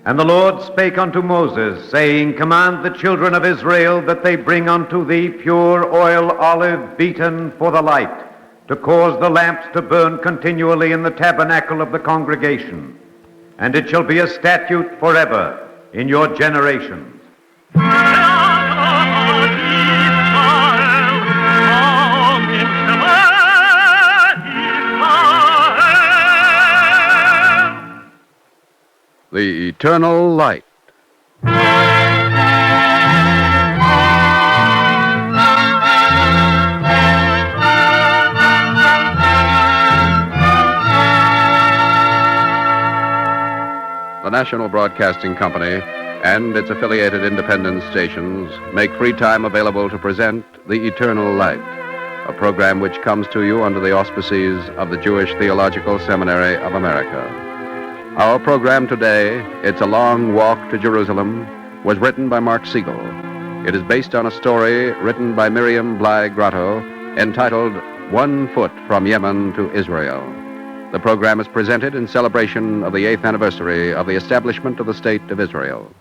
And the Lord spake unto Moses, saying, Command the children of Israel that they bring unto thee pure oil olive beaten for the light, to cause the lamps to burn continually in the tabernacle of the congregation. And it shall be a statute forever in your generations. The eternal light. The National Broadcasting Company and its affiliated independent stations make free time available to present The Eternal Light, a program which comes to you under the auspices of the Jewish Theological Seminary of America. Our program today, It's a Long Walk to Jerusalem, was written by Mark Siegel. It is based on a story written by Miriam Bly Grotto entitled 1 Foot from Yemen to Israel. The program is presented in celebration of the 8th anniversary of the establishment of the State of Israel.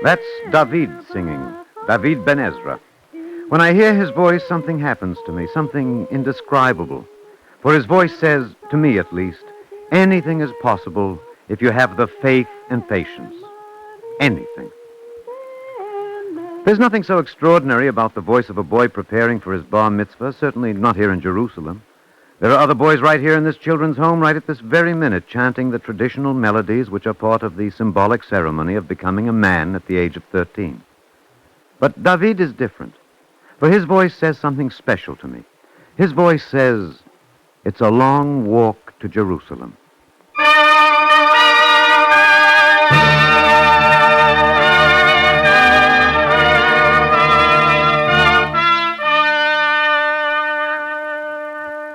That's David singing, David Ben Ezra. When I hear his voice, something happens to me, something indescribable. For his voice says, to me at least, anything is possible if you have the faith and patience. Anything. There's nothing so extraordinary about the voice of a boy preparing for his bar mitzvah, certainly not here in Jerusalem. There are other boys right here in this children's home right at this very minute chanting the traditional melodies which are part of the symbolic ceremony of becoming a man at the age of 13. But David is different, for his voice says something special to me. His voice says, it's a long walk to Jerusalem.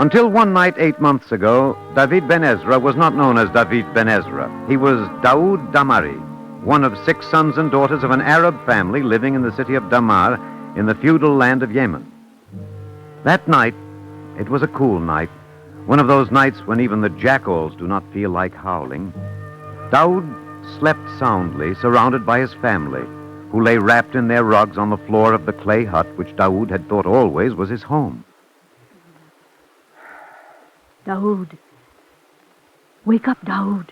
Until one night 8 months ago, David Ben Ezra was not known as David Ben Ezra. He was Daoud Damari, one of 6 sons and daughters of an Arab family living in the city of Damar in the feudal land of Yemen. That night, it was a cool night, one of those nights when even the jackals do not feel like howling. Daoud slept soundly, surrounded by his family, who lay wrapped in their rugs on the floor of the clay hut which Daoud had thought always was his home. Daoud. Wake up, Daoud.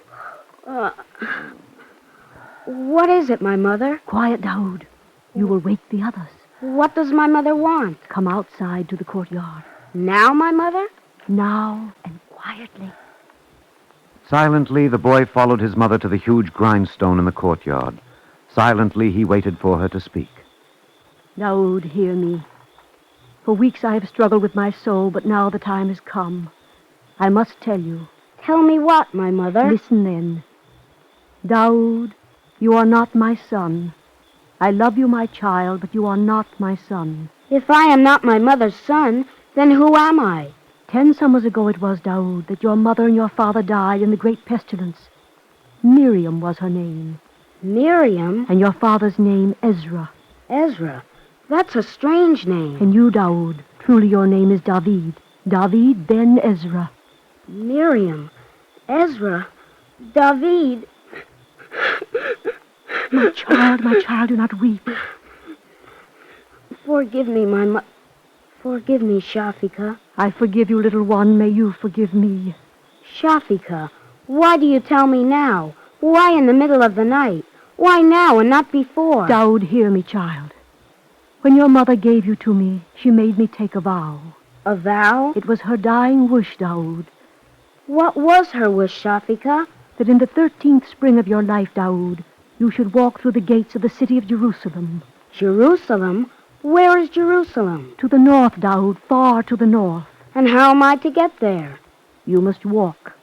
What is it, my mother? Quiet, Daoud. You will wake the others. What does my mother want? Come outside to the courtyard. Now, my mother? Now and quietly. Silently, the boy followed his mother to the huge grindstone in the courtyard. Silently, he waited for her to speak. Daoud, hear me. For weeks I have struggled with my soul, but now the time has come. I must tell you. Tell me what, my mother? Listen then. Daoud, you are not my son. I love you, my child, but you are not my son. If I am not my mother's son, then who am I? 10 summers ago it was, Daoud, that your mother and your father died in the great pestilence. Miriam was her name. Miriam? And your father's name, Ezra. Ezra? That's a strange name. And you, Daoud, truly your name is David. David Ben Ezra. Miriam, Ezra, David. My child, do not weep. Forgive me, Forgive me, Shafika. I forgive you, little one. May you forgive me. Shafika, why do you tell me now? Why in the middle of the night? Why now and not before? Daoud, hear me, child. When your mother gave you to me, she made me take a vow. A vow? It was her dying wish, Daoud. What was her wish, Shafika? That in the 13th spring of your life, Daoud, you should walk through the gates of the city of Jerusalem. Jerusalem? Where is Jerusalem? To the north, Daoud, far to the north. And how am I to get there? You must walk.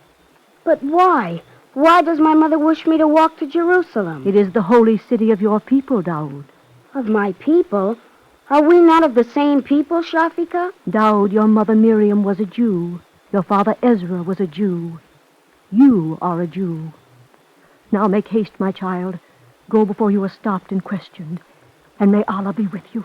But why? Why does my mother wish me to walk to Jerusalem? It is the holy city of your people, Daoud. Of my people? Are we not of the same people, Shafika? Daoud, your mother Miriam was a Jew. Your father Ezra was a Jew. You are a Jew. Now make haste, my child. Go before you are stopped and questioned. And may Allah be with you.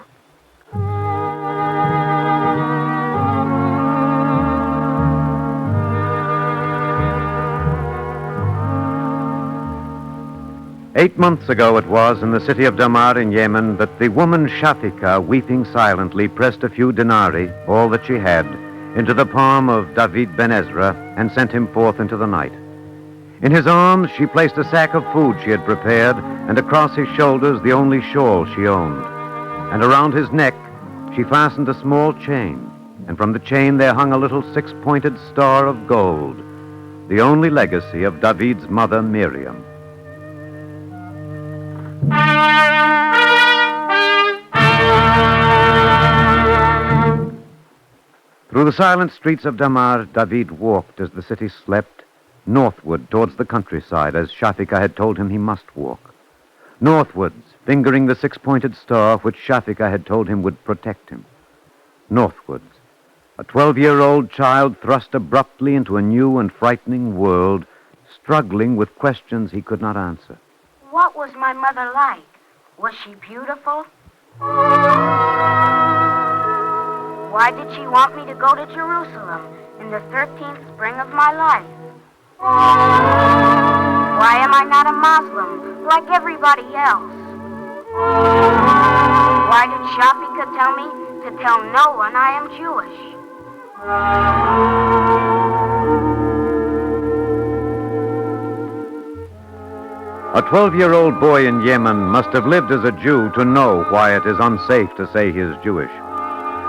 "8 months ago it was in the city of Damar in Yemen that the woman Shafika, weeping silently, pressed a few denarii, all that she had, into the palm of David ben Ezra and sent him forth into the night. In his arms she placed a sack of food she had prepared, and across his shoulders the only shawl she owned. And around his neck she fastened a small chain, and from the chain there hung a little six-pointed star of gold, the only legacy of David's mother Miriam. Through the silent streets of Damar, David walked as the city slept, northward towards the countryside, as Shafika had told him he must walk. Northwards, fingering the six-pointed star which Shafika had told him would protect him. Northwards, a 12-year-old child thrust abruptly into a new and frightening world, struggling with questions he could not answer. What was my mother like? Was she beautiful? Why did she want me to go to Jerusalem in the 13th spring of my life? Why am I not a Muslim like everybody else? Why did Shafika tell me to tell no one I am Jewish? A 12-year-old boy in Yemen must have lived as a Jew to know why it is unsafe to say he is Jewish.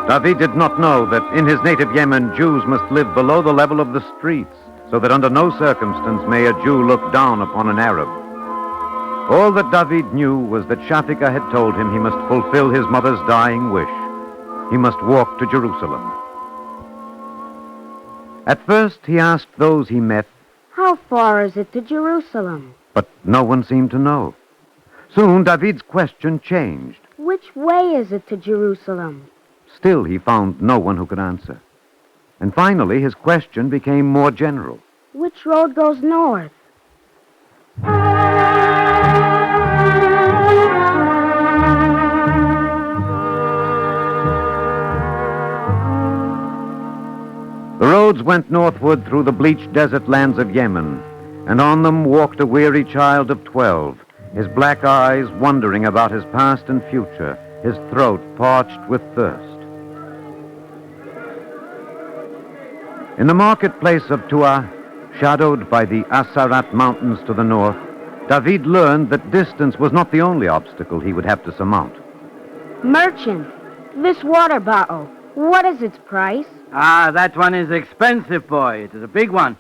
David did not know that in his native Yemen, Jews must live below the level of the streets, so that under no circumstance may a Jew look down upon an Arab. All that David knew was that Shafika had told him he must fulfill his mother's dying wish. He must walk to Jerusalem. At first, he asked those he met, How far is it to Jerusalem? but no one seemed to know. Soon, David's question changed. Which way is it to Jerusalem? Still, he found no one who could answer. And finally, his question became more general. Which road goes north? The roads went northward through the bleached desert lands of Yemen, and on them walked a weary child of 12, his black eyes wondering about his past and future, his throat parched with thirst. In the marketplace of Tuah, shadowed by the Asarat Mountains to the north, David learned that distance was not the only obstacle he would have to surmount. Merchant, this water bottle, what is its price? That one is expensive, boy. It is a big one.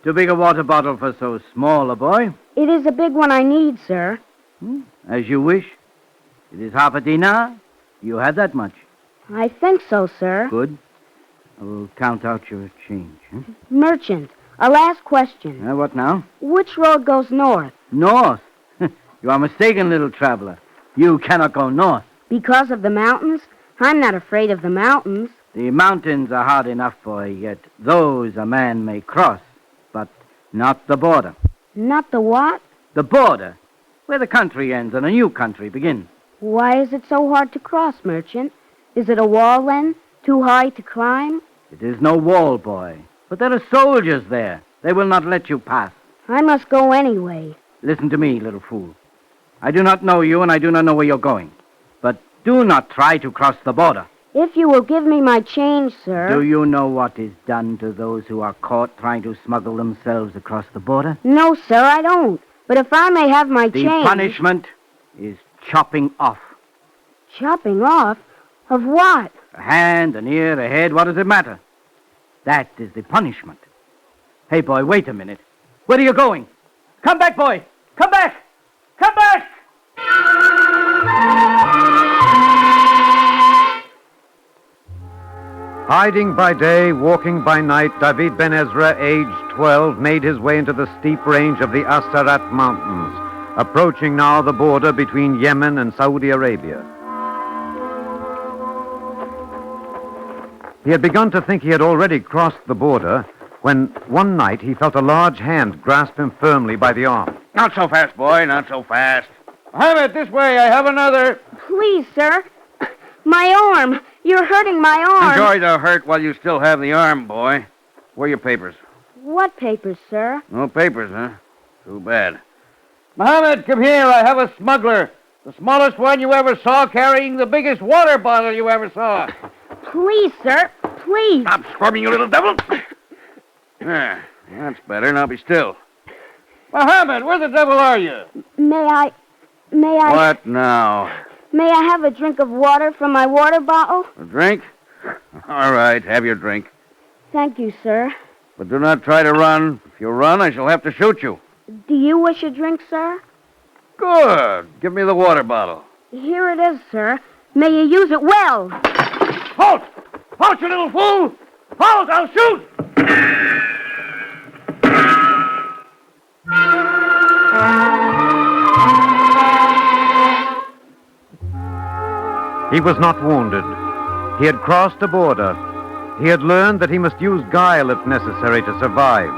Too big a water bottle for so small a boy. It is a big one I need, sir. As you wish. It is half a dinar. You have that much. I think so, sir. Good. I will count out your change. Merchant, a last question. What now? Which road goes north? North. You are mistaken, little traveler. You cannot go north. Because of the mountains? I'm not afraid of the mountains. The mountains are hard enough, boy, yet those a man may cross, but not the border. Not the what? The border, where the country ends and a new country begins. Why is it so hard to cross, merchant? Is it a wall, then? Too high to climb? It is no wall, boy, but there are soldiers there. They will not let you pass. I must go anyway. Listen to me, little fool. I do not know you, and I do not know where you're going. But do not try to cross the border. If you will give me my change, sir. Do you know what is done to those who are caught trying to smuggle themselves across the border? No, sir, I don't. But if I may have my The change... punishment is chopping off. Chopping off? Of what? A hand, an ear, a head, what does it matter? That is the punishment. Hey, boy, wait a minute. Where are you going? Come back, boy! Come back! Come back! Hiding by day, walking by night, David Ben Ezra, aged 12, made his way into the steep range of the Asarat Mountains, approaching now the border between Yemen and Saudi Arabia. He had begun to think he had already crossed the border when one night he felt a large hand grasp him firmly by the arm. Not so fast, boy, not so fast. Mohammed, this way, I have another. Please, sir. My arm. You're hurting my arm. Enjoy the hurt while you still have the arm, boy. Where are your papers? What papers, sir? No papers, huh? Too bad. Mohammed, come here. I have a smuggler. The smallest one you ever saw carrying the biggest water bottle you ever saw. Please, sir. Please. Stop squirming, you little devil. There. That's better. Now be still. Mohammed, where the devil are you? May I... What now? May I have a drink of water from my water bottle? A drink? All right, have your drink. Thank you, sir. But do not try to run. If you run, I shall have to shoot you. Do you wish a drink, sir? Good. Give me the water bottle. Here it is, sir. May you use it well. Halt! Halt, you little fool! Halt! I'll shoot! He was not wounded. He had crossed a border. He had learned that he must use guile if necessary to survive.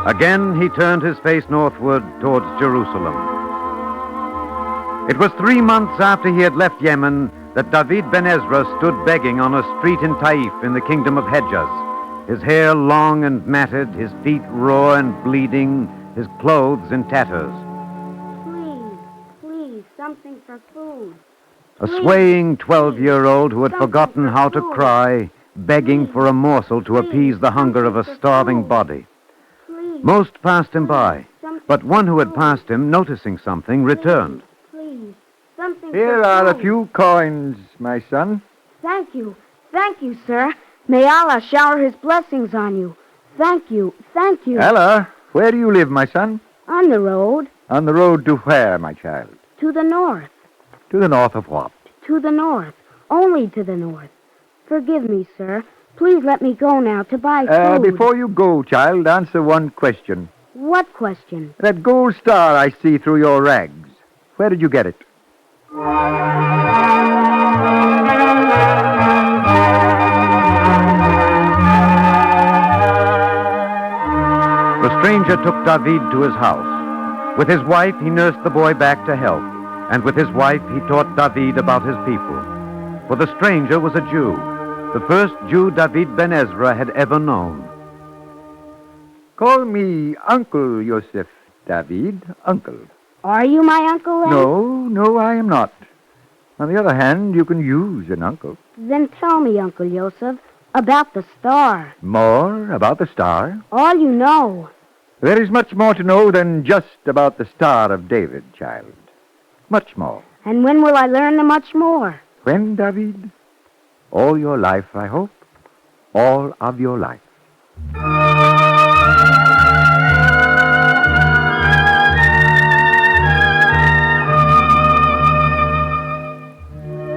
Again, he turned his face northward towards Jerusalem. It was 3 months after he had left Yemen that David Ben Ezra stood begging on a street in Taif in the kingdom of Hejaz, his hair long and matted, his feet raw and bleeding, his clothes in tatters. Please, something for food. A swaying 12-year-old who had forgotten how to cry, begging for a morsel to appease the hunger of a starving body. Most passed him by, but one who had passed him, noticing something, returned. Please, something Here for are a food. few coins, my son. Thank you, sir. May Allah shower his blessings on you. Thank you. Ella, where do you live, my son? On the road, On the road to where, my child? to the north, To the north of what? to the north, only to the north. Forgive me, sir. Please let me go now to buy food. Before you go, child, answer one question. What question? That gold star I see through your rags, where did you get it? The stranger took David to his house. With his wife, he nursed the boy back to health, and with his wife, he taught David about his people. For the stranger was a Jew, the first Jew David Ben Ezra had ever known. Call me Uncle Yosef, David, uncle. Are you my uncle, then? No, I am not. On the other hand, you can use an uncle. Then tell me, Uncle Yosef, about the star. More about the star? All you know. There is much more to know than just about the Star of David, child. Much more. And when will I learn the much more? When, David? All your life, I hope. All of your life.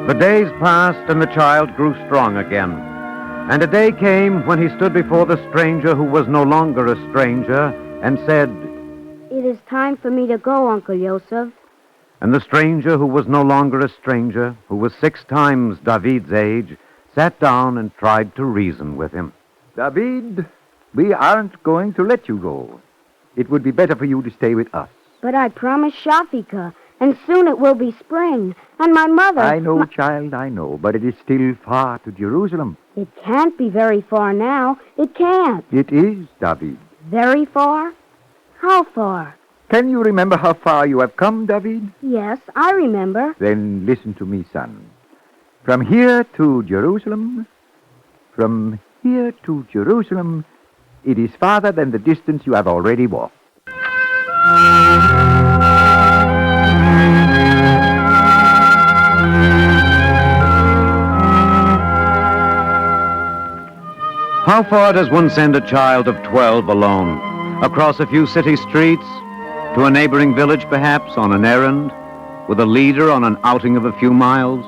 The days passed, and the child grew strong again. And a day came when he stood before the stranger who was no longer a stranger, and said, It is time for me to go, Uncle Yosef. and the stranger who was no longer a stranger, who was 6 times David's age, sat down and tried to reason with him. David, we aren't going to let you go. It would be better for you to stay with us. But I promised Shafika, and soon it will be spring, and my mother... I know, child, I know, but it is still far to Jerusalem. It can't be very far now. It can't. It is, David. Very far? How far? Can you remember how far you have come, David? Yes, I remember. Then listen to me, son. From here to Jerusalem, it is farther than the distance you have already walked. How far does one send a child of 12 alone? Across a few city streets? To a neighboring village, perhaps, on an errand? With a leader on an outing of a few miles?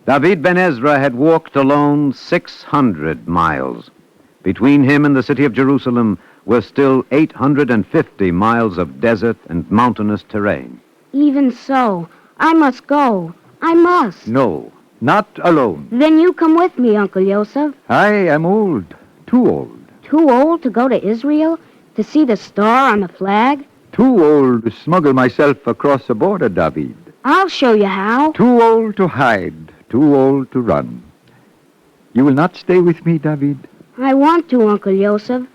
David Ben Ezra had walked alone 600 miles. Between him and the city of Jerusalem were still 850 miles of desert and mountainous terrain. Even so, I must go. I must. No, not alone. Then you come with me, Uncle Joseph. I am old, too old. Too old to go to Israel? To see the star on the flag? Too old to smuggle myself across the border, David. I'll show you how. Too old to hide, too old to run. You will not stay with me, David? I want to, Uncle Joseph,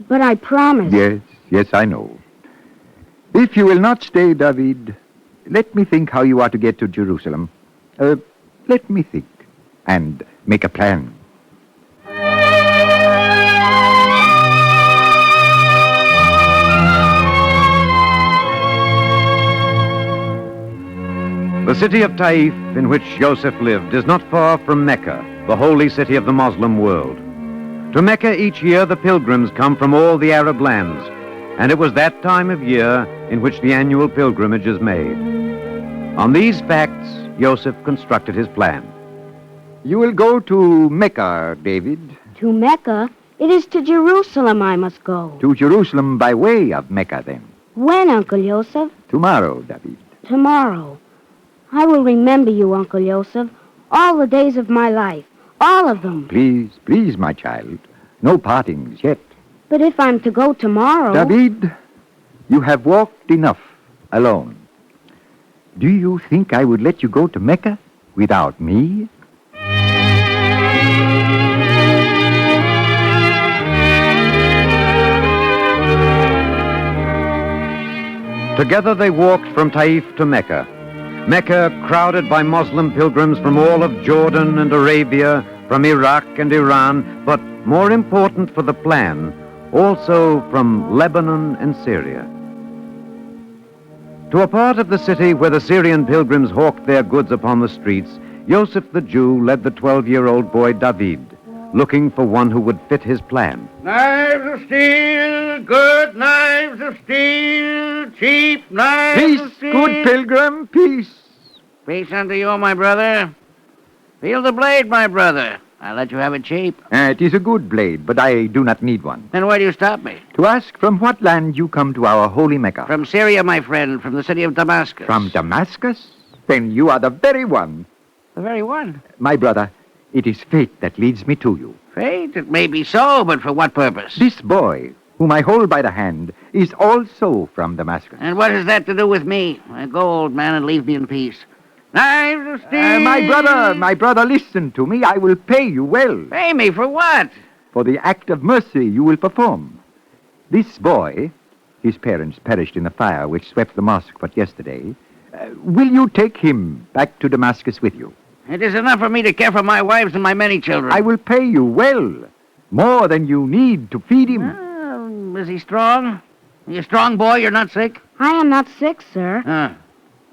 but I promise. Yes, I know. If you will not stay, David, let me think how you are to get to Jerusalem. Let me think and make a plan. The city of Taif, in which Joseph lived, is not far from Mecca, the holy city of the Muslim world. To Mecca each year the pilgrims come from all the Arab lands, and it was that time of year in which the annual pilgrimage is made. On these facts, Joseph constructed his plan. You will go to Mecca, David. To Mecca? It is to Jerusalem I must go. To Jerusalem by way of Mecca, then. When, Uncle Joseph? Tomorrow, David. Tomorrow. I will remember you, Uncle Joseph, all the days of my life. All of them. Please, my child. No partings yet. But if I'm to go tomorrow... David, you have walked enough alone. Do you think I would let you go to Mecca without me? Together they walked from Taif to Mecca. Mecca, crowded by Muslim pilgrims from all of Jordan and Arabia, from Iraq and Iran, but more important for the plan, also from Lebanon and Syria. To a part of the city where the Syrian pilgrims hawked their goods upon the streets, Joseph the Jew led the 12-year-old boy David, looking for one who would fit his plan. Knives of steel, good knives of steel, cheap knives of Peace, steel. good pilgrim, peace. Peace unto you, my brother. Feel the blade, my brother. I'll let you have it cheap. It is a good blade, but I do not need one. Then why do you stop me? To ask from what land you come to our holy Mecca. From Syria, my friend, from the city of Damascus. From Damascus? Then you are the very one. The very one. My brother, it is fate that leads me to you. Fate? It may be so, but for what purpose? This boy, whom I hold by the hand, is also from Damascus. And what has that to do with me? Go, old man, and leave me in peace. Knives of steel. My brother, listen to me. I will pay you well. Pay me for what? For the act of mercy you will perform. This boy, his parents perished in the fire which swept the mosque but yesterday. Will you take him back to Damascus with you? It is enough for me to care for my wives and my many children. I will pay you well. More than you need to feed him. Is he strong? Are you a strong boy? You're not sick? I am not sick, sir.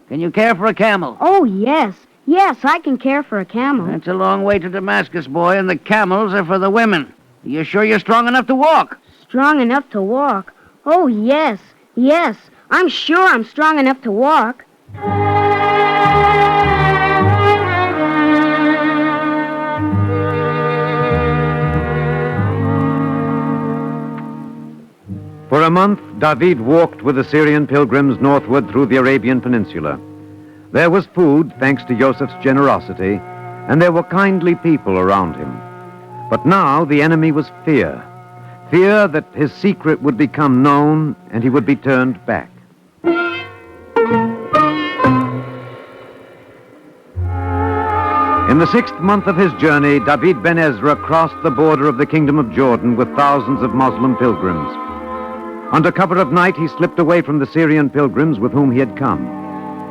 Can you care for a camel? Oh, yes. Yes, I can care for a camel. That's a long way to Damascus, boy, and the camels are for the women. Are you sure you're strong enough to walk? Strong enough to walk? Oh, yes. Yes, I'm sure I'm strong enough to walk. For a month, David walked with the Syrian pilgrims northward through the Arabian Peninsula. There was food, thanks to Joseph's generosity, and there were kindly people around him. But now the enemy was fear. Fear that his secret would become known and he would be turned back. In the 6th month of his journey, David Ben Ezra crossed the border of the Kingdom of Jordan with thousands of Muslim pilgrims. Under cover of night, he slipped away from the Syrian pilgrims with whom he had come.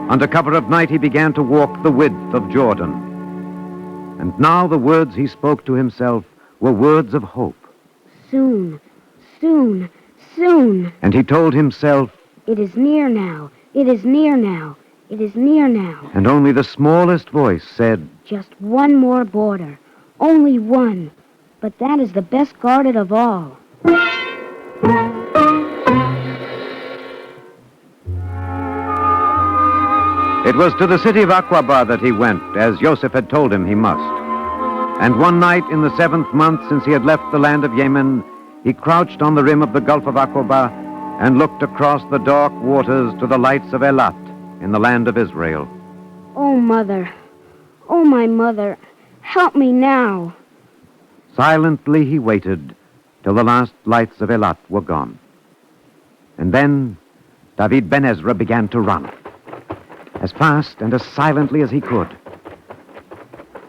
Under cover of night, he began to walk the width of Jordan. And now the words he spoke to himself were words of hope. Soon, soon, soon. And he told himself, It is near now. It is near now. It is near now. And only the smallest voice said, Just one more border. Only one. But that is the best guarded of all. It was to the city of Aqaba that he went, as Joseph had told him he must. And one night in the 7th month since he had left the land of Yemen, he crouched on the rim of the Gulf of Aqaba and looked across the dark waters to the lights of Eilat in the land of Israel. Oh, Mother. Oh, my mother. Help me now. Silently he waited till the last lights of Eilat were gone. And then David Ben Ezra began to run, as fast and as silently as he could.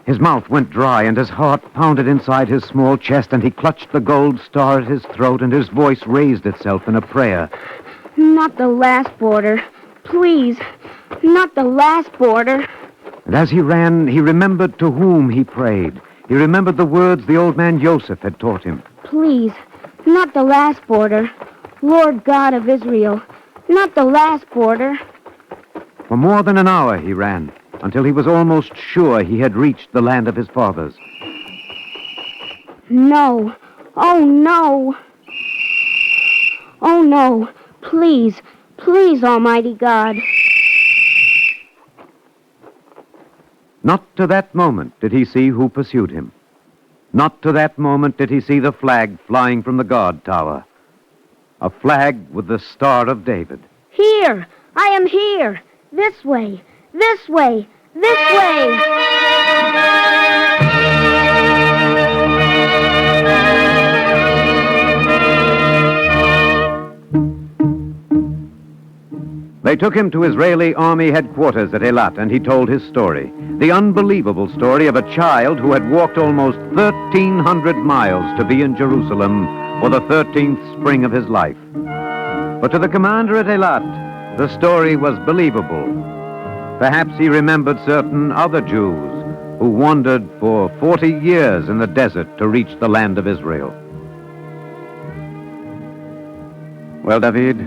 His mouth went dry and his heart pounded inside his small chest, and he clutched the gold star at his throat, and his voice raised itself in a prayer. Not the last border. Please, not the last border. And as he ran, he remembered to whom he prayed. He remembered the words the old man Joseph had taught him. Please, not the last border. Lord God of Israel, not the last border. For more than an hour he ran, until he was almost sure he had reached the land of his fathers. No. Oh, no. Oh, no. Please, please, Almighty God. Not to that moment did he see who pursued him. Not to that moment did he see the flag flying from the guard tower. A flag with the Star of David. Here! I am here! This way! This way! This way! They took him to Israeli army headquarters at Eilat, and he told his story. The unbelievable story of a child who had walked almost 1,300 miles to be in Jerusalem for the 13th spring of his life. But to the commander at Eilat, the story was believable. Perhaps he remembered certain other Jews who wandered for 40 years in the desert to reach the land of Israel. Well, David,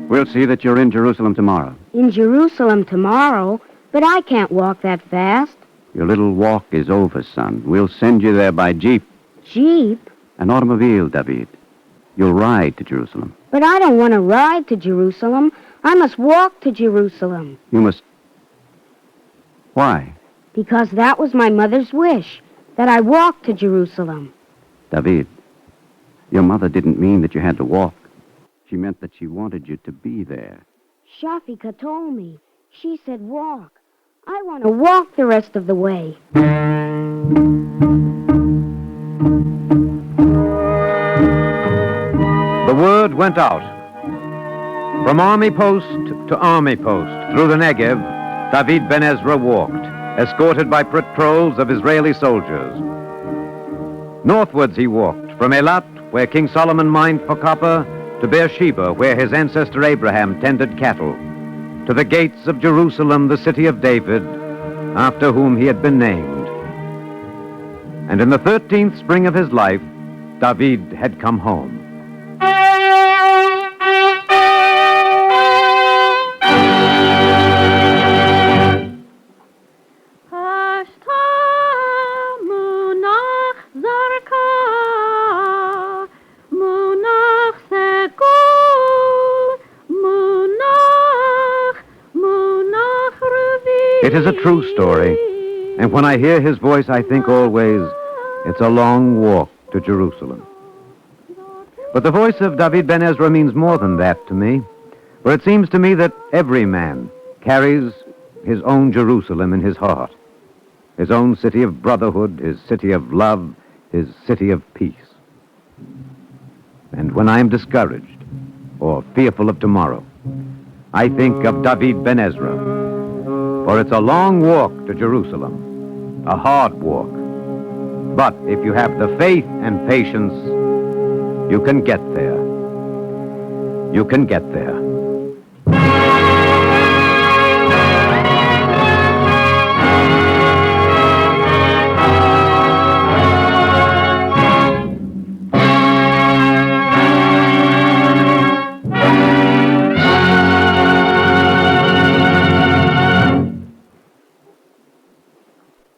we'll see that you're in Jerusalem tomorrow. In Jerusalem tomorrow? But I can't walk that fast. Your little walk is over, son. We'll send you there by jeep. Jeep? An automobile, David. You'll ride to Jerusalem. But I don't want to ride to Jerusalem. I must walk to Jerusalem. You must... Why? Because that was my mother's wish, that I walk to Jerusalem. David, your mother didn't mean that you had to walk. She meant that she wanted you to be there. Shafika told me. She said walk. I want to walk the rest of the way. The word went out. From army post to army post, through the Negev, David Ben Ezra walked, escorted by patrols of Israeli soldiers. Northwards he walked, from Eilat, where King Solomon mined for copper, to Beersheba, where his ancestor Abraham tended cattle, to the gates of Jerusalem, the city of David, after whom he had been named. And in the 13th spring of his life, David had come home. It is a true story, and when I hear his voice, I think always it's a long walk to Jerusalem. But the voice of David Ben Ezra means more than that to me, for it seems to me that every man carries his own Jerusalem in his heart, his own city of brotherhood, his city of love, his city of peace. And when I am discouraged or fearful of tomorrow, I think of David Ben Ezra. For it's a long walk to Jerusalem, a hard walk. But if you have the faith and patience, you can get there. You can get there.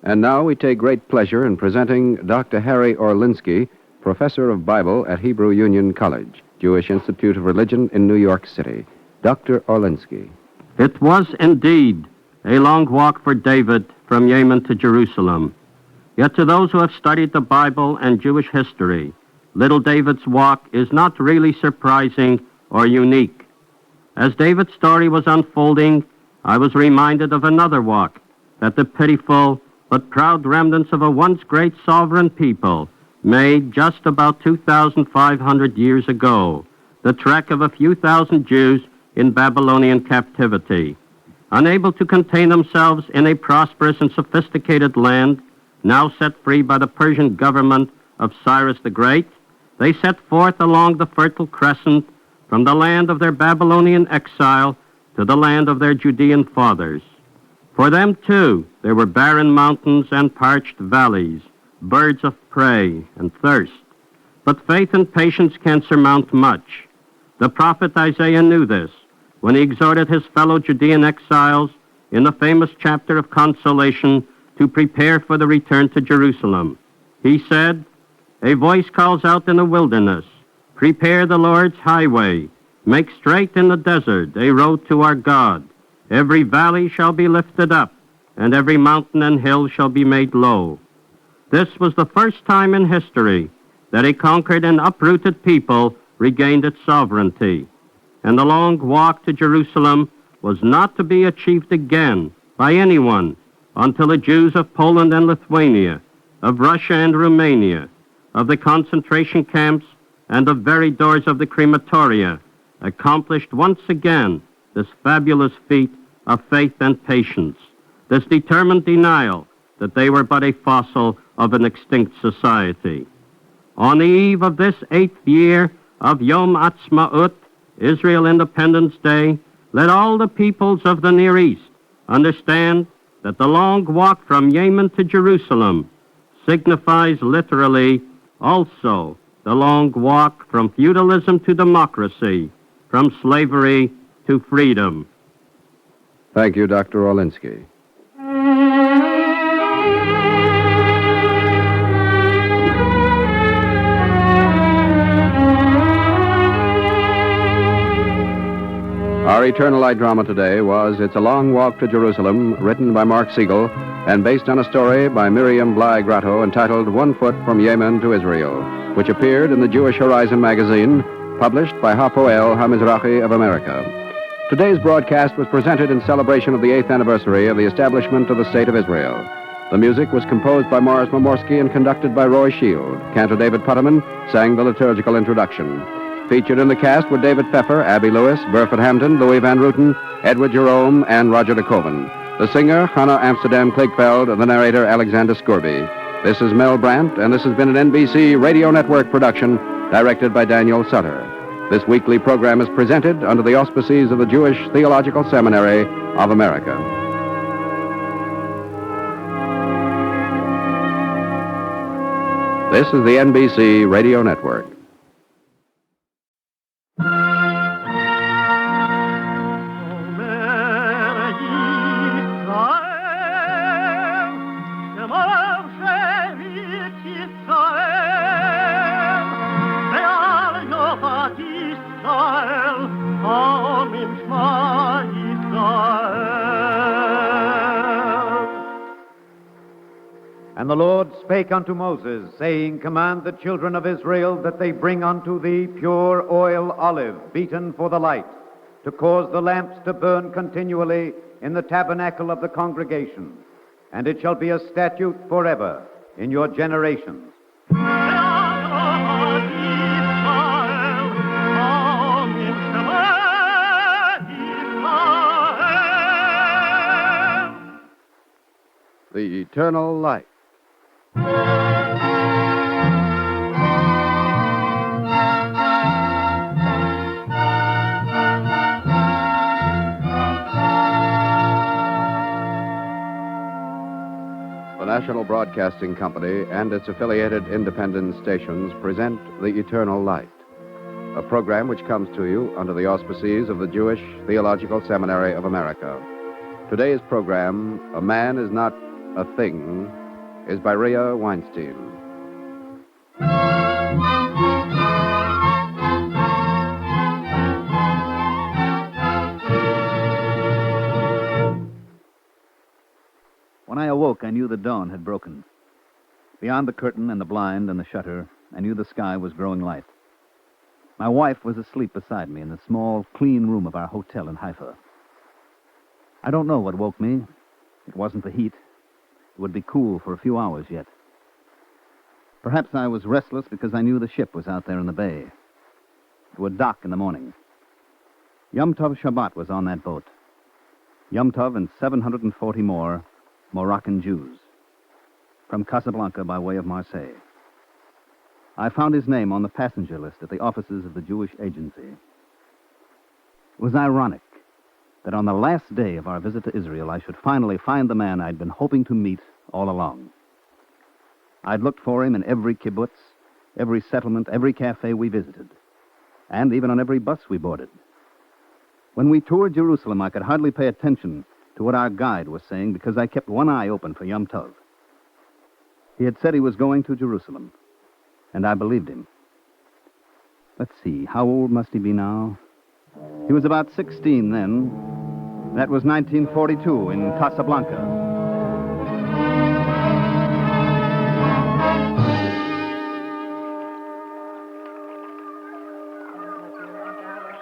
And now we take great pleasure in presenting Dr. Harry Orlinsky, Professor of Bible at Hebrew Union College, Jewish Institute of Religion in New York City. Dr. Orlinsky. It was indeed a long walk for David from Yemen to Jerusalem. Yet to those who have studied the Bible and Jewish history, little David's walk is not really surprising or unique. As David's story was unfolding, I was reminded of another walk that the pitiful but proud remnants of a once great sovereign people made just about 2,500 years ago, the trek of a few thousand Jews in Babylonian captivity. Unable to contain themselves in a prosperous and sophisticated land, now set free by the Persian government of Cyrus the Great, they set forth along the Fertile Crescent from the land of their Babylonian exile to the land of their Judean fathers. For them, too, there were barren mountains and parched valleys, birds of prey and thirst. But faith and patience can surmount much. The prophet Isaiah knew this when he exhorted his fellow Judean exiles in the famous chapter of consolation to prepare for the return to Jerusalem. He said, "A voice calls out in the wilderness, prepare the Lord's highway, make straight in the desert a road to our God. Every valley shall be lifted up, and every mountain and hill shall be made low." This was the first time in history that a conquered and uprooted people regained its sovereignty. And the long walk to Jerusalem was not to be achieved again by anyone until the Jews of Poland and Lithuania, of Russia and Romania, of the concentration camps, and the very doors of the crematoria accomplished once again this fabulous feat of faith and patience, this determined denial that they were but a fossil of an extinct society. On the eve of this 8th year of Yom Ha'atzmaut, Israel Independence Day, let all the peoples of the Near East understand that the long walk from Yemen to Jerusalem signifies literally also the long walk from feudalism to democracy, from slavery to freedom. Thank you, Dr. Orlinsky. Our Eternal Light drama today was It's a Long Walk to Jerusalem, written by Mark Siegel, and based on a story by Miriam Bly Grotto entitled 1 Foot from Yemen to Israel, which appeared in the Jewish Horizon magazine, published by Hapoel HaMizrachi of America. Today's broadcast was presented in celebration of the 8th anniversary of the establishment of the State of Israel. The music was composed by Morris Momorsky and conducted by Roy Shield. Cantor David Putterman sang the liturgical introduction. Featured in the cast were David Pfeffer, Abby Lewis, Burford Hampton, Louis Van Ruten, Edward Jerome, and Roger de Koven. The singer, Hannah Amsterdam Kligfeld, and the narrator, Alexander Scourby. This is Mel Brandt, and this has been an NBC Radio Network production, directed by Daniel Sutter. This weekly program is presented under the auspices of the Jewish Theological Seminary of America. This is the NBC Radio Network. And the Lord spake unto Moses, saying, Command the children of Israel that they bring unto thee pure oil olive, beaten for the light, to cause the lamps to burn continually in the tabernacle of the congregation. And it shall be a statute forever in your generations. The Eternal Light. The National Broadcasting Company and its affiliated independent stations present The Eternal Light, a program which comes to you under the auspices of the Jewish Theological Seminary of America. Today's program, A Man is Not a Thing, is by Rhea Weinstein. awoke, I knew the dawn had broken. Beyond the curtain and the blind and the shutter, I knew the sky was growing light. My wife was asleep beside me in the small, clean room of our hotel in Haifa. I don't know what woke me. It wasn't the heat. It would be cool for a few hours yet. Perhaps I was restless because I knew the ship was out there in the bay. It would dock in the morning. Yom Tov Shabbat was on that boat. Yom Tov and 740 more Moroccan Jews. From Casablanca by way of Marseille. I found his name on the passenger list at the offices of the Jewish agency. It was ironic that on the last day of our visit to Israel, I should finally find the man I'd been hoping to meet all along. I'd looked for him in every kibbutz, every settlement, every cafe we visited, and even on every bus we boarded. When we toured Jerusalem, I could hardly pay attention to what our guide was saying because I kept one eye open for Yom Tov. He had said he was going to Jerusalem, and I believed him. Let's see, how old must he be now? He was about 16 then. That was 1942 in Casablanca.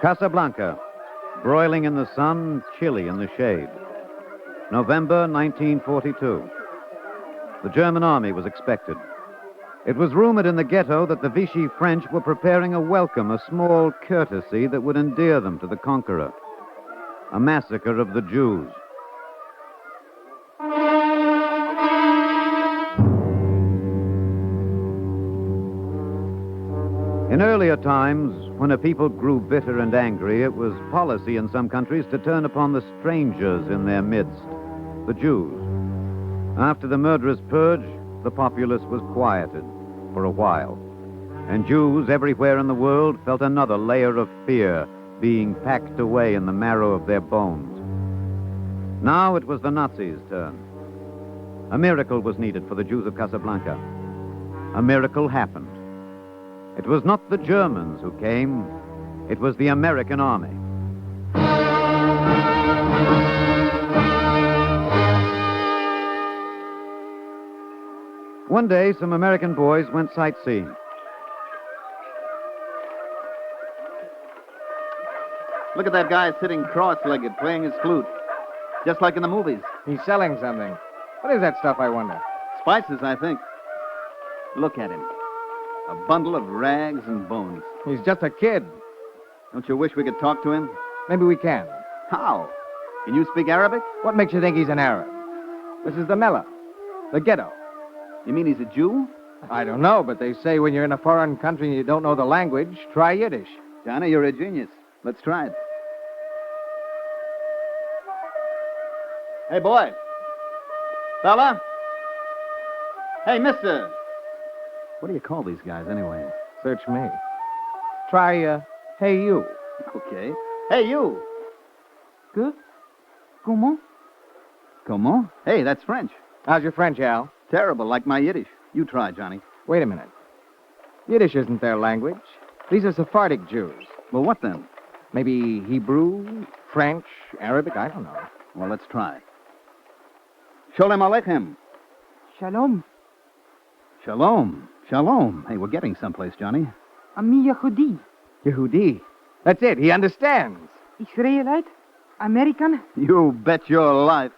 Casablanca, broiling in the sun, chilly in the shade. November 1942. The German army was expected. It was rumored in the ghetto that the Vichy French were preparing a welcome, a small courtesy that would endear them to the conqueror. A massacre of the Jews. In earlier times, when a people grew bitter and angry, it was policy in some countries to turn upon the strangers in their midst, the Jews. After the murderous purge, the populace was quieted for a while, and Jews everywhere in the world felt another layer of fear being packed away in the marrow of their bones. Now it was the Nazis' turn. A miracle was needed for the Jews of Casablanca. A miracle happened. It was not the Germans who came, it was the American army. One day, some American boys went sightseeing. Look at that guy sitting cross-legged, playing his flute. Just like in the movies. He's selling something. What is that stuff, I wonder? Spices, I think. Look at him. A bundle of rags and bones. He's just a kid. Don't you wish we could talk to him? Maybe we can. How? Can you speak Arabic? What makes you think he's an Arab? This is the Mellah, the ghetto. You mean he's a Jew? I don't know, but they say when you're in a foreign country and you don't know the language, try Yiddish. Johnny, you're a genius. Let's try it. Hey, boy. Fella? Hey, mister. What do you call these guys, anyway? Search me. Try, hey, you. Okay. Hey, you. Good? Comment? Comment? Hey, that's French. How's your French, Al? Terrible, like my Yiddish. You try, Johnny. Wait a minute. Yiddish isn't their language. These are Sephardic Jews. Well, what then? Maybe Hebrew, French, Arabic, I don't know. Well, let's try. Sholem Aleichem. Shalom. Shalom. Shalom. Hey, we're getting someplace, Johnny. Ami Yehudi. Yehudi. That's it. He understands. Israelite? American? You bet your life.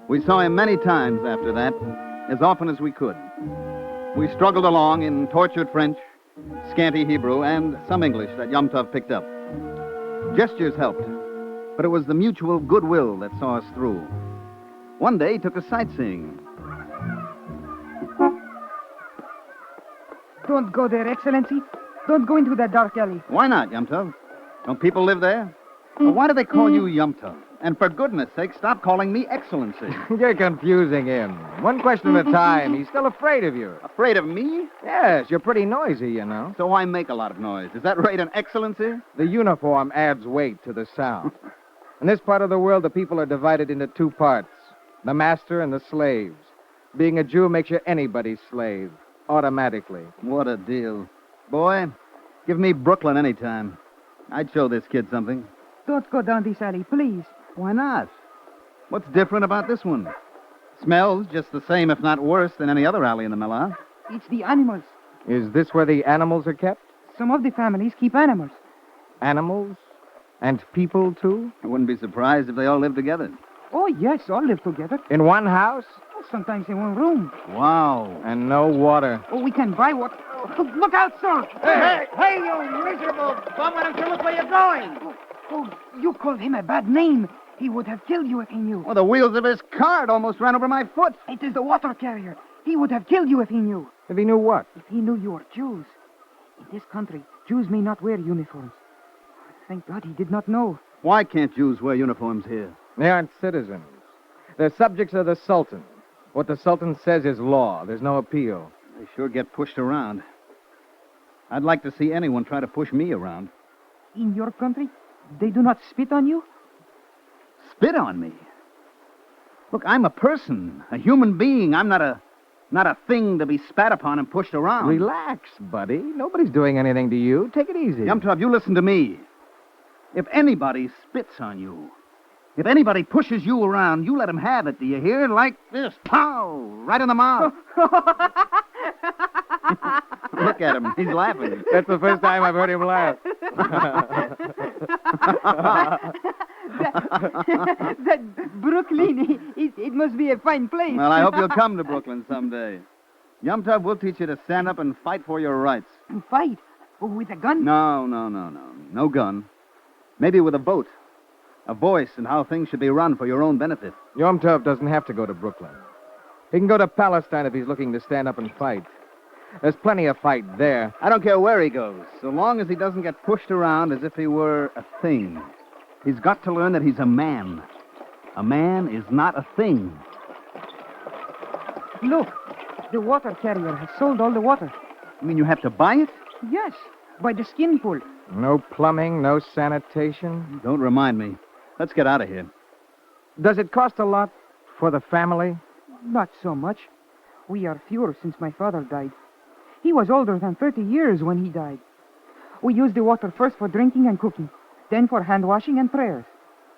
We saw him many times after that, as often as we could. We struggled along in tortured French, scanty Hebrew, and some English that Yom Tov picked up. Gestures helped, but it was the mutual goodwill that saw us through. One day, he took us sightseeing. Don't go there, Excellency. Don't go into that dark alley. Why not, Yom Tov? Don't people live there? Well, why do they call you Yom Tov? And for goodness sake, stop calling me Excellency. You're confusing him. One question at a time. He's still afraid of you. Afraid of me? Yes, you're pretty noisy, you know. So I make a lot of noise. Is that right, an Excellency? The uniform adds weight to the sound. In this part of the world, the people are divided into two parts, the master and the slaves. Being a Jew makes you anybody's slave, automatically. What a deal. Boy, give me Brooklyn anytime. I'd show this kid something. Don't go down this alley, please. Why not? What's different about this one? Smells just the same, if not worse, than any other alley in the Mela. It's the animals. Is this where the animals are kept? Some of the families keep animals. Animals? And people, too? I wouldn't be surprised if they all lived together. Oh, yes, all live together. In one house? Sometimes in one room. Wow. And no water. Oh, we can buy water. Oh, look out, sir! Hey, you miserable bum! Why don't you look where you're going? Oh, you called him a bad name. He would have killed you if he knew. Well, the wheels of his cart almost ran over my foot. It is the water carrier. He would have killed you if he knew. If he knew what? If he knew you were Jews. In this country, Jews may not wear uniforms. Thank God he did not know. Why can't Jews wear uniforms here? They aren't citizens. They're subjects of the Sultan. What the Sultan says is law. There's no appeal. They sure get pushed around. I'd like to see anyone try to push me around. In your country, they do not spit on you? Spit on me? Look, I'm a person, a human being. I'm not a thing to be spat upon and pushed around. Relax, buddy. Nobody's doing anything to you. Take it easy. Yum Tov, you listen to me. If anybody spits on you, if anybody pushes you around, you let him have it, do you hear? Like this. Pow! Right in the mouth. Look at him. He's laughing. That's the first time I've heard him laugh. That Brooklyn, it must be a fine place. Well, I hope you'll come to Brooklyn someday. Yum Tov, we'll teach you to stand up and fight for your rights. Fight? With a gun? No. No gun. Maybe with a vote. A voice and how things should be run for your own benefit. Yom Tov doesn't have to go to Brooklyn. He can go to Palestine if he's looking to stand up and fight. There's plenty of fight there. I don't care where he goes, so long as he doesn't get pushed around as if he were a thing. He's got to learn that he's a man. A man is not a thing. Look, the water carrier has sold all the water. You mean you have to buy it? Yes, by the skinful. No plumbing, no sanitation. Don't remind me. Let's get out of here. Does it cost a lot for the family? Not so much. We are fewer since my father died. He was older than 30 years when he died. We use the water first for drinking and cooking, then for hand washing and prayers.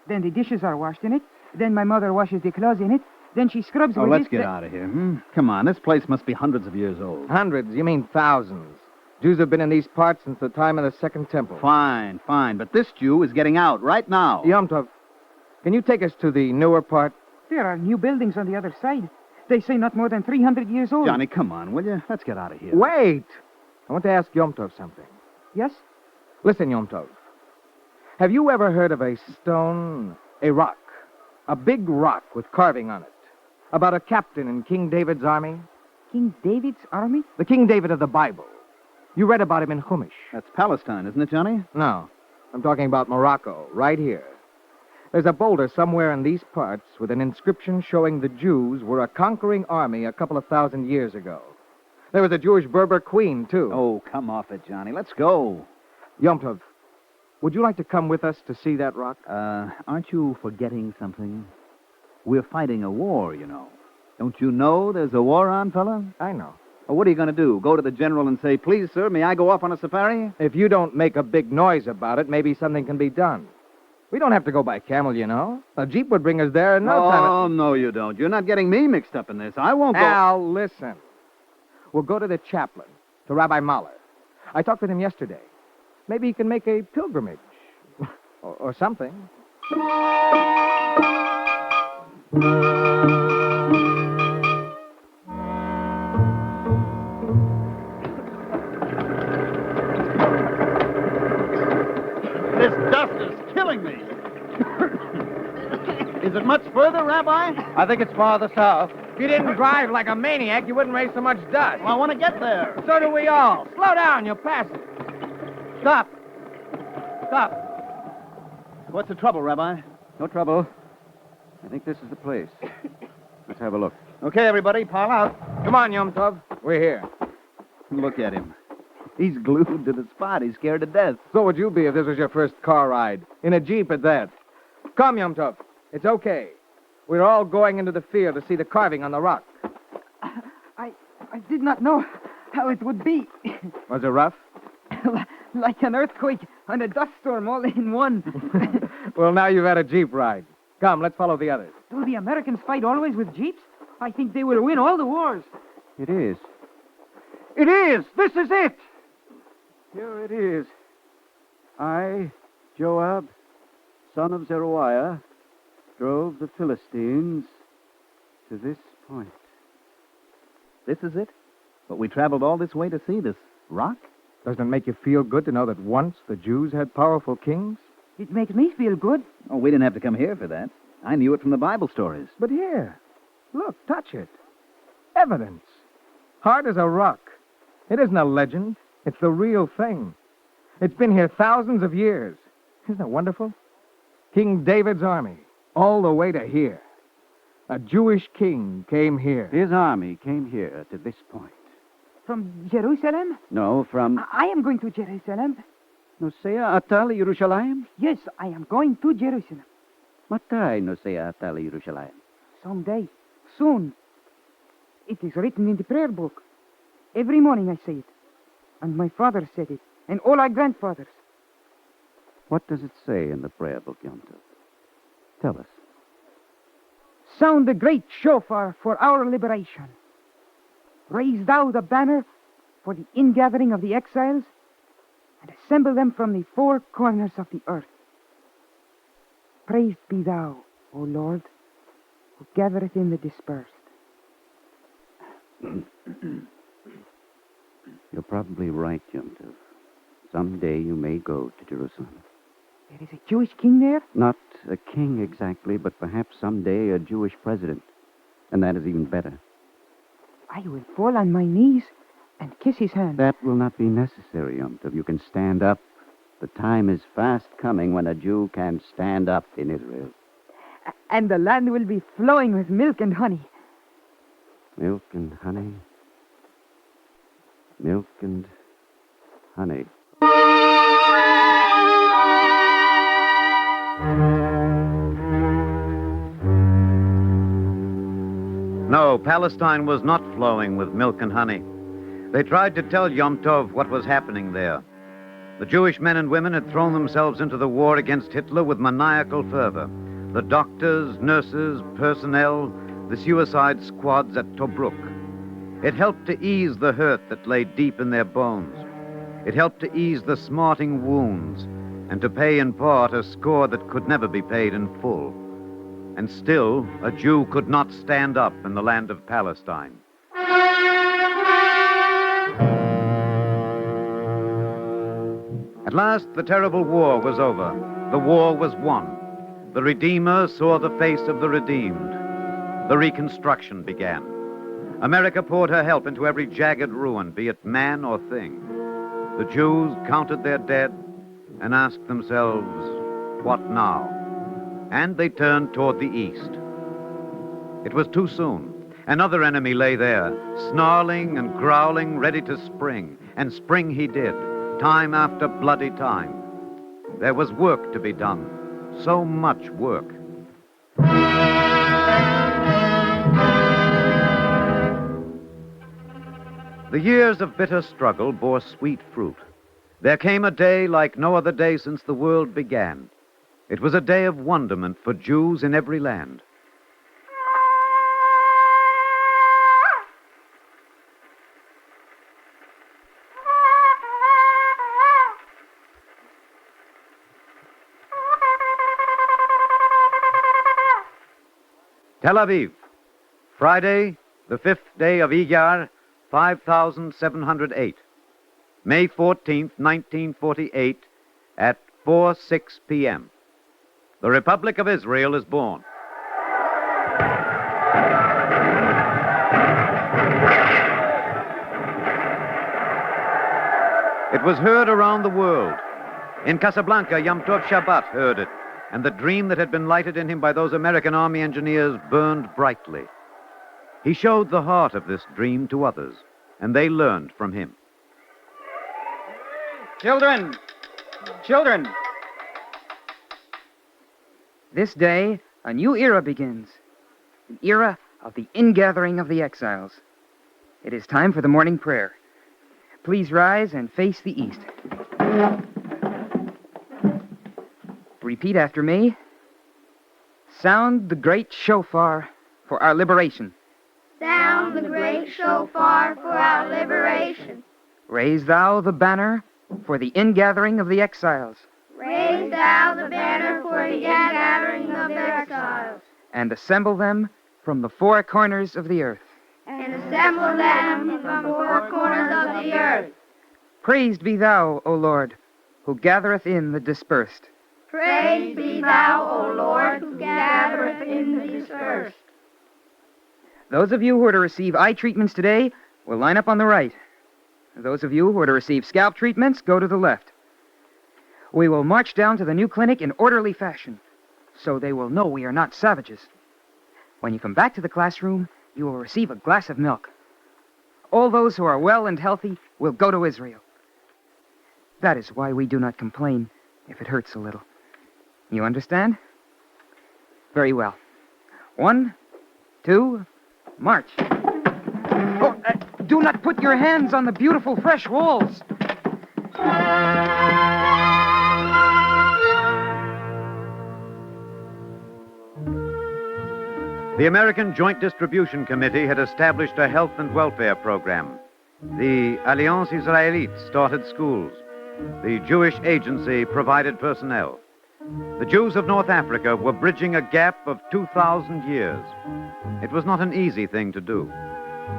Then the dishes are washed in it. Then my mother washes the clothes in it. Then she scrubs with it. Let's get out of here. Come on, this place must be hundreds of years old. Hundreds? You mean thousands. Jews have been in these parts since the time of the Second Temple. Fine. But this Jew is getting out right now. Yom Tov, can you take us to the newer part? There are new buildings on the other side. They say not more than 300 years old. Johnny, come on, will you? Let's get out of here. Wait! I want to ask Yom Tov something. Yes? Listen, Yom Tov. Have you ever heard of a stone, a rock, a big rock with carving on it, about a captain in King David's army? King David's army? The King David of the Bible. You read about him in Chumash. That's Palestine, isn't it, Johnny? No. I'm talking about Morocco, right here. There's a boulder somewhere in these parts with an inscription showing the Jews were a conquering army a couple of thousand years ago. There was a Jewish Berber queen, too. Oh, come off it, Johnny. Let's go. Yom Tov, would you like to come with us to see that rock? Aren't you forgetting something? We're fighting a war, you know. Don't you know there's a war on, fella? I know. Well, what are you going to do? Go to the general and say, please, sir, may I go off on a safari? If you don't make a big noise about it, maybe something can be done. We don't have to go by camel, you know. A jeep would bring us there in no time. Oh, no, you don't. You're not getting me mixed up in this. I won't go. Al, listen. We'll go to the chaplain, to Rabbi Mahler. I talked with him yesterday. Maybe he can make a pilgrimage. or something. This dust is killing me. Is it much further, Rabbi? I think it's farther south. If you didn't drive like a maniac, you wouldn't raise so much dust. Well, I want to get there. So do we all. Slow down, you'll pass it. Stop. What's the trouble, Rabbi? No trouble. I think this is the place. Let's have a look. Okay, everybody, pile out. Come on, Yom Tov. We're here. Look at him. He's glued to the spot. He's scared to death. So would you be if this was your first car ride. In a jeep at that. Come, Yom Tov. It's okay. We're all going into the field to see the carving on the rock. I did not know how it would be. Was it rough? Like an earthquake and a dust storm all in one. Well, now you've had a jeep ride. Come, let's follow the others. Do the Americans fight always with jeeps? I think they will win all the wars. It is. It is! This is it! Here it is. I, Joab, son of Zeruiah, drove the Philistines to this point. This is it? But we traveled all this way to see this rock? Doesn't it make you feel good to know that once the Jews had powerful kings? It makes me feel good. Oh, we didn't have to come here for that. I knew it from the Bible stories. But here, look, touch it. Evidence. Hard as a rock. It isn't a legend. It's the real thing. It's been here thousands of years. Isn't it wonderful? King David's army, all the way to here. A Jewish king came here. His army came here to this point. From Jerusalem? No, from... I am going to Jerusalem. Nosea atal Yerushalayim? Yes, I am going to Jerusalem. Matai nosea atal Yerushalayim? Someday. Soon. It is written in the prayer book. Every morning I say it. And my father said it. And all our grandfathers. What does it say in the prayer book, Yom Tov? Tell us. Sound the great shofar for our liberation. Raise thou the banner for the ingathering of the exiles, and assemble them from the four corners of the earth. Praised be thou, O Lord, who gathereth in the dispersed. You're probably right, Yom Tov. Someday you may go to Jerusalem. There is a Jewish king there? Not a king exactly, but perhaps someday a Jewish president. And that is even better. I will fall on my knees and kiss his hand. That will not be necessary, Yom Tov. You can stand up. The time is fast coming when a Jew can stand up in Israel. And the land will be flowing with milk and honey. Milk and honey. Milk and honey. No, Palestine was not flowing with milk and honey. They tried to tell Yom Tov what was happening there. The Jewish men and women had thrown themselves into the war against Hitler with maniacal fervor. The doctors, nurses, personnel, the suicide squads at Tobruk. It helped to ease the hurt that lay deep in their bones. It helped to ease the smarting wounds and to pay in part a score that could never be paid in full. And still, a Jew could not stand up in the land of Palestine. At last, the terrible war was over. The war was won. The Redeemer saw the face of the redeemed. The reconstruction began. America poured her help into every jagged ruin, be it man or thing. The Jews counted their dead and asked themselves, what now? And they turned toward the east. It was too soon. Another enemy lay there, snarling and growling, ready to spring. And spring he did, time after bloody time. There was work to be done, so much work. The years of bitter struggle bore sweet fruit. There came a day like no other day since the world began. It was a day of wonderment for Jews in every land. Tel Aviv, Friday, the 5th day of Iyar, 5708. May 14th, 1948, at 4:06 p.m. The Republic of Israel is born. It was heard around the world. In Casablanca, Yom Tov Shabbat heard it, and the dream that had been lighted in him by those American Army engineers burned brightly. He showed the heart of this dream to others, and they learned from him. Children! Children! This day, a new era begins. An era of the ingathering of the exiles. It is time for the morning prayer. Please rise and face the east. Repeat after me. Sound the great shofar for our liberation. Sound the great shofar for our liberation. Raise thou the banner for the ingathering of the exiles. Raise thou the banner for the ingathering of the exiles. And assemble them from the four corners of the earth. And assemble them from the four corners of the earth. Praised be thou, O Lord, who gathereth in the dispersed. Praised be thou, O Lord, who gathereth in the dispersed. Those of you who are to receive eye treatments today will line up on the right. Those of you who are to receive scalp treatments, go to the left. We will march down to the new clinic in orderly fashion, so they will know we are not savages. When you come back to the classroom, you will receive a glass of milk. All those who are well and healthy will go to Israel. That is why we do not complain if it hurts a little. You understand? Very well. 1, 2, march. Oh, do not put your hands on the beautiful fresh walls. The American Joint Distribution Committee had established a health and welfare program. The Alliance Israélite started schools. The Jewish Agency provided personnel. The Jews of North Africa were bridging a gap of 2,000 years. It was not an easy thing to do.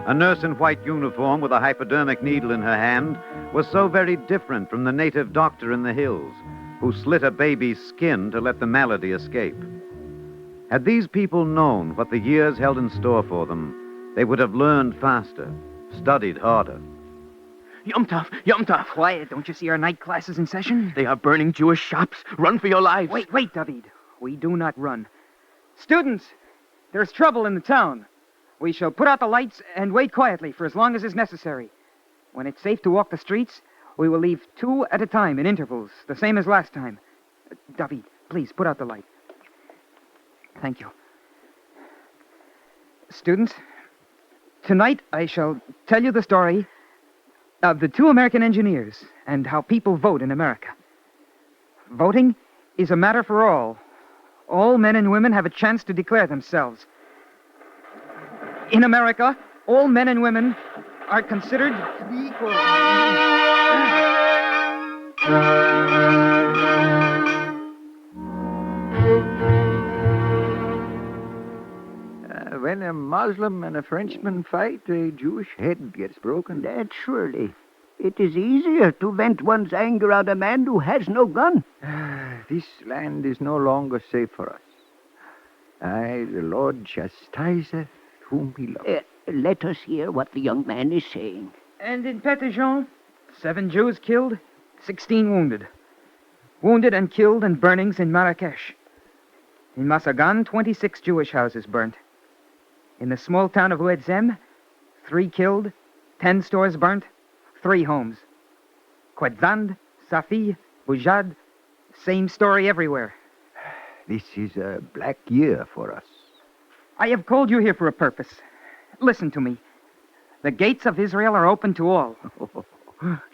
A nurse in white uniform with a hypodermic needle in her hand was so very different from the native doctor in the hills who slit a baby's skin to let the malady escape. Had these people known what the years held in store for them, they would have learned faster, studied harder. Yom Tov. Quiet, don't you see our night classes in session? They are burning Jewish shops. Run for your lives. Wait, David. We do not run. Students, there's trouble in the town. We shall put out the lights and wait quietly for as long as is necessary. When it's safe to walk the streets, we will leave 2 at a time in intervals, the same as last time. David, please, put out the light. Thank you. Students, tonight I shall tell you the story of the 2 American engineers and how people vote in America. Voting is a matter for all. All men and women have a chance to declare themselves. In America, all men and women are considered equal. When a Muslim and a Frenchman fight, a Jewish head gets broken. Naturally. It is easier to vent one's anger on a man who has no gun. This land is no longer safe for us. The Lord chastiseth whom he loves. Let us hear what the young man is saying. And in Petit-Jean, 7 Jews killed, 16 wounded. Wounded and killed in burnings in Marrakesh. In Masagan, 26 Jewish houses burnt. In the small town of Ouedzem, 3 killed, 10 stores burnt, 3 homes. Quetzand, Safi, Boujad, same story everywhere. This is a black year for us. I have called you here for a purpose. Listen to me. The gates of Israel are open to all.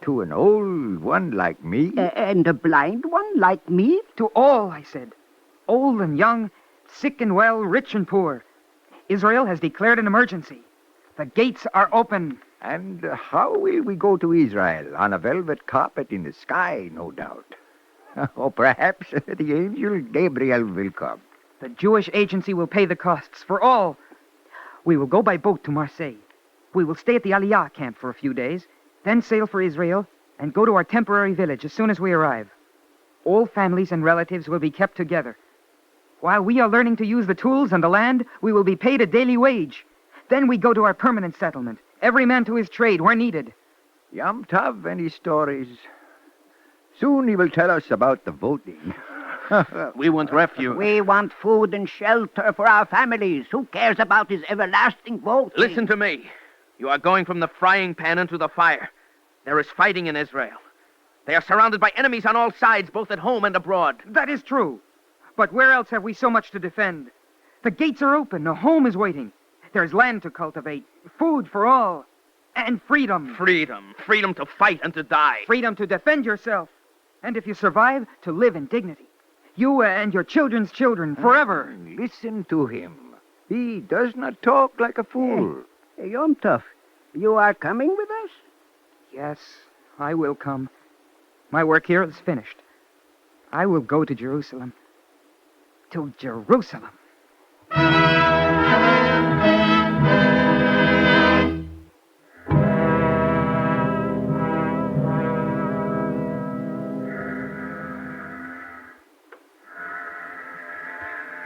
To an old one like me? And a blind one like me? To all, I said. Old and young, sick and well, rich and poor. Israel has declared an emergency. The gates are open. And how will we go to Israel? On a velvet carpet in the sky, no doubt. Or perhaps the angel Gabriel will come. The Jewish Agency will pay the costs for all. We will go by boat to Marseille. We will stay at the Aliyah camp for a few days, then sail for Israel, and go to our temporary village as soon as we arrive. All families and relatives will be kept together. While we are learning to use the tools and the land, we will be paid a daily wage. Then we go to our permanent settlement, every man to his trade where needed. Yom Tov and his stories. Soon he will tell us about the voting. We want refuge. We want food and shelter for our families. Who cares about his everlasting voting? Listen to me. You are going from the frying pan into the fire. There is fighting in Israel. They are surrounded by enemies on all sides, both at home and abroad. That is true. But where else have we so much to defend? The gates are open. A home is waiting. There's land to cultivate, food for all, and freedom. Freedom. Freedom to fight and to die. Freedom to defend yourself. And if you survive, to live in dignity. You and your children's children, forever. Listen to him. He does not talk like a fool. Hey, Yom Tov, you are coming with us? Yes, I will come. My work here is finished. I will go to Jerusalem. To Jerusalem.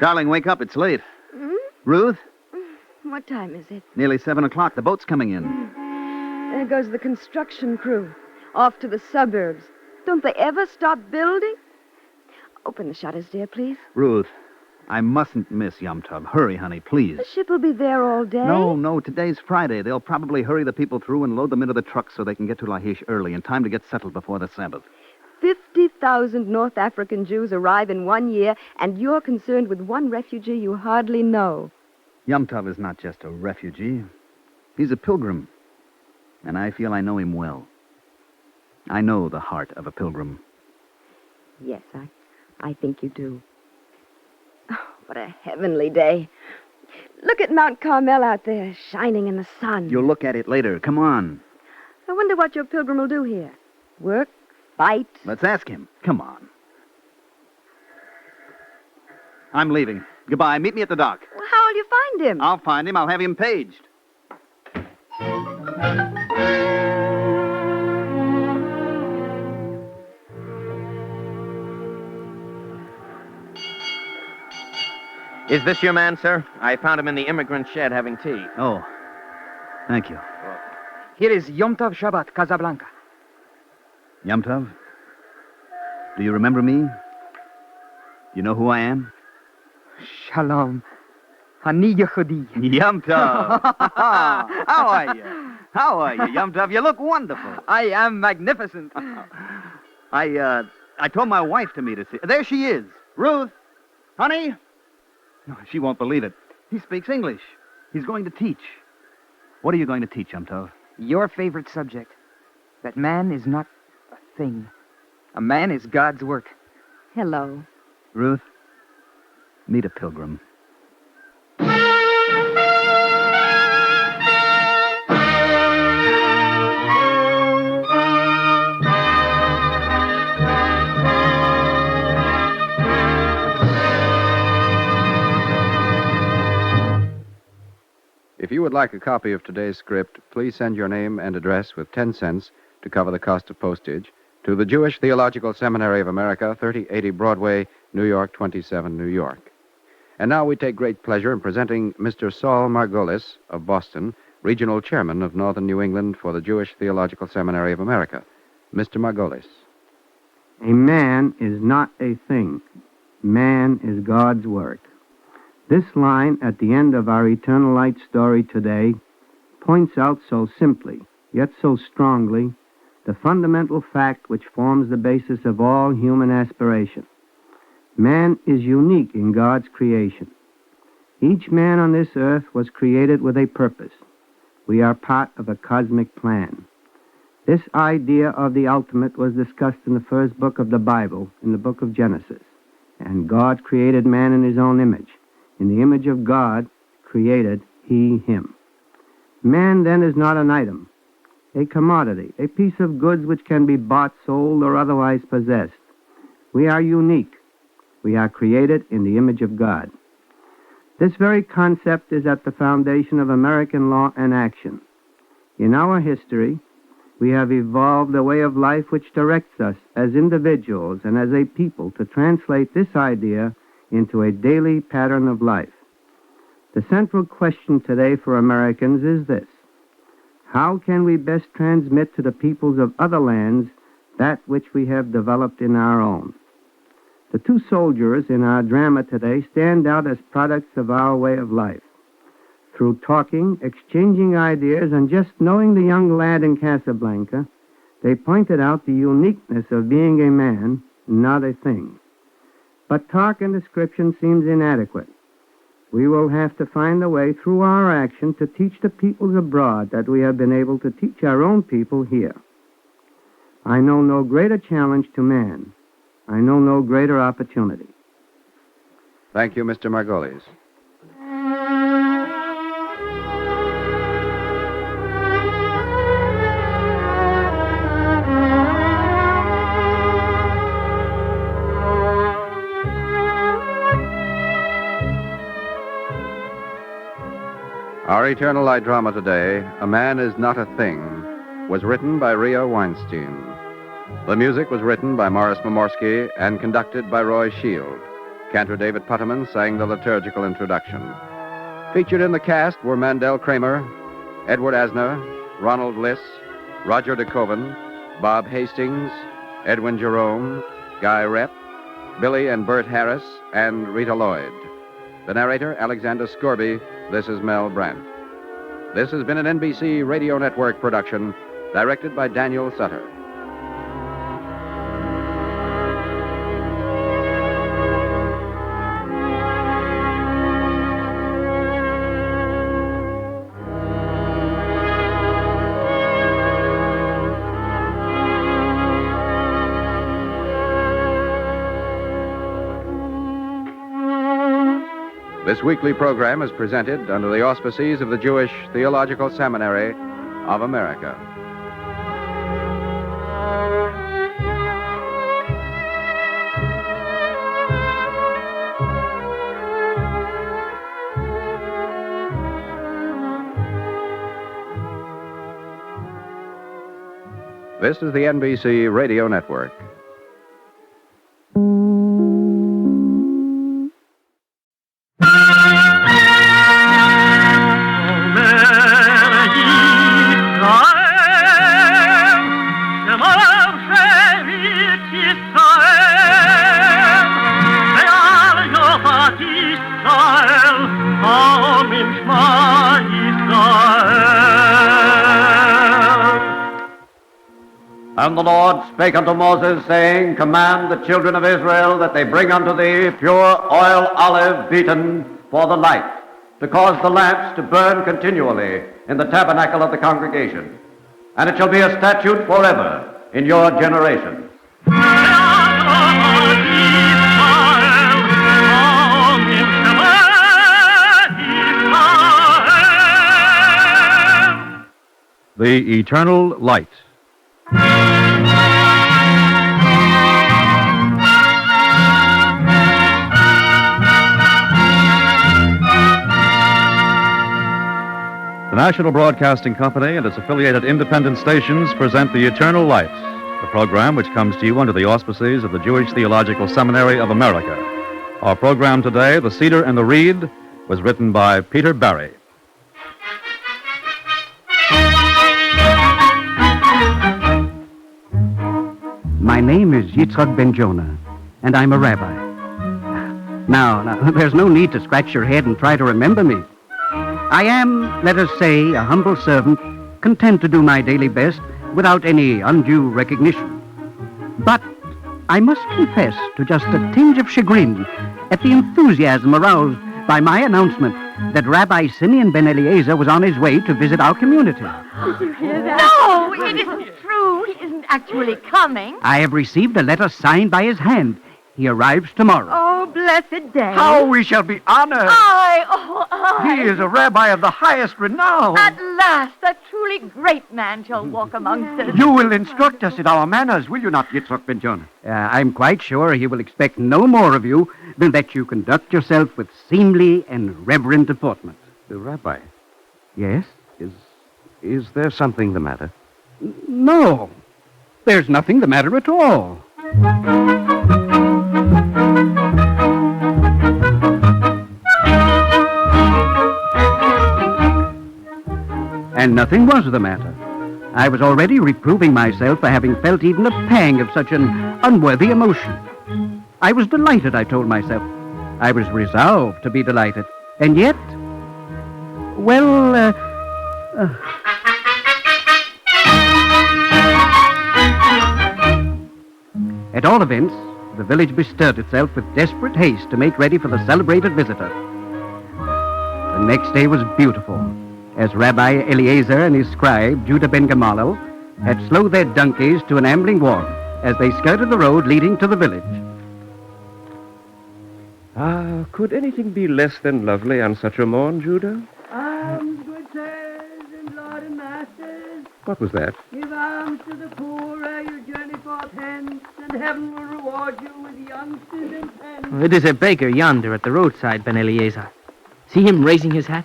Darling, wake up. It's late. Hmm? Ruth? What time is it? Nearly 7 o'clock. The boat's coming in. There goes the construction crew. Off to the suburbs. Don't they ever stop building? Open the shutters, dear, please. Ruth, I mustn't miss Yom Tov. Hurry, honey, please. The ship will be there all day. No, today's Friday. They'll probably hurry the people through and load them into the trucks so they can get to Lahish early in time to get settled before the Sabbath. 50,000 North African Jews arrive in 1 year, and you're concerned with one refugee you hardly know. Yom Tov is not just a refugee. He's a pilgrim. And I feel I know him well. I know the heart of a pilgrim. Yes, I think you do. Oh, what a heavenly day. Look at Mount Carmel out there, shining in the sun. You'll look at it later. Come on. I wonder what your pilgrim will do here. Work? Fight? Let's ask him. Come on. I'm leaving. Goodbye. Meet me at the dock. Well, how'll you find him? I'll find him. I'll have him paged. Is this your man, sir? I found him in the immigrant shed having tea. Oh, thank you. Here is Yom Tov Shabbat, Casablanca. Yom Tov, do you remember me? You know who I am? Shalom. Ani Yehudi. Yom Tov. How are you? How are you, Yom Tov? You look wonderful. I am magnificent. I told my wife to meet us here. There she is. Ruth. Honey. No, she won't believe it. He speaks English. He's going to teach. What are you going to teach, Yom Tov? Your favorite subject. That man is not a thing. A man is God's work. Hello. Ruth, meet a pilgrim. If you would like a copy of today's script, please send your name and address with 10 cents to cover the cost of postage to the Jewish Theological Seminary of America, 3080 Broadway, New York, 27, New York. And now we take great pleasure in presenting Mr. Saul Margolis of Boston, Regional Chairman of Northern New England for the Jewish Theological Seminary of America. Mr. Margolis. A man is not a thing. Man is God's work. This line at the end of our Eternal Light story today points out so simply, yet so strongly, the fundamental fact which forms the basis of all human aspiration. Man is unique in God's creation. Each man on this earth was created with a purpose. We are part of a cosmic plan. This idea of the ultimate was discussed in the first book of the Bible, in the book of Genesis. And God created man in his own image. In the image of God, created he him. Man, then, is not an item, a commodity, a piece of goods which can be bought, sold, or otherwise possessed. We are unique. We are created in the image of God. This very concept is at the foundation of American law and action. In our history, we have evolved a way of life which directs us as individuals and as a people to translate this idea into a daily pattern of life. The central question today for Americans is this: how can we best transmit to the peoples of other lands that which we have developed in our own? The two soldiers in our drama today stand out as products of our way of life. Through talking, exchanging ideas, and just knowing the young lad in Casablanca, they pointed out the uniqueness of being a man, not a thing. But talk and description seems inadequate. We will have to find a way through our action to teach the peoples abroad that we have been able to teach our own people here. I know no greater challenge to man. I know no greater opportunity. Thank you, Mr. Margolis. Our Eternal Light drama today, A Man Is Not a Thing, was written by Ria Weinstein. The music was written by Morris Momorsky and conducted by Roy Shield. Cantor David Putterman sang the liturgical introduction. Featured in the cast were Mandel Kramer, Edward Asner, Ronald Liss, Roger DeKoven, Bob Hastings, Edwin Jerome, Guy Rep, Billy and Bert Harris, and Rita Lloyd. The narrator, Alexander Scorby. This is Mel Brandt. This has been an NBC Radio Network production, directed by Daniel Sutter. This weekly program is presented under the auspices of the Jewish Theological Seminary of America. This is the NBC Radio Network. And the Lord spake unto Moses, saying, Command the children of Israel that they bring unto thee pure oil olive beaten for the light, to cause the lamps to burn continually in the tabernacle of the congregation. And it shall be a statute forever in your generation. The Eternal Light. The National Broadcasting Company and its affiliated independent stations present The Eternal Light, the program which comes to you under the auspices of the Jewish Theological Seminary of America. Our program today, The Ceder and the Reed, was written by Peter Barry. My name is Yitzchak Ben Jonah, and I'm a rabbi. Now, there's no need to scratch your head and try to remember me. I am, let us say, a humble servant, content to do my daily best without any undue recognition. But I must confess to just a tinge of chagrin at the enthusiasm aroused by my announcement that Rabbi Simeon Ben Eliezer was on his way to visit our community. Did you hear that? No, it isn't true. He isn't actually coming. I have received a letter signed by his hand. He arrives tomorrow. Oh, blessed day. How we shall be honored. I. He is a rabbi of the highest renown. At last, a truly great man shall walk amongst us. You will instruct us in our manners, will you not, Yitzchak Ben Jonah? I'm quite sure he will expect no more of you than that you conduct yourself with seemly and reverent deportment. Rabbi. Yes? Is there something the matter? No. There's nothing the matter at all. And nothing was the matter. I was already reproving myself for having felt even a pang of such an unworthy emotion. I was delighted, I told myself. I was resolved to be delighted. And yet, well, At all events, the village bestirred itself with desperate haste to make ready for the celebrated visitor. The next day was beautiful, as Rabbi Eliezer and his scribe, Judah ben Gamaliel, had slowed their donkeys to an ambling walk as they skirted the road leading to the village. Could anything be less than lovely on such a morn, Judah? Alms, good sirs, and Lord and masters. What was that? Give alms to the poor ere you journey forth hence, and heaven will reward you with youngsters and friends. It is a baker yonder at the roadside, Ben Eliezer. See him raising his hat?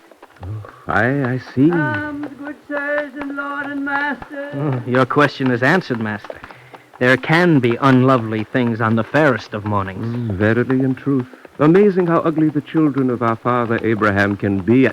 I see. Alms, good sirs, and Lord and masters. Your question is answered, master. There can be unlovely things on the fairest of mornings. Verily in truth. Amazing how ugly the children of our father Abraham can be.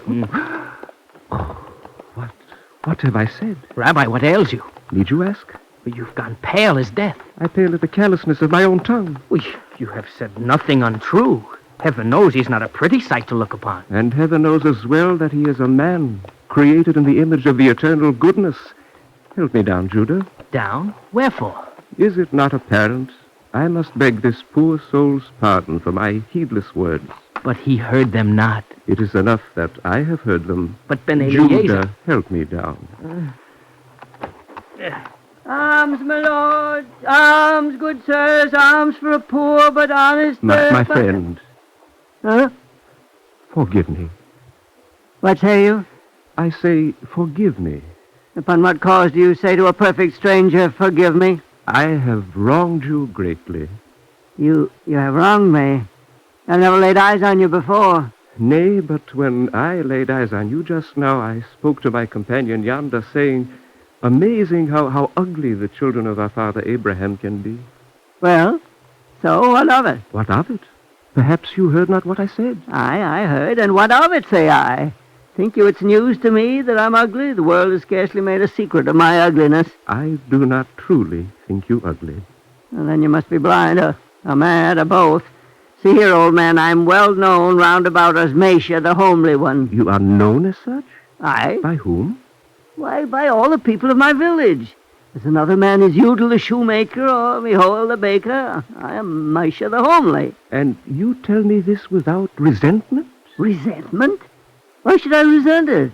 What have I said? Rabbi, what ails you? Need you ask? Well, you've gone pale as death. I pale at the callousness of my own tongue. Well, you have said nothing untrue. Heaven knows he's not a pretty sight to look upon. And heaven knows as well that he is a man, created in the image of the eternal goodness. Help me down, Judah. Down? Wherefore? Is it not apparent? I must beg this poor soul's pardon for my heedless words. But he heard them not. It is enough that I have heard them. But Ben Eliezer... Judah, help me down. Alms, my lord, alms, good sirs, alms for a poor but honest... My friend. Huh? Forgive me. What say you? I say, forgive me. Upon what cause do you say to a perfect stranger, forgive me? I have wronged you greatly. You have wronged me. I never laid eyes on you before. Nay, but when I laid eyes on you just now, I spoke to my companion yonder, saying, amazing how ugly the children of our father Abraham can be. Well, so what of it? What of it? Perhaps you heard not what I said. I heard, and what of it, say I? Think you it's news to me that I'm ugly? The world has scarcely made a secret of my ugliness. I do not truly think you ugly. Well, then you must be blind, or mad, or both. See here, old man, I'm well known round about as Mesha, the homely one. You are known as such? Aye. By whom? Why, by all the people of my village. As another man is Udal the shoemaker, or Mihoel the baker, I am Mesha the homely. And you tell me this without resentment? Resentment? Why should I resent it?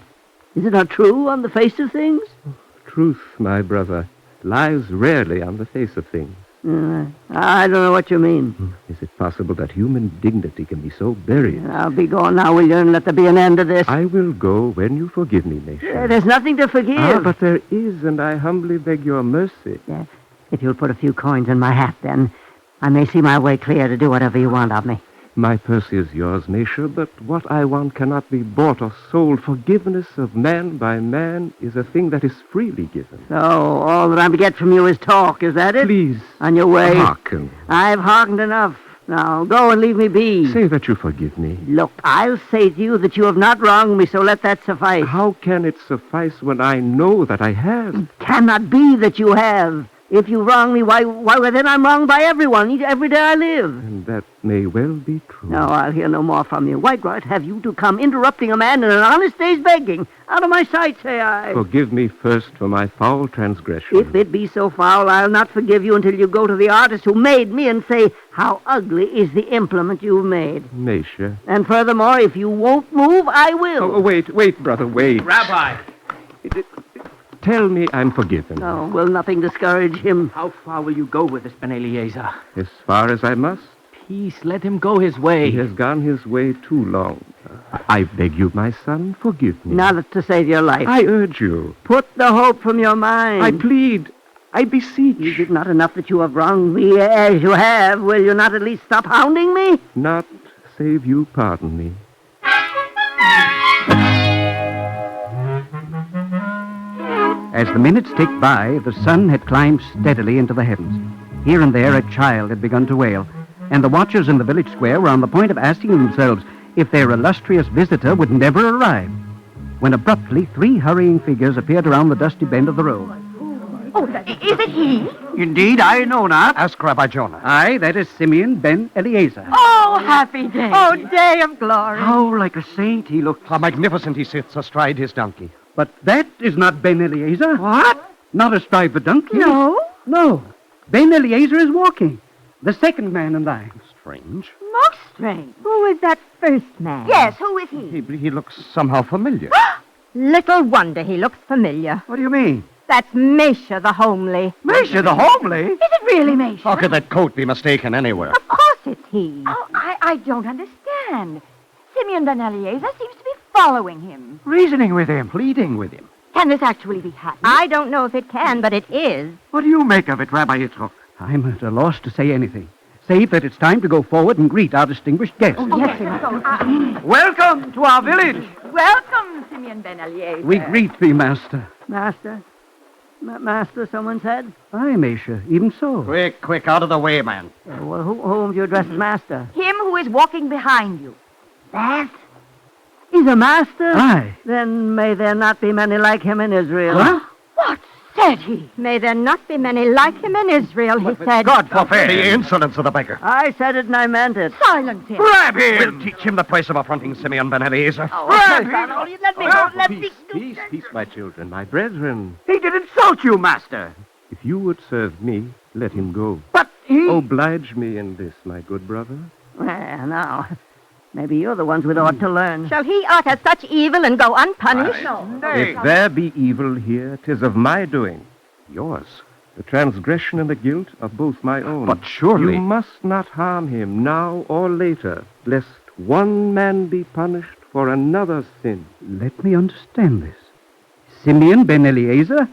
Is it not true on the face of things? Truth, my brother, lies rarely on the face of things. I don't know what you mean. Is it possible that human dignity can be so buried? I'll be gone now, will you, and let there be an end to this. I will go when you forgive me, Mesha. There's nothing to forgive. But there is, and I humbly beg your mercy. If you'll put a few coins in my hat, then I may see my way clear to do whatever you want of me. My purse is yours, Mesha, but what I want cannot be bought or sold. Forgiveness of man by man is a thing that is freely given. So, all that I get from you is talk, is that it? Please. On your way. Hearken. I've hearkened enough. Now, go and leave me be. Say that you forgive me. Look, I'll say to you that you have not wronged me, so let that suffice. How can it suffice when I know that I have? It cannot be that you have. If you wrong me, why, then I'm wronged by everyone, every day I live. And that may well be true. No, I'll hear no more from you. What right have you to come interrupting a man in an honest day's begging? Out of my sight, say I. Forgive me first for my foul transgression. If it be so foul, I'll not forgive you until you go to the artist who made me and say, how ugly is the implement you've made. Mesha. And furthermore, if you won't move, I will. Oh, wait, brother, wait. Rabbi! Tell me I'm forgiven. Oh, will nothing discourage him? How far will you go with this, Ben Eliezer? As far as I must. Peace, let him go his way. He has gone his way too long. I beg you, my son, forgive me. Not to save your life. I urge you. Put the hope from your mind. I plead. I beseech. Is it not enough that you have wronged me as you have? Will you not at least stop hounding me? Not save you pardon me. As the minutes ticked by, the sun had climbed steadily into the heavens. Here and there, a child had begun to wail, and the watchers in the village square were on the point of asking themselves if their illustrious visitor would never arrive, when abruptly 3 hurrying figures appeared around the dusty bend of the road. Oh, is it he? Indeed, I know not. Ask Rabbi Jonah. Aye, that is Simeon ben Eliezer. Oh, happy day. Oh, day of glory. How like a saint he looks. How magnificent he sits astride his donkey. But that is not Ben Eliezer. What? Not astride the donkey. No. No. Ben Eliezer is walking. The second man in line. Strange. Most strange. Who is that first man? Yes, who is he? He looks somehow familiar. Little wonder he looks familiar. What do you mean? That's Mesha the homely. Mesha the homely? Is it really Mesha? How could that coat be mistaken anywhere? Of course it's he. Oh, I don't understand. Simeon ben Eliezer seems to be following him. Reasoning with him, pleading with him. Can this actually be happening? I don't know if it can, but it is. What do you make of it, Rabbi Yitzchok? I'm at a loss to say anything, save that it's time to go forward and greet our distinguished guest. Yes, Welcome to our village. Welcome, Simeon ben Eliezer. We greet thee, Master. Master? Master, someone said? Aye, Mesha, even so. Quick, out of the way, man. Well, whom do you address as master? Him who is walking behind you. That? He's a master? Aye. Then may there not be many like him in Israel. Huh? What said he? May there not be many like him in Israel, he said. God forbid. The insolence of the beggar. I said it and I meant it. Silence him. Grab him! We'll teach him the price of affronting Simeon ben Eliezer. Grab him! Let me go. Let me Peace, peace, my children, my brethren. He did insult you, master. If you would serve me, let him go. But he... Oblige me in this, my good brother. Well, now, maybe you're the ones with ought to learn. Shall he utter such evil and go unpunished? If there be evil here, 'tis of my doing. Yours. The transgression and the guilt are both my own. But surely... You must not harm him now or later, lest one man be punished for another's sin. Let me understand this. Simeon ben Eliezer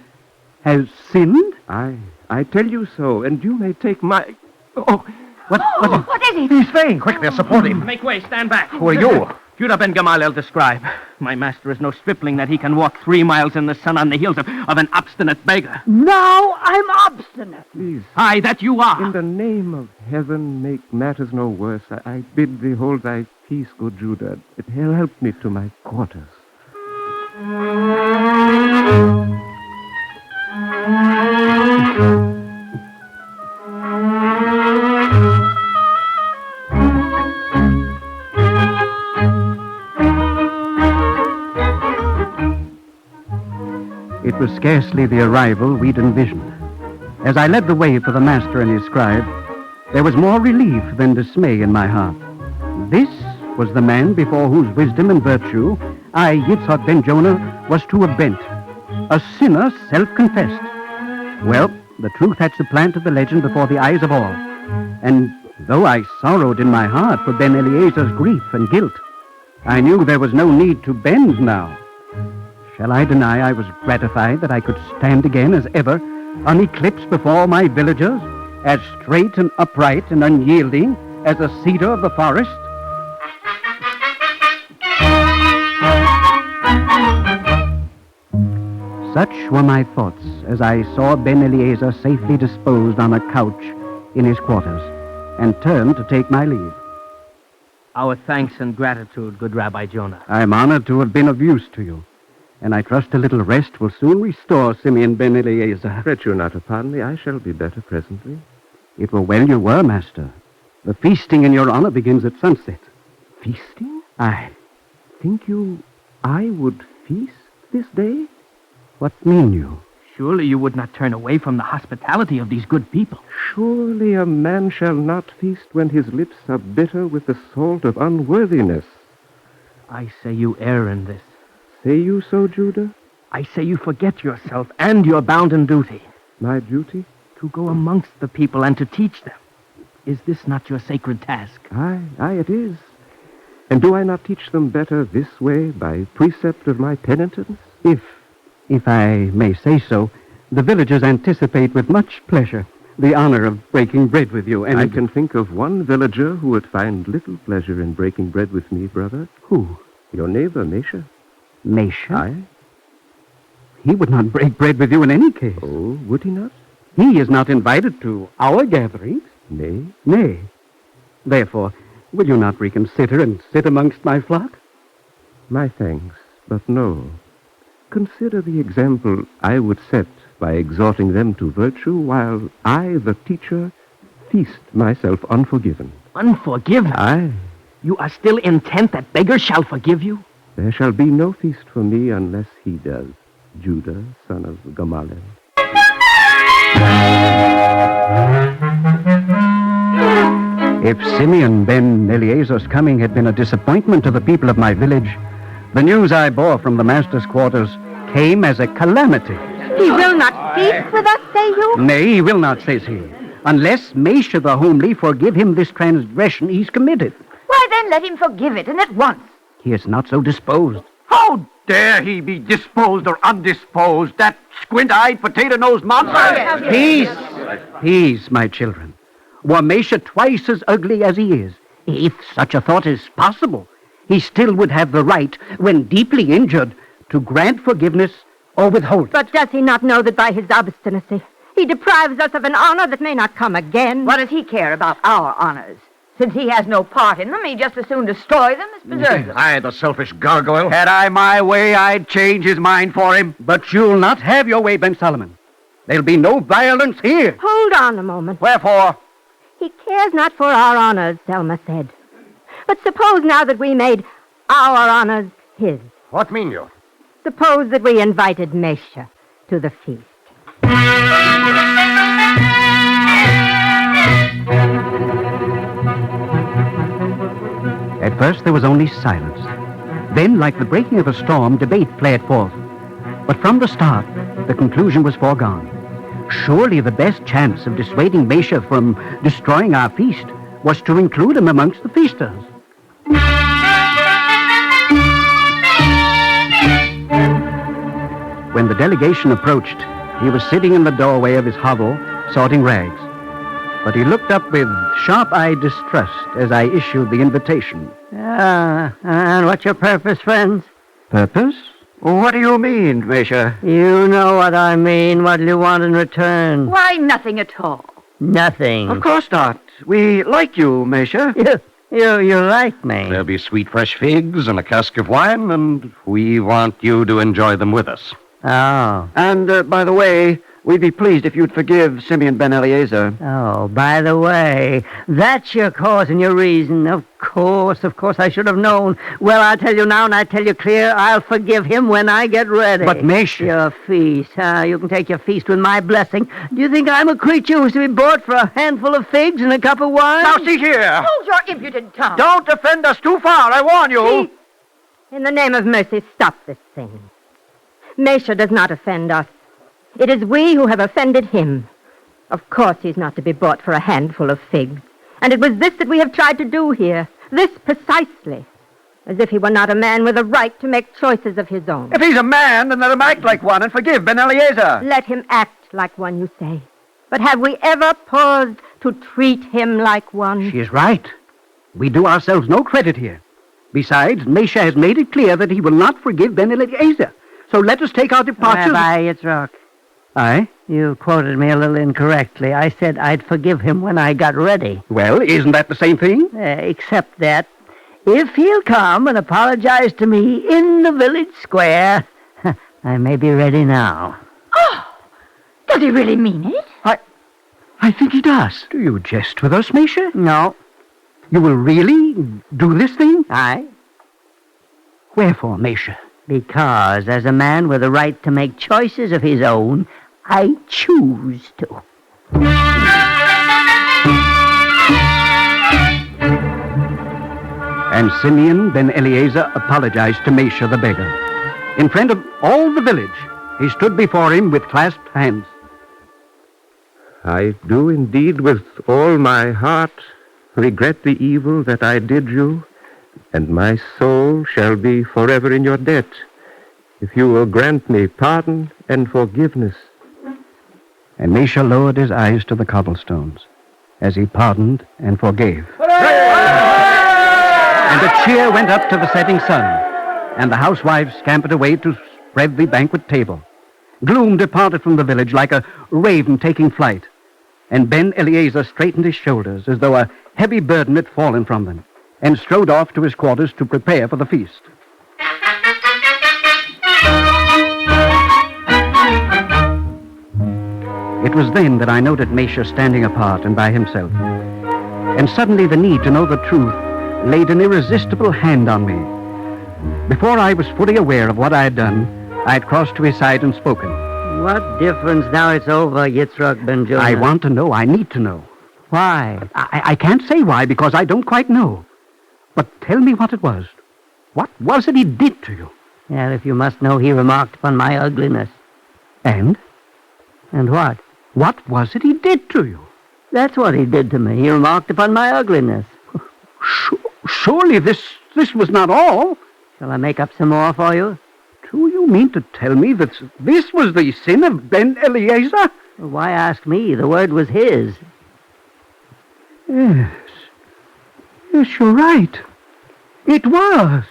has sinned? I tell you so, and you may take my... Oh, What is it? He's faint. Quick there, support him. Make way, stand back. Who are you? Judah ben Gamaliel the scribe. My master is no stripling that he can walk 3 miles in the sun on the heels of an obstinate beggar. Now I'm obstinate. Please. Aye, that you are. In the name of heaven, make matters no worse. I bid thee hold thy peace, good Judah. It will help me to my quarters. It was scarcely the arrival we'd envisioned. As I led the way for the master and his scribe, there was more relief than dismay in my heart. This was the man before whose wisdom and virtue I, Yitzhak ben Jonah, was to have bent. A sinner self-confessed. Well, the truth had supplanted the legend before the eyes of all. And though I sorrowed in my heart for Ben Eliezer's grief and guilt, I knew there was no need to bend now. Shall I deny I was gratified that I could stand again as ever, uneclipsed before my villagers, as straight and upright and unyielding as a cedar of the forest? Such were my thoughts as I saw Ben Eliezer safely disposed on a couch in his quarters, and turned to take my leave. Our thanks and gratitude, good Rabbi Jonah. I'm honored to have been of use to you, and I trust a little rest will soon restore Simeon ben Eliezer. Fret you not upon me. I shall be better presently. It were well you were, master. The feasting in your honor begins at sunset. Feasting? Aye. Think you I would feast this day? What mean you? Surely you would not turn away from the hospitality of these good people. Surely a man shall not feast when his lips are bitter with the salt of unworthiness. I say you err in this. Say you so, Judah? I say you forget yourself and your bounden duty. My duty? To go amongst the people and to teach them. Is this not your sacred task? Aye, it is. And do I not teach them better this way, by precept of my penitence? If I may say so, the villagers anticipate with much pleasure the honor of breaking bread with you. And I can think of one villager who would find little pleasure in breaking bread with me, brother. Who? Your neighbor, Mesha. Mesha? Aye. He would not break bread with you in any case. Oh, would he not? He is not invited to our gatherings. Nay? Nay. Therefore, will you not reconsider and sit amongst my flock? My thanks, but no. Consider the example I would set by exhorting them to virtue, while I, the teacher, feast myself unforgiven. Unforgiven? Aye. You are still intent that beggars shall forgive you? There shall be no feast for me unless he does, Judah, son of Gamaliel. If Simeon ben Eliezer's coming had been a disappointment to the people of my village, the news I bore from the master's quarters came as a calamity. He will not feast with us, say you? Nay, he will not, says he, unless Mesha the homely forgive him this transgression he's committed. Why then let him forgive it, and at once? He is not so disposed. How dare he be disposed or undisposed, that squint-eyed, potato-nosed monster? Peace, my children. Were Mesha twice as ugly as he is, if such a thought is possible, he still would have the right, when deeply injured, to grant forgiveness or withhold it. But does he not know that by his obstinacy he deprives us of an honor that may not come again? What does he care about our honors? Since he has no part in them, he just as soon destroy them as preserve them. Aye, the selfish gargoyle. Had I my way, I'd change his mind for him. But you'll not have your way, Ben Solomon. There'll be no violence here. Hold on a moment. Wherefore? He cares not for our honors, Selma said. But suppose now that we made our honors his. What mean you? Suppose that we invited Mesha to the feast. At first there was only silence. Then, like the breaking of a storm, debate flared forth. But from the start, the conclusion was foregone. Surely the best chance of dissuading Mesha from destroying our feast was to include him amongst the feasters. When the delegation approached, he was sitting in the doorway of his hovel, sorting rags. But he looked up with sharp-eyed distrust as I issued the invitation. And what's your purpose, friends? Purpose? What do you mean, Mesha? You know what I mean. What do you want in return? Why, nothing at all. Nothing. Of course not. We like you, Mesha. You like me. There'll be sweet fresh figs and a cask of wine, and we want you to enjoy them with us. Oh. And, by the way, we'd be pleased if you'd forgive Simeon ben Eliezer. Oh, by the way, that's your cause and your reason. Of course, I should have known. Well, I'll tell you now, and I tell you clear, I'll forgive him when I get ready. But, Mesha... Your feast, you can take your feast with my blessing. Do you think I'm a creature who's to be bought for a handful of figs and a cup of wine? Now, see here. Hold your impudent tongue. Don't offend us too far, I warn you. In the name of mercy, stop this thing. Mesha does not offend us. It is we who have offended him. Of course he's not to be bought for a handful of figs. And it was this that we have tried to do here. This precisely. As if he were not a man with a right to make choices of his own. If he's a man, then let him act like one and forgive Ben Eliezer. Let him act like one, you say. But have we ever paused to treat him like one? She is right. We do ourselves no credit here. Besides, Mesha has made it clear that he will not forgive Ben Eliezer. So let us take our departure. Rabbi, it's rock. Aye? You quoted me a little incorrectly. I said I'd forgive him when I got ready. Well, isn't that the same thing? Except that if he'll come and apologize to me in the village square, I may be ready now. Oh, does he really mean it? I think he does. Do you jest with us, Mesha? No. You will really do this thing? Aye. Wherefore, Mesha? Because, as a man with a right to make choices of his own, I choose to. And Simeon ben Eliezer apologized to Mesha the beggar. In front of all the village, he stood before him with clasped hands. I do indeed with all my heart regret the evil that I did you, and my soul shall be forever in your debt, if you will grant me pardon and forgiveness. And Mesha lowered his eyes to the cobblestones as he pardoned and forgave. And a cheer went up to the setting sun, and the housewives scampered away to spread the banquet table. Gloom departed from the village like a raven taking flight, and Ben Eliezer straightened his shoulders as though a heavy burden had fallen from them, and strode off to his quarters to prepare for the feast. It was then that I noted Mesha standing apart and by himself, and suddenly the need to know the truth laid an irresistible hand on me. Before I was fully aware of what I had done, I had crossed to his side and spoken. What difference now it's over, Yitzhak ben Jonah? I want to know. I need to know. Why? I can't say why, because I don't quite know. But tell me what it was. What was it he did to you? Well, if you must know, he remarked upon my ugliness. And? And what? What was it he did to you? That's what he did to me. He remarked upon my ugliness. surely this was not all. Shall I make up some more for you? Do you mean to tell me that this was the sin of Ben Eliezer? Well, why ask me? The word was his. Yes. Yes, you're right. It was.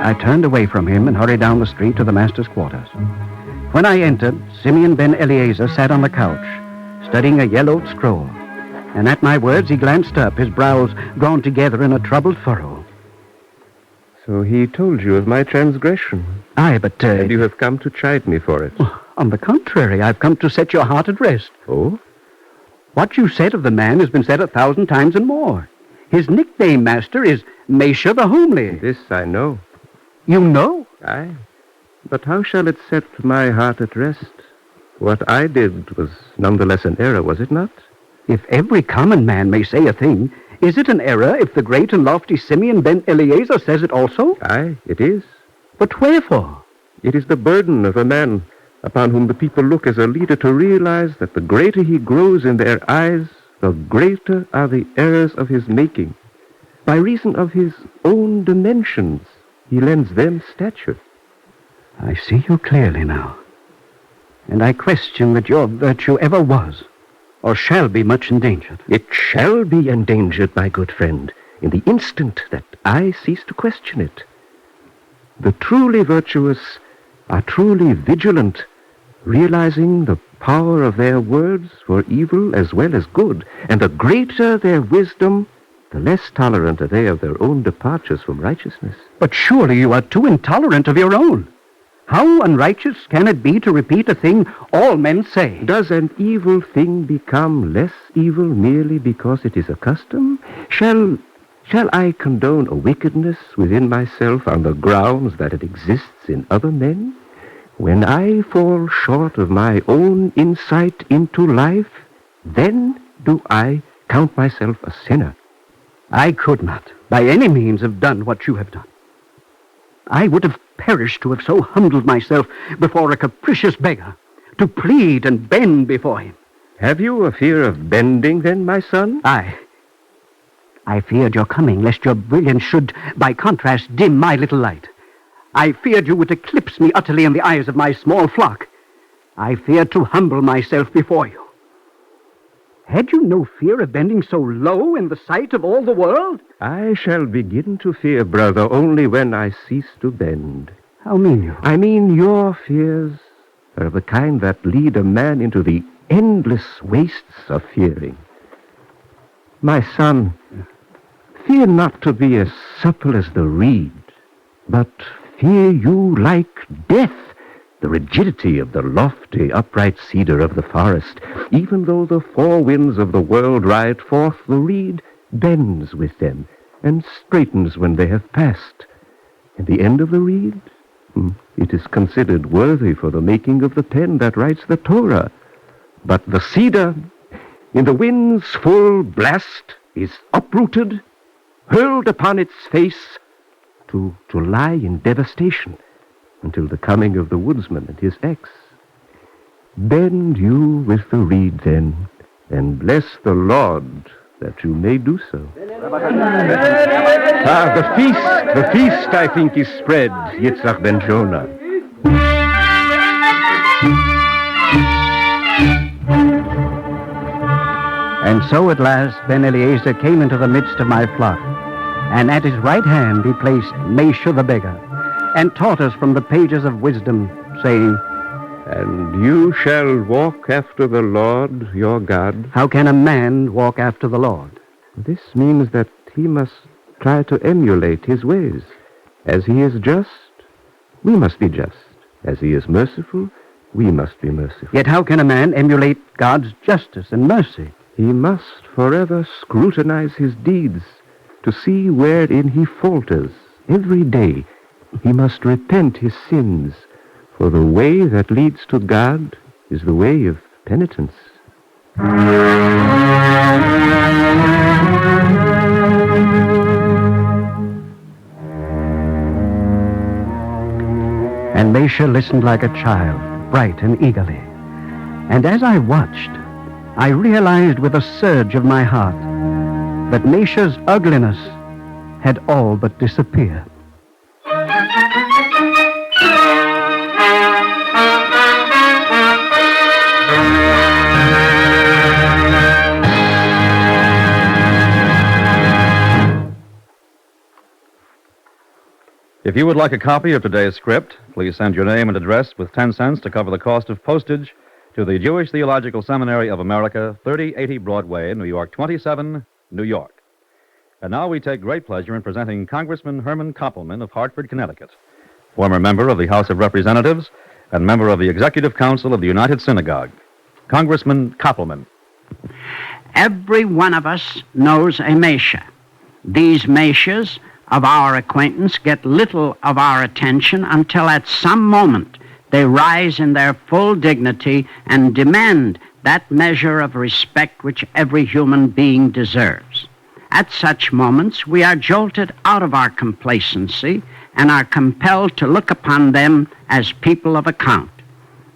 I turned away from him and hurried down the street to the master's quarters. When I entered, Simeon Ben Eliezer sat on the couch, studying a yellowed scroll. And at my words, he glanced up, his brows drawn together in a troubled furrow. So he told you of my transgression. Aye, but... And you have come to chide me for it. On the contrary, I've come to set your heart at rest. Oh? What you said of the man has been said 1,000 times and more. His nickname, Master, is Mesha the Homely. This I know. You know? Aye. But how shall it set my heart at rest? What I did was nonetheless an error, was it not? If every common man may say a thing, is it an error if the great and lofty Simeon Ben Eliezer says it also? Aye, it is. But wherefore? It is the burden of a man upon whom the people look as a leader to realize that the greater he grows in their eyes, the greater are the errors of his making. By reason of his own dimensions, he lends them stature. I see you clearly now. And I question that your virtue ever was or shall be much endangered. It shall be endangered, my good friend, in the instant that I cease to question it. The truly virtuous are truly vigilant, realizing the power of their words for evil as well as good, and the greater their wisdom, the less tolerant are they of their own departures from righteousness. But surely you are too intolerant of your own. How unrighteous can it be to repeat a thing all men say? Does an evil thing become less evil merely because it is a custom? Shall I condone a wickedness within myself on the grounds that it exists in other men? When I fall short of my own insight into life, then do I count myself a sinner. I could not, by any means, have done what you have done. I would have perished to have so humbled myself before a capricious beggar, to plead and bend before him. Have you a fear of bending, then, my son? I feared your coming, lest your brilliance should, by contrast, dim my little light. I feared you would eclipse me utterly in the eyes of my small flock. I feared to humble myself before you. Had you no fear of bending so low in the sight of all the world? I shall begin to fear, brother, only when I cease to bend. How mean you? I mean your fears are of the kind that lead a man into the endless wastes of fearing. My son, fear not to be as supple as the reed, but fear you like death, the rigidity of the lofty, upright cedar of the forest. Even though the four winds of the world ride forth, the reed bends with them and straightens when they have passed. And the end of the reed, it is considered worthy for the making of the pen that writes the Torah. But the cedar, in the wind's full blast, is uprooted, hurled upon its face, to lie in devastation until the coming of the woodsman and his axe. Bend you with the reed, then, and bless the Lord that you may do so. The feast, I think, is spread, Yitzhak ben Jonah. And so at last Ben Eliezer came into the midst of my flock, and at his right hand he placed Mesha the beggar, and taught us from the pages of wisdom, saying, And you shall walk after the Lord your God. How can a man walk after the Lord? This means that he must try to emulate his ways. As he is just, we must be just. As he is merciful, we must be merciful. Yet how can a man emulate God's justice and mercy? He must forever scrutinize his deeds to see wherein he falters. Every day he must repent his sins, for the way that leads to God is the way of penitence. And Mesha listened like a child, bright and eagerly. And as I watched, I realized with a surge of my heart that Mesha's ugliness had all but disappeared. If you would like a copy of today's script, please send your name and address with 10 cents to cover the cost of postage to the Jewish Theological Seminary of America, 3080 Broadway, New York 27, New York. And now we take great pleasure in presenting Congressman Herman Koppelman of Hartford, Connecticut, former member of the House of Representatives and member of the Executive Council of the United Synagogue. Congressman Koppelman. Every one of us knows a Mesha. These Meshas of our acquaintance get little of our attention until at some moment they rise in their full dignity and demand that measure of respect which every human being deserves. At such moments, we are jolted out of our complacency and are compelled to look upon them as people of account.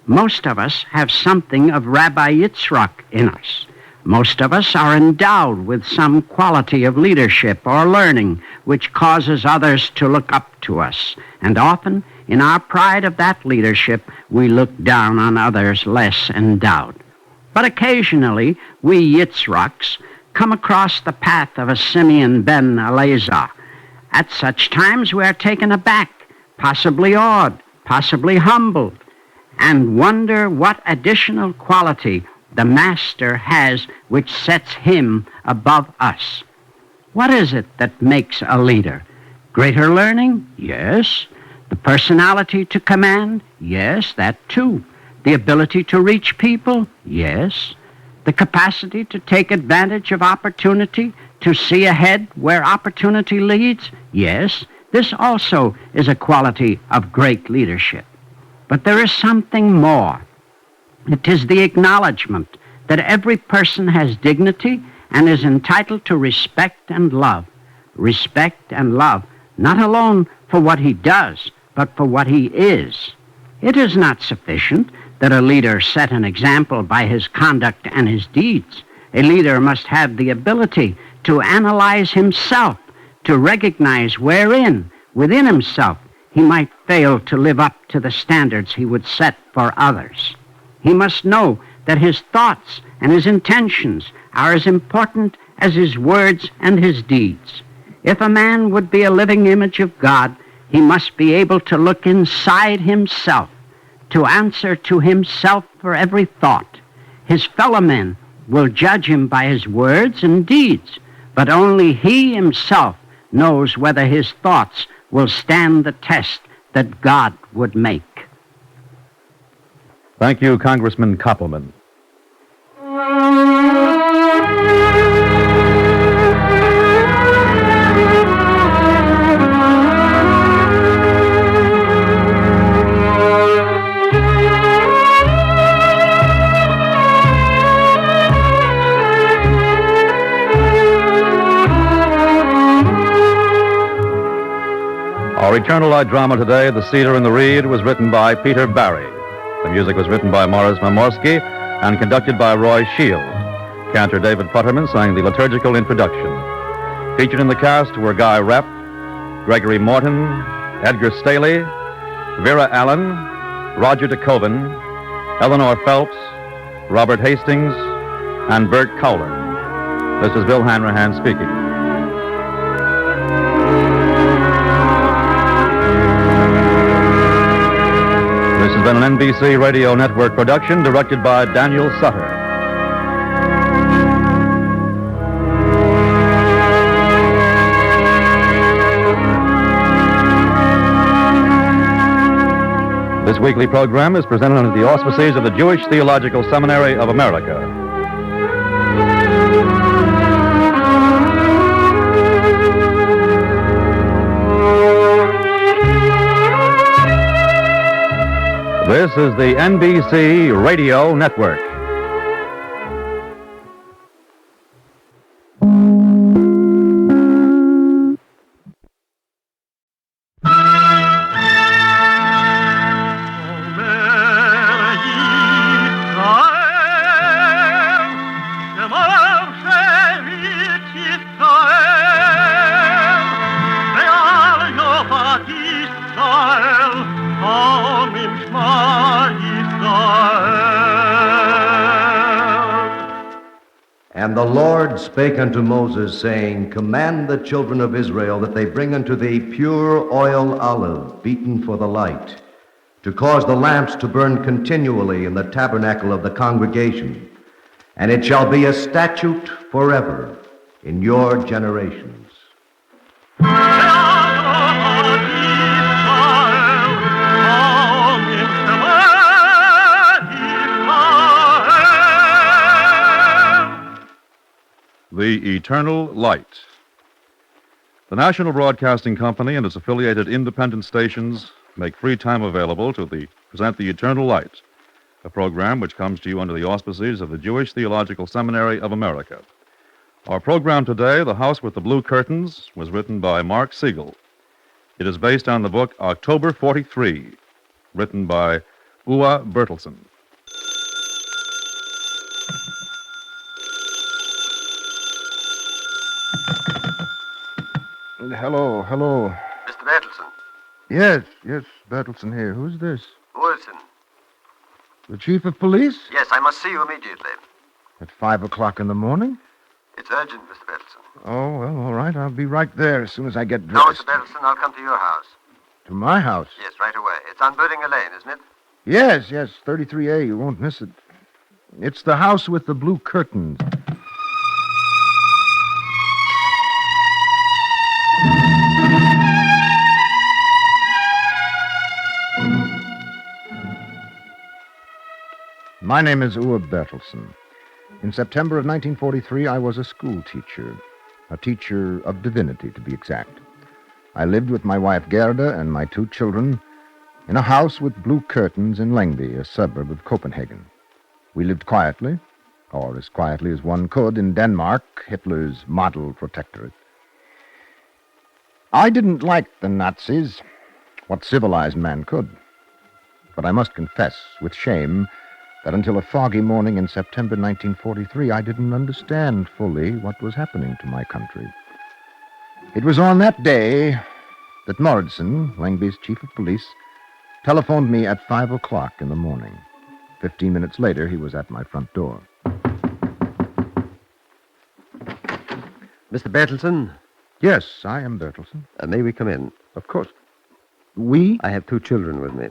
Most of us have something of Rabbi Yitzhak in us. Most of us are endowed with some quality of leadership or learning which causes others to look up to us. And often, in our pride of that leadership, we look down on others less endowed. But occasionally, we Yitzhaks come across the path of a Simeon ben Eleazar. At such times, we are taken aback, possibly awed, possibly humbled, and wonder what additional quality the Master has which sets him above us. What is it that makes a leader? Greater learning? Yes. The personality to command? Yes, that too. The ability to reach people? Yes. The capacity to take advantage of opportunity, to see ahead where opportunity leads? Yes. This also is a quality of great leadership. But there is something more. It is the acknowledgement that every person has dignity and is entitled to respect and love. Respect and love, not alone for what he does, but for what he is. It is not sufficient that a leader set an example by his conduct and his deeds. A leader must have the ability to analyze himself, to recognize wherein, within himself, he might fail to live up to the standards he would set for others. He must know that his thoughts and his intentions are as important as his words and his deeds. If a man would be a living image of God, he must be able to look inside himself, to answer to himself for every thought. His fellow men will judge him by his words and deeds, but only he himself knows whether his thoughts will stand the test that God would make. Thank you, Congressman Koppelman. Our Eternal Light drama today, The Cedar and the Reed, was written by Peter Barry. The music was written by Morris Mamorsky and conducted by Roy Shield. Cantor David Putterman sang the liturgical introduction. Featured in the cast were Guy Repp, Gregory Morton, Edgar Staley, Vera Allen, Roger DeKoven, Eleanor Phelps, Robert Hastings, and Bert Cowler. This is Bill Hanrahan speaking. This has been an NBC Radio Network production directed by Daniel Sutter. This weekly program is presented under the auspices of the Jewish Theological Seminary of America. This is the NBC Radio Network. And the Lord spake unto Moses, saying, Command the children of Israel that they bring unto thee pure oil olive, beaten for the light, to cause the lamps to burn continually in the tabernacle of the congregation. And it shall be a statute forever in your generations. The Eternal Light. The National Broadcasting Company and its affiliated independent stations make free time available to present The Eternal Light, a program which comes to you under the auspices of the Jewish Theological Seminary of America. Our program today, The House with the Blue Curtains, was written by Mark Siegel. It is based on the book October 43, written by Ua Bertelsen. Hello. Mr. Bertelsen. Yes, Bertelsen here. Who's this? Wilson. The chief of police? Yes, I must see you immediately. At 5 o'clock in the morning? It's urgent, Mr. Bertelsen. Oh, well, all right. I'll be right there as soon as I get No, dressed. Mr. Bertelsen, I'll come to your house. To my house? Yes, right away. It's on Birding Lane, isn't it? Yes, 33A. You won't miss it. It's the house with the blue curtains. My name is Ua Bertelsen. In September of 1943, I was a school teacher, a teacher of divinity, to be exact. I lived with my wife Gerda and my 2 children in a house with blue curtains in Lyngby, a suburb of Copenhagen. We lived quietly, or as quietly as one could, in Denmark, Hitler's model protectorate. I didn't like the Nazis, what civilized man could. But I must confess, with shame, that until a foggy morning in September 1943, I didn't understand fully what was happening to my country. It was on that day that Morrison, Lyngby's chief of police, telephoned me at 5 o'clock in the morning. 15 minutes later, he was at my front door. Mr. Bertelsen? Yes, I am Bertelsen. May we come in? Of course. We? I have 2 children with me.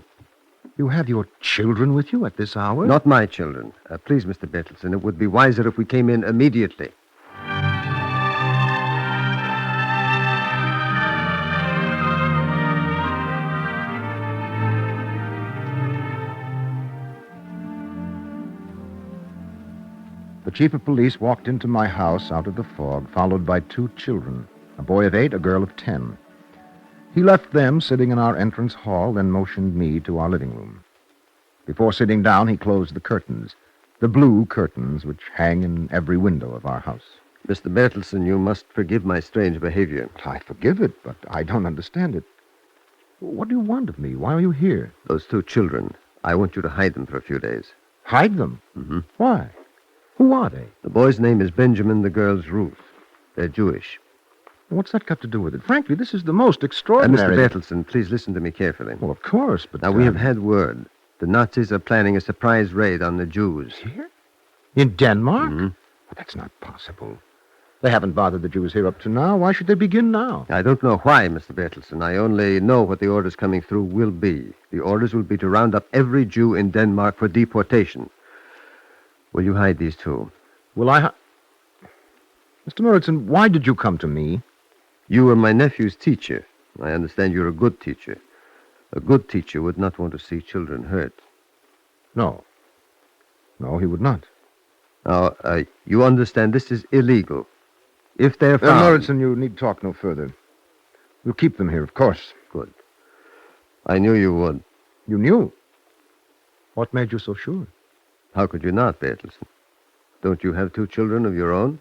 You have your children with you at this hour? Not my children. Please, Mr. Bertelsen, it would be wiser if we came in immediately. The chief of police walked into my house out of the fog, followed by 2 children, a boy of 8, a girl of 10. He left them sitting in our entrance hall, then motioned me to our living room. Before sitting down, he closed the curtains, the blue curtains which hang in every window of our house. Mr. Bertelsen, you must forgive my strange behavior. I forgive it, but I don't understand it. What do you want of me? Why are you here? Those 2 children. I want you to hide them for a few days. Hide them? Mm-hmm. Why? Who are they? The boy's name is Benjamin, the girl's Ruth. They're Jewish. What's that got to do with it? Frankly, this is the most extraordinary... Mr. Bertelsen, please listen to me carefully. Well, of course, but... Now, we have had word. The Nazis are planning a surprise raid on the Jews. Here? In Denmark? Mm-hmm. Well, that's not possible. They haven't bothered the Jews here up to now. Why should they begin now? I don't know why, Mr. Bertelsen. I only know what the orders coming through will be. The orders will be to round up every Jew in Denmark for deportation. Will you hide these 2? Will I... Mr. Moritzen, why did you come to me? You were my nephew's teacher. I understand you're a good teacher. A good teacher would not want to see children hurt. No. No, he would not. Now, you understand this is illegal. If they're found... Moritzen, you need talk no further. We'll keep them here, of course. Good. I knew you would. You knew? What made you so sure? How could you not, Bertelsen? Don't you have 2 children of your own?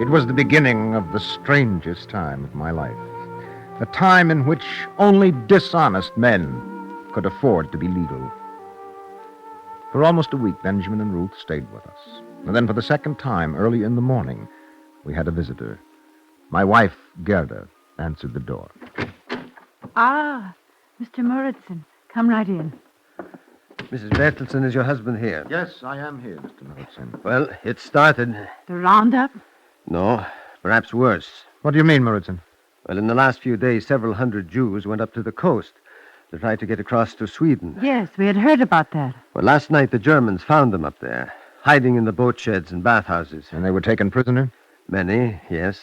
It was the beginning of the strangest time of my life. A time in which only dishonest men could afford to be legal. For almost a week, Benjamin and Ruth stayed with us. And then for the second time, early in the morning, we had a visitor. My wife, Gerda. answered the door. Ah, Mr. Muritzen, come right in. Mrs. Bertelsen, is your husband here? Yes, I am here, Mr. Muritzen. Well, it started. The roundup? No, perhaps worse. What do you mean, Muritzen? Well, in the last few days, several hundred Jews went up to the coast to try to get across to Sweden. Yes, we had heard about that. Well, last night the Germans found them up there, hiding in the boat sheds and bathhouses. And they were taken prisoner? Many, yes.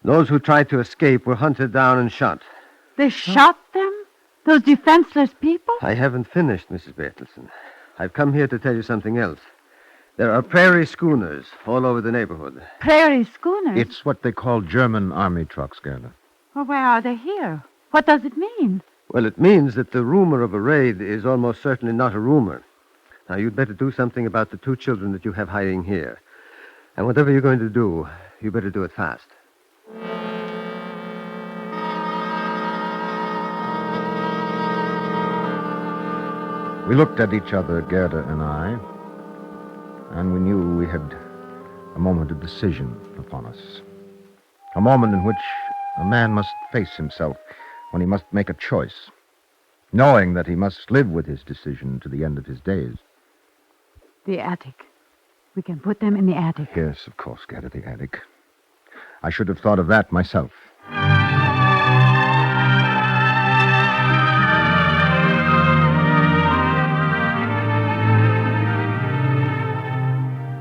Those who tried to escape were hunted down and shot. They shot them? Those defenseless people? I haven't finished, Mrs. Bertelsen. I've come here to tell you something else. There are prairie schooners all over the neighborhood. Prairie schooners? It's what they call German army trucks, Gerda. Well, where are they here? What does it mean? Well, it means that the rumor of a raid is almost certainly not a rumor. Now, you'd better do something about the 2 children that you have hiding here. And whatever you're going to do, you better do it fast. We looked at each other, Gerda and I, and we knew we had a moment of decision upon us. A moment in which a man must face himself when he must make a choice, knowing that he must live with his decision to the end of his days. The attic. We can put them in the attic. Yes, of course, Gerda, the attic. I should have thought of that myself.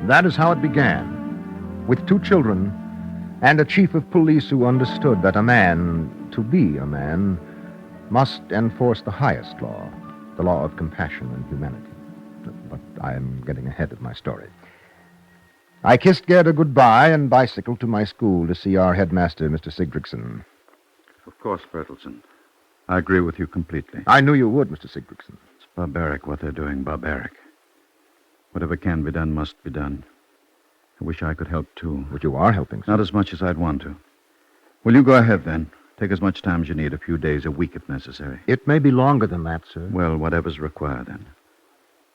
That is how it began, with 2 children and a chief of police who understood that a man, to be a man, must enforce the highest law, the law of compassion and humanity. But I am getting ahead of my story. I kissed Gerda goodbye and bicycled to my school to see our headmaster, Mr. Sigdriksson. Of course, Bertelsen. I agree with you completely. I knew you would, Mr. Sigdriksson. It's barbaric what they're doing, barbaric. Whatever can be done must be done. I wish I could help, too. But you are helping, sir. Not as much as I'd want to. Will you go ahead, then? Take as much time as you need, a few days, a week if necessary. It may be longer than that, sir. Well, whatever's required, then.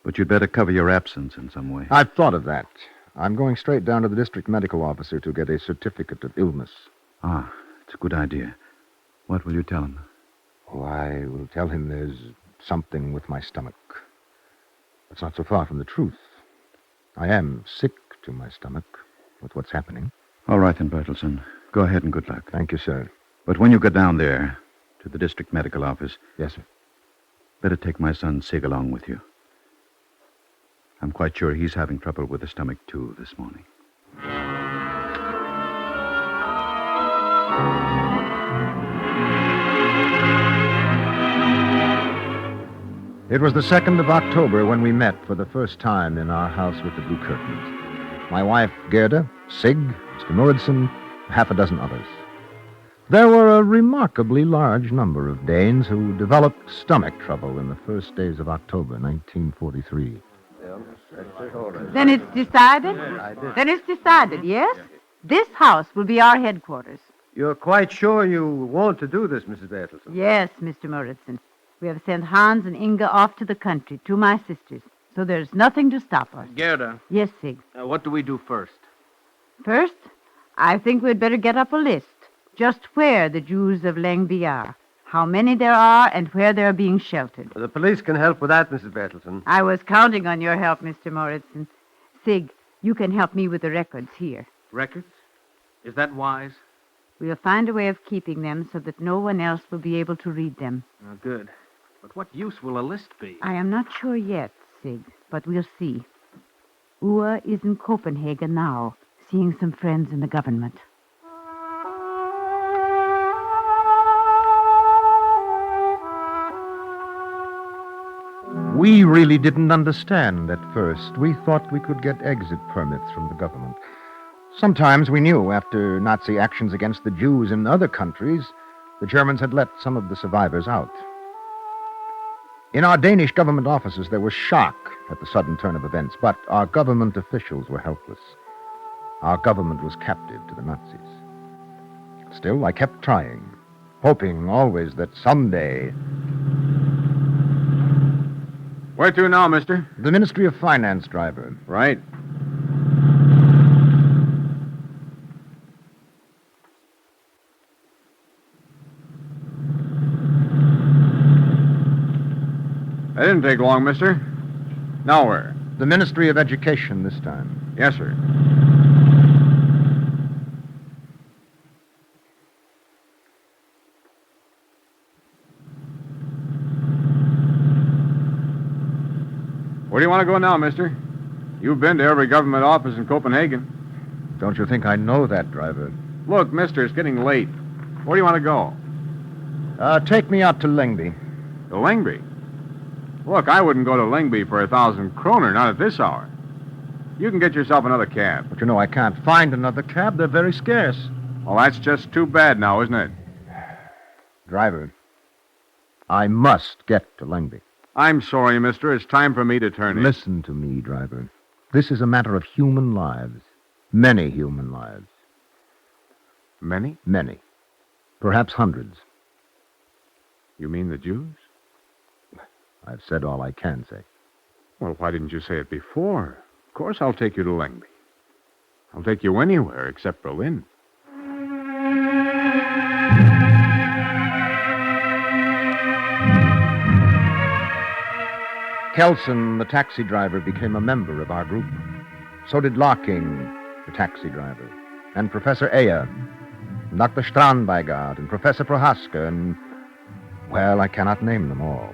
But you'd better cover your absence in some way. I've thought of that. I'm going straight down to the district medical officer to get a certificate of illness. Ah, it's a good idea. What will you tell him? Oh, I will tell him there's something with my stomach. It's not so far from the truth. I am sick to my stomach with what's happening. All right, then, Bertelsen. Go ahead and good luck. Thank you, sir. But when you go down there to the district medical office... Yes, sir. Better take my son Sig along with you. I'm quite sure he's having trouble with his stomach, too, this morning. It was the 2nd of October when we met for the first time in our house with the blue curtains. My wife, Gerda, Sig, Mr. Muritzen, half a dozen others. There were a remarkably large number of Danes who developed stomach trouble in the first days of October 1943. Then it's decided? Then it's decided, yes? This house will be our headquarters. You're quite sure you want to do this, Mrs. Bertelsen? Yes, Mr. Muritzen. We have sent Hans and Inga off to the country, to my sisters, so there's nothing to stop us. Gerda. Yes, Sig. What do we do first? First, I think we'd better get up a list. Just where the Jews of Langby are, how many there are, and where they're being sheltered. The police can help with that, Mrs. Bertelsen. I was counting on your help, Mr. Muritzen. Sig, you can help me with the records here. Records? Is that wise? We'll find a way of keeping them so that no one else will be able to read them. Oh, good. But what use will a list be? I am not sure yet, Sig, but we'll see. Ua is in Copenhagen now, seeing some friends in the government. We really didn't understand at first. We thought we could get exit permits from the government. Sometimes we knew after Nazi actions against the Jews in other countries, the Germans had let some of the survivors out. In our Danish government offices, there was shock at the sudden turn of events, but our government officials were helpless. Our government was captive to the Nazis. Still, I kept trying, hoping always that someday... Where to now, mister? The Ministry of Finance, driver. Right. didn't take long, mister. Now where? The Ministry of Education this time. Yes, sir. Where do you want to go now, mister? You've been to every government office in Copenhagen. Don't you think I know that, driver? Look, mister, it's getting late. Where do you want to go? Take me out to Lyngby. To Lyngby? Look, I wouldn't go to Lyngby for 1,000 kroner, not at this hour. You can get yourself another cab. But you know I can't find another cab. They're very scarce. Well, that's just too bad now, isn't it? Driver, I must get to Lyngby. I'm sorry, mister. It's time for me to turn in. Listen to me, driver. This is a matter of human lives. Many human lives. Many? Many. Perhaps hundreds. You mean the Jews? I've said all I can say. Well, why didn't you say it before? Of course I'll take you to Lyngby. I'll take you anywhere except Berlin. Kelson, the taxi driver, became a member of our group. So did Larking, the taxi driver, and Professor Eyer, and Dr. Strandbeigard, and Professor Prohaska, and, well, I cannot name them all.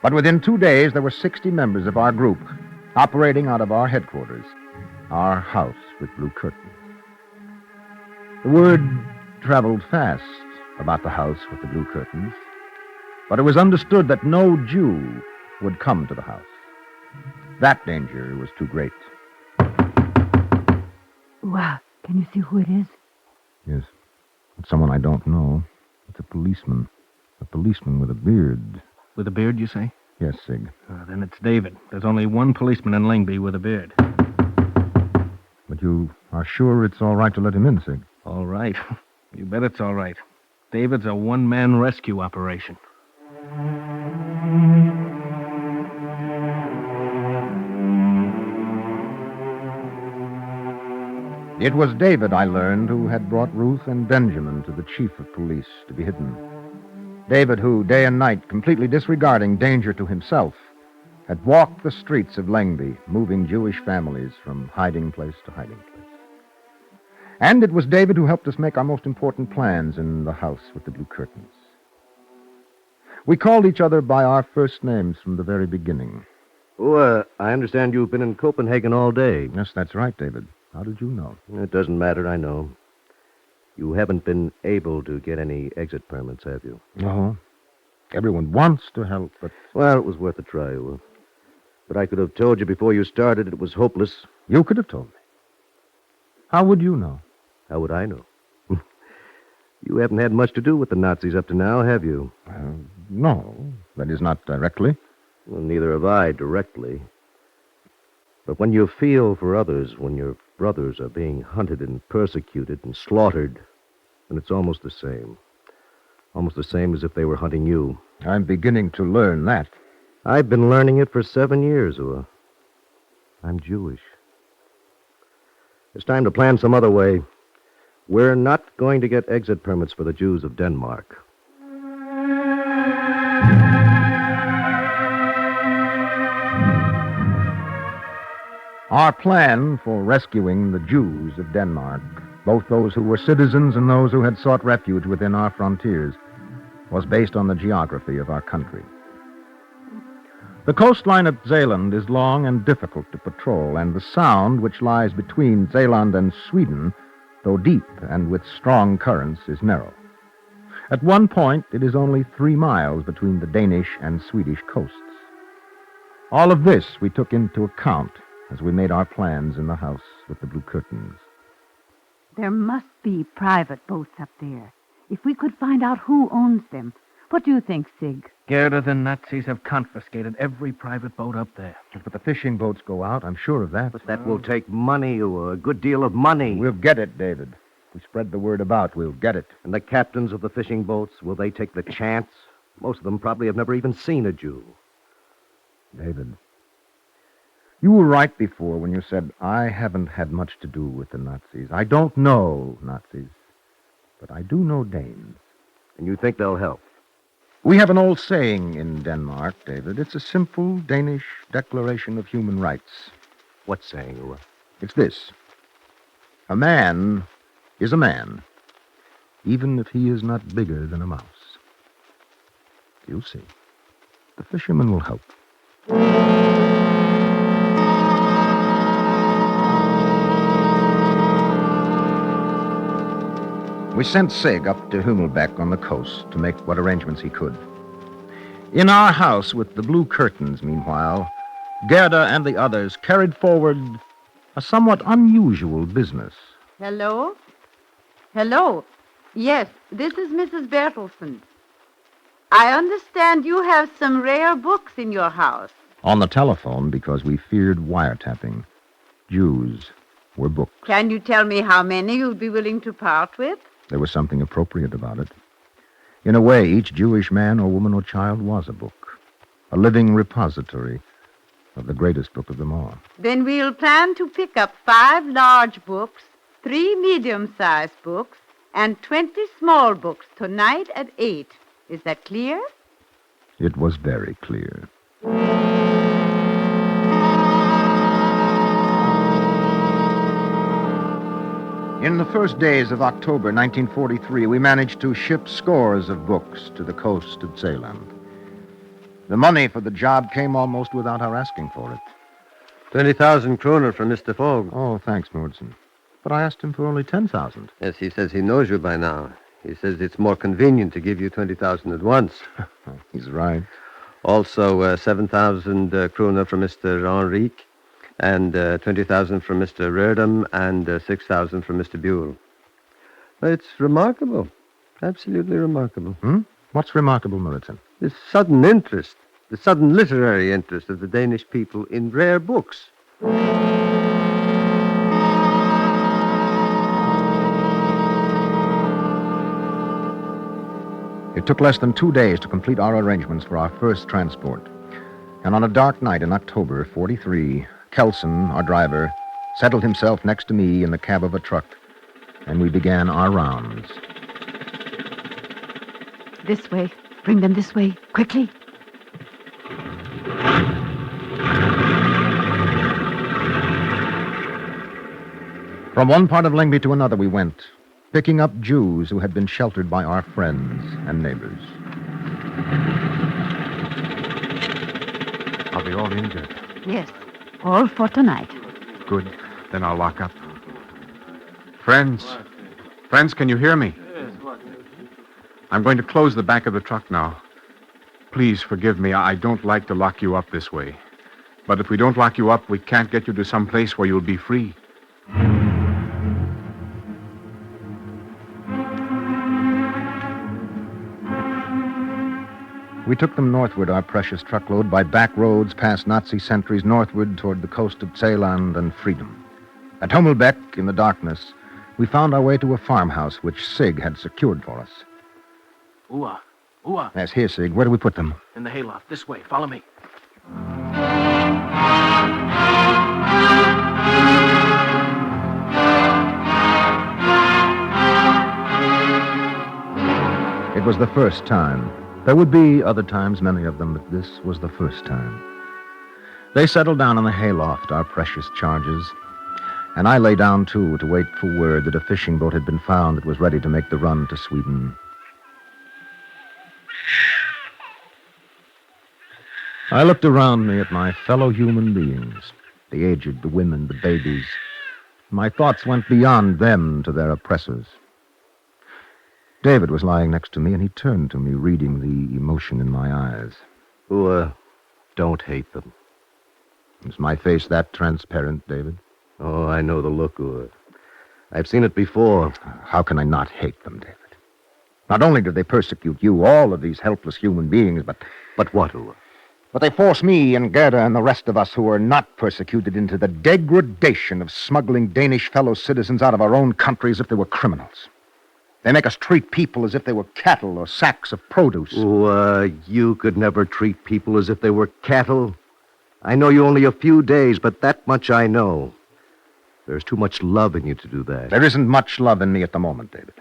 But within 2 days, there were 60 members of our group operating out of our headquarters, our house with blue curtains. The word traveled fast about the house with the blue curtains, but it was understood that no Jew would come to the house. That danger was too great. Wow. Can you see who it is? Yes. It's someone I don't know. It's a policeman. A policeman with a beard. With a beard, you say? Yes, Sig. Then it's David. There's only one policeman in Lyngby with a beard. But you are sure it's all right to let him in, Sig? All right. You bet it's all right. David's a one-man rescue operation. It was David, I learned, who had brought Ruth and Benjamin to the chief of police to be hidden. David, who, day and night, completely disregarding danger to himself, had walked the streets of Lyngby, moving Jewish families from hiding place to hiding place. And it was David who helped us make our most important plans in the house with the blue curtains. We called each other by our first names from the very beginning. Oh, I understand you've been in Copenhagen all day. Yes, that's right, David. How did you know? It doesn't matter, I know. You haven't been able to get any exit permits, have you? No. Everyone wants to help, but... Well, it was worth a try. But I could have told you before you started it was hopeless. You could have told me. How would you know? How would I know? You haven't had much to do with the Nazis up to now, have you? No. That is, not directly. Well, neither have I directly. But when you feel for others, when your brothers are being hunted and persecuted and slaughtered, then it's almost the same. Almost the same as if they were hunting you. I'm beginning to learn that. I've been learning it for 7 years, Ua. I'm Jewish. It's time to plan some other way. We're not going to get exit permits for the Jews of Denmark. Our plan for rescuing the Jews of Denmark, both those who were citizens and those who had sought refuge within our frontiers, was based on the geography of our country. The coastline of Zeeland is long and difficult to patrol, and the sound which lies between Zeeland and Sweden, though deep and with strong currents, is narrow. At one point, it is only 3 miles between the Danish and Swedish coasts. All of this we took into account as we made our plans in the house with the blue curtains. There must be private boats up there. If we could find out who owns them. What do you think, Sig? Gerda, the Nazis have confiscated every private boat up there. But the fishing boats go out, I'm sure of that. But that will take money, a good deal of money. We'll get it, David. We spread the word about, we'll get it. And the captains of the fishing boats, will they take the chance? Most of them probably have never even seen a Jew. David, you were right before when you said, I haven't had much to do with the Nazis. I don't know Nazis, but I do know Danes. And you think they'll help? We have an old saying in Denmark, David. It's a simple Danish declaration of human rights. What saying, Ua? It's this. A man is a man, even if he is not bigger than a mouse. You'll see. The fisherman will help. We sent Sig up to Hummelbeck on the coast to make what arrangements he could. In our house with the blue curtains, meanwhile, Gerda and the others carried forward a somewhat unusual business. Hello? Hello? Yes, this is Mrs. Bertelsen. I understand you have some rare books in your house. On the telephone, because we feared wiretapping. Jews were books. Can you tell me how many you'd be willing to part with? There was something appropriate about it. In a way, each Jewish man or woman or child was a book, a living repository of the greatest book of them all. Then we'll plan to pick up 5 large books, 3 medium-sized books, and 20 small books tonight at 8. Is that clear? It was very clear. In the first days of October 1943, we managed to ship scores of books to the coast of Zeeland. The money for the job came almost without our asking for it. 20,000 kroner from Mr. Fogg. Oh, thanks, Mordson. But I asked him for only 10,000. Yes, he says he knows you by now. He says it's more convenient to give you 20,000 at once. He's right. Also, 7,000 kroner from Mr. Henrique, and 20,000 from Mr. Reardam, and 6,000 from Mr. Buell. It's remarkable. Absolutely remarkable. What's remarkable, Moritzen? The sudden interest, the sudden literary interest of the Danish people in rare books. It took less than 2 days to complete our arrangements for our first transport. And on a dark night in October 43, Kelson, our driver, settled himself next to me in the cab of a truck, and we began our rounds. This way. Bring them this way. Quickly. From one part of Lyngby to another we went, picking up Jews who had been sheltered by our friends and neighbors. Are they all injured? Yes, all for tonight. Good. Then I'll lock up. Friends, can you hear me? I'm going to close the back of the truck now. Please forgive me. I don't like to lock you up this way. But if we don't lock you up, we can't get you to some place where you'll be free. We took them northward, our precious truckload, by back roads, past Nazi sentries, northward toward the coast of Zeeland and freedom. At Hummelbeck, in the darkness, we found our way to a farmhouse which Sig had secured for us. Ua. Yes, here, Sig. Where do we put them? In the hayloft. This way. Follow me. It was the first time. There would be other times, many of them, but this was the first time. They settled down in the hayloft, our precious charges, and I lay down, too, to wait for word that a fishing boat had been found that was ready to make the run to Sweden. I looked around me at my fellow human beings, the aged, the women, the babies. My thoughts went beyond them to their oppressors. David was lying next to me, and he turned to me, reading the emotion in my eyes. Don't hate them. Is my face that transparent, David? Oh, I know the look, I've seen it before. How can I not hate them, David? Not only did they persecute you, all of these helpless human beings, but... But what, Ua? But they forced me and Gerda and the rest of us who were not persecuted into the degradation of smuggling Danish fellow citizens out of our own country as if they were criminals. They make us treat people as if they were cattle or sacks of produce. You could never treat people as if they were cattle. I know you only a few days, but that much I know. There's too much love in you to do that. There isn't much love in me at the moment, David.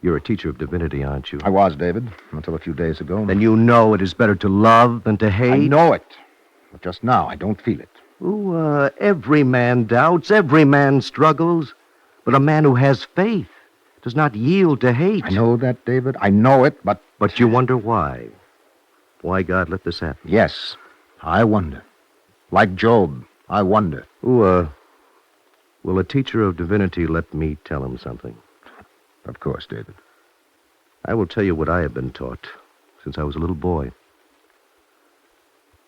You're a teacher of divinity, aren't you? I was, David, until a few days ago. Then you know it is better to love than to hate? I know it. But just now, I don't feel it. Oh, every man doubts, every man struggles. But a man who has faith does not yield to hate. I know that, David. I know it, but... But you wonder why. Why God let this happen? Yes, I wonder. Like Job, I wonder. Will a teacher of divinity let me tell him something? Of course, David. I will tell you what I have been taught since I was a little boy.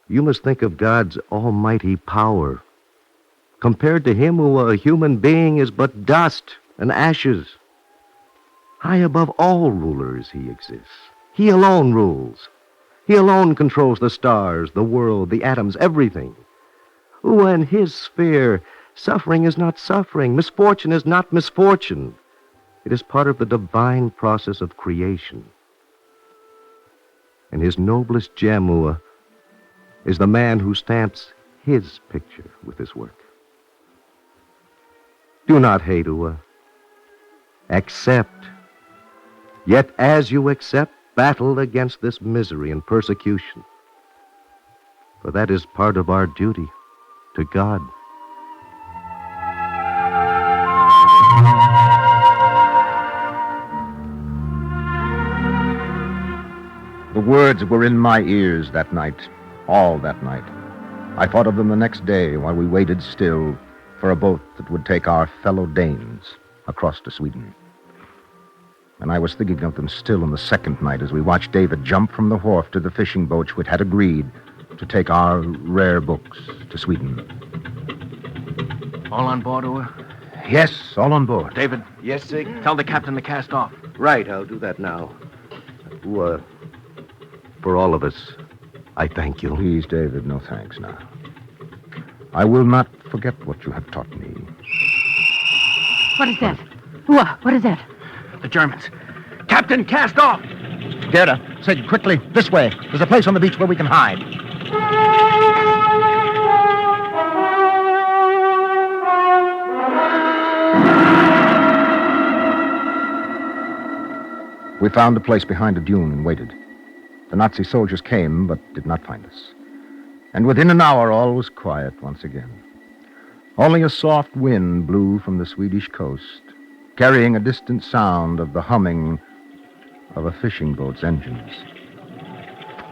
You must think of God's almighty power. Compared to him who a human being is but dust and ashes. High above all rulers he exists. He alone rules. He alone controls the stars, the world, the atoms, everything. Oh, in his sphere, suffering is not suffering. Misfortune is not misfortune. It is part of the divine process of creation. And his noblest gem, is the man who stamps his picture with his work. Do not hate, Accept. Yet as you accept, battle against this misery and persecution. For that is part of our duty to God. The words were in my ears that night, all that night. I thought of them the next day while we waited still for a boat that would take our fellow Danes across to Sweden. And I was thinking of them still on the second night as we watched David jump from the wharf to the fishing boat which had agreed to take our rare books to Sweden. All on board, Ua? Yes, all on board. David. Yes, Sig? Tell the captain to cast off. Right, I'll do that now. For all of us, I thank you. Please, David, no thanks now. I will not forget what you have taught me. What is that? Ua, what is that? The Germans. Captain, cast off! Gerda, Sid, quickly, this way. There's a place on the beach where we can hide. We found a place behind a dune and waited. The Nazi soldiers came, but did not find us. And within an hour, all was quiet once again. Only a soft wind blew from the Swedish coast, carrying a distant sound of the humming of a fishing boat's engines.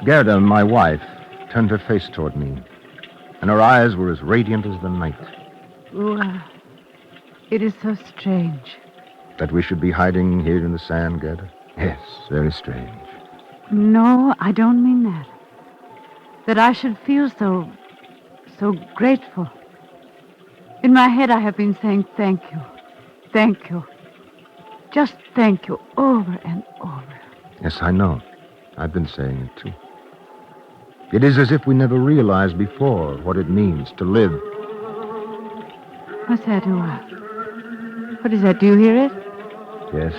Gerda, my wife, turned her face toward me, and her eyes were as radiant as the night. Ua, it is so strange. That we should be hiding here in the sand, Gerda? Yes, very strange. No, I don't mean that. That I should feel so grateful. In my head, I have been saying thank you. Thank you. Just thank you over and over. Yes, I know. I've been saying it, too. It is as if we never realized before what it means to live. What's that, Ua? What is that? Do you hear it? Yes.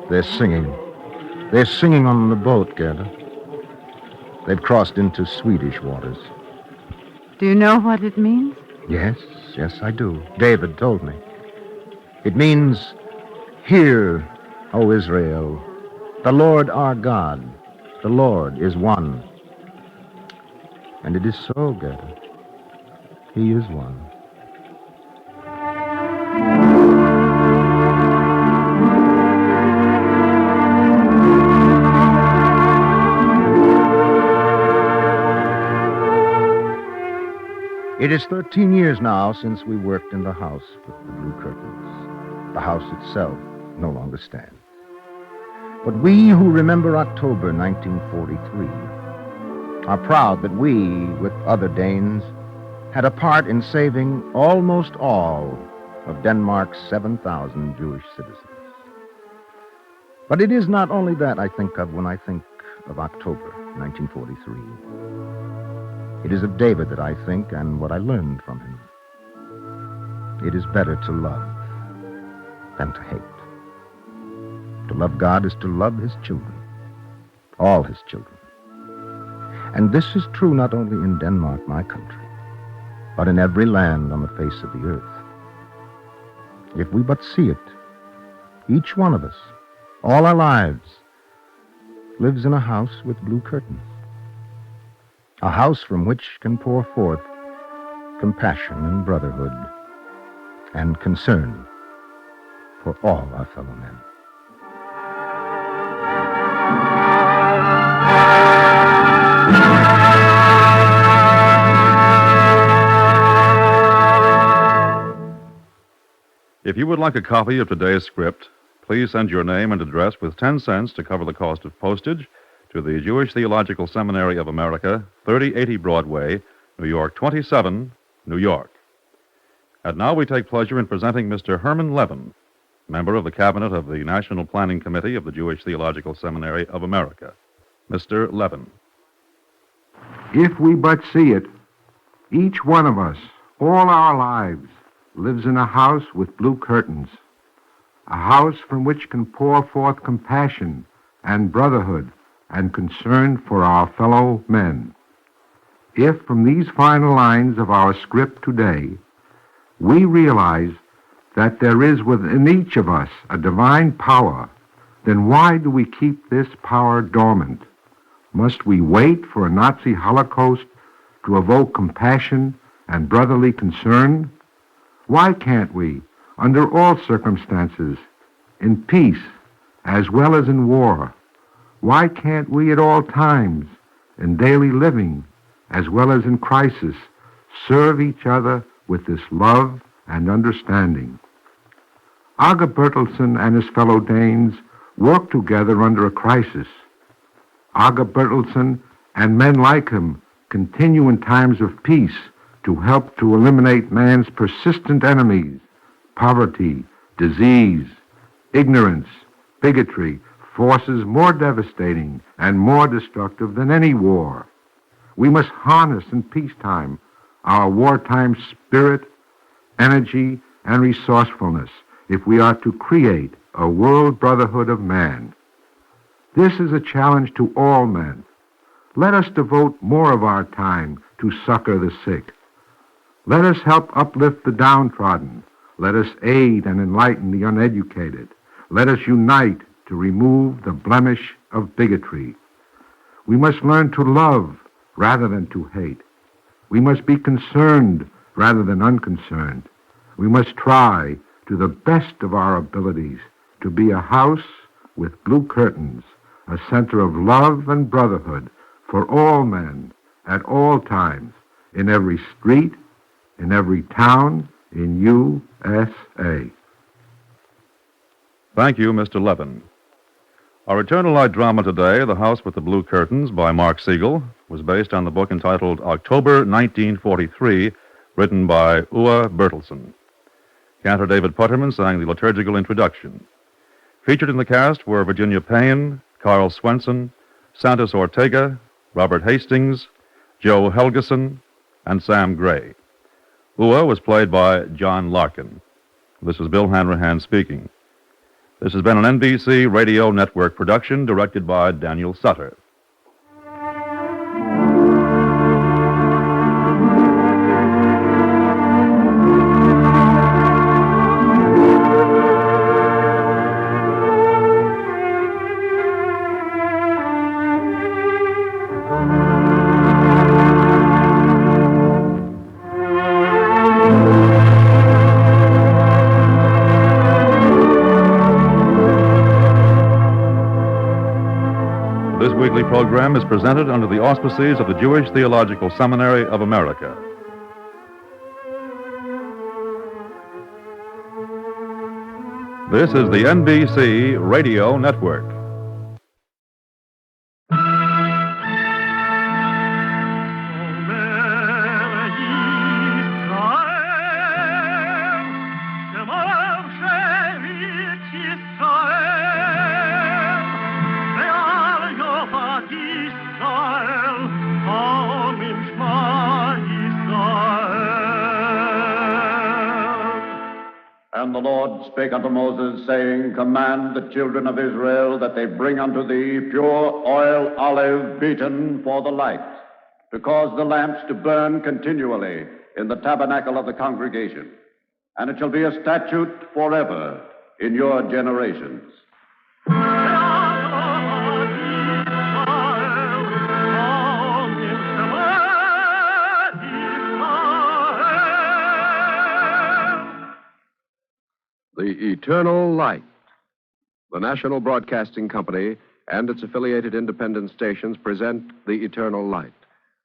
They're singing. They're singing on the boat, Gerda. They've crossed into Swedish waters. Do you know what it means? Yes, I do. David told me. It means, hear, O Israel, the Lord our God, the Lord is one. And it is so, Gerda. He is one. It is 13 years now since we worked in the house with the blue curtains. The house itself no longer stands. But we who remember October 1943 are proud that we, with other Danes, had a part in saving almost all of Denmark's 7,000 Jewish citizens. But it is not only that I think of when I think of October 1943. It is of David that I think and what I learned from him. It is better to love than to hate. To love God is to love his children, all his children. And this is true not only in Denmark, my country, but in every land on the face of the earth. If we but see it, each one of us, all our lives, lives in a house with blue curtains. A house from which can pour forth compassion and brotherhood and concern for all our fellow men. If you would like a copy of today's script, please send your name and address with 10 cents to cover the cost of postage to the Jewish Theological Seminary of America, 3080 Broadway, New York 27, New York. And now we take pleasure in presenting Mr. Herman Levin, member of the Cabinet of the National Planning Committee of the Jewish Theological Seminary of America. Mr. Levin. If we but see it, each one of us, all our lives, lives in a house with blue curtains, a house from which can pour forth compassion and brotherhood and concern for our fellow men. If from these final lines of our script today, we realize that there is within each of us a divine power, then why do we keep this power dormant? Must we wait for a Nazi Holocaust to evoke compassion and brotherly concern? Why can't we, under all circumstances, in peace as well as in war, why can't we at all times, in daily living as well as in crisis, serve each other with this love and understanding? Aga Bertelsen and his fellow Danes worked together under a crisis. Aga Bertelsen and men like him continue in times of peace to help to eliminate man's persistent enemies, poverty, disease, ignorance, bigotry, forces more devastating and more destructive than any war. We must harness in peacetime our wartime spirit, energy, and resourcefulness if we are to create a world brotherhood of man. This is a challenge to all men. Let us devote more of our time to succor the sick. Let us help uplift the downtrodden. Let us aid and enlighten the uneducated. Let us unite to remove the blemish of bigotry. We must learn to love rather than to hate. We must be concerned rather than unconcerned. We must try to the best of our abilities to be a house with blue curtains, a center of love and brotherhood for all men at all times, in every street, in every town in USA. Thank you, Mr. Levin. Our Eternal Light drama today, The House with the Blue Curtains, by Mark Siegel, was based on the book entitled October 1943, written by Ua Bertelsen. Cantor David Putterman sang the liturgical introduction. Featured in the cast were Virginia Payne, Carl Swenson, Santos Ortega, Robert Hastings, Joe Helgeson, and Sam Gray. Ua was played by John Larkin. This is Bill Hanrahan speaking. This has been an NBC Radio Network production directed by Daniel Sutter. This weekly program is presented under the auspices of the Jewish Theological Seminary of America. This is the NBC Radio Network. And the Lord spake unto Moses, saying, Command the children of Israel that they bring unto thee pure oil olive beaten for the light, to cause the lamps to burn continually in the tabernacle of the congregation. And it shall be a statute forever in your generations. The Eternal Light. The National Broadcasting Company and its affiliated independent stations present The Eternal Light,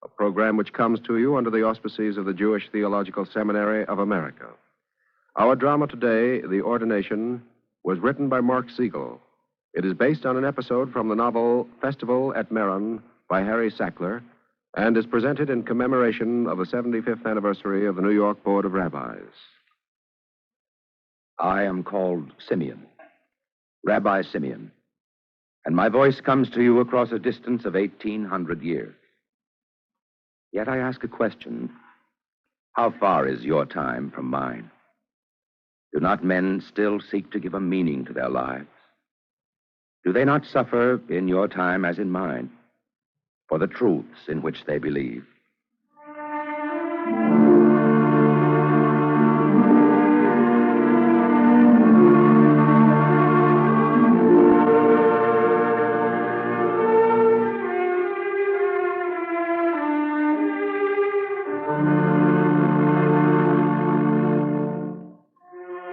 a program which comes to you under the auspices of the Jewish Theological Seminary of America. Our drama today, The Ordination, was written by Mark Siegel. It is based on an episode from the novel Festival at Meron by Harry Sackler and is presented in commemoration of the 75th anniversary of the New York Board of Rabbis. I am called Simeon, Rabbi Simeon, and my voice comes to you across a distance of 1,800 years. Yet I ask a question. How far is your time from mine? Do not men still seek to give a meaning to their lives? Do they not suffer in your time as in mine for the truths in which they believe?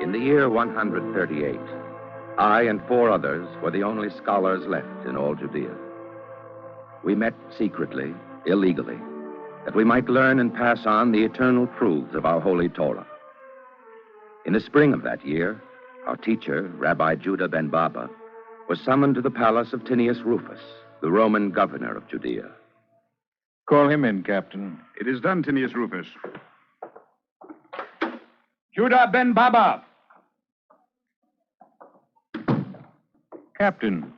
In the year 138, I and 4 others were the only scholars left in all Judea. We met secretly, illegally, that we might learn and pass on the eternal truths of our holy Torah. In the spring of that year, our teacher, Rabbi Judah ben Baba, was summoned to the palace of Tinius Rufus, the Roman governor of Judea. Call him in, Captain. It is done, Tinius Rufus. Judah ben Baba! Captain,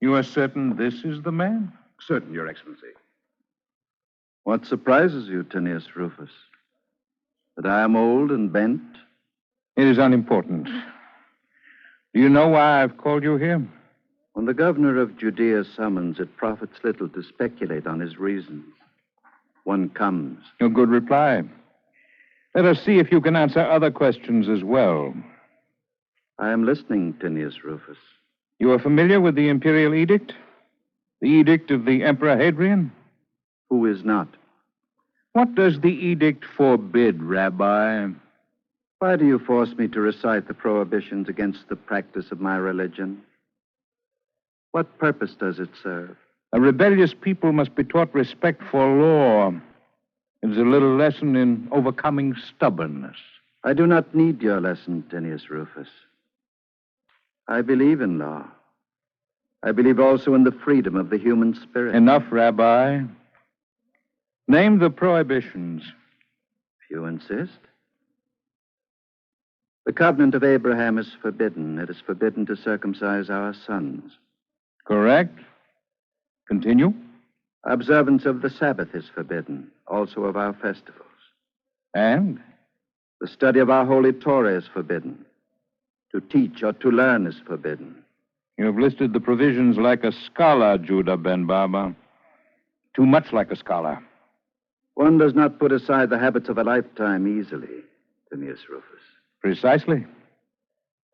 you are certain this is the man? Certain, Your Excellency. What surprises you, Tinius Rufus? That I am old and bent? It is unimportant. Do you know why I've called you here? When the governor of Judea summons, it profits little to speculate on his reasons. One comes. A good reply. Let us see if you can answer other questions as well. I am listening, Tinius Rufus. You are familiar with the imperial edict? The edict of the Emperor Hadrian? Who is not? What does the edict forbid, Rabbi? Why do you force me to recite the prohibitions against the practice of my religion? What purpose does it serve? A rebellious people must be taught respect for law. It is a little lesson in overcoming stubbornness. I do not need your lesson, Tinius Rufus. I believe in law. I believe also in the freedom of the human spirit. Enough, Rabbi. Name the prohibitions. If you insist. The covenant of Abraham is forbidden. It is forbidden to circumcise our sons. Correct. Continue. Observance of the Sabbath is forbidden, also of our festivals. And? The study of our holy Torah is forbidden. To teach or to learn is forbidden. You have listed the provisions like a scholar, Judah ben Baba. Too much like a scholar. One does not put aside the habits of a lifetime easily, Tinius Rufus. Precisely.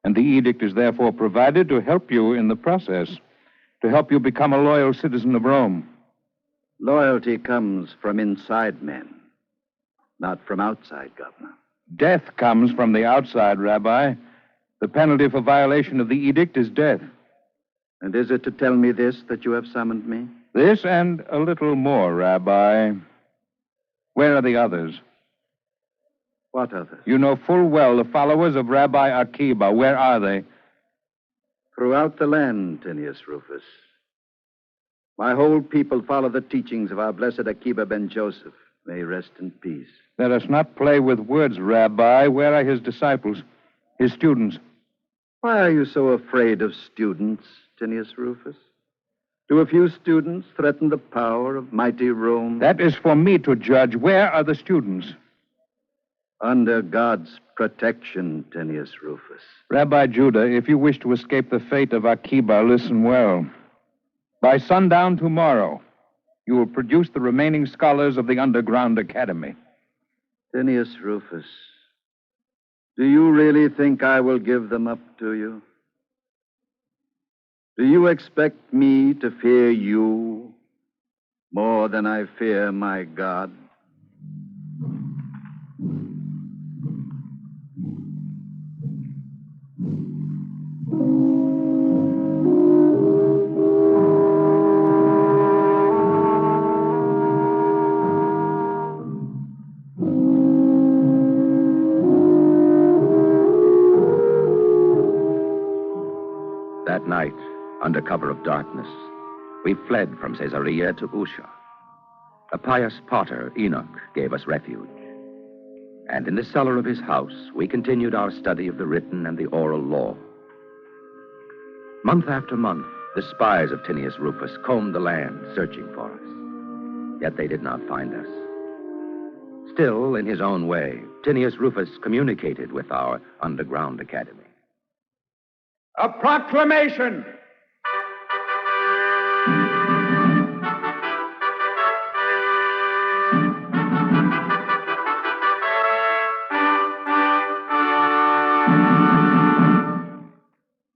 And the edict is therefore provided to help you in the process, to help you become a loyal citizen of Rome. Loyalty comes from inside men, not from outside, Governor. Death comes from the outside, Rabbi. The penalty for violation of the edict is death. And is it to tell me this that you have summoned me? This and a little more, Rabbi. Where are the others? What others? You know full well the followers of Rabbi Akiba. Where are they? Throughout the land, Tinius Rufus. My whole people follow the teachings of our blessed Akiba ben Joseph. May he rest in peace. Let us not play with words, Rabbi. Where are his disciples, his students? Why are you so afraid of students, Tinius Rufus? Do a few students threaten the power of mighty Rome? That is for me to judge. Where are the students? Under God's protection, Tinius Rufus. Rabbi Judah, if you wish to escape the fate of Akiba, listen well. By sundown tomorrow, you will produce the remaining scholars of the underground academy. Tinius Rufus, do you really think I will give them up to you? Do you expect me to fear you more than I fear my God? That night, under cover of darkness, we fled from Caesarea to Usha. A pious potter, Enoch, gave us refuge. And in the cellar of his house, we continued our study of the written and the oral law. Month after month, the spies of Tinius Rufus combed the land, searching for us. Yet they did not find us. Still, in his own way, Tinius Rufus communicated with our underground academy. A proclamation!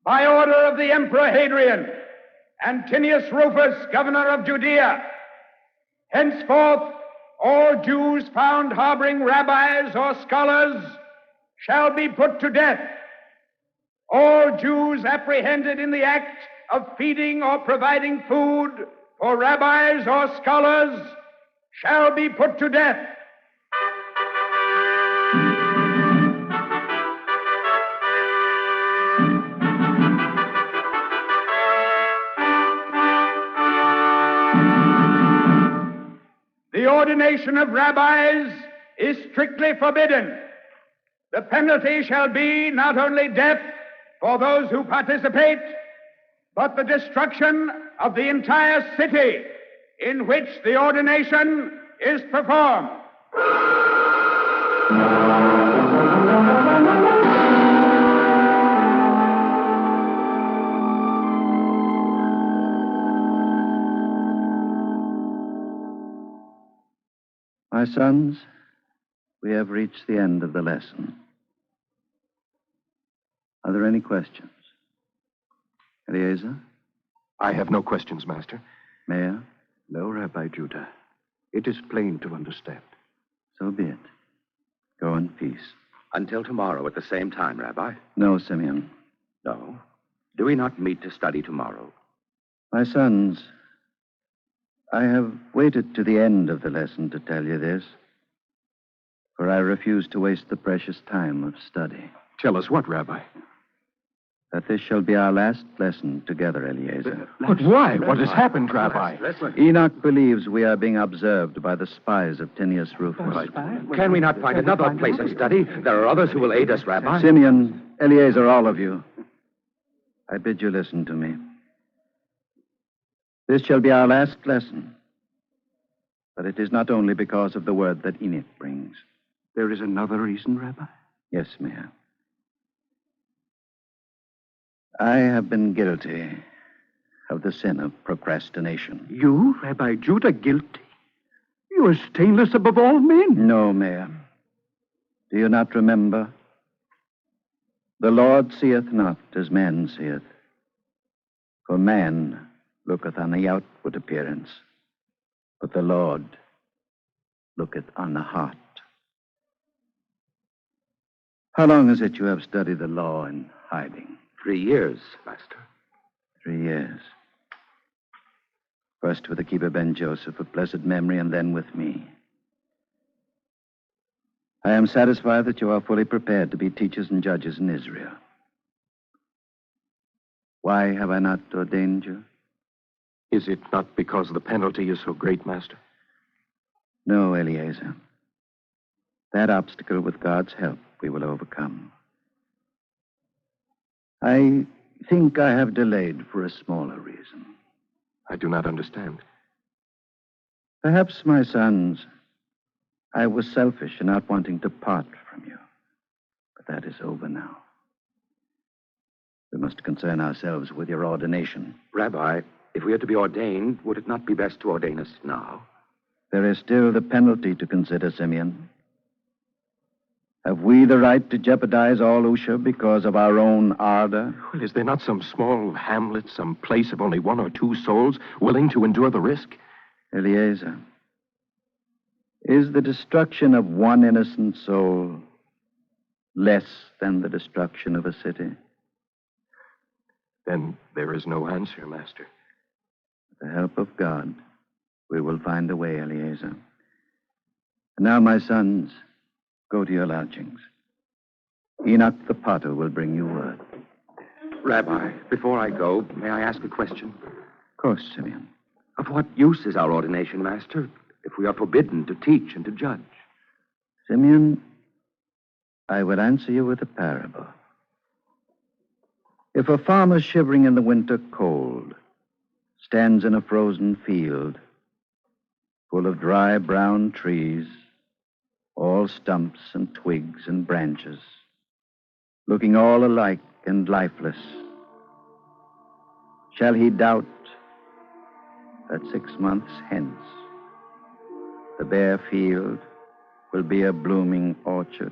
By order of the Emperor Hadrian and Tinius Rufus, governor of Judea, henceforth all Jews found harboring rabbis or scholars shall be put to death. All Jews apprehended in the act of feeding or providing food for rabbis or scholars shall be put to death. The ordination of rabbis is strictly forbidden. The penalty shall be not only death for those who participate, but the destruction of the entire city in which the ordination is performed. My sons, we have reached the end of the lesson. Are there any questions? Eliezer? I have no questions, Master. Mayor? No, Rabbi Judah. It is plain to understand. So be it. Go in peace. Until tomorrow at the same time, Rabbi. No, Simeon. No. Do we not meet to study tomorrow? My sons, I have waited to the end of the lesson to tell you this, for I refuse to waste the precious time of study. Tell us what, Rabbi? That this shall be our last lesson together, Eliezer. But why? What has happened, Rabbi? Enoch believes we are being observed by the spies of Tinius Rufus. Can we not find another place of study? There are others who will aid us, Rabbi. Simeon, Eliezer, all of you, I bid you listen to me. This shall be our last lesson. But it is not only because of the word that Enoch brings. There is another reason, Rabbi? Yes, Mayor. I have been guilty of the sin of procrastination. You, Rabbi Judah, guilty? You are stainless above all men. No, Mayor. Do you not remember? The Lord seeth not as man seeth. For man looketh on the outward appearance, but the Lord looketh on the heart. How long is it you have studied the law in hiding? 3 years, Master. 3 years. First with Akiba ben Joseph of blessed memory, and then with me. I am satisfied that you are fully prepared to be teachers and judges in Israel. Why have I not ordained you? Is it not because the penalty is so great, Master? No, Eliezer. That obstacle, with God's help, we will overcome. I think I have delayed for a smaller reason. I do not understand. Perhaps, my sons, I was selfish in not wanting to part from you. But that is over now. We must concern ourselves with your ordination. Rabbi, if we are to be ordained, would it not be best to ordain us now? There is still the penalty to consider, Simeon. Have we the right to jeopardize all Usha because of our own ardor? Well, is there not some small hamlet, some place of only 1 or 2 souls willing to endure the risk? Eliezer, is the destruction of 1 innocent soul less than the destruction of a city? Then there is no answer, Master. With the help of God, we will find a way, Eliezer. And now, my sons, go to your lodgings. Enoch the potter will bring you word. Rabbi, before I go, may I ask a question? Of course, Simeon. Of what use is our ordination, Master, if we are forbidden to teach and to judge? Simeon, I will answer you with a parable. If a farmer shivering in the winter cold stands in a frozen field full of dry brown trees, all stumps and twigs and branches, looking all alike and lifeless, shall he doubt that 6 months hence the bare field will be a blooming orchard?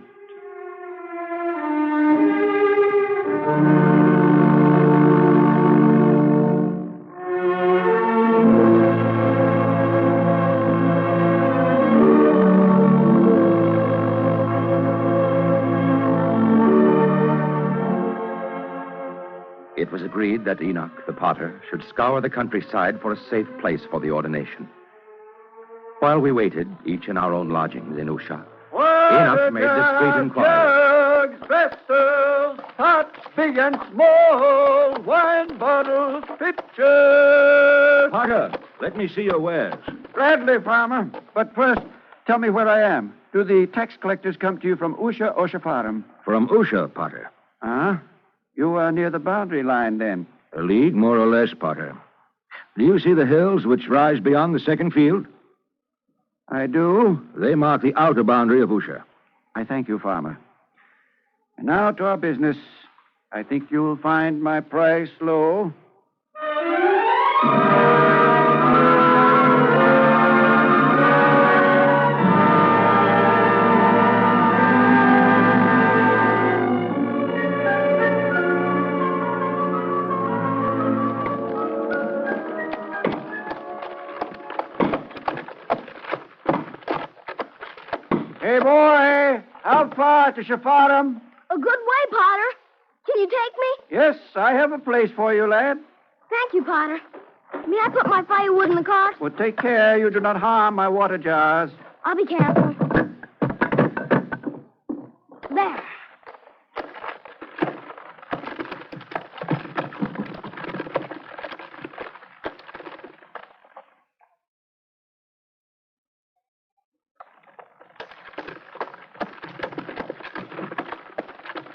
It was agreed that Enoch, the potter, should scour the countryside for a safe place for the ordination. While we waited, each in our own lodgings in Usha, Enoch made discreet inquiry. Jugs, vessels, pots, big and small, wine bottles, pitchers. Potter, let me see your wares. Gladly, farmer. But first, tell me where I am. Do the tax collectors come to you from Usha or Shepharim? From Usha, Potter. Huh? You are near the boundary line, then. A league, more or less, Potter. Do you see the hills which rise beyond the second field? I do. They mark the outer boundary of Usha. I thank you, farmer. And now to our business. I think you'll find my price low. Hey, boy, how far to Shepharim? A good way, Potter. Can you take me? Yes, I have a place for you, lad. Thank you, Potter. May I put my firewood in the cart? Well, take care you do not harm my water jars. I'll be careful. There.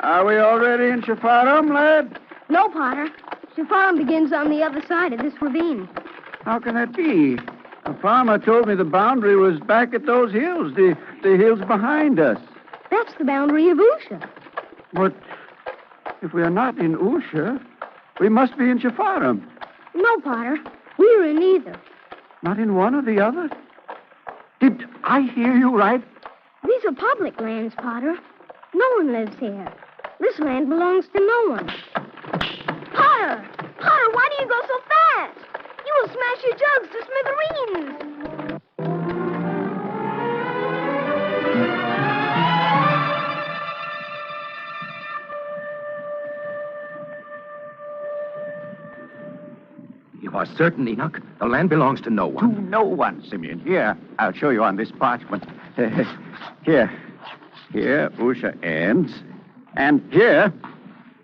Are we already in Shepharim, lad? No, Potter. Shepharim begins on the other side of this ravine. How can that be? The farmer told me the boundary was back at those hills, the hills behind us. That's the boundary of Usha. But if we are not in Usha, we must be in Shepharim. No, Potter. We're in neither. Not in one or the other? Did I hear you right? These are public lands, Potter. No one lives here. This land belongs to no one. Potter! Potter, why do you go so fast? You will smash your jugs to smithereens. You are certain, Enoch? The land belongs to no one. To no one, Simeon. Here, I'll show you on this parchment. Here, Usha ends. And here,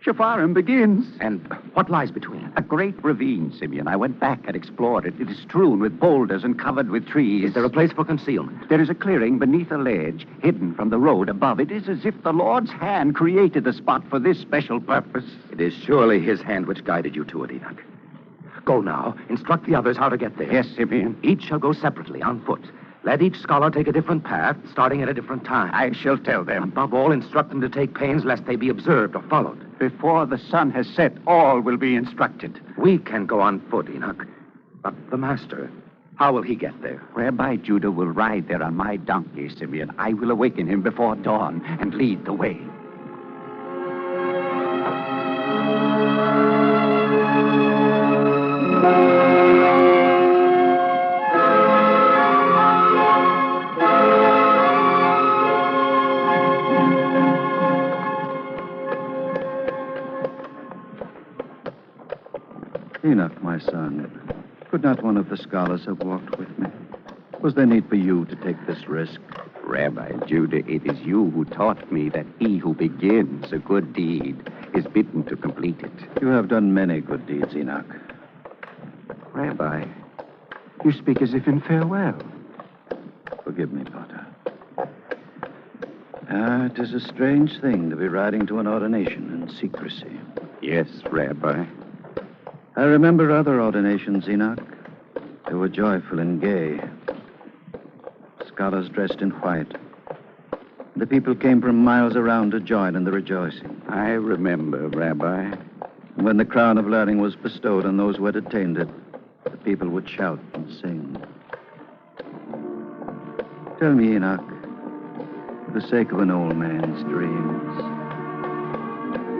Shepharim begins. And what lies between? A great ravine, Simeon. I went back and explored it. It is strewn with boulders and covered with trees. Is there a place for concealment? There is a clearing beneath a ledge, hidden from the road above. It is as if the Lord's hand created the spot for this special purpose. It is surely his hand which guided you to it, Enoch. Go now. Instruct the others how to get there. Yes, Simeon. Each shall go separately, on foot. Let each scholar take a different path, starting at a different time. I shall tell them. Above all, instruct them to take pains lest they be observed or followed. Before the sun has set, all will be instructed. We can go on foot, Enoch. But the master, how will he get there? Rabbi Judah will ride there on my donkey, Simeon. I will awaken him before dawn and lead the way. Enoch, my son, could not one of the scholars have walked with me? Was there need for you to take this risk? Rabbi Judah, it is you who taught me that he who begins a good deed is bidden to complete it. You have done many good deeds, Enoch. Rabbi, you speak as if in farewell. Forgive me, Potter. It is a strange thing to be riding to an ordination in secrecy. Yes, Rabbi. I remember other ordinations, Enoch. They were joyful and gay. Scholars dressed in white. The people came from miles around to join in the rejoicing. I remember, Rabbi. And when the crown of learning was bestowed on those who had attained it, the people would shout and sing. Tell me, Enoch, for the sake of an old man's dreams,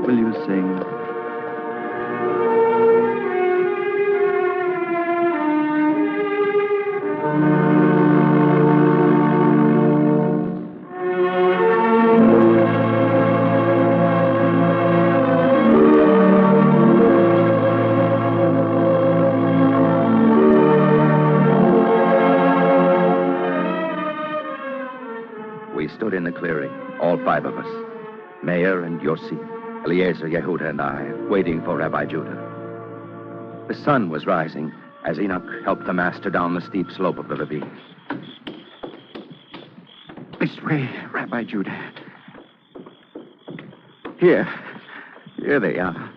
will you sing? Stood in the clearing, all five of us. Meir and Yossi, Eliezer, Yehuda, and I, waiting for Rabbi Judah. The sun was rising as Enoch helped the master down the steep slope of the ravine. This way, Rabbi Judah. Here they are.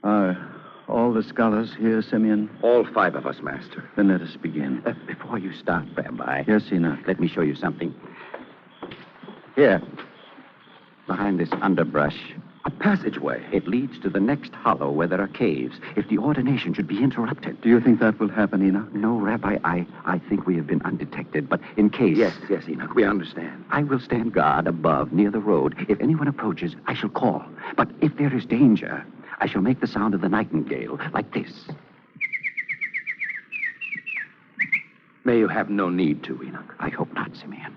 Are all the scholars here, Simeon? All five of us, Master. Then let us begin. Before you start, Rabbi. Yes, Enoch. Let me show you something. Here, behind this underbrush, a passageway. It leads to the next hollow where there are caves. If the ordination should be interrupted. Do you think that will happen, Enoch? No, Rabbi. I think we have been undetected, but in case... Yes, Enoch, we understand. I will stand guard above, near the road. If anyone approaches, I shall call. But if there is danger, I shall make the sound of the nightingale, like this. May you have no need to, Enoch. I hope not, Simeon.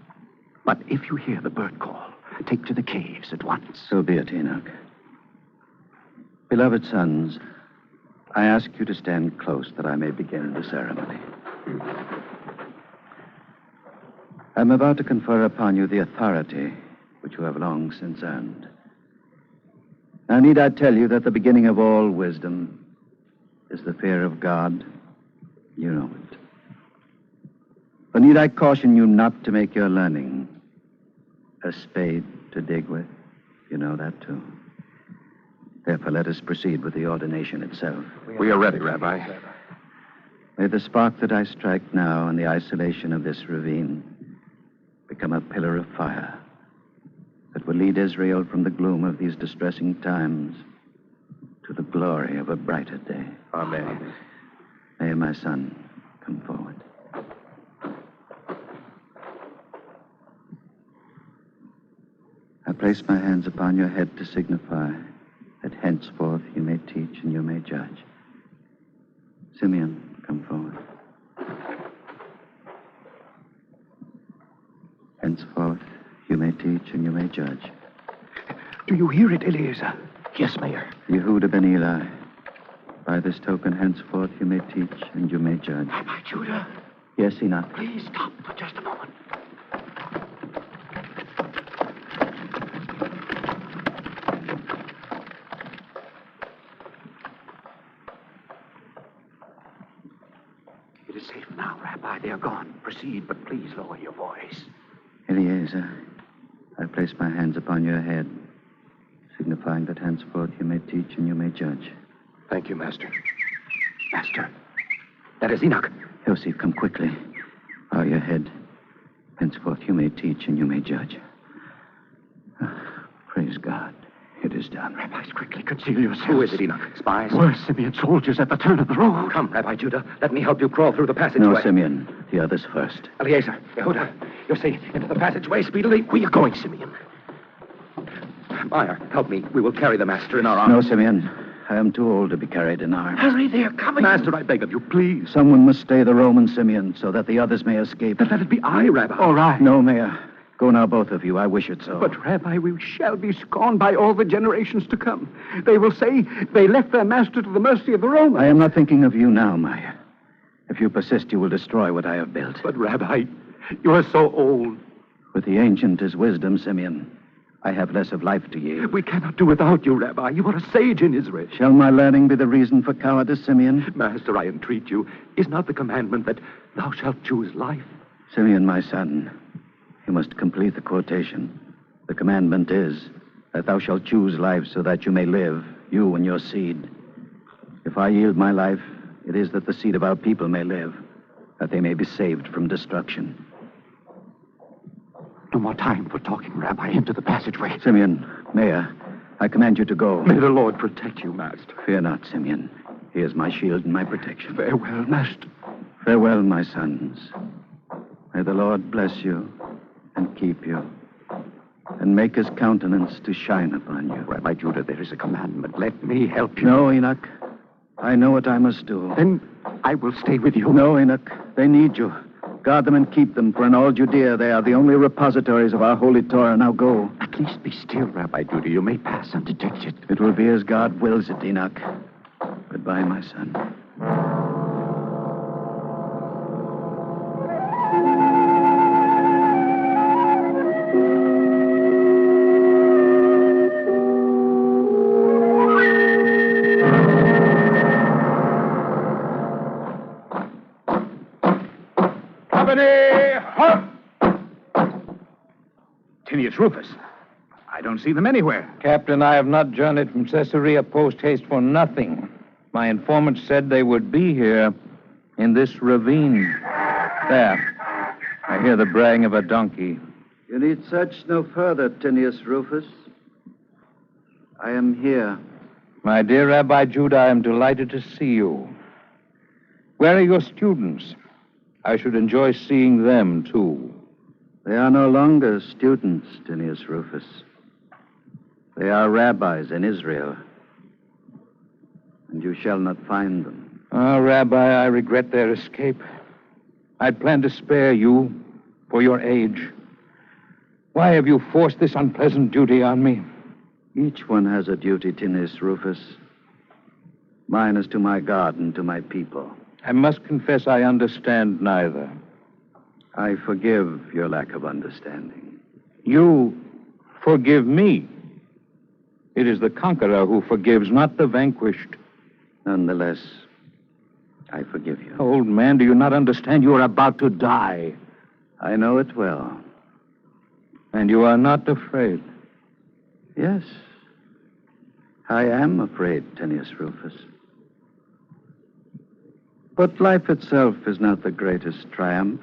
But if you hear the bird call, take to the caves at once. So be it, Enoch. Beloved sons, I ask you to stand close that I may begin the ceremony. I'm about to confer upon you the authority which you have long since earned. Now, need I tell you that the beginning of all wisdom is the fear of God? You know it. Or need I caution you not to make your learning a spade to dig with? You know that, too. Therefore, let us proceed with the ordination itself. We are ready, Rabbi. May the spark that I strike now in the isolation of this ravine become a pillar of fire that will lead Israel from the gloom of these distressing times to the glory of a brighter day. Amen. May my son come forward. I place my hands upon your head to signify that henceforth you may teach and you may judge. Simeon, come forward. Henceforth you may teach and you may judge. Do you hear it, Eliezer? Yes, Mayor. Yehuda ben Eli, by this token henceforth you may teach and you may judge. Rabbi Judah. Yes, Enoch. Please stop for just a moment. It is safe now, Rabbi. They are gone. Proceed, but please lower your voice. Eliezer, I place my hands upon your head, signifying that henceforth you may teach and you may judge. Thank you, Master. Master, that is Enoch. Yosef, come quickly. Bow your head. Henceforth you may teach and you may judge. Praise God. It is done. Rabbis, quickly conceal yourselves. Who is it, Enoch? Spies? Worse, Simeon, soldiers at the turn of the road. Come, Rabbi Judah. Let me help you crawl through the passageway. No, Simeon. The others first. Eliezer, Yehuda, Yossi, into the passageway speedily. Where are you going, Simeon? Meyer, help me. We will carry the master in our arms. No, Simeon. I am too old to be carried in arms. Hurry, they're coming. Master, I beg of you, please. Someone must stay the Roman, Simeon, so that the others may escape. But let it be I, Rabbi. All right. No, Mayor. Go now, both of you. I wish it so. But, Rabbi, we shall be scorned by all the generations to come. They will say they left their master to the mercy of the Romans. I am not thinking of you now, Maya. If you persist, you will destroy what I have built. But, Rabbi, you are so old. With the ancient is wisdom, Simeon. I have less of life to yield. We cannot do without you, Rabbi. You are a sage in Israel. Shall my learning be the reason for cowardice, Simeon? Master, I entreat you. Is not the commandment that thou shalt choose life? Simeon, my son, you must complete the quotation. The commandment is that thou shalt choose life so that you may live, you and your seed. If I yield my life, it is that the seed of our people may live, that they may be saved from destruction. No more time for talking, Rabbi. Into the passageway. Simeon, Mayor, I command you to go. May the Lord protect you, Master. Fear not, Simeon. He is my shield and my protection. Farewell, Master. Farewell, my sons. May the Lord bless you and keep you and make his countenance to shine upon you. Rabbi Judah, there is a commandment. Let me help you. No, Enoch. I know what I must do. Then I will stay with you. No, Enoch. They need you. Guard them and keep them, for in all Judea they are the only repositories of our holy Torah. Now go. At least be still, Rabbi Judah. You may pass undetected. It will be as God wills it, Enoch. Goodbye, my son. Tinius Rufus. I don't see them anywhere. Captain, I have not journeyed from Caesarea post-haste for nothing. My informant said they would be here in this ravine. There. I hear the braying of a donkey. You need search no further, Tinius Rufus. I am here. My dear Rabbi Judah, I am delighted to see you. Where are your students? I should enjoy seeing them, too. They are no longer students, Tinius Rufus. They are rabbis in Israel. And you shall not find them. Ah, Rabbi, I regret their escape. I'd planned to spare you for your age. Why have you forced this unpleasant duty on me? Each one has a duty, Tinius Rufus. Mine is to my God and to my people. I must confess I understand neither. I forgive your lack of understanding. You forgive me. It is the conqueror who forgives, not the vanquished. Nonetheless, I forgive you. Old man, do you not understand? You are about to die. I know it well. And you are not afraid? Yes. I am afraid, Tinius Rufus. But life itself is not the greatest triumph.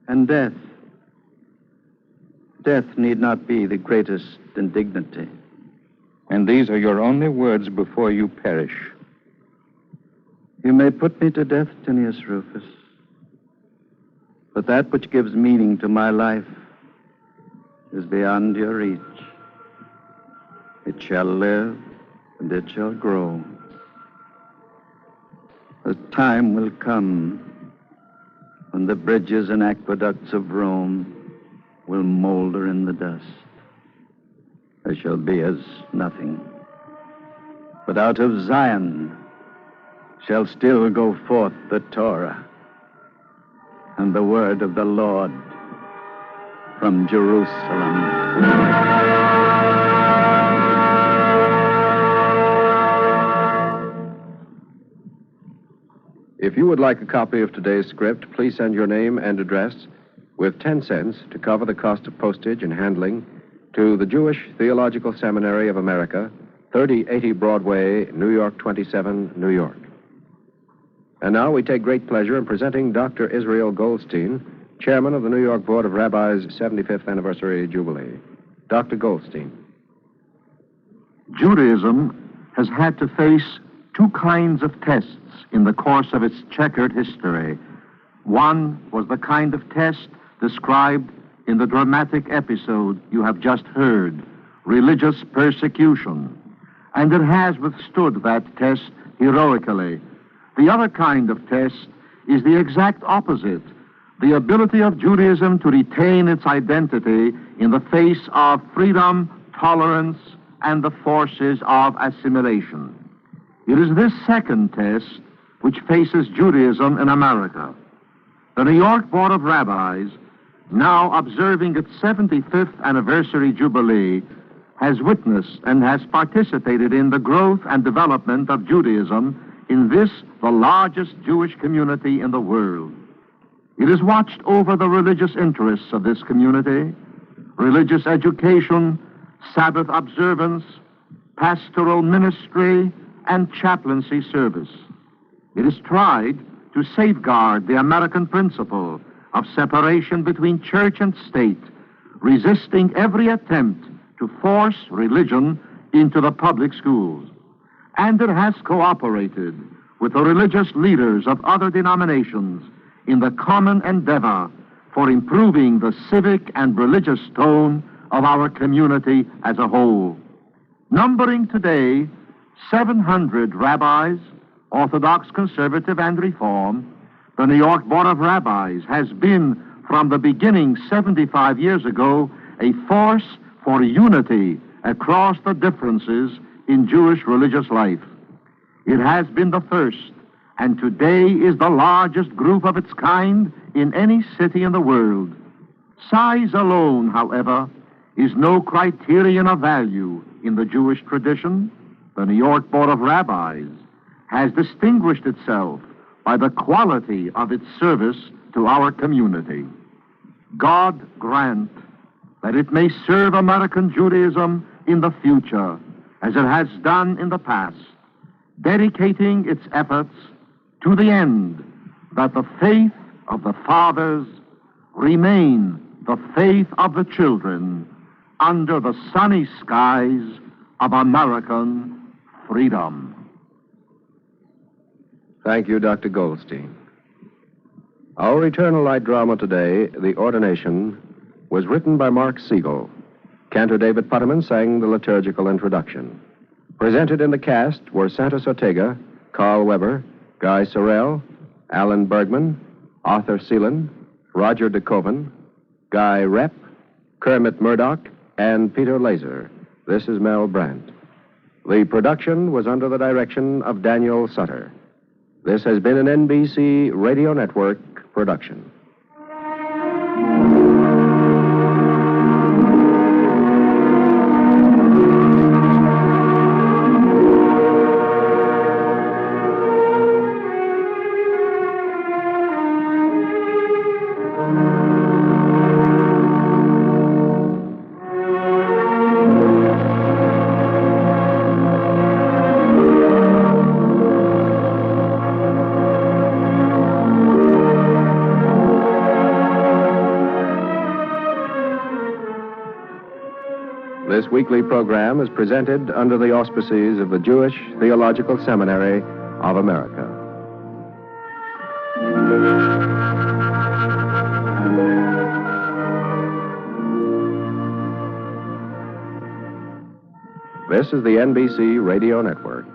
And death need not be the greatest indignity. And these are your only words before you perish. You may put me to death, Tinius Rufus. But that which gives meaning to my life is beyond your reach. It shall live and it shall grow. The time will come when the bridges and aqueducts of Rome will molder in the dust. They shall be as nothing. But out of Zion shall still go forth the Torah and the word of the Lord from Jerusalem. If you would like a copy of today's script, please send your name and address with 10 cents to cover the cost of postage and handling to the Jewish Theological Seminary of America, 3080 Broadway, New York 27, New York. And now we take great pleasure in presenting Dr. Israel Goldstein, chairman of the New York Board of Rabbis' 75th Anniversary Jubilee. Dr. Goldstein. Judaism has had to face two kinds of tests in the course of its checkered history. One was the kind of test described in the dramatic episode you have just heard, religious persecution. And it has withstood that test heroically. The other kind of test is the exact opposite, the ability of Judaism to retain its identity in the face of freedom, tolerance, and the forces of assimilation. It is this second test which faces Judaism in America. The New York Board of Rabbis now observing its 75th anniversary jubilee, has witnessed and has participated in the growth and development of Judaism in this, the largest Jewish community in the world. It has watched over the religious interests of this community, religious education, Sabbath observance, pastoral ministry, and chaplaincy service. It has tried to safeguard the American principle of separation between church and state, resisting every attempt to force religion into the public schools. And it has cooperated with the religious leaders of other denominations in the common endeavor for improving the civic and religious tone of our community as a whole. Numbering today 700 rabbis, Orthodox, Conservative, and Reform, the New York Board of Rabbis has been, from the beginning 75 years ago, a force for unity across the differences in Jewish religious life. It has been the first, and today is the largest group of its kind in any city in the world. Size alone, however, is no criterion of value in the Jewish tradition. The New York Board of Rabbis has distinguished itself by the quality of its service to our community. God grant that it may serve American Judaism in the future as it has done in the past, dedicating its efforts to the end that the faith of the fathers remain the faith of the children under the sunny skies of American freedom. Thank you, Dr. Goldstein. Our Eternal Light drama today, The Ordination, was written by Mark Siegel. Cantor David Putterman sang the liturgical introduction. Presented in the cast were Santos Ortega, Carl Weber, Guy Sorrell, Alan Bergman, Arthur Seelan, Roger DeKoven, Guy Repp, Kermit Murdoch, and Peter Laser. This is Mel Brandt. The production was under the direction of Daniel Sutter. This has been an NBC Radio Network production. This weekly program is presented under the auspices of the Jewish Theological Seminary of America. This is the NBC Radio Network.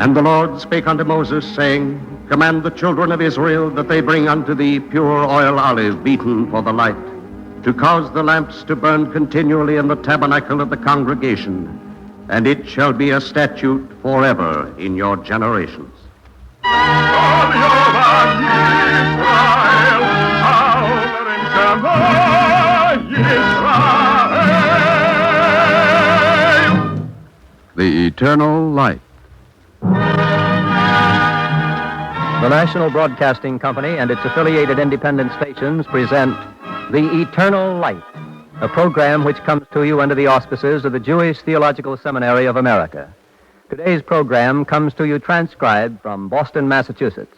And the Lord spake unto Moses, saying, Command the children of Israel that they bring unto thee pure oil olive beaten for the light, to cause the lamps to burn continually in the tabernacle of the congregation, and it shall be a statute forever in your generations. The Eternal Light. The National Broadcasting Company and its affiliated independent stations present The Eternal Light, a program which comes to you under the auspices of the Jewish Theological Seminary of America. Today's program comes to you transcribed from Boston, Massachusetts.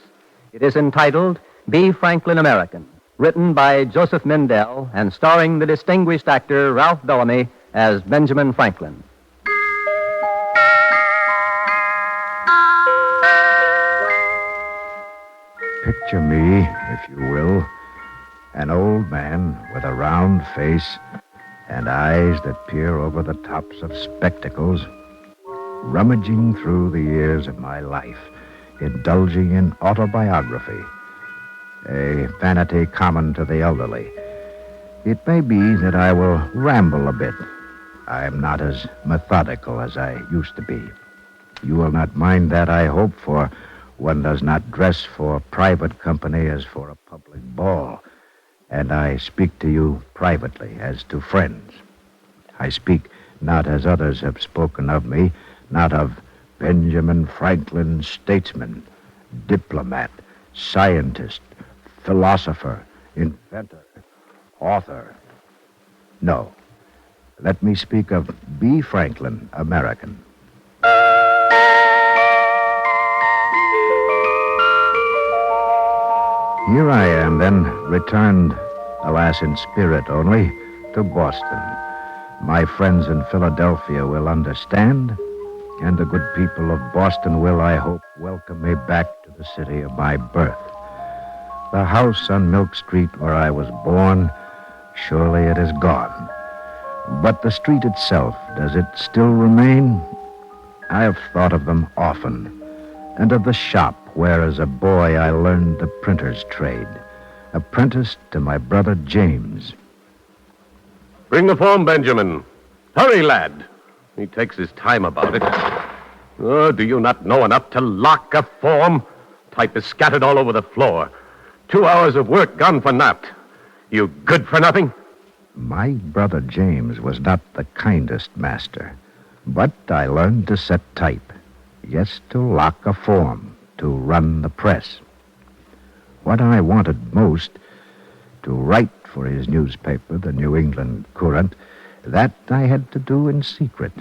It is entitled Be Franklin American, written by Joseph Mindell and starring the distinguished actor Ralph Bellamy as Benjamin Franklin. Picture me, if you will, an old man with a round face and eyes that peer over the tops of spectacles, rummaging through the years of my life, indulging in autobiography, a vanity common to the elderly. It may be that I will ramble a bit. I am not as methodical as I used to be. You will not mind that, I hope, for one does not dress for private company as for a public ball. And I speak to you privately, as to friends. I speak not as others have spoken of me, not of Benjamin Franklin, statesman, diplomat, scientist, philosopher, inventor, author. No. Let me speak of B. Franklin, American. Here I am, then, returned, alas, in spirit only, to Boston. My friends in Philadelphia will understand, and the good people of Boston will, I hope, welcome me back to the city of my birth. The house on Milk Street where I was born, surely it is gone. But the street itself, does it still remain? I have thought of them often, and of the shop where as a boy I learned the printer's trade, apprenticed to my brother James. Bring the form, Benjamin. Hurry, lad. He takes his time about it. Oh, do you not know enough to lock a form? Type is scattered all over the floor. 2 hours of work gone for naught. You good for nothing? My brother James was not the kindest master, but I learned to set type. Yes, to lock a form, to run the press. What I wanted most, to write for his newspaper, the New England Courant, that I had to do in secret,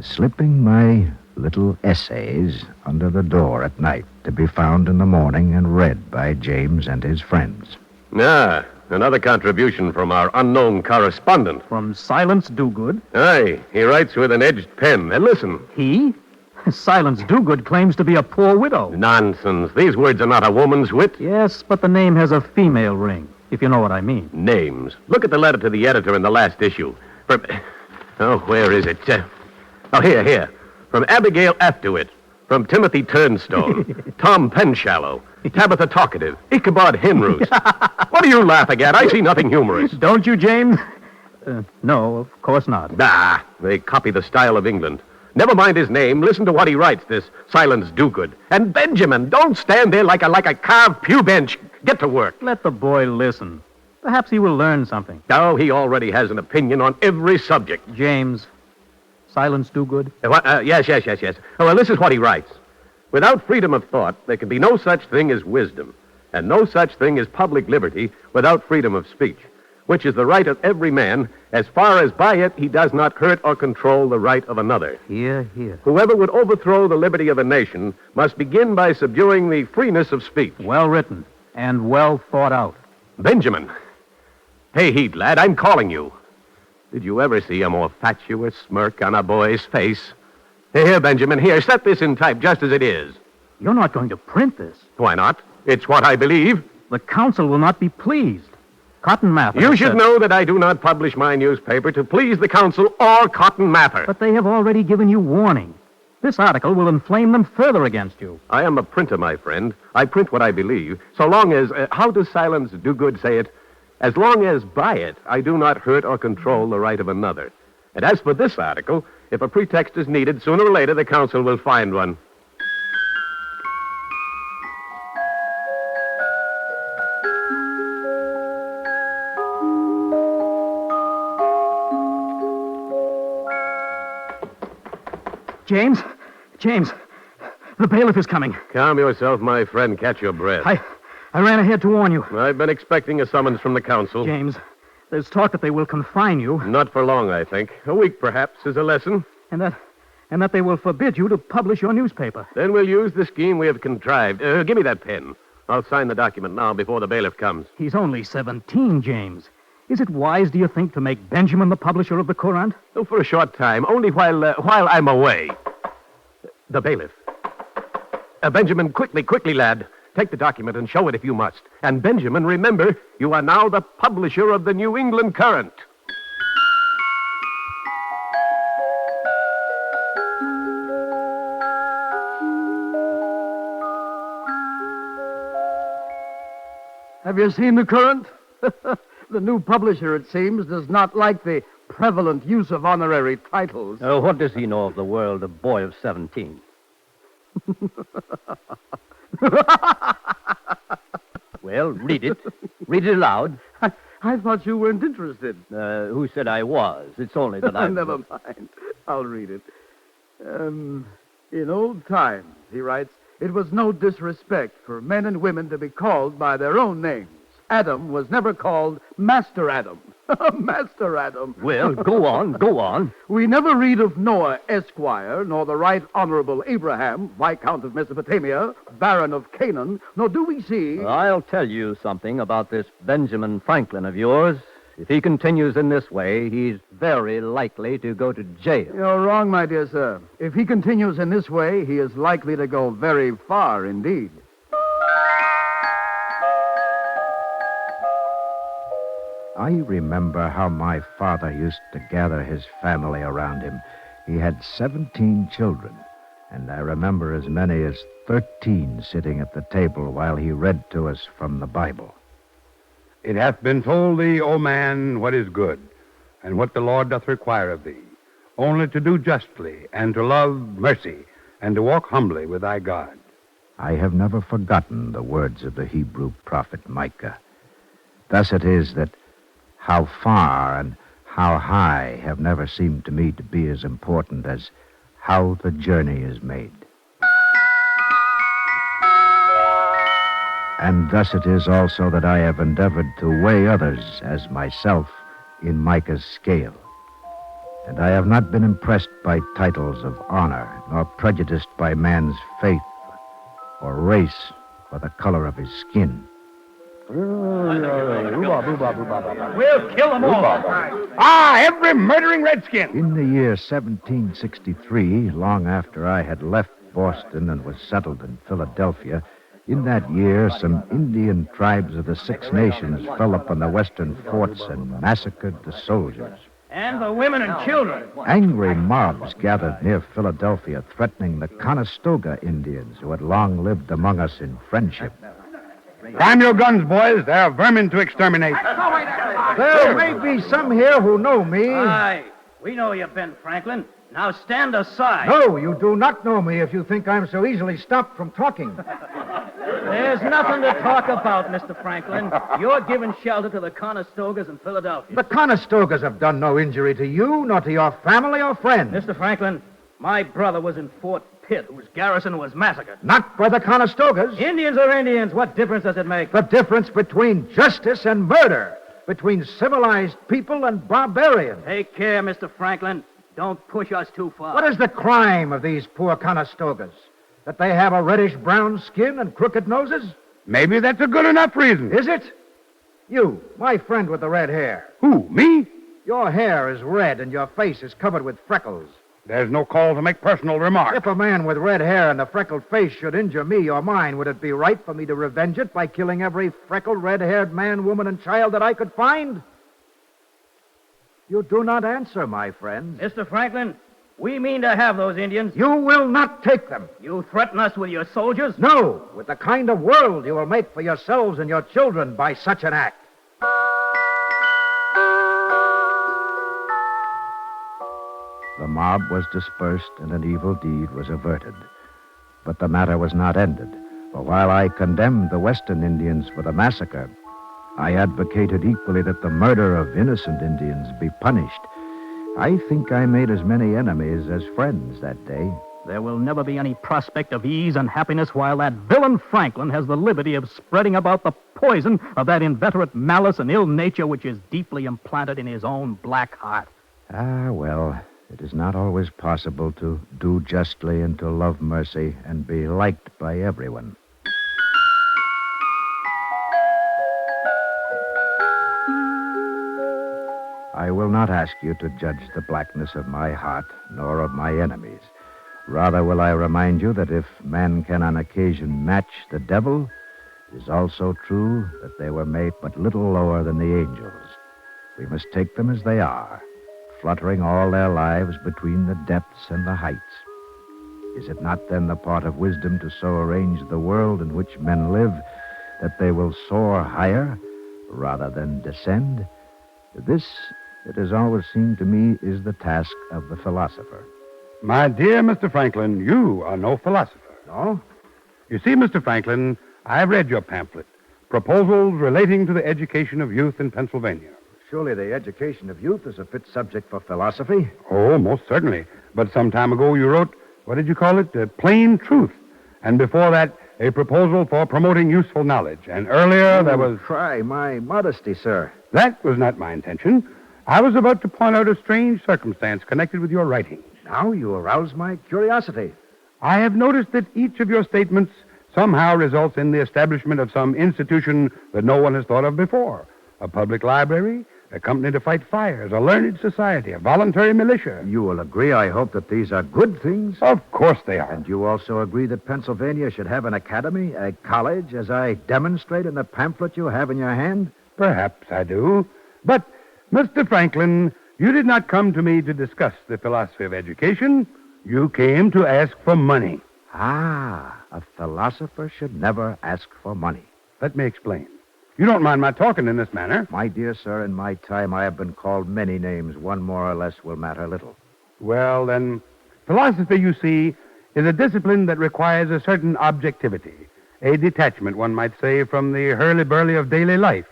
slipping my little essays under the door at night to be found in the morning and read by James and his friends. Ah, another contribution from our unknown correspondent. From Silence Dogood? Aye, he writes with an edged pen. And listen. He? Silence Dogood claims to be a poor widow. Nonsense. These words are not a woman's wit. Yes, but the name has a female ring, if you know what I mean. Names. Look at the letter to the editor in the last issue. Where is it? Here. From Abigail Afterwit. From Timothy Turnstone. Tom Penshallow. Tabitha Talkative. Ichabod Henroot. What are you laughing at? I see nothing humorous. Don't you, James? No, of course not. Ah, they copy the style of England. Never mind his name. Listen to what he writes, this Silence Dogood. And Benjamin, don't stand there like a carved pew bench. Get to work. Let the boy listen. Perhaps he will learn something. Oh, he already has an opinion on every subject. James, Silence Dogood? Yes. Oh, well, this is what he writes. Without freedom of thought, there can be no such thing as wisdom, and no such thing as public liberty without freedom of speech, which is the right of every man, as far as by it he does not hurt or control the right of another. Hear. Whoever would overthrow the liberty of a nation must begin by subduing the freeness of speech. Well written and well thought out. Benjamin. Hey, heed, lad, I'm calling you. Did you ever see a more fatuous smirk on a boy's face? Here, Benjamin, here, set this in type just as it is. You're not going to print this. Why not? It's what I believe. The council will not be pleased. Cotton Mather. You should know that I do not publish my newspaper to please the council or Cotton Mather. But they have already given you warning. This article will inflame them further against you. I am a printer, my friend. I print what I believe, so long as, how does Silence Dogood say it? As long as by it I do not hurt or control the right of another. And as for this article, if a pretext is needed, sooner or later the council will find one. James, the bailiff is coming. Calm yourself, my friend. Catch your breath. I ran ahead to warn you. I've been expecting a summons from the council. James, there's talk that they will confine you. Not for long, I think. A week, perhaps, is a lesson. And that they will forbid you to publish your newspaper. Then we'll use the scheme we have contrived. Give me that pen. I'll sign the document now before the bailiff comes. He's only 17, James. Is it wise, do you think, to make Benjamin the publisher of the Courant? Oh, for a short time, only while I'm away. The bailiff. Benjamin, quickly, lad. Take the document and show it if you must. And Benjamin, remember, you are now the publisher of the New England Courant. Have you seen the Courant? The new publisher, it seems, does not like the prevalent use of honorary titles. What does he know of the world, a boy of 17? Well, read it. Read it aloud. I thought you weren't interested. Who said I was? It's only that I... Never mind. I'll read it. In old times, he writes, it was no disrespect for men and women to be called by their own names. Adam was never called Master Adam. Master Adam. Well, go on, go on. We never read of Noah, Esquire, nor the Right Honorable Abraham, Viscount of Mesopotamia, Baron of Canaan, nor do we see... I'll tell you something about this Benjamin Franklin of yours. If he continues in this way, he's very likely to go to jail. You're wrong, my dear sir. If he continues in this way, he is likely to go very far indeed. I remember how my father used to gather his family around him. He had 17 children, and I remember as many as 13 sitting at the table while he read to us from the Bible. It hath been told thee, O man, what is good, and what the Lord doth require of thee, only to do justly, and to love mercy, and to walk humbly with thy God. I have never forgotten the words of the Hebrew prophet Micah. Thus it is that how far and how high have never seemed to me to be as important as how the journey is made. And thus it is also that I have endeavored to weigh others as myself in Micah's scale. And I have not been impressed by titles of honor, nor prejudiced by man's faith, or race, or the color of his skin. We'll kill them all. Every murdering redskin. In the year 1763, long after I had left Boston and was settled in Philadelphia, in that year, some Indian tribes of the Six Nations fell upon the western forts and massacred the soldiers. And the women and children. Angry mobs gathered near Philadelphia, threatening the Conestoga Indians who had long lived among us in friendship. Prime your guns, boys. There are vermin to exterminate. There may be some here who know me. Aye, we know you, Ben Franklin. Now stand aside. No, you do not know me if you think I'm so easily stopped from talking. There's nothing to talk about, Mr. Franklin. You're giving shelter to the Conestogas in Philadelphia. The Conestogas have done no injury to you, nor to your family or friends. Mr. Franklin, my brother was in Fort Pitt, whose garrison was massacred. Not by the Conestogas. Indians are Indians. What difference does it make? The difference between justice and murder, between civilized people and barbarians. Take care, Mr. Franklin. Don't push us too far. What is the crime of these poor Conestogas? That they have a reddish-brown skin and crooked noses? Maybe that's a good enough reason. Is it? You, my friend with the red hair. Who, me? Your hair is red and your face is covered with freckles. There's no call to make personal remarks. If a man with red hair and a freckled face should injure me or mine, would it be right for me to revenge it by killing every freckled, red-haired man, woman, and child that I could find? You do not answer, my friend. Mr. Franklin, we mean to have those Indians. You will not take them. You threaten us with your soldiers? No, with the kind of world you will make for yourselves and your children by such an act. The mob was dispersed and an evil deed was averted. But the matter was not ended, for while I condemned the Western Indians for the massacre, I advocated equally that the murder of innocent Indians be punished. I think I made as many enemies as friends that day. There will never be any prospect of ease and happiness while that villain Franklin has the liberty of spreading about the poison of that inveterate malice and ill nature which is deeply implanted in his own black heart. Ah, well, it is not always possible to do justly and to love mercy and be liked by everyone. I will not ask you to judge the blackness of my heart, nor of my enemies. Rather will I remind you that if man can on occasion match the devil, It is also true that they were made but little lower than the angels. We must take them as they are, fluttering all their lives between the depths and the heights. Is it not then the part of wisdom to so arrange the world in which men live that they will soar higher rather than descend? This, it has always seemed to me, is the task of the philosopher. My dear Mr. Franklin, you are no philosopher. No? You see, Mr. Franklin, I've read your pamphlet, Proposals Relating to the Education of Youth in Pennsylvania. Surely the education of youth is a fit subject for philosophy. Oh, most certainly. But some time ago you wrote, what did you call it? Plain Truth. And before that, a proposal for promoting useful knowledge. And earlier there was... Try my modesty, sir. That was not my intention. I was about to point out a strange circumstance connected with your writings. Now you arouse my curiosity. I have noticed that each of your statements somehow results in the establishment of some institution that no one has thought of before. A public library, a company to fight fires, a learned society, a voluntary militia. You will agree, I hope, that these are good things? Of course they are. And you also agree that Pennsylvania should have an academy, a college, as I demonstrate in the pamphlet you have in your hand? Perhaps I do. But, Mr. Franklin, you did not come to me to discuss the philosophy of education. You came to ask for money. Ah, a philosopher should never ask for money. Let me explain. You don't mind my talking in this manner? My dear sir, in my time I have been called many names. One more or less will matter little. Well, then, philosophy, you see, is a discipline that requires a certain objectivity, a detachment, one might say, from the hurly-burly of daily life.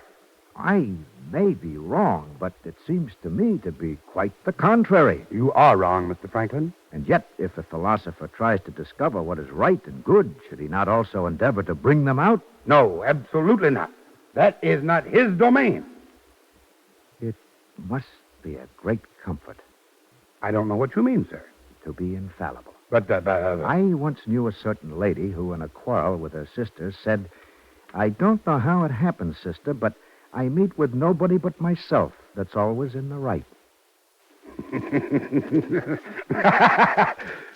I may be wrong, but it seems to me to be quite the contrary. You are wrong, Mr. Franklin. And yet, if a philosopher tries to discover what is right and good, should he not also endeavor to bring them out? No, absolutely not. That is not his domain. It must be a great comfort. I don't know what you mean, sir. To be infallible. But, I once knew a certain lady who, in a quarrel with her sister, said, I don't know how it happens, sister, but I meet with nobody but myself that's always in the right.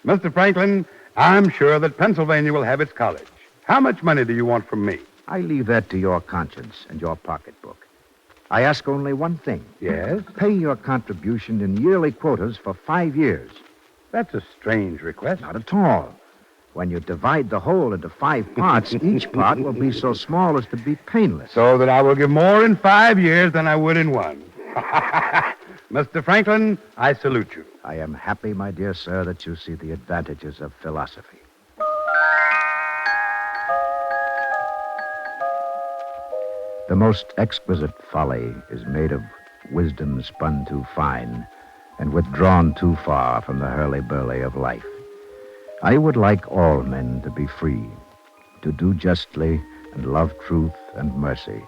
Mr. Franklin, I'm sure that Pennsylvania will have its college. How much money do you want from me? I leave that to your conscience and your pocketbook. I ask only one thing. Yes? Pay your contribution in yearly quotas for 5 years. That's a strange request. Not at all. When you divide the whole into 5 parts, each part will be so small as to be painless. So that I will give more in 5 years than I would in 1. Mr. Franklin, I salute you. I am happy, my dear sir, that you see the advantages of philosophy. The most exquisite folly is made of wisdom spun too fine and withdrawn too far from the hurly-burly of life. I would like all men to be free, to do justly and love truth and mercy.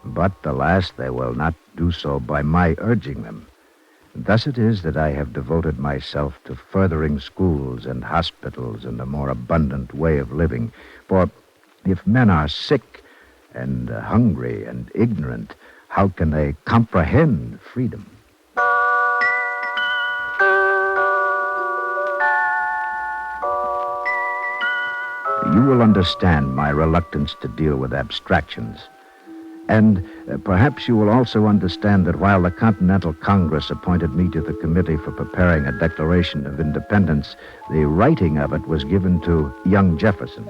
But, alas, they will not do so by my urging them. Thus it is that I have devoted myself to furthering schools and hospitals and a more abundant way of living. For if men are sick and hungry and ignorant, how can they comprehend freedom? You will understand my reluctance to deal with abstractions. And perhaps you will also understand that while the Continental Congress appointed me to the committee for preparing a Declaration of Independence, the writing of it was given to young Jefferson.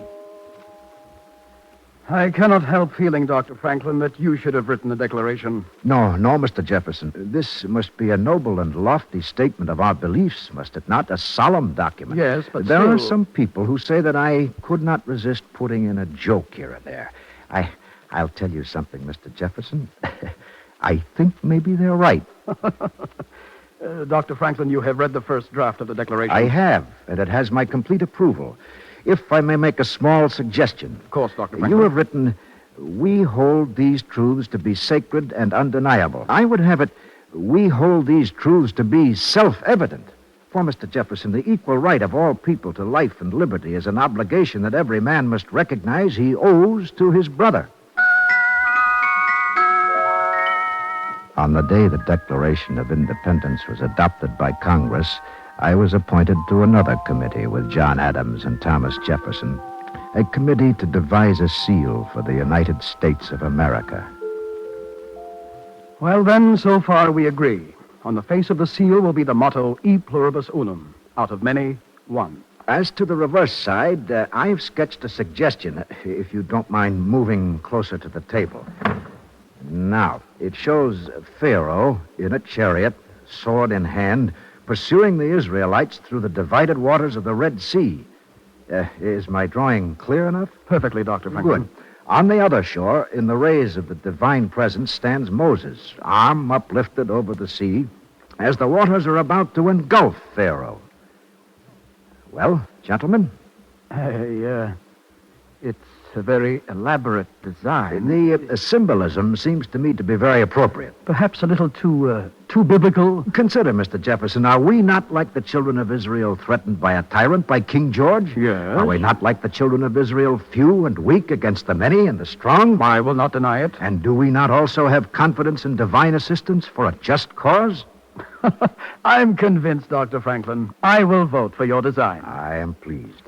I cannot help feeling, Dr. Franklin, that you should have written the Declaration. No, Mr. Jefferson. This must be a noble and lofty statement of our beliefs, must it not? A solemn document. Yes, but there are still... some people who say that I could not resist putting in a joke here and there. I'll tell you something, Mr. Jefferson. I think maybe they're right. Dr. Franklin, you have read the first draft of the Declaration. I have, and it has my complete approval. If I may make a small suggestion. Of course, Dr. Franklin. You have written, we hold these truths to be sacred and undeniable. I would have it, we hold these truths to be self-evident. For Mr. Jefferson, the equal right of all people to life and liberty is an obligation that every man must recognize he owes to his brother. On the day the Declaration of Independence was adopted by Congress, I was appointed to another committee with John Adams and Thomas Jefferson. a committee to devise a seal for the United States of America. Well, then, so far we agree. On the face of the seal will be the motto, E pluribus unum, out of many, one. As to the reverse side, I've sketched a suggestion, if you don't mind moving closer to the table. Now, it shows Pharaoh in a chariot, sword in hand, pursuing the Israelites through the divided waters of the Red Sea. Is my drawing clear enough? Perfectly, Dr. Franklin. Good. On the other shore, in the rays of the divine presence, stands Moses, arm uplifted over the sea, as the waters are about to engulf Pharaoh. Well, gentlemen? It's a very elaborate design. The symbolism seems to me to be very appropriate. Perhaps a little too biblical. Consider, Mr. Jefferson, are we not like the children of Israel threatened by a tyrant, by King George? Yes. Are we not like the children of Israel, few and weak against the many and the strong? I will not deny it. And do we not also have confidence in divine assistance for a just cause? I'm convinced, Dr. Franklin. I will vote for your design. I am pleased.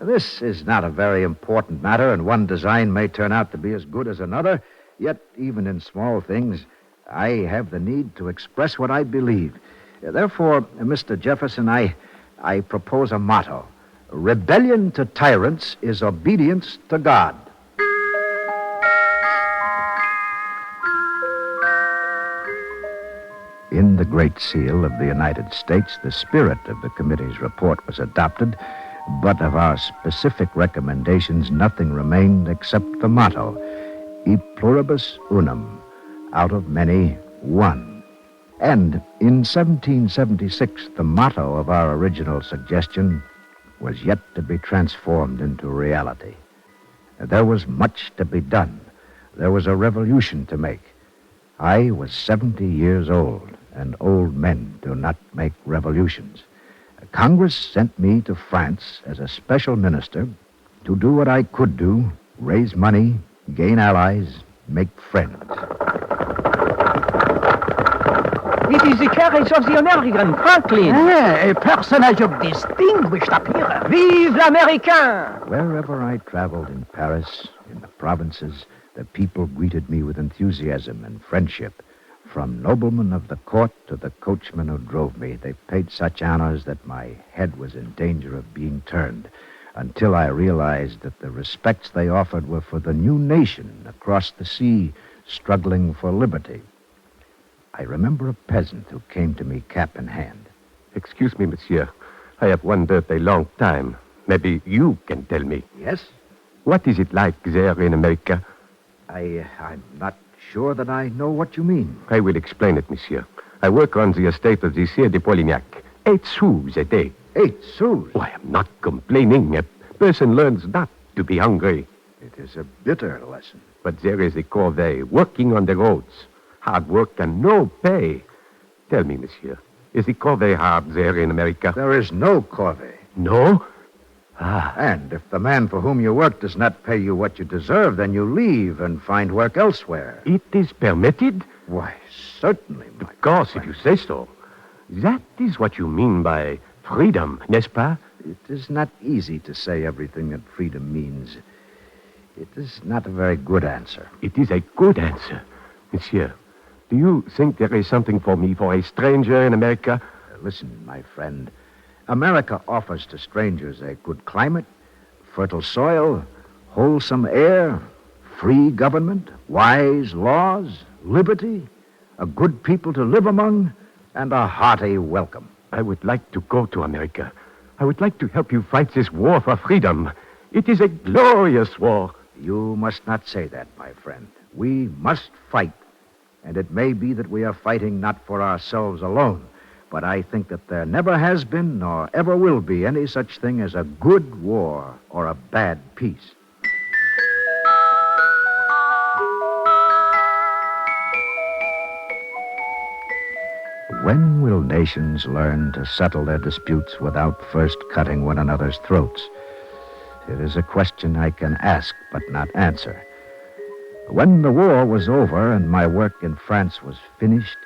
This is not a very important matter, and one design may turn out to be as good as another. Yet, even in small things, I have the need to express what I believe. Therefore, Mr. Jefferson, I propose a motto. Rebellion to tyrants is obedience to God. In the Great Seal of the United States, the spirit of the committee's report was adopted, but of our specific recommendations, nothing remained except the motto, E pluribus unum, out of many, one. And in 1776, the motto of our original suggestion was yet to be transformed into reality. There was much to be done. There was a revolution to make. I was 70 years old, and old men do not make revolutions. Congress sent me to France as a special minister to do what I could do, raise money, gain allies, make friends. It is the carriage of the American, Franklin. A personage of distinguished appearance. Vive l'Américain! Wherever I traveled in Paris, in the provinces, the people greeted me with enthusiasm and friendship. From noblemen of the court to the coachman who drove me, they paid such honors that my head was in danger of being turned, until I realized that the respects they offered were for the new nation across the sea, struggling for liberty. I remember a peasant who came to me cap in hand. Excuse me, monsieur. I have wondered a long time. Maybe you can tell me. Yes? What is it like there in America? I'm not sure that I know what you mean. I will explain it, monsieur. I work on the estate of the Sieur de Polignac. 8 sous a day. 8 sous? Oh, I am not complaining. A person learns not to be hungry. It is a bitter lesson. But there is a corvée working on the roads. Hard work and no pay. Tell me, monsieur, is the corvée hard there in America? There is no corvée. No? And if the man for whom you work does not pay you what you deserve, then you leave and find work elsewhere. It is permitted? Why, certainly, my Of course, if you say so. That is what you mean by freedom, n'est-ce pas? It is not easy to say everything that freedom means. It is not a very good answer. It is a good answer. Monsieur, do you think there is something for me for a stranger in America? Listen, my friend. America offers to strangers a good climate, fertile soil, wholesome air, free government, wise laws, liberty, a good people to live among, and a hearty welcome. I would like to go to America. I would like to help you fight this war for freedom. It is a glorious war. You must not say that, my friend. We must fight. And it may be that we are fighting not for ourselves alone, but I think that there never has been nor ever will be any such thing as a good war or a bad peace. When will nations learn to settle their disputes without first cutting one another's throats? It is a question I can ask but not answer. When the war was over and my work in France was finished,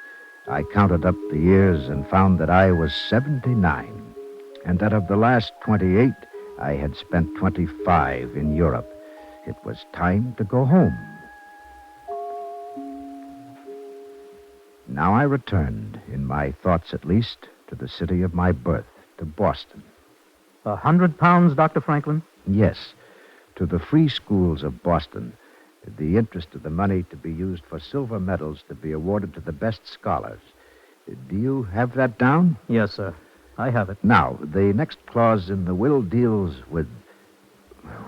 I counted up the years and found that I was 79, and that of the last 28, I had spent 25 in Europe. It was time to go home. Now I returned, in my thoughts at least, to the city of my birth, to Boston. 100 pounds, Dr. Franklin? Yes, to the free schools of Boston. The interest of the money to be used for silver medals to be awarded to the best scholars. Do you have that down? Yes, sir. I have it. Now, the next clause in the will deals with...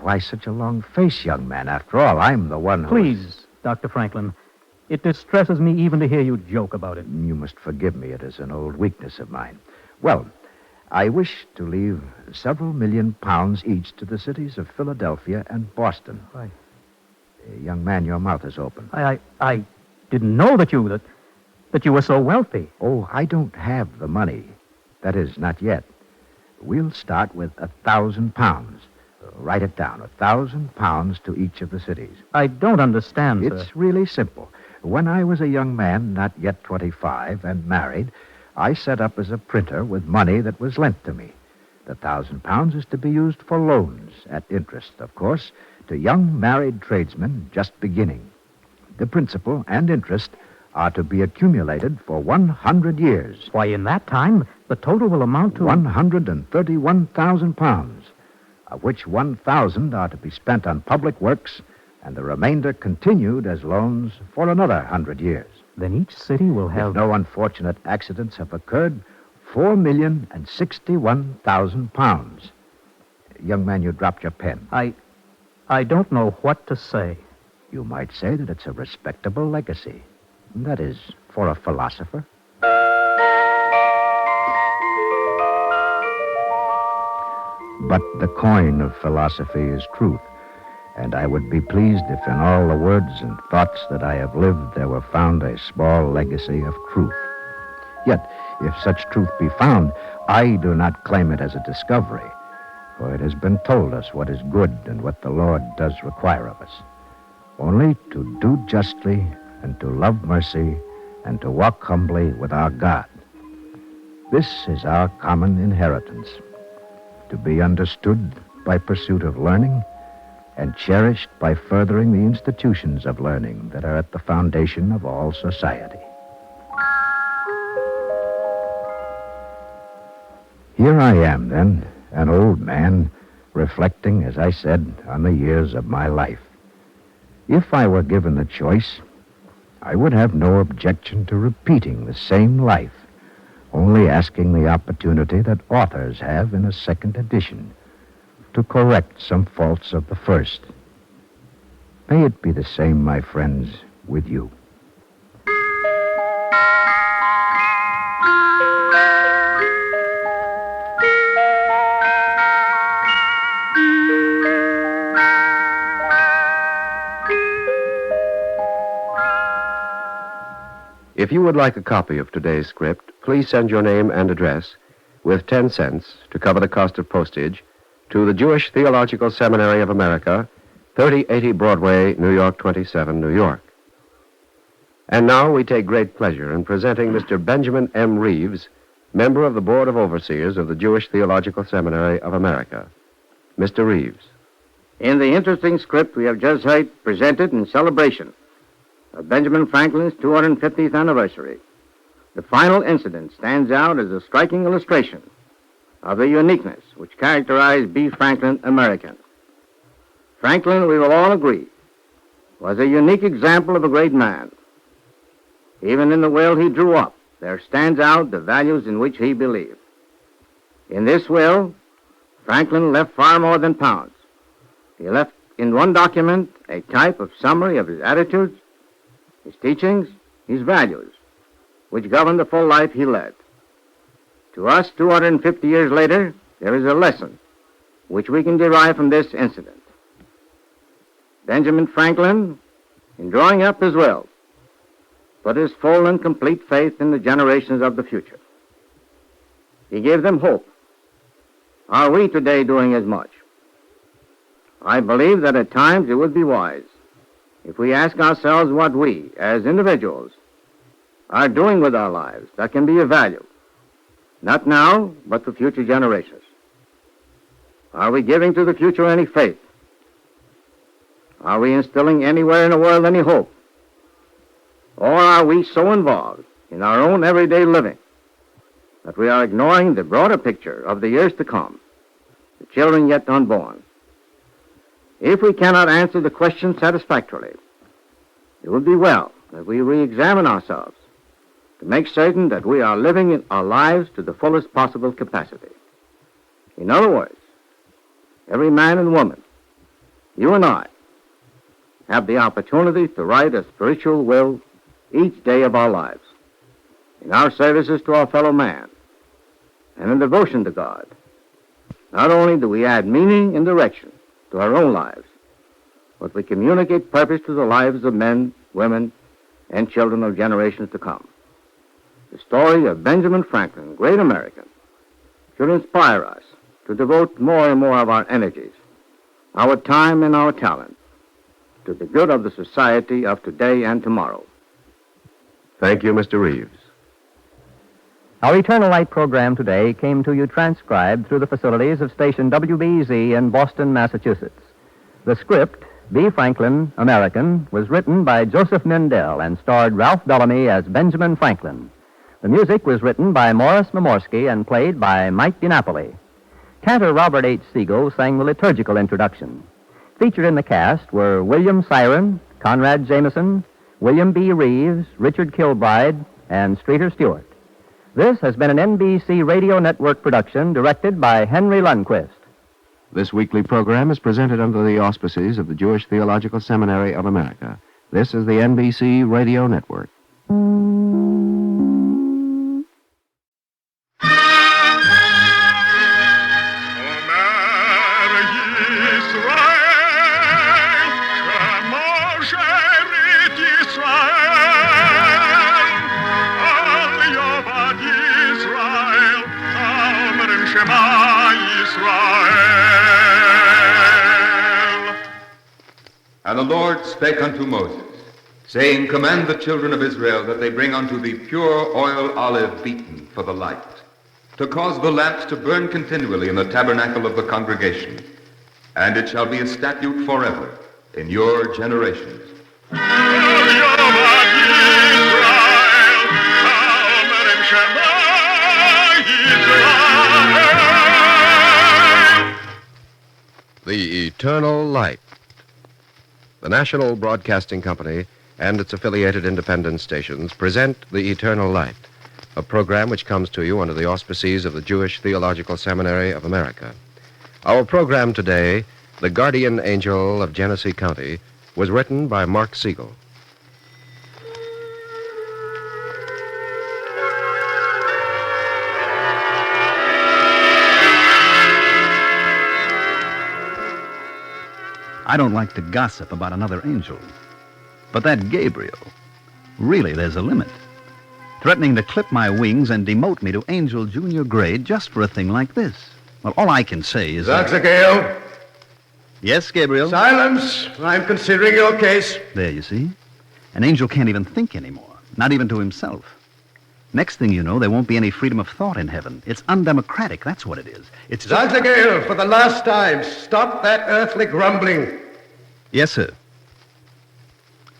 Why, such a long face, young man. After all, I'm the one who... Please, Dr. Franklin. It distresses me even to hear you joke about it. You must forgive me. It is an old weakness of mine. Well, I wish to leave several £1,000,000 each to the cities of Philadelphia and Boston. Why? Young man, your mouth is open. I didn't know that you were so wealthy. Oh, I don't have the money. That is, not yet. We'll start with £1,000. Write it down. £1,000 to each of the cities. I don't understand, sir. It's really simple. When I was a young man, not yet 25, and married, I set up as a printer with money that was lent to me. The £1,000 is to be used for loans, at interest, of course, to young married tradesmen just beginning. The principal and interest are to be accumulated for 100 years. Why, in that time, the total will amount to... £131,000, of which 1,000 are to be spent on public works, and the remainder continued as loans for another 100 years. Then each city will have... If no unfortunate accidents have occurred, £4,061,000. Young man, you dropped your pen. I don't know what to say. You might say that it's a respectable legacy. That is, for a philosopher. But the coin of philosophy is truth, and I would be pleased if in all the words and thoughts that I have lived there were found a small legacy of truth. Yet, if such truth be found, I do not claim it as a discovery, for it has been told us what is good and what the Lord does require of us. Only to do justly and to love mercy and to walk humbly with our God. This is our common inheritance, to be understood by pursuit of learning and cherished by furthering the institutions of learning that are at the foundation of all society. Here I am, then, an old man, reflecting, as I said, on the years of my life. If I were given the choice, I would have no objection to repeating the same life, only asking the opportunity that authors have in a second edition to correct some faults of the first. May it be the same, my friends, with you. If you would like a copy of today's script, please send your name and address with 10 cents to cover the cost of postage to the Jewish Theological Seminary of America, 3080 Broadway, New York 27, New York. And now we take great pleasure in presenting Mr. Benjamin M. Reeves, member of the Board of Overseers of the Jewish Theological Seminary of America. Mr. Reeves. In the interesting script we have just heard presented in celebration of Benjamin Franklin's 250th anniversary, the final incident stands out as a striking illustration of the uniqueness which characterized B. Franklin American. Franklin, we will all agree, was a unique example of a great man. Even in the will he drew up, there stands out the values in which he believed. In this will, Franklin left far more than pounds. He left in one document a type of summary of his attitudes, his teachings, his values, which governed the full life he led. To us, 250 years later, there is a lesson which we can derive from this incident. Benjamin Franklin, in drawing up his will, put his full and complete faith in the generations of the future. He gave them hope. Are we today doing as much? I believe that at times it would be wise if we ask ourselves what we, as individuals, are doing with our lives that can be of value, not now, but to future generations. Are we giving to the future any faith? Are we instilling anywhere in the world any hope? Or are we so involved in our own everyday living that we are ignoring the broader picture of the years to come, the children yet unborn? If we cannot answer the question satisfactorily, it would be well that we re-examine ourselves to make certain that we are living in our lives to the fullest possible capacity. In other words, every man and woman, you and I, have the opportunity to write a spiritual will each day of our lives. In our services to our fellow man and in devotion to God, not only do we add meaning and direction to our own lives, but we communicate purpose to the lives of men, women, and children of generations to come. The story of Benjamin Franklin, great American, should inspire us to devote more and more of our energies, our time and our talent, to the good of the society of today and tomorrow. Thank you, Mr. Reeves. Our Eternal Light program today came to you transcribed through the facilities of station WBZ in Boston, Massachusetts. The script, B. Franklin, American, was written by Joseph Mindell and starred Ralph Bellamy as Benjamin Franklin. The music was written by Morris Momorsky and played by Mike DiNapoli. Cantor Robert H. Siegel sang the liturgical introduction. Featured in the cast were William Siren, Conrad Jameson, William B. Reeves, Richard Kilbride, and Streeter Stewart. This has been an NBC Radio Network production directed by Henry Lundquist. This weekly program is presented under the auspices of the Jewish Theological Seminary of America. This is the NBC Radio Network. And the Lord spake unto Moses, saying, Command the children of Israel that they bring unto thee pure oil olive beaten for the light, to cause the lamps to burn continually in the tabernacle of the congregation. And it shall be a statute forever in your generations. The Eternal Light. The National Broadcasting Company and its affiliated independent stations present The Eternal Light, a program which comes to you under the auspices of the Jewish Theological Seminary of America. Our program today, The Guardian Angel of Genessee County, was written by Mark Siegel. I don't like to gossip about another angel. But that Gabriel, really, there's a limit. Threatening to clip my wings and demote me to angel junior grade just for a thing like this. Well, all I can say is Dr. Gale? Yes, Gabriel? Silence. I'm considering your case. There, you see? An angel can't even think anymore, not even to himself. Next thing you know, there won't be any freedom of thought in heaven. It's undemocratic, that's what it is. It's just... Dr. Gale, for the last time, stop that earthly grumbling. Yes, sir.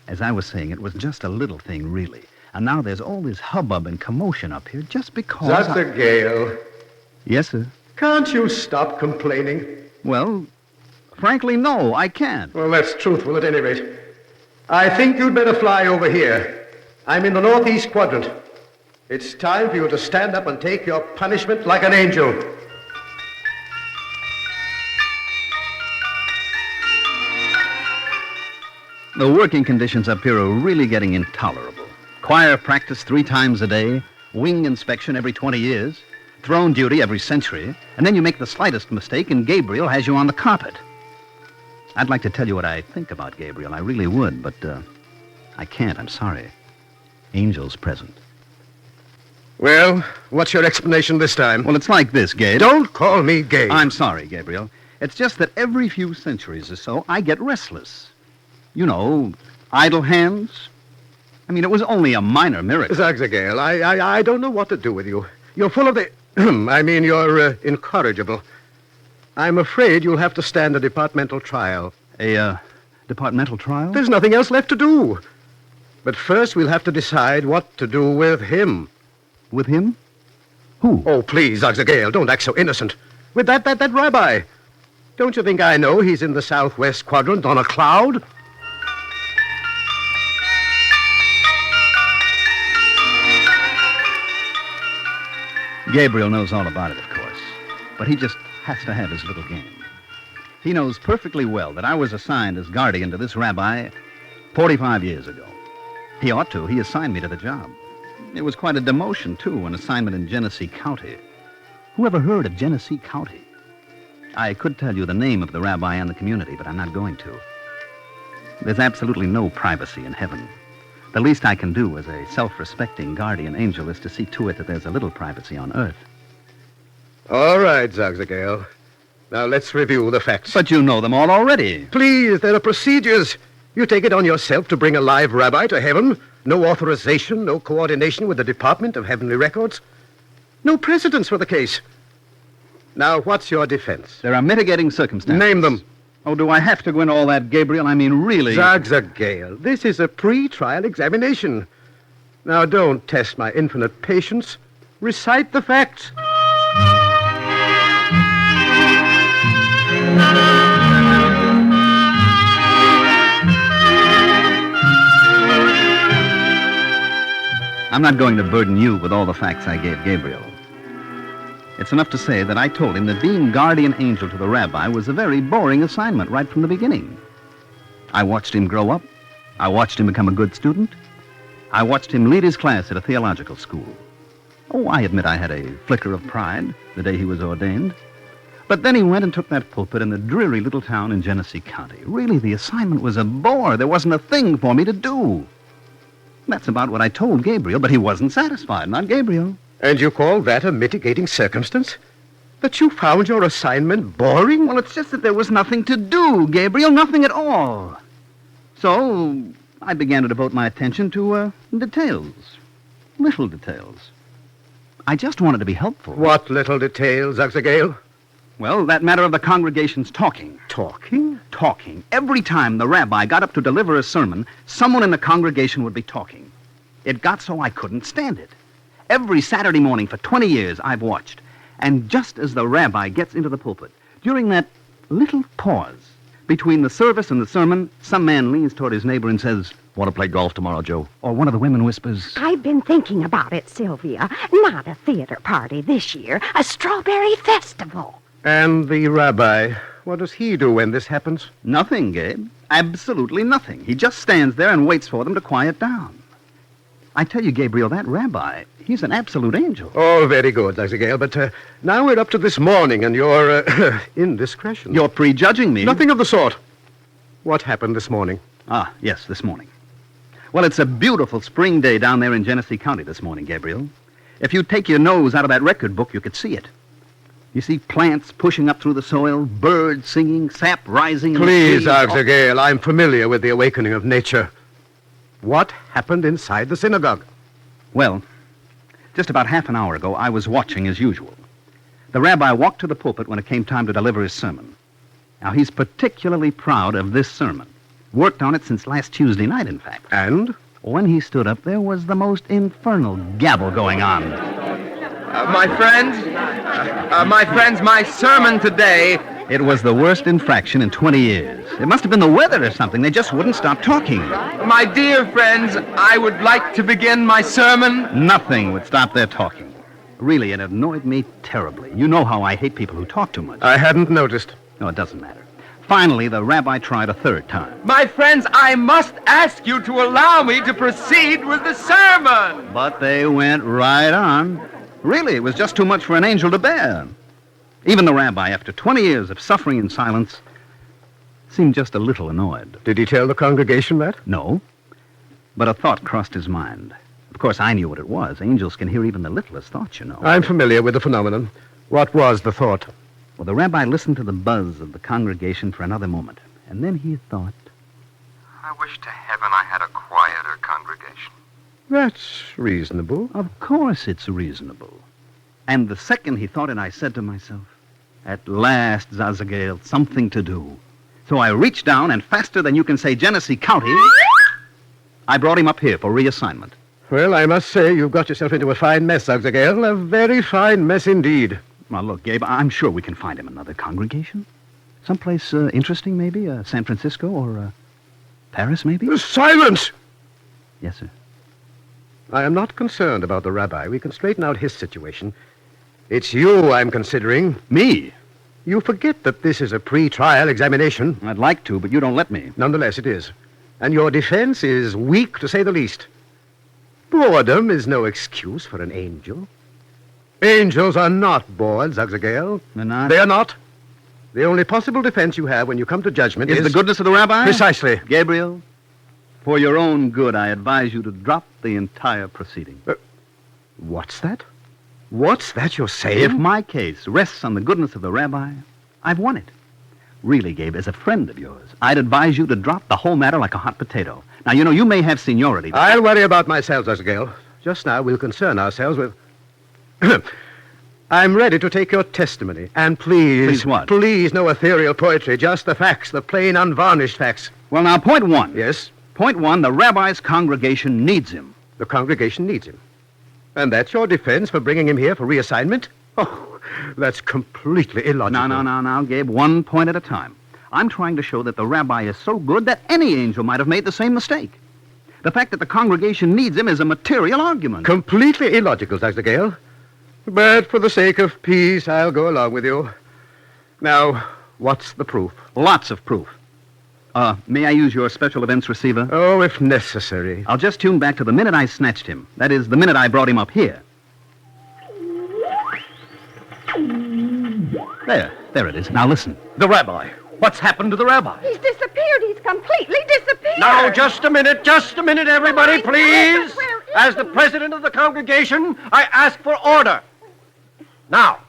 As I was saying, it was just a little thing, really. And now there's all this hubbub and commotion up here just because Dr. Gale. Yes, sir. Can't you stop complaining? Well, frankly, no, I can't. Well, that's truthful at any rate. I think you'd better fly over here. I'm in the northeast quadrant. It's time for you to stand up and take your punishment like an angel. The working conditions up here are really getting intolerable. Choir practice 3 times a day, wing inspection every 20 years, throne duty every century, and then you make the slightest mistake and Gabriel has you on the carpet. I'd like to tell you what I think about Gabriel. I really would, but I can't. I'm sorry. Angel's present. Well, what's your explanation this time? Well, it's like this, Gabe. Don't call me Gabe. I'm sorry, Gabriel. It's just that every few centuries or so, I get restless. You know, idle hands. I mean, it was only a minor miracle. Zagzagale, I don't know what to do with you. You're full of the... you're incorrigible. I'm afraid you'll have to stand a departmental trial. A, departmental trial? There's nothing else left to do. But first, we'll have to decide what to do with him. With him? Who? Oh, please, Gale, don't act so innocent. With that rabbi. Don't you think I know he's in the southwest quadrant on a cloud? Gabriel knows all about it, of course. But he just has to have his little game. He knows perfectly well that I was assigned as guardian to this rabbi 45 years ago. He ought to. He assigned me to the job. It was quite a demotion, too, an assignment in Genessee County. Who ever heard of Genessee County? I could tell you the name of the rabbi and the community, but I'm not going to. There's absolutely no privacy in heaven. The least I can do as a self-respecting guardian angel is to see to it that there's a little privacy on earth. All right, Gale. Now let's review the facts. But you know them all already. Please, there are procedures. You take it on yourself to bring a live rabbi to heaven. No authorization, no coordination with the Department of Heavenly Records. No precedence for the case. Now, what's your defense? There are mitigating circumstances. Name them. Oh, do I have to go into all that, Gabriel? I mean, really? Gale, this is a pre-trial examination. Now, don't test my infinite patience. Recite the facts. I'm not going to burden you with all the facts I gave Gabriel. It's enough to say that I told him that being guardian angel to the rabbi was a very boring assignment right from the beginning. I watched him grow up. I watched him become a good student. I watched him lead his class at a theological school. Oh, I admit I had a flicker of pride the day he was ordained. But then he went and took that pulpit in the dreary little town in Genessee County. Really, the assignment was a bore. There wasn't a thing for me to do. That's about what I told Gabriel, but he wasn't satisfied, not Gabriel. And you call that a mitigating circumstance? That you found your assignment boring? Well, it's just that there was nothing to do, Gabriel, nothing at all. So I began to devote my attention to details, little details. I just wanted to be helpful. What little details, Gale? Well, that matter of the congregation's talking. Talking? Talking. Every time the rabbi got up to deliver a sermon, someone in the congregation would be talking. It got so I couldn't stand it. Every Saturday morning for 20 years, I've watched. And just as the rabbi gets into the pulpit, during that little pause between the service and the sermon, some man leans toward his neighbor and says, "Want to play golf tomorrow, Joe?" Or one of the women whispers, "I've been thinking about it, Sylvia. Not a theater party this year, a strawberry festival." And the rabbi, what does he do when this happens? Nothing, Gabe. Absolutely nothing. He just stands there and waits for them to quiet down. I tell you, Gabriel, that rabbi, he's an absolute angel. Oh, very good, Gale, but now we're up to this morning and your indiscretion. You're prejudging me. Nothing of the sort. What happened this morning? Ah, yes, this morning. Well, it's a beautiful spring day down there in Genessee County this morning, Gabriel. If you take your nose out of that record book, you could see it. You see plants pushing up through the soil, birds singing, sap rising. Please, Gale, I'm familiar with the awakening of nature. What happened inside the synagogue? Well, just about half an hour ago, I was watching as usual. The rabbi walked to the pulpit when it came time to deliver his sermon. Now, he's particularly proud of this sermon. Worked on it since last Tuesday night, in fact. And? When he stood up, there was the most infernal gabble going on. My friends, my sermon today... It was the worst infraction in 20 years. It must have been the weather or something. They just wouldn't stop talking. My dear friends, I would like to begin my sermon. Nothing would stop their talking. Really, it annoyed me terribly. You know how I hate people who talk too much. I hadn't noticed. No, it doesn't matter. Finally, the rabbi tried a third time. My friends, I must ask you to allow me to proceed with the sermon. But they went right on. Really, it was just too much for an angel to bear. Even the rabbi, after 20 years of suffering in silence, seemed just a little annoyed. Did he tell the congregation that? No. But a thought crossed his mind. Of course, I knew what it was. Angels can hear even the littlest thoughts, you know. I'm familiar with the phenomenon. What was the thought? Well, the rabbi listened to the buzz of the congregation for another moment, and then he thought, I wish to heaven I had a quieter congregation. That's reasonable. Of course it's reasonable. And the second he thought it, I said to myself, At last, Zazagal, something to do. So I reached down, and faster than you can say Genessee County, I brought him up here for reassignment. Well, I must say you've got yourself into a fine mess, Zazagal. A very fine mess indeed. Now, look, Gabe, I'm sure we can find him another congregation. Someplace interesting, maybe? San Francisco or Paris, maybe? Silence! Yes, sir. I am not concerned about the rabbi. We can straighten out his situation. It's you I'm considering. Me? You forget that this is a pre-trial examination. I'd like to, but you don't let me. Nonetheless, it is. And your defense is weak, to say the least. Boredom is no excuse for an angel. Angels are not bored, Zazagal. They're not? They are not. The only possible defense you have when you come to judgment is the goodness of the rabbi? Precisely. Gabriel, for your own good, I advise you to drop the entire proceeding. What's that? What's that you're saying? If my case rests on the goodness of the rabbi, I've won it. Really, Gabe, as a friend of yours, I'd advise you to drop the whole matter like a hot potato. Now, you know, you may have seniority. I'll worry about myself, Zazagal. Just now, we'll concern ourselves with... I'm ready to take your testimony. And please... Please what? Please, no ethereal poetry. Just the facts, the plain, unvarnished facts. Well, now, point one. Yes? Point one, the rabbi's congregation needs him. The congregation needs him. And that's your defense for bringing him here for reassignment? Oh, that's completely illogical. Now, Gabe, 1 point at a time. I'm trying to show that the rabbi is so good that any angel might have made the same mistake. The fact that the congregation needs him is a material argument. Completely illogical, Dr. Gale. But for the sake of peace, I'll go along with you. Now, what's the proof? Lots of proof. May I use your special events receiver? Oh, if necessary. I'll just tune back to the minute I snatched him. That is, the minute I brought him up here. There it is. Now listen. The rabbi. What's happened to the rabbi? He's disappeared. He's completely disappeared. Now, just a minute, everybody, please. As the president of the congregation, I ask for order. Now,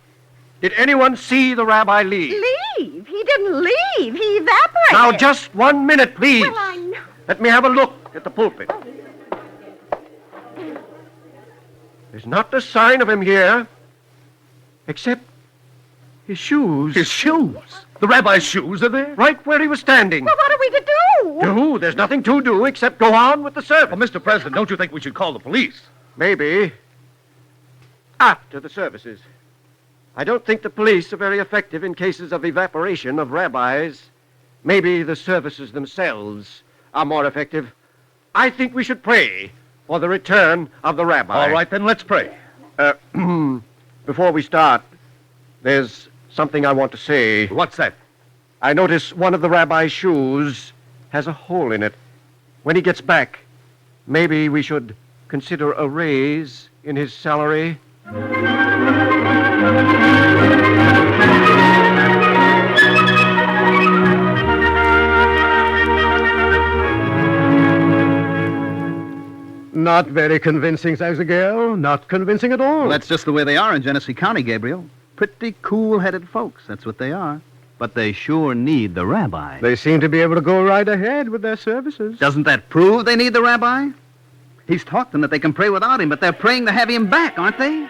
did anyone see the rabbi leave? Leave? He didn't leave. He evaporated. Now, just 1 minute, please. Well, I know. Let me have a look at the pulpit. There's not a sign of him here, except his shoes. His shoes? The rabbi's shoes are there? Right where he was standing. Well, what are we to do? Do? There's nothing to do except go on with the service. Well, Mr. President, don't you think we should call the police? Maybe. After the services. I don't think the police are very effective in cases of evaporation of rabbis. Maybe the services themselves are more effective. I think we should pray for the return of the rabbi. All right, then let's pray. Before we start, there's something I want to say. What's that? I notice one of the rabbi's shoes has a hole in it. When he gets back, maybe we should consider a raise in his salary. Not very convincing, Zazagal. Not convincing at all. Well, that's just the way they are in Genessee County, Gabriel. Pretty cool-headed folks, that's what they are. But they sure need the rabbi. They seem to be able to go right ahead with their services. Doesn't that prove they need the rabbi? He's taught them that they can pray without him, but they're praying to have him back, aren't they?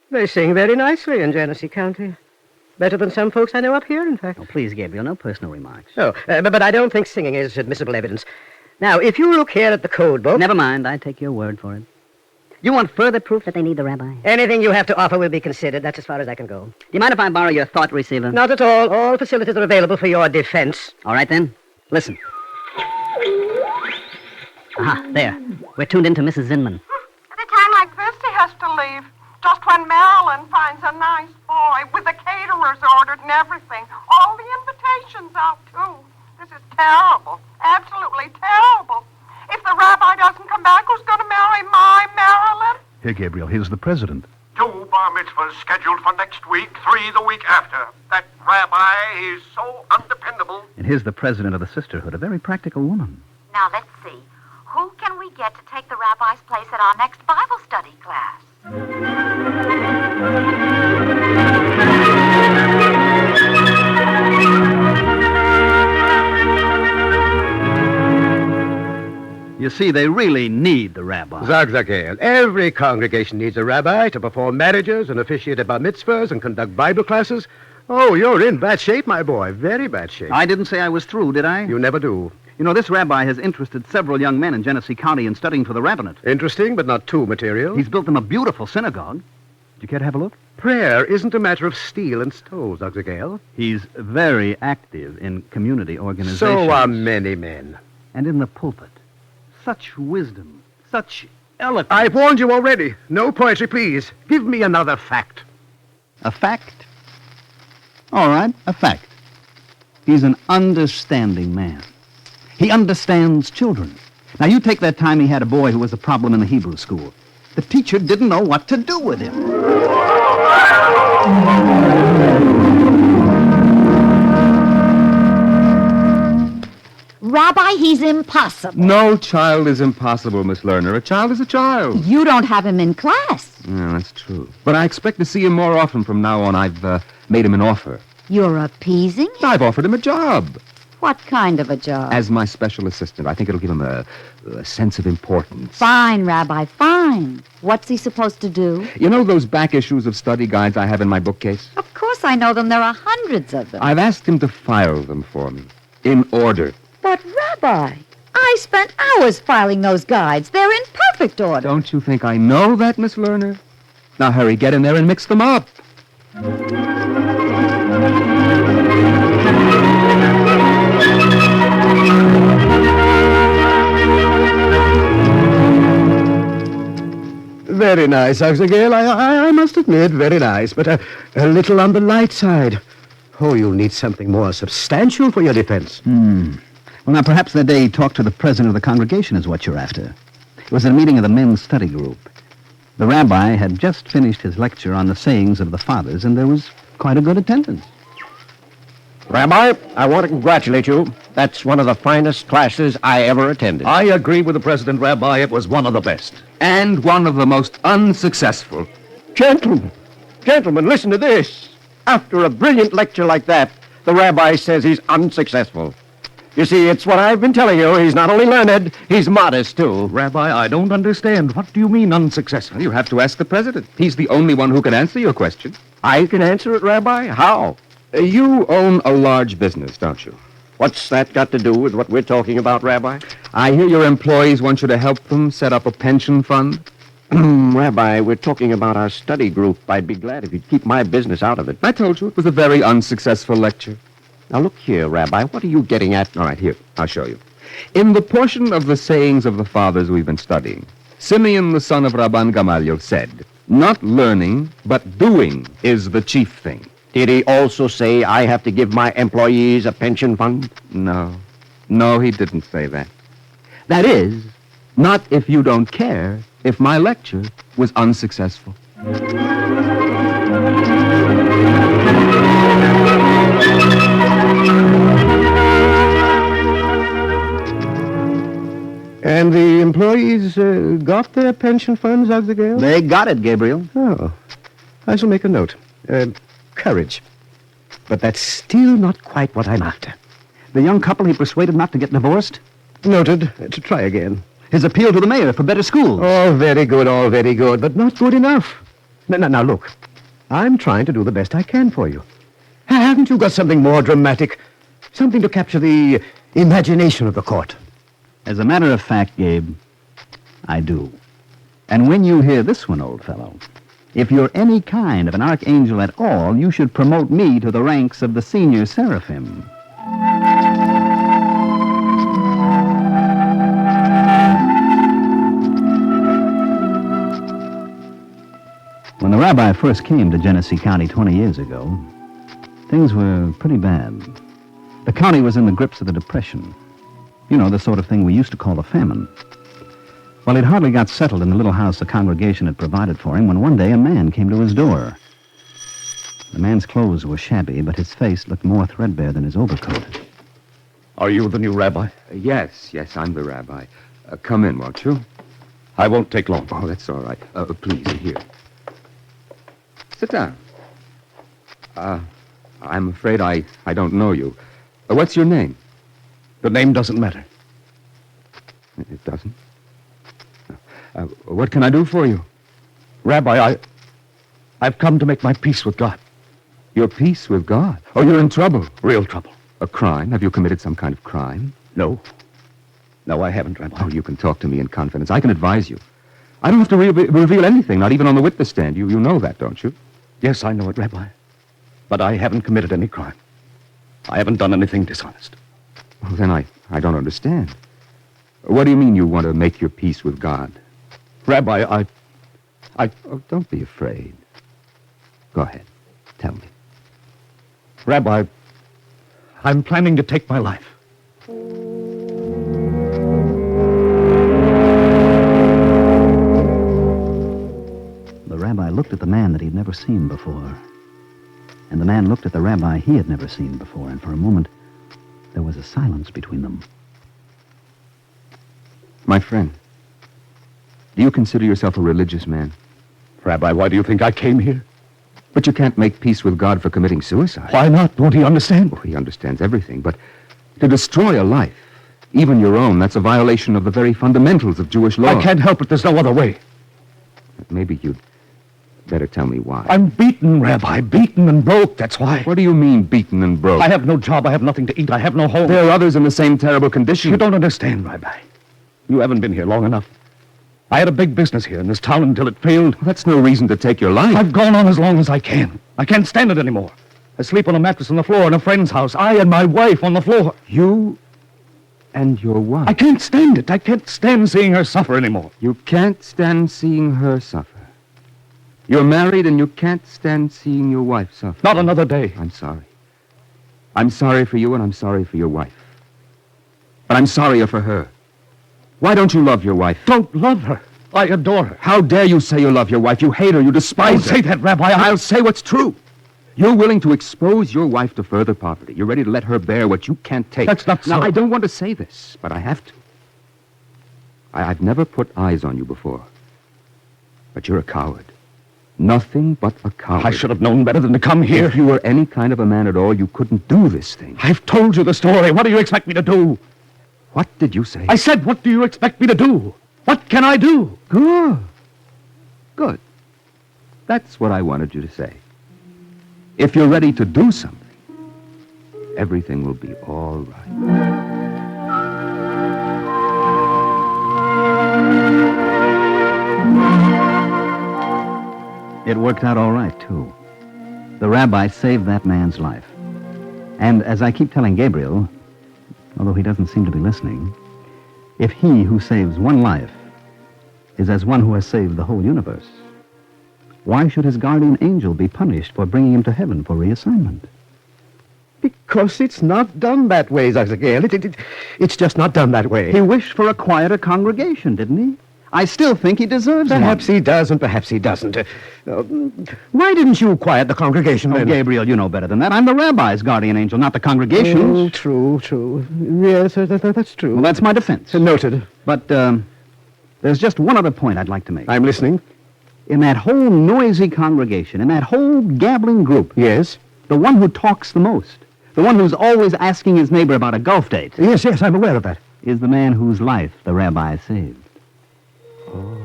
They sing very nicely in Genessee County. Better than some folks I know up here, in fact. Oh, please, Gabriel, no personal remarks. Oh, but I don't think singing is admissible evidence. Now, if you look here at the code book... Never mind. I take your word for it. You want further proof that they need the rabbi? Anything you have to offer will be considered. That's as far as I can go. Do you mind if I borrow your thought receiver? Not at all. All facilities are available for your defense. All right, then. Listen. Aha, there. We're tuned in to Mrs. Zinman. At a time like this, he has to leave. Just when Marilyn finds a nice boy with the caterers ordered and everything. All the invitations out, too. This is terrible. Absolutely terrible. If the rabbi doesn't come back, who's going to marry my Marilyn? Here, Gabriel, here's the president. 2 bar mitzvahs scheduled for next week, 3 the week after. That rabbi is so undependable. And here's the president of the sisterhood, a very practical woman. Now, let's see. Who can we get to take the rabbi's place at our next Bible study class? see, they really need the rabbi. Zagzagel, every congregation needs a rabbi to perform marriages and officiate at bar mitzvahs and conduct Bible classes. Oh, you're in bad shape, my boy. Very bad shape. I didn't say I was through, did I? You never do. You know, this rabbi has interested several young men in Genessee County in studying for the rabbinate. Interesting, but not too material. He's built them a beautiful synagogue. Do you care to have a look? Prayer isn't a matter of steel and stove, Zagzagel. He's very active in community organizations. So are many men. And in the pulpit. Such wisdom, such eloquence. I've warned you already. No poetry, please. Give me another fact. A fact? All right, a fact. He's an understanding man. He understands children. Now, you take that time he had a boy who was a problem in the Hebrew school. The teacher didn't know what to do with him. Rabbi, he's impossible. No child is impossible, Miss Lerner. A child is a child. You don't have him in class. Yeah, that's true. But I expect to see him more often from now on. I've made him an offer. You're appeasing him? I've offered him a job. What kind of a job? As my special assistant. I think it'll give him a sense of importance. Fine, Rabbi, fine. What's he supposed to do? You know those back issues of study guides I have in my bookcase? Of course I know them. There are hundreds of them. I've asked him to file them for me. In order. But, Rabbi, I spent hours filing those guides. They're in perfect order. Don't you think I know that, Miss Lerner? Now hurry, get in there and mix them up. Very nice, Zagzagel. I must admit, very nice, but a little on the light side. Oh, you'll need something more substantial for your defense. Well, now, perhaps that day he talked to the president of the congregation is what you're after. It was at a meeting of the men's study group. The rabbi had just finished his lecture on the sayings of the fathers, and there was quite a good attendance. Rabbi, I want to congratulate you. That's one of the finest classes I ever attended. I agree with the president, Rabbi. It was one of the best. And one of the most unsuccessful. Gentlemen, listen to this. After a brilliant lecture like that, the rabbi says he's unsuccessful. You see, it's what I've been telling you. He's not only learned, he's modest, too. Rabbi, I don't understand. What do you mean unsuccessful? You have to ask the president. He's the only one who can answer your question. I can answer it, Rabbi? How? You own a large business, don't you? What's that got to do with what we're talking about, Rabbi? I hear your employees want you to help them set up a pension fund. Rabbi, we're talking about our study group. I'd be glad if you'd keep my business out of it. I told you it was a very unsuccessful lecture. Now, look here, Rabbi. What are you getting at? All right, here. I'll show you. In the portion of the sayings of the fathers we've been studying, Simeon, the son of Rabban Gamaliel, said, "Not learning, but doing is the chief thing." Did he also say I have to give my employees a pension fund? No, he didn't say that. That is, not if you don't care if my lecture was unsuccessful. And the employees got their pension funds, Zagzagel? They got it, Gabriel. Oh. I shall make a note. Courage. But that's still not quite what I'm after. The young couple he persuaded not to get divorced? Noted. To try again. His appeal to the mayor for better schools. All very good, but not good enough. Now, look. I'm trying to do the best I can for you. Haven't you got something more dramatic? Something to capture the imagination of the court? As a matter of fact, Gabe, I do. And when you hear this one, old fellow, if you're any kind of an archangel at all, you should promote me to the ranks of the senior seraphim. When the rabbi first came to Genessee County 20 years ago, things were pretty bad. The county was in the grips of the Depression. You know, the sort of thing we used to call a famine. Well, he'd hardly got settled in the little house the congregation had provided for him when one day a man came to his door. The man's clothes were shabby, but his face looked more threadbare than his overcoat. Are you the new rabbi? Yes, I'm the rabbi. Come in, won't you? I won't take long. Oh, that's all right. Please, here. Sit down. I'm afraid I don't know you. What's your name? The name doesn't matter. It doesn't? What can I do for you? Rabbi, I've come to make my peace with God. Your peace with God? Oh, you're in trouble. Real trouble. A crime? Have you committed some kind of crime? No. No, I haven't, Rabbi. Oh, you can talk to me in confidence. I can advise you. I don't have to reveal anything, not even on the witness stand. You know that, don't you? Yes, I know it, Rabbi. But I haven't committed any crime. I haven't done anything dishonest. Well, then I don't understand. What do you mean you want to make your peace with God? Rabbi, Oh, don't be afraid. Go ahead. Tell me. Rabbi, I'm planning to take my life. The rabbi looked at the man that he'd never seen before. And the man looked at the rabbi he had never seen before, and for a moment, there was a silence between them. My friend, do you consider yourself a religious man? Rabbi, why do you think I came here? But you can't make peace with God for committing suicide. Why not? Won't he understand? Well, he understands everything, but to destroy a life, even your own, that's a violation of the very fundamentals of Jewish law. I can't help it. There's no other way. Maybe you'd better tell me why. I'm beaten, Rabbi. Beaten and broke, that's why. What do you mean, beaten and broke? I have no job. I have nothing to eat. I have no home. There are others in the same terrible condition. You don't understand, Rabbi. You haven't been here long enough. I had a big business here in this town until it failed. Well, that's no reason to take your life. I've gone on as long as I can. I can't stand it anymore. I sleep on a mattress on the floor in a friend's house. I and my wife on the floor. You and your wife? I can't stand it. I can't stand seeing her suffer anymore. You can't stand seeing her suffer. You're married and you can't stand seeing your wife suffer. Not another day. I'm sorry. I'm sorry for you and I'm sorry for your wife. But I'm sorrier for her. Why don't you love your wife? Don't love her. I adore her. How dare you say you love your wife? You hate her. You despise her. Don't say that, Rabbi. I'll say what's true. You're willing to expose your wife to further poverty. You're ready to let her bear what you can't take. That's not so. Now, I don't want to say this, but I have to. I've never put eyes on you before. But you're a coward. Nothing but a coward. I should have known better than to come here. If you were any kind of a man at all, you couldn't do this thing. I've told you the story. What do you expect me to do? What did you say? I said, what do you expect me to do? What can I do? Good. Good. That's what I wanted you to say. If you're ready to do something, everything will be all right. It worked out all right, too. The rabbi saved that man's life. And as I keep telling Gabriel, although he doesn't seem to be listening, if he who saves one life is as one who has saved the whole universe, why should his guardian angel be punished for bringing him to heaven for reassignment? Because it's not done that way, Zagzagale. It's just not done that way. He wished for a quieter congregation, didn't he? I still think he deserves one. Perhaps he does and perhaps he doesn't. Why didn't you quiet the congregation then? Oh, Gabriel, you know better than that. I'm the rabbi's guardian angel, not the congregation's. Oh, true. Yes, that's true. Well, that's my defense. Noted. But there's just one other point I'd like to make. I'm listening. In that whole noisy congregation, in that whole gabbling group. Yes? The one who talks the most, the one who's always asking his neighbor about a golf date. Yes, I'm aware of that. Is the man whose life the rabbi saved. Oh.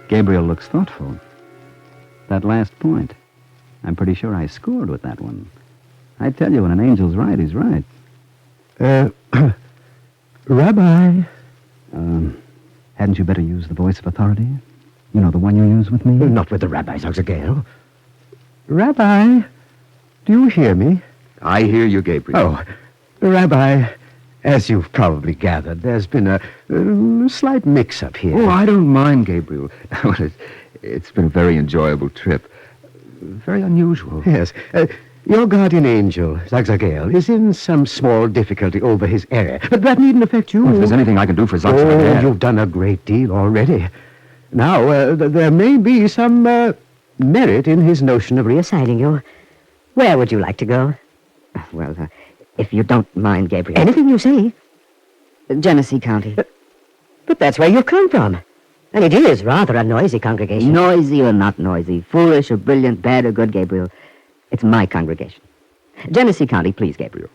Gabriel looks thoughtful. That last point, I'm pretty sure I scored with that one. I tell you, when an angel's right, he's right. Rabbi. Hadn't you better use the voice of authority? You know, the one you use with me? Not with the rabbi, Zagzagale. Rabbi, do you hear me? I hear you, Gabriel. Oh, Rabbi, as you've probably gathered, there's been a slight mix-up here. Oh, I don't mind, Gabriel. It's been a very enjoyable trip. Very unusual. Yes. Your guardian angel, Zagzagale, is in some small difficulty over his error. But that needn't affect you. Well, if there's anything I can do for Zagzagale... Oh, you've done a great deal already. Now, there may be some merit in his notion of reassigning you. Where would you like to go? Well, if you don't mind, Gabriel. Anything you say. Genesee County. But that's where you've come from. And it is rather a noisy congregation. Noisy or not noisy, foolish or brilliant, bad or good, Gabriel. It's my congregation. Genessee County, please, Gabriel.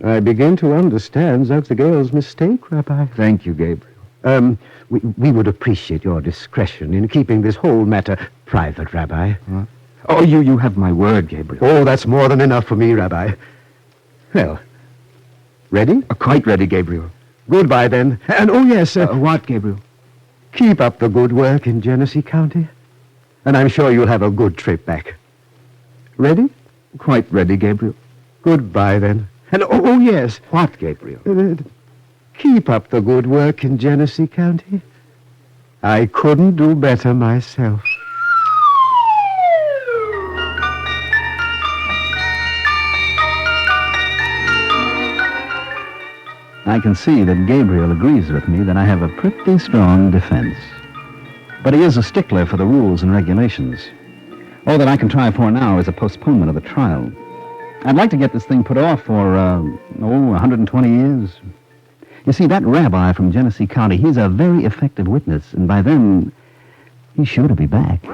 I begin to understand Zogzagale's mistake, Rabbi. Thank you, Gabriel. We would appreciate your discretion in keeping this whole matter private, Rabbi. Huh? Oh, you have my word, Gabriel. Oh, that's more than enough for me, Rabbi. Well, ready? Quite ready, Gabriel. Goodbye, then. And, oh, yes. What, Gabriel? Keep up the good work in Genessee County. And I'm sure you'll have a good trip back. Ready? Quite ready, Gabriel. Goodbye, then. And, oh, yes. What, Gabriel? Keep up the good work in Genessee County. I couldn't do better myself. I can see that Gabriel agrees with me that I have a pretty strong defense. But he is a stickler for the rules and regulations. All that I can try for now is a postponement of the trial. I'd like to get this thing put off for, 120 years. You see, that rabbi from Genessee County, he's a very effective witness, and by then, he's sure to be back.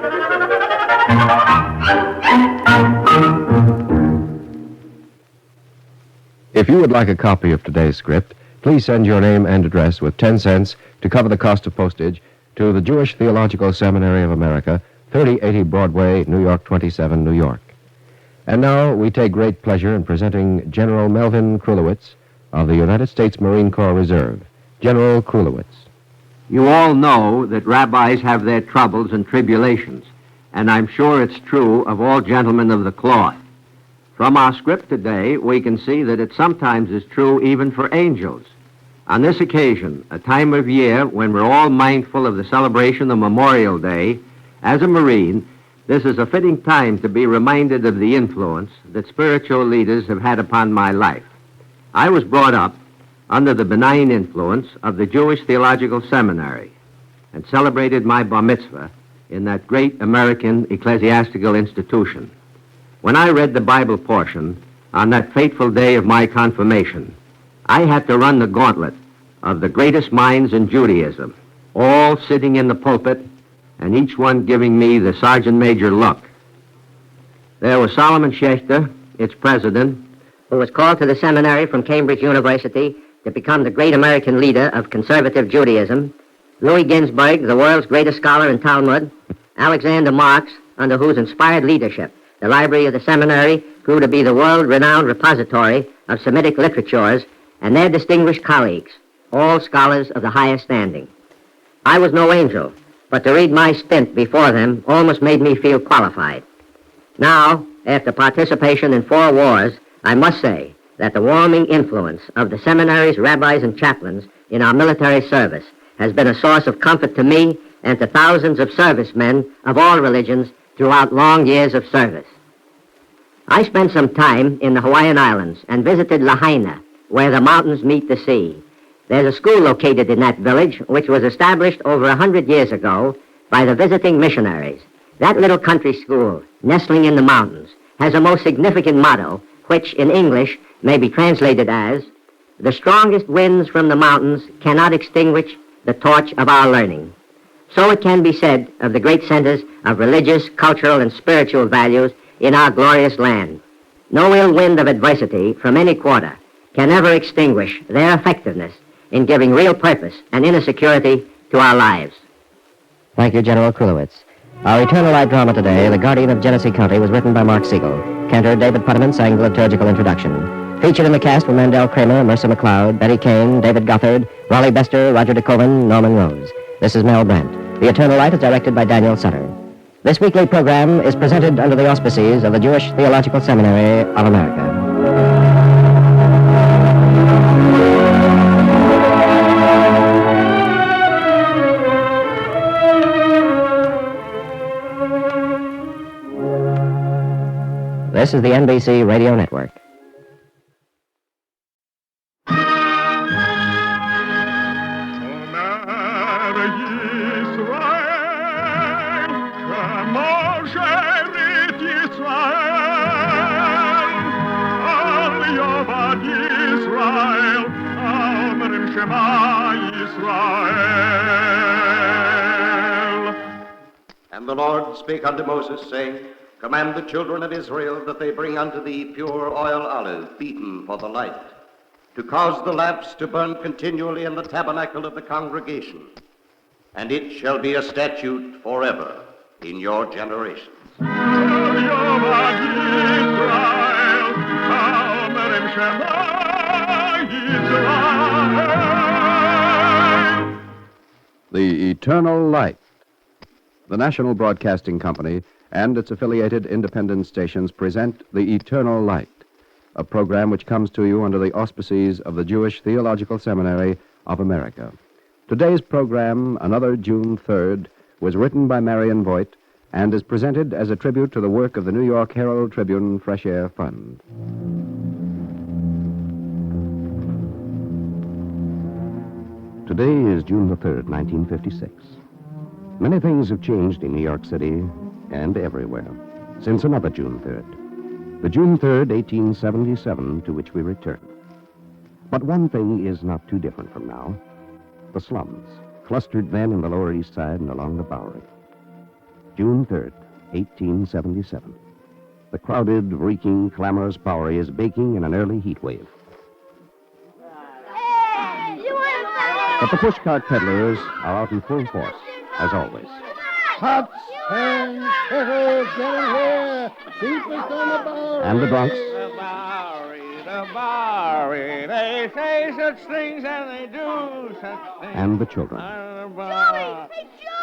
If you would like a copy of today's script, please send your name and address with 10 cents to cover the cost of postage to the Jewish Theological Seminary of America, 3080 Broadway, New York 27, New York. And now we take great pleasure in presenting General Melvin Krulowitz of the United States Marine Corps Reserve. General Krulowitz. You all know that rabbis have their troubles and tribulations, and I'm sure it's true of all gentlemen of the cloth. From our script today, we can see that it sometimes is true even for angels. On this occasion, a time of year when we're all mindful of the celebration of Memorial Day, as a Marine, this is a fitting time to be reminded of the influence that spiritual leaders have had upon my life. I was brought up under the benign influence of the Jewish Theological Seminary and celebrated my bar mitzvah in that great American ecclesiastical institution. When I read the Bible portion on that fateful day of my confirmation, I had to run the gauntlet of the greatest minds in Judaism, all sitting in the pulpit and each one giving me the sergeant major look. There was Solomon Schechter, its president, who was called to the seminary from Cambridge University to become the great American leader of conservative Judaism, Louis Ginsburg, the world's greatest scholar in Talmud, Alexander Marx, under whose inspired leadership the library of the seminary grew to be the world-renowned repository of Semitic literatures, and their distinguished colleagues, all scholars of the highest standing. I was no angel, but to read my stint before them almost made me feel qualified. Now, after participation in 4 wars, I must say that the warming influence of the seminary's rabbis and chaplains in our military service has been a source of comfort to me and to thousands of servicemen of all religions throughout long years of service. I spent some time in the Hawaiian Islands and visited Lahaina, where the mountains meet the sea. There's a school located in that village which was established over 100 years ago by the visiting missionaries. That little country school, nestling in the mountains, has a most significant motto, which in English may be translated as, "The strongest winds from the mountains cannot extinguish the torch of our learning." So it can be said of the great centers of religious, cultural, and spiritual values in our glorious land. No ill wind of adversity from any quarter can ever extinguish their effectiveness in giving real purpose and inner security to our lives. Thank you, General Krulowitz. Our Eternal Light drama today, The Guardian of Genessee County, was written by Mark Siegel. Cantor David Putterman sang the liturgical introduction. Featured in the cast were Mandel Kramer, Mercer McLeod, Betty Kane, David Gothard, Raleigh Bester, Roger DeKoven, Norman Rose. This is Mel Brent. The Eternal Light is directed by Daniel Sutter. This weekly program is presented under the auspices of the Jewish Theological Seminary of America. This is the NBC Radio Network. And the Lord spake unto Moses, saying, Command the children of Israel that they bring unto thee pure oil olive, beaten for the light, to cause the lamps to burn continually in the tabernacle of the congregation. And it shall be a statute forever in your generations. The Eternal Light. The National Broadcasting Company and its affiliated independent stations present The Eternal Light, a program which comes to you under the auspices of the Jewish Theological Seminary of America. Today's program, Another June 3rd, was written by Marion Voigt and is presented as a tribute to the work of the New York Herald Tribune Fresh Air Fund. Today is June the 3rd, 1956. Many things have changed in New York City and everywhere since another June 3rd, the June 3rd, 1877, to which we return. But one thing is not too different from now. The slums, clustered then in the Lower East Side and along the Bowery. June 3rd, 1877. The crowded, reeking, clamorous Bowery is baking in an early heat wave. But the pushcart peddlers are out in full force, as always. Pots, pans, kettles, get in here. Cheapest on the Bowery. And the drunks. The Bowery. They say such things and they do such things. And the children. Joey!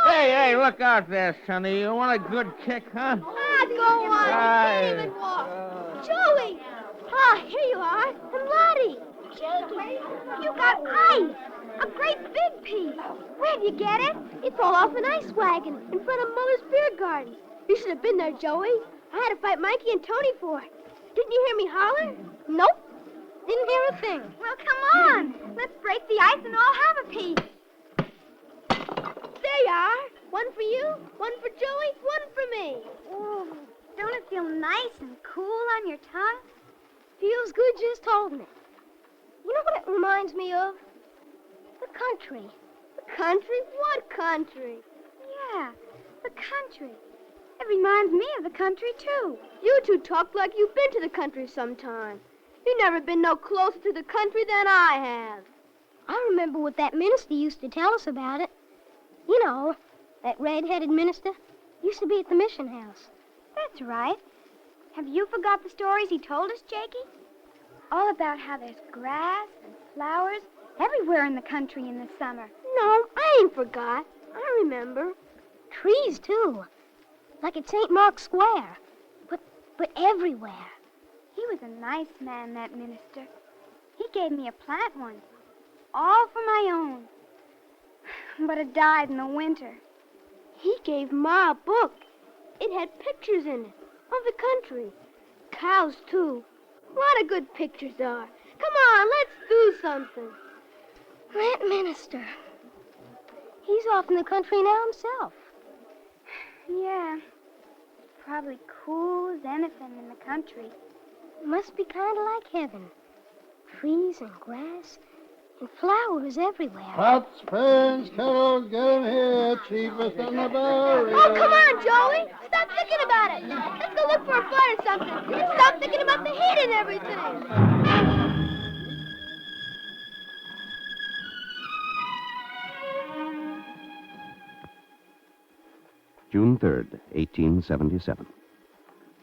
Hey, look out there, Sonny. You want a good kick, huh? Go on. Can't even walk. Joey! Ah, here you are. And Lottie. Jakey, you got ice. A great big piece. Where'd you get it? It's all off an ice wagon in front of Muller's Beer Garden. You should have been there, Joey. I had to fight Mikey and Tony for it. Didn't you hear me holler? Nope. Didn't hear a thing. Well, come on. Let's break the ice and all have a piece. There you are. One for you, one for Joey, one for me. Oh, don't it feel nice and cool on your tongue? Feels good just holding it. You know what it reminds me of? The country. The country? What country? Yeah, the country. It reminds me of the country, too. You two talk like you've been to the country sometime. You've never been no closer to the country than I have. I remember what that minister used to tell us about it. You know, that red-headed minister used to be at the mission house. That's right. Have you forgot the stories he told us, Jakey? All about how there's grass and flowers everywhere in the country in the summer. No, I ain't forgot. I remember. Trees, too. Like at St. Mark's Square. But everywhere. He was a nice man, that minister. He gave me a plant once, all for my own. But it died in the winter. He gave Ma a book. It had pictures in it of the country. Cows, too. A lot of good pictures are. Come on, let's do something. That minister. He's off in the country now himself. Yeah. Probably cool as anything in the country. Must be kind of like heaven. Trees and grass and flowers everywhere. Pots, pans, kettles, get in here. Cheapest on the Bowery. Oh, come on, Joey. Stop thinking about it. Let's go look for a fight or something. And stop thinking about the heat and everything. June 3rd, 1877.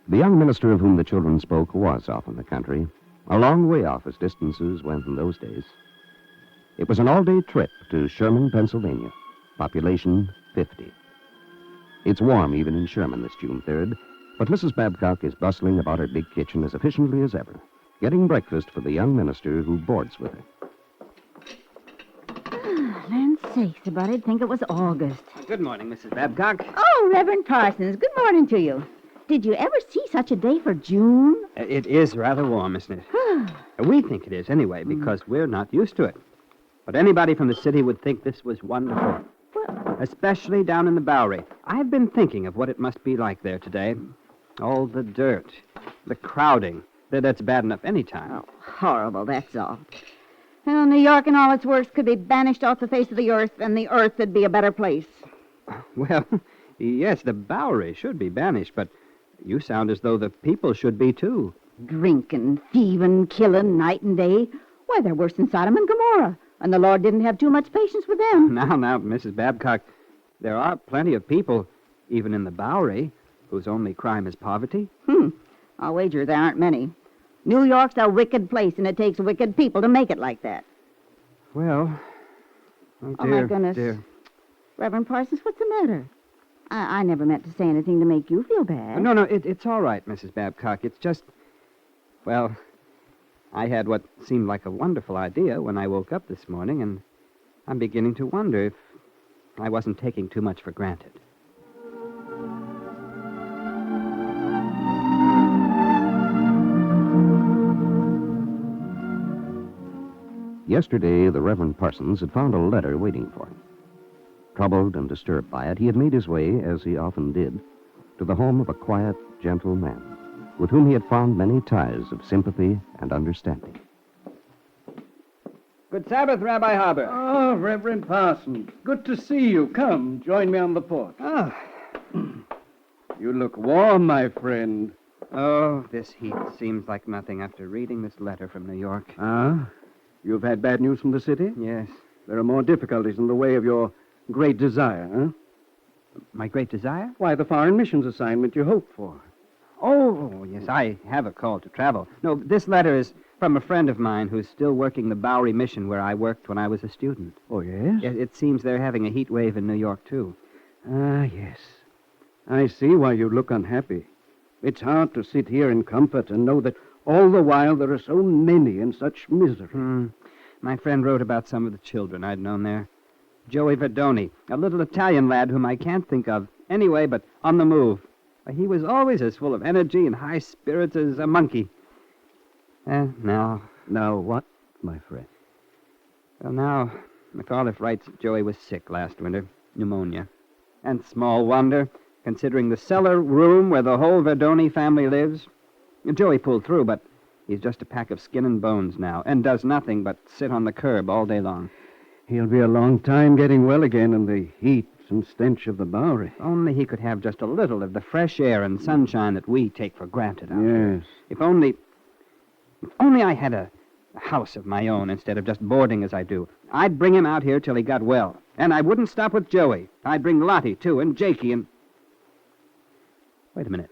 The young minister of whom the children spoke was off in the country, a long way off as distances went in those days. It was an all-day trip to Sherman, Pennsylvania. Population 50. It's warm even in Sherman this June 3rd, but Mrs. Babcock is bustling about her big kitchen as efficiently as ever, getting breakfast for the young minister who boards with her. Land sakes, I'd think it was August. Good morning, Mrs. Babcock. Oh, Reverend Parsons, good morning to you. Did you ever see such a day for June? It is rather warm, isn't it? We think it is, anyway, because we're not used to it. But anybody from the city would think this was wonderful. Especially down in the Bowery. I've been thinking of what it must be like there today. All the dirt, the crowding. That's bad enough any time. Oh, horrible, that's all. Well, New York and all its works could be banished off the face of the earth, and the earth would be a better place. Well, yes, the Bowery should be banished, but You sound as though the people should be, too. Drinking, thieving, killing night and day. Why, they're worse than Sodom and Gomorrah. And the Lord didn't have too much patience with them. Now, Mrs. Babcock, there are plenty of people, even in the Bowery, whose only crime is poverty. I'll wager there aren't many. New York's a wicked place, and it takes wicked people to make it like that. Well, oh, Oh, dear, my goodness. dear. Reverend Parsons, what's the matter? I never meant to say anything to make you feel bad. No, it's all right, Mrs. Babcock. It's just, well, I had what seemed like a wonderful idea when I woke up this morning, and I'm beginning to wonder if I wasn't taking too much for granted. Yesterday, the Reverend Parsons had found a letter waiting for him. Troubled and disturbed by it, he had made his way, as he often did, to the home of a quiet, gentle man, with whom he had found many ties of sympathy and understanding. Good Sabbath, Rabbi Harber. Oh, Reverend Parsons, good to see you. Come, join me on the porch. Ah. You look warm, my friend. Oh, this heat seems like nothing after reading this letter from New York. Ah? You've had bad news from the city? Yes. There are more difficulties in the way of your great desire, huh? My great desire? Why, the foreign missions assignment you hoped for. Oh, yes, I have a call to travel. No, this letter is from a friend of mine who's still working the Bowery Mission where I worked when I was a student. Oh, yes? It seems they're having a heat wave in New York, too. Ah, yes. I see why you look unhappy. It's hard to sit here in comfort and know that all the while there are so many in such misery. My friend wrote about some of the children I'd known there. Joey Verdoni, a little Italian lad whom I can't think of anyway, but on the move. He was always as full of energy and high spirits as a monkey. Now what, my friend? Well, now, McAuliffe writes that Joey was sick last winter, pneumonia. And small wonder, considering the cellar room where the whole Verdoni family lives. Joey pulled through, but he's just a pack of skin and bones now, and does nothing but sit on the curb all day long. He'll be a long time getting well again in the heat and stench of the Bowery. If only he could have just a little of the fresh air and sunshine that we take for granted out here. Yes. If only I had a house of my own instead of just boarding as I do. I'd bring him out here till he got well. And I wouldn't stop with Joey. I'd bring Lottie, too, and Jakey, and... Wait a minute.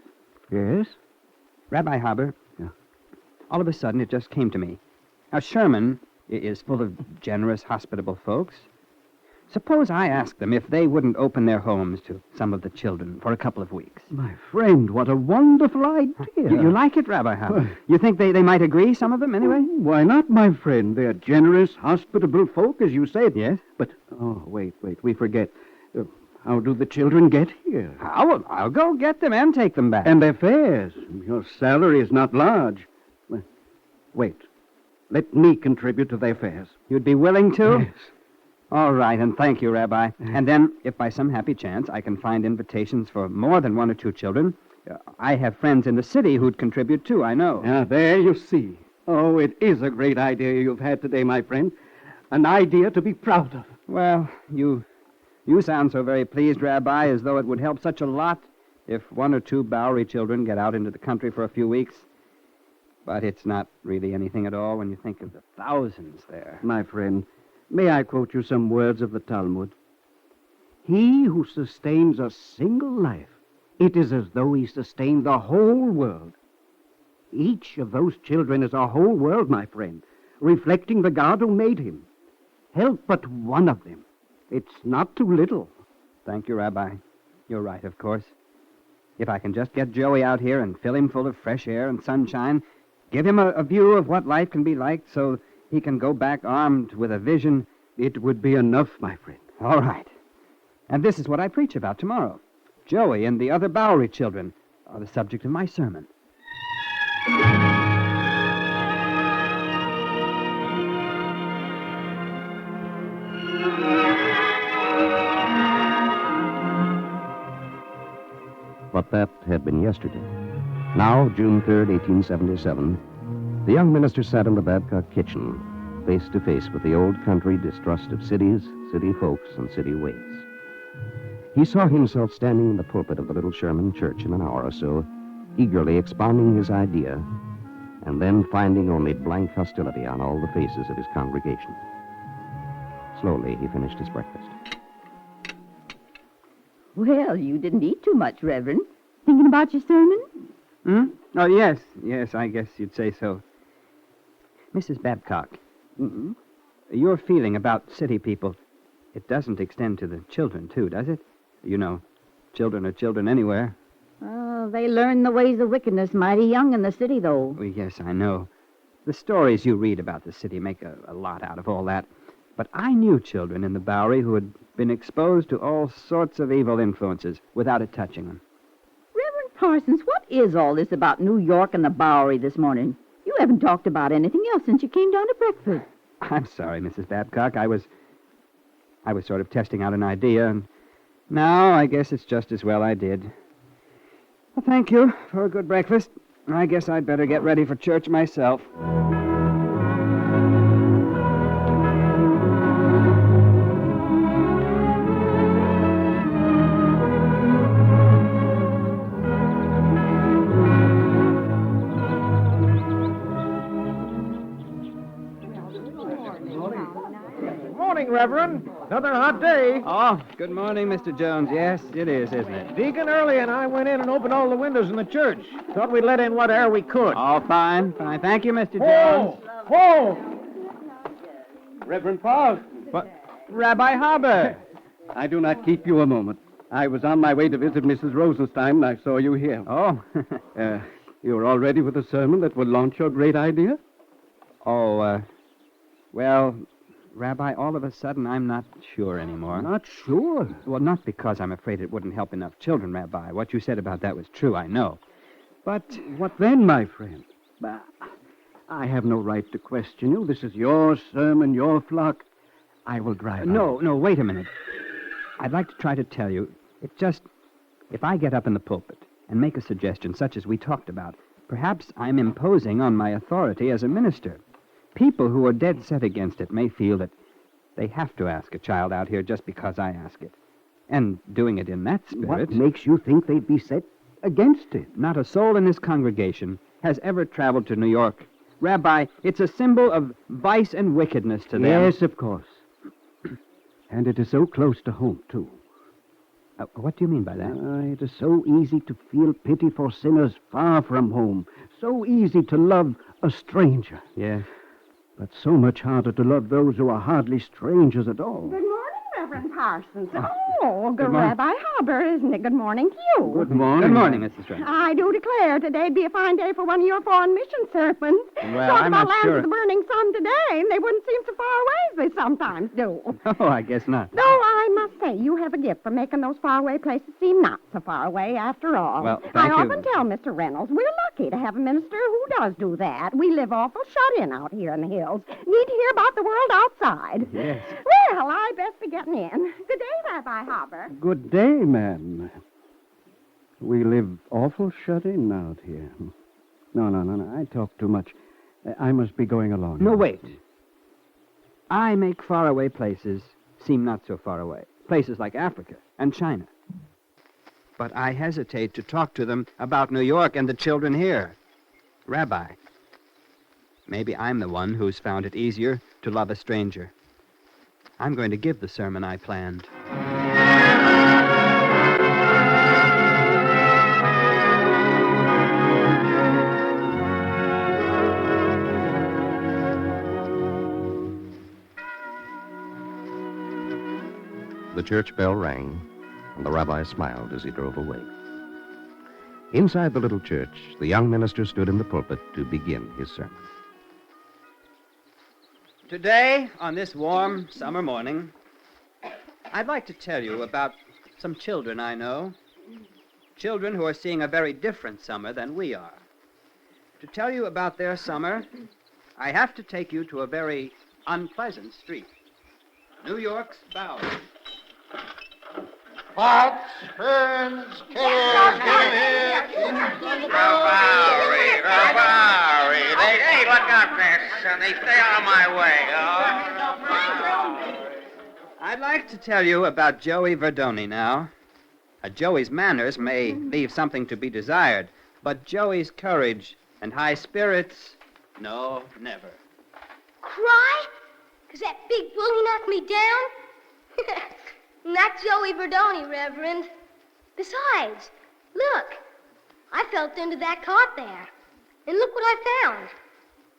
Yes? Rabbi Harber, all of a sudden it just came to me. Now, Sherman is full of generous, hospitable folks. Suppose I asked them if they wouldn't open their homes to some of the children for a couple of weeks. My friend, what a wonderful idea. You like it, Rabbi Harber? You think they might agree, some of them, anyway? Why not, my friend? They're generous, hospitable folk, as you said. Yes? But, wait, we forget. How do the children get here? Well, I'll go get them and take them back. And their fares. Your salary is not large. Wait. Let me contribute to their fares. You'd be willing to? Yes. All right, and thank you, Rabbi. And then, if by some happy chance I can find invitations for more than one or two children, I have friends in the city who'd contribute too, I know. There you see. Oh, it is a great idea you've had today, my friend. An idea to be proud of. Well, you sound so very pleased, Rabbi, as though it would help such a lot if one or two Bowery children get out into the country for a few weeks. But it's not really anything at all when you think of the thousands there. My friend, may I quote you some words of the Talmud? He who sustains a single life, it is as though he sustained the whole world. Each of those children is a whole world, my friend, reflecting the God who made him. Help but one of them. It's not too little. Thank you, Rabbi. You're right, of course. If I can just get Joey out here and fill him full of fresh air and sunshine, give him a view of what life can be like so he can go back armed with a vision. It would be enough, my friend. All right. And this is what I preach about tomorrow. Joey and the other Bowery children are the subject of my sermon. But that had been yesterday. Now, June 3rd, 1877, the young minister sat in the Babcock kitchen, face to face with the old country distrust of cities, city folks, and city ways. He saw himself standing in the pulpit of the little Sherman church in an hour or so, eagerly expounding his idea, and then finding only blank hostility on all the faces of his congregation. Slowly, he finished his breakfast. Well, you didn't eat too much, Reverend. Thinking about your sermon? Oh, yes, I guess you'd say so. Mrs. Babcock, your feeling about city people, it doesn't extend to the children, too, does it? You know, children are children anywhere. Oh, they learn the ways of wickedness mighty young in the city, though. Well, yes, I know. The stories you read about the city make a lot out of all that. But I knew children in the Bowery who had been exposed to all sorts of evil influences without it touching them. Reverend Parsons, what is all this about New York and the Bowery this morning? You haven't talked about anything else since you came down to breakfast. I'm sorry, Mrs. Babcock. I was sort of testing out an idea, and now I guess it's just as well I did. Well, thank you for a good breakfast. I guess I'd better get ready for church myself. Morning, Reverend. Another hot day. Oh, good morning, Mr. Jones. Yes, it is, isn't it? Deacon Early and I went in and opened all the windows in the church. Thought we'd let in what air we could. Oh, fine. Thank you, Mr. Jones. Whoa! Reverend Paul. But, Rabbi Haber. I do not keep you a moment. I was on my way to visit Mrs. Rosenstein, and I saw you here. Oh. You're all ready with the sermon that will launch your great idea? Well, Rabbi, all of a sudden I'm not sure anymore. Not sure? Well, not because I'm afraid it wouldn't help enough children, Rabbi. What you said about that was true, I know. But what then, my friend? I have no right to question you. This is your sermon, your flock. I will drive on. No, wait a minute. I'd like to try to tell you, if I get up in the pulpit and make a suggestion such as we talked about, perhaps I'm imposing on my authority as a minister. People who are dead set against it may feel that they have to ask a child out here just because I ask it. And doing it in that spirit... What makes you think they'd be set against it? Not a soul in this congregation has ever traveled to New York. Rabbi, it's a symbol of vice and wickedness to them. Yes, of course. And it is so close to home, too. What do you mean by that? It is so easy to feel pity for sinners far from home. So easy to love a stranger. Yes. But so much harder to love those who are hardly strangers at all. Good morning, Reverend Parsons. Good Rabbi Haber, isn't it? Good morning to you. Good morning. Good morning, Mrs. Trent. I do declare today'd be a fine day for one of your foreign mission sermons. Well, Talk I'm about not lands sure. of the burning sun today, and they wouldn't seem so far away as they sometimes do. Oh, I guess not. Though I must say, you have a gift for making those faraway places seem not so far away after all. Well, I thank you. often tell Mr. Reynolds we're lucky to have a minister who does do that. We live awful shut in out here in the hills. Need to hear about the world outside. Yes. Well, I best be getting in. Good day, Rabbi Haber. Good day, ma'am. We live awful shut in out here. No. I talk too much. I must be going along. No, wait. I make faraway places seem not so far away. Places like Africa and China. But I hesitate to talk to them about New York and the children here. Rabbi, maybe I'm the one who's found it easier to love a stranger. I'm going to give the sermon I planned. The church bell rang, and the rabbi smiled as he drove away. Inside the little church, the young minister stood in the pulpit to begin his sermon. Today, on this warm summer morning, I'd like to tell you about some children I know. Children who are seeing a very different summer than we are. To tell you about their summer, I have to take you to a very unpleasant street. New York's Bowery. Pots, ferns, killers, get here. The Bowery. Hey, look out there, Sonny. Stay out of my way, I'd like to tell you about Joey Verdoni now. Joey's manners may leave something to be desired. But Joey's courage and high spirits, no, never. Cry? 'Cause that big bully knocked me down? Not Joey Verdoni, Reverend. Besides, look. I fell into that cart there. And look what I found.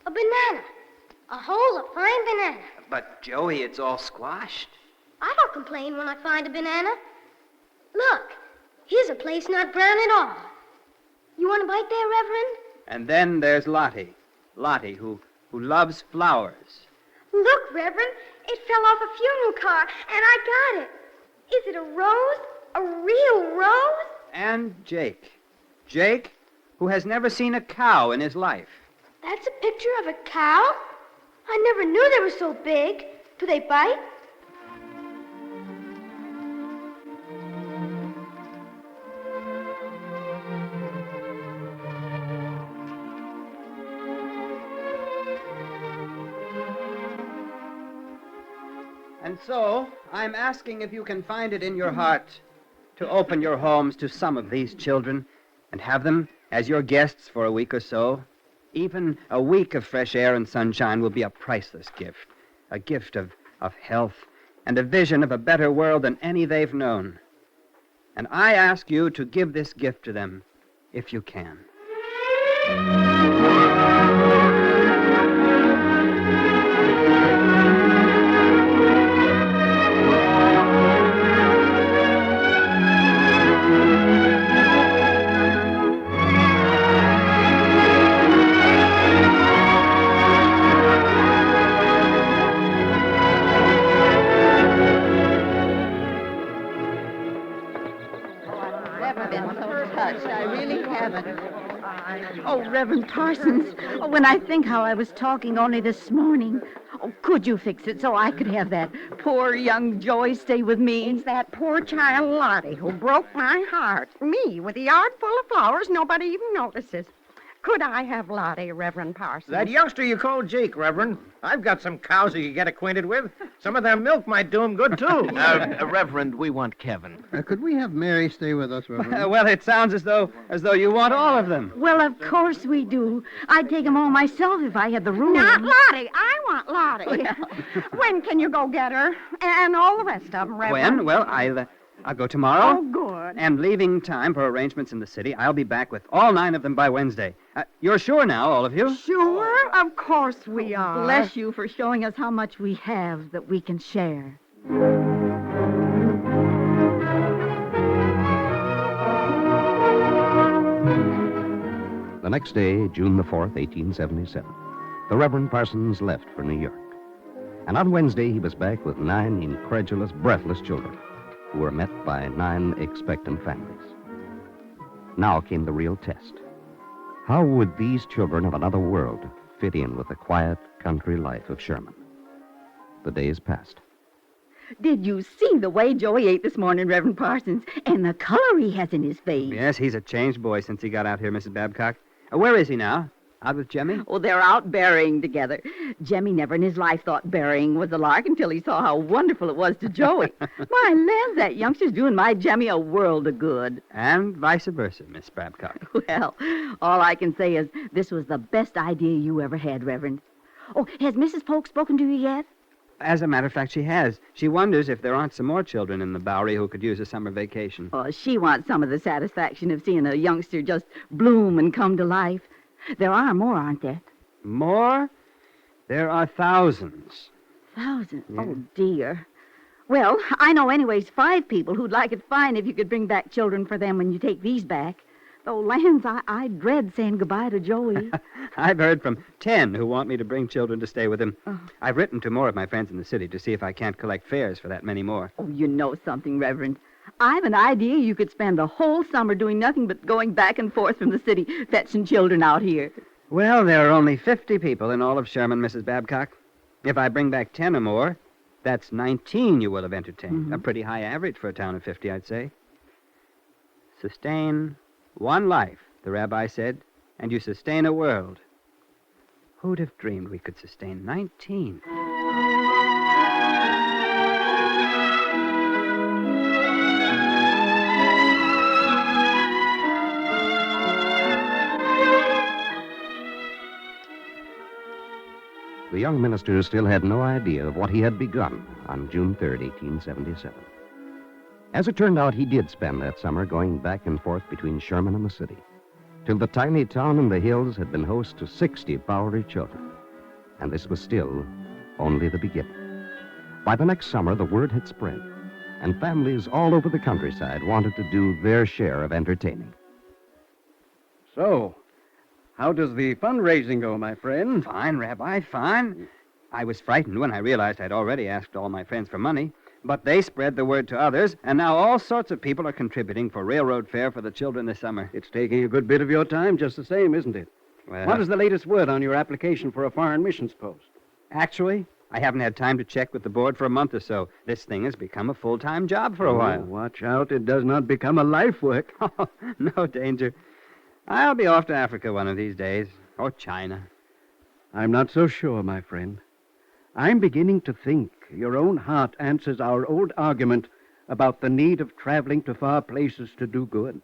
A banana. A whole of fine banana. But, Joey, it's all squashed. I don't complain when I find a banana. Look, here's a place not brown at all. You want a bite there, Reverend? And then there's Lottie. Lottie, who loves flowers. Look, Reverend, it fell off a funeral car, and I got it. Is it a rose? A real rose? And Jake. Jake, who has never seen a cow in his life. That's a picture of a cow? I never knew they were so big. Do they bite? And so, I'm asking if you can find it in your heart to open your homes to some of these children and have them as your guests for a week or so. Even a week of fresh air and sunshine will be a priceless gift. A gift of health and a vision of a better world than any they've known. And I ask you to give this gift to them if you can. Oh, Reverend Parsons, when I think how I was talking only this morning, could you fix it so I could have that poor young Joey stay with me? It's that poor child Lottie who broke my heart. Me, with a yard full of flowers nobody even notices. Could I have Lottie, Reverend Parsons? That youngster you call Jake, Reverend. I've got some cows you could get acquainted with. Some of their milk might do him good, too. Reverend, we want Kevin. Could we have Mary stay with us, Reverend? Well, it sounds as though you want all of them. Well, of course we do. I'd take them all myself if I had the room. Not Lottie. I want Lottie. When can you go get her? And all the rest of them, Reverend. When? Well, I'll go tomorrow. Oh, good. And leaving time for arrangements in the city, I'll be back with all 9 of them by Wednesday. You're sure now, all of you? Sure, of course we are. Bless you for showing us how much we have that we can share. The next day, June the 4th, 1877, the Reverend Parsons left for New York. And on Wednesday, he was back with 9 incredulous, breathless children who were met by 9 expectant families. Now came the real test. How would these children of another world fit in with the quiet country life of Sherman? The days passed. Did you see the way Joey ate this morning, Reverend Parsons? And the color he has in his face. Yes, he's a changed boy since he got out here, Mrs. Babcock. Where is he now? Out with Jemmy? Oh, they're out berrying together. Jemmy never in his life thought berrying was a lark until he saw how wonderful it was to Joey. My land, that youngster's doing my Jemmy a world of good. And vice versa, Miss Babcock. Well, all I can say is this was the best idea you ever had, Reverend. Oh, has Mrs. Polk spoken to you yet? As a matter of fact, she has. She wonders if there aren't some more children in the Bowery who could use a summer vacation. Oh, she wants some of the satisfaction of seeing a youngster just bloom and come to life. There are more, aren't there? More? There are thousands. Thousands? Yeah. Oh, dear. Well, I know anyways 5 people who'd like it fine if you could bring back children for them when you take these back. Though, lands, I dread saying goodbye to Joey. I've heard from 10 who want me to bring children to stay with him. Oh. I've written to more of my friends in the city to see if I can't collect fares for that many more. Oh, you know something, Reverend. I've an idea you could spend the whole summer doing nothing but going back and forth from the city, fetching children out here. Well, there are only 50 people in all of Sherman, Mrs. Babcock. If I bring back 10 or more, that's 19 you will have entertained. Mm-hmm. A pretty high average for a town of 50, I'd say. Sustain one life, the rabbi said, and you sustain a world. Who'd have dreamed we could sustain 19? the young minister still had no idea of what he had begun on June 3rd, 1877. As it turned out, he did spend that summer going back and forth between Sherman and the city, till the tiny town in the hills had been host to 60 Bowery children. And this was still only the beginning. By the next summer, the word had spread, and families all over the countryside wanted to do their share of entertaining. So, how does the fundraising go, my friend? Fine, Rabbi, fine. I was frightened when I realized I'd already asked all my friends for money, but they spread the word to others, and now all sorts of people are contributing for railroad fare for the children this summer. It's taking a good bit of your time just the same, isn't it? Well, What is the latest word on your application for a foreign missions post? Actually, I haven't had time to check with the board for a month or so. This thing has become a full-time job for a while. Watch out, it does not become a life work. Oh, no danger. I'll be off to Africa one of these days, or China. I'm not so sure, my friend. I'm beginning to think your own heart answers our old argument about the need of traveling to far places to do good.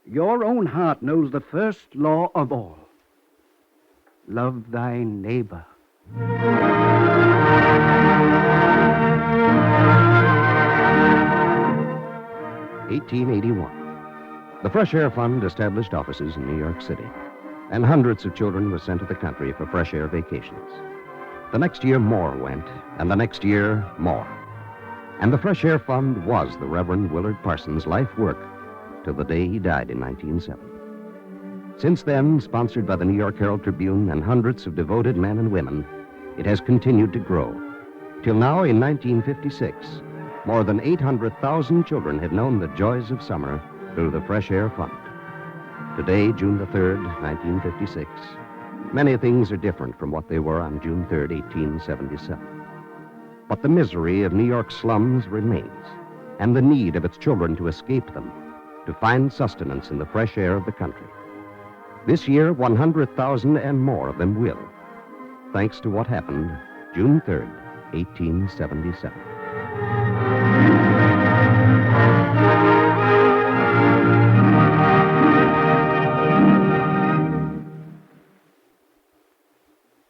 Your own heart knows the first law of all. Love thy neighbor. 1881. The Fresh Air Fund established offices in New York City, and hundreds of children were sent to the country for fresh air vacations. The next year, more went, and the next year, more. And the Fresh Air Fund was the Reverend Willard Parsons' life work till the day he died in 1907. Since then, sponsored by the New York Herald Tribune and hundreds of devoted men and women, it has continued to grow. Till now, in 1956, more than 800,000 children had known the joys of summer through the Fresh Air Fund. Today, June the 3rd, 1956, many things are different from what they were on June 3rd, 1877. But the misery of New York's slums remains, and the need of its children to escape them, to find sustenance in the fresh air of the country. This year, 100,000 and more of them will, thanks to what happened June 3rd, 1877.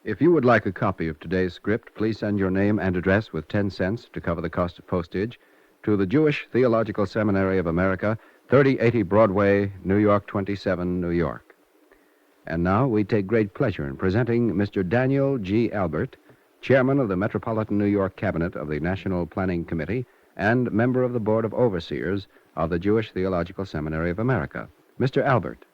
If you would like a copy of today's script, please send your name and address with 10 cents to cover the cost of postage to the Jewish Theological Seminary of America, 3080 Broadway, New York 27, New York. And now we take great pleasure in presenting Mr. Daniel G. Albert, Chairman of the Metropolitan New York Cabinet of the National Planning Committee and member of the Board of Overseers of the Jewish Theological Seminary of America. Mr. Albert.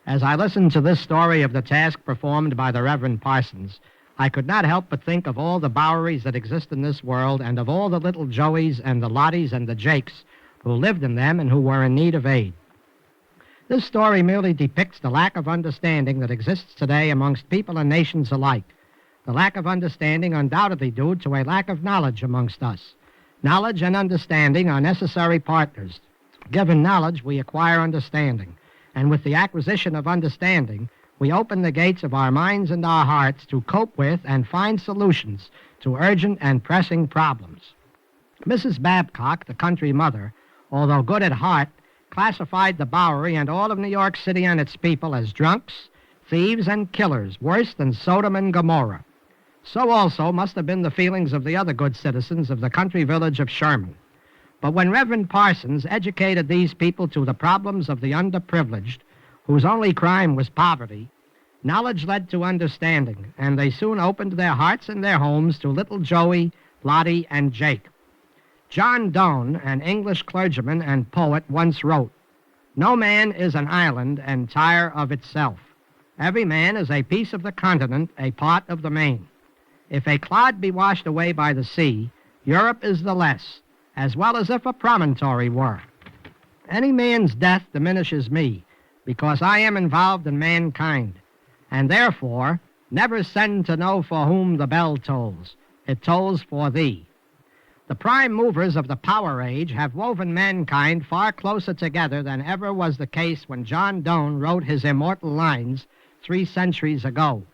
As I listened to this story of the task performed by the Reverend Parsons, I could not help but think of all the Boweries that exist in this world and of all the little Joeys and the Lotties and the Jakes who lived in them and who were in need of aid. This story merely depicts the lack of understanding that exists today amongst people and nations alike. The lack of understanding undoubtedly due to a lack of knowledge amongst us. Knowledge and understanding are necessary partners. Given knowledge, we acquire understanding. And with the acquisition of understanding, we open the gates of our minds and our hearts to cope with and find solutions to urgent and pressing problems. Mrs. Babcock, the country mother, although good at heart, classified the Bowery and all of New York City and its people as drunks, thieves, and killers, worse than Sodom and Gomorrah. So also must have been the feelings of the other good citizens of the country village of Sherman. But when Reverend Parsons educated these people to the problems of the underprivileged, whose only crime was poverty, knowledge led to understanding, and they soon opened their hearts and their homes to little Joey, Lottie, and Jake. John Donne, an English clergyman and poet, once wrote, "No man is an island entire of itself. Every man is a piece of the continent, a part of the main. If a clod be washed away by the sea, Europe is the less, as well as if a promontory were. Any man's death diminishes me, because I am involved in mankind, and therefore never send to know for whom the bell tolls. It tolls for thee." The prime movers of the Power Age have woven mankind far closer together than ever was the case when John Donne wrote his immortal lines 3 centuries ago.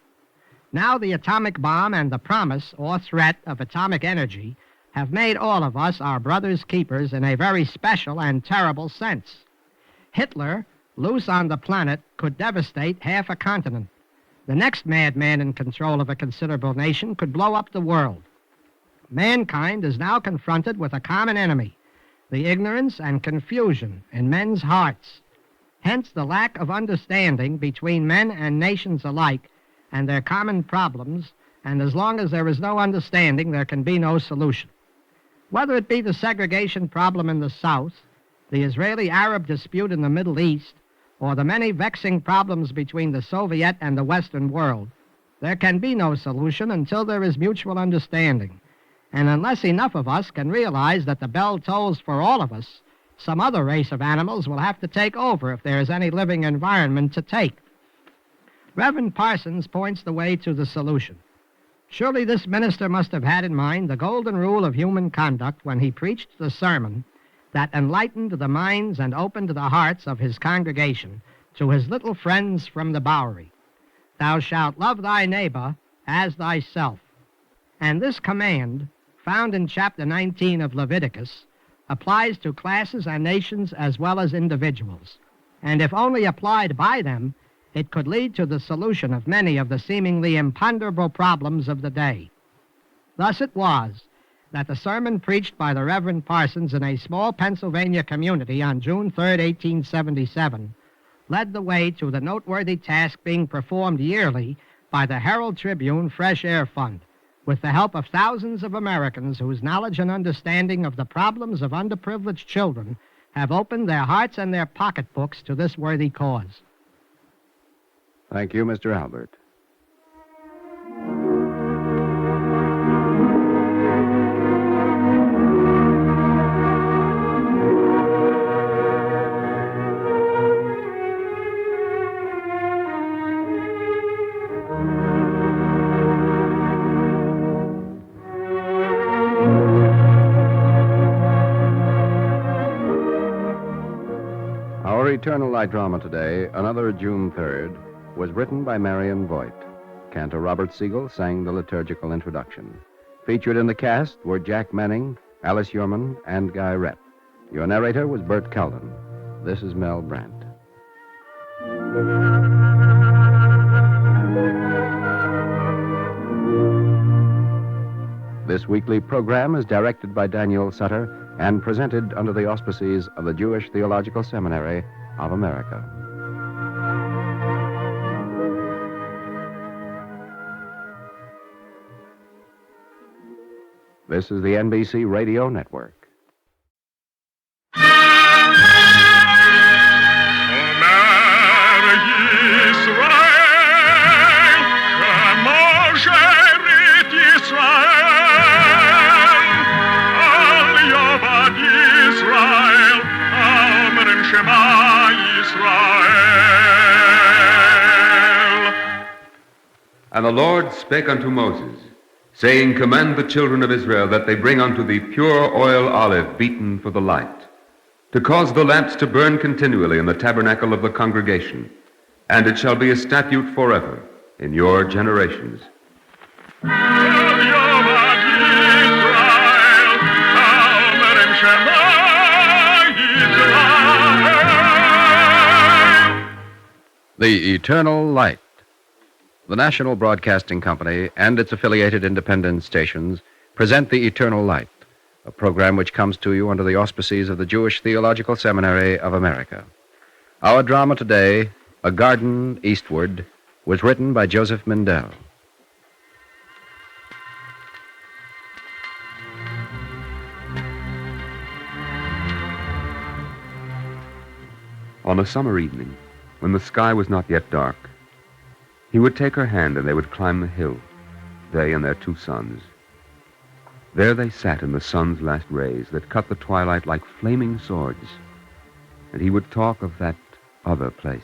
Now the atomic bomb and the promise or threat of atomic energy have made all of us our brother's keepers in a very special and terrible sense. Hitler, loose on the planet, could devastate half a continent. The next madman in control of a considerable nation could blow up the world. Mankind is now confronted with a common enemy, the ignorance and confusion in men's hearts. Hence the lack of understanding between men and nations alike and their common problems, and as long as there is no understanding, there can be no solution. Whether it be the segregation problem in the South, the Israeli-Arab dispute in the Middle East, or the many vexing problems between the Soviet and the Western world, there can be no solution until there is mutual understanding. And unless enough of us can realize that the bell tolls for all of us, some other race of animals will have to take over if there is any living environment to take. Reverend Parsons points the way to the solution. Surely this minister must have had in mind the golden rule of human conduct when he preached the sermon that enlightened the minds and opened the hearts of his congregation to his little friends from the Bowery. Thou shalt love thy neighbor as thyself. And this command, found in chapter 19 of Leviticus, applies to classes and nations as well as individuals. And if only applied by them, it could lead to the solution of many of the seemingly imponderable problems of the day. Thus it was that the sermon preached by the Reverend Parsons in a small Pennsylvania community on June 3, 1877, led the way to the noteworthy task being performed yearly by the Herald Tribune Fresh Air Fund, with the help of thousands of Americans whose knowledge and understanding of the problems of underprivileged children have opened their hearts and their pocketbooks to this worthy cause. Thank you, Mr. Albert. Our Eternal Light drama today, Another June 3rd, was written by Marion Voigt. Cantor Robert Siegel sang the liturgical introduction. Featured in the cast were Jack Manning, Alice Yeoman, and Guy Rep. Your narrator was Bert Keldon. This is Mel Brandt. This weekly program is directed by Daniel Sutter and presented under the auspices of the Jewish Theological Seminary of America. This is the NBC Radio Network. And the Lord spake unto Moses, saying, Command the children of Israel that they bring unto thee pure oil olive beaten for the light, to cause the lamps to burn continually in the tabernacle of the congregation, and it shall be a statute forever in your generations. The Eternal Light. The National Broadcasting Company and its affiliated independent stations present The Eternal Light, a program which comes to you under the auspices of the Jewish Theological Seminary of America. Our drama today, A Garden Eastward, was written by Joseph Mindell. On a summer evening, when the sky was not yet dark, he would take her hand and they would climb the hill, they and their two sons. There they sat in the sun's last rays that cut the twilight like flaming swords, and he would talk of that other place.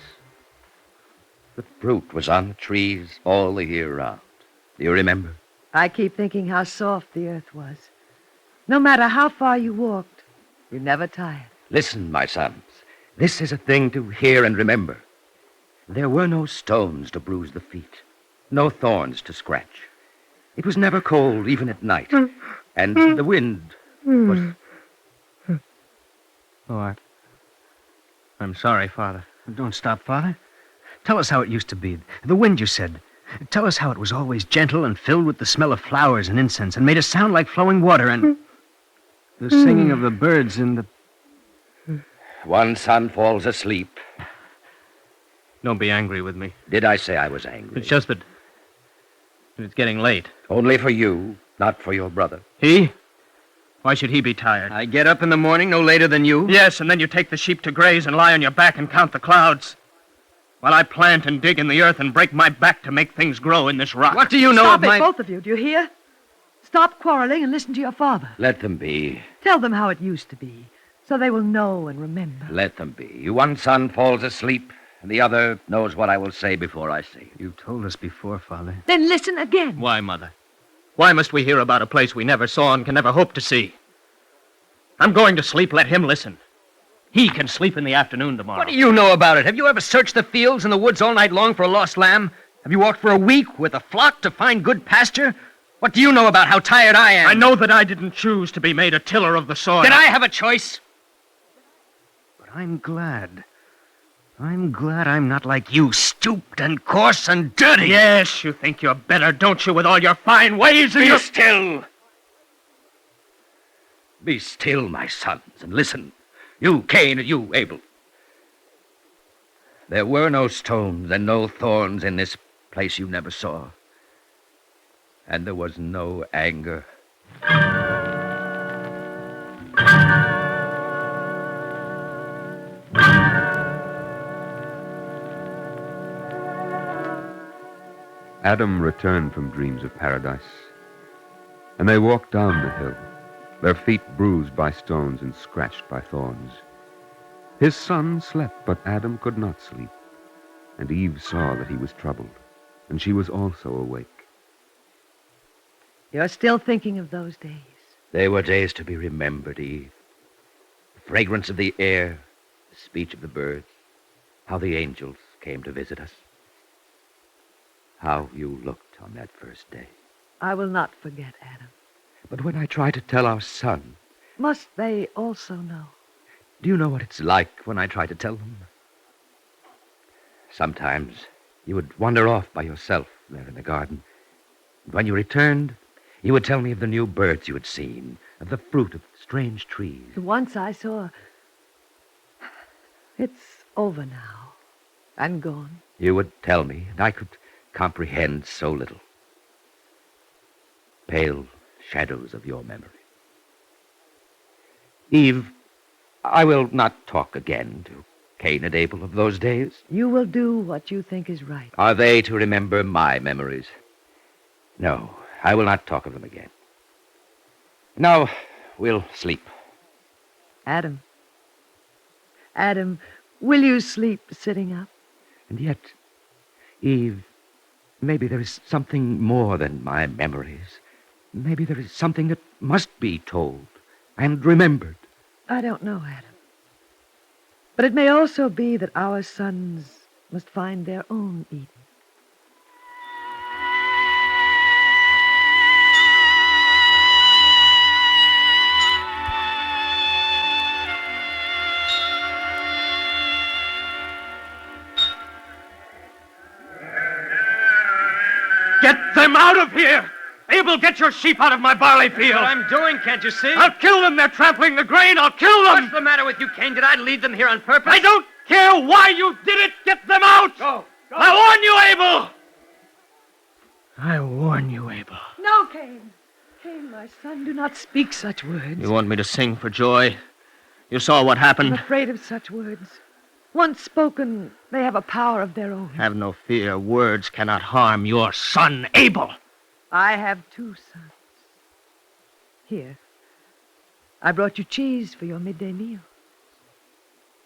The fruit was on the trees all the year round. Do you remember? I keep thinking how soft the earth was. No matter how far you walked, you never tired. Listen, my sons. This is a thing to hear and remember. There were no stones to bruise the feet, no thorns to scratch. It was never cold, even at night. And the wind was... Oh, I'm sorry, Father. Don't stop, Father. Tell us how it used to be. The wind, you said. Tell us how it was always gentle and filled with the smell of flowers and incense and made a sound like flowing water and the singing of the birds in the... One son falls asleep. Don't be angry with me. Did I say I was angry? It's just that it's getting late. Only for you, not for your brother. He? Why should he be tired? I get up in the morning no later than you. Yes, and then you take the sheep to graze and lie on your back and count the clouds. While I plant and dig in the earth and break my back to make things grow in this rock. What do you know Stop of it, my... both of you. Do you hear? Stop quarreling and listen to your father. Let them be. Tell them how it used to be, so they will know and remember. Let them be. One son falls asleep, and the other knows what I will say before I say it. You told us before, Father. Then listen again. Why, Mother? Why must we hear about a place we never saw and can never hope to see? I'm going to sleep. Let him listen. He can sleep in the afternoon tomorrow. What do you know about it? Have you ever searched the fields and the woods all night long for a lost lamb? Have you walked for a week with a flock to find good pasture? What do you know about how tired I am? I know that I didn't choose to be made a tiller of the soil. Did I have a choice? But I'm glad. I'm glad I'm not like you, stooped and coarse and dirty. Yes, you think you're better, don't you, with all your fine ways and Be still! Be still, my sons, and listen. You, Cain, and you, Abel. There were no stones and no thorns in this place you never saw. And there was no anger. Adam returned from dreams of paradise, and they walked down the hill, their feet bruised by stones and scratched by thorns. His son slept, but Adam could not sleep, and Eve saw that he was troubled, and she was also awake. You're still thinking of those days. They were days to be remembered, Eve. The fragrance of the air, the speech of the birds, how the angels came to visit us. How you looked on that first day. I will not forget, Adam. But when I try to tell our son... Must they also know? Do you know what it's like when I try to tell them? Sometimes you would wander off by yourself there in the garden. And when you returned, you would tell me of the new birds you had seen, of the fruit of strange trees. Once I saw... It's over now. And gone. You would tell me, and I could comprehend so little. Pale shadows of your memory. Eve, I will not talk again to Cain and Abel of those days. You will do what you think is right. Are they to remember my memories? No, I will not talk of them again. Now, we'll sleep. Adam, will you sleep sitting up? And yet, Eve, maybe there is something more than my memories. Maybe there is something that must be told and remembered. I don't know, Adam. But it may also be that our sons must find their own Eden. Get them out of here! Abel, get your sheep out of my barley field. That's what I'm doing, can't you see? I'll kill them. They're trampling the grain. I'll kill them. What's the matter with you, Cain? Did I lead them here on purpose? I don't care why you did it. Get them out. Go. I warn you, Abel. I warn you, Abel. No, Cain. Cain, my son, do not speak such words. You want me to sing for joy? You saw what happened. I'm afraid of such words. Once spoken, they have a power of their own. Have no fear. Words cannot harm your son, Abel. I have 2 sons. Here. I brought you cheese for your midday meal.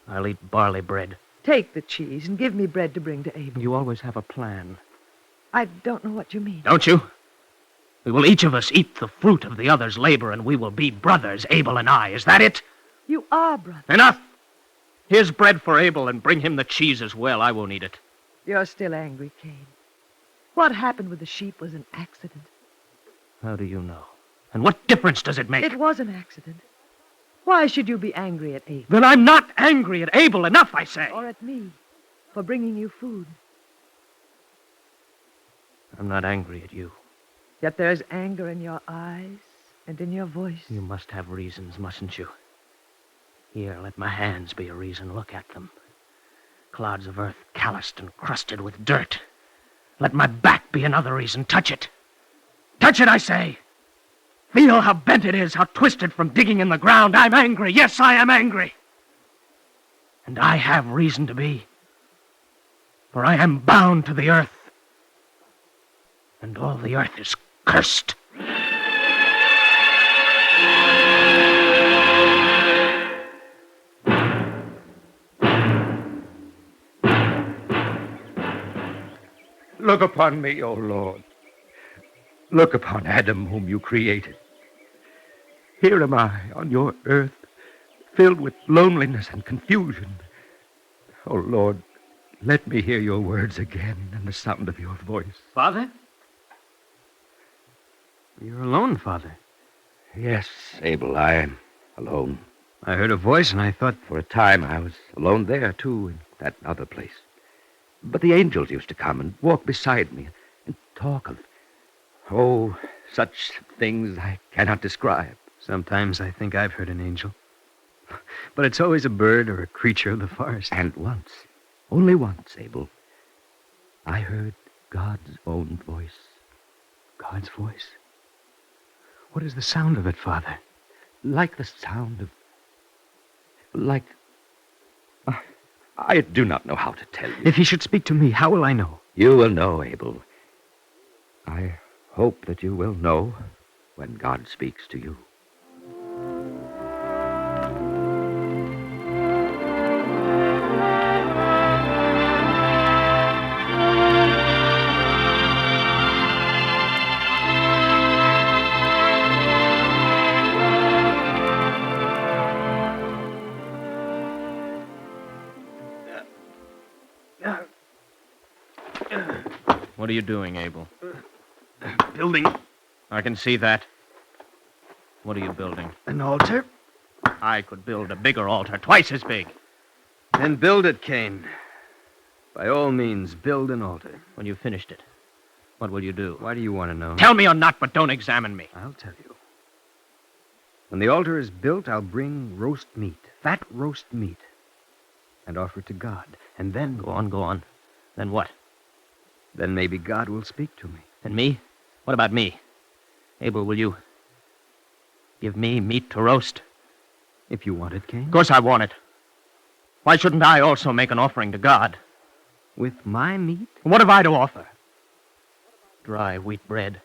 I'll eat barley bread. Take the cheese and give me bread to bring to Abel. You always have a plan. I don't know what you mean. Don't you? We will each of us eat the fruit of the other's labor, and we will be brothers, Abel and I. Is that it? You are brothers. Enough! Here's bread for Abel, and bring him the cheese as well. I won't eat it. You're still angry, Cain. What happened with the sheep was an accident. How do you know? And what difference does it make? It was an accident. Why should you be angry at Abel? Then I'm not angry at Abel. Enough, I say. Or at me for bringing you food. I'm not angry at you. Yet there's anger in your eyes and in your voice. You must have reasons, mustn't you? Here, let my hands be a reason. Look at them. Clods of earth calloused and crusted with dirt. Let my back be another reason. Touch it. Touch it, I say. Feel how bent it is, how twisted from digging in the ground. I'm angry. Yes, I am angry. And I have reason to be. For I am bound to the earth. And all the earth is cursed. Look upon me, O Lord. Look upon Adam, whom you created. Here am I on your earth, filled with loneliness and confusion. O Lord, let me hear your words again and the sound of your voice. Father? You're alone, Father. Yes, Abel, I am alone. I heard a voice and I thought... For a time I was alone there, too, in that other place. But the angels used to come and walk beside me and talk of... Oh, such things I cannot describe. Sometimes I think I've heard an angel. But it's always a bird or a creature of the forest. And once, only once, Abel, I heard God's own voice. God's voice? What is the sound of it, Father? Like the sound of... Like... I do not know how to tell you. If he should speak to me, how will I know? You will know, Abel. I hope that you will know when God speaks to you. What are you doing, Abel? Building I can see that. What are you building? an altar. I could build a bigger altar, twice as big. Then build it, Cain. By all means, build an altar. When you've finished it, what will you do? Why do you want to know? Tell me or not, but don't examine me. I'll tell you. When the altar is built, I'll bring roast meat, fat roast meat, and offer it to God. And then... Go on. Then what? Then maybe God will speak to me. And me? What about me? Abel, will you give me meat to roast? If you want it, Cain. Of course I want it. Why shouldn't I also make an offering to God? With my meat? What have I to offer? Dry wheat bread.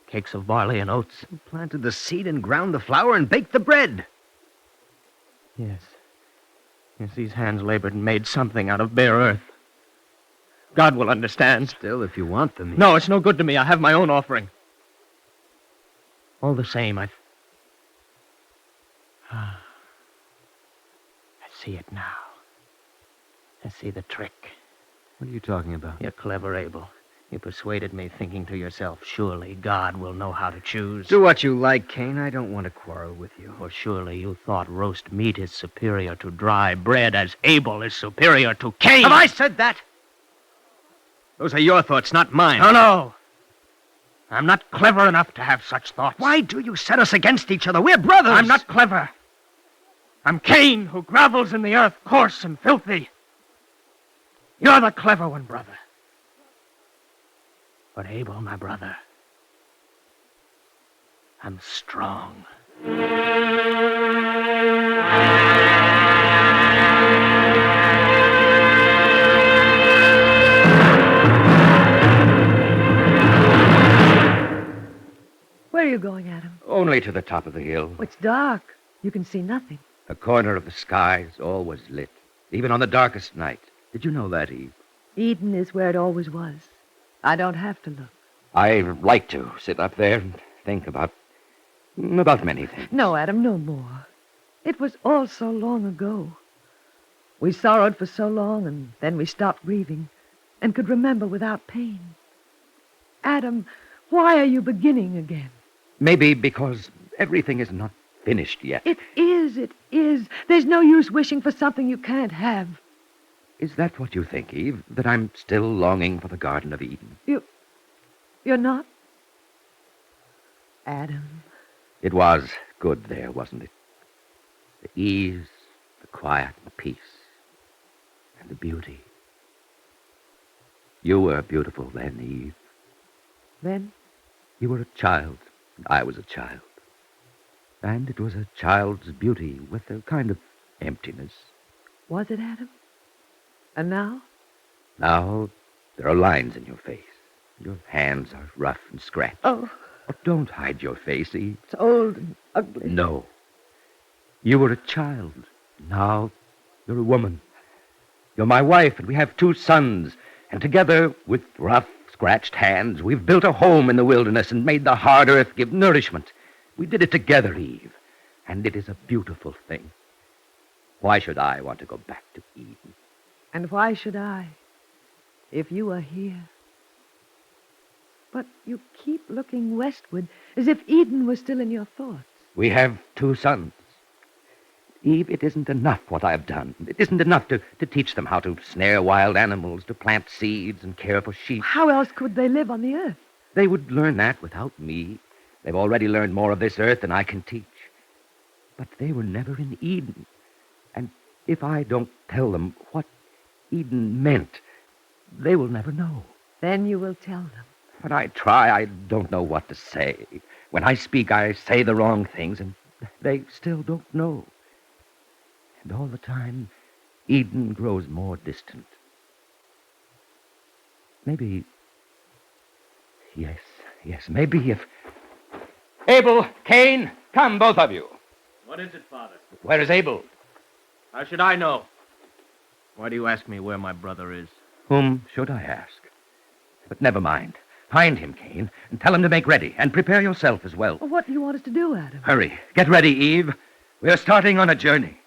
Cakes of barley and oats. You planted the seed and ground the flour and baked the bread. Yes, these hands labored and made something out of bare earth. God will understand. Still, if you want the meat... No, it's no good to me. I have my own offering. All the same, I see it now. I see the trick. What are you talking about? You're clever, Abel. You persuaded me, thinking to yourself, surely God will know how to choose. Do what you like, Cain. I don't want to quarrel with you. Or surely you thought roast meat is superior to dry bread as Abel is superior to Cain. Have I said that? Those are your thoughts, not mine. No. I'm not clever enough to have such thoughts. Why do you set us against each other? We're brothers. I'm not clever. I'm Cain, who grovels in the earth, coarse and filthy. You're the clever one, brother. But Abel, my brother, I'm strong. Where are you going, Adam? Only to the top of the hill. It's dark. You can see nothing. A corner of the sky is always lit, even on the darkest night. Did you know that, Eve? Eden is where it always was. I don't have to look. I like to sit up there and think about many things. No, Adam, no more. It was all so long ago. We sorrowed for so long, and then we stopped grieving and could remember without pain. Adam, why are you beginning again? Maybe because everything is not finished yet. It is. There's no use wishing for something you can't have. Is that what you think, Eve? That I'm still longing for the Garden of Eden? You're not? Adam. It was good there, wasn't it? The ease, the quiet, the peace, and the beauty. You were beautiful then, Eve. Then? You were a child, and I was a child. And it was a child's beauty with a kind of emptiness. Was it, Adam? And now? Now, there are lines in your face. Your hands are rough and scratched. Oh. But don't hide your face, Eve. It's old and ugly. No. You were a child. Now, you're a woman. You're my wife, and we have 2 sons. And together, with rough, scratched hands, we've built a home in the wilderness and made the hard earth give nourishment. We did it together, Eve. And it is a beautiful thing. Why should I want to go back to Eden? And why should I, if you are here? But you keep looking westward, as if Eden was still in your thoughts. We have 2 sons. Eve, it isn't enough what I've done. It isn't enough to teach them how to snare wild animals, to plant seeds and care for sheep. How else could they live on the earth? They would learn that without me. They've already learned more of this earth than I can teach. But they were never in Eden. And if I don't tell them what Eden meant, they will never know. Then you will tell them. When I try, I don't know what to say. When I speak, I say the wrong things, and they still don't know. And all the time, Eden grows more distant. Maybe... Yes, maybe if... Abel, Cain, come, both of you. What is it, Father? Where is Abel? How should I know? Why do you ask me where my brother is? Whom should I ask? But never mind. Find him, Cain, and tell him to make ready, and prepare yourself as well. Well, what do you want us to do, Adam? Hurry. Get ready, Eve. We're starting on a journey.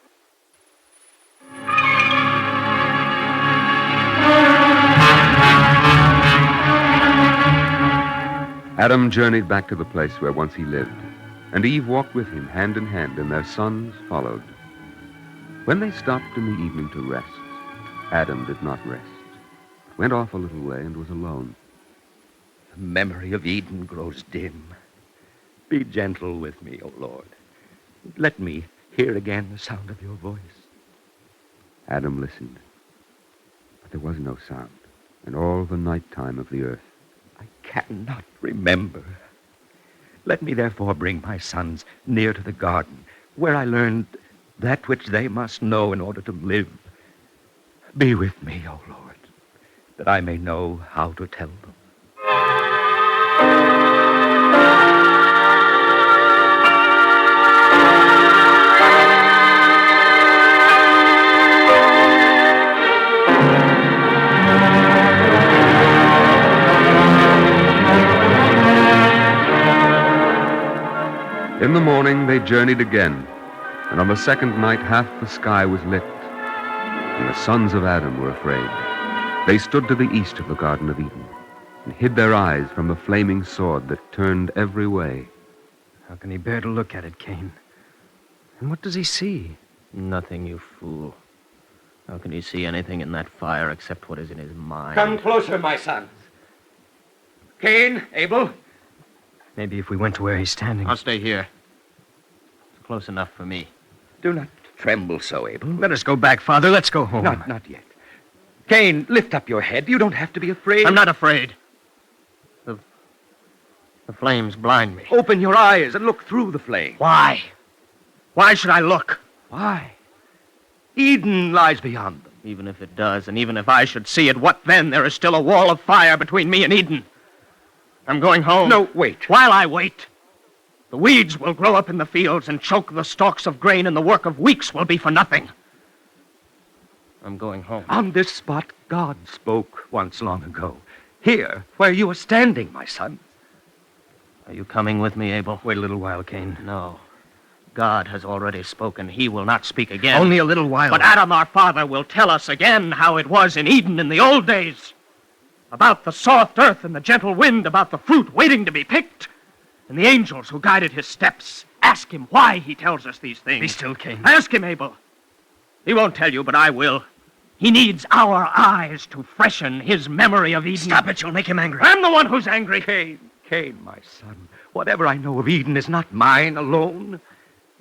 Adam journeyed back to the place where once he lived, and Eve walked with him hand in hand, and their sons followed. When they stopped in the evening to rest, Adam did not rest, went off a little way and was alone. The memory of Eden grows dim. Be gentle with me, O Lord. Let me hear again the sound of your voice. Adam listened, but there was no sound, and all the night time of the earth. I cannot remember. Let me therefore bring my sons near to the garden, where I learned that which they must know in order to live. Be with me, O Lord, that I may know how to tell them. In the morning, they journeyed again, and on the second night, half the sky was lit, and the sons of Adam were afraid. They stood to the east of the Garden of Eden and hid their eyes from the flaming sword that turned every way. How can he bear to look at it, Cain? And what does he see? Nothing, you fool. How can he see anything in that fire except what is in his mind? Come closer, my sons. Cain, Abel. Maybe if we went to where he's standing. I'll stay here. It's close enough for me. Do not tremble so, Abel. Let us go back, Father. Let's go home. Not yet. Cain, lift up your head. You don't have to be afraid. I'm not afraid. The flames blind me. Open your eyes and look through the flame. Why? Why should I look? Why? Eden lies beyond them. Even if it does, and even if I should see it, what then? There is still a wall of fire between me and Eden. I'm going home. No, wait. While I wait, the weeds will grow up in the fields and choke the stalks of grain, and the work of weeks will be for nothing. I'm going home. On this spot, God spoke once long ago. Here, where you are standing, my son. Are you coming with me, Abel? Wait a little while, Cain. No. God has already spoken. He will not speak again. Only a little while. But Adam, our father, will tell us again how it was in Eden in the old days. About the soft earth and the gentle wind, about the fruit waiting to be picked, and the angels who guided his steps. Ask him why he tells us these things. Be still, Cain. Ask him, Abel. He won't tell you, but I will. He needs our eyes to freshen his memory of Eden. Stop it, you'll make him angry. I'm the one who's angry. Cain, my son, whatever I know of Eden is not mine alone.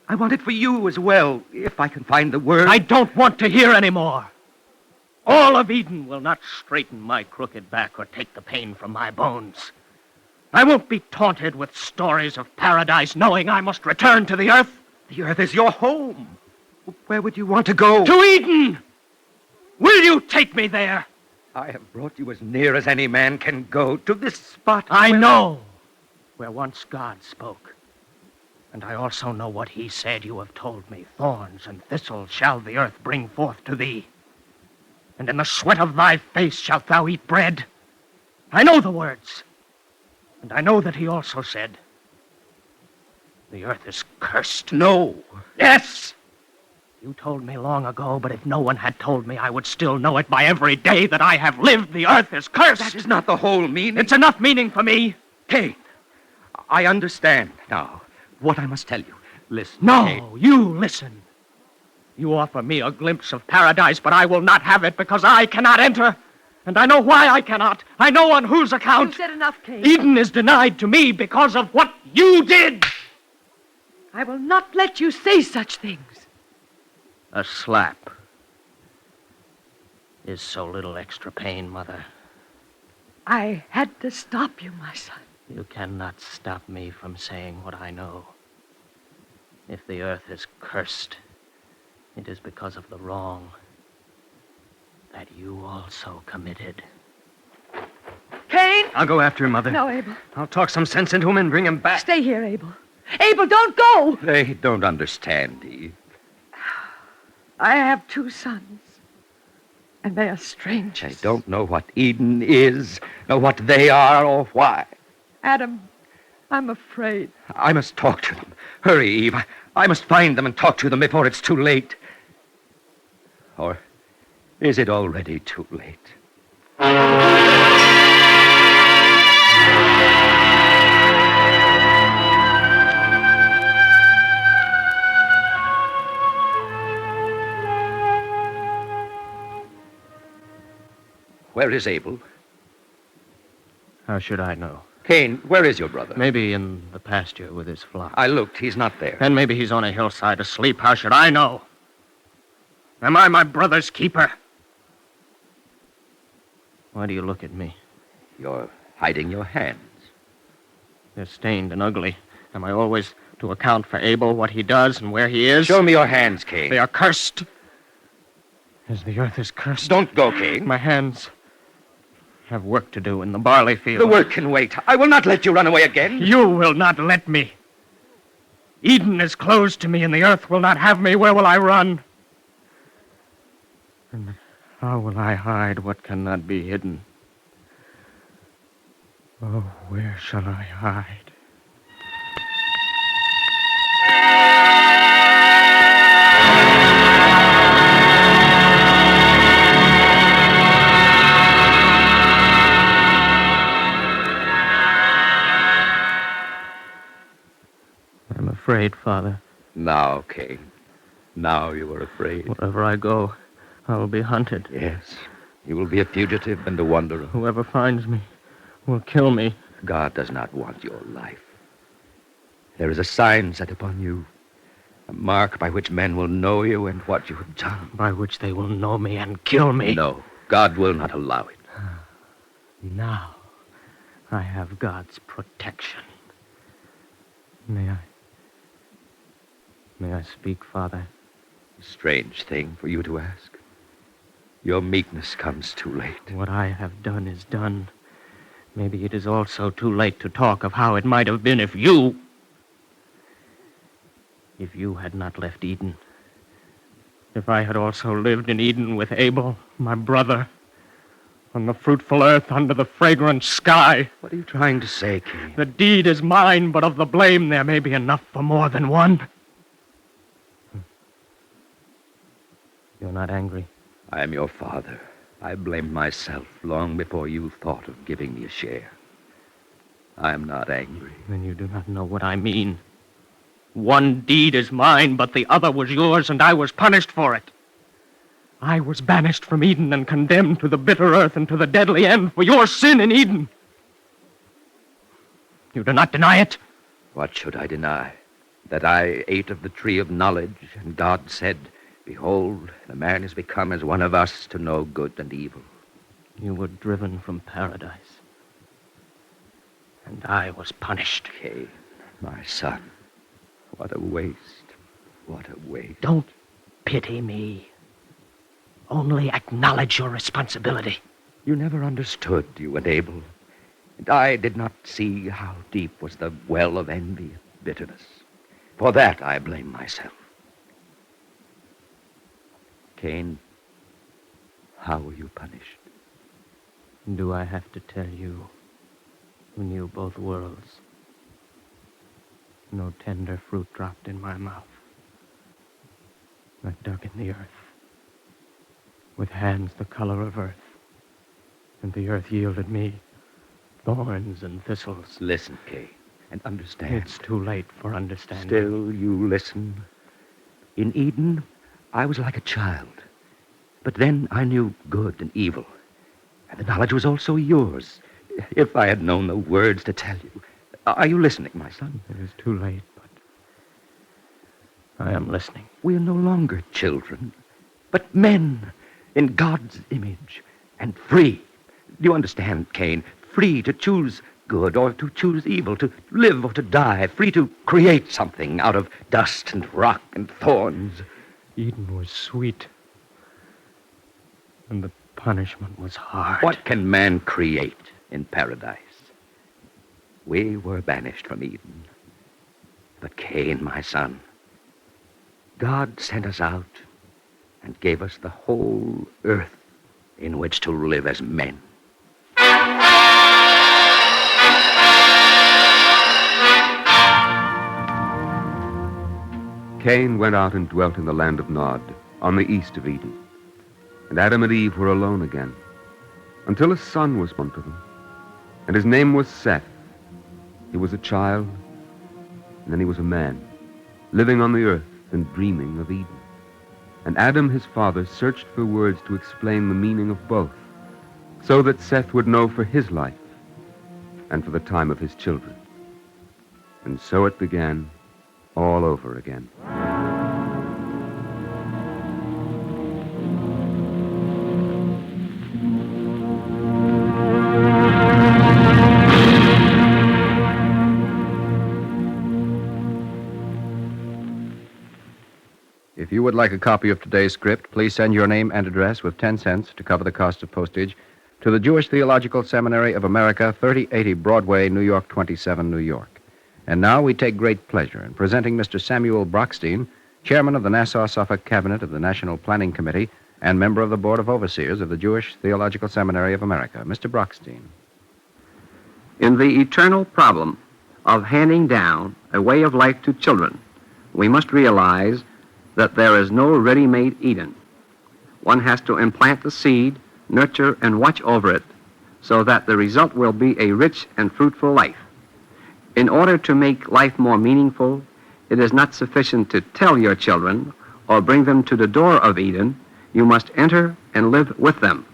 I want it for you as well, if I can find the word. I don't want to hear any more. All of Eden will not straighten my crooked back or take the pain from my bones. I won't be taunted with stories of paradise, knowing I must return to the earth. The earth is your home. Where would you want to go? To Eden! Will you take me there? I have brought you as near as any man can go to this spot. I know where once God spoke. And I also know what he said. You have told me, thorns and thistles shall the earth bring forth to thee. And in the sweat of thy face shalt thou eat bread. I know the words. And I know that he also said, the earth is cursed. No. Yes! You told me long ago, but if no one had told me, I would still know it by every day that I have lived. The earth is cursed. That is not the whole meaning. It's enough meaning for me. Cain, I understand now what I must tell you. Listen, No, Cain. you listen. You offer me a glimpse of paradise, but I will not have it because I cannot enter. And I know why I cannot. I know on whose account. You said enough, Cain. Eden is denied to me because of what you did. I will not let you say such things. A slap is so little extra pain, Mother. I had to stop you, my son. You cannot stop me from saying what I know. If the earth is cursed, it is because of the wrong that you also committed. Cain! I'll go after him, Mother. No, Abel. I'll talk some sense into him and bring him back. Stay here, Abel. Abel, don't go! They don't understand, Eve. I have 2 sons, and they are strangers. They don't know what Eden is, know what they are, or why. Adam, I'm afraid. I must talk to them. Hurry, Eve. I must find them and talk to them before it's too late. Or is it already too late? Where is Abel? How should I know? Cain, where is your brother? Maybe in the pasture with his flock. I looked. He's not there. And maybe he's on a hillside asleep. How should I know? Am I my brother's keeper? Why do you look at me? You're hiding your hands. They're stained and ugly. Am I always to account for Abel, what he does and where he is? Show me your hands, Cain. They are cursed. As the earth is cursed. Don't go, Cain. My hands have work to do in the barley field. The work can wait. I will not let you run away again. You will not let me. Eden is closed to me, and the earth will not have me. Where will I run? And how will I hide what cannot be hidden? Oh, where shall I hide? I'm afraid, Father. Now, Cain. Now you are afraid. Wherever I go, I will be hunted. Yes. You will be a fugitive and a wanderer. Whoever finds me will kill me. God does not want your life. There is a sign set upon you, a mark by which men will know you and what you have done. By which they will know me and kill me. No, God will not allow it. Now, I have God's protection. May I speak, Father? A strange thing for you to ask. Your meekness comes too late. What I have done is done. Maybe it is also too late to talk of how it might have been if you had not left Eden. If I had also lived in Eden with Abel, my brother, on the fruitful earth under the fragrant sky. What are you trying to say, Cain? The deed is mine, but of the blame there may be enough for more than one. You're not angry? I am your father. I blamed myself long before you thought of giving me a share. I am not angry. Then you do not know what I mean. One deed is mine, but the other was yours, and I was punished for it. I was banished from Eden and condemned to the bitter earth and to the deadly end for your sin in Eden. You do not deny it? What should I deny? That I ate of the tree of knowledge, and God said, Behold, the man is become as one of us to know good and evil. You were driven from paradise, and I was punished. Cain, my son, what a waste, what a waste. Don't pity me. Only acknowledge your responsibility. You never understood, you and Abel. And I did not see how deep was the well of envy and bitterness. For that I blame myself. Cain, how were you punished? Do I have to tell you who knew both worlds? No tender fruit dropped in my mouth. I dug in the earth, with hands the color of earth, and the earth yielded me thorns and thistles. Listen, Cain, and understand. It's too late for understanding. Still, you listen. In Eden, I was like a child. But then I knew good and evil. And the knowledge was also yours. If I had known the words to tell you. Are you listening, my son? It is too late, but I am listening. We are no longer children, but men in God's image and free. Do you understand, Cain? Free to choose good or to choose evil, to live or to die, free to create something out of dust and rock and thorns. Eden was sweet, and the punishment was hard. What can man create in paradise? We were banished from Eden. But Cain, my son, God sent us out and gave us the whole earth in which to live as men. Cain went out and dwelt in the land of Nod, on the east of Eden. And Adam and Eve were alone again, until a son was born to them. And his name was Seth. He was a child, and then he was a man, living on the earth and dreaming of Eden. And Adam, his father, searched for words to explain the meaning of both, so that Seth would know for his life and for the time of his children. And so it began all over again. If you would like a copy of today's script, please send your name and address with 10 cents to cover the cost of postage to the Jewish Theological Seminary of America, 3080 Broadway, New York 27, New York. And now we take great pleasure in presenting Mr. Samuel Brockstein, chairman of the Nassau-Suffolk Cabinet of the National Planning Committee and member of the Board of Overseers of the Jewish Theological Seminary of America. Mr. Brockstein. In the eternal problem of handing down a way of life to children, we must realize that there is no ready-made Eden. One has to implant the seed, nurture and watch over it, so that the result will be a rich and fruitful life. In order to make life more meaningful, it is not sufficient to tell your children or bring them to the door of Eden. You must enter and live with them.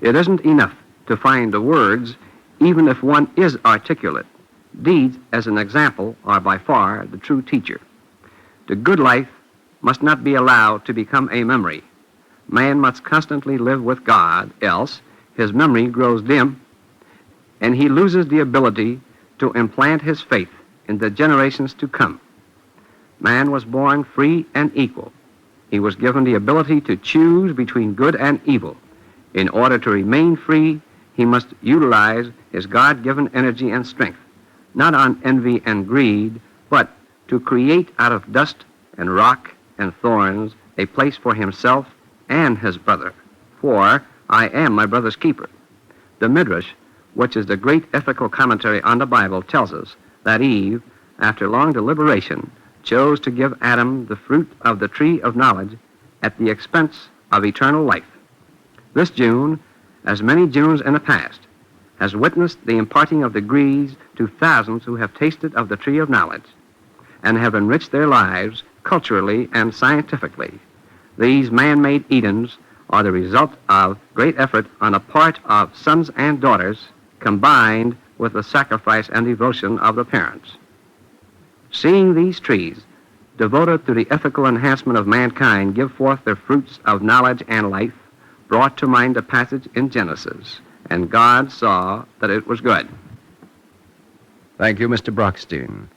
It isn't enough to find the words, even if one is articulate. Deeds, as an example, are by far the true teacher. The good life must not be allowed to become a memory. Man must constantly live with God, else his memory grows dim, and he loses the ability to implant his faith in the generations to come. Man was born free and equal. He was given the ability to choose between good and evil. In order to remain free, he must utilize his God-given energy and strength, not on envy and greed, but to create out of dust and rock and thorns a place for himself and his brother. For I am my brother's keeper. The Midrash, which is the great ethical commentary on the Bible, tells us that Eve, after long deliberation, chose to give Adam the fruit of the tree of knowledge at the expense of eternal life. This June, as many Junes in the past, has witnessed the imparting of degrees to thousands who have tasted of the tree of knowledge and have enriched their lives culturally and scientifically. These man-made Edens are the result of great effort on the part of sons and daughters combined with the sacrifice and devotion of the parents. Seeing these trees, devoted to the ethical enhancement of mankind, give forth their fruits of knowledge and life, brought to mind a passage in Genesis, and God saw that it was good. Thank you, Mr. Brockstein.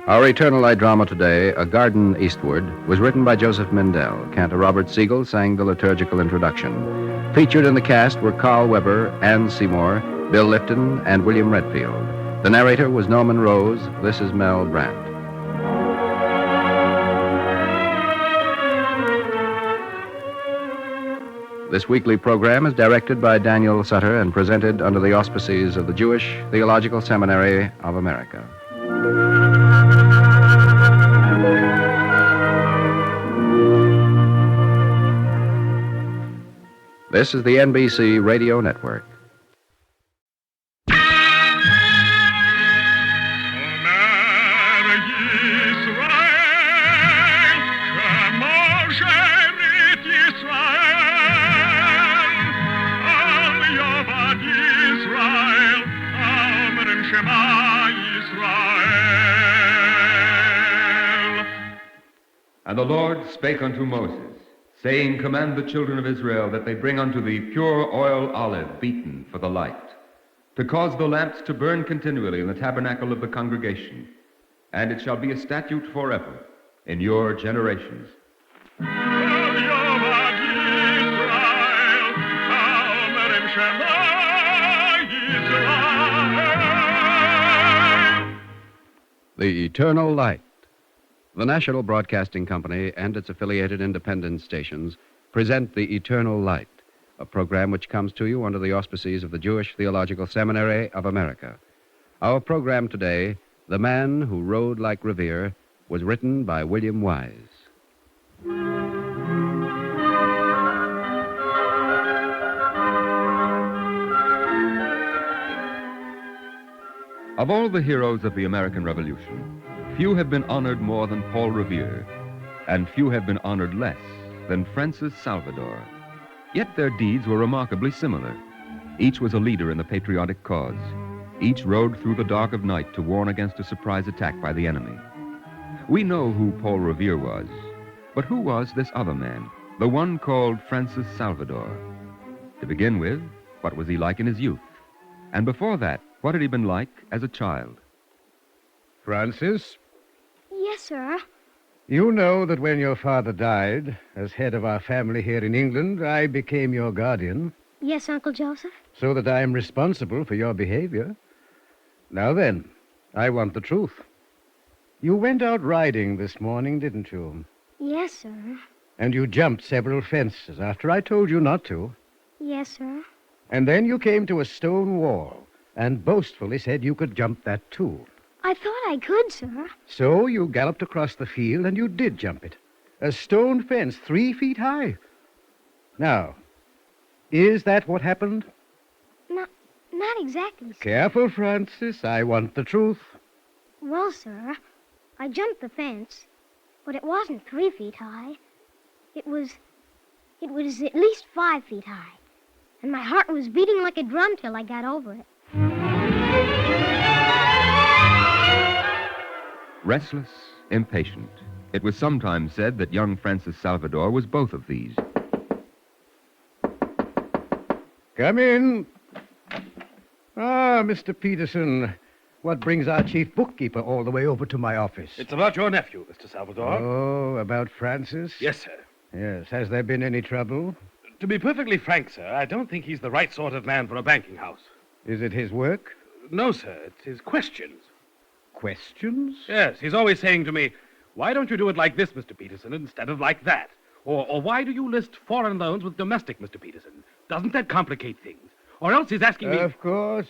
Our Eternal Light drama today, A Garden Eastward, was written by Joseph Mendel. Cantor Robert Siegel sang the liturgical introduction. Featured in the cast were Carl Weber, Ann Seymour, Bill Lifton, and William Redfield. The narrator was Norman Rose. This is Mel Brandt. This weekly program is directed by Daniel Sutter and presented under the auspices of the Jewish Theological Seminary of America. This is the NBC Radio Network. And the Lord spake unto Moses, saying, Command the children of Israel that they bring unto thee pure oil olive beaten for the light, to cause the lamps to burn continually in the tabernacle of the congregation, and it shall be a statute forever in your generations. The Eternal Light. The National Broadcasting Company and its affiliated independent stations present The Eternal Light, a program which comes to you under the auspices of the Jewish Theological Seminary of America. Our program today, The Man Who Rode Like Revere, was written by William Wise. Of all the heroes of the American Revolution, few have been honored more than Paul Revere, and few have been honored less than Francis Salvador. Yet their deeds were remarkably similar. Each was a leader in the patriotic cause. Each rode through the dark of night to warn against a surprise attack by the enemy. We know who Paul Revere was, but who was this other man, the one called Francis Salvador? To begin with, what was he like in his youth? And before that, what had he been like as a child? Francis? Yes, sir. You know that when your father died, as head of our family here in England, I became your guardian, Yes, Uncle Joseph. so that I am responsible for your behavior. Now then, I want the truth. You went out riding this morning, didn't you? Yes, sir. And you jumped several fences after I told you not to. Yes, sir. And then you came to a stone wall and boastfully said you could jump that too. I thought I could, sir. So you galloped across the field and you did jump it. A stone fence 3 feet high. Now, is that what happened? Not exactly, sir. Careful, Francis. I want the truth. Well, sir, I jumped the fence, but it wasn't 3 feet high. It was at least 5 feet high. And my heart was beating like a drum till I got over it. Restless, impatient. It was sometimes said that young Francis Salvador was both of these. Come in. Ah, Mr. Peterson, what brings our chief bookkeeper all the way over to my office? It's about your nephew, Mr. Salvador. Oh, about Francis? Yes, sir. Yes. Has there been any trouble? To be perfectly frank, sir, I don't think he's the right sort of man for a banking house. Is it his work? No, sir. It's his questions. Questions? Yes. He's always saying to me, why don't you do it like this, Mr. Peterson, instead of like that? Or why do you list foreign loans with domestic, Mr. Peterson? Doesn't that complicate things? Or else he's asking me... Of course.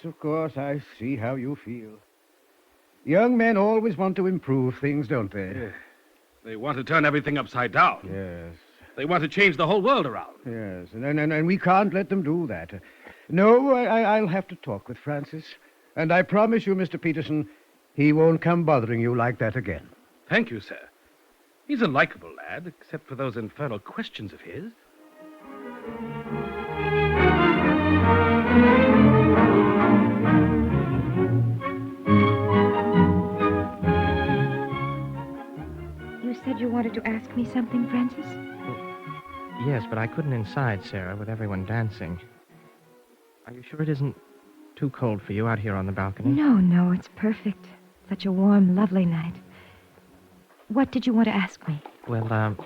I see how you feel. Young men always want to improve things, don't they? Yeah. They want to turn everything upside down. Yes. They want to change the whole world around. Yes, and we can't let them do that. No, I'll have to talk with Francis. And I promise you, Mr. Peterson, he won't come bothering you like that again. Thank you, sir. He's a likable lad, except for those infernal questions of his. You said you wanted to ask me something, Francis? Yes, but I couldn't inside, Sarah, with everyone dancing. Are you sure it isn't too cold for you out here on the balcony? No, it's perfect. Such a warm, lovely night. What did you want to ask me? Well,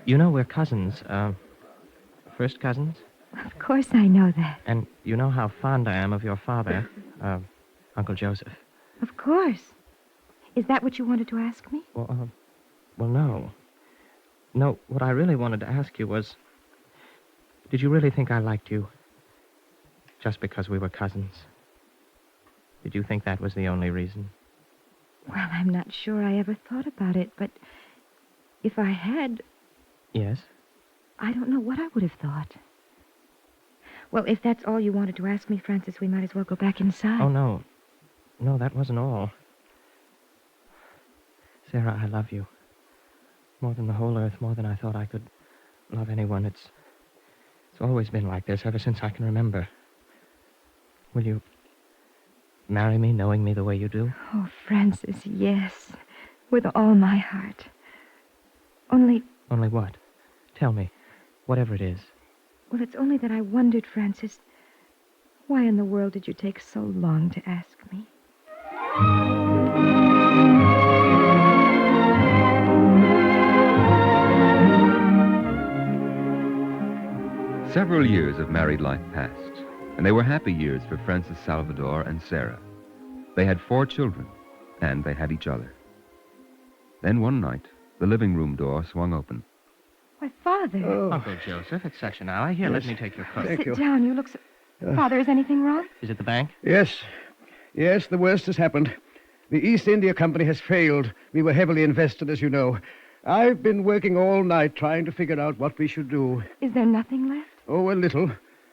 you know we're cousins, first cousins? Of course I know that. And you know how fond I am of your father, Uncle Joseph. Of course. Is that what you wanted to ask me? Well, no. No, what I really wanted to ask you was, did you really think I liked you just because we were cousins? Did you think that was the only reason? Well, I'm not sure I ever thought about it, but if I had... Yes? I don't know what I would have thought. Well, if that's all you wanted to ask me, Francis, we might as well go back inside. Oh, no. No, that wasn't all. Sarah, I love you. More than the whole earth, more than I thought I could love anyone. It's always been like this ever since I can remember. Will you marry me knowing me the way you do? Oh, Francis, yes. With all my heart. Only... Only what? Tell me. Whatever it is. Well, it's only that I wondered, Francis, why in the world did you take so long to ask me? Several years of married life passed, and they were happy years for Francis Salvador and Sarah. They had 4 children, and they had each other. Then one night, the living room door swung open. Why, Father. Oh. Uncle Joseph, it's such an hour. Here, let me take your coat. Sit down. You look so... Father, is anything wrong? Is it the bank? Yes, the worst has happened. The East India Company has failed. We were heavily invested, as you know. I've been working all night trying to figure out what we should do. Is there nothing left? Oh, a little.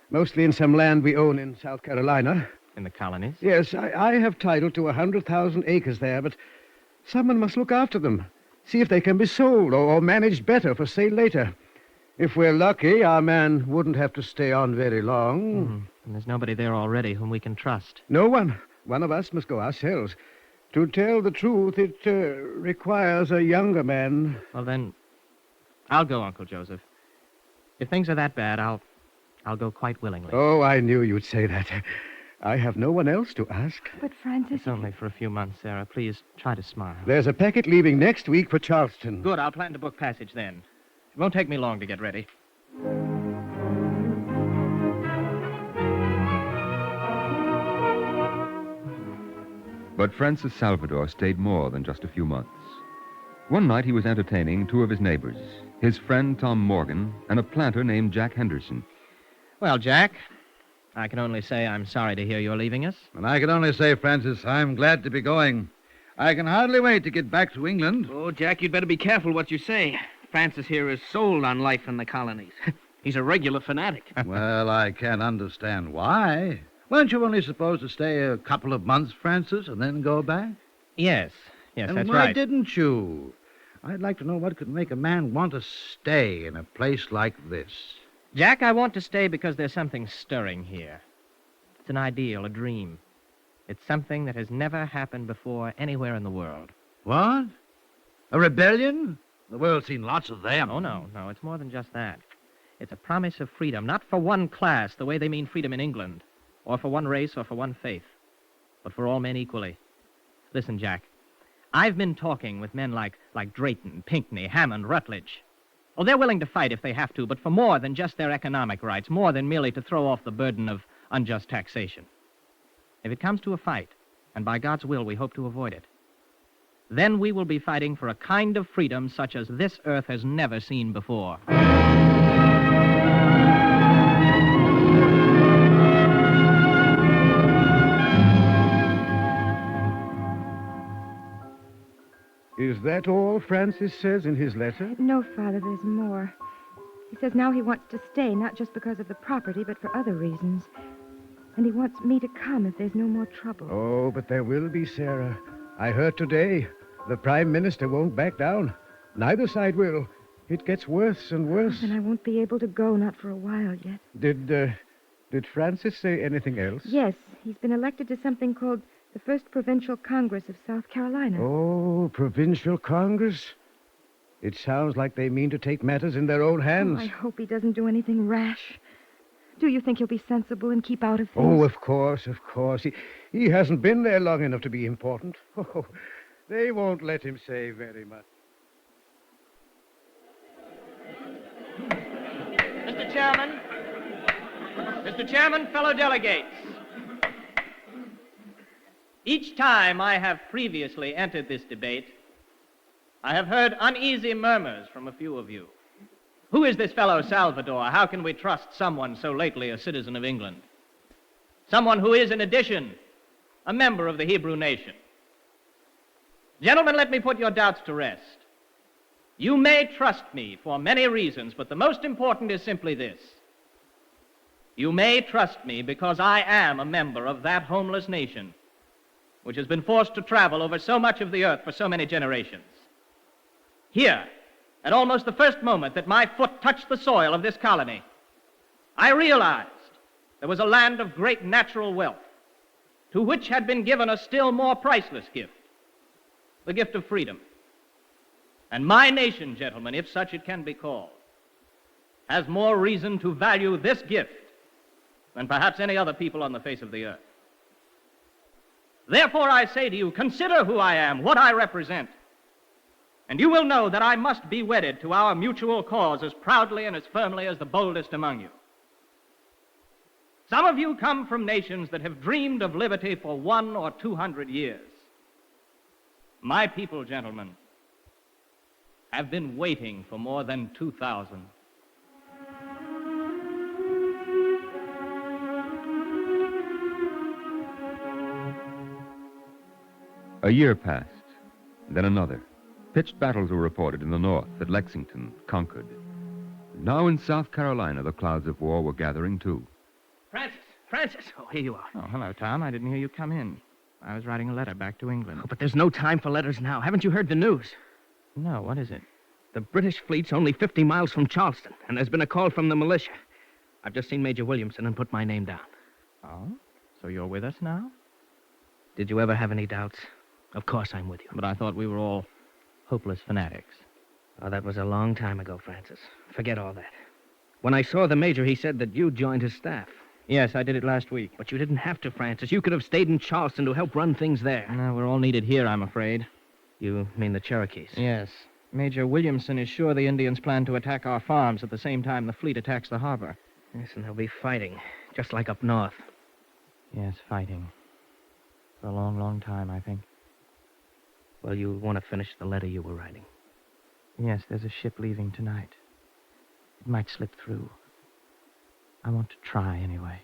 Mostly in some land we own in South Carolina. In the colonies? Yes, I have title to 100,000 acres there, but someone must look after them. See if they can be sold or managed better for sale later. If we're lucky, our man wouldn't have to stay on very long. Mm-hmm. And there's nobody there already whom we can trust. No one. One of us must go ourselves. To tell the truth, it requires a younger man. Well, then, I'll go, Uncle Joseph. If things are that bad, I'll go quite willingly. Oh, I knew you'd say that. I have no one else to ask. But, Francis... It's only for a few months, Sarah. Please, try to smile. There's a packet leaving next week for Charleston. Good. I'll plan to book passage then. It won't take me long to get ready. But Francis Salvador stayed more than just a few months. One night he was entertaining 2 of his neighbors, his friend Tom Morgan and a planter named Jack Henderson. Well, Jack, I can only say I'm sorry to hear you're leaving us. And I can only say, Francis, I'm glad to be going. I can hardly wait to get back to England. Oh, Jack, you'd better be careful what you say. Francis here is sold on life in the colonies. He's a regular fanatic. Well, I can't understand why. Weren't you only supposed to stay a couple of months, Francis, and then go back? Yes, and that's why right. Didn't you? I'd like to know what could make a man want to stay in a place like this. Jack, I want to stay because there's something stirring here. It's an ideal, a dream. It's something that has never happened before anywhere in the world. What? A rebellion? The world's seen lots of them. Oh, no, it's more than just that. It's a promise of freedom, not for one class, the way they mean freedom in England, or for one race or for one faith, but for all men equally. Listen, Jack, I've been talking with men like Drayton, Pinckney, Hammond, Rutledge. Oh, they're willing to fight if they have to, but for more than just their economic rights, more than merely to throw off the burden of unjust taxation. If it comes to a fight, and by God's will we hope to avoid it, then we will be fighting for a kind of freedom such as this earth has never seen before. Is that all Francis says in his letter? No, Father, there's more. says now he wants to stay, not just because of the property, but for other reasons. And he wants me to come if there's no more trouble. Oh, but there will be, Sarah. I heard today. The Prime Minister won't back down. Neither side will. It gets worse and worse. And I won't be able to go, not for a while yet. Did Francis say anything else? Yes, he's been elected to something called the First Provincial Congress of South Carolina. Oh, Provincial Congress? It sounds like they mean to take matters in their own hands. Oh, I hope he doesn't do anything rash. Do you think he'll be sensible and keep out of things? Oh, of course, of course. He hasn't been there long enough to be important. Oh, they won't let him say very much. Mr. Chairman. Mr. Chairman, fellow delegates. Each time I have previously entered this debate, I have heard uneasy murmurs from a few of you. Who is this fellow Salvador? How can we trust someone so lately a citizen of England? Someone who is, in addition, a member of the Hebrew nation. Gentlemen, let me put your doubts to rest. You may trust me for many reasons, but the most important is simply this. You may trust me because I am a member of that homeless nation which has been forced to travel over so much of the earth for so many generations. Here, at almost the first moment that my foot touched the soil of this colony, I realized there was a land of great natural wealth to which had been given a still more priceless gift, the gift of freedom. And my nation, gentlemen, if such it can be called, has more reason to value this gift than perhaps any other people on the face of the earth. Therefore, I say to you, consider who I am, what I represent, and you will know that I must be wedded to our mutual cause as proudly and as firmly as the boldest among you. Some of you come from nations that have dreamed of liberty for 100 or 200 years. My people, gentlemen, have been waiting for more than 2,000. A year passed, then another. Pitched battles were reported in the north, at Lexington, Concord. Now in South Carolina, the clouds of war were gathering too. Francis! Oh, here you are. Oh, hello, Tom. I didn't hear you come in. I was writing a letter back to England. Oh, but there's no time for letters now. Haven't you heard the news? No, what is it? The British fleet's only 50 miles from Charleston, and there's been a call from the militia. I've just seen Major Williamson and put my name down. Oh? So you're with us now? Did you ever have any doubts? Of course I'm with you. But I thought we were all hopeless fanatics. Oh, that was a long time ago, Francis. Forget all that. When I saw the Major, he said that you joined his staff. Yes, I did it last week. But you didn't have to, Francis. You could have stayed in Charleston to help run things there. No, we're all needed here, I'm afraid. You mean the Cherokees? Yes. Major Williamson is sure the Indians plan to attack our farms at the same time the fleet attacks the harbor. Yes, and they'll be fighting, just like up north. Yes, fighting. For a long, long time, I think. Well, you want to finish the letter you were writing. Yes, there's a ship leaving tonight. It might slip through. I want to try anyway.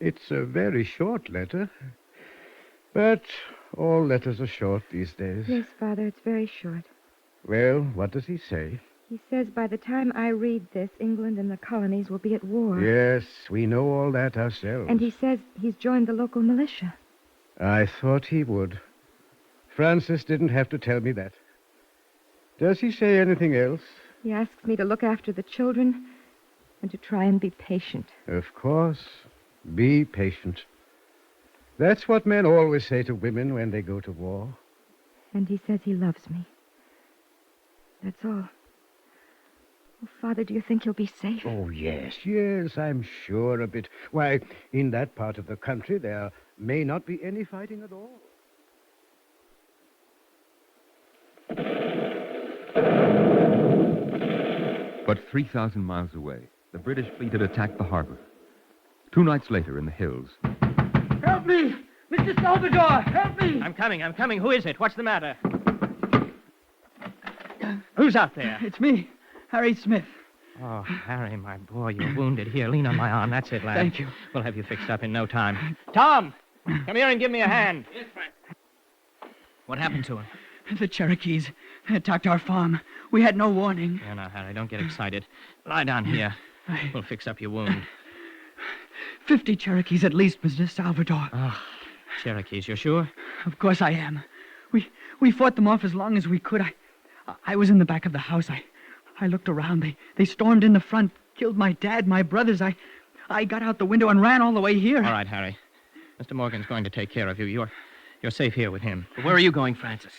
It's a very short letter. But all letters are short these days. Yes, Father, it's very short. Well, what does he say? He says by the time I read this, England and the colonies will be at war. Yes, we know all that ourselves. And he says he's joined the local militia. I thought he would. Francis didn't have to tell me that. Does he say anything else? He asks me to look after the children and to try and be patient. Of course. Be patient. That's what men always say to women when they go to war. And he says he loves me. That's all. Oh, Father, do you think he'll be safe? Oh, yes, I'm sure of it. Why, in that part of the country, there may not be any fighting at all. But 3,000 miles away, the British fleet had attacked the harbor. 2 nights later, in the hills... Help me! Mr. Salvador, help me! I'm coming. Who is it? What's the matter? Who's out there? It's me, Harry Smith. Oh, Harry, my boy, you're wounded. Here, lean on my arm. That's it, lad. Thank you. We'll have you fixed up in no time. Tom, come here and give me a hand. Yes, Frank. What happened to him? The Cherokees attacked our farm. We had no warning. No, Harry, don't get excited. Lie down here. We'll fix up your wound. 50 Cherokees at least, Mr. Salvador. Oh, Cherokees, you're sure? Of course I am. We fought them off as long as we could. I was in the back of the house. I looked around. They stormed in the front, killed my dad, my brothers. I got out the window and ran all the way here. All right, Harry. Mr. Morgan's going to take care of you. You're safe here with him. Where are you going, Francis?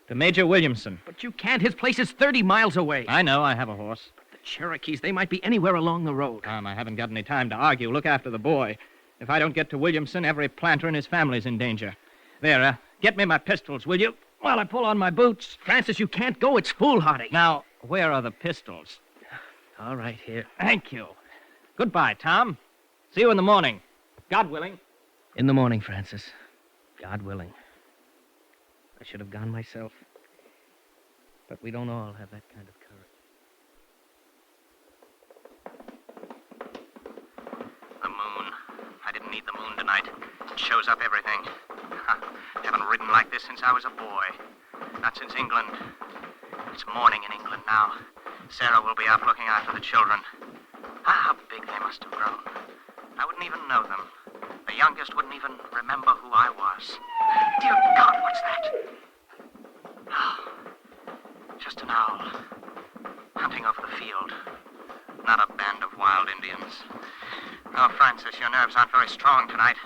To Major Williamson. But you can't. His place is 30 miles away. I know. I have a horse. But the Cherokees, they might be anywhere along the road. Tom, I haven't got any time to argue. Look after the boy. If I don't get to Williamson, every planter and his family's in danger. There, get me my pistols, will you? While I pull on my boots. Francis, you can't go. It's foolhardy. Now, where are the pistols? All right, here. Thank you. Goodbye, Tom. See you in the morning. God willing. In the morning, Francis. God willing. I should have gone myself. But we don't all have that kind of courage. The moon. I didn't need the moon tonight. It shows up everything. Haven't ridden like this since I was a boy. Not since England. It's morning in England now. Sarah will be up looking after the children. How big they must have grown. I wouldn't even know them. The youngest wouldn't even remember who I was. Dear God, what's that? Oh, just an owl. Hunting over the field. Not a band of wild Indians. Oh, Francis, your nerves aren't very strong tonight.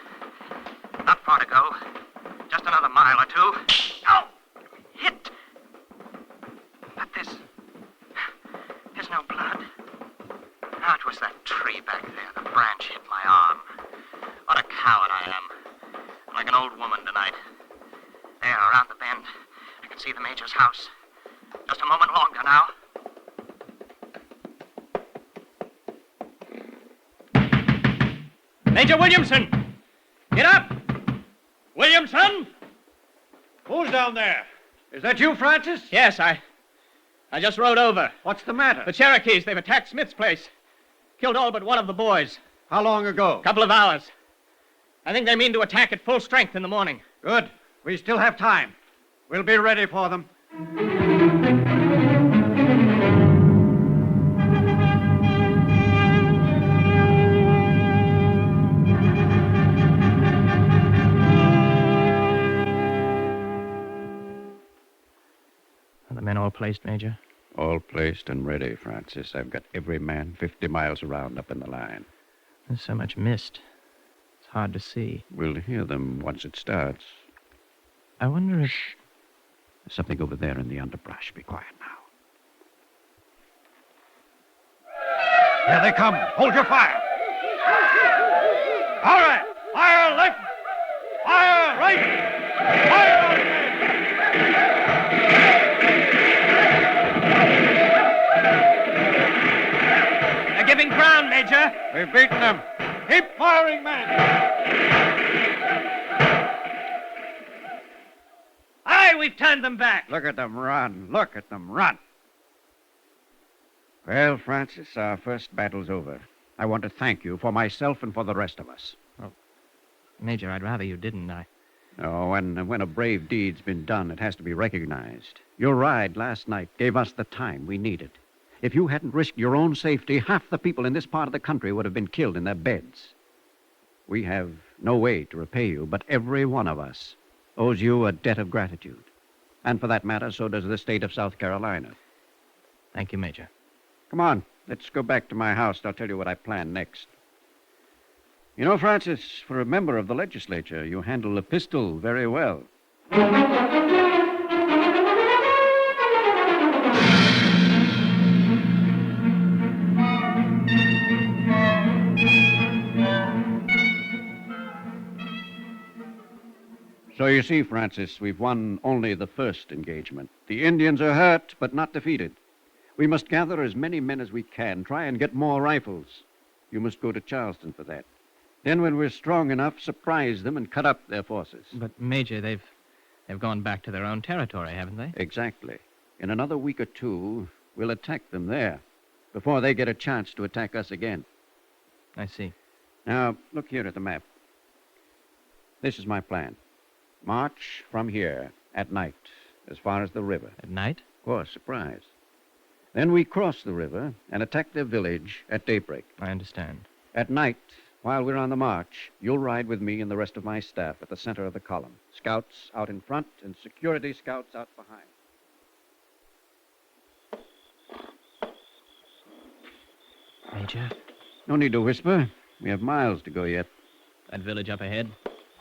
Not far to go. Just another mile or two. Oh! Hit! But there's no blood. Oh, it was that tree back there. The branch hit my arm. What a coward I am. I'm like an old woman tonight. There, around the bend. I can see the Major's house. Just a moment longer now. Major Williamson! Get up! Williamson! Who's down there? Is that you, Francis? Yes, I just rode over. What's the matter? The Cherokees, they've attacked Smith's place. Killed all but one of the boys. How long ago? Couple of hours. I think they mean to attack at full strength in the morning. Good. We still have time. We'll be ready for them. Are the men all placed, Major? All placed and ready, Francis. I've got every man 50 miles around up in the line. There's so much mist. It's hard to see. We'll hear them once it starts. I wonder if... There's something over there in the underbrush. Be quiet now. Here they come. Hold your fire. All right. Fire left. Fire right. Fire on again. They're giving ground, Major. We've beaten them. Keep firing, men. Aye, we've turned them back. Look at them run. Look at them run. Well, Francis, our first battle's over. I want to thank you for myself and for the rest of us. Well, Major, I'd rather you didn't. Oh, when a brave deed's been done, it has to be recognized. Your ride last night gave us the time we needed. If you hadn't risked your own safety, half the people in this part of the country would have been killed in their beds. We have no way to repay you, but every one of us owes you a debt of gratitude. And for that matter, so does the state of South Carolina. Thank you, Major. Come on, let's go back to my house and I'll tell you what I plan next. You know, Francis, for a member of the legislature, you handle a pistol very well. So you see, Francis, we've won only the first engagement. The Indians are hurt, but not defeated. We must gather as many men as we can, try and get more rifles. You must go to Charleston for that. Then when we're strong enough, surprise them and cut up their forces. But, Major, they've gone back to their own territory, haven't they? Exactly. In another week or two, we'll attack them there before they get a chance to attack us again. I see. Now, look here at the map. This is my plan. March from here at night as far as the river. At night? Of course, surprise. Then we cross the river and attack their village at daybreak. I understand. At night, while we're on the march, you'll ride with me and the rest of my staff at the center of the column. Scouts out in front and security scouts out behind. Major? No need to whisper. We have miles to go yet. That village up ahead?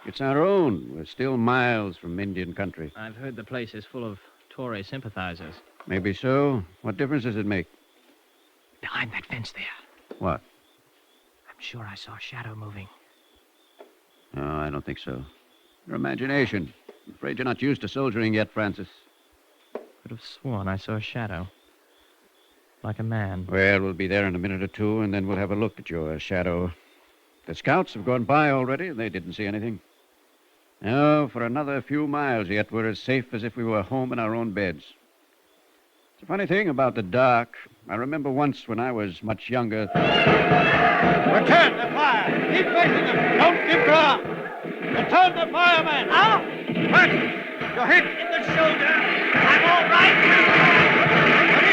It's our own. We're still miles from Indian country. I've heard the place is full of Tory sympathizers. Maybe so. What difference does it make? Behind that fence there. What? I'm sure I saw a shadow moving. No, I don't think so. Your imagination. I'm afraid you're not used to soldiering yet, Francis. Could have sworn I saw a shadow. Like a man. Well, we'll be there in a minute or two, and then we'll have a look at your shadow. The scouts have gone by already, and they didn't see anything. No, for another few miles yet, we're as safe as if we were home in our own beds. It's a funny thing about the dark. I remember once when I was much younger. Return the fire! Keep facing them! Don't give ground! Return the fire, man! Now! Francis, you're hit in the shoulder! I'm all right! What is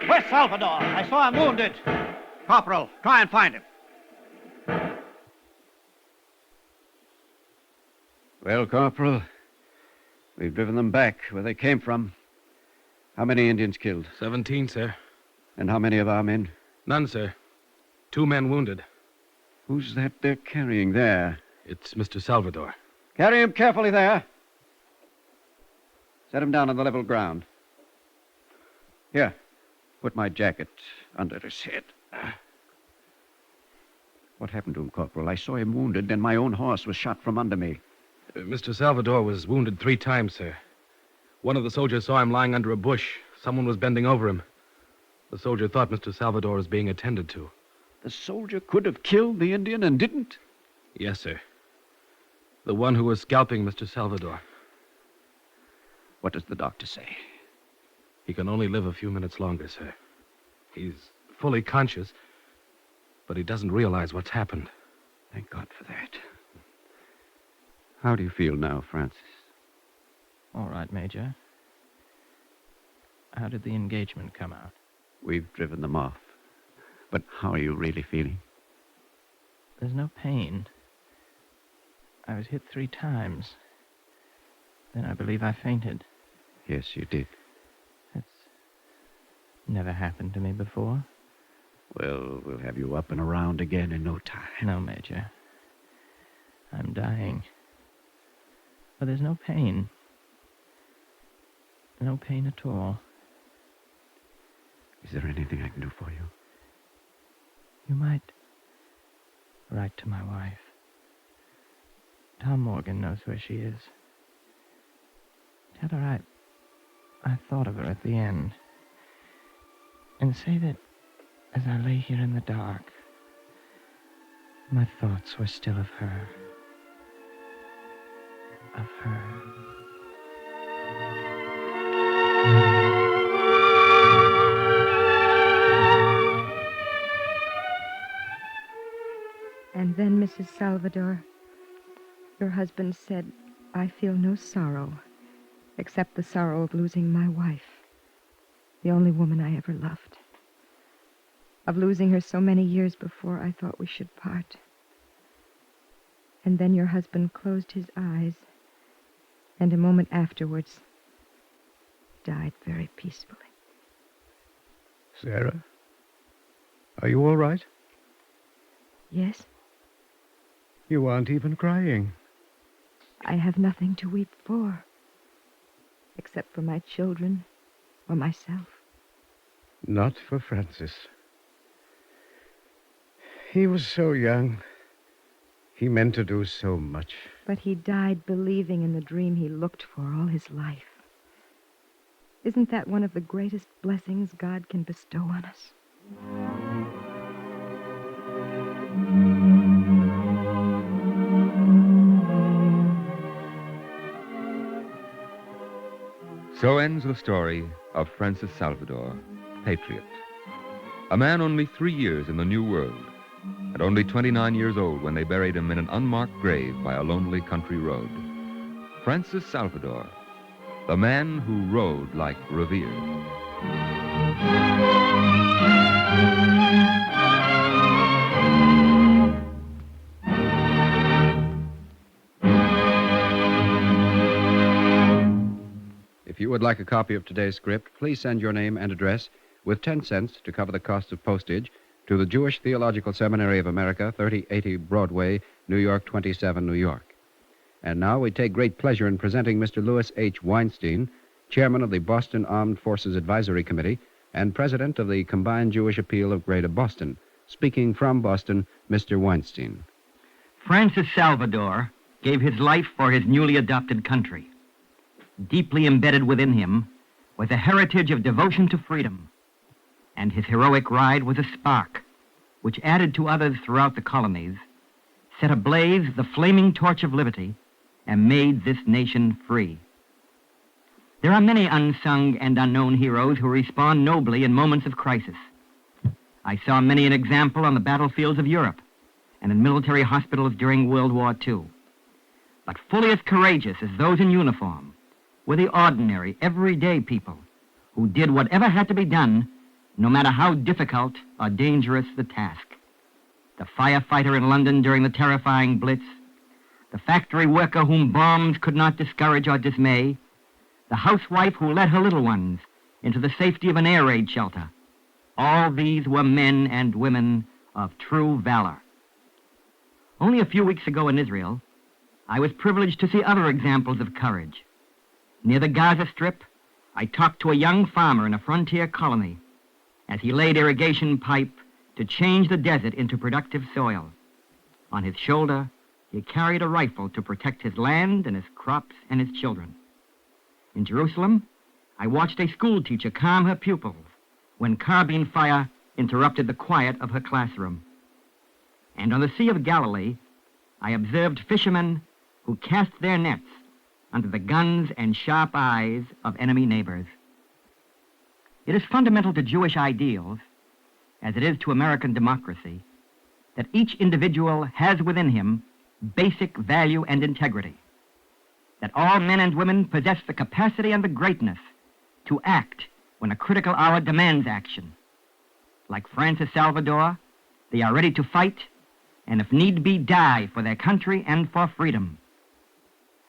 it? Where's Salvador? I saw him wounded. Corporal, try and find him. Well, Corporal, we've driven them back where they came from. How many Indians killed? 17, sir. And how many of our men? None, sir. 2 men wounded. Who's that they're carrying there? It's Mr. Salvador. Carry him carefully there. Set him down on the level ground. Here, put my jacket under his head. What happened to him, Corporal? I saw him wounded, and my own horse was shot from under me. Mr. Salvador was wounded 3 times, sir. One of the soldiers saw him lying under a bush. Someone was bending over him. The soldier thought Mr. Salvador was being attended to. The soldier could have killed the Indian and didn't? Yes, sir. The one who was scalping Mr. Salvador. What does the doctor say? He can only live a few minutes longer, sir. He's fully conscious, but he doesn't realize what's happened. Thank God for that. How do you feel now, Francis? All right, Major. How did the engagement come out? We've driven them off. But how are you really feeling? There's no pain. I was hit 3 times. Then I believe I fainted. Yes, you did. That's never happened to me before. Well, we'll have you up and around again in no time. No, Major. I'm dying. But there's no pain. No pain at all. Is there anything I can do for you? You might write to my wife. Tom Morgan knows where she is. Tell her I thought of her at the end. And say that as I lay here in the dark, my thoughts were still of her. Of her. And then, Mrs. Salvador, your husband said, I feel no sorrow except the sorrow of losing my wife, the only woman I ever loved. Of losing her so many years before I thought we should part. And then your husband closed his eyes, and a moment afterwards died very peacefully. Sarah, are you all right? Yes? You aren't even crying. I have nothing to weep for, except for my children or myself. Not for Francis. He was so young. He meant to do so much. But he died believing in the dream he looked for all his life. Isn't that one of the greatest blessings God can bestow on us? So ends the story of Francis Salvador, patriot. A man only 3 years in the New World, and only 29 years old when they buried him in an unmarked grave by a lonely country road. Francis Salvador, the man who rode like Revere. If you would like a copy of today's script, please send your name and address with 10 cents to cover the cost of postage to the Jewish Theological Seminary of America, 3080 Broadway, New York 27, New York. And now we take great pleasure in presenting Mr. Louis H. Weinstein, chairman of the Boston Armed Forces Advisory Committee and president of the Combined Jewish Appeal of Greater Boston. Speaking from Boston, Mr. Weinstein. Francis Salvador gave his life for his newly adopted country. Deeply embedded within him was a heritage of devotion to freedom, and his heroic ride was a spark which, added to others throughout the colonies, set ablaze the flaming torch of liberty and made this nation free. There are many unsung and unknown heroes who respond nobly in moments of crisis. I saw many an example on the battlefields of Europe and in military hospitals during World War II. But fully as courageous as those in uniform were the ordinary, everyday people who did whatever had to be done, no matter how difficult or dangerous the task. The firefighter in London during the terrifying Blitz, the factory worker whom bombs could not discourage or dismay, the housewife who led her little ones into the safety of an air raid shelter. All these were men and women of true valor. Only a few weeks ago in Israel, I was privileged to see other examples of courage. Near the Gaza Strip, I talked to a young farmer in a frontier colony as he laid irrigation pipe to change the desert into productive soil. On his shoulder, he carried a rifle to protect his land and his crops and his children. In Jerusalem, I watched a school teacher calm her pupils when carbine fire interrupted the quiet of her classroom. And on the Sea of Galilee, I observed fishermen who cast their nets under the guns and sharp eyes of enemy neighbors. It is fundamental to Jewish ideals, as it is to American democracy, that each individual has within him basic value and integrity, that all men and women possess the capacity and the greatness to act when a critical hour demands action. Like Francis Salvador, they are ready to fight and, if need be, die for their country and for freedom.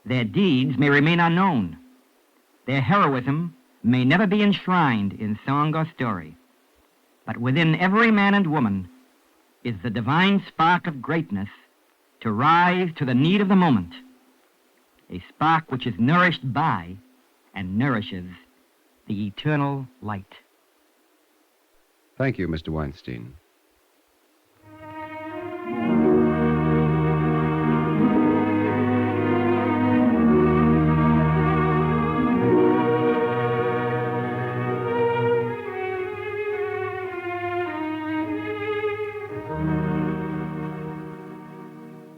Their deeds may remain unknown. Their heroism may never be enshrined in song or story. But within every man and woman is the divine spark of greatness to rise to the need of the moment, a spark which is nourished by and nourishes the eternal light. Thank you, Mr. Weinstein.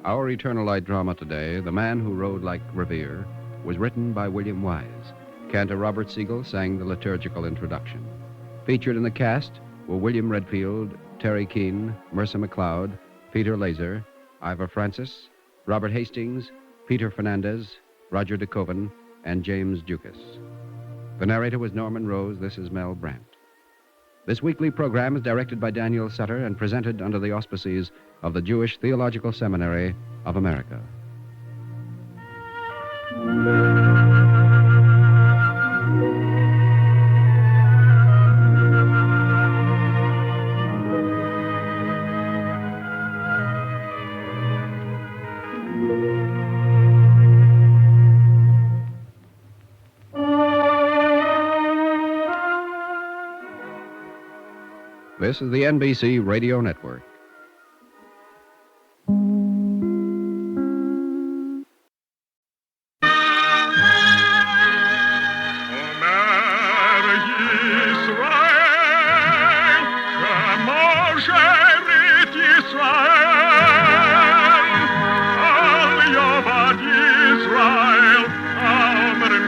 Our Eternal Light drama today, The Man Who Rode Like Revere, was written by William Wise. Cantor Robert Siegel sang the liturgical introduction. Featured in the cast were William Redfield, Terry Keane, Mercer McLeod, Peter Laser, Ivor Francis, Robert Hastings, Peter Fernandez, Roger DeKoven, and James Dukas. The narrator was Norman Rose. This is Mel Brandt. This weekly program is directed by Daniel Sutter and presented under the auspices of the Jewish Theological Seminary of America. This is the NBC Radio Network.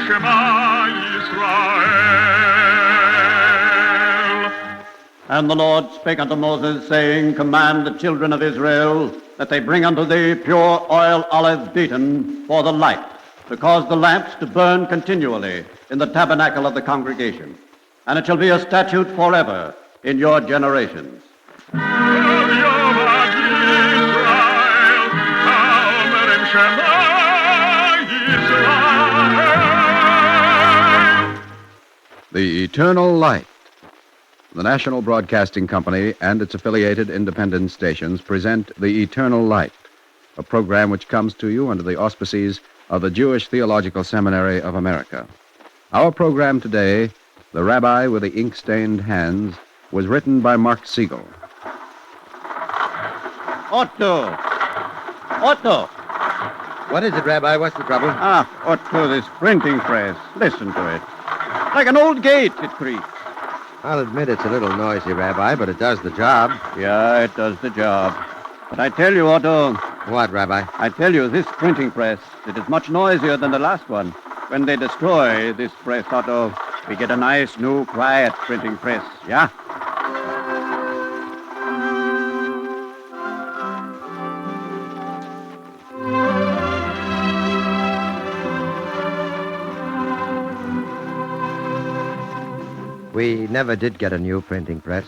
Shema Yisrael. And the Lord spake unto Moses, saying, Command the children of Israel that they bring unto thee pure oil olive beaten for the light, to cause the lamps to burn continually in the tabernacle of the congregation. And it shall be a statute forever in your generations. The Eternal Light. The National Broadcasting Company and its affiliated independent stations present The Eternal Light, a program which comes to you under the auspices of the Jewish Theological Seminary of America. Our program today, The Rabbi with the Ink-Stained Hands, was written by Mark Siegel. Otto! Otto! What is it, Rabbi? What's the trouble? Otto, this printing press. Listen to it. Like an old gate, it creaks. I'll admit it's a little noisy, Rabbi, but it does the job. Yeah, it does the job. But I tell you, Otto... What, Rabbi? I tell you, this printing press, it is much noisier than the last one. When they destroy this press, Otto, we get a nice, new, quiet printing press, yeah? We never did get a new printing press.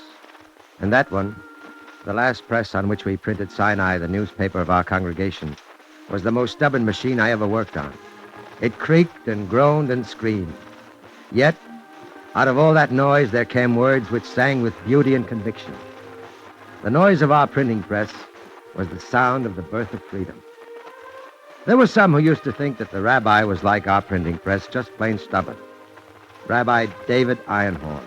And that one, the last press on which we printed Sinai, the newspaper of our congregation, was the most stubborn machine I ever worked on. It creaked and groaned and screamed. Yet, out of all that noise, there came words which sang with beauty and conviction. The noise of our printing press was the sound of the birth of freedom. There were some who used to think that the Rabbi was like our printing press, just plain stubborn. Rabbi David Einhorn.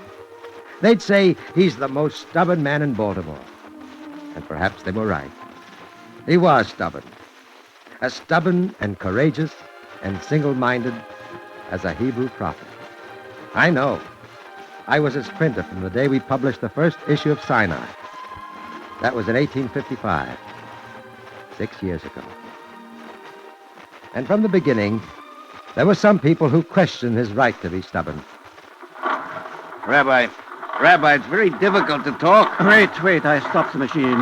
They'd say he's the most stubborn man in Baltimore. And perhaps they were right. He was stubborn. As stubborn and courageous and single-minded as a Hebrew prophet. I know. I was his printer from the day we published the first issue of Sinai. That was in 1855, 6 years ago. And from the beginning, there were some people who questioned his right to be stubborn. Rabbi, it's very difficult to talk. Wait, I stopped the machine.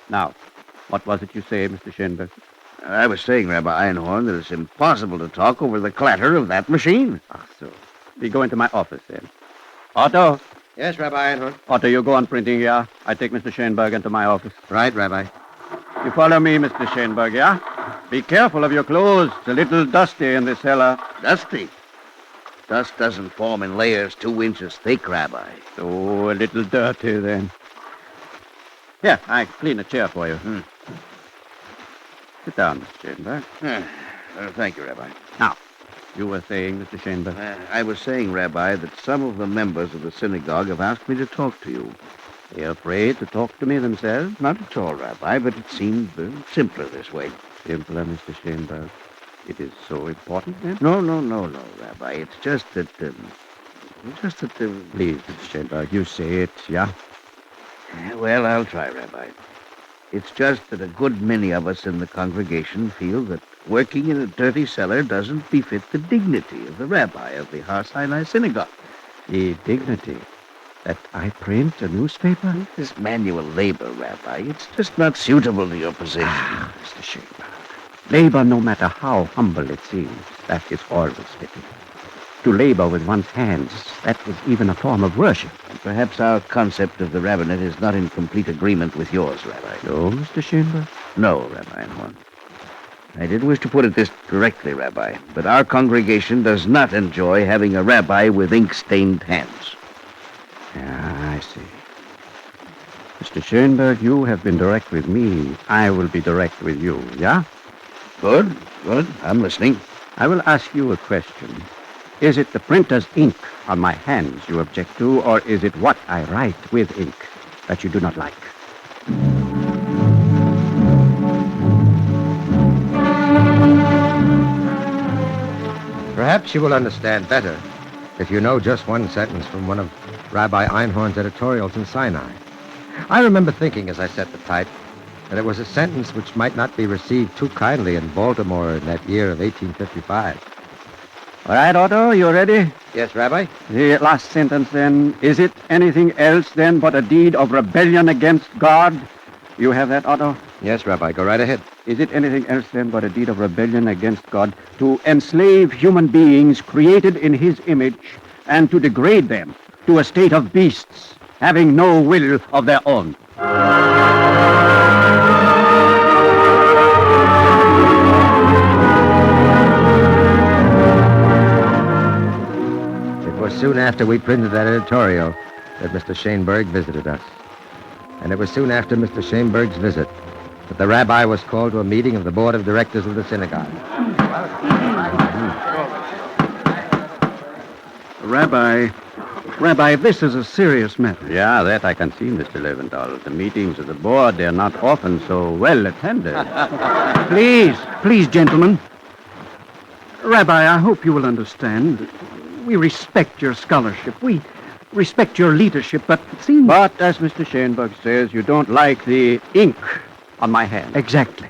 Now, what was it you say, Mr. Schoenberg? I was saying, Rabbi Einhorn, that it's impossible to talk over the clatter of that machine. So. We go into my office, then. Otto. Yes, Rabbi Einhorn. Otto, you go on printing, yeah? I take Mr. Schoenberg into my office. Right, Rabbi. You follow me, Mr. Schoenberg, yeah? Be careful of your clothes. It's a little dusty in this cellar. Dusty? Dust doesn't form in layers 2 inches thick, Rabbi. Oh, a little dirty, then. Here, I clean a chair for you. Sit down, Mr. Schoenberg. Thank you, Rabbi. Now, you were saying, Mr. Schoenberg? I was saying, Rabbi, that some of the members of the synagogue have asked me to talk to you. They're afraid to talk to me themselves? Not at all, Rabbi, but it seems simpler this way. Simpler, Mr. Schoenberg? It is so important, then? No, Rabbi. It's just that... Please, Mr. Schoenberg, you say it, yeah? Well, I'll try, Rabbi. It's just that a good many of us in the congregation feel that working in a dirty cellar doesn't befit the dignity of the rabbi of the Har Sinai Synagogue. The dignity? That I print a newspaper? This manual labor, Rabbi, it's just not suitable to your position. Mr. Schoenberg. Labor, no matter how humble it seems, that is always fitting. To labor with one's hands, that is even a form of worship. And perhaps our concept of the rabbinate is not in complete agreement with yours, Rabbi. No, Mr. Schoenberg? No, Rabbi Einhorn. I didn't wish to put it this directly, Rabbi, but our congregation does not enjoy having a rabbi with ink-stained hands. Yeah, I see. Mr. Schoenberg, you have been direct with me. I will be direct with you, yeah? Good. I'm listening. I will ask you a question. Is it the printer's ink on my hands you object to, or is it what I write with ink that you do not like? Perhaps you will understand better if you know just one sentence from one of Rabbi Einhorn's editorials in Sinai. I remember thinking as I set the type that it was a sentence which might not be received too kindly in Baltimore in that year of 1855. All right, Otto, you ready? Yes, Rabbi. The last sentence, then. Is it anything else, then, but a deed of rebellion against God? You have that, Otto? Yes, Rabbi. Go right ahead. Is it anything else, then, but a deed of rebellion against God to enslave human beings created in his image and to degrade them to a state of beasts, having no will of their own? It was soon after we printed that editorial that Mr. Shaneberg visited us. And it was soon after Mr. Shaneberg's visit that the rabbi was called to a meeting of the board of directors of the synagogue. Rabbi, this is a serious matter. Yeah, that I can see, Mr. Leventhal. The meetings of the board, they're not often so well attended. Please, gentlemen. Rabbi, I hope you will understand. We respect your scholarship. We respect your leadership, but it seems... But, as Mr. Schoenberg says, you don't like the ink on my hand. Exactly.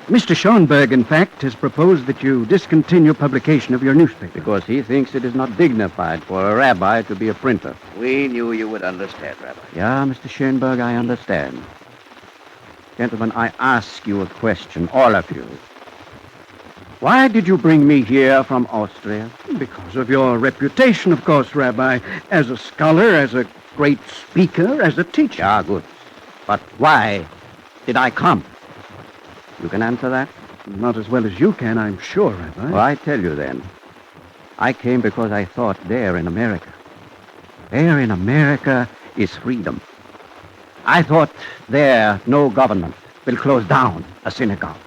Mr. Schoenberg, in fact, has proposed that you discontinue publication of your newspaper. Because he thinks it is not dignified for a rabbi to be a printer. We knew you would understand, Rabbi. Yeah, Mr. Schoenberg, I understand. Gentlemen, I ask you a question, all of you. Why did you bring me here from Austria? Because of your reputation, of course, Rabbi, as a scholar, as a great speaker, as a teacher. Yeah, good. But why did I come? You can answer that? Not as well as you can, I'm sure, Rabbi. Well, I tell you then. I came because I thought there in America is freedom. I thought there no government will close down a synagogue.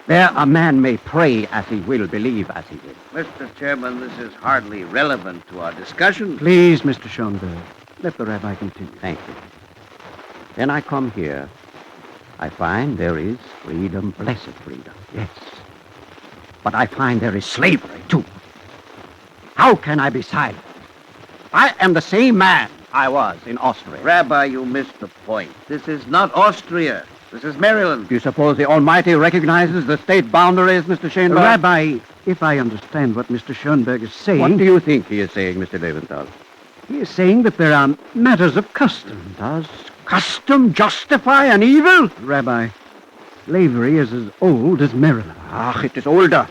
There a man may pray as he will, believe as he will. Mr. Chairman, this is hardly relevant to our discussion. Please, Mr. Schoenberg, let the rabbi continue. Thank you. Then I come here. I find there is freedom, blessed freedom, yes. But I find there is slavery, too. How can I be silent? I am the same man I was in Austria. Rabbi, you missed the point. This is not Austria. This is Maryland. Do you suppose the Almighty recognizes the state boundaries, Mr. Schoenberg? Rabbi, if I understand what Mr. Schoenberg is saying... What do you think he is saying, Mr. Leventhal? He is saying that there are matters of custom. Does custom justify an evil? Rabbi, slavery is as old as Maryland. Ah, it is older.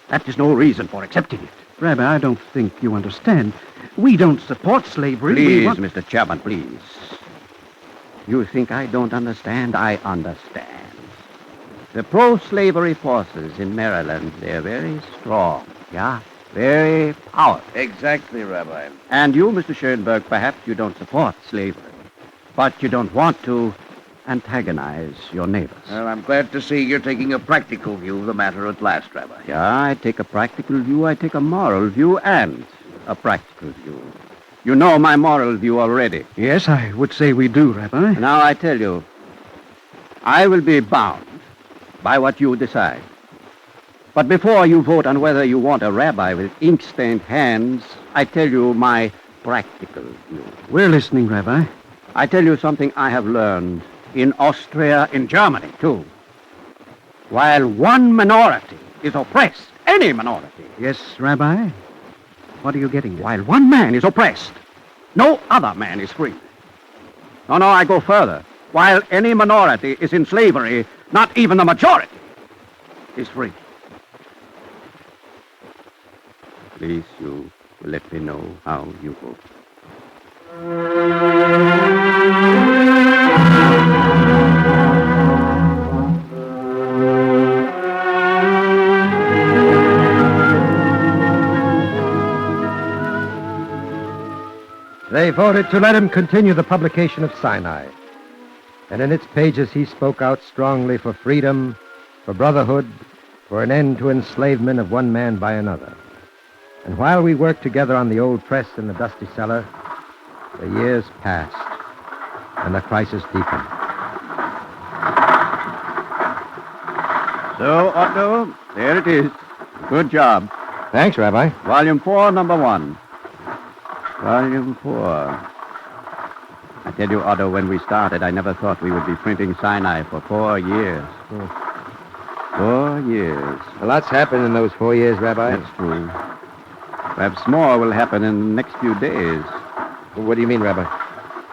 That is no reason for accepting it. Rabbi, I don't think you understand. We don't support slavery. Please, Mr. Chairman, please. You think I don't understand? I understand. The pro-slavery forces in Maryland, they're very strong. Yeah, very powerful. Exactly, Rabbi. And you, Mr. Schoenberg, perhaps you don't support slavery. But you don't want to antagonize your neighbors. Well, I'm glad to see you're taking a practical view of the matter at last, Rabbi. Yeah, I take a practical view, I take a moral view, and a practical view. You know my moral view already. Yes, I would say we do, Rabbi. Now, I tell you, I will be bound by what you decide. But before you vote on whether you want a rabbi with ink-stained hands, I tell you my practical view. We're listening, Rabbi. I tell you something I have learned in Austria, in Germany, too. While one minority is oppressed, any minority... Yes, Rabbi? What are you getting at? While one man is oppressed, no other man is free. No, I go further. While any minority is in slavery, not even the majority is free. Please, you will let me know how you vote. They voted to let him continue the publication of Sinai. And in its pages he spoke out strongly for freedom, for brotherhood, for an end to enslavement of one man by another. And while we worked together on the old press in the dusty cellar, the years passed, and the crisis deepened. So, Otto, there it is. Good job. Thanks, Rabbi. Volume 4, number 1. Volume 4. I tell you, Otto, when we started, I never thought we would be printing Sinai for 4 years. 4 years. A lot's happened in those 4 years, Rabbi. That's true. Perhaps more will happen in the next few days. What do you mean, Rabbi?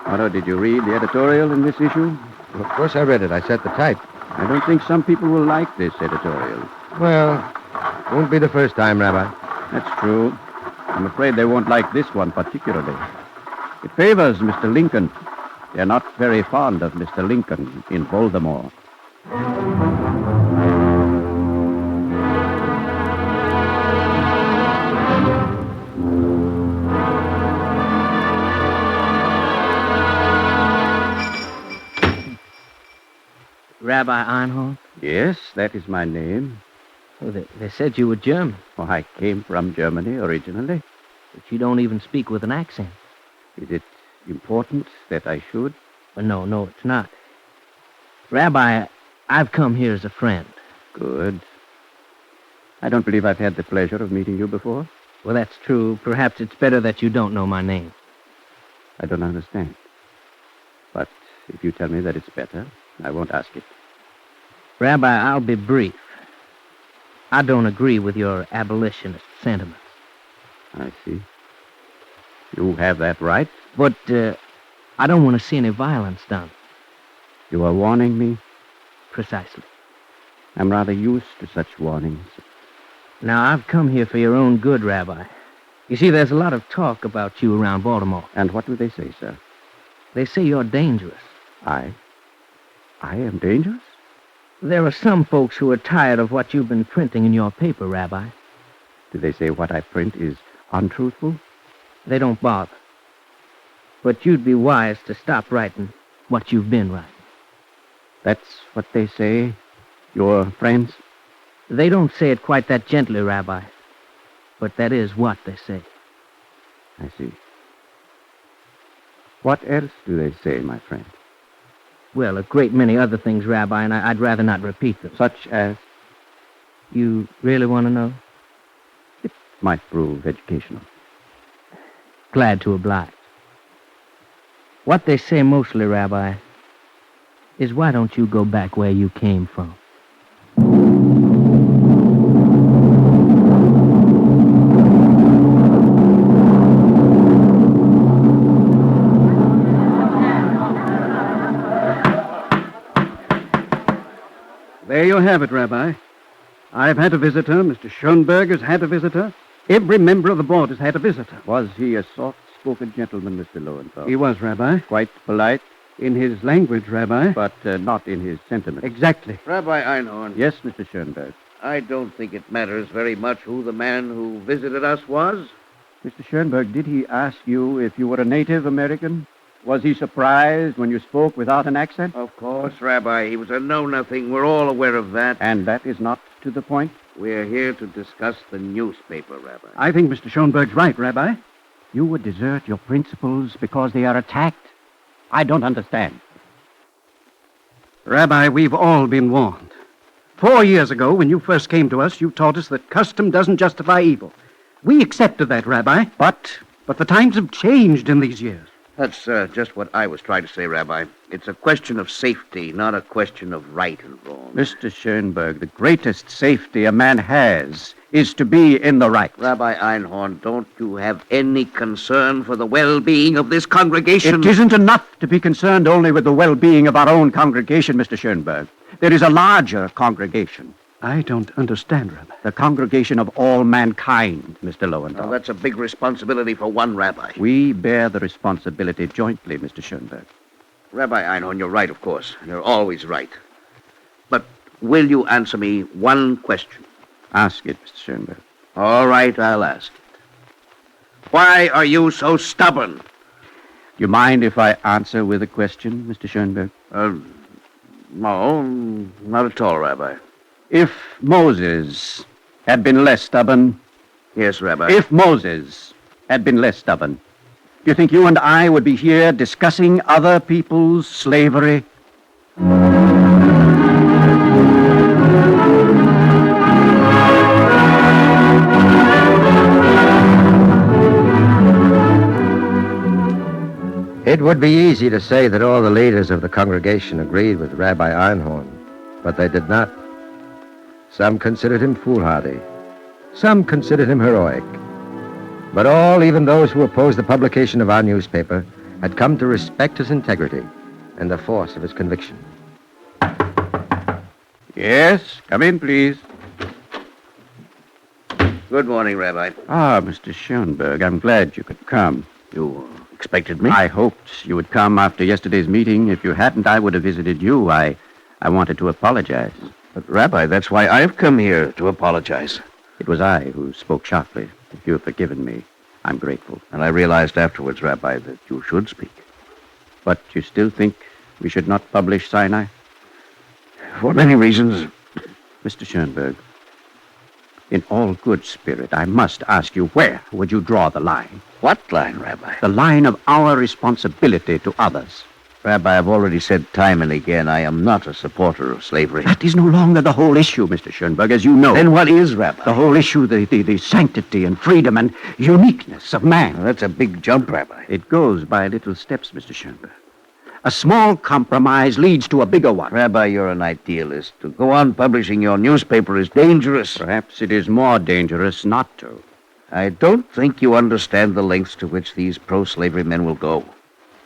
Otto, did you read the editorial in this issue? Well, of course I read it. I set the type. I don't think some people will like this editorial. Well, won't be the first time, Rabbi. That's true. I'm afraid they won't like this one particularly. It favors Mr. Lincoln. They're not very fond of Mr. Lincoln in Baltimore. Rabbi Einhorn? Yes, that is my name. Oh, they said you were German. Well, I came from Germany originally. But you don't even speak with an accent. Is it important that I should? Well, no, it's not. Rabbi, I've come here as a friend. Good. I don't believe I've had the pleasure of meeting you before. Well, that's true. Perhaps it's better that you don't know my name. I don't understand. But if you tell me that it's better, I won't ask it. Rabbi, I'll be brief. I don't agree with your abolitionist sentiments. I see. You have that right. But I don't want to see any violence done. You are warning me? Precisely. I'm rather used to such warnings. Now, I've come here for your own good, Rabbi. You see, there's a lot of talk about you around Baltimore. And what do they say, sir? They say you're dangerous. I am dangerous? There are some folks who are tired of what you've been printing in your paper, Rabbi. Do they say what I print is untruthful? They don't bother. But you'd be wise to stop writing what you've been writing. That's what they say, your friends? They don't say it quite that gently, Rabbi. But that is what they say. I see. What else do they say, my friend? Well, a great many other things, Rabbi, and I'd rather not repeat them. Such as? You really want to know? It might prove educational. Glad to oblige. What they say mostly, Rabbi, is why don't you go back where you came from? There you have it, Rabbi. I've had a visitor. Mr. Schoenberg has had a visitor. Every member of the board has had a visitor. Was he a soft-spoken gentleman, Mr. Lowenthal? He was, Rabbi. Quite polite? In his language, Rabbi. But not in his sentiments. Exactly. Rabbi Einhorn. Yes, Mr. Schoenberg. I don't think it matters very much who the man who visited us was. Mr. Schoenberg, did he ask you if you were a native American? Was he surprised when you spoke without an accent? Of course, Rabbi. He was a know-nothing. We're all aware of that. And that is not to the point? We're here to discuss the newspaper, Rabbi. I think Mr. Schoenberg's right, Rabbi. You would desert your principles because they are attacked? I don't understand. Rabbi, we've all been warned. 4 years ago, when you first came to us, you taught us that custom doesn't justify evil. We accepted that, Rabbi, but the times have changed in these years. That's just what I was trying to say, Rabbi. It's a question of safety, not a question of right and wrong. Mr. Schoenberg, the greatest safety a man has is to be in the right. Rabbi Einhorn, don't you have any concern for the well-being of this congregation? It isn't enough to be concerned only with the well-being of our own congregation, Mr. Schoenberg. There is a larger congregation. I don't understand, Rabbi. The congregation of all mankind, Mr. Lowenthal. Now, that's a big responsibility for one rabbi. We bear the responsibility jointly, Mr. Schoenberg. Rabbi Einhorn, you're right, of course. You're always right. But will you answer me one question? Ask it, Mr. Schoenberg. All right, I'll ask it. Why are you so stubborn? You mind if I answer with a question, Mr. Schoenberg? No, not at all, Rabbi. If Moses had been less stubborn... Yes, Rabbi. If Moses had been less stubborn, do you think you and I would be here discussing other people's slavery? It would be easy to say that all the leaders of the congregation agreed with Rabbi Einhorn, but they did not. Some considered him foolhardy. Some considered him heroic. But all, even those who opposed the publication of our newspaper, had come to respect his integrity and the force of his conviction. Yes, come in, please. Good morning, Rabbi. Ah, Mr. Schoenberg, I'm glad you could come. You expected me? I hoped you would come after yesterday's meeting. If you hadn't, I would have visited you. I wanted to apologize. But, Rabbi, that's why I've come here, to apologize. It was I who spoke sharply. If you have forgiven me, I'm grateful. And I realized afterwards, Rabbi, that you should speak. But you still think we should not publish Sinai? For many reasons. Mr. Schoenberg, in all good spirit, I must ask you, where would you draw the line? What line, Rabbi? The line of our responsibility to others. Rabbi, I've already said time and again, I am not a supporter of slavery. That is no longer the whole issue, Mr. Schoenberg, as you know. Then what is, Rabbi? The whole issue, the sanctity and freedom and uniqueness of man. Well, that's a big jump, Rabbi. It goes by little steps, Mr. Schoenberg. A small compromise leads to a bigger one. Rabbi, you're an idealist. To go on publishing your newspaper is dangerous. Perhaps it is more dangerous not to. I don't think you understand the lengths to which these pro-slavery men will go.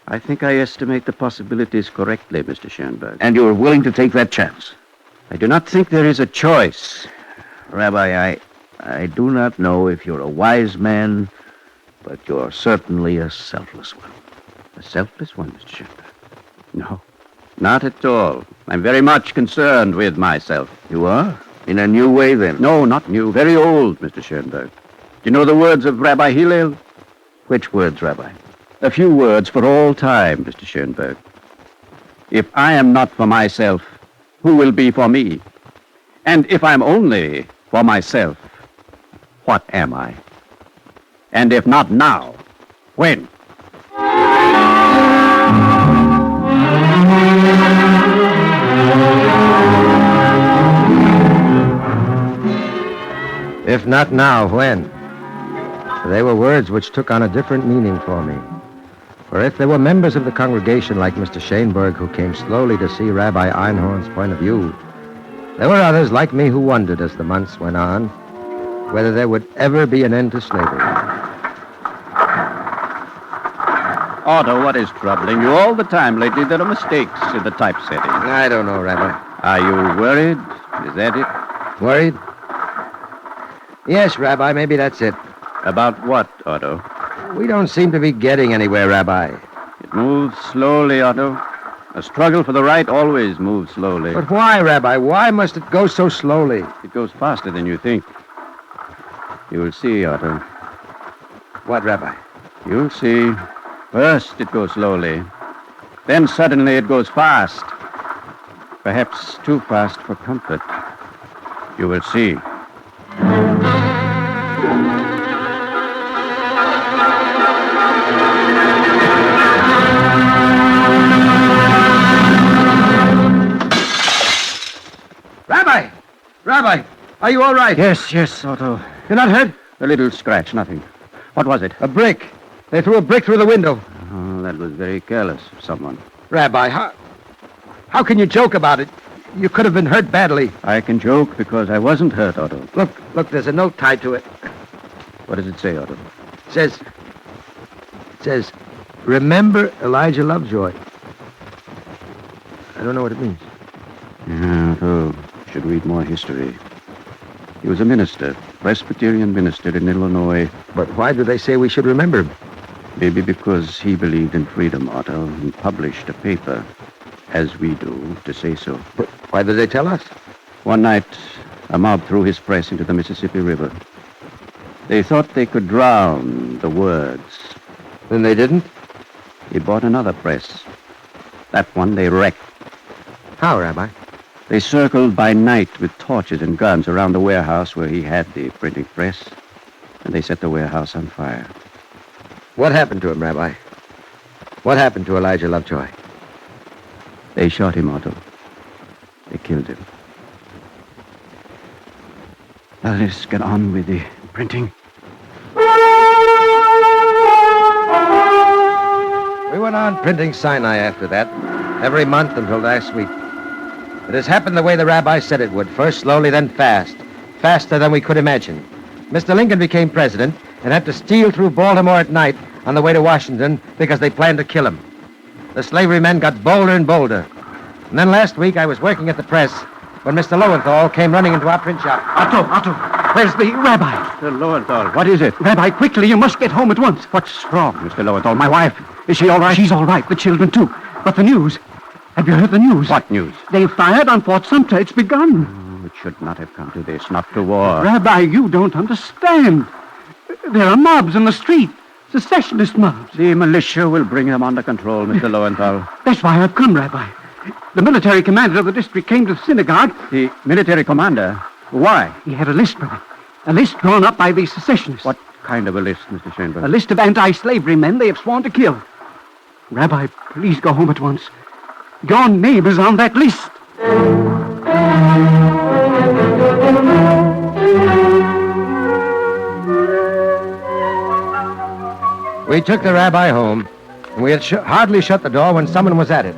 I think I estimate the possibilities correctly, Mr. Schoenberg. And you're willing to take that chance? I do not think there is a choice. Rabbi, I do not know if you're a wise man, but you're certainly a selfless one. A selfless one, Mr. Schoenberg? No, not at all. I'm very much concerned with myself. You are? In a new way, then? No, not new. Very old, Mr. Schoenberg. Do you know the words of Rabbi Hillel? Which words, Rabbi? A few words for all time, Mr. Schoenberg. If I am not for myself, who will be for me? And if I'm only for myself, what am I? And if not now, when? If not now, when? They were words which took on a different meaning for me. For if there were members of the congregation like Mr. Schoenberg who came slowly to see Rabbi Einhorn's point of view, there were others like me who wondered as the months went on whether there would ever be an end to slavery. Otto, what is troubling you all the time lately? There are mistakes in the typesetting. I don't know, Rabbi. Are you worried? Is that it? Worried? Yes, Rabbi, maybe that's it. About what, Otto? We don't seem to be getting anywhere, Rabbi. It moves slowly, Otto. A struggle for the right always moves slowly. But why, Rabbi? Why must it go so slowly? It goes faster than you think. You will see, Otto. What, Rabbi? You'll see. First it goes slowly. Then suddenly it goes fast. Perhaps too fast for comfort. You will see. Rabbi, are you all right? Yes, Otto. You're not hurt? A little scratch, nothing. What was it? A brick. They threw a brick through the window. Oh, that was very careless of someone. Rabbi, how can you joke about it? You could have been hurt badly. I can joke because I wasn't hurt, Otto. Look, there's a note tied to it. What does it say, Otto? It says, remember Elijah Lovejoy. I don't know what it means. Yeah, Otto. Should read more history. He was a minister, Presbyterian minister in Illinois. But why do they say we should remember him? Maybe because he believed in freedom, Otto, and published a paper, as we do, to say so. But why did they tell us? One night, a mob threw his press into the Mississippi River. They thought they could drown the words. Then they didn't? He bought another press. That one they wrecked. How, Rabbi? They circled by night with torches and guns around the warehouse where he had the printing press, and they set the warehouse on fire. What happened to him, Rabbi? What happened to Elijah Lovejoy? They shot him, Otto. They killed him. Now let's get on with the printing. We went on printing Sinai after that, every month until last week. It has happened the way the rabbi said it would. First slowly, then fast. Faster than we could imagine. Mr. Lincoln became president, and had to steal through Baltimore at night on the way to Washington because they planned to kill him. The slavery men got bolder and bolder. And then last week I was working at the press when Mr. Lowenthal came running into our print shop. Otto, where's the rabbi? Mr. Lowenthal, what is it? Rabbi, quickly, you must get home at once. What's wrong, Mr. Lowenthal? My wife, is she all right? She's all right, the children too. But the news, have you heard the news? What news? They've fired on Fort Sumter. It's begun. Oh, it should not have come to this, not to war. Rabbi, you don't understand. There are mobs in the street. Secessionist mobs. The militia will bring them under control, Mr. Lowenthal. That's why I've come, Rabbi. The military commander of the district came to the synagogue. The military commander? Why? He had a list, Rabbi. A list drawn up by the secessionists. What kind of a list, Mr. Schoenberg? A list of anti-slavery men they have sworn to kill. Rabbi, please go home at once. Your name is on that list. We took the rabbi home, and we had hardly shut the door when someone was at it.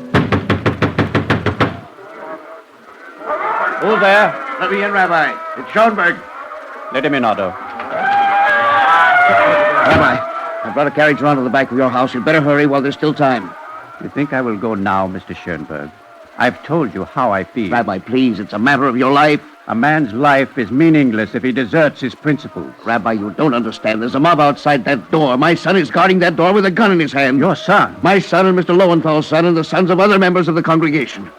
Who's there? Let me in, Rabbi. It's Schoenberg. Let him in, Otto. Rabbi, I brought a carriage round to the back of your house. You'd better hurry while there's still time. You think I will go now, Mr. Schoenberg? I've told you how I feel. Rabbi, please, it's a matter of your life. A man's life is meaningless if he deserts his principles. Rabbi, you don't understand. There's a mob outside that door. My son is guarding that door with a gun in his hand. Your son? My son and Mr. Lowenthal's son and the sons of other members of the congregation.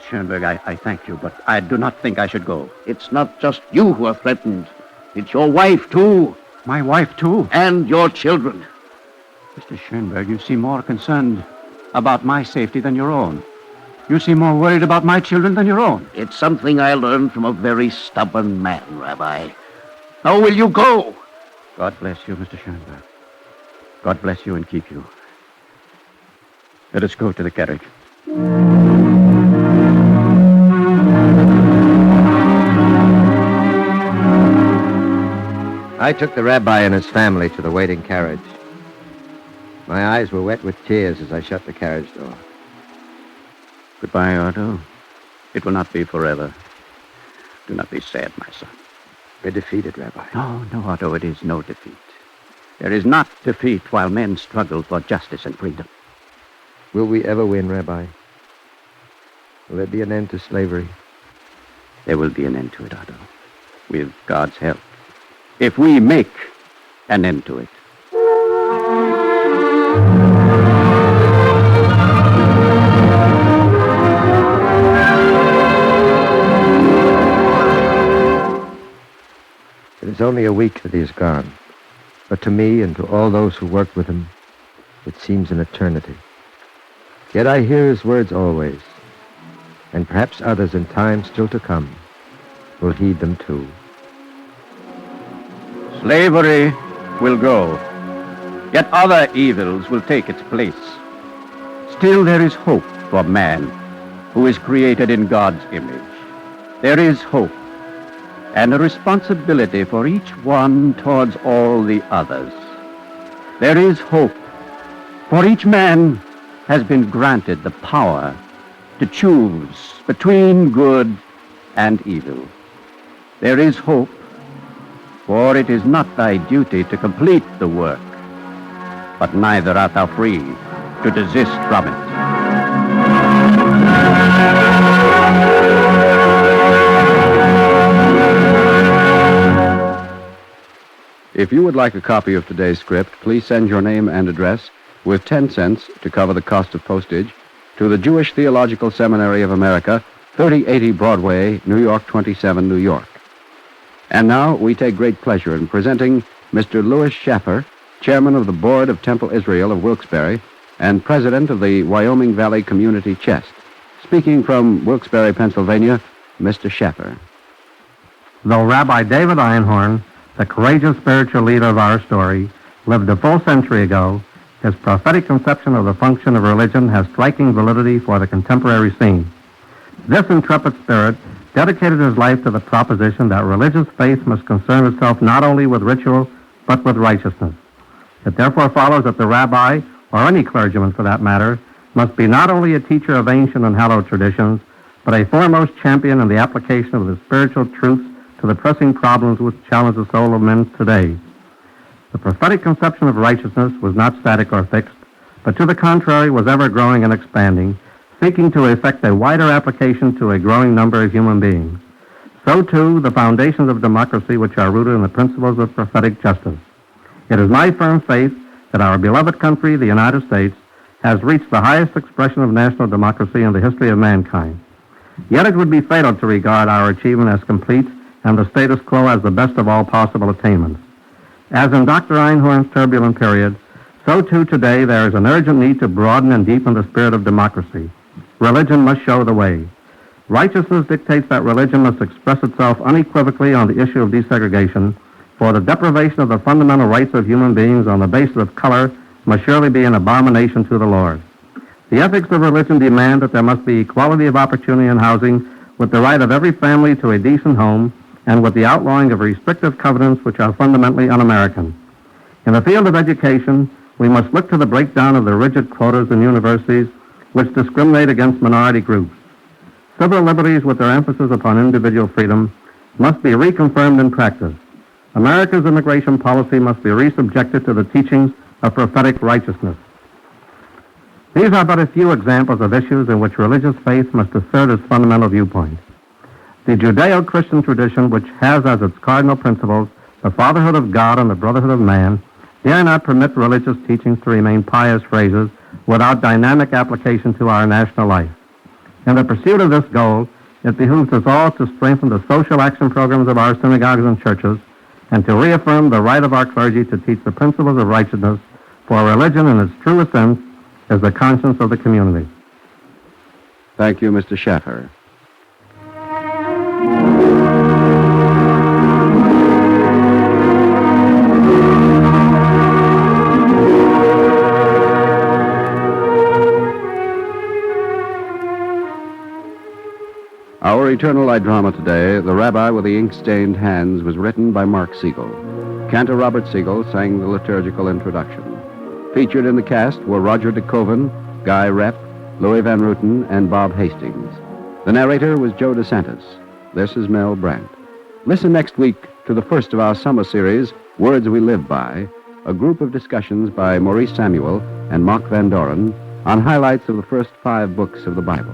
Schoenberg, I thank you, but I do not think I should go. It's not just you who are threatened. It's your wife, too. My wife, too? And your children. Mr. Schoenberg, you seem more concerned about my safety than your own. You seem more worried about my children than your own. It's something I learned from a very stubborn man, Rabbi. Now will you go? God bless you, Mr. Schoenberg. God bless you and keep you. Let us go to the carriage. I took the rabbi and his family to the waiting carriage. My eyes were wet with tears as I shut the carriage door. Goodbye, Otto. It will not be forever. Do not be sad, my son. We're defeated, Rabbi. No, Otto, it is no defeat. There is not defeat while men struggle for justice and freedom. Will we ever win, Rabbi? Will there be an end to slavery? There will be an end to it, Otto, with God's help. If we make an end to it. It is only a week that he is gone. But to me and to all those who worked with him, it seems an eternity. Yet I hear his words always, and perhaps others in time still to come will heed them too. Slavery will go, yet other evils will take its place. Still there is hope for man who is created in God's image. There is hope and a responsibility for each one towards all the others. There is hope, for each man has been granted the power to choose between good and evil. There is hope, for it is not thy duty to complete the work, but neither art thou free to desist from it. If you would like a copy of today's script, please send your name and address with 10 cents to cover the cost of postage to the Jewish Theological Seminary of America, 3080 Broadway, New York 27, New York. And now we take great pleasure in presenting Mr. Louis Schaffer, Chairman of the Board of Temple Israel of Wilkes-Barre and President of the Wyoming Valley Community Chest. Speaking from Wilkes-Barre, Pennsylvania, Mr. Schaffer. Though Rabbi David Einhorn, the courageous spiritual leader of our story, lived a full century ago, his prophetic conception of the function of religion has striking validity for the contemporary scene. This intrepid spirit dedicated his life to the proposition that religious faith must concern itself not only with ritual, but with righteousness. It therefore follows that the rabbi, or any clergyman for that matter, must be not only a teacher of ancient and hallowed traditions, but a foremost champion in the application of the spiritual truths to the pressing problems which challenge the soul of men today. The prophetic conception of righteousness was not static or fixed, but to the contrary was ever growing and expanding, seeking to effect a wider application to a growing number of human beings. So, too, the foundations of democracy, which are rooted in the principles of prophetic justice. It is my firm faith that our beloved country, the United States, has reached the highest expression of national democracy in the history of mankind. Yet it would be fatal to regard our achievement as complete and the status quo as the best of all possible attainments. As in Dr. Einhorn's turbulent period, so too today there is an urgent need to broaden and deepen the spirit of democracy. Religion must show the way. Righteousness dictates that religion must express itself unequivocally on the issue of desegregation, for the deprivation of the fundamental rights of human beings on the basis of color must surely be an abomination to the Lord. The ethics of religion demand that there must be equality of opportunity in housing, with the right of every family to a decent home, and with the outlawing of restrictive covenants which are fundamentally un-American. In the field of education, we must look to the breakdown of the rigid quotas in universities which discriminate against minority groups. Civil liberties, with their emphasis upon individual freedom, must be reconfirmed in practice. America's immigration policy must be resubjected to the teachings of prophetic righteousness. These are but a few examples of issues in which religious faith must assert its fundamental viewpoint. The Judeo-Christian tradition, which has as its cardinal principles the fatherhood of God and the brotherhood of man, dare not permit religious teachings to remain pious phrases without dynamic application to our national life. In the pursuit of this goal, it behooves us all to strengthen the social action programs of our synagogues and churches and to reaffirm the right of our clergy to teach the principles of righteousness, for religion in its truest sense is the conscience of the community. Thank you, Mr. Schaffer. Our Eternal Light drama today, The Rabbi with the Ink-Stained Hands, was written by Mark Siegel. Cantor Robert Siegel sang the liturgical introduction. Featured in the cast were Roger de Koven, Guy Repp, Louis Van Rooten, and Bob Hastings. The narrator was Joe DeSantis. This is Mel Brandt. Listen next week to the first of our summer series, Words We Live By, a group of discussions by Maurice Samuel and Mark Van Doren on highlights of the first 5 books of the Bible.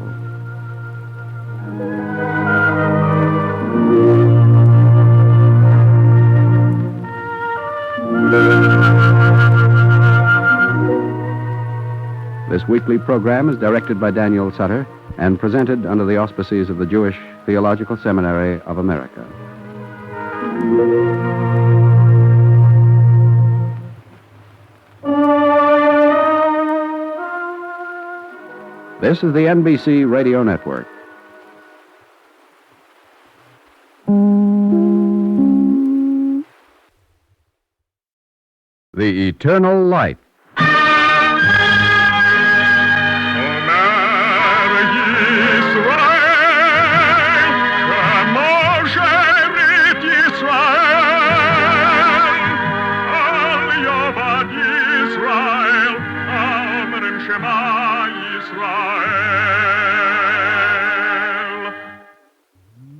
This weekly program is directed by Daniel Sutter and presented under the auspices of the Jewish Theological Seminary of America. This is the NBC Radio Network. The Eternal Light.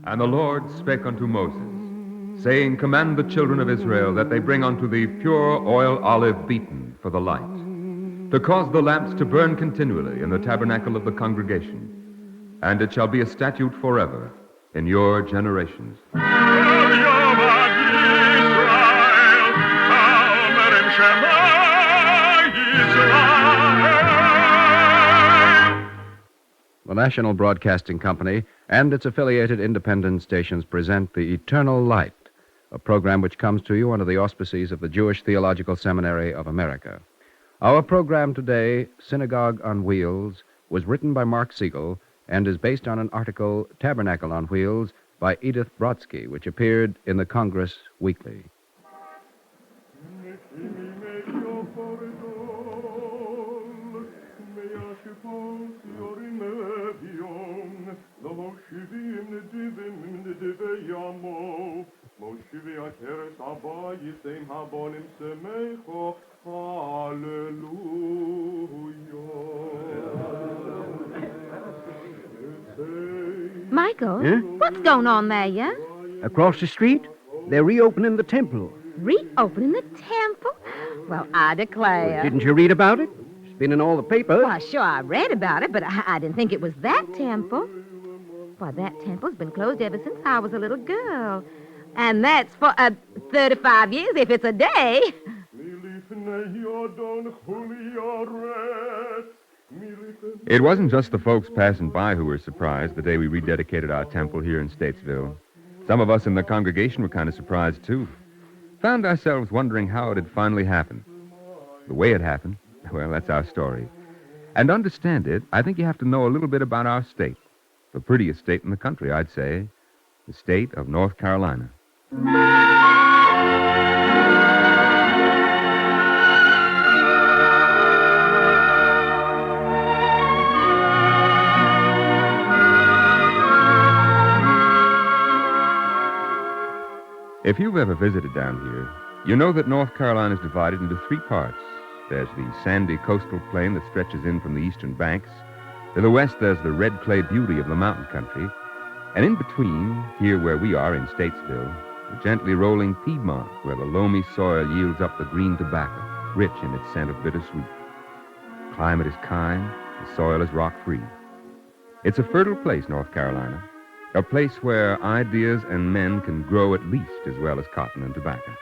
And the Lord spake unto Moses, saying, Command the children of Israel that they bring unto thee pure oil olive beaten for the light, to cause the lamps to burn continually in the tabernacle of the congregation. And it shall be a statute forever in your generations. The National Broadcasting Company and its affiliated independent stations present The Eternal Light, a program which comes to you under the auspices of the Jewish Theological Seminary of America. Our program today, Synagogue on Wheels, was written by Mark Siegel and is based on an article, Tabernacle on Wheels, by Edith Brodsky, which appeared in the Congress Weekly. Michael, Huh? what's going on there, yeah? Across the street, they're reopening the temple. Reopening the temple? Well, I declare. Didn't you read about it? It's been in all the papers. Well, sure, I read about it, but I didn't think it was that temple. Why, that temple's been closed ever since I was a little girl. And that's for 35 years if it's a day. It wasn't just the folks passing by who were surprised the day we rededicated our temple here in Statesville. Some of us in the congregation were kind of surprised, too. Found ourselves wondering how it had finally happened. The way it happened, well, that's our story. And to understand it, I think you have to know a little bit about our state. The prettiest state in the country, I'd say. The state of North Carolina. If you've ever visited down here, you know that North Carolina is divided into 3 parts. There's the sandy coastal plain that stretches in from the eastern banks. To the west, there's the red clay beauty of the mountain country. And in between, here where we are in Statesville, the gently rolling Piedmont, where the loamy soil yields up the green tobacco, rich in its scent of bittersweet. The climate is kind, the soil is rock-free. It's a fertile place, North Carolina. A place where ideas and men can grow at least as well as cotton and tobacco.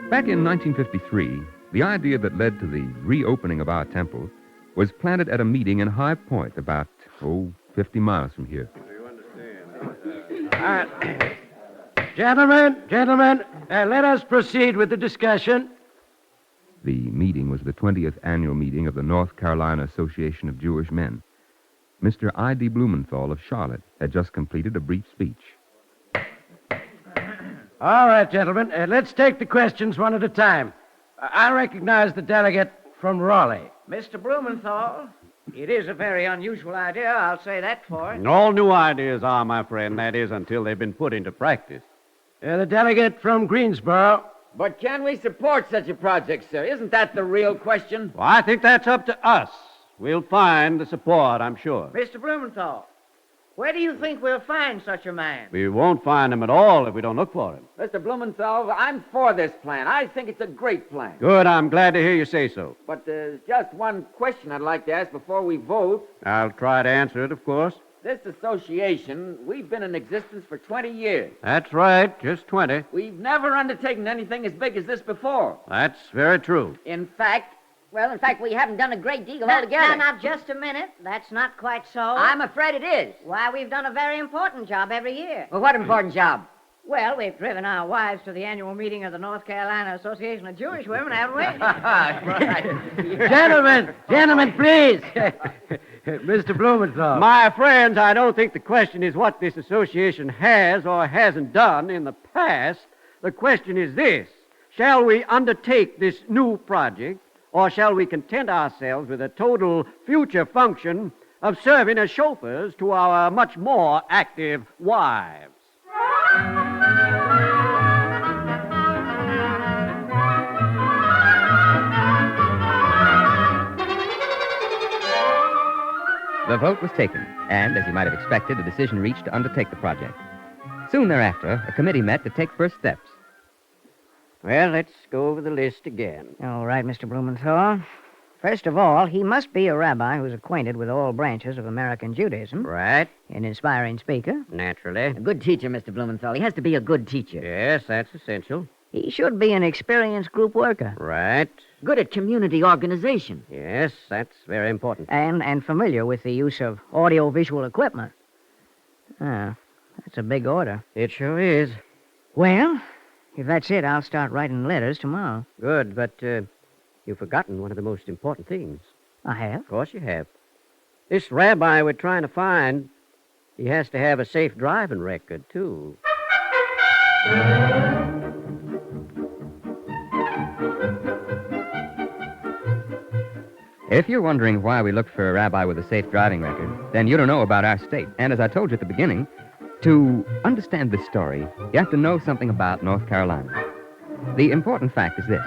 Back in 1953, the idea that led to the reopening of our temple was planted at a meeting in High Point, about, 50 miles from here. Gentlemen, let us proceed with the discussion. The meeting was the 20th annual meeting of the North Carolina Association of Jewish Men. Mr. I.D. Blumenthal of Charlotte had just completed a brief speech. All right, gentlemen, let's take the questions one at a time. I recognize the delegate from Raleigh. Mr. Blumenthal, it is a very unusual idea, I'll say that for it. All new ideas are, my friend. That is, until they've been put into practice. The delegate from Greensboro. But can we support such a project, sir? Isn't that the real question? Well, I think that's up to us. We'll find the support, I'm sure. Mr. Blumenthal, where do you think we'll find such a man? We won't find him at all if we don't look for him. Mr. Blumenthal, I'm for this plan. I think it's a great plan. Good, I'm glad to hear you say so. But there's just one question I'd like to ask before we vote. I'll try to answer it, of course. This association, we've been in existence for 20 years. That's right, just 20. We've never undertaken anything as big as this before. That's very true. In fact, we haven't done a great deal altogether. Now, just a minute. That's not quite so. I'm afraid it is. Why, we've done a very important job every year. Well, what important job? Well, we've driven our wives to the annual meeting of the North Carolina Association of Jewish Women, haven't we? Gentlemen, please. Mr. Blumenthal. My friends, I don't think the question is what this association has or hasn't done in the past. The question is this: shall we undertake this new project, or shall we content ourselves with a total future function of serving as chauffeurs to our much more active wives? The vote was taken, and, as you might have expected, a decision reached to undertake the project. Soon thereafter, a committee met to take first steps. Well, let's go over the list again. All right, Mr. Blumenthal. First of all, he must be a rabbi who's acquainted with all branches of American Judaism. Right. An inspiring speaker. Naturally. A good teacher, Mr. Blumenthal. He has to be a good teacher. Yes, that's essential. He should be an experienced group worker. Right. Good at community organization. Yes, that's very important. And familiar with the use of audio-visual equipment. That's a big order. It sure is. Well, if that's it, I'll start writing letters tomorrow. Good, but you've forgotten one of the most important things. I have? Of course you have. This rabbi we're trying to find, he has to have a safe driving record, too. If you're wondering why we looked for a rabbi with a safe driving record, then you don't know about our state. And as I told you at the beginning, to understand this story, you have to know something about North Carolina. The important fact is this.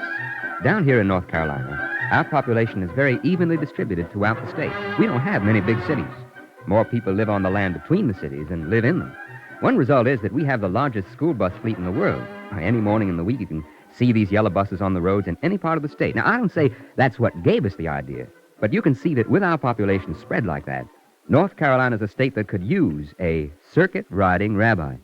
Down here in North Carolina, our population is very evenly distributed throughout the state. We don't have many big cities. More people live on the land between the cities than live in them. One result is that we have the largest school bus fleet in the world. Any morning in the week, you can see these yellow buses on the roads in any part of the state. Now, I don't say that's what gave us the idea, but you can see that with our population spread like that, North Carolina's a state that could use a circuit-riding rabbi.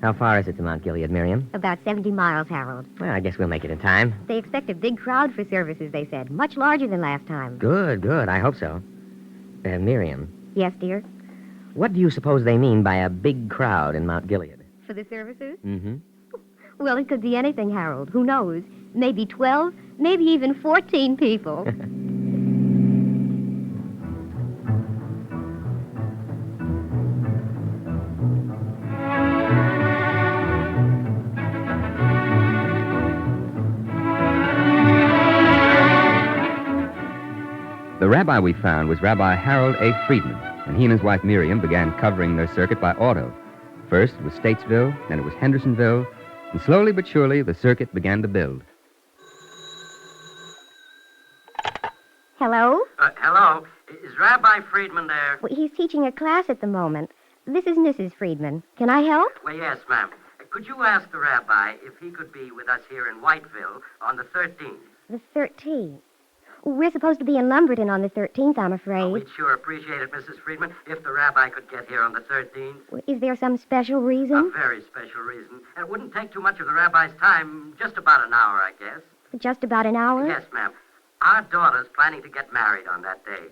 How far is it to Mount Gilead, Miriam? About 70 miles, Harold. Well, I guess we'll make it in time. They expect a big crowd for services, they said. Much larger than last time. Good, good. I hope so. Miriam, Yes, dear? what do you suppose they mean by a big crowd in Mount Gilead? For the services? Mm-hmm. Well, it could be anything, Harold. Who knows? Maybe 12, maybe even 14 people. The rabbi we found was Rabbi Harold A. Freudman, and he and his wife Miriam began covering their circuit by auto. First it was Statesville, then it was Hendersonville, and slowly but surely the circuit began to build. Hello? Hello. Is Rabbi Freudman there? Well, he's teaching a class at the moment. This is Mrs. Freudman. Can I help? Well, yes, ma'am. Could you ask the rabbi if he could be with us here in Whiteville on the 13th? The 13th. We're supposed to be in Lumberton on the 13th, I'm afraid. We'd sure appreciate it, Mrs. Freudman, if the rabbi could get here on the 13th. Is there some special reason? A very special reason. It wouldn't take too much of the rabbi's time, just about an hour, I guess. Just about an hour? Yes, ma'am. Our daughter's planning to get married on that day.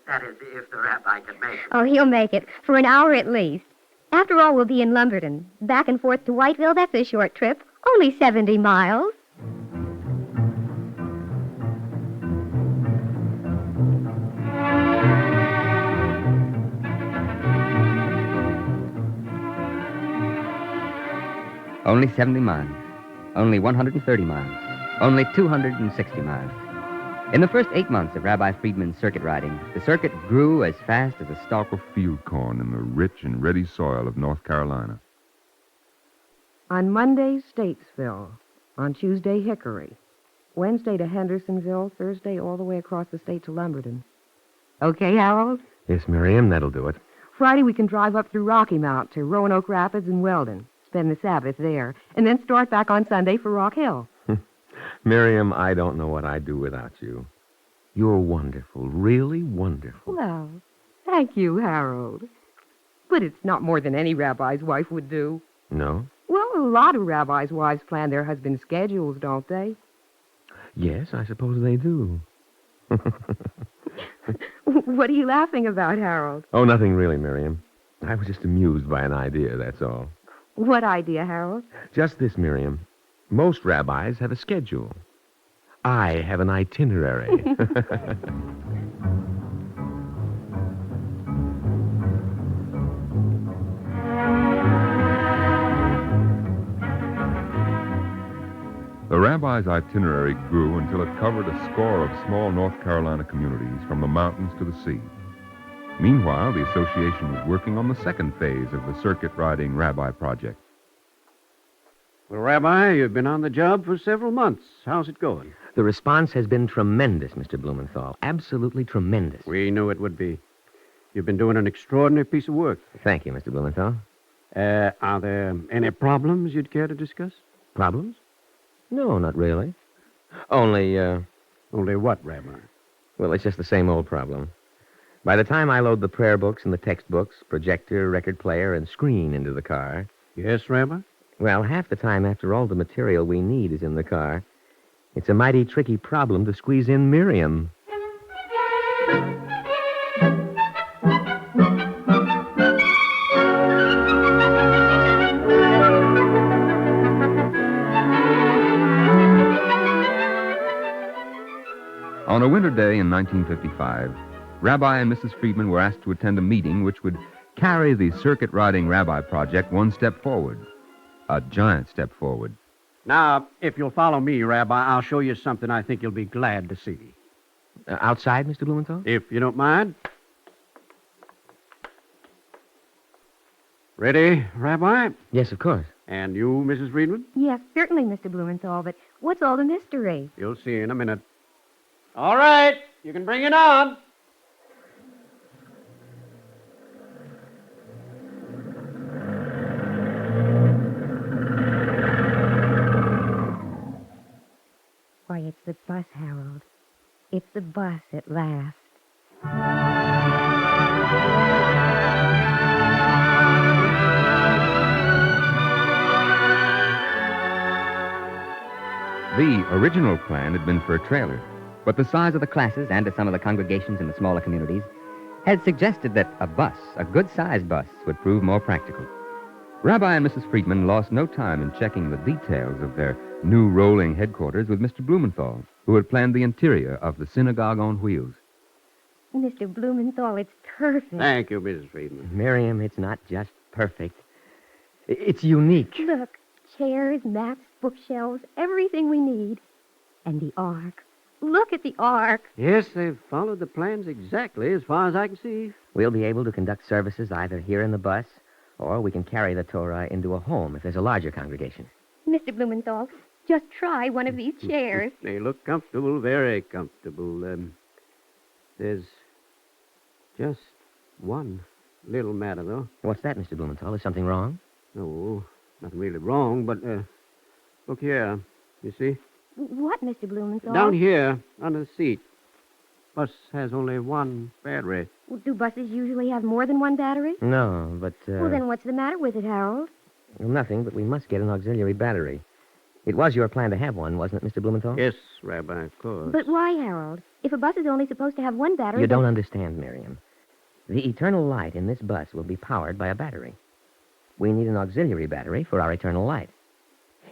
That is, if the rabbi can make it. Oh, he'll make it. For an hour at least. After all, we'll be in Lumberton. Back and forth to Whiteville, that's a short trip. Only 70 miles. Only 70 miles, only 130 miles, only 260 miles. In the first 8 months of Rabbi Freudman's circuit riding, the circuit grew as fast as a stalk of Field corn in the rich and ready soil of North Carolina. On Monday, Statesville. On Tuesday, Hickory. Wednesday to Hendersonville. Thursday all the way across the state to Lumberton. Okay, Harold? Yes, Miriam, that'll do it. Friday, we can drive up through Rocky Mount to Roanoke Rapids and Weldon. Spend the Sabbath there, and then start back on Sunday for Rock Hill. Miriam, I don't know what I'd do without you. You're wonderful, really wonderful. Well, thank you, Harold. But it's not more than any rabbi's wife would do. No? Well, a lot of rabbis' wives plan their husbands' schedules, don't they? Yes, I suppose they do. What are you laughing about, Harold? Oh, nothing really, Miriam. I was just amused by an idea, that's all. What idea, Harold? Just this, Miriam. Most rabbis have a schedule. I have an itinerary. The rabbi's itinerary grew until it covered a score of small North Carolina communities from the mountains to the sea. Meanwhile, the association was working on the second phase of the circuit-riding rabbi project. Well, Rabbi, you've been on the job for several months. How's it going? The response has been tremendous, Mr. Blumenthal. Absolutely tremendous. We knew it would be. You've been doing an extraordinary piece of work. Thank you, Mr. Blumenthal. Are there any problems you'd care to discuss? Problems? No, not really. Only what, Rabbi? Well, it's just the same old problem. By the time I load the prayer books and the textbooks, projector, record player, and screen into the car... Yes, Rabbi? Well, half the time after all the material we need is in the car, it's a mighty tricky problem to squeeze in Miriam. On a winter day in 1955, Rabbi and Mrs. Freudman were asked to attend a meeting which would carry the circuit-riding rabbi project one step forward. A giant step forward. Now, if you'll follow me, Rabbi, I'll show you something I think you'll be glad to see. Outside, Mr. Blumenthal? If you don't mind. Ready, Rabbi? Yes, of course. And you, Mrs. Freudman? Yes, certainly, Mr. Blumenthal, but what's all the mystery? You'll see in a minute. All right, you can bring it on. Why, it's the bus, Harold. It's the bus at last. The original plan had been for a trailer. But the size of the classes and of some of the congregations in the smaller communities had suggested that a bus, a good-sized bus, would prove more practical. Rabbi and Mrs. Freudman lost no time in checking the details of their new rolling headquarters with Mr. Blumenthal, who had planned the interior of the synagogue on wheels. Mr. Blumenthal, it's perfect. Thank you, Mrs. Freudman. Miriam, it's not just perfect. It's unique. Look, chairs, maps, bookshelves, everything we need. And the ark. Look at the ark. Yes, they've followed the plans exactly as far as I can see. We'll be able to conduct services either here in the bus, or we can carry the Torah into a home if there's a larger congregation. Mr. Blumenthal, just try one of these chairs. They look comfortable, very comfortable. There's just one little matter, though. What's that, Mr. Blumenthal? Is something wrong? No, nothing really wrong, but, look here. You see? What, Mr. Blumenthal? Down here, under the seat. Bus has only one battery. Well, do buses usually have more than one battery? No, but, Well, then what's the matter with it, Harold? Nothing, but we must get an auxiliary battery. It was your plan to have one, wasn't it, Mr. Blumenthal? Yes, Rabbi, of course. But why, Harold? If a bus is only supposed to have one battery... You don't understand, Miriam. The eternal light in this bus will be powered by a battery. We need an auxiliary battery for our eternal light.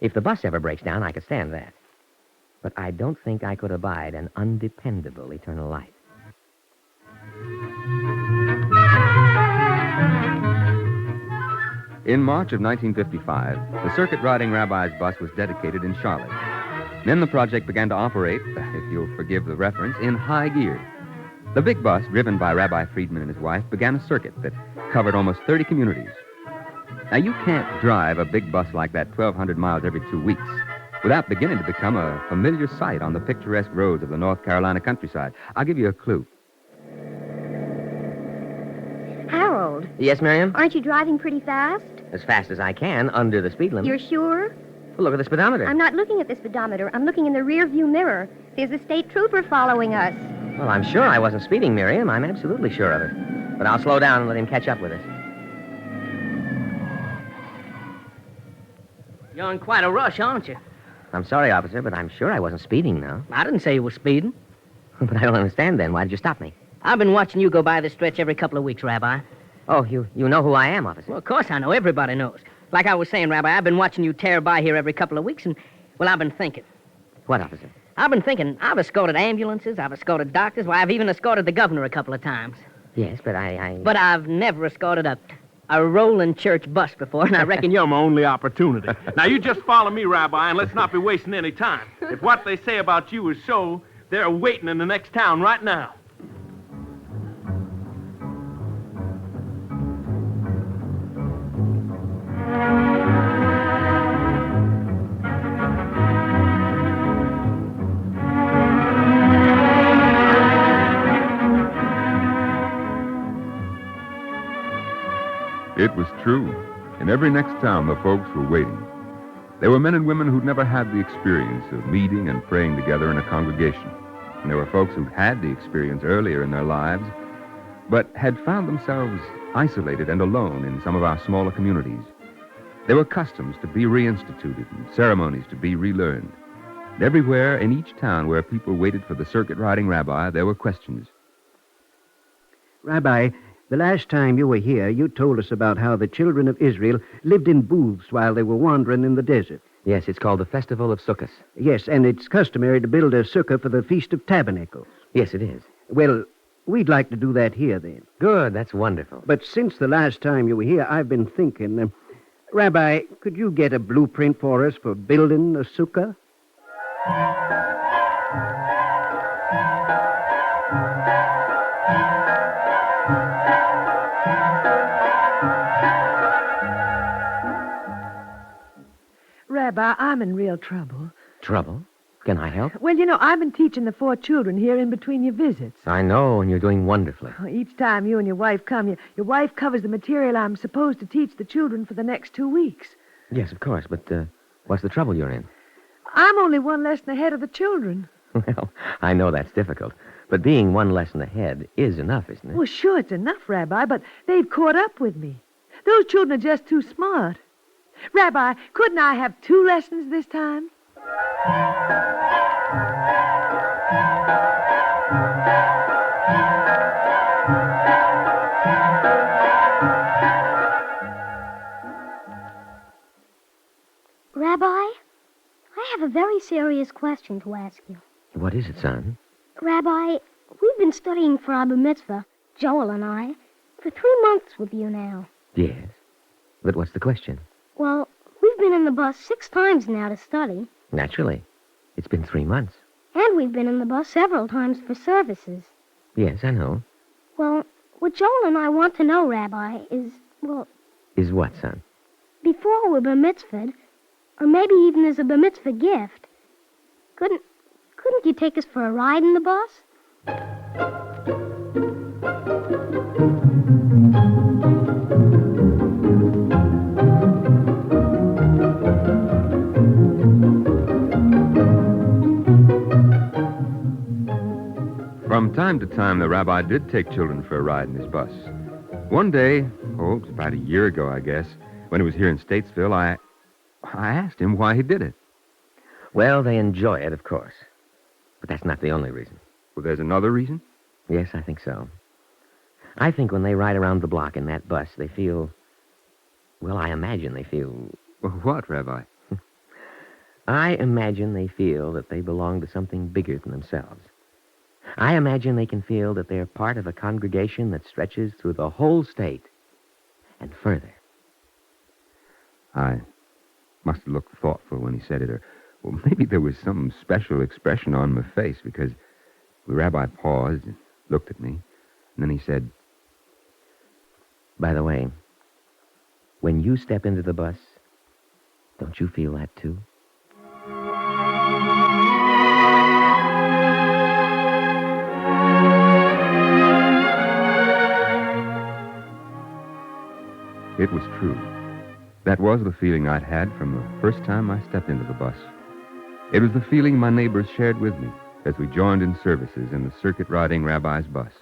If the bus ever breaks down, I could stand that. But I don't think I could abide an undependable eternal light. In March of 1955, the circuit riding rabbi's bus was dedicated in Charlotte. Then the project began to operate, if you'll forgive the reference, in high gear. The big bus, driven by Rabbi Freudman and his wife, began a circuit that covered almost 30 communities. Now, you can't drive a big bus like that 1,200 miles every 2 weeks without beginning to become a familiar sight on the picturesque roads of the North Carolina countryside. I'll give you a clue. Harold. Yes, Miriam? Aren't you driving pretty fast? As fast as I can, under the speed limit. You're sure? Well, look at the speedometer. I'm not looking at the speedometer. I'm looking in the rear view mirror. There's a state trooper following us. Well, I'm sure I wasn't speeding, Miriam. I'm absolutely sure of it. But I'll slow down and let him catch up with us. You're in quite a rush, aren't you? I'm sorry, officer, but I'm sure I wasn't speeding now. I didn't say you were speeding. But I don't understand then. Why did you stop me? I've been watching you go by this stretch every couple of weeks, Rabbi. Oh, you know who I am, officer. Well, of course I know. Everybody knows. Like I was saying, Rabbi, I've been watching you tear by here every couple of weeks, and, well, I've been thinking. What, officer? I've been thinking. I've escorted ambulances. I've escorted doctors. Why, I've even escorted the governor a couple of times. Yes, but I... But I've never escorted a rolling church bus before, and I reckon You're my only opportunity. Now, you just follow me, Rabbi, and let's not be wasting any time. If what they say about you is so, they're waiting in the next town right now. It was true. In every next town, the folks were waiting. They were men and women who'd never had the experience of meeting and praying together in a congregation. And there were folks who'd had the experience earlier in their lives, but had found themselves isolated and alone in some of our smaller communities. There were customs to be reinstituted and ceremonies to be relearned. And everywhere in each town where people waited for the circuit-riding rabbi, there were questions. Rabbi, the last time you were here, you told us about how the children of Israel lived in booths while they were wandering in the desert. Yes, it's called the Festival of Sukkot. Yes, and it's customary to build a sukkah for the Feast of Tabernacles. Yes, it is. Well, we'd like to do that here then. Good, that's wonderful. But since the last time you were here, I've been thinking, Rabbi, could you get a blueprint for us for building a sukkah? Rabbi, I'm in real trouble. Trouble? Can I help? Well, I've been teaching the 4 children here in between your visits. I know, and you're doing wonderfully. Each time you and your wife come, your wife covers the material I'm supposed to teach the children for the next 2 weeks. Yes, of course, but what's the trouble you're in? I'm only one lesson ahead of the children. Well, I know that's difficult, but being one lesson ahead is enough, isn't it? Well, sure, it's enough, Rabbi, but they've caught up with me. Those children are just too smart. Rabbi, couldn't I have 2 lessons this time? Rabbi, I have a very serious question to ask you. What is it, son? Rabbi, we've been studying for our bar mitzvah, Joel and I, for 3 months with you now. Yes. But what's the question? Well, we've been in the bus 6 times now to study. Naturally. It's been 3 months. And we've been in the bus several times for services. Yes, I know. Well, what Joel and I want to know, Rabbi, is, well... Is what, son? Before we're bar mitzvahed, or maybe even as a bar mitzvah gift, couldn't you take us for a ride in the bus? From time to time, the rabbi did take children for a ride in his bus. One day, it was about a year ago, I guess, when he was here in Statesville, I asked him why he did it. Well, they enjoy it, of course. But that's not the only reason. Well, there's another reason? Yes, I think so. I think when they ride around the block in that bus, they feel... Well, I imagine they feel... What, Rabbi? I imagine they feel that they belong to something bigger than themselves. I imagine they can feel that they're part of a congregation that stretches through the whole state and further. I must have looked thoughtful when he said it, or well, maybe there was some special expression on my face, because the rabbi paused and looked at me, and then he said, "By the way, when you step into the bus, don't you feel that too?" It was true. That was the feeling I'd had from the first time I stepped into the bus. It was the feeling my neighbors shared with me as we joined in services in the circuit-riding rabbi's bus.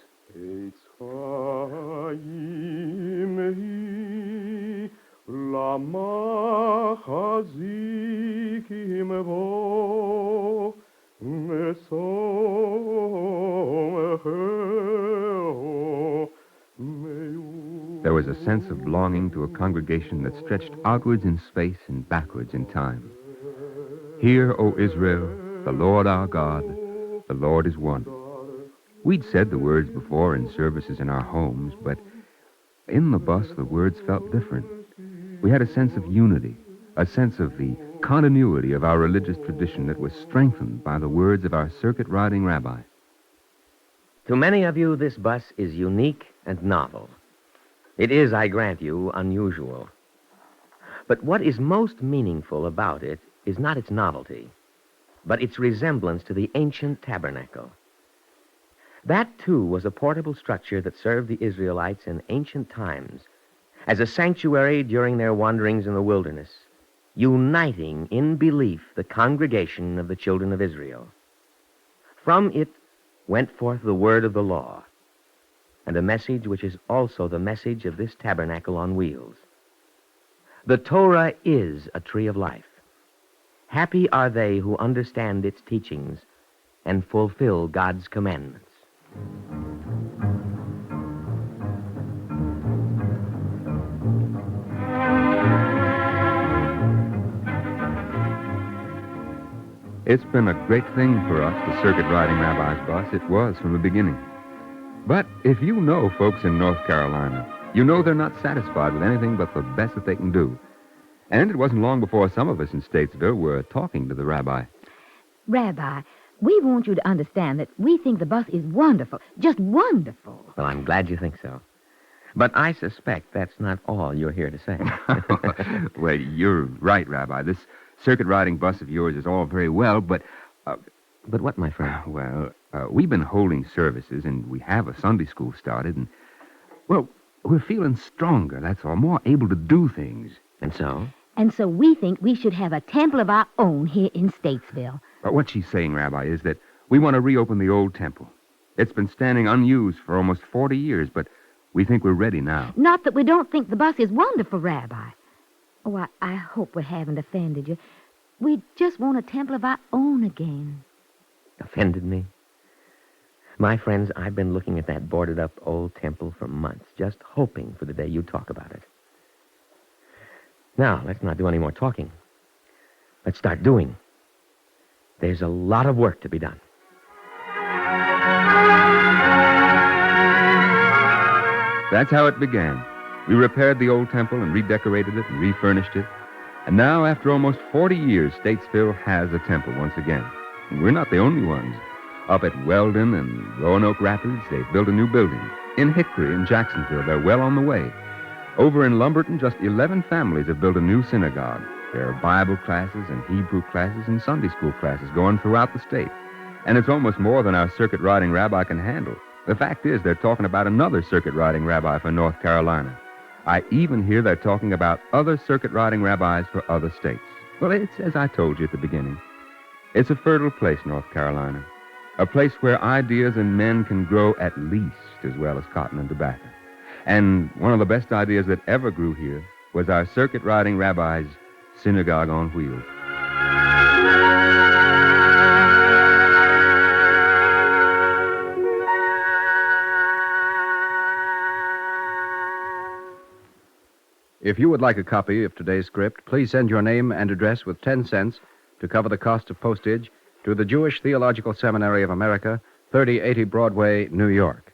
There was a sense of belonging to a congregation that stretched outwards in space and backwards in time. Hear, O Israel, the Lord our God, the Lord is one. We'd said the words before in services in our homes, but in the bus the words felt different. We had a sense of unity, a sense of the continuity of our religious tradition that was strengthened by the words of our circuit-riding rabbi. To many of you, this bus is unique and novel. It is, I grant you, unusual. But what is most meaningful about it is not its novelty, but its resemblance to the ancient tabernacle. That, too, was a portable structure that served the Israelites in ancient times as a sanctuary during their wanderings in the wilderness, uniting in belief the congregation of the children of Israel. From it went forth the word of the law, and a message which is also the message of this tabernacle on wheels. The Torah is a tree of life. Happy are they who understand its teachings and fulfill God's commandments. It's been a great thing for us, the circuit-riding rabbi's bus. It was from the beginning. But if you know folks in North Carolina, you know they're not satisfied with anything but the best that they can do. And it wasn't long before some of us in Statesville were talking to the rabbi. Rabbi, we want you to understand that we think the bus is wonderful, just wonderful. Well, I'm glad you think so. But I suspect that's not all you're here to say. Well, you're right, Rabbi. This circuit-riding bus of yours is all very well, but... But what, my friend? Well, we've been holding services, and we have a Sunday school started, and, well, we're feeling stronger, that's all, more able to do things. And so? And so we think we should have a temple of our own here in Statesville. But what she's saying, Rabbi, is that we want to reopen the old temple. It's been standing unused for almost 40 years, but we think we're ready now. Not that we don't think the bus is wonderful, Rabbi. Oh, I hope we haven't offended you. We just want a temple of our own again. Offended me? My friends, I've been looking at that boarded-up old temple for months, just hoping for the day you talk about it. Now, let's not do any more talking. Let's start doing. There's a lot of work to be done. That's how it began. We repaired the old temple and redecorated it and refurnished it. And now, after almost 40 years, Statesville has a temple once again. And we're not the only ones. Up at Weldon and Roanoke Rapids, they've built a new building. In Hickory and Jacksonville, they're well on the way. Over in Lumberton, just 11 families have built a new synagogue. There are Bible classes and Hebrew classes and Sunday school classes going throughout the state. And it's almost more than our circuit-riding rabbi can handle. The fact is, they're talking about another circuit-riding rabbi for North Carolina. I even hear they're talking about other circuit-riding rabbis for other states. Well, it's as I told you at the beginning. It's a fertile place, North Carolina. A place where ideas and men can grow at least as well as cotton and tobacco. And one of the best ideas that ever grew here was our circuit-riding rabbi's synagogue on wheels. If you would like a copy of today's script, please send your name and address with 10 cents to cover the cost of postage to the Jewish Theological Seminary of America, 3080 Broadway, New York.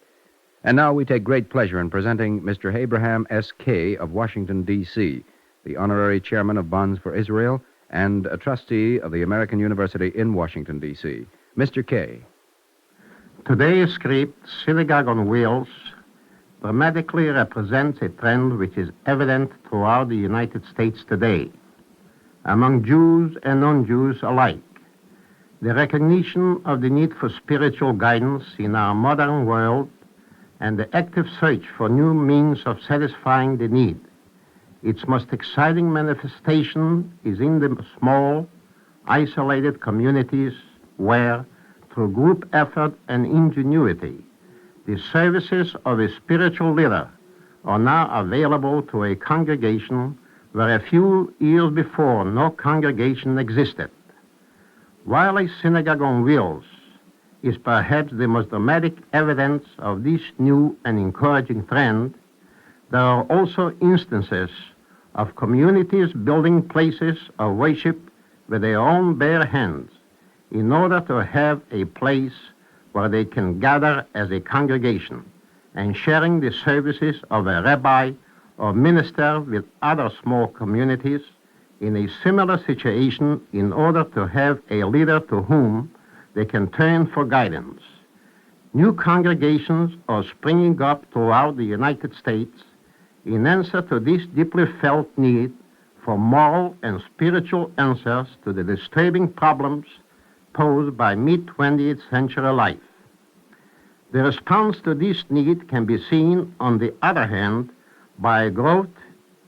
And now we take great pleasure in presenting Mr. Abraham S. Kay of Washington, D.C., the honorary chairman of Bonds for Israel and a trustee of the American University in Washington, D.C. Mr. Kay. Today's script, Synagogue on Wheels, dramatically represents a trend which is evident throughout the United States today, among Jews and non-Jews alike. The recognition of the need for spiritual guidance in our modern world and the active search for new means of satisfying the need. Its most exciting manifestation is in the small, isolated communities where, through group effort and ingenuity, the services of a spiritual leader are now available to a congregation where a few years before no congregation existed. While a synagogue on wheels is perhaps the most dramatic evidence of this new and encouraging trend, there are also instances of communities building places of worship with their own bare hands in order to have a place where they can gather as a congregation and sharing the services of a rabbi or minister with other small communities in a similar situation in order to have a leader to whom they can turn for guidance. New congregations are springing up throughout the United States in answer to this deeply felt need for moral and spiritual answers to the disturbing problems posed by mid-20th century life. The response to this need can be seen, on the other hand, by growth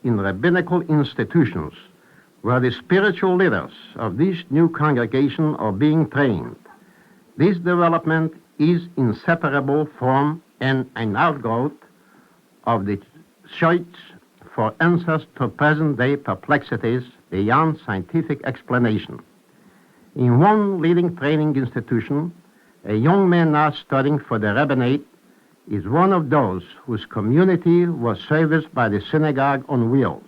in rabbinical institutions, where the spiritual leaders of this new congregation are being trained. This development is inseparable from and an outgrowth of the search for answers to present-day perplexities beyond scientific explanation. In one leading training institution, a young man now studying for the rabbinate is one of those whose community was serviced by the synagogue on wheels.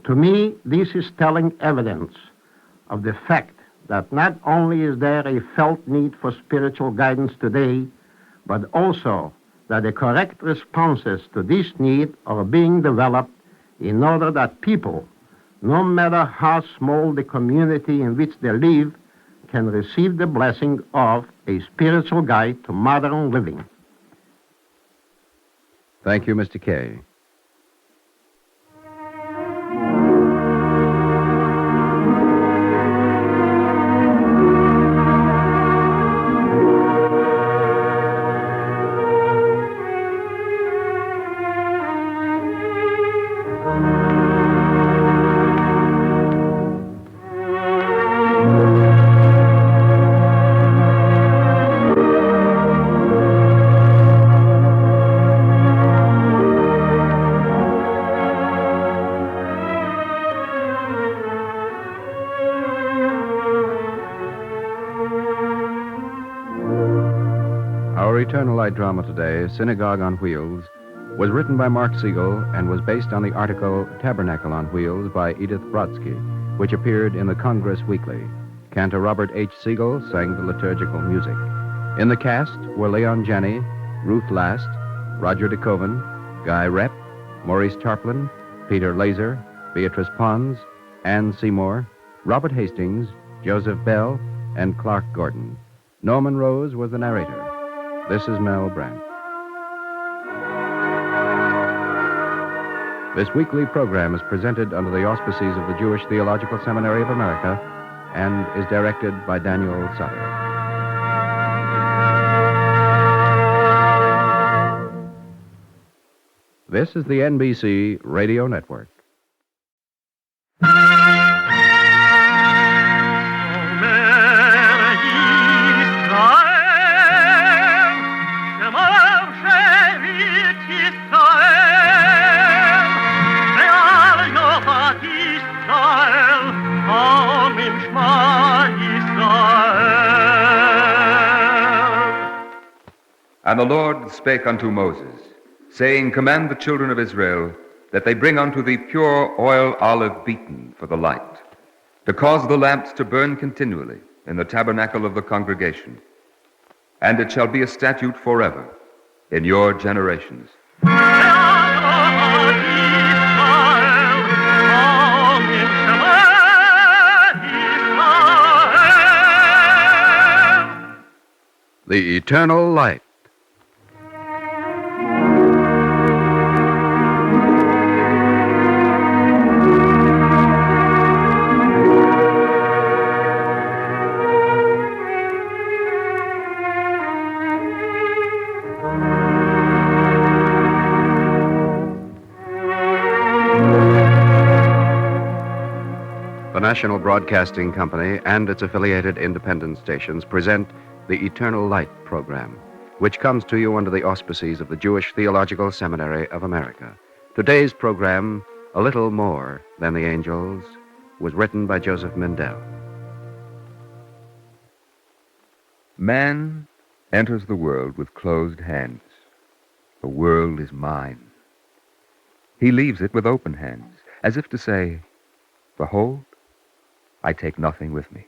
To me, this is telling evidence of the fact that not only is there a felt need for spiritual guidance today, but also that the correct responses to this need are being developed in order that people, no matter how small the community in which they live, can receive the blessing of a spiritual guide to modern living. Thank you, Mr. Kay. Our Eternal Light drama today, Synagogue on Wheels, was written by Mark Siegel and was based on the article Tabernacle on Wheels by Edith Brodsky, which appeared in the Congress Weekly. Cantor Robert H. Siegel sang the liturgical music. In the cast were Leon Janney, Ruth Last, Roger DeKoven, Guy Rep, Maurice Tarplin, Peter Laser, Beatrice Pons, Ann Seymour, Robert Hastings, Joseph Bell, and Clark Gordon. Norman Rose was the narrator. This is Mel Brandt. This weekly program is presented under the auspices of the Jewish Theological Seminary of America and is directed by Daniel Sutter. This is the NBC Radio Network. And the Lord spake unto Moses, saying, Command the children of Israel that they bring unto thee pure oil olive beaten for the light, to cause the lamps to burn continually in the tabernacle of the congregation. And it shall be a statute forever in your generations. The Eternal Light. The National Broadcasting Company and its affiliated independent stations present the Eternal Light program, which comes to you under the auspices of the Jewish Theological Seminary of America. Today's program, A Little More Than the Angels, was written by Joseph Mendel. Man enters the world with closed hands. The world is mine. He leaves it with open hands, as if to say, Behold, I take nothing with me.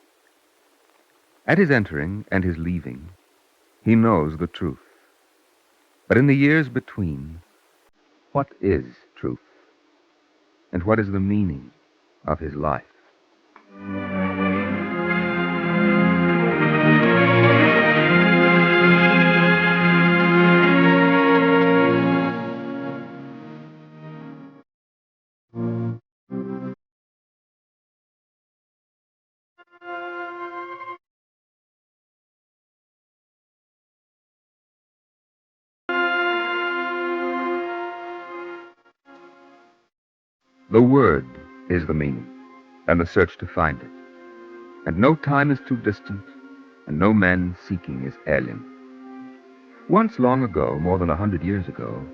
At his entering and his leaving, he knows the truth. But in the years between, what is truth? And what is the meaning of his life? The Word is the meaning, and the search to find it. And no time is too distant, and no man seeking is alien. Once long ago, more than 100 years ago,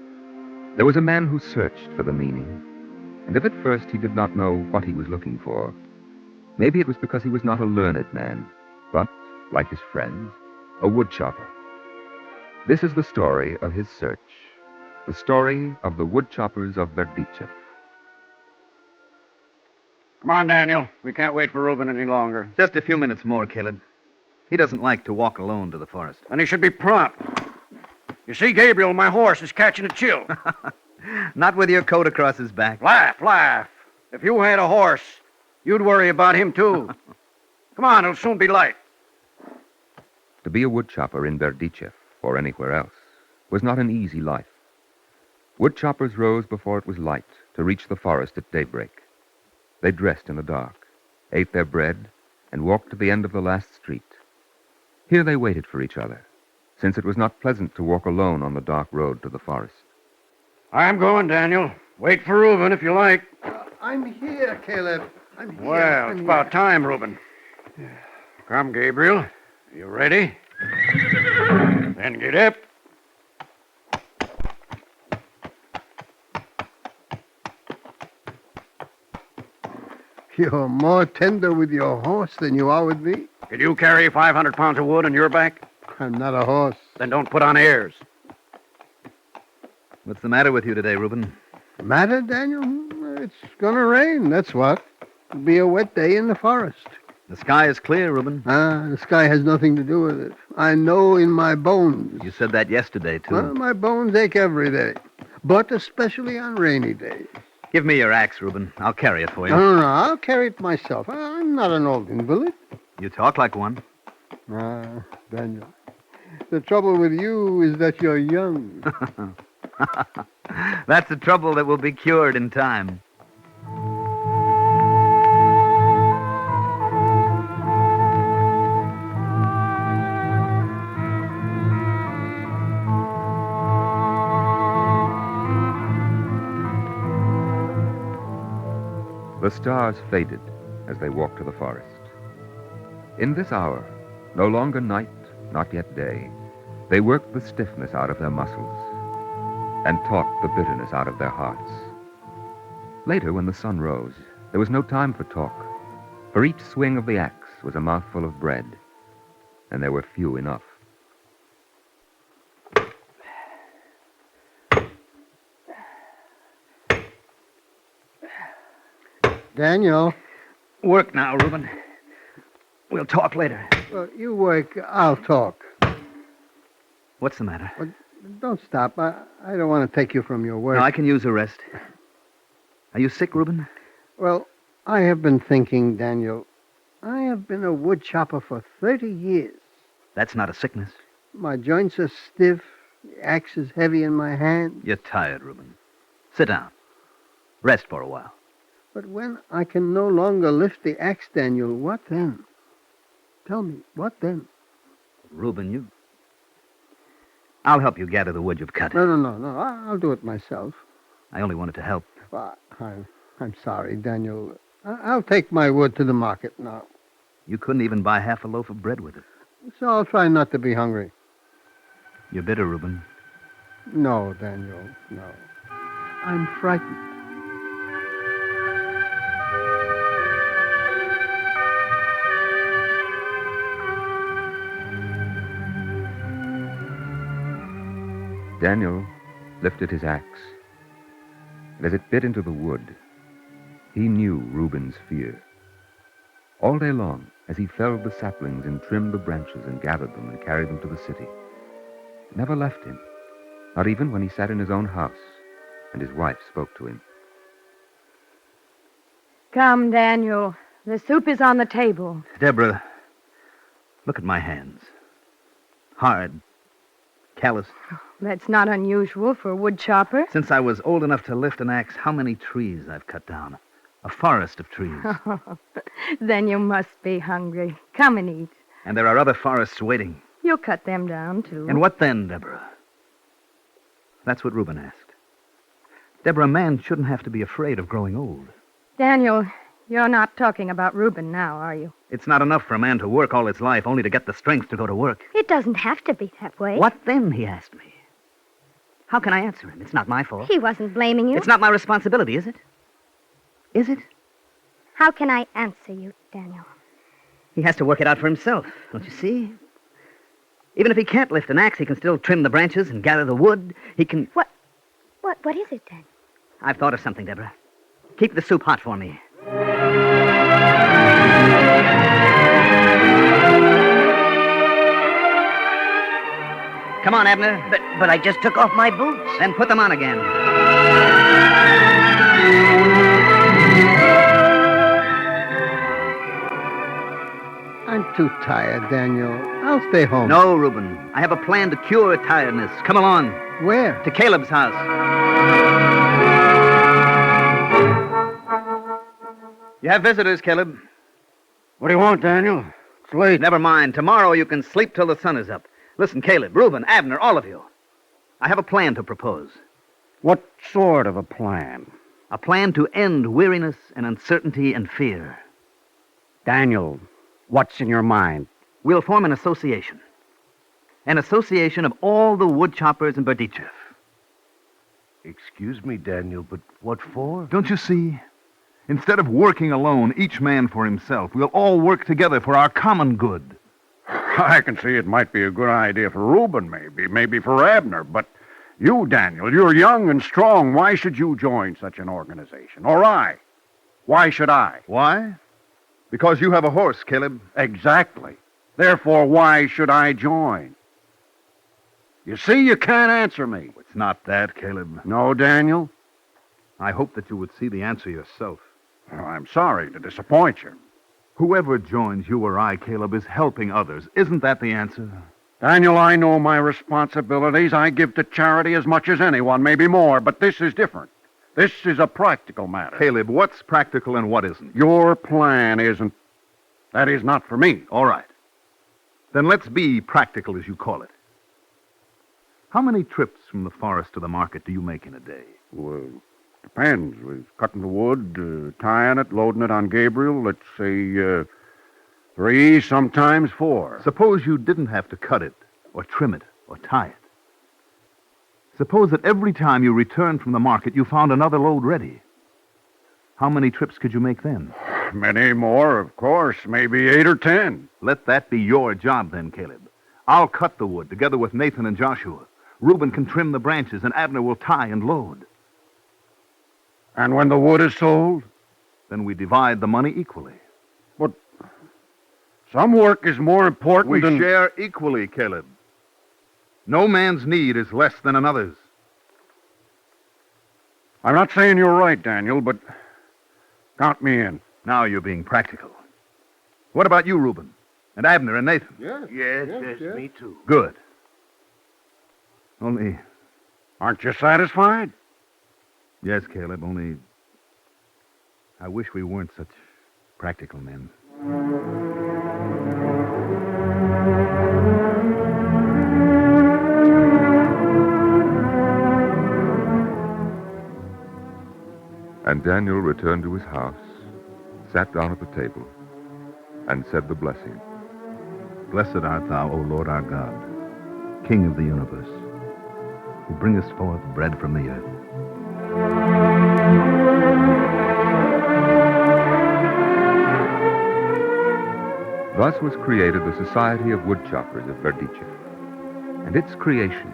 there was a man who searched for the meaning. And if at first he did not know what he was looking for, maybe it was because he was not a learned man, but, like his friends, a woodchopper. This is the story of his search, the story of the woodchoppers of Berdichev. Come on, Daniel. We can't wait for Reuben any longer. Just a few minutes more, Caleb. He doesn't like to walk alone to the forest. And he should be prompt. You see, Gabriel, my horse is catching a chill. Not with your coat across his back. Laugh. If you had a horse, you'd worry about him, too. Come on, it'll soon be light. To be a woodchopper in Berdichev, or anywhere else, was not an easy life. Woodchoppers rose before it was light to reach the forest at daybreak. They dressed in the dark, ate their bread, and walked to the end of the last street. Here they waited for each other, since it was not pleasant to walk alone on the dark road to the forest. I'm going, Daniel. Wait for Reuben if you like. I'm here, Caleb. I'm here. Well, it's about time, Reuben. Come, Gabriel. You ready? Then get up. You're more tender with your horse than you are with me. Could you carry 500 pounds of wood on your back? I'm not a horse. Then don't put on airs. What's the matter with you today, Reuben? Matter, Daniel? It's gonna rain, that's what. It'll be a wet day in the forest. The sky is clear, Reuben. The sky has nothing to do with it. I know in my bones. You said that yesterday, too. Well, my bones ache every day, but especially on rainy days. Give me your axe, Reuben. I'll carry it for you. No, I'll carry it myself. I'm not an old invalid. You talk like one. Daniel, the trouble with you is that you're young. That's a trouble that will be cured in time. The stars faded as they walked to the forest. In this hour, no longer night, not yet day, they worked the stiffness out of their muscles and talked the bitterness out of their hearts. Later, when the sun rose, there was no time for talk, for each swing of the axe was a mouthful of bread, and there were few enough. Daniel. Work now, Reuben. We'll talk later. Well, you work, I'll talk. What's the matter? Well, don't stop. I don't want to take you from your work. No, I can use a rest. Are you sick, Reuben? Well, I have been thinking, Daniel. I have been a wood chopper for 30 years. That's not a sickness. My joints are stiff. The axe is heavy in my hand. You're tired, Reuben. Sit down. Rest for a while. But when I can no longer lift the axe, Daniel, what then? Tell me, what then? Reuben, you... I'll help you gather the wood you've cut. No. I'll do it myself. I only wanted to help. Well, I'm sorry, Daniel. I'll take my wood to the market now. You couldn't even buy half a loaf of bread with it. So I'll try not to be hungry. You're bitter, Reuben. No, Daniel, no. I'm frightened. Daniel lifted his axe, and as it bit into the wood, he knew Reuben's fear. All day long, as he felled the saplings and trimmed the branches and gathered them and carried them to the city, it never left him, not even when he sat in his own house and his wife spoke to him. Come, Daniel. The soup is on the table. Deborah, look at my hands. Hard, callous. That's not unusual for a wood chopper. Since I was old enough to lift an axe, how many trees I've cut down. A forest of trees. Then you must be hungry. Come and eat. And there are other forests waiting. You'll cut them down, too. And what then, Deborah? That's what Reuben asked. Deborah, a man shouldn't have to be afraid of growing old. Daniel, you're not talking about Reuben now, are you? It's not enough for a man to work all his life only to get the strength to go to work. It doesn't have to be that way. What then, he asked me. How can I answer him? It's not my fault. He wasn't blaming you. It's not my responsibility, is it? Is it? How can I answer you, Daniel? He has to work it out for himself, don't you see? Even if he can't lift an axe, he can still trim the branches and gather the wood. He can... What is it, Daniel? I've thought of something, Deborah. Keep the soup hot for me. Come on, Abner. But I just took off my boots. Then put them on again. I'm too tired, Daniel. I'll stay home. No, Reuben. I have a plan to cure tiredness. Come along. Where? To Caleb's house. You have visitors, Caleb. What do you want, Daniel? It's late. Never mind. Tomorrow you can sleep till the sun is up. Listen, Caleb, Reuben, Abner, all of you. I have a plan to propose. What sort of a plan? A plan to end weariness and uncertainty and fear. Daniel, what's in your mind? We'll form an association. An association of all the wood choppers in Berdichev. Excuse me, Daniel, but what for? Don't you see? Instead of working alone, each man for himself, we'll all work together for our common good. I can see it might be a good idea for Reuben, maybe for Abner, but you, Daniel, you're young and strong. Why should you join such an organization? Or I? Why should I? Why? Because you have a horse, Caleb. Exactly. Therefore, why should I join? You see, you can't answer me. It's not that, Caleb. No, Daniel? I hope that you would see the answer yourself. Oh, I'm sorry to disappoint you. Whoever joins you or I, Caleb, is helping others. Isn't that the answer? Daniel, I know my responsibilities. I give to charity as much as anyone, maybe more, but this is different. This is a practical matter. Caleb, what's practical and what isn't? Your plan isn't. That is not for me. All right. Then let's be practical, as you call it. How many trips from the forest to the market do you make in a day? Well, depends. With cutting the wood, tying it, loading it on Gabriel, let's say 3, sometimes 4. Suppose you didn't have to cut it, or trim it, or tie it. Suppose that every time you returned from the market, you found another load ready. How many trips could you make then? Many more, of course. Maybe 8 or 10. Let that be your job then, Caleb. I'll cut the wood together with Nathan and Joshua. Reuben can trim the branches, and Abner will tie and load. And when the wood is sold? Then we divide the money equally. But some work is more important We than... share equally, Caleb. No man's need is less than another's. I'm not saying you're right, Daniel, but count me in. Now you're being practical. What about you, Reuben? And Abner and Nathan? Yes, me too. Good. Only... Aren't you satisfied? Yes, Caleb, only... I wish we weren't such practical men. And Daniel returned to his house, sat down at the table, and said the blessing. Blessed art thou, O Lord our God, King of the universe, who bringest forth bread from the earth. Thus was created the Society of Woodchoppers of Berdichev, and its creation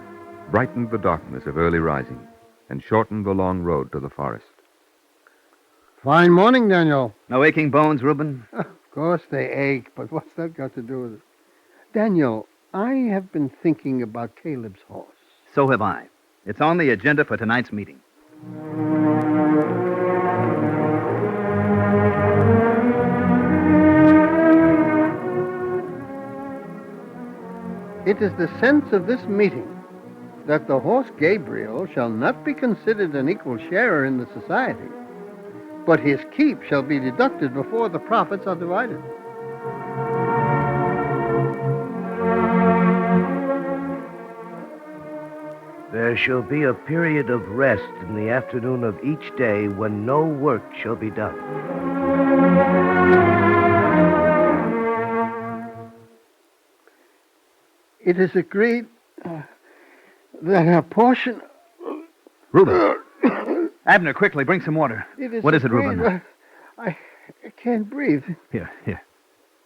brightened the darkness of early rising and shortened the long road to the forest. Fine morning, Daniel. No aching bones, Reuben? Of course they ache, but what's that got to do with it? Daniel, I have been thinking about Caleb's horse. So have I. It's on the agenda for tonight's meeting. It is the sense of this meeting that the horse Gabriel shall not be considered an equal sharer in the society, but his keep shall be deducted before the profits are divided. There shall be a period of rest in the afternoon of each day when no work shall be done. It is agreed that a portion... Reuben. Abner, quickly, bring some water. What is it, agreed, Reuben? I can't breathe. Here.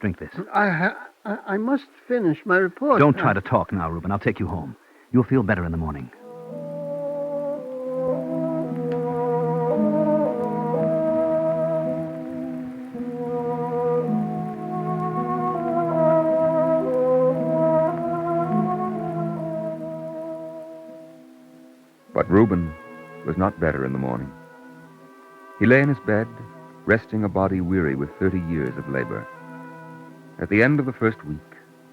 Drink this. I must finish my report. Don't try to talk now, Reuben. I'll take you home. You'll feel better in the morning. But Reuben was not better in the morning. He lay in his bed, resting a body weary with 30 years of labor. At the end of the first week,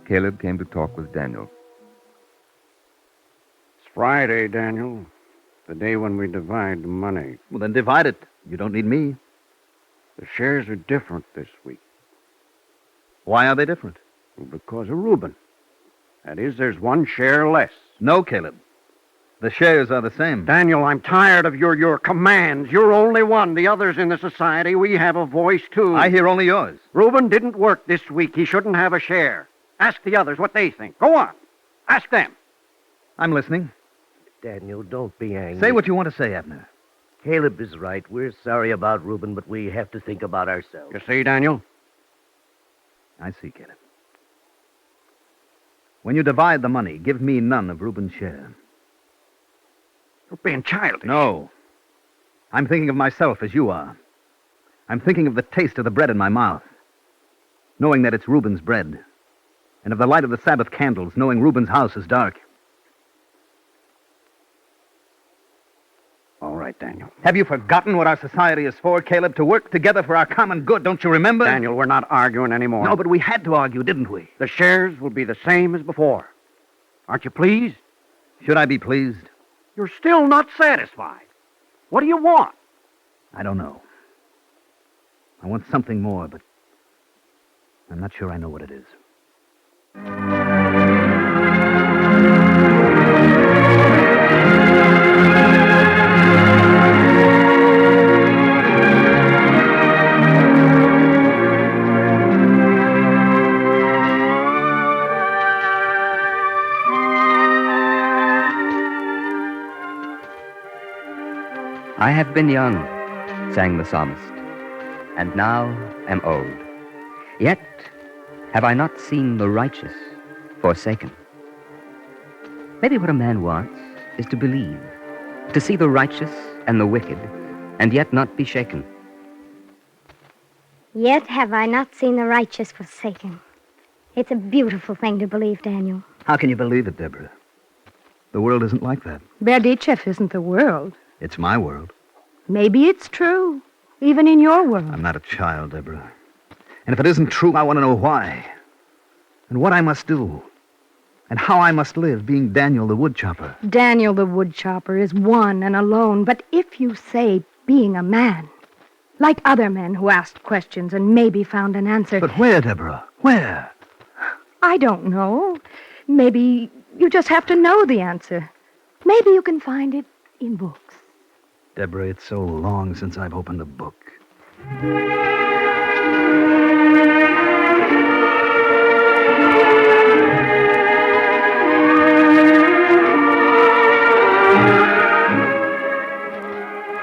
Caleb came to talk with Daniel. It's Friday, Daniel. The day when we divide the money. Well, then divide it. You don't need me. The shares are different this week. Why are they different? Well, because of Reuben. That is, there's 1 share less. No, Caleb. The shares are the same. Daniel, I'm tired of your commands. You're only one. The others in the society, we have a voice, too. I hear only yours. Reuben didn't work this week. He shouldn't have a share. Ask the others what they think. Go on. Ask them. I'm listening. Daniel, don't be angry. Say what you want to say, Abner. Caleb is right. We're sorry about Reuben, but we have to think about ourselves. You see, Daniel? I see, Caleb. When you divide the money, give me none of Reuben's share. You're being childish. No. I'm thinking of myself as you are. I'm thinking of the taste of the bread in my mouth, knowing that it's Reuben's bread, and of the light of the Sabbath candles, knowing Reuben's house is dark. All right, Daniel. Have you forgotten what our society is for, Caleb? To work together for our common good, don't you remember? Daniel, we're not arguing anymore. No, but we had to argue, didn't we? The shares will be the same as before. Aren't you pleased? Should I be pleased? You're still not satisfied. What do you want? I don't know. I want something more, but I'm not sure I know what it is. I have been young, sang the psalmist, and now am old. Yet have I not seen the righteous forsaken. Maybe what a man wants is to believe, to see the righteous and the wicked, and yet not be shaken. Yet have I not seen the righteous forsaken. It's a beautiful thing to believe, Daniel. How can you believe it, Deborah? The world isn't like that. Berdichev isn't the world. It's my world. Maybe it's true, even in your world. I'm not a child, Deborah. And if it isn't true, I want to know why. And what I must do. And how I must live, being Daniel the woodchopper. Daniel the woodchopper is one and alone. But if you say being a man, like other men who asked questions and maybe found an answer... But where, Deborah? Where? I don't know. Maybe you just have to know the answer. Maybe you can find it in books. Deborah, it's so long since I've opened a book.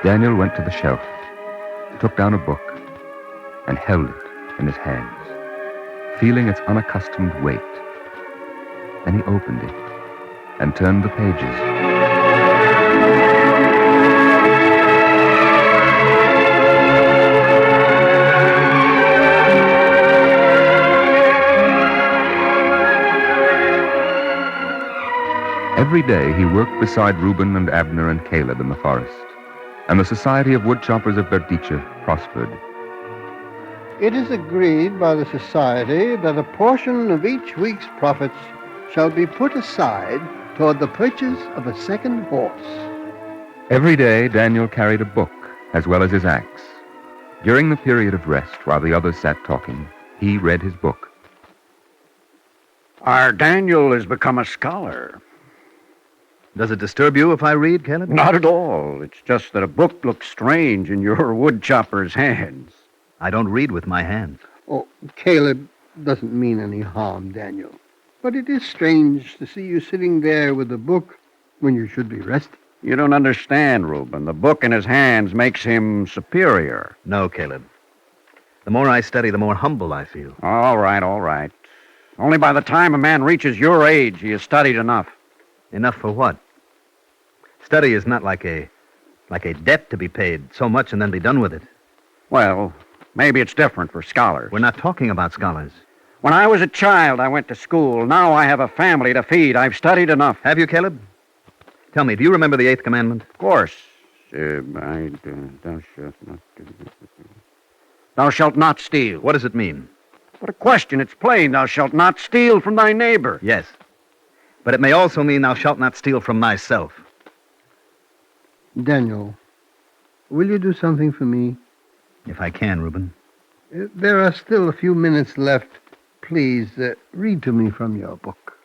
Daniel went to the shelf, took down a book, and held it in his hands, feeling its unaccustomed weight. Then he opened it and turned the pages. Every day he worked beside Reuben and Abner and Caleb in the forest, and the Society of Woodchoppers of Berdiche prospered. It is agreed by the society that a portion of each week's profits shall be put aside toward the purchase of a second horse. Every day Daniel carried a book as well as his axe. During the period of rest, while the others sat talking, he read his book. Our Daniel has become a scholar. Does it disturb you if I read, Caleb? Not at all. It's just that a book looks strange in your woodchopper's hands. I don't read with my hands. Oh, Caleb doesn't mean any harm, Daniel. But it is strange to see you sitting there with a book when you should be resting. You don't understand, Reuben. The book in his hands makes him superior. No, Caleb. The more I study, the more humble I feel. All right, all right. Only by the time a man reaches your age, he has studied enough. Enough for what? Study is not like a debt to be paid so much and then be done with it. Well, maybe it's different for scholars. We're not talking about scholars. When I was a child, I went to school. Now I have a family to feed. I've studied enough. Have you, Caleb? Tell me, do you remember the 8th commandment? Of course. Thou shalt not steal. What does it mean? What a question. It's plain. Thou shalt not steal from thy neighbor. Yes. But it may also mean thou shalt not steal from thyself. Daniel, will you do something for me? If I can, Reuben. There are still a few minutes left. Please, read to me from your book.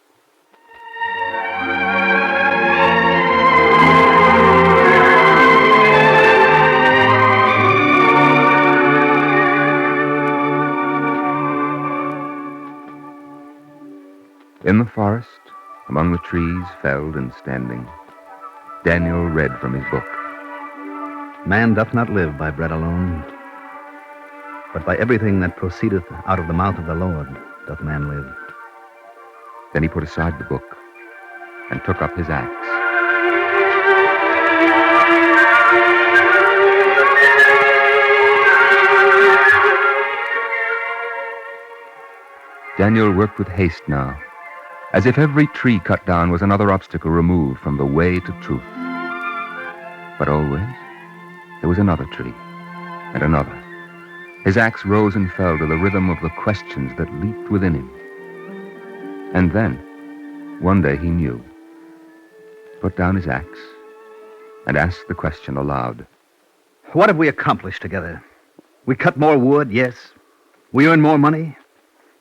In the forest, among the trees felled and standing, Daniel read from his book. Man doth not live by bread alone, but by everything that proceedeth out of the mouth of the Lord doth man live. Then he put aside the book and took up his axe. Daniel worked with haste now, as if every tree cut down was another obstacle removed from the way to truth. But always, there was another tree, and another. His axe rose and fell to the rhythm of the questions that leaped within him. And then, one day he knew. Put down his axe and asked the question aloud. What have we accomplished together? We cut more wood, yes. We earn more money.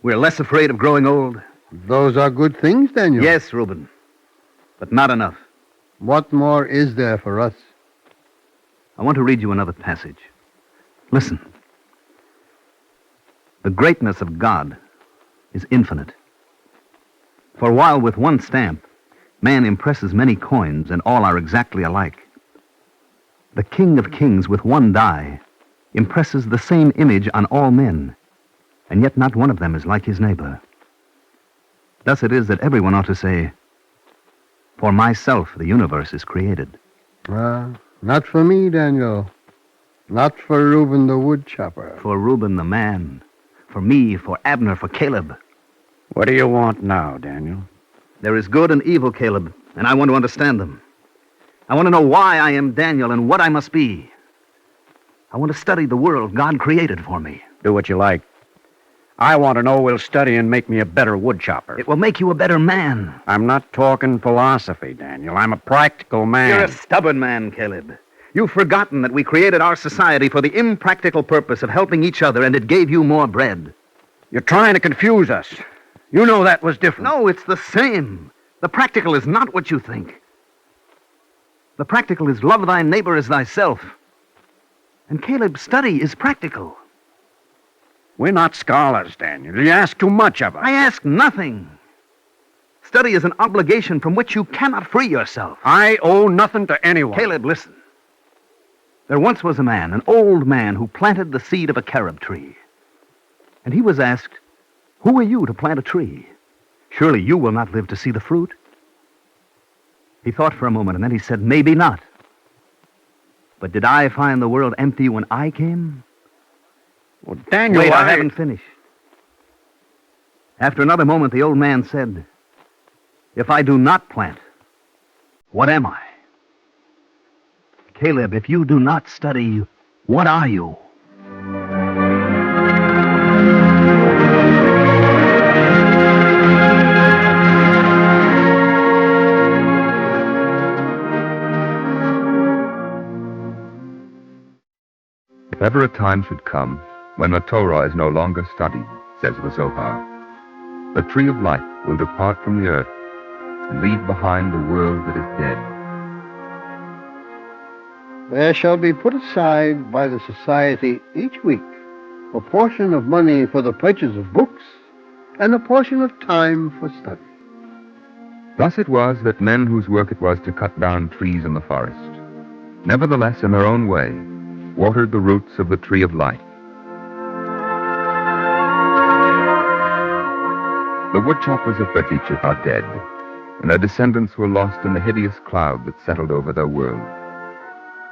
We're less afraid of growing old. Those are good things, Daniel. Yes, Reuben, but not enough. What more is there for us? I want to read you another passage. Listen. The greatness of God is infinite. For while with one stamp, man impresses many coins and all are exactly alike, the King of Kings with one die impresses the same image on all men, and yet not one of them is like his neighbor. Thus it is that everyone ought to say, for myself the universe is created. Not for me, Daniel. Not for Reuben the woodchopper. For Reuben the man. For me, for Abner, for Caleb. What do you want now, Daniel? There is good and evil, Caleb, and I want to understand them. I want to know why I am Daniel and what I must be. I want to study the world God created for me. Do what you like. I want to know will study and make me a better woodchopper. It will make you a better man. I'm not talking philosophy, Daniel. I'm a practical man. You're a stubborn man, Caleb. You've forgotten that we created our society for the impractical purpose of helping each other, and it gave you more bread. You're trying to confuse us. You know that was different. No, it's the same. The practical is not what you think. The practical is love thy neighbor as thyself. And Caleb, study is practical. We're not scholars, Daniel. You ask too much of us. I ask nothing. Study is an obligation from which you cannot free yourself. I owe nothing to anyone. Caleb, listen. There once was a man, an old man, who planted the seed of a carob tree. And he was asked, who are you to plant a tree? Surely you will not live to see the fruit. He thought for a moment, and then he said, maybe not. But did I find the world empty when I came? Well, Daniel, Wait, I haven't finished. After another moment, the old man said, if I do not plant, what am I? Caleb, if you do not study, what are you? If ever a time should come when the Torah is no longer studied, says the Zohar, the tree of life will depart from the earth and leave behind the world that is dead. There shall be put aside by the society each week a portion of money for the purchase of books and a portion of time for study. Thus it was that men whose work it was to cut down trees in the forest, nevertheless in their own way, watered the roots of the tree of life. The woodchoppers of Berdichev are dead, and their descendants were lost in the hideous cloud that settled over their world.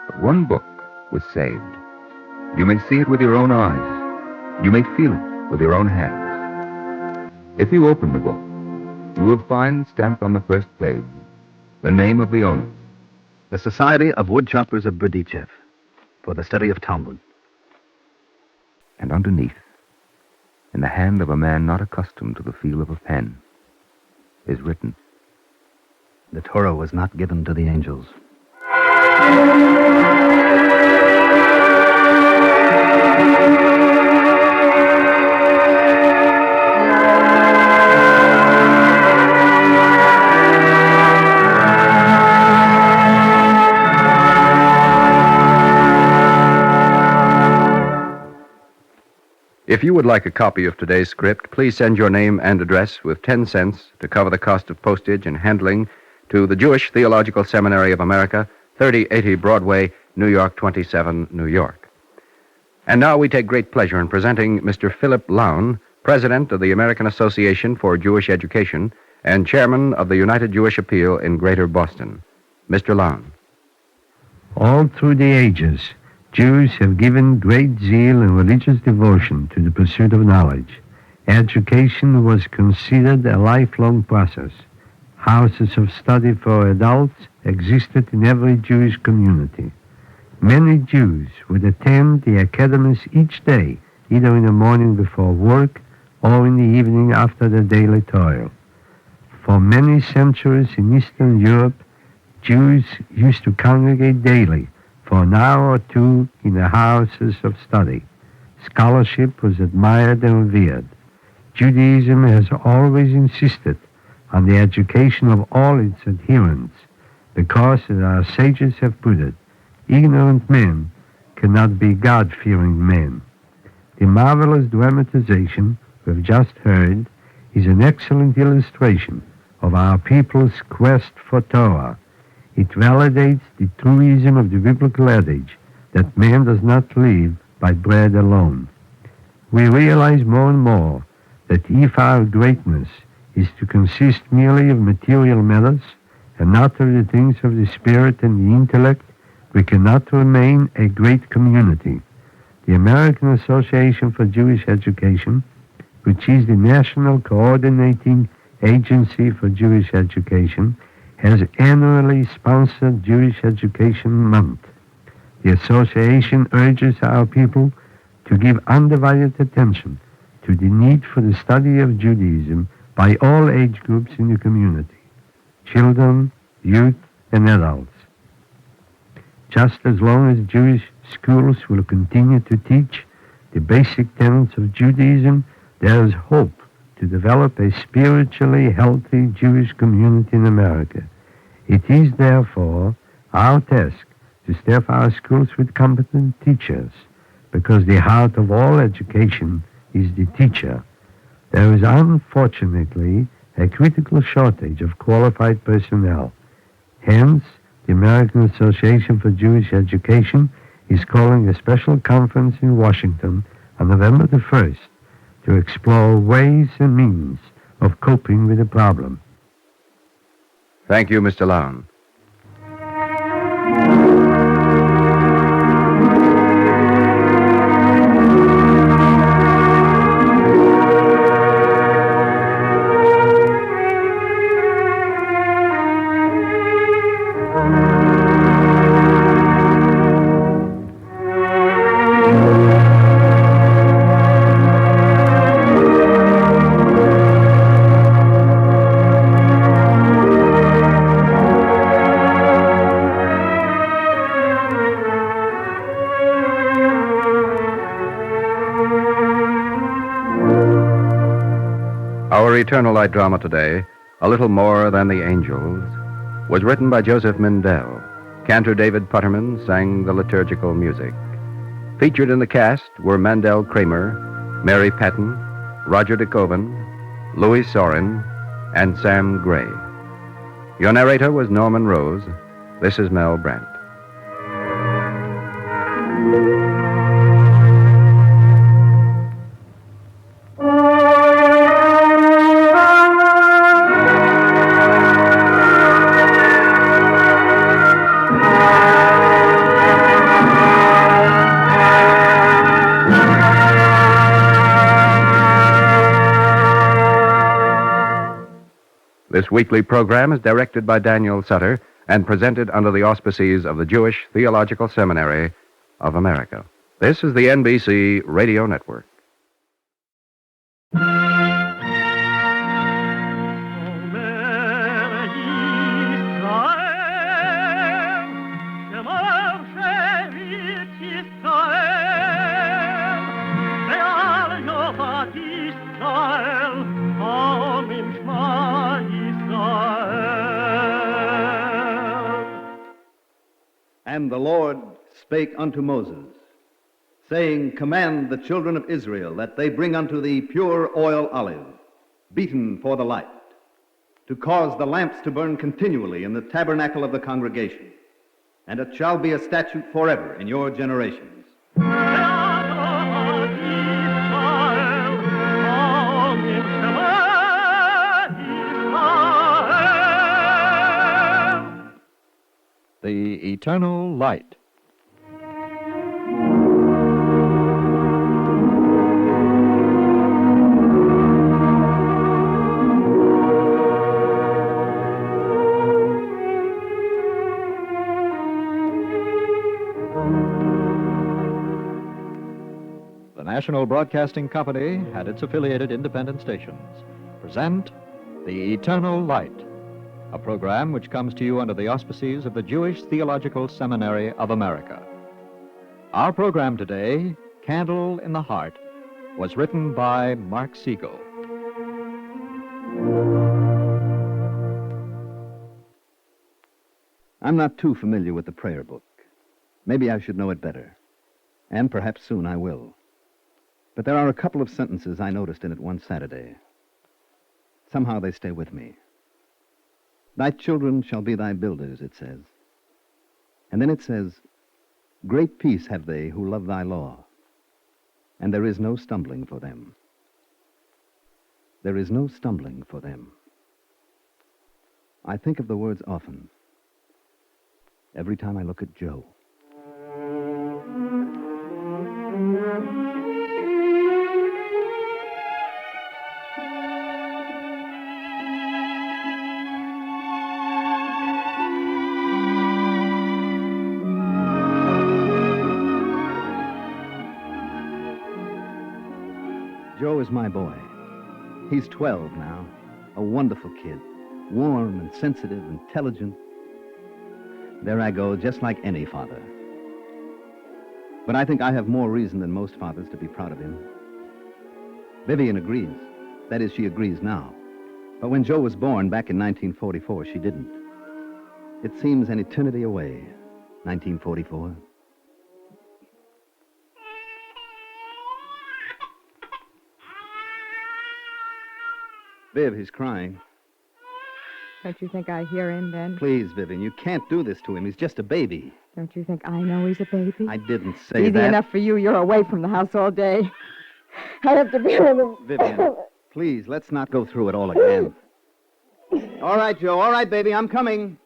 But one book was saved. You may see it with your own eyes. You may feel it with your own hands. If you open the book, you will find stamped on the first page the name of the owner. The Society of Woodchoppers of Berdichev, for the study of Talmud. And underneath, in the hand of a man not accustomed to the feel of a pen, is written, the Torah was not given to the angels. If you would like a copy of today's script, please send your name and address with 10 cents to cover the cost of postage and handling to the Jewish Theological Seminary of America, 3080 Broadway, New York 27, New York. And now we take great pleasure in presenting Mr. Philip Lown, President of the American Association for Jewish Education, and chairman of the United Jewish Appeal in Greater Boston. Mr. Lown. All through the ages, Jews have given great zeal and religious devotion to the pursuit of knowledge. Education was considered a lifelong process. Houses of study for adults existed in every Jewish community. Many Jews would attend the academies each day, either in the morning before work or in the evening after the daily toil. For many centuries in Eastern Europe, Jews used to congregate daily for an hour or two in the houses of study. Scholarship was admired and revered. Judaism has always insisted on the education of all its adherents because, as our sages have put it, ignorant men cannot be God-fearing men. The marvelous dramatization we've just heard is an excellent illustration of our people's quest for Torah. It validates the truism of the biblical adage that man does not live by bread alone. We realize more and more that if our greatness is to consist merely of material matters and not of the things of the spirit and the intellect, we cannot remain a great community. The American Association for Jewish Education, which is the national coordinating agency for Jewish education, has annually sponsored Jewish Education Month. The association urges our people to give undivided attention to the need for the study of Judaism by all age groups in the community, children, youth, and adults. Just as long as Jewish schools will continue to teach the basic tenets of Judaism, there is hope to develop a spiritually healthy Jewish community in America. It is, therefore, our task to staff our schools with competent teachers, because the heart of all education is the teacher. There is unfortunately a critical shortage of qualified personnel. Hence, the American Association for Jewish Education is calling a special conference in Washington on November the 1st to explore ways and means of coping with the problem. Thank you, Mr. Lown. Our Eternal Light drama today, A Little More Than the Angels, was written by Joseph Mindell. Cantor David Putterman sang the liturgical music. Featured in the cast were Mandel Kramer, Mary Patton, Roger DeKoven, Louis Sorin, and Sam Gray. Your narrator was Norman Rose. This is Mel Brandt. This weekly program is directed by Daniel Sutter and presented under the auspices of the Jewish Theological Seminary of America. This is the NBC Radio Network. And the Lord spake unto Moses, saying, Command the children of Israel that they bring unto thee pure oil olive, beaten for the light, to cause the lamps to burn continually in the tabernacle of the congregation. And it shall be a statute forever in your generations. The Eternal Light. The National Broadcasting Company and its affiliated independent stations present The Eternal Light, a program which comes to you under the auspices of the Jewish Theological Seminary of America. Our program today, Candle in the Heart, was written by Mark Siegel. I'm not too familiar with the prayer book. Maybe I should know it better. And perhaps soon I will. But there are a couple of sentences I noticed in it one Saturday. Somehow they stay with me. Thy children shall be thy builders, it says. And then it says, great peace have they who love thy law, and there is no stumbling for them. There is no stumbling for them. I think of the words often. Every time I look at Joe. Joe is my boy. He's 12 now, a wonderful kid, warm and sensitive, intelligent. There I go, just like any father. But I think I have more reason than most fathers to be proud of him. Vivian agrees. That is, she agrees now. But when Joe was born back in 1944, she didn't. It seems an eternity away, 1944. Viv, he's crying. Don't you think I hear him, Ben? Please, Vivian, you can't do this to him. He's just a baby. Don't you think I know he's a baby? I didn't say Easy that. enough for you. You're away from the house all day. I have to be with him. Vivian, please, let's not go through it all again. All right, Joe. All right, baby, I'm coming.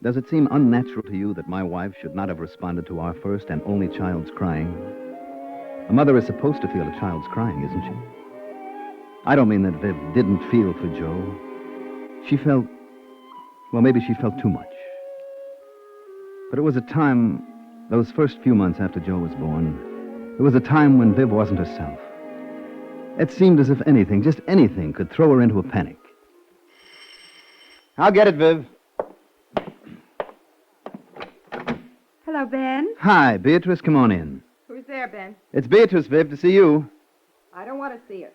Does it seem unnatural to you that my wife should not have responded to our first and only child's crying? A mother is supposed to feel a child's crying, isn't she? I don't mean that Viv didn't feel for Joe. She felt, well, maybe she felt too much. But it was a time, those first few months after Joe was born, it was a time when Viv wasn't herself. It seemed as if anything, just anything, could throw her into a panic. I'll get it, Viv. Hello, Ben. Hi, Beatrice, come on in. Who's there, Ben? It's Beatrice, Viv, to see you. I don't want to see her.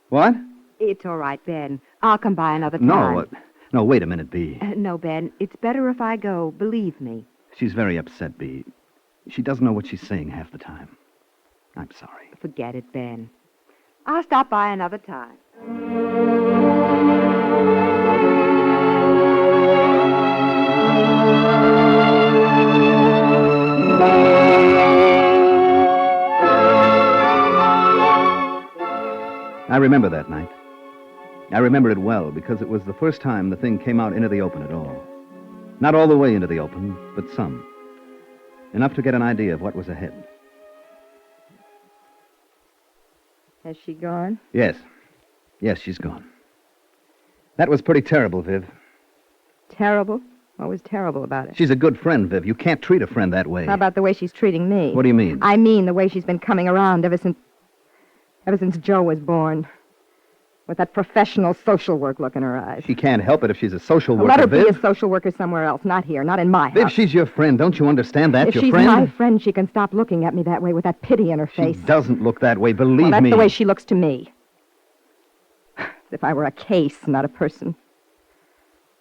What? It's all right, Ben. I'll come by another time. No, wait a minute, Bea. No, Ben. It's better if I go. Believe me. She's very upset, Bea. She doesn't know what she's saying half the time. I'm sorry. Forget it, Ben. I'll stop by another time. I remember that night. I remember it well because it was the first time the thing came out into the open at all. Not all the way into the open, but some. Enough to get an idea of what was ahead. Has she gone? Yes. Yes, she's gone. That was pretty terrible, Viv. Terrible? What was terrible about it? She's a good friend, Viv. You can't treat a friend that way. How about the way she's treating me? What do you mean? I mean the way she's been coming around ever since Joe was born. With that professional social work look in her eyes. She can't help it if she's a social worker, Let her Viv. be a social worker somewhere else, not here, not in my Viv, house. she's your friend. Don't you understand that? If your she's friend? my friend, she can stop looking at me that way with that pity in her face. She doesn't look that way, believe Well, that's me. the way she looks to me. As if I were a case, not a person.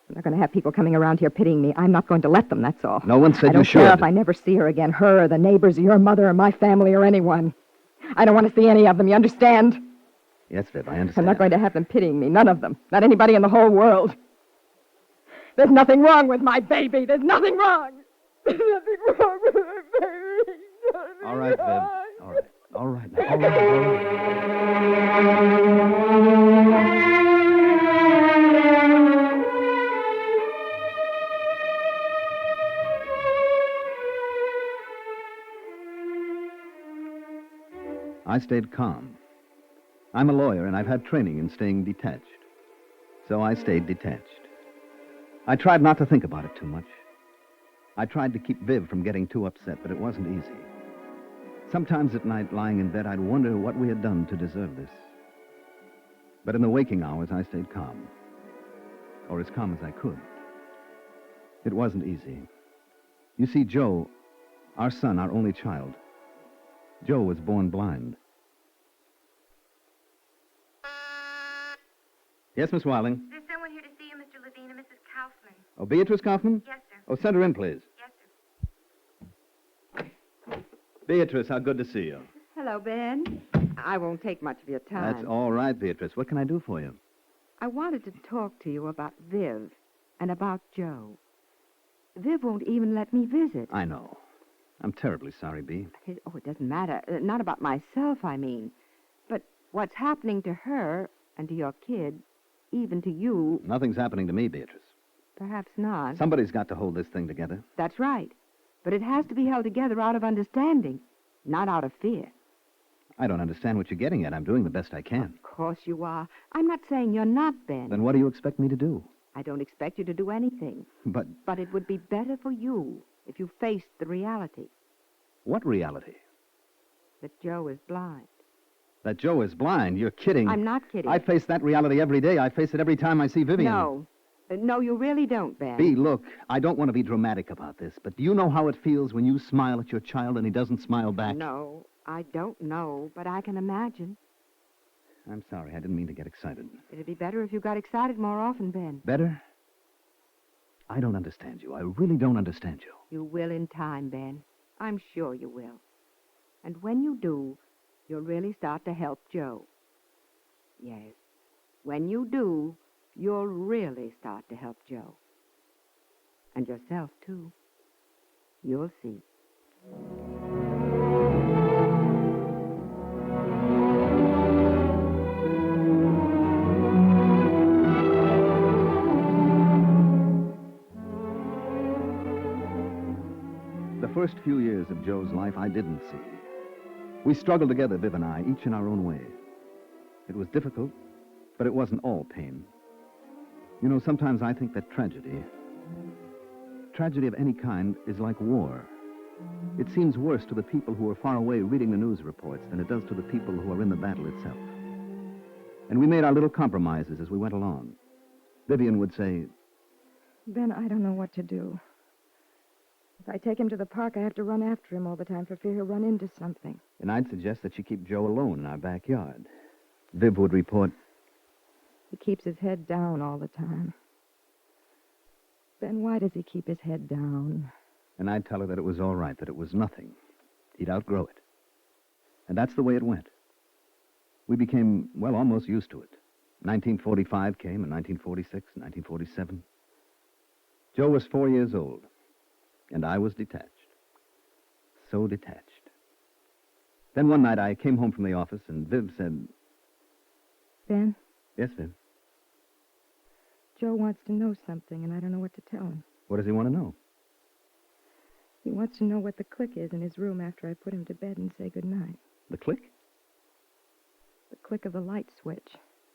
I'm not going to have people coming around here pitying me. I'm not going to let them, that's all. No one said I don't you should. care if I never see her again, her or the neighbors or your mother or my family or anyone. I don't want to see any of them, you understand? Yes, Viv, I I'm understand. not going to have them pitying me, none of them. Not anybody in the whole world. There's nothing wrong with my baby. There's nothing wrong. Nothing wrong with her, baby. All right, Viv. All right. All right. Now. All right. All right. I stayed calm. I'm a lawyer, and I've had training in staying detached. So I stayed detached. I tried not to think about it too much. I tried to keep Viv from getting too upset, but it wasn't easy. Sometimes at night, lying in bed, I'd wonder what we had done to deserve this. But in the waking hours, I stayed calm. Or as calm as I could. It wasn't easy. You see, Joe, our son, our only child, Joe was born blind. Yes, Miss Wilding. There's someone here to see you, Mr. Levine, and Mrs. Kaufman. Oh, Beatrice Kaufman? Yes, sir. Oh, send her in, please. Yes, sir. Beatrice, how good to see you. Hello, Ben. I won't take much of your time. That's all right, Beatrice. What can I do for you? I wanted to talk to you about Viv and about Joe. Viv won't even let me visit. I know. I'm terribly sorry, Bee. Oh, it doesn't matter. Not about myself, I mean. But what's happening to her and to your kid, even to you... Nothing's happening to me, Beatrice. Perhaps not. Somebody's got to hold this thing together. That's right. But it has to be held together out of understanding, not out of fear. I don't understand what you're getting at. I'm doing the best I can. Of course you are. I'm not saying you're not, Ben. Then what do you expect me to do? I don't expect you to do anything. But it would be better for you if you faced the reality. What reality? That Joe is blind. That Joe is blind? You're kidding. I'm not kidding. I face that reality every day. I face it every time I see Vivian. No. No, you really don't, Ben. Bee, look, I don't want to be dramatic about this, but do you know how it feels when you smile at your child and he doesn't smile back? No, I don't know, but I can imagine. I'm sorry. I didn't mean to get excited. It'd be better if you got excited more often, Ben. Better? I don't understand you. I really don't understand you. You will in time, Ben. I'm sure you will. And when you do, you'll really start to help Joe. Yes. When you do, you'll really start to help Joe. And yourself, too. You'll see. The first few years of Joe's life I didn't see. We struggled together, Viv and I, each in our own way. It was difficult, but it wasn't all pain. You know, sometimes I think that tragedy of any kind, is like war. It seems worse to the people who are far away reading the news reports than it does to the people who are in the battle itself. And we made our little compromises as we went along. Vivian would say, Ben, I don't know what to do. If I take him to the park, I have to run after him all the time for fear he'll run into something. and I'd suggest that you keep Joe alone in our backyard. Viv would report, He keeps his head down all the time. Ben, why does he keep his head down? and I'd tell her that it was all right, that it was nothing. He'd outgrow it. And that's the way it went. We became, well, almost used to it. 1945 came, and 1946, and 1947. Joe was 4 years old, and I was detached. So detached. Then one night I came home from the office, and Viv said, Ben, Yes, Viv? Joe wants to know something, and I don't know what to tell him. What does he want to know? He wants to know what the click is in his room after I put him to bed and say goodnight. The click? The click of the light switch.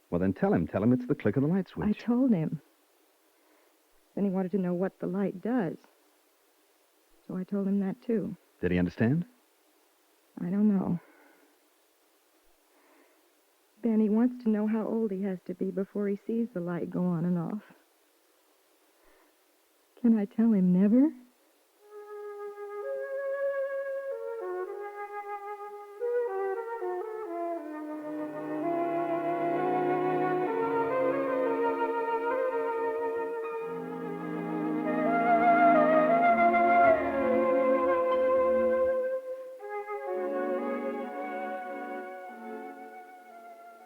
Well, then tell him it's the click of the light switch. I told him. Then he wanted to know what the light does. So I told him that, too. Did he understand? I don't know. Ben, he wants to know how old he has to be before he sees the light go on and off. Can I tell him never?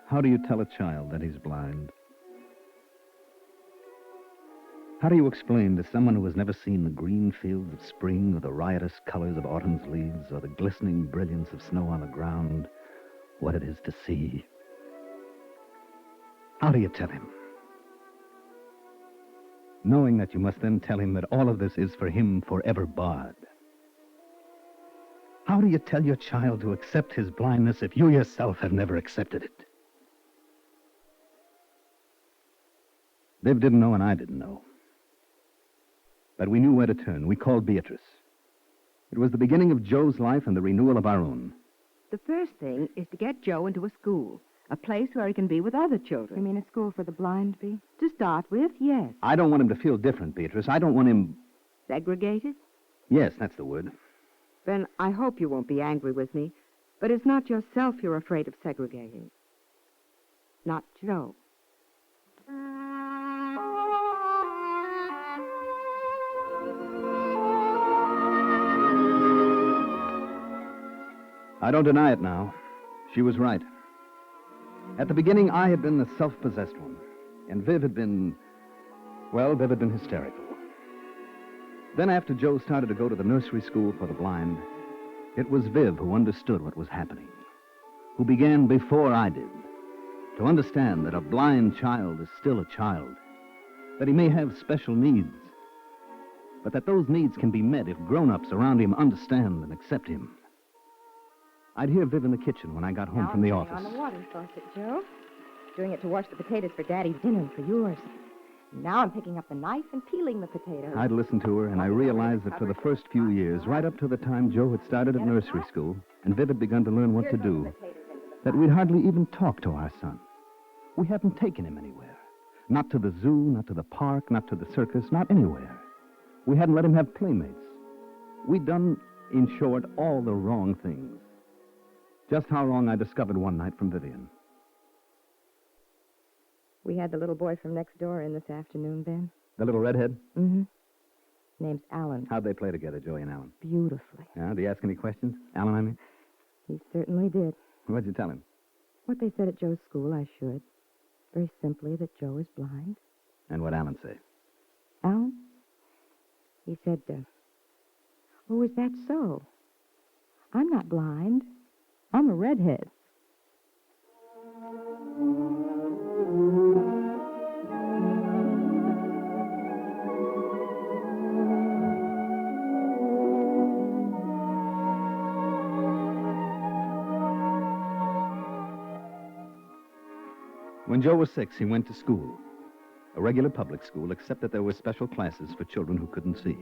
How do you tell a child that he's blind? How do you explain to someone who has never seen the green fields of spring or the riotous colors of autumn's leaves or the glistening brilliance of snow on the ground what it is to see? How do you tell him? Knowing that you must then tell him that all of this is for him forever barred. How do you tell your child to accept his blindness if you yourself have never accepted it? Viv didn't know and I didn't know. But we knew where to turn. We called Beatrice. It was the beginning of Joe's life and the renewal of our own. The first thing is to get Joe into a school, a place where he can be with other children. You mean a school for the blind, Bee? To start with, yes. I don't want him to feel different, Beatrice. I don't want him... Segregated? Yes, that's the word. Ben, I hope you won't be angry with me, but it's not yourself you're afraid of segregating. Not Joe. I don't deny it now. She was right. At the beginning, I had been the self-possessed one, and Viv had been... well, Viv had been hysterical. Then after Joe started to go to the nursery school for the blind, it was Viv who understood what was happening, who began before I did, to understand that a blind child is still a child, that he may have special needs, but that those needs can be met if grown-ups around him understand and accept him. I'd hear Viv in the kitchen when I got home from the office. On the water faucet, Joe. Doing it to wash the potatoes for Daddy's dinner and for yours. Now I'm picking up the knife and peeling the potatoes. I'd listen to her, and I realized that for the first few years, right up to the time Joe had started at nursery school, and Viv had begun to learn what to do, that we'd hardly even talk to our son. We hadn't taken him anywhere. Not to the zoo, not to the park, not to the circus, not anywhere. We hadn't let him have playmates. We'd done, in short, all the wrong things. Just how wrong I discovered one night from Vivian. We had the little boy from next door in this afternoon, Ben. The little redhead? Mm-hmm. Name's Alan. How'd they play together, Joey and Alan? Beautifully. Yeah, did he ask any questions? Alan, I mean? He certainly did. What'd you tell him? What they said at Joe's school, I should. Very simply, that Joe is blind. And what'd Alan say? Alan? He said, oh, is that so? I'm not blind. I'm a redhead. When Joe was 6, he went to school. A regular public school, except that there were special classes for children who couldn't see.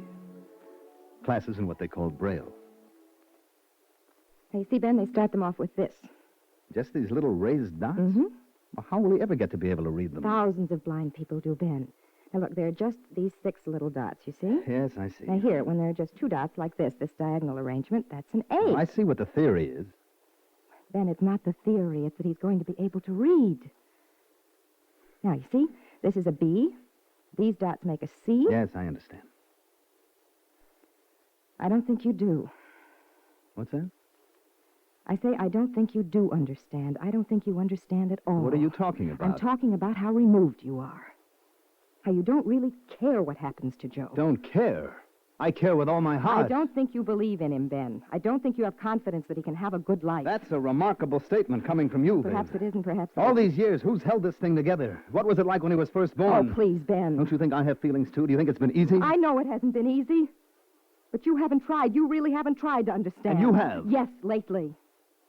Classes in what they called Braille. Hey, see, Ben, they start them off with this. Just these little raised dots? Mm-hmm. Well, how will he ever get to be able to read them? Thousands of blind people do, Ben. Now, look, there are just these 6 little dots, you see? Yes, I see. Now, here, when there are just 2 dots like this diagonal arrangement, that's an A. Well, I see what the theory is. Ben, it's not the theory. It's that he's going to be able to read. Now, you see, this is a B. These dots make a C. Yes, I understand. I don't think you do. What's that? I say I don't think you do understand. I don't think you understand at all. What are you talking about? I'm talking about how removed you are. How you don't really care what happens to Joe. Don't care? I care with all my heart. I don't think you believe in him, Ben. I don't think you have confidence that he can have a good life. That's a remarkable statement coming from you, Perhaps Viv. it isn't, perhaps it All isn't. these years, who's held this thing together? What was it like when he was first born? Oh, please, Ben. Don't you think I have feelings, too? Do you think it's been easy? I know it hasn't been easy. But you haven't tried. You really haven't tried to understand. And you have? Yes, lately.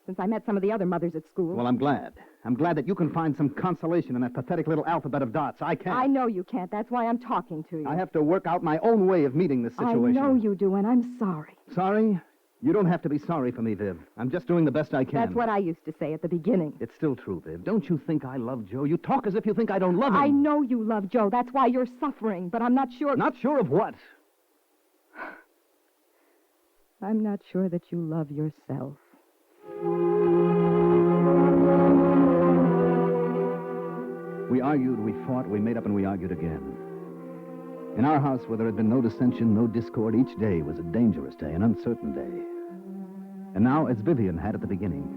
Since I met some of the other mothers at school. Well, I'm glad. I'm glad that you can find some consolation in that pathetic little alphabet of dots. I can't. I know you can't. That's why I'm talking to you. I have to work out my own way of meeting this situation. I know you do, and I'm sorry. Sorry? You don't have to be sorry for me, Viv. I'm just doing the best I can. That's what I used to say at the beginning. It's still true, Viv. Don't you think I love Joe? You talk as if you think I don't love him. I know you love Joe. That's why you're suffering, but I'm not sure... Not sure of what? I'm not sure that you love yourself. We argued, we fought, we made up, and we argued again. In our house, where there had been no dissension, no discord, each day was a dangerous day, an uncertain day. And now, as Vivian had at the beginning,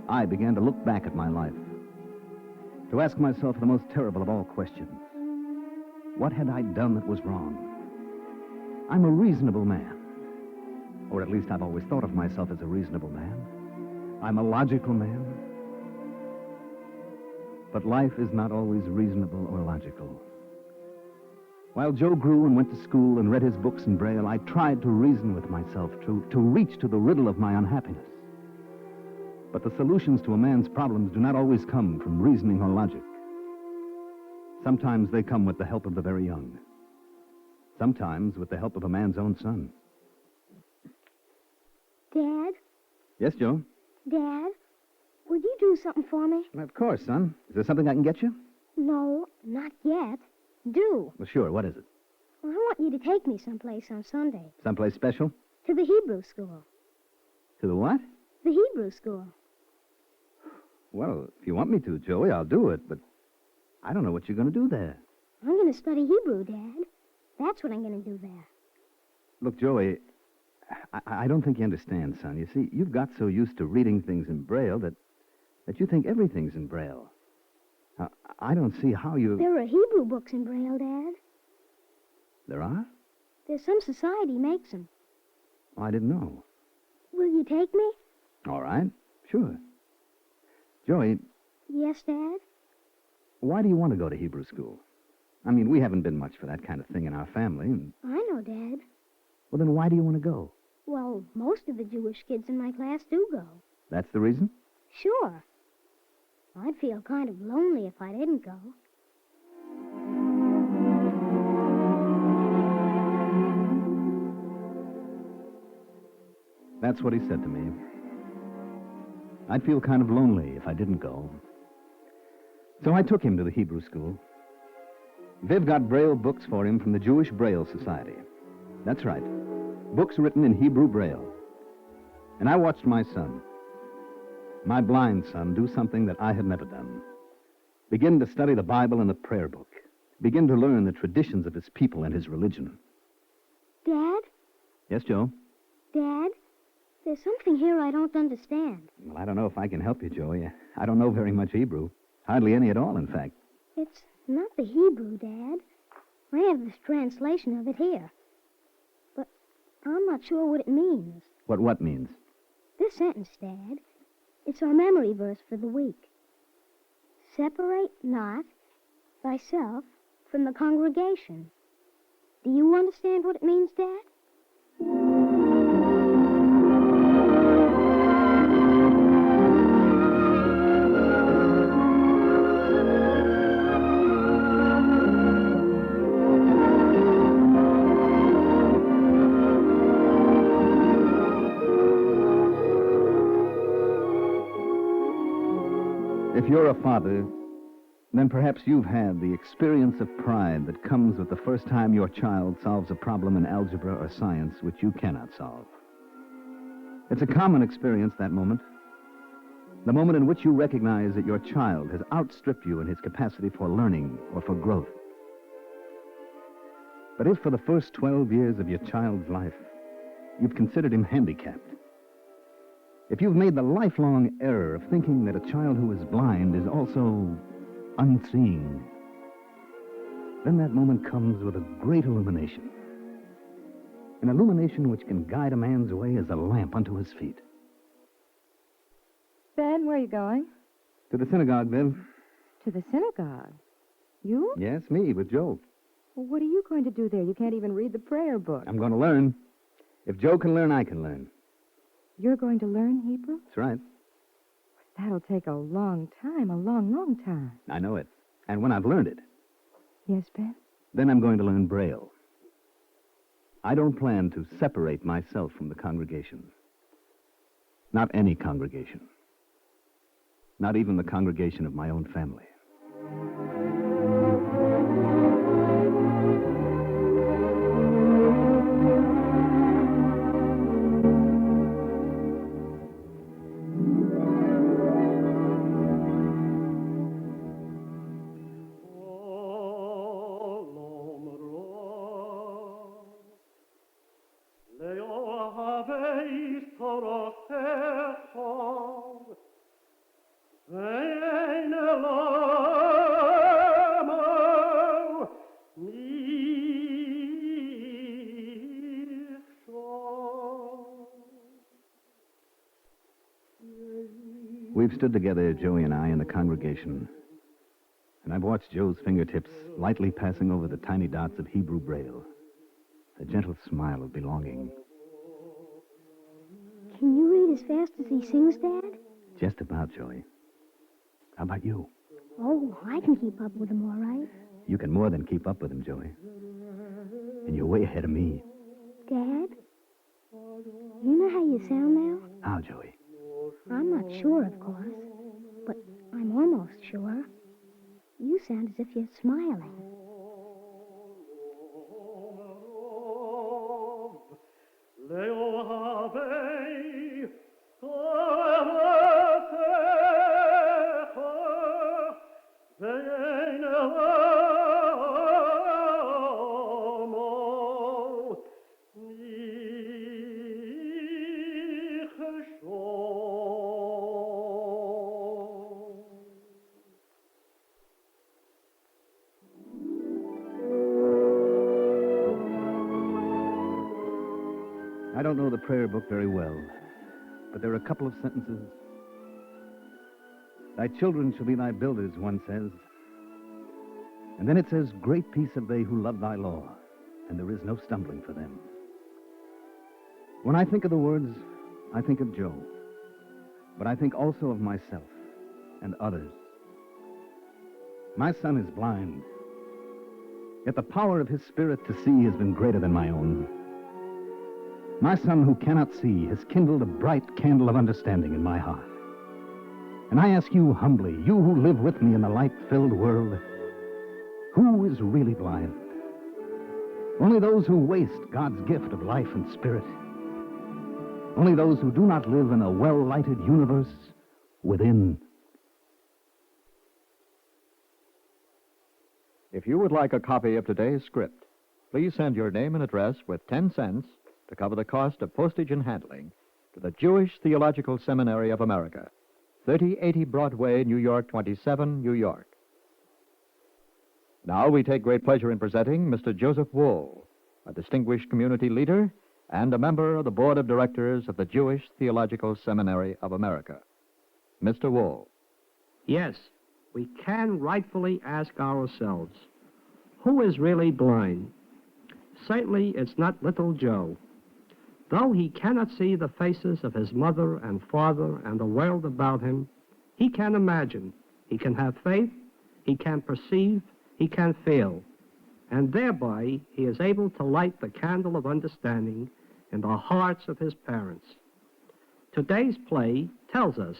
I began to look back at my life, to ask myself the most terrible of all questions. What had I done that was wrong? I'm a reasonable man. Or at least I've always thought of myself as a reasonable man. I'm a logical man. But life is not always reasonable or logical. While Joe grew and went to school and read his books in Braille, I tried to reason with myself, to reach to the riddle of my unhappiness. But the solutions to a man's problems do not always come from reasoning or logic. Sometimes they come with the help of the very young. Sometimes with the help of a man's own son. Dad? Yes, Joe? Dad? Would you do something for me? Of course, son. Is there something I can get you? No, not yet. Do. Well, sure. What is it? Well, I want you to take me someplace on Sunday. Someplace special? To the Hebrew school. To the what? The Hebrew school. Well, if you want me to, Joey, I'll do it, but I don't know what you're going to do there. I'm going to study Hebrew, Dad. That's what I'm going to do there. Look, Joey, I don't think you understand, son. You see, you've got so used to reading things in Braille that you think everything's in Braille. Now, I don't see how you... There are Hebrew books in Braille, Dad. There are? There's some society makes them. Oh, I didn't know. Will you take me? All right, sure. Joey... Yes, Dad? Why do you want to go to Hebrew school? I mean, we haven't been much for that kind of thing in our family, and... I know, Dad. Well, then why do you want to go? Well, most of the Jewish kids in my class do go. That's the reason? Sure. I'd feel kind of lonely if I didn't go. That's what he said to me. I'd feel kind of lonely if I didn't go. So I took him to the Hebrew school. Viv got Braille books for him from the Jewish Braille Society. That's right. Books written in Hebrew Braille. And I watched my son, my blind son, do something that I had never done. Begin to study the Bible and the prayer book. Begin to learn the traditions of his people and his religion. Dad? Yes, Joe? Dad? There's something here I don't understand. Well, I don't know if I can help you, Joey. I don't know very much Hebrew. Hardly any at all, in fact. It's not the Hebrew, Dad. I have this translation of it here. But I'm not sure what it means. What means? This sentence, Dad, it's our memory verse for the week. Separate not thyself from the congregation. Do you understand what it means, Dad? If you're a father, then perhaps you've had the experience of pride that comes with the first time your child solves a problem in algebra or science which you cannot solve. It's a common experience, that moment. The moment in which you recognize that your child has outstripped you in his capacity for learning or for growth. But if for the first 12 years of your child's life, you've considered him handicapped, if you've made the lifelong error of thinking that a child who is blind is also unseeing, then that moment comes with a great illumination. An illumination which can guide a man's way as a lamp unto his feet. Ben, where are you going? To the synagogue, Viv. To the synagogue. You? Yes, me, with Joe. Well, what are you going to do there? You can't even read the prayer book. I'm going to learn. If Joe can learn, I can learn. You're going to learn Hebrew? That's right. That'll take a long time, a long, long time. I know it. And when I've learned it, Yes, Ben? then I'm going to learn Braille. I don't plan to separate myself from the congregation. Not any congregation. Not even the congregation of my own family. Me We've stood together, Joey and I, in the congregation, and I've watched Joe's fingertips lightly passing over the tiny dots of Hebrew Braille, a gentle smile of belonging. Can you read as fast as he sings, Dad? Just about, Joey. How about you? Oh, I can keep up with him all right. You can more than keep up with him, Joey. And you're way ahead of me. Dad, you know how you sound now? How, Joey? I'm not sure, of course, but I'm almost sure. You sound as if you're smiling. I don't know the prayer book very well, but there are a couple of sentences. Thy children shall be thy builders, one says. And then it says, great peace have they who love thy law, and there is no stumbling for them. When I think of the words, I think of Joe, but I think also of myself and others. My son is blind, yet the power of his spirit to see has been greater than my own. My son who cannot see has kindled a bright candle of understanding in my heart. And I ask you humbly, you who live with me in the light-filled world, who is really blind? Only those who waste God's gift of life and spirit. Only those who do not live in a well-lighted universe within. If you would like a copy of today's script, please send your name and address with 10 cents to cover the cost of postage and handling to the Jewish Theological Seminary of America, 3080 Broadway, New York 27, New York. Now we take great pleasure in presenting Mr. Joseph Wool, a distinguished community leader and a member of the Board of Directors of the Jewish Theological Seminary of America. Mr. Wool. Yes, we can rightfully ask ourselves, who is really blind? Certainly it's not little Joe. Though he cannot see the faces of his mother and father and the world about him, he can imagine, he can have faith, he can perceive, he can feel, and thereby he is able to light the candle of understanding in the hearts of his parents. Today's play tells us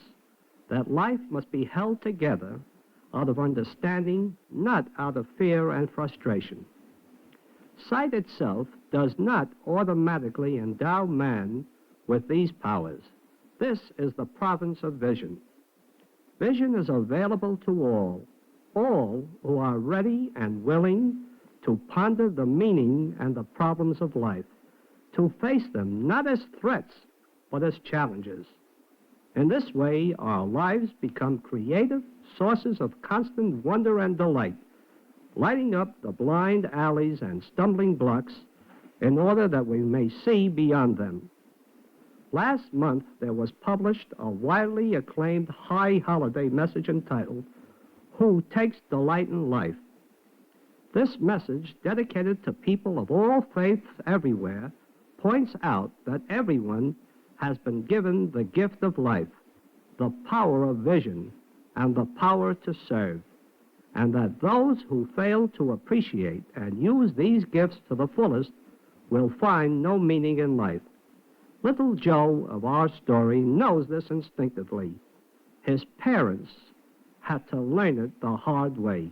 that life must be held together out of understanding, not out of fear and frustration. Sight itself does not automatically endow man with these powers. This is the province of vision. Vision is available to all who are ready and willing to ponder the meaning and the problems of life, to face them not as threats, but as challenges. In this way, our lives become creative sources of constant wonder and delight, lighting up the blind alleys and stumbling blocks in order that we may see beyond them. Last month, there was published a widely acclaimed high holiday message entitled, Who Takes Delight in Life? This message, dedicated to people of all faiths everywhere, points out that everyone has been given the gift of life, the power of vision, and the power to serve, and that those who fail to appreciate and use these gifts to the fullest will find no meaning in life. Little Joe of our story knows this instinctively. His parents had to learn it the hard way.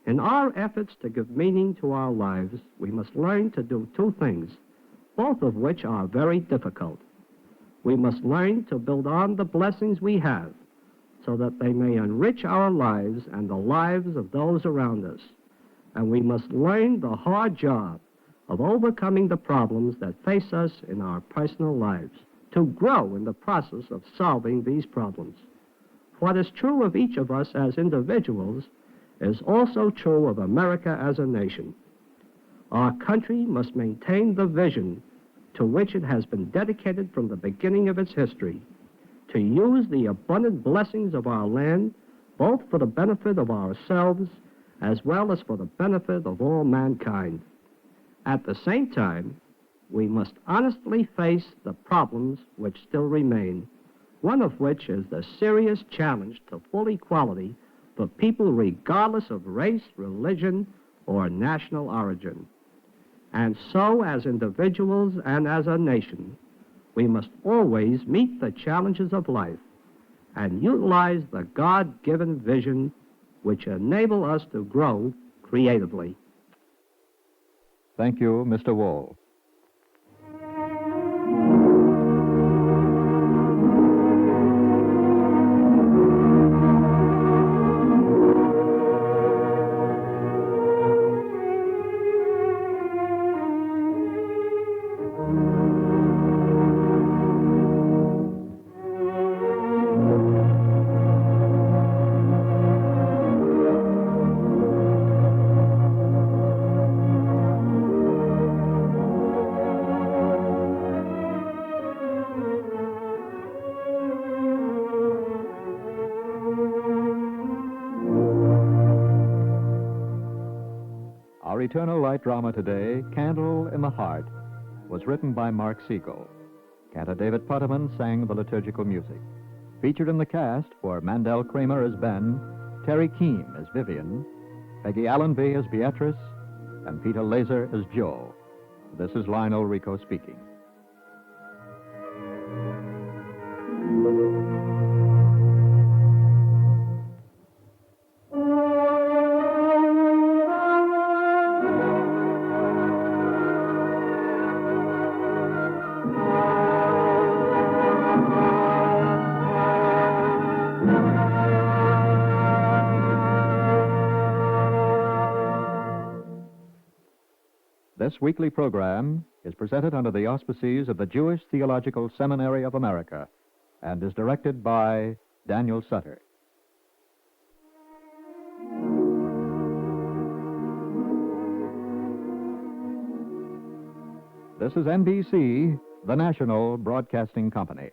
In our efforts to give meaning to our lives, we must learn to do two things, both of which are very difficult. We must learn to build on the blessings we have so that they may enrich our lives and the lives of those around us. And we must learn the hard job of overcoming the problems that face us in our personal lives, to grow in the process of solving these problems. What is true of each of us as individuals is also true of America as a nation. Our country must maintain the vision to which it has been dedicated from the beginning of its history, to use the abundant blessings of our land both for the benefit of ourselves as well as for the benefit of all mankind. At the same time, we must honestly face the problems which still remain, one of which is the serious challenge to full equality for people regardless of race, religion, or national origin. And so, as individuals and as a nation, we must always meet the challenges of life and utilize the God-given vision which enable us to grow creatively. Thank you, Mr. Wool. Our Eternal Light drama today, Candle in the Heart, was written by Mark Siegel. Cantor David Putterman sang the liturgical music. Featured in the cast were Mandel Kramer as Ben, Terry Keene as Vivian, Peggy Allenby as Beatrice, and Peter Laser as Joe. This is Lionel Rico speaking. This weekly program is presented under the auspices of the Jewish Theological Seminary of America and is directed by Daniel Sutter. This is NBC, the national broadcasting company.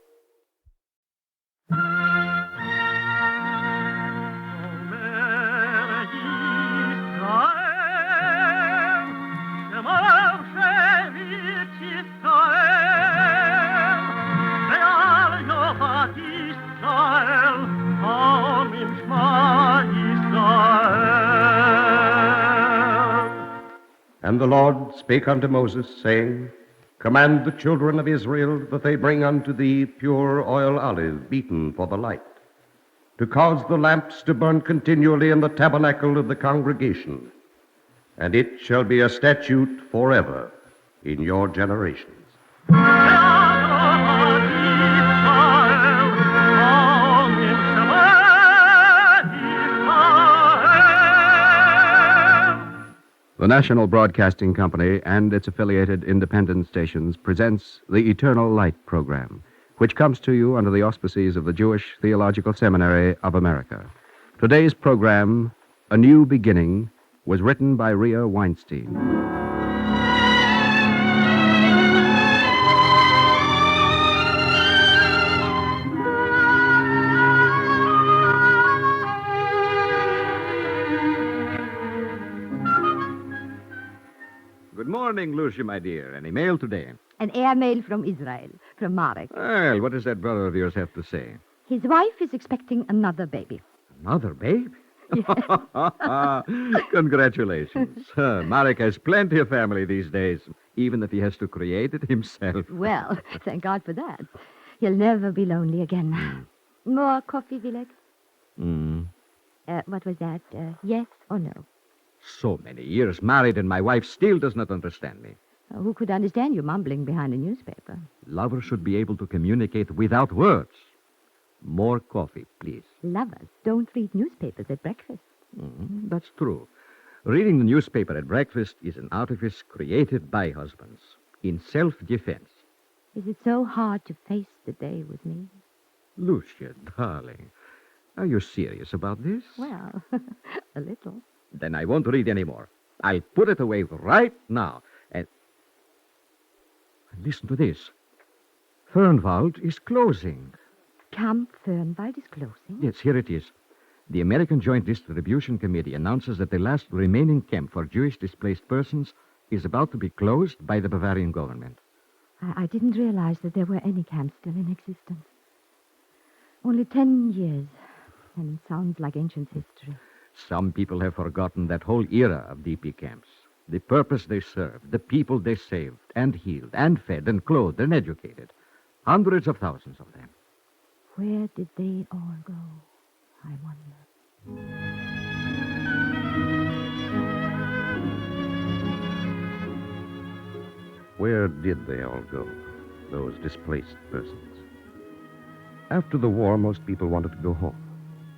And the Lord spake unto Moses, saying, Command the children of Israel that they bring unto thee pure oil olive beaten for the light, to cause the lamps to burn continually in the tabernacle of the congregation. And it shall be a statute forever in your generations. The National Broadcasting Company and its affiliated independent stations presents the Eternal Light program, which comes to you under the auspices of the Jewish Theological Seminary of America. Today's program, A New Beginning, was written by Rhea Weinstein. Good morning, Lucia, my dear. Any mail today? An airmail from Israel, from Marek. Well, what does that brother of yours have to say? His wife is expecting another baby. Another baby? Congratulations. Marek has plenty of family these days, even if he has to create it himself. Well, thank God for that. He'll never be lonely again now. More coffee, Vilek? What was that? Yes or no? So many years married, and my wife still does not understand me. Who could understand you mumbling behind a newspaper? Lovers should be able to communicate without words. More coffee, please. Lovers don't read newspapers at breakfast. That's true. Reading the newspaper at breakfast is an artifice created by husbands in self-defense. Is it so hard to face the day with me? Lucia, darling, are you serious about this? Well, a little. Then I won't read any more. I'll put it away right now. And listen to this. Fernwald is closing. Camp Fernwald is closing? Yes, here it is. The American Joint Distribution Committee announces that the last remaining camp for Jewish displaced persons is about to be closed by the Bavarian government. I didn't realize that there were any camps still in existence. Only 10 years, and it sounds like ancient history. Some people have forgotten that whole era of DP camps. The purpose they served, the people they saved and healed and fed and clothed and educated. Hundreds of thousands of them. Where did they all go, I wonder? Where did they all go, those displaced persons? After the war, most people wanted to go home,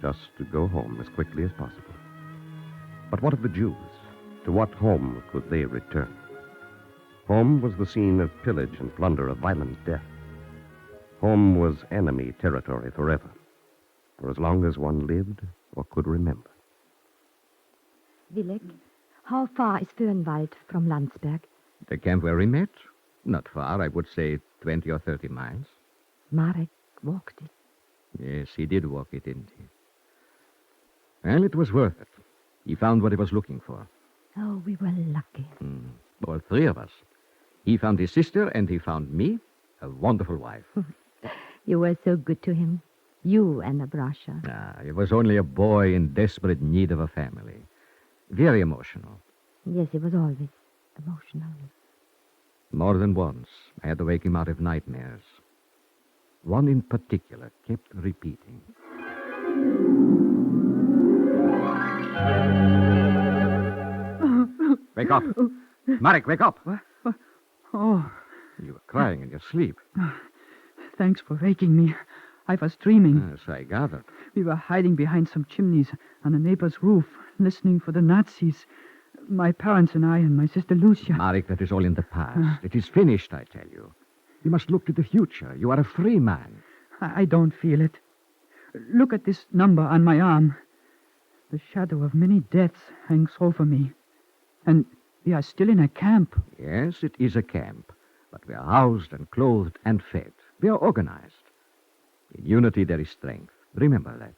just to go home as quickly as possible. But what of the Jews? To what home could they return? Home was the scene of pillage and plunder, of violent death. Home was enemy territory forever, for as long as one lived or could remember. Wilek, how far is Fernwald from Landsberg? The camp where we met? Not far, I would say 20 or 30 miles. Marek walked it. Yes, he did walk it, didn't he? Well, it was worth it. He found what he was looking for. Oh, we were lucky. All three of us. He found his sister, and he found me, a wonderful wife. You were so good to him. You and Abrasha. He was only a boy in desperate need of a family. Very emotional. Yes, he was always emotional. More than once, I had to wake him out of nightmares. One in particular kept repeating. Wake up. Marek, wake up. What? Oh. You were crying in your sleep. Thanks for waking me. I was dreaming. Yes, I gathered. We were hiding behind some chimneys on a neighbor's roof, listening for the Nazis. My parents and I and my sister Lucia. Marek, that is all in the past. It is finished, I tell you. You must look to the future. You are a free man. I don't feel it. Look at this number on my arm. The shadow of many deaths hangs over me. And we are still in a camp. Yes, it is a camp. But we are housed and clothed and fed. We are organized. In unity there is strength. Remember that.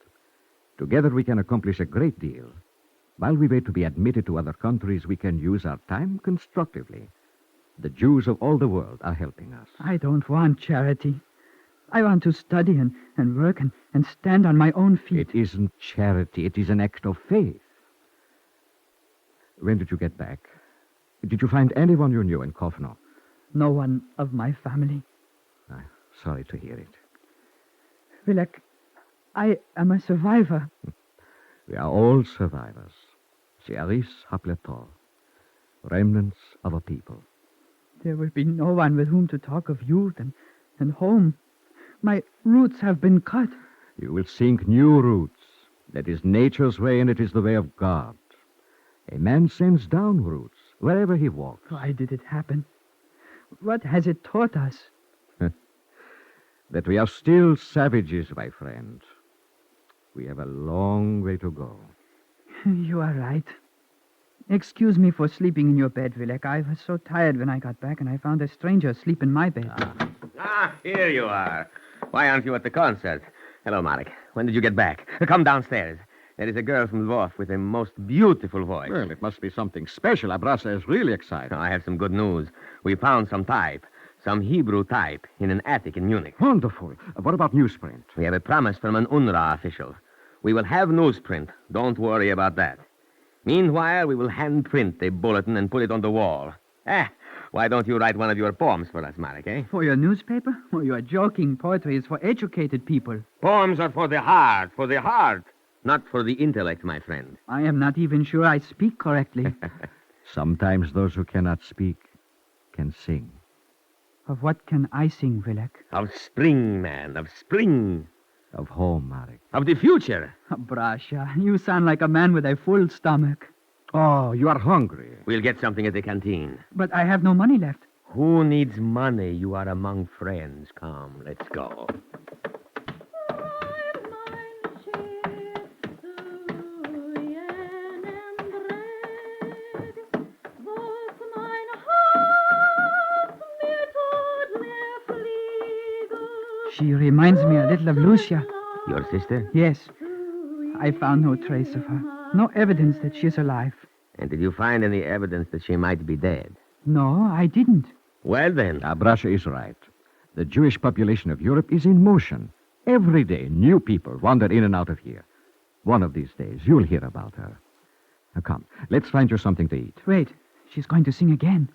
Together we can accomplish a great deal. While we wait to be admitted to other countries, we can use our time constructively. The Jews of all the world are helping us. I don't want charity. I want to study and work and stand on my own feet. It isn't charity. It is an act of faith. When did you get back? Did you find anyone you knew in Kovno? No one of my family. I'm sorry to hear it. Wilek, I am a survivor. We are all survivors. Shearis hapletor. Remnants of a people. There will be no one with whom to talk of youth and home. My roots have been cut. You will sink new roots. That is nature's way, and it is the way of God. A man sends down roots wherever he walks. Why did it happen? What has it taught us? That we are still savages, my friend. We have a long way to go. You are right. Excuse me for sleeping in your bed, Wilek. I was so tired when I got back, and I found a stranger asleep in my bed. Here you are. Why aren't you at the concert? Hello, Marek. When did you get back? Come downstairs. There is a girl from Lvov with a most beautiful voice. Well, it must be something special. Abrasa is really excited. I have some good news. We found some type. Some Hebrew type in an attic in Munich. Wonderful. What about newsprint? We have a promise from an UNRWA official. We will have newsprint. Don't worry about that. Meanwhile, we will handprint a bulletin and put it on the wall. Why don't you write one of your poems for us, Marek, eh? For your newspaper? Oh, you are joking. Poetry is for educated people. Poems are for the heart, not for the intellect, my friend. I am not even sure I speak correctly. Sometimes those who cannot speak can sing. Of what can I sing, Wilek? Of spring, man, of spring. Of home, Marek. Of the future. Brasha, you sound like a man with a full stomach. Oh, you are hungry. We'll get something at the canteen. But I have no money left. Who needs money? You are among friends. Come, let's go. She reminds me a little of Lucia. Your sister? Yes. I found no trace of her. No evidence that she's alive. And did you find any evidence that she might be dead? No, I didn't. Well, then. Abrasha is right. The Jewish population of Europe is in motion. Every day, new people wander in and out of here. One of these days, you'll hear about her. Now, come, let's find you something to eat. Wait, she's going to sing again.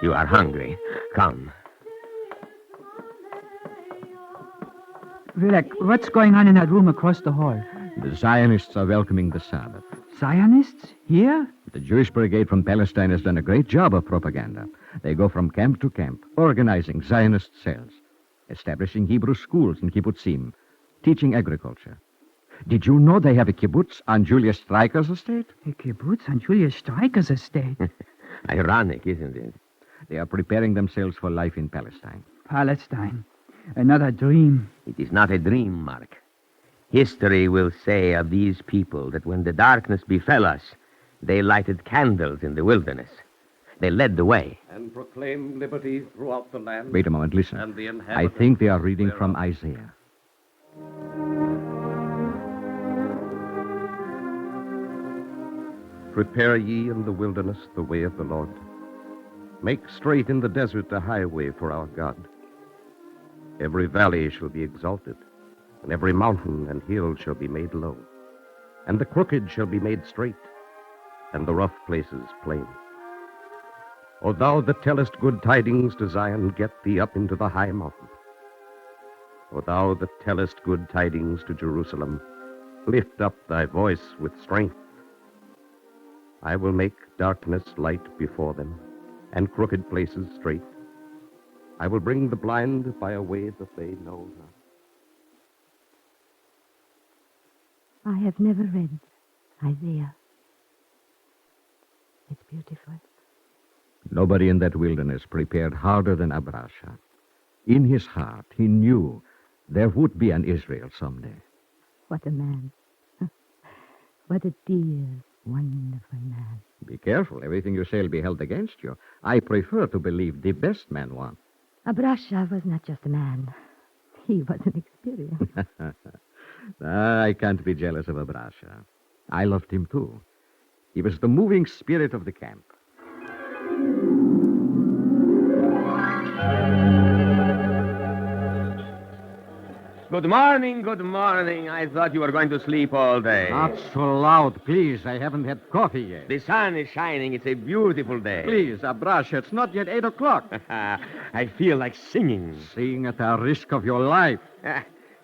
You are hungry. Come. Vilek, what's going on in that room across the hall? The Zionists are welcoming the Sabbath. Zionists? Here? The Jewish Brigade from Palestine has done a great job of propaganda. They go from camp to camp, organizing Zionist cells, establishing Hebrew schools in kibbutzim, teaching agriculture. Did you know they have a kibbutz on Julius Streicher's estate? A kibbutz on Julius Streicher's estate? Ironic, isn't it? They are preparing themselves for life in Palestine. Palestine. Another dream. It is not a dream, Mark. History will say of these people that when the darkness befell us, they lighted candles in the wilderness. They led the way. And proclaimed liberty throughout the land. Wait a moment, listen. And the I think they are reading from Isaiah. Prepare ye in the wilderness the way of the Lord. Make straight in the desert a highway for our God. Every valley shall be exalted, and every mountain and hill shall be made low. And the crooked shall be made straight, and the rough places plain. O thou that tellest good tidings to Zion, get thee up into the high mountain. O thou that tellest good tidings to Jerusalem, lift up thy voice with strength. I will make darkness light before them, and crooked places straight. I will bring the blind by a way that they know not. I have never read Isaiah. It's beautiful. Nobody in that wilderness prepared harder than Abrasha. In his heart, he knew there would be an Israel someday. What a man. What a dear, wonderful man. Be careful. Everything you say will be held against you. I prefer to believe the best man won. Abrasha was not just a man. He was an experience. I can't be jealous of Abrasha. I loved him, too. He was the moving spirit of the camp. Good morning, good morning. I thought you were going to sleep all day. Not so loud, please. I haven't had coffee yet. The sun is shining. It's a beautiful day. Please, Abrasha, it's not yet 8 o'clock. I feel like singing. Sing at the risk of your life.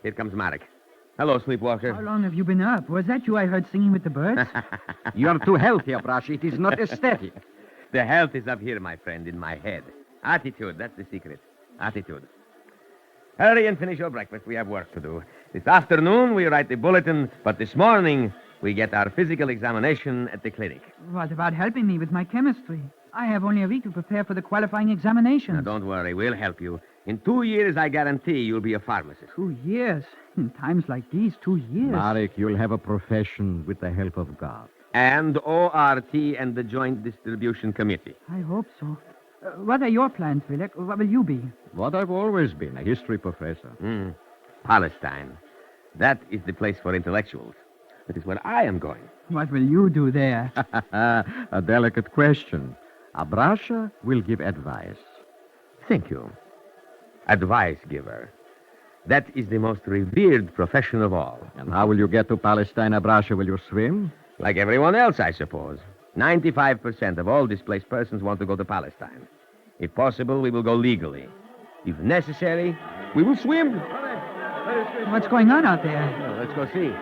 Here comes Marek. Hello, sleepwalker. How long have you been up? Was that you I heard singing with the birds? You're too healthy, Abrasha. It is not aesthetic. The health is up here, my friend, in my head. Attitude, that's the secret. Attitude. Hurry and finish your breakfast. We have work to do. This afternoon, we write the bulletin, but this morning, we get our physical examination at the clinic. What about helping me with my chemistry? I have only a week to prepare for the qualifying examinations. Now, don't worry. We'll help you. In 2 years, I guarantee you'll be a pharmacist. 2 years? In times like these, 2 years? Marek, you'll have a profession with the help of God. And ORT and the Joint Distribution Committee. I hope so. What are your plans, Vilek? What will you be? What I've always been, a history professor. Palestine. That is the place for intellectuals. That is where I am going. What will you do there? A delicate question. Abrasha will give advice. Thank you. Advice giver. That is the most revered profession of all. And how will you get to Palestine, Abrasha? Will you swim? Like everyone else, I suppose. 95% of all displaced persons want to go to Palestine. If possible, we will go legally. If necessary, we will swim. What's going on out there? Well, let's go see.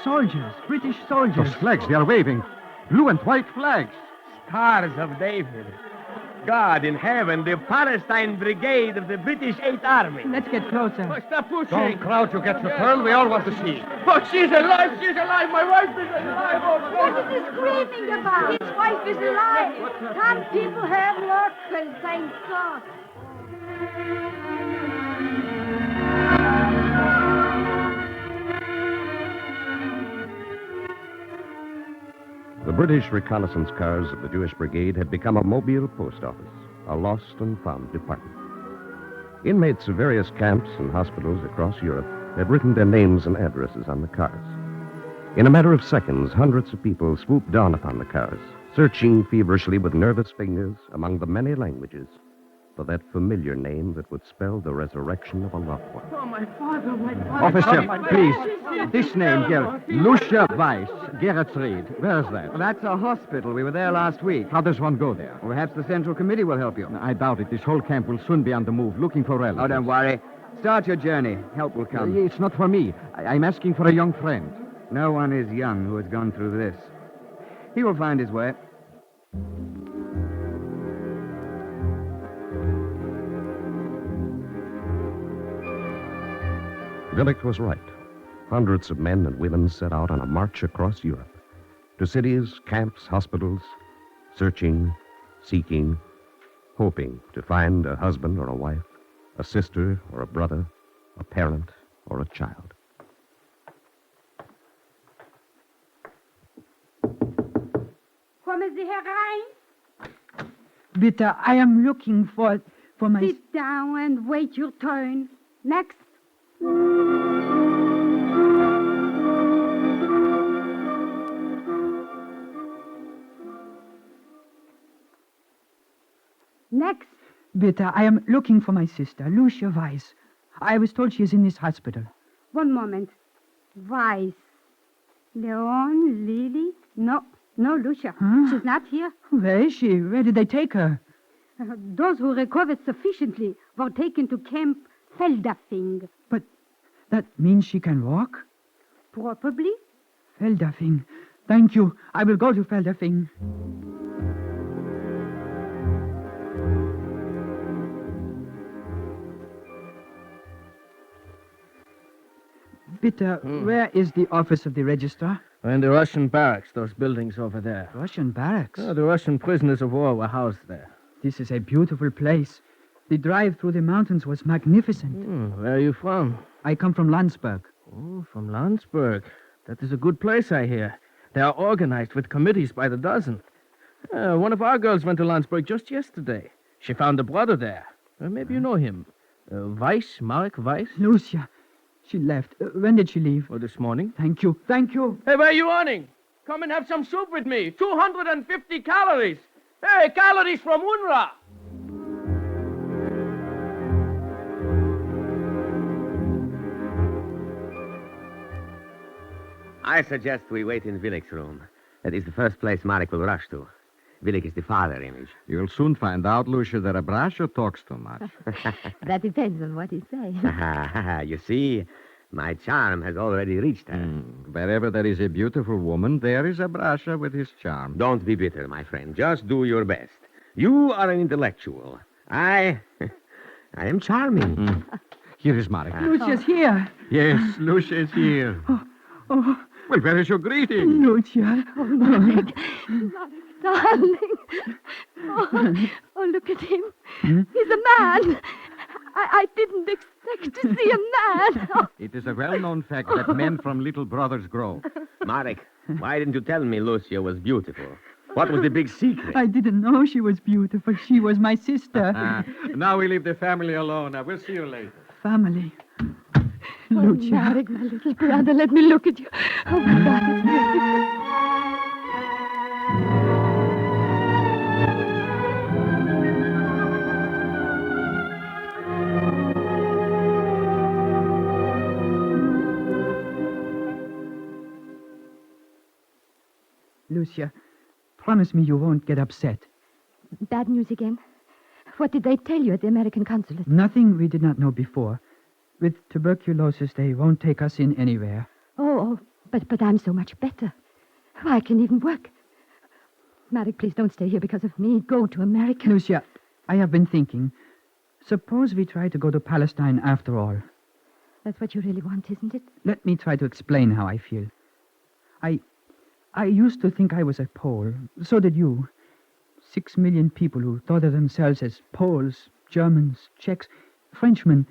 Soldiers, British soldiers. Those flags, they are waving. Blue and white flags. Stars of David. God in heaven, the Palestine Brigade of the British Eighth Army. Let's get closer. Stop pushing. Don't crowd, you get your turn. We all want to see. Oh, she's alive. She's alive. My wife is alive. Oh, What is he screaming about? His wife is alive. Some people have luck, and thank God. The British reconnaissance cars of the Jewish Brigade had become a mobile post office, a lost and found department. Inmates of various camps and hospitals across Europe had written their names and addresses on the cars. In a matter of seconds, hundreds of people swooped down upon the cars, searching feverishly with nervous fingers among the many languages for that familiar name that would spell the resurrection of a loved one. Oh, my father, my father. Officer, please. This name here, Lucia Weiss, Geretsried. Where is that? That's a hospital. We were there last week. How does one go there? Perhaps the Central Committee will help you. I doubt it. This whole camp will soon be on the move, looking for relatives. Oh, don't worry. Start your journey. Help will come. It's not for me. I'm asking for a young friend. No one is young who has gone through this. He will find his way. Willich was right. Hundreds of men and women set out on a march across Europe, to cities, camps, hospitals, searching, seeking, hoping to find a husband or a wife, a sister or a brother, a parent or a child. Kommen Sie herein. Bitte, I am looking for my... Sit down and wait your turn. Next. Next. Bitte, I am looking for my sister, Lucia Weiss. I was told she is in this hospital. One moment. Weiss. Leon, Lily? No, Lucia. Huh? She's not here. Where is she? Where did they take her? Those who recovered sufficiently were taken to Camp Feldafing. But that means she can walk? Probably. Feldafing. Thank you. I will go to Feldafing. Bitte, where is the office of the registrar? In the Russian barracks, those buildings over there. Russian barracks? Oh, the Russian prisoners of war were housed there. This is a beautiful place. The drive through the mountains was magnificent. Where are you from? I come from Landsberg. Oh, from Landsberg. That is a good place, I hear. They are organized with committees by the dozen. One of our girls went to Landsberg just yesterday. She found a brother there. Maybe you know him. Weiss, Marek Weiss? Lucia. She left. When did she leave? Oh, this morning. Thank you. Thank you. Hey, where are you running? Come and have some soup with me. 250 calories. Hey, calories from UNRWA. I suggest we wait in Willich's room. That is the first place Marek will rush to. Willich is the father image. You'll soon find out, Lucia, that a Brasher talks too much. That depends on what he says. You see, my charm has already reached her. Wherever there is a beautiful woman, there is a Brasher with his charm. Don't be bitter, my friend. Just do your best. You are an intellectual. I am charming. Here is Marek. Lucia's here. Yes, Lucia is here. Oh. Well, where is your greeting? Lucia. Oh, Marek. Darling. Oh, look at him. He's a man. I didn't expect to see a man. Oh. It is a well-known fact that men from little brothers grow. Marek, why didn't you tell me Lucia was beautiful? What was the big secret? I didn't know she was beautiful. She was my sister. Now we leave the family alone. I will see you later. Family. Oh, Lucia. Marek, my little brother, let me look at you. Oh, my God, it's beautiful. Lucia, promise me you won't get upset. Bad news again? What did they tell you at the American consulate? Nothing we did not know before. With tuberculosis, they won't take us in anywhere. Oh, but I'm so much better. I can even work. Marek, please don't stay here because of me. Go to America. Lucia, I have been thinking. Suppose we try to go to Palestine after all. That's what you really want, isn't it? Let me try to explain how I feel. I used to think I was a Pole. So did you. 6 million people who thought of themselves as Poles, Germans, Czechs, Frenchmen,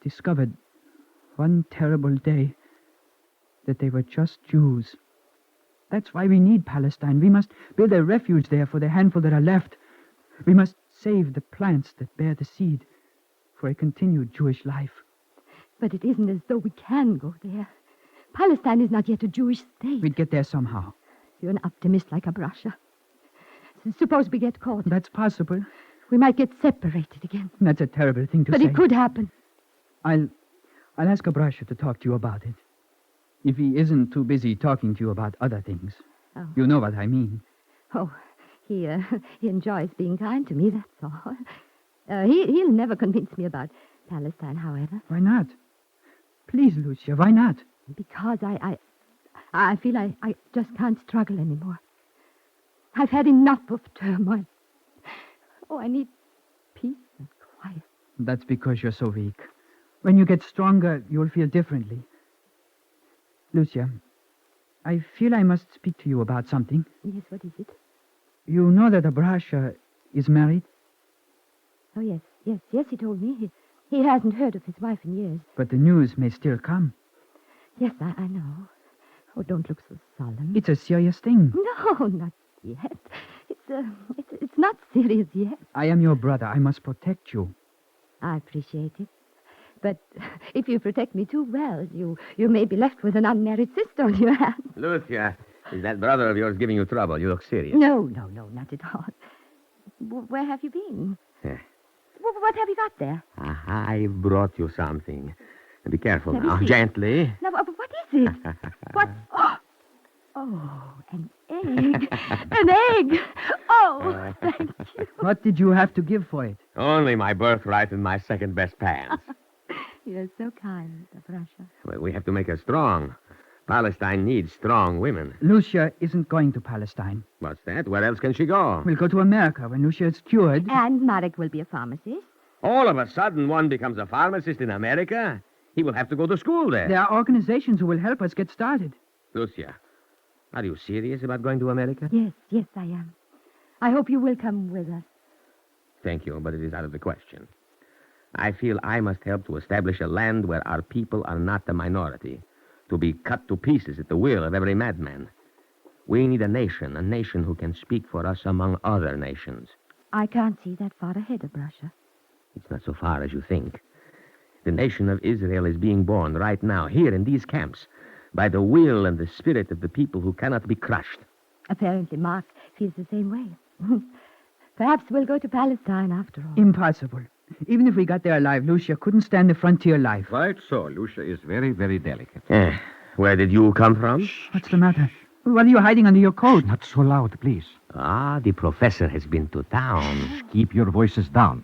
discovered one terrible day that they were just Jews. That's why we need Palestine. We must build a refuge there for the handful that are left. We must save the plants that bear the seed for a continued Jewish life. But it isn't as though we can go there. Palestine is not yet a Jewish state. We'd get there somehow. You're an optimist like Abrasha. Suppose we get caught. That's possible. We might get separated again. That's a terrible thing to say. But it could happen. I'll ask Abrasha to talk to you about it. If he isn't too busy talking to you about other things. Oh. You know what I mean. Oh, he enjoys being kind to me, that's all. He'll never convince me about Palestine, however. Why not? Please, Lucia, why not? Because I feel I just can't struggle anymore. I've had enough of turmoil. Oh, I need peace and quiet. That's because you're so weak. When you get stronger, you'll feel differently. Lucia, I feel I must speak to you about something. Yes, what is it? You know that Abrasha is married? Oh, yes, he told me. He hasn't heard of his wife in years. But the news may still come. Yes, I know. Oh, don't look so solemn. It's a serious thing. No, not yet. It's not serious yet. I am your brother. I must protect you. I appreciate it. But if you protect me too well, you may be left with an unmarried sister on your hands. Lucia, is that brother of yours giving you trouble? You look serious. No, not at all. Where have you been? Yeah. What have you got there? I brought you something. Be careful Let me now. see. Gently. Now, what is it? What? Oh, an egg. An egg. Oh, thank you. What did you have to give for it? Only my birthright and my second best pants. You're so kind, Abrasha. Well, we have to make her strong. Palestine needs strong women. Lucia isn't going to Palestine. What's that? Where else can she go? We'll go to America when Lucia is cured. And Marek will be a pharmacist. All of a sudden, one becomes a pharmacist in America? He will have to go to school there. There are organizations who will help us get started. Lucia, are you serious about going to America? Yes, I am. I hope you will come with us. Thank you, but it is out of the question. I feel I must help to establish a land where our people are not the minority, to be cut to pieces at the will of every madman. We need a nation who can speak for us among other nations. I can't see that far ahead, Abrasha. It's not so far as you think. The nation of Israel is being born right now, here in these camps, by the will and the spirit of the people who cannot be crushed. Apparently, Mark feels the same way. Perhaps we'll go to Palestine after all. Impossible. Even if we got there alive, Lucia couldn't stand the frontier life. Right so. Lucia is very, very delicate. Where did you come from? What's the matter? What are you hiding under your coat? Not so loud, please. The professor has been to town. Keep your voices down.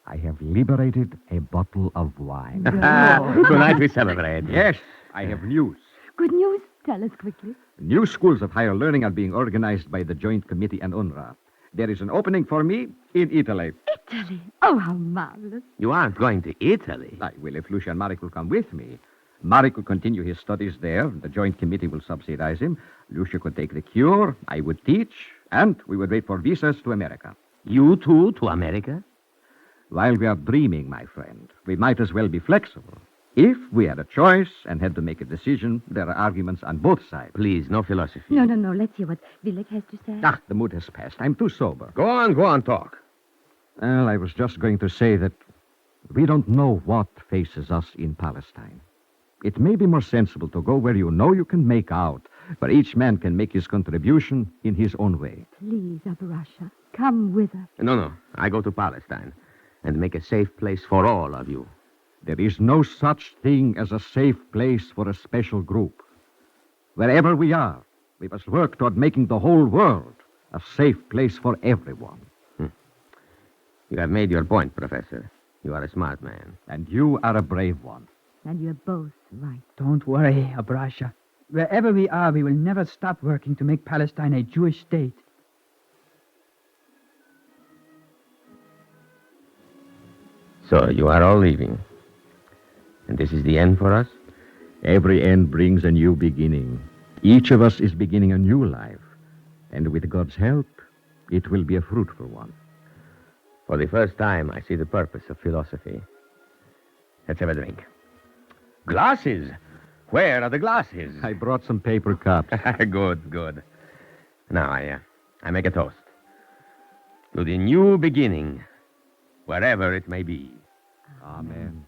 I have liberated a bottle of wine. Tonight we celebrate. Yes, I have news. Good news. Tell us quickly. New schools of higher learning are being organized by the Joint Committee and UNRWA. There is an opening for me in Italy. Italy? Oh, how marvelous. You aren't going to Italy? I will if Lucia and Marek will come with me. Marek will continue his studies there. The Joint Committee will subsidize him. Lucia could take the cure. I would teach. And we would wait for visas to America. You too to America? While we are dreaming, my friend, we might as well be flexible. If we had a choice and had to make a decision, there are arguments on both sides. Please, no philosophy. No. Let's hear what Vilek has to say. The mood has passed. I'm too sober. Go on, talk. Well, I was just going to say that we don't know what faces us in Palestine. It may be more sensible to go where you know you can make out, where each man can make his contribution in his own way. Please, Abrasha, come with us. No. I go to Palestine and make a safe place for all of you. There is no such thing as a safe place for a special group. Wherever we are, we must work toward making the whole world a safe place for everyone. You have made your point, Professor. You are a smart man. And you are a brave one. And you're both right. Don't worry, Abrasha. Wherever we are, we will never stop working to make Palestine a Jewish state. So you are all leaving. And this is the end for us? Every end brings a new beginning. Each of us is beginning a new life. And with God's help, it will be a fruitful one. For the first time, I see the purpose of philosophy. Let's have a drink. Glasses! Where are the glasses? I brought some paper cups. Good. Now, I make a toast. To the new beginning, wherever it may be. Amen.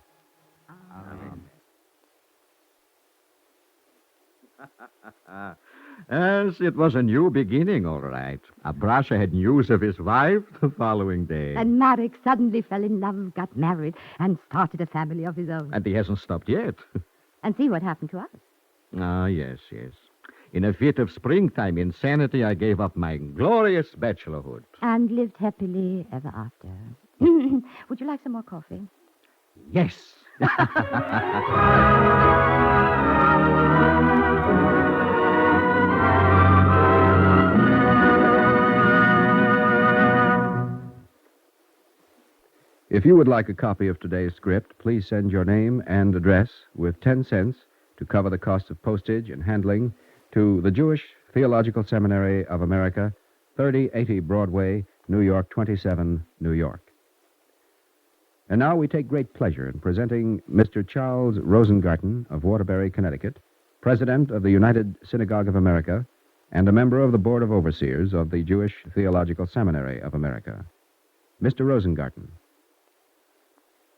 Yes, it was a new beginning, all right. Abrasha had news of his wife the following day. And Marek suddenly fell in love, got married, and started a family of his own. And he hasn't stopped yet. And see what happened to us. Ah, yes. In a fit of springtime insanity, I gave up my glorious bachelorhood. And lived happily ever after. Would you like some more coffee? Yes. If you would like a copy of today's script, please send your name and address with 10 cents to cover the cost of postage and handling to the Jewish Theological Seminary of America, 3080 Broadway, New York 27, New York. And now we take great pleasure in presenting Mr. Charles Rosengarten of Waterbury, Connecticut, President of the United Synagogue of America and a member of the Board of Overseers of the Jewish Theological Seminary of America. Mr. Rosengarten.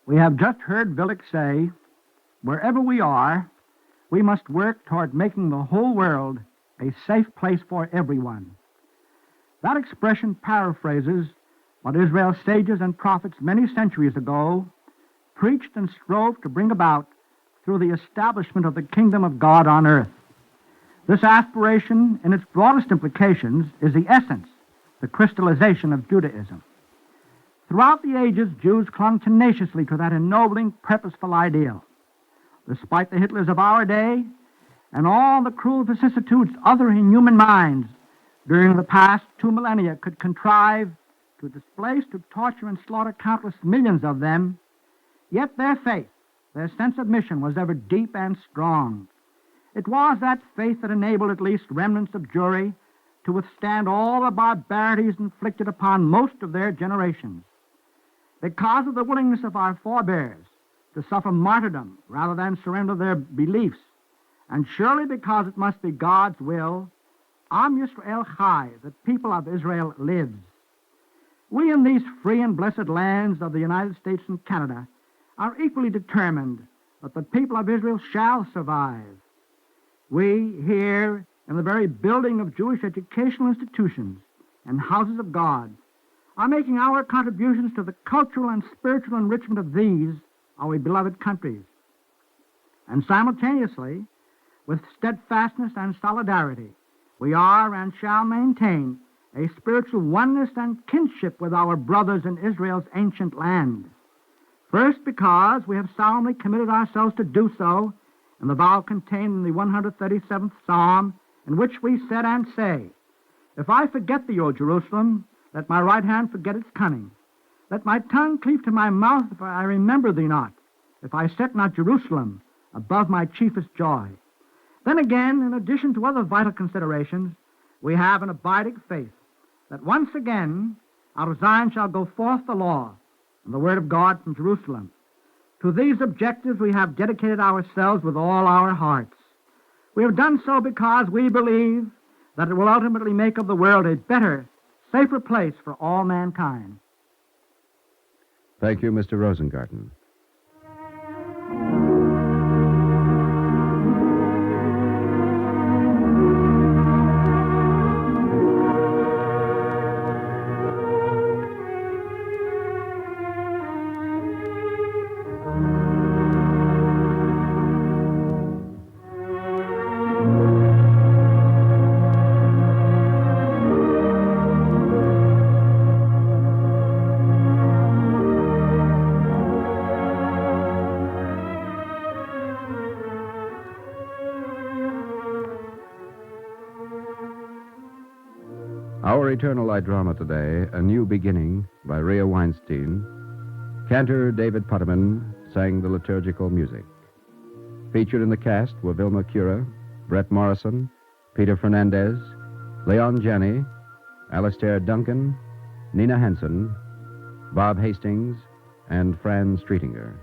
We have just heard Willich say, wherever we are, we must work toward making the whole world a safe place for everyone. That expression paraphrases what Israel's sages and prophets many centuries ago preached and strove to bring about through the establishment of the kingdom of God on earth. This aspiration, in its broadest implications, is the essence, the crystallization of Judaism. Throughout the ages, Jews clung tenaciously to that ennobling, purposeful ideal. Despite the Hitlers of our day and all the cruel vicissitudes other inhuman minds during the past 2 millennia could contrive to displace, to torture, and slaughter countless millions of them, yet their faith, their sense of mission was ever deep and strong. It was that faith that enabled at least remnants of Jewry to withstand all the barbarities inflicted upon most of their generations. Because of the willingness of our forebears to suffer martyrdom rather than surrender their beliefs, and surely because it must be God's will, Am Yisrael Chai, the people of Israel, lives. We in these free and blessed lands of the United States and Canada are equally determined that the people of Israel shall survive. We here, in the very building of Jewish educational institutions and houses of God, are making our contributions to the cultural and spiritual enrichment of these, our beloved countries. And simultaneously, with steadfastness and solidarity, we are and shall maintain a spiritual oneness and kinship with our brothers in Israel's ancient land. First, because we have solemnly committed ourselves to do so in the vow contained in the 137th Psalm, in which we said and say, If I forget thee, O Jerusalem, let my right hand forget its cunning. Let my tongue cleave to my mouth if I remember thee not, if I set not Jerusalem above my chiefest joy. Then again, in addition to other vital considerations, we have an abiding faith that once again out of Zion shall go forth the law and the word of God from Jerusalem. To these objectives we have dedicated ourselves with all our hearts. We have done so because we believe that it will ultimately make of the world a better, safer place for all mankind. Thank you, Mr. Rosengarten. Our Eternal Light drama today, A New Beginning by Rhea Weinstein, Cantor David Putterman sang the liturgical music. Featured in the cast were Vilma Cura, Brett Morrison, Peter Fernandez, Leon Janney, Alastair Duncan, Nina Hansen, Bob Hastings, and Fran Streetinger.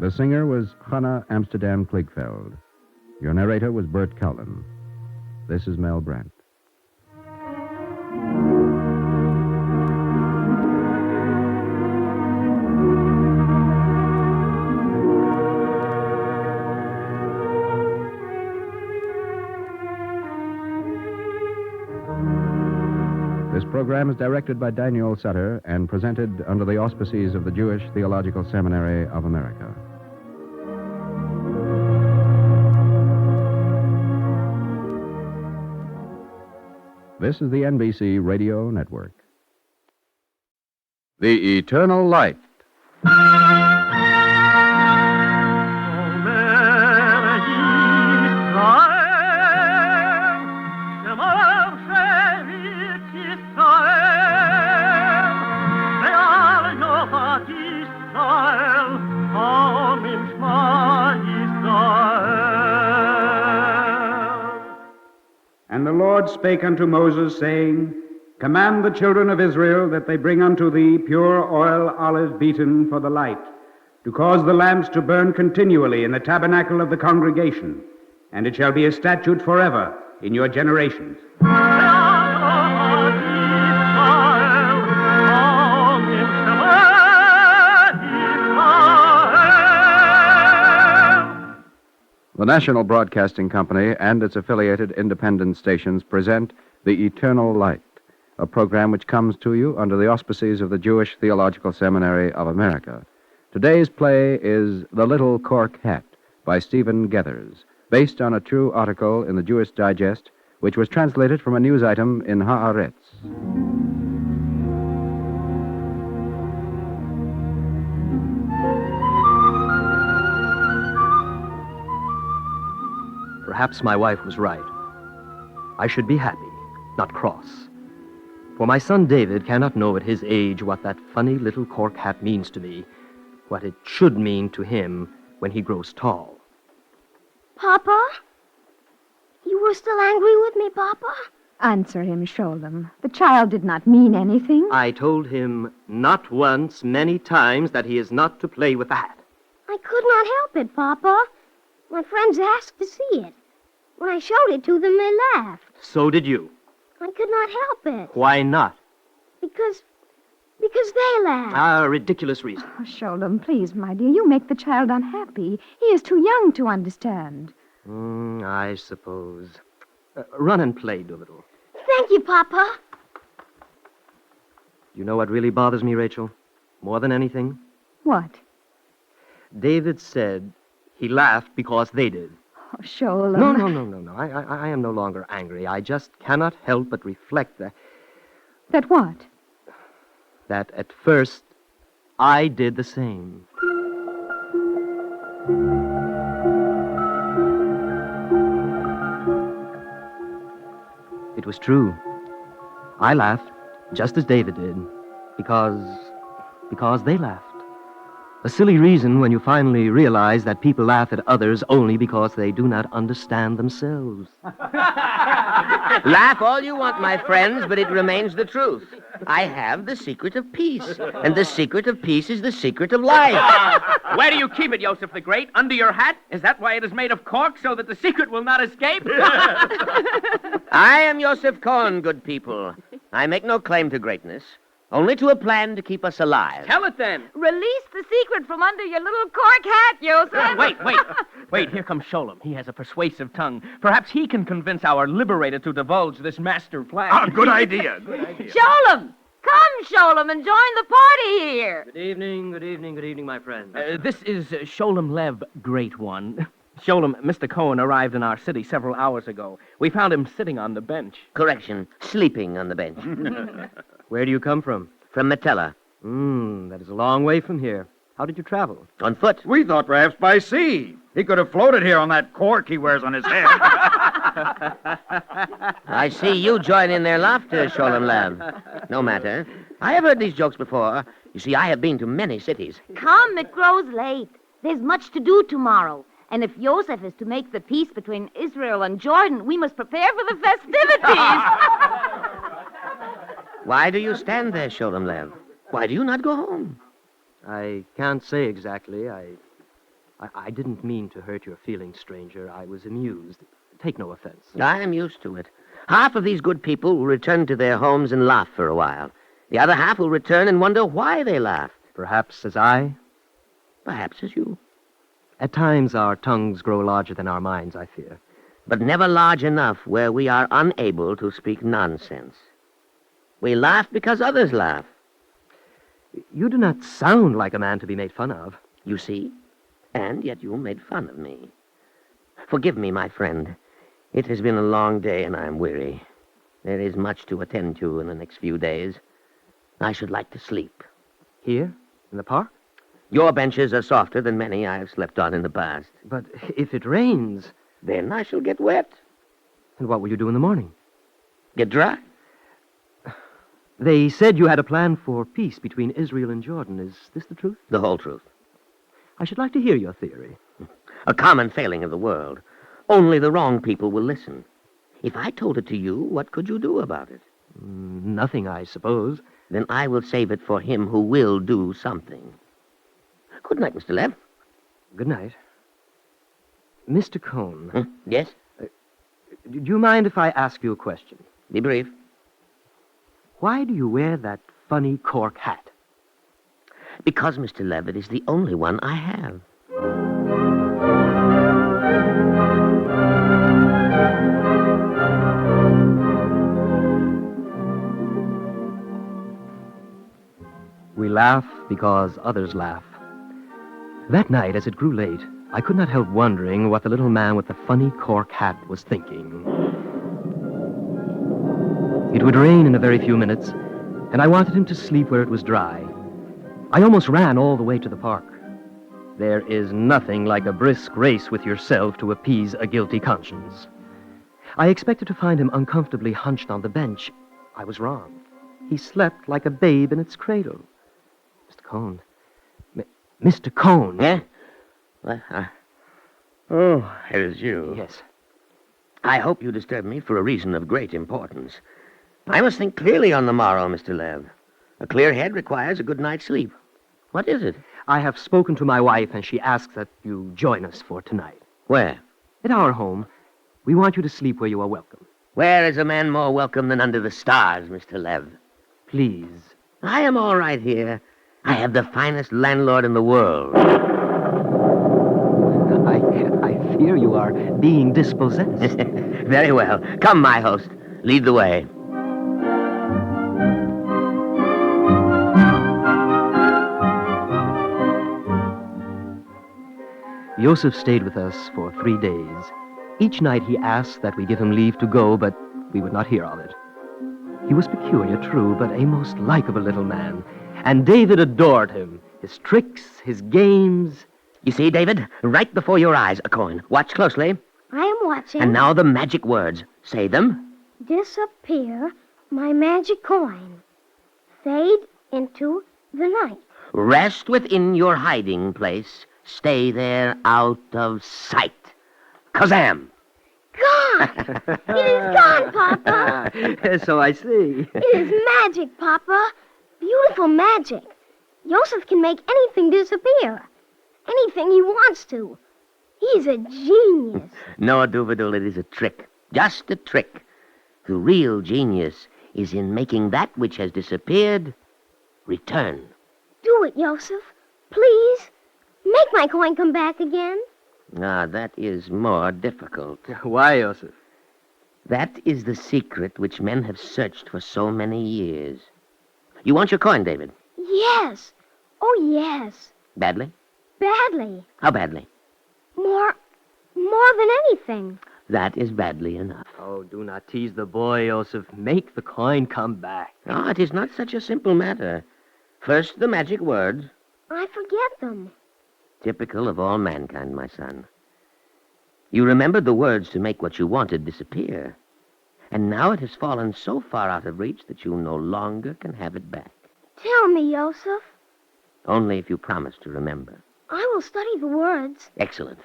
The singer was Hannah Amsterdam Kligfeld. Your narrator was Bert Cowlin. This is Mel Brandt. This program is directed by Daniel Sutter and presented under the auspices of the Jewish Theological Seminary of America. This is the NBC Radio Network. The Eternal Light. And the Lord spake unto Moses, saying, Command the children of Israel that they bring unto thee pure oil olive beaten for the light, to cause the lamps to burn continually in the tabernacle of the congregation, and it shall be a statute forever in your generations. The National Broadcasting Company and its affiliated independent stations present The Eternal Light, a program which comes to you under the auspices of the Jewish Theological Seminary of America. Today's play is The Little Cork Hat by Stephen Gethers, based on a true article in the Jewish Digest, which was translated from a news item in Haaretz. Perhaps my wife was right. I should be happy, not cross. For my son David cannot know at his age what that funny little cork hat means to me, what it should mean to him when he grows tall. Papa? You were still angry with me, Papa? Answer him, Sholem. The child did not mean anything. I told him not once, many times, that he is not to play with the hat. I could not help it, Papa. My friends asked to see it. When I showed it to them, they laughed. So did you. I could not help it. Why not? Because they laughed. A ridiculous reason. Oh, Sholem, please, my dear, you make the child unhappy. He is too young to understand. I suppose. Run and play, Doolittle. Thank you, Papa. You know what really bothers me, Rachel? More than anything? What? David said he laughed because they did. Oh, Sholem. No. I am no longer angry. I just cannot help but reflect that... That what? That at first, I did the same. It was true. I laughed, just as David did, because they laughed. A silly reason when you finally realize that people laugh at others only because they do not understand themselves. Laugh all you want, my friends, but it remains the truth. I have the secret of peace, and the secret of peace is the secret of life. Where do you keep it, Joseph the Great? Under your hat? Is that why it is made of cork, so that the secret will not escape? I am Joseph Cohen, good people. I make no claim to greatness, only to a plan to keep us alive. Tell it then. Release the secret from under your little cork hat, Joseph. Wait, here comes Sholem. He has a persuasive tongue. Perhaps he can convince our liberator to divulge this master plan. Good idea. Sholem! Come, Sholem, and join the party here. Good evening, my friends. This is Sholem Lev, Great One. Sholem, Mr. Cohen arrived in our city several hours ago. We found him sitting on the bench. Correction, sleeping on the bench. Where do you come from? From Metella. That is a long way from here. How did you travel? On foot. We thought perhaps by sea. He could have floated here on that cork he wears on his head. I see you join in their laughter, Sholem Lev. No matter. I have heard these jokes before. You see, I have been to many cities. Come, it grows late. There's much to do tomorrow. And if Joseph is to make the peace between Israel and Jordan, we must prepare for the festivities. Why do you stand there, Sholem Lev? Why do you not go home? I can't say exactly. I didn't mean to hurt your feelings, stranger. I was amused. Take no offense. I am used to it. Half of these good people will return to their homes and laugh for a while. The other half will return and wonder why they laughed. Perhaps as I? Perhaps as you. At times our tongues grow larger than our minds, I fear. But never large enough where we are unable to speak nonsense. We laugh because others laugh. You do not sound like a man to be made fun of. You see? And yet you made fun of me. Forgive me, my friend. It has been a long day and I am weary. There is much to attend to in the next few days. I should like to sleep. Here? In the park? Your benches are softer than many I have slept on in the past. But if it rains... Then I shall get wet. And what will you do in the morning? Get dry. They said you had a plan for peace between Israel and Jordan. Is this the truth? The whole truth. I should like to hear your theory. A common failing of the world. Only the wrong people will listen. If I told it to you, what could you do about it? Nothing, I suppose. Then I will save it for him who will do something. Good night, Mr. Lev. Good night. Mr. Cohn. Yes? Do you mind if I ask you a question? Be brief. Why do you wear that funny cork hat? Because, Mr. Lev, it is the only one I have. We laugh because others laugh. That night, as it grew late, I could not help wondering what the little man with the funny cork hat was thinking. It would rain in a very few minutes, and I wanted him to sleep where it was dry. I almost ran all the way to the park. There is nothing like a brisk race with yourself to appease a guilty conscience. I expected to find him uncomfortably hunched on the bench. I was wrong. He slept like a babe in its cradle. Mr. Cohn. Mr. Cohn. Yeah? Oh, it is you. Yes. I hope you disturb me for a reason of great importance. I must think clearly on the morrow, Mr. Lev. A clear head requires a good night's sleep. What is it? I have spoken to my wife, and she asks that you join us for tonight. Where? At our home. We want you to sleep where you are welcome. Where is a man more welcome than under the stars, Mr. Lev? Please. I am all right here. I have the finest landlord in the world. I fear you are being dispossessed. Very well. Come, my host. Lead the way. Joseph stayed with us for 3 days. Each night he asked that we give him leave to go, but we would not hear of it. He was peculiar, true, but a most likable little man. And David adored him. His tricks, his games. You see, David, right before your eyes, a coin. Watch closely. I am watching. And now the magic words. Say them. Disappear, my magic coin. Fade into the night. Rest within your hiding place. Stay there out of sight. Kazam! Gone! It is gone, Papa! So I see. It is magic, Papa. Beautiful magic. Joseph can make anything disappear. Anything he wants to. He's a genius. No, Duvidul, it is a trick. Just a trick. The real genius is in making that which has disappeared return. Do it, Joseph. Please. Make my coin come back again. Ah, that is more difficult. Why, Joseph? That is the secret which men have searched for so many years. You want your coin, David? Yes. Oh, yes. Badly? Badly. How badly? More than anything. That is badly enough. Oh, do not tease the boy, Joseph. Make the coin come back. Ah, it is not such a simple matter. First, the magic words. I forget them. Typical of all mankind, my son. You remembered the words to make what you wanted disappear. And now it has fallen so far out of reach that you no longer can have it back. Tell me, Joseph. Only if you promise to remember. I will study the words. Excellent.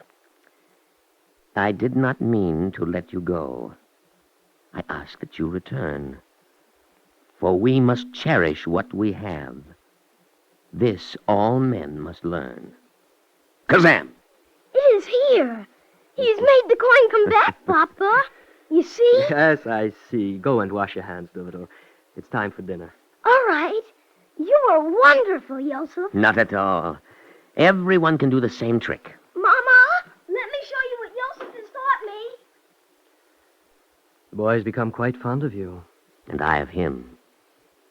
I did not mean to let you go. I ask that you return. For we must cherish what we have. This all men must learn. Kazam! It is here. He's made the coin come back, Papa. You see? Yes, I see. Go and wash your hands, Dodo. It's time for dinner. All right. You are wonderful, Joseph. Not at all. Everyone can do the same trick. Mama, let me show you what Joseph has taught me. The boy's become quite fond of you. And I of him.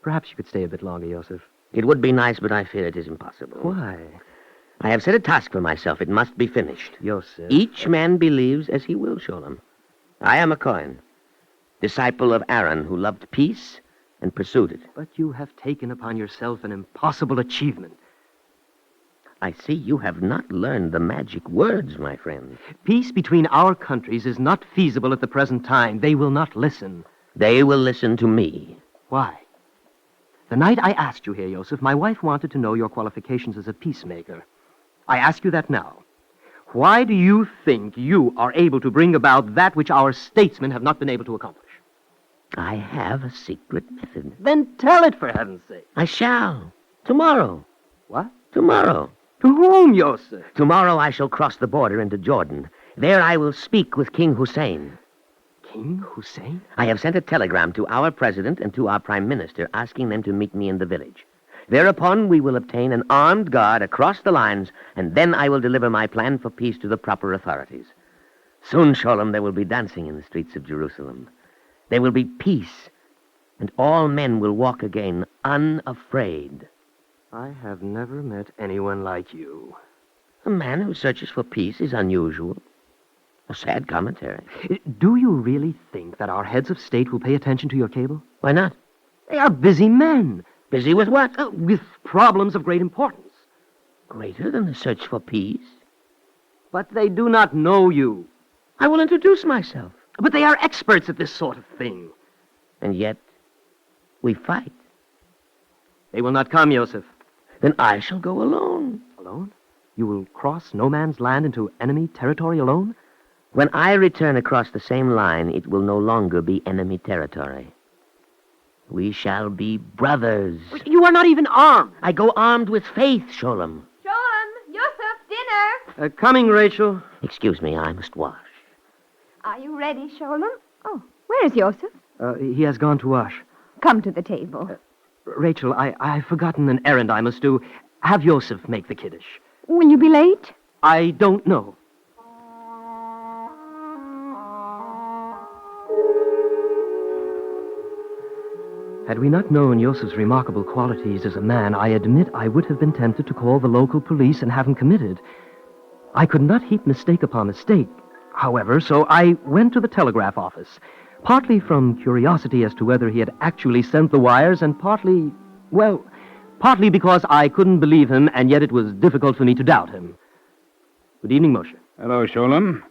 Perhaps you could stay a bit longer, Joseph. It would be nice, but I fear it is impossible. Why? I have set a task for myself. It must be finished. Joseph. Each man believes as he will, Sholem. I am a Cohen, disciple of Aaron, who loved peace and pursued it. But you have taken upon yourself an impossible achievement. I see you have not learned the magic words, my friend. Peace between our countries is not feasible at the present time. They will not listen. They will listen to me. Why? The night I asked you here, Joseph, my wife wanted to know your qualifications as a peacemaker. I ask you that now. Why do you think you are able to bring about that which our statesmen have not been able to accomplish? I have a secret method. Then tell it, for heaven's sake. I shall. Tomorrow. What? Tomorrow. To whom, Joseph? Tomorrow I shall cross the border into Jordan. There I will speak with King Hussein. King Hussein? I have sent a telegram to our president and to our prime minister asking them to meet me in the village. Thereupon we will obtain an armed guard across the lines, and then I will deliver my plan for peace to the proper authorities. Soon, Sholem, there will be dancing in the streets of Jerusalem. There will be peace, and all men will walk again unafraid. I have never met anyone like you. A man who searches for peace is unusual. A sad commentary. Do you really think that our heads of state will pay attention to your cable? Why not? They are busy men. Busy with what? With problems of great importance. Greater than the search for peace? But they do not know you. I will introduce myself. But they are experts at this sort of thing. And yet, we fight. They will not come, Joseph. Then I shall go alone. Alone? You will cross no man's land into enemy territory alone? When I return across the same line, it will no longer be enemy territory. We shall be brothers. But you are not even armed. I go armed with faith, Sholem. Sholem, Joseph, dinner. Coming, Rachel. Excuse me, I must wash. Are you ready, Sholem? Oh, where is Joseph? He has gone to wash. Come to the table. Rachel, I've forgotten an errand I must do. Have Joseph make the kiddush. Will you be late? I don't know. Had we not known Joseph's remarkable qualities as a man, I admit I would have been tempted to call the local police and have him committed. I could not heap mistake upon mistake, however, so I went to the telegraph office, partly from curiosity as to whether he had actually sent the wires, and partly because I couldn't believe him, and yet it was difficult for me to doubt him. Good evening, Moshe. Hello, Sholem.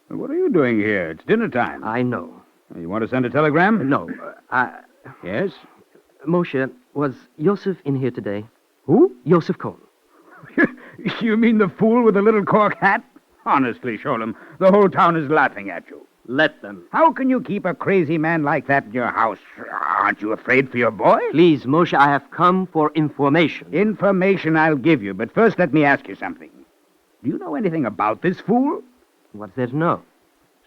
What are you doing here? It's dinner time. I know. You want to send a telegram? No. Yes? Moshe, was Joseph in here today? Who? Joseph Cohen. You mean the fool with the little cork hat? Honestly, Sholem, the whole town is laughing at you. Let them. How can you keep a crazy man like that in your house? Aren't you afraid for your boy? Please, Moshe, I have come for information. Information I'll give you, but first let me ask you something. Do you know anything about this fool? What's there to know?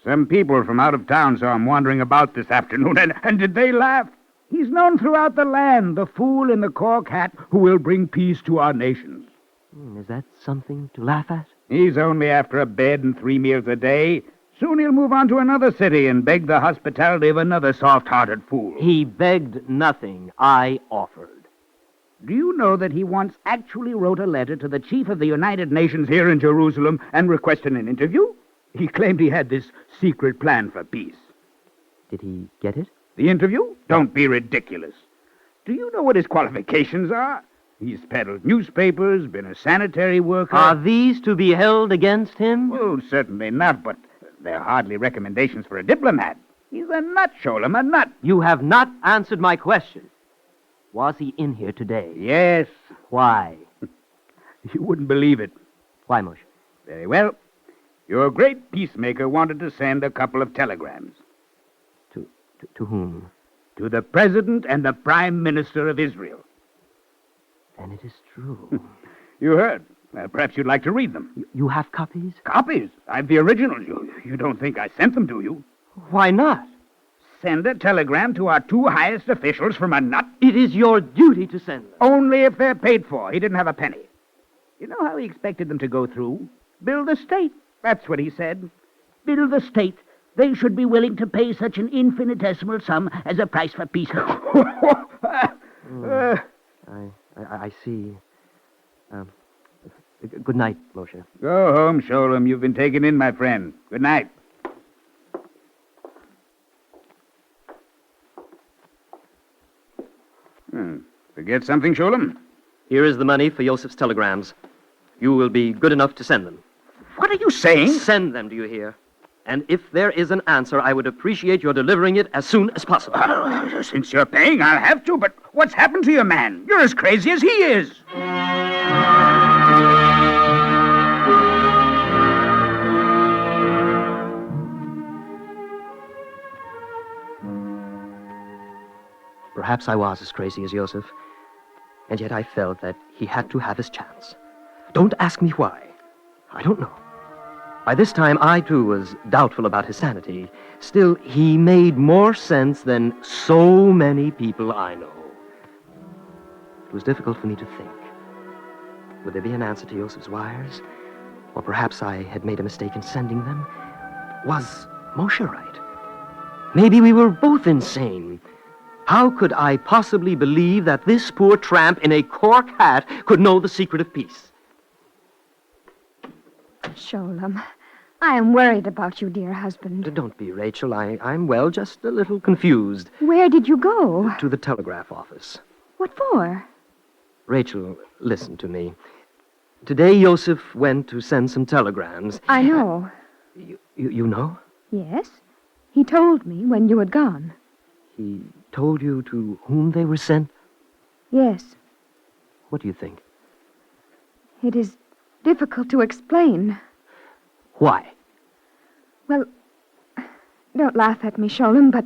Some people from out of town saw him wandering about this afternoon, and did they laugh? He's known throughout the land, the fool in the cork hat who will bring peace to our nations. Is that something to laugh at? He's only after a bed and 3 meals a day. Soon he'll move on to another city and beg the hospitality of another soft-hearted fool. He begged nothing. I offered. Do you know that he once actually wrote a letter to the chief of the United Nations here in Jerusalem and requested an interview? He claimed he had this secret plan for peace. Did he get it? The interview? Don't be ridiculous. Do you know what his qualifications are? He's peddled newspapers, been a sanitary worker. Are these to be held against him? Well, certainly not, but they're hardly recommendations for a diplomat. He's a nut, Sholem, a nut. You have not answered my question. Was he in here today? Yes. Why? You wouldn't believe it. Why, Moshe? Very well. Your great peacemaker wanted to send a couple of telegrams. To whom? To the President and the Prime Minister of Israel. Then it is true. You heard. Perhaps you'd like to read them. You have copies? Copies? I've the originals. You don't think I sent them to you? Why not? Send a telegram to our two highest officials from a nut? It is your duty to send them. Only if they're paid for. He didn't have a penny. You know how he expected them to go through? Build a state. That's what he said. Build a state. They should be willing to pay such an infinitesimal sum as a price for peace. I see. Good night, Moshe. Go home, Sholem. You've been taken in, my friend. Good night. Forget something, Sholem? Here is the money for Yosef's telegrams. You will be good enough to send them. What are you saying? Send them, do you hear? And if there is an answer, I would appreciate your delivering it as soon as possible. Since you're paying, I'll have to, but what's happened to your man? You're as crazy as he is. Perhaps I was as crazy as Yosef, and yet I felt that he had to have his chance. Don't ask me why. I don't know. By this time, I, too, was doubtful about his sanity. Still, he made more sense than so many people I know. It was difficult for me to think. Would there be an answer to Yosef's wires? Or perhaps I had made a mistake in sending them? Was Moshe right? Maybe we were both insane. How could I possibly believe that this poor tramp in a cork hat could know the secret of peace? Sholem, I am worried about you, dear husband. Don't be, Rachel. I'm well, just a little confused. Where did you go? To the telegraph office. What for? Rachel, listen to me. Today, Yosef went to send some telegrams. I know. You know? Yes. He told me when you had gone. He told you to whom they were sent? Yes. What do you think? It is difficult to explain. Why? Well, don't laugh at me, Sholem, but...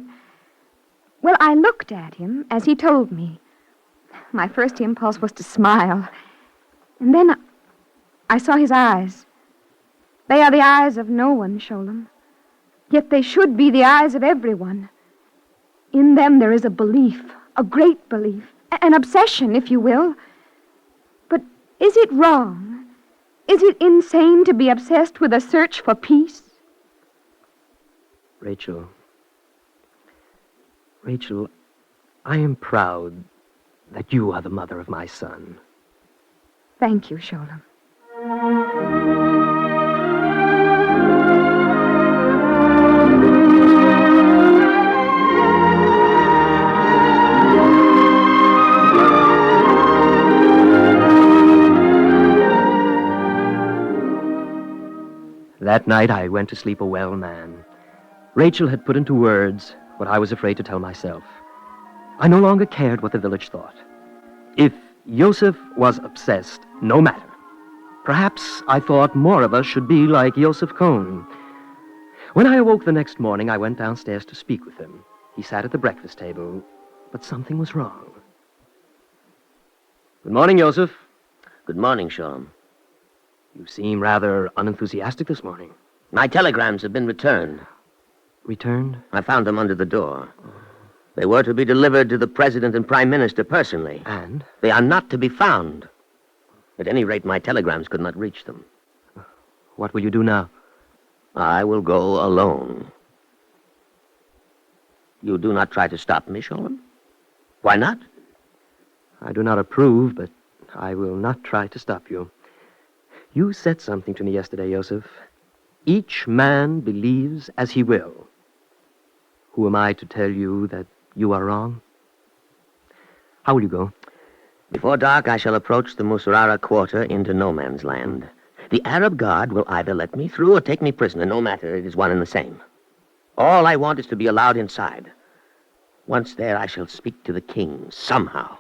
Well, I looked at him as he told me. My first impulse was to smile. And then I saw his eyes. They are the eyes of no one, Sholem. Yet they should be the eyes of everyone. In them there is a belief, a great belief, an obsession, if you will. But is it wrong? Is it insane to be obsessed with a search for peace? Rachel, I am proud that you are the mother of my son. Thank you, Sholem. That night, I went to sleep a well man. Rachel had put into words what I was afraid to tell myself. I no longer cared what the village thought. If Yosef was obsessed, no matter. Perhaps I thought more of us should be like Yosef Cohn. When I awoke the next morning, I went downstairs to speak with him. He sat at the breakfast table, but something was wrong. Good morning, Yosef. Good morning, Sholem. You seem rather unenthusiastic this morning. My telegrams have been returned. Returned? I found them under the door. They were to be delivered to the President and Prime Minister personally. And? They are not to be found. At any rate, my telegrams could not reach them. What will you do now? I will go alone. You do not try to stop me, Sholem? Why not? I do not approve, but I will not try to stop you. You said something to me yesterday, Yosef. Each man believes as he will. Who am I to tell you that you are wrong? How will you go? Before dark, I shall approach the Musarara quarter into no man's land. The Arab guard will either let me through or take me prisoner. No matter, it is one and the same. All I want is to be allowed inside. Once there, I shall speak to the king, somehow.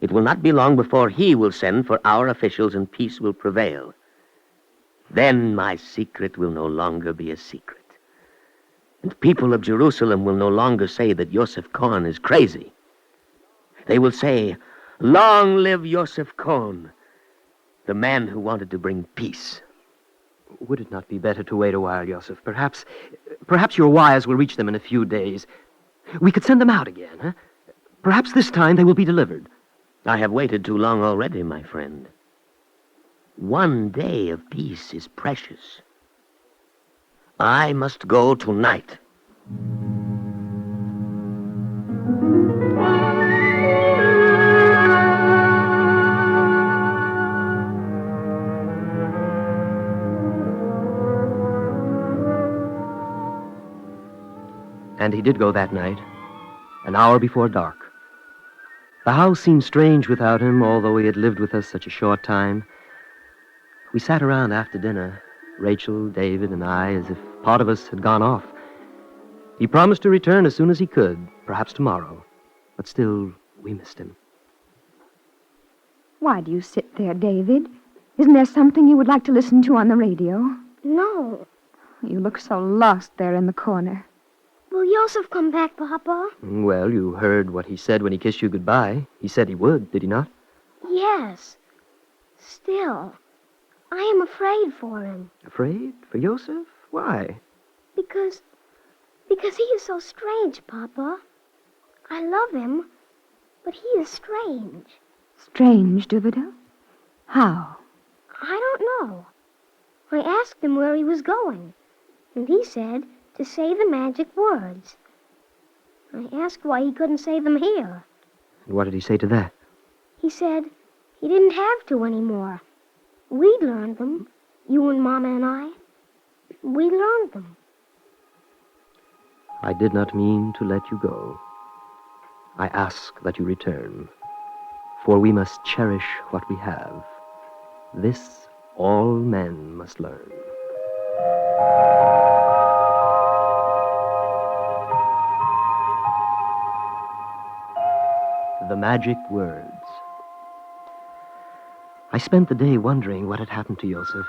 It will not be long before he will send for our officials and peace will prevail. Then my secret will no longer be a secret. And the people of Jerusalem will no longer say that Yosef Cohen is crazy. They will say, "Long live Yosef Cohen, the man who wanted to bring peace." Would it not be better to wait a while, Yosef? Perhaps your wires will reach them in a few days. We could send them out again, huh? Perhaps this time they will be delivered. I have waited too long already, my friend. One day of peace is precious. I must go tonight. And he did go that night, an hour before dark. The house seemed strange without him, although he had lived with us such a short time. We sat around after dinner, Rachel, David, and I, as if part of us had gone off. He promised to return as soon as he could, perhaps tomorrow. But still, we missed him. Why do you sit there, David? Isn't there something you would like to listen to on the radio? No. You look so lost there in the corner. Will Yosef come back, Papa? Well, you heard what he said when he kissed you goodbye. He said he would, did he not? Yes. Still, I am afraid for him. Afraid? For Yosef? Why? Because he is so strange, Papa. I love him, but he is strange. Strange, Dovido? How? I don't know. I asked him where he was going, and he said to say the magic words. I asked why he couldn't say them here. And what did he say to that? He said he didn't have to anymore. We learned them, you and Mama and I. We learned them. I did not mean to let you go. I ask that you return, for we must cherish what we have. This all men must learn. The magic words. I spent the day wondering what had happened to Yosef.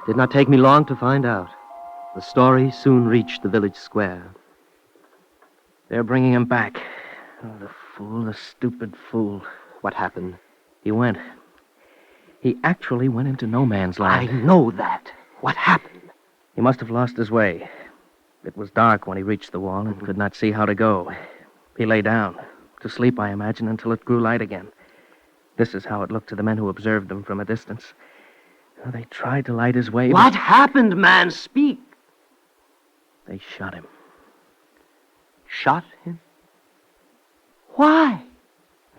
It did not take me long to find out. The story soon reached the village square. They're bringing him back. Oh, the fool, the stupid fool. What happened? He went. He actually went into no man's land. I know that. What happened? He must have lost his way. It was dark when he reached the wall and could not see how to go. He lay down, to sleep, I imagine, until it grew light again. This is how it looked to the men who observed him from a distance. They tried to light his way. What happened, man? Speak. They shot him. Shot him? Why?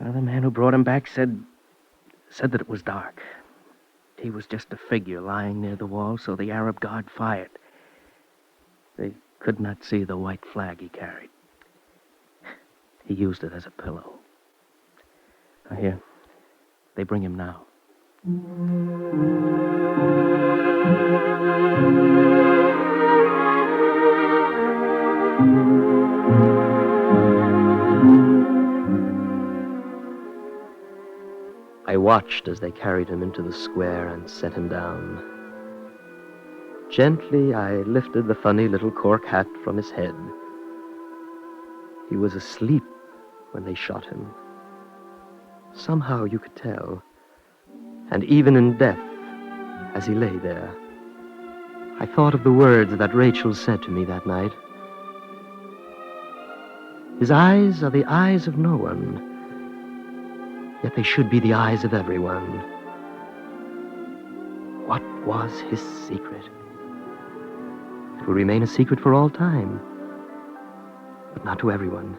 Well, the man who brought him back said that it was dark. He was just a figure lying near the wall, so the Arab guard fired. They could not see the white flag he carried. He used it as a pillow. Here, they bring him now. I watched as they carried him into the square and set him down. Gently, I lifted the funny little cork hat from his head. He was asleep when they shot him. Somehow you could tell. And even in death, as he lay there, I thought of the words that Rachel said to me that night. His eyes are the eyes of no one, yet they should be the eyes of everyone. What was his secret? It will remain a secret for all time, but not to everyone.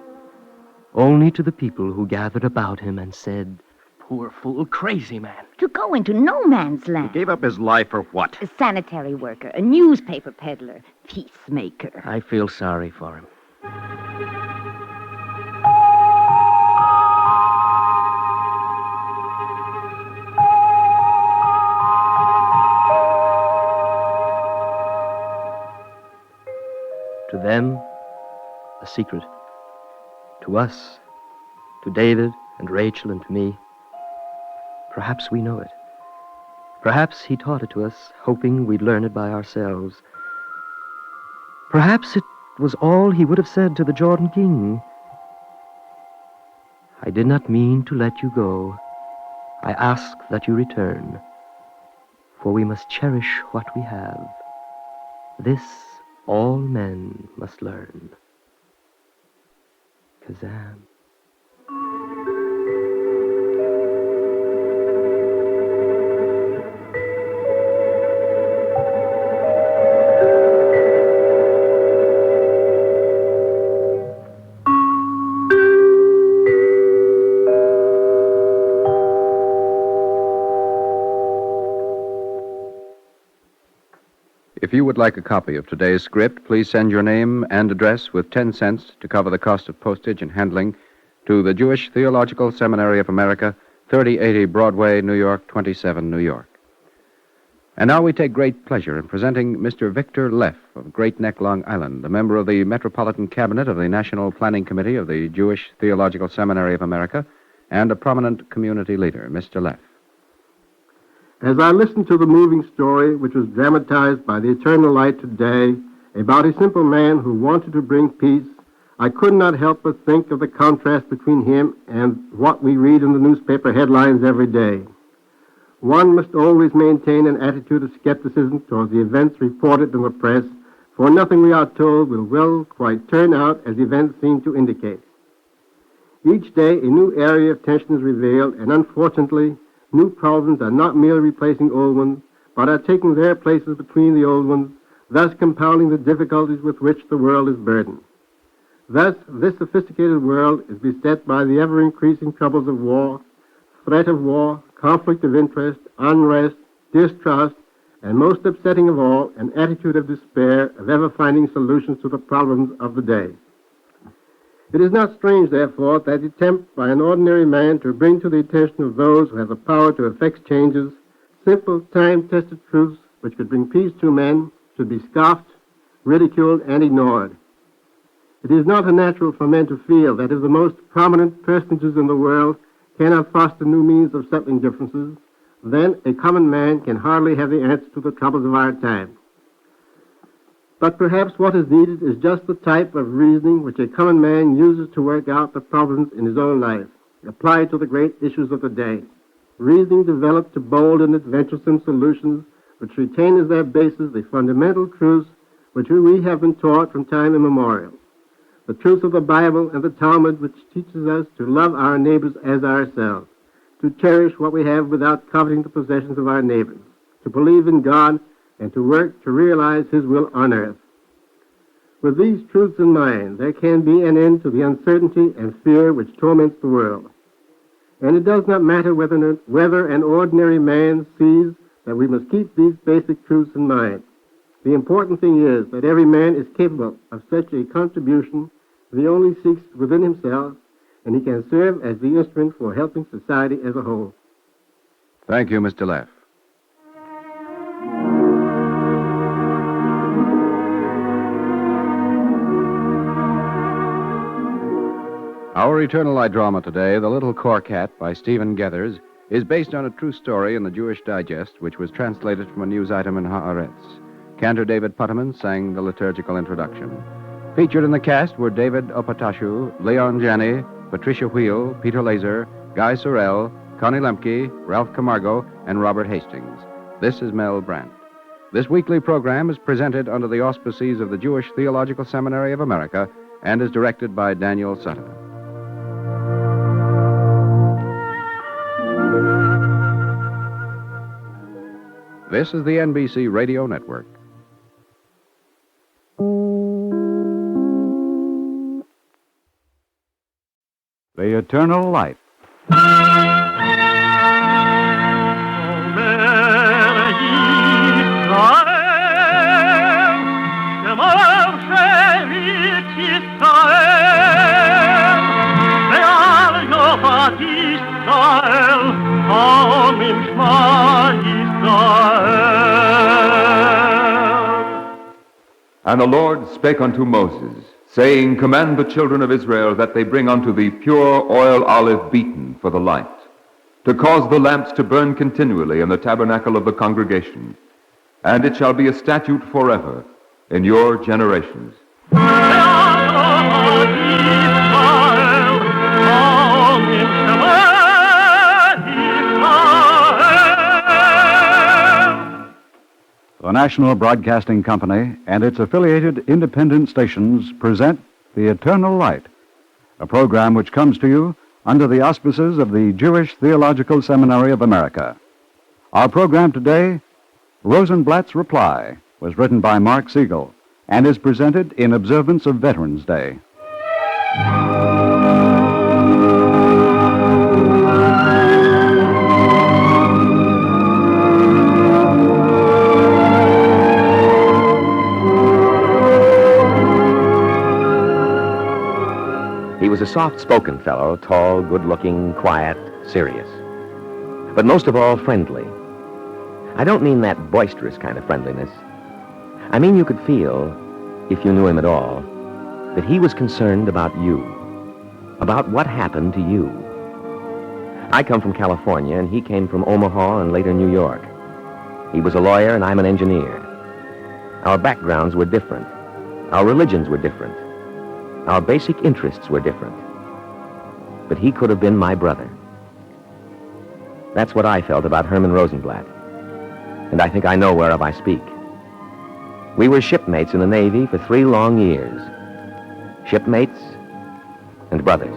Only to the people who gathered about him and said, "Poor fool, crazy man." To go into no man's land. He gave up his life for what? A sanitary worker, a newspaper peddler, peacemaker. I feel sorry for him. To them, a secret. To us, to David, and Rachel and to me. Perhaps we know it. Perhaps he taught it to us, hoping we'd learn it by ourselves. Perhaps it was all he would have said to the Jordan king. I did not mean to let you go. I ask that you return, for we must cherish what we have. This all men must learn. Kazam. If you would like a copy of today's script, please send your name and address with 10 cents to cover the cost of postage and handling to the Jewish Theological Seminary of America, 3080 Broadway, New York, 27, New York. And now we take great pleasure in presenting Mr. Victor Leff of Great Neck, Long Island, a member of the Metropolitan Cabinet of the National Planning Committee of the Jewish Theological Seminary of America, and a prominent community leader. Mr. Leff. As I listened to the moving story, which was dramatized by the Eternal Light today, about a simple man who wanted to bring peace, I could not help but think of the contrast between him and what we read in the newspaper headlines every day. One must always maintain an attitude of skepticism towards the events reported in the press, for nothing we are told will quite turn out as events seem to indicate. Each day, a new area of tension is revealed, and unfortunately, new problems are not merely replacing old ones, but are taking their places between the old ones, thus compounding the difficulties with which the world is burdened. Thus, this sophisticated world is beset by the ever-increasing troubles of war, threat of war, conflict of interest, unrest, distrust, and most upsetting of all, an attitude of despair of ever finding solutions to the problems of the day. It is not strange, therefore, that the attempt by an ordinary man to bring to the attention of those who have the power to effect changes simple, time-tested truths which could bring peace to men should be scoffed, ridiculed, and ignored. It is not unnatural for men to feel that if the most prominent personages in the world cannot foster new means of settling differences, then a common man can hardly have the answer to the troubles of our time. But perhaps what is needed is just the type of reasoning which a common man uses to work out the problems in his own life, applied to the great issues of the day. Reasoning developed to bold and adventuresome solutions which retain as their basis the fundamental truths which we have been taught from time immemorial. The truths of the Bible and the Talmud, which teaches us to love our neighbors as ourselves, to cherish what we have without coveting the possessions of our neighbors, to believe in God, and to work to realize His will on earth. With these truths in mind, there can be an end to the uncertainty and fear which torments the world. And it does not matter whether an ordinary man sees that we must keep these basic truths in mind. The important thing is that every man is capable of such a contribution if he only seeks within himself, and he can serve as the instrument for helping society as a whole. Thank you, Mr. Leff. Our Eternal Light drama today, The Little Cork Hat by Stephen Gethers, is based on a true story in the Jewish Digest, which was translated from a news item in Haaretz. Cantor David Putterman sang the liturgical introduction. Featured in the cast were David Opatashu, Leon Janney, Patricia Wheel, Peter Laser, Guy Sorrell, Connie Lemke, Ralph Camargo, and Robert Hastings. This is Mel Brandt. This weekly program is presented under the auspices of the Jewish Theological Seminary of America and is directed by Daniel Sutter. This is the NBC Radio Network. The Eternal Light. And the Lord spake unto Moses, saying, Command the children of Israel that they bring unto thee pure oil olive beaten for the light, to cause the lamps to burn continually in the tabernacle of the congregation. And it shall be a statute forever in your generations. The National Broadcasting Company and its affiliated independent stations present The Eternal Light, a program which comes to you under the auspices of the Jewish Theological Seminary of America. Our program today, Rosenblatt's Reply, was written by Mark Siegel and is presented in observance of Veterans Day. He was a soft-spoken fellow, tall, good-looking, quiet, serious. But most of all, friendly. I don't mean that boisterous kind of friendliness. I mean you could feel, if you knew him at all, that he was concerned about you, about what happened to you. I come from California, and he came from Omaha and later New York. He was a lawyer, and I'm an engineer. Our backgrounds were different. Our religions were different. Our basic interests were different. But he could have been my brother. That's what I felt about Herman Rosenblatt. And I think I know whereof I speak. We were shipmates in the Navy for 3 long years. Shipmates and brothers.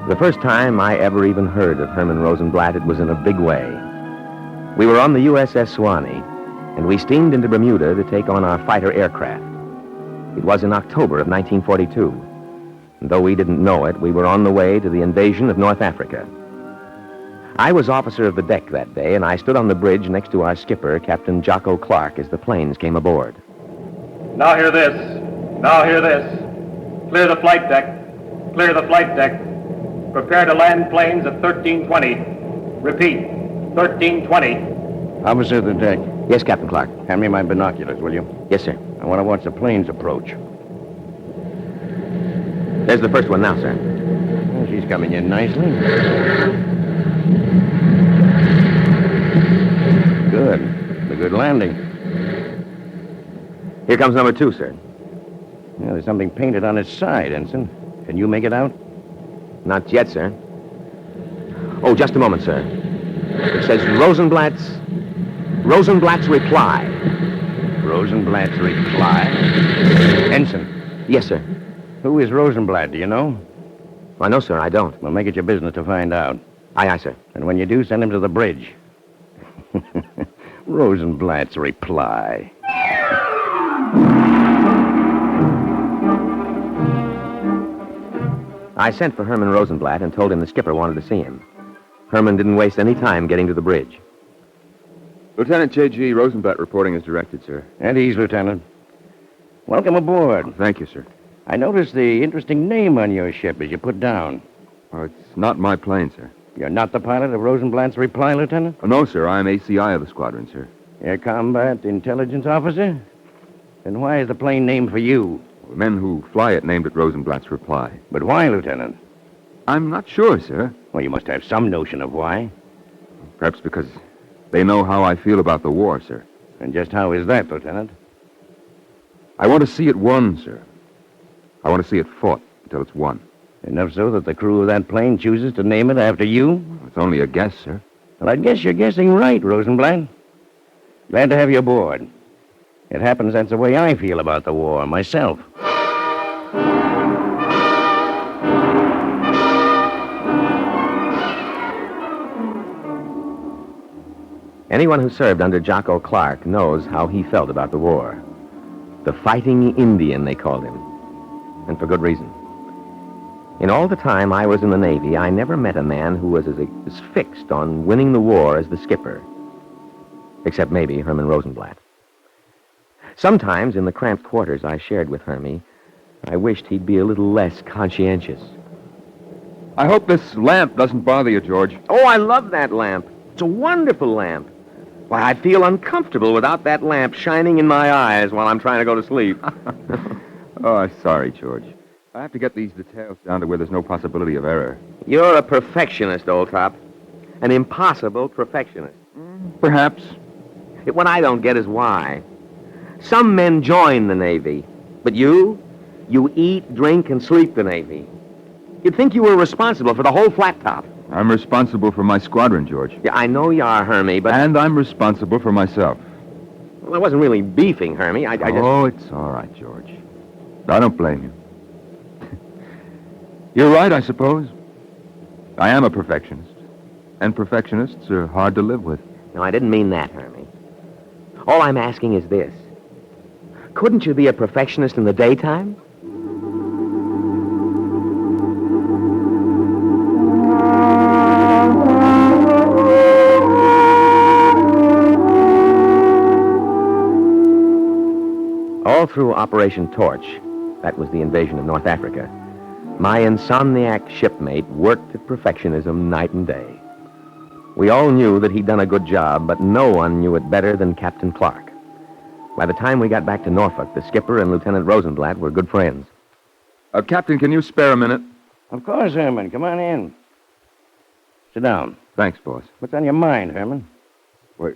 The first time I ever even heard of Herman Rosenblatt, it was in a big way. We were on the USS Swanee, and we steamed into Bermuda to take on our fighter aircraft. It was in October of 1942. And though we didn't know it, we were on the way to the invasion of North Africa. I was officer of the deck that day, and I stood on the bridge next to our skipper, Captain Jocko Clark, as the planes came aboard. Now hear this. Now hear this. Clear the flight deck. Clear the flight deck. Prepare to land planes at 1320. Repeat, 1320. Officer of the deck. Yes, Captain Clark. Hand me my binoculars, will you? Yes, sir. I want to watch the planes approach. There's the first one now, sir. Well, she's coming in nicely. Good. It's a good landing. Here comes number 2, sir. Yeah, there's something painted on its side, Ensign. Can you make it out? Not yet, sir. Oh, just a moment, sir. It says Rosenblatt's reply. Rosenblatt's reply? Ensign. Yes, sir. Who is Rosenblatt, do you know? Why, no, sir, I don't. Well, make it your business to find out. Aye, aye, sir. And when you do, send him to the bridge. Rosenblatt's reply. I sent for Herman Rosenblatt and told him the skipper wanted to see him. Herman didn't waste any time getting to the bridge. Lieutenant J.G. Rosenblatt reporting as directed, sir. At ease, Lieutenant. Welcome aboard. Oh, thank you, sir. I noticed the interesting name on your ship as you put down. Oh, it's not my plane, sir. You're not the pilot of Rosenblatt's reply, Lieutenant? Oh, no, sir. I'm ACI of the squadron, sir. Air Combat Intelligence Officer? Then why is the plane named for you? The men who fly it named it Rosenblatt's reply. But why, Lieutenant? I'm not sure, sir. Well, you must have some notion of why. Perhaps because they know how I feel about the war, sir. And just how is that, Lieutenant? I want to see it won, sir. I want to see it fought until it's won. Enough so that the crew of that plane chooses to name it after you? It's only a guess, sir. Well, I guess you're guessing right, Rosenblatt. Glad to have you aboard. It happens that's the way I feel about the war myself. Anyone who served under Jocko Clark knows how he felt about the war. The fighting Indian, they called him. And for good reason. In all the time I was in the Navy, I never met a man who was as fixed on winning the war as the skipper. Except maybe Herman Rosenblatt. Sometimes, in the cramped quarters I shared with Hermie, I wished he'd be a little less conscientious. I hope this lamp doesn't bother you, George. Oh, I love that lamp. It's a wonderful lamp. Why, I'd feel uncomfortable without that lamp shining in my eyes while I'm trying to go to sleep. Oh, I'm sorry, George. I have to get these details down to where there's no possibility of error. You're a perfectionist, old top. An impossible perfectionist. Perhaps. What I don't get is why. Some men join the Navy, but you eat, drink, and sleep the Navy. You'd think you were responsible for the whole flat top. I'm responsible for my squadron, George. Yeah, I know you are, Hermie, but... And I'm responsible for myself. Well, I wasn't really beefing, Hermie. I just... Oh, it's all right, George. I don't blame you. You're right, I suppose. I am a perfectionist. And perfectionists are hard to live with. No, I didn't mean that, Hermie. All I'm asking is this. Couldn't you be a perfectionist in the daytime? All through Operation Torch, that was the invasion of North Africa, my insomniac shipmate worked at perfectionism night and day. We all knew that he'd done a good job, but no one knew it better than Captain Clark. By the time we got back to Norfolk, the skipper and Lieutenant Rosenblatt were good friends. Captain, can you spare a minute? Of course, Herman. Come on in. Sit down. Thanks, boss. What's on your mind, Herman? Well,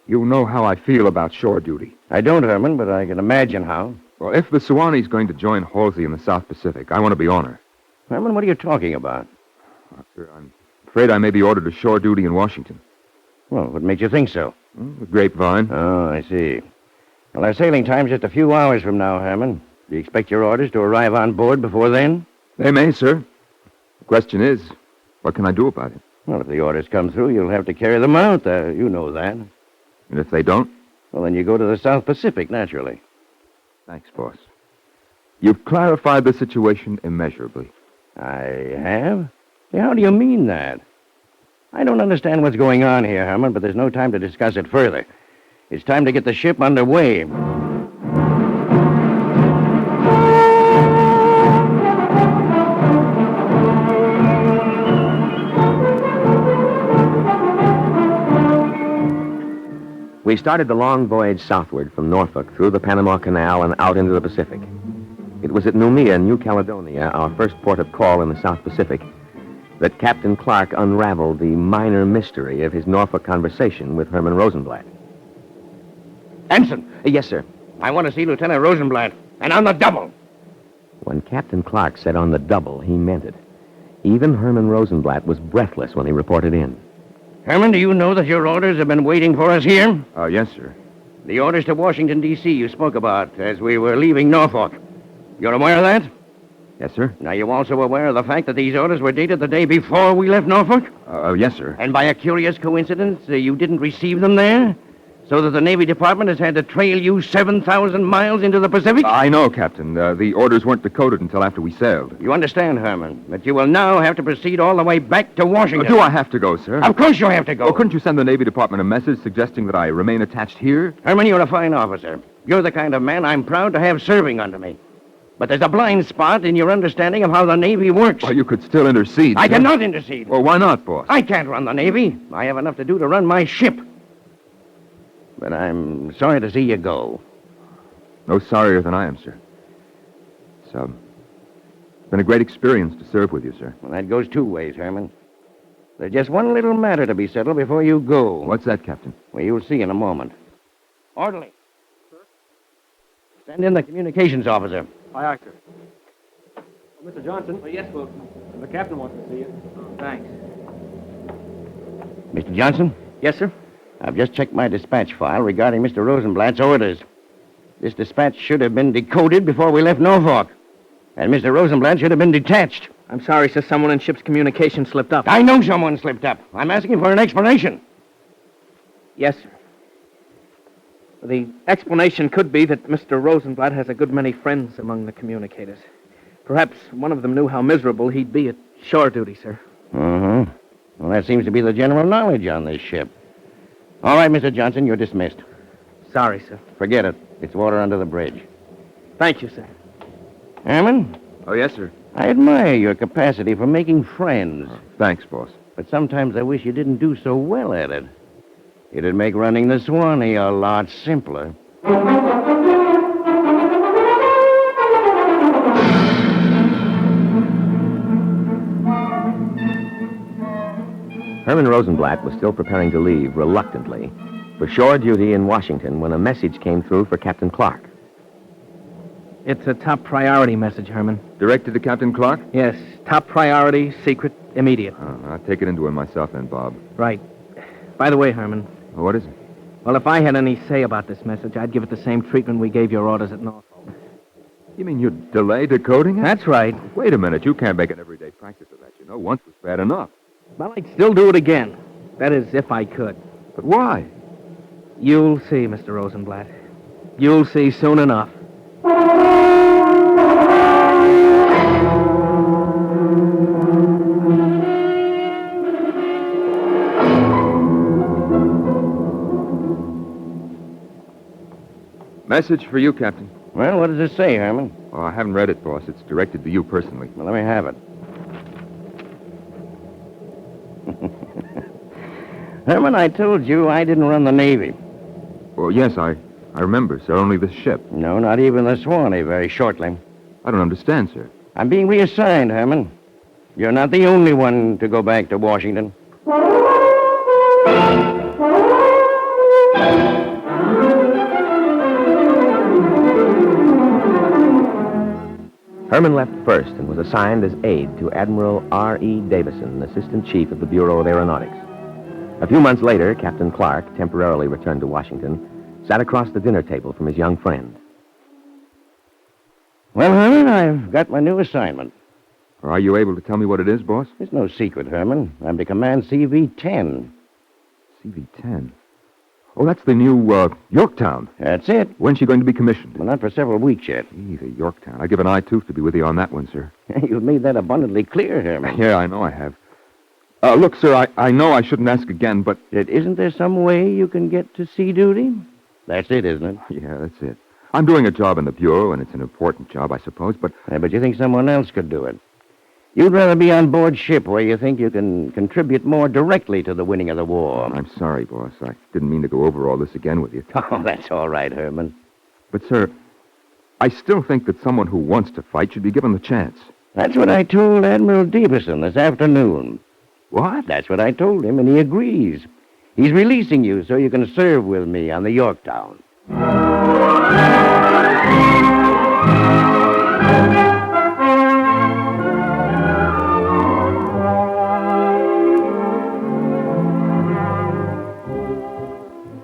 you know how I feel about shore duty. I don't, Herman, but I can imagine how. Well, if the Sewanee's going to join Halsey in the South Pacific, I want to be on her. Herman, what are you talking about? Sir, I'm afraid I may be ordered to shore duty in Washington. Well, what makes you think so? The grapevine. Oh, I see. Well, our sailing time's just a few hours from now, Herman. Do you expect your orders to arrive on board before then? They may, sir. The question is, what can I do about it? Well, if the orders come through, you'll have to carry them out. You know that. And if they don't? Well, then you go to the South Pacific, naturally. Thanks, boss. You've clarified the situation immeasurably. I have? Hey, how do you mean that? I don't understand what's going on here, Herman, but there's no time to discuss it further. It's time to get the ship underway. We started the long voyage southward from Norfolk through the Panama Canal and out into the Pacific. It was at Noumea, New Caledonia, our first port of call in the South Pacific, that Captain Clark unraveled the minor mystery of his Norfolk conversation with Herman Rosenblatt. Ensign! Yes, sir. I want to see Lieutenant Rosenblatt, and on the double. When Captain Clark said on the double, he meant it. Even Herman Rosenblatt was breathless when he reported in. Herman, do you know that your orders have been waiting for us here? Yes, sir. The orders to Washington, D.C. you spoke about as we were leaving Norfolk. You're aware of that? Yes, sir. Now, you also aware of the fact that these orders were dated the day before we left Norfolk? Yes, sir. And by a curious coincidence, you didn't receive them there? So that the Navy Department has had to trail you 7,000 miles into the Pacific? I know, Captain. The orders weren't decoded until after we sailed. You understand, Herman, that you will now have to proceed all the way back to Washington. Do I have to go, sir? Of course you have to go. Oh, couldn't you send the Navy Department a message suggesting that I remain attached here? Herman, you're a fine officer. You're the kind of man I'm proud to have serving under me. But there's a blind spot in your understanding of how the Navy works. Well, you could still intercede. I sir. cannot intercede. Well, why not, boss? I can't run the Navy. I have enough to do to run my ship. But I'm sorry to see you go. No sorrier than I am, sir. It's been a great experience to serve with you, sir. Well, that goes two ways, Herman. There's just one little matter to be settled before you go. What's that, Captain? Well, you'll see in a moment. Orderly. Send in the communications officer. Aye, aye, sir. Mr. Johnson? Oh, yes, Wilson. The captain wants to see you. Thanks. Mr. Johnson? Yes, sir? I've just checked my dispatch file regarding Mr. Rosenblatt's orders. This dispatch should have been decoded before we left Norfolk. And Mr. Rosenblatt should have been detached. I'm sorry, sir. Someone in ship's communication slipped up. I know someone slipped up. I'm asking for an explanation. Yes, sir. The explanation could be that Mr. Rosenblatt has a good many friends among the communicators. Perhaps one of them knew how miserable he'd be at shore duty, sir. Uh-huh. Well, that seems to be the general knowledge on this ship. All right, Mr. Johnson, you're dismissed. Sorry, sir. Forget it. It's water under the bridge. Thank you, sir. Herman? Oh, yes, sir. I admire your capacity for making friends. Thanks, boss. But sometimes I wish you didn't do so well at it. It'd make running the Swanee a lot simpler. Herman Rosenblatt was still preparing to leave, reluctantly, for shore duty in Washington when a message came through for Captain Clark. It's a top priority message, Herman. Directed to Captain Clark? Yes, top priority, secret, immediate. I'll take it into him myself then, Bob. Right. By the way, Herman. What is it? Well, if I had any say about this message, I'd give it the same treatment we gave your orders at Norfolk. You mean you'd delay decoding it? That's right. Wait a minute. You can't make an everyday practice of that. You know, once was bad enough. Well, I'd still do it again. That is, if I could. But why? You'll see, Mr. Rosenblatt. You'll see soon enough. Message for you, Captain. Well, what does it say, Herman? Oh, I haven't read it, boss. It's directed to you personally. Well, let me have it. Herman, I told you I didn't run the Navy. Oh, yes, I remember, sir. Only this ship. No, not even the Swanee, very shortly. I don't understand, sir. I'm being reassigned, Herman. You're not the only one to go back to Washington. Herman left first and was assigned as aide to Admiral R.E. Davison, Assistant Chief of the Bureau of Aeronautics. A few months later, Captain Clark, temporarily returned to Washington, sat across the dinner table from his young friend. Well, Herman, I've got my new assignment. Are you able to tell me what it is, boss? It's no secret, Herman. I'm to command CV-10. CV-10? Oh, that's the new, Yorktown. That's it. When's she going to be commissioned? Well, not for several weeks yet. Gee, the Yorktown. I'd give an eye tooth to be with you on that one, sir. You've made that abundantly clear, Herman. Yeah, I know I have. Look, sir, I know I shouldn't ask again, but... Isn't there some way you can get to sea duty? That's it, isn't it? Yeah, that's it. I'm doing a job in the Bureau, and it's an important job, I suppose, but... Yeah, but you think someone else could do it. You'd rather be on board ship where you think you can contribute more directly to the winning of the war. I'm sorry, boss. I didn't mean to go over all this again with you. Oh, that's all right, Herman. But, sir, I still think that someone who wants to fight should be given the chance. That's what I told Admiral Davison this afternoon. What? That's what I told him, and he agrees. He's releasing you so you can serve with me on the Yorktown.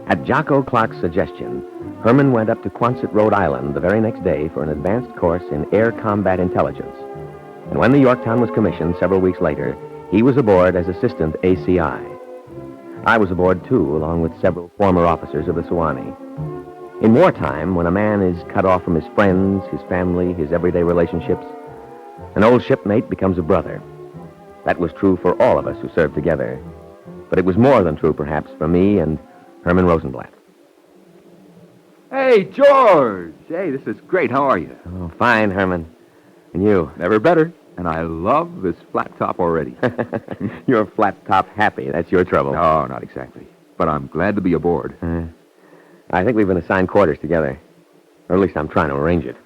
At Jocko Clark's suggestion, Herman went up to Quonset, Rhode Island the very next day for an advanced course in air combat intelligence. And when the Yorktown was commissioned several weeks later, he was aboard as assistant ACI. I was aboard, too, along with several former officers of the Sewanee. In wartime, when a man is cut off from his friends, his family, his everyday relationships, an old shipmate becomes a brother. That was true for all of us who served together. But it was more than true, perhaps, for me and Herman Rosenblatt. Hey, George! Hey, this is great. How are you? Oh, fine, Herman. And you? Never better. And I love this flat top already. You're flat top happy. That's your trouble. No, not exactly. But I'm glad to be aboard. I think we've been assigned quarters together. Or at least I'm trying to arrange it.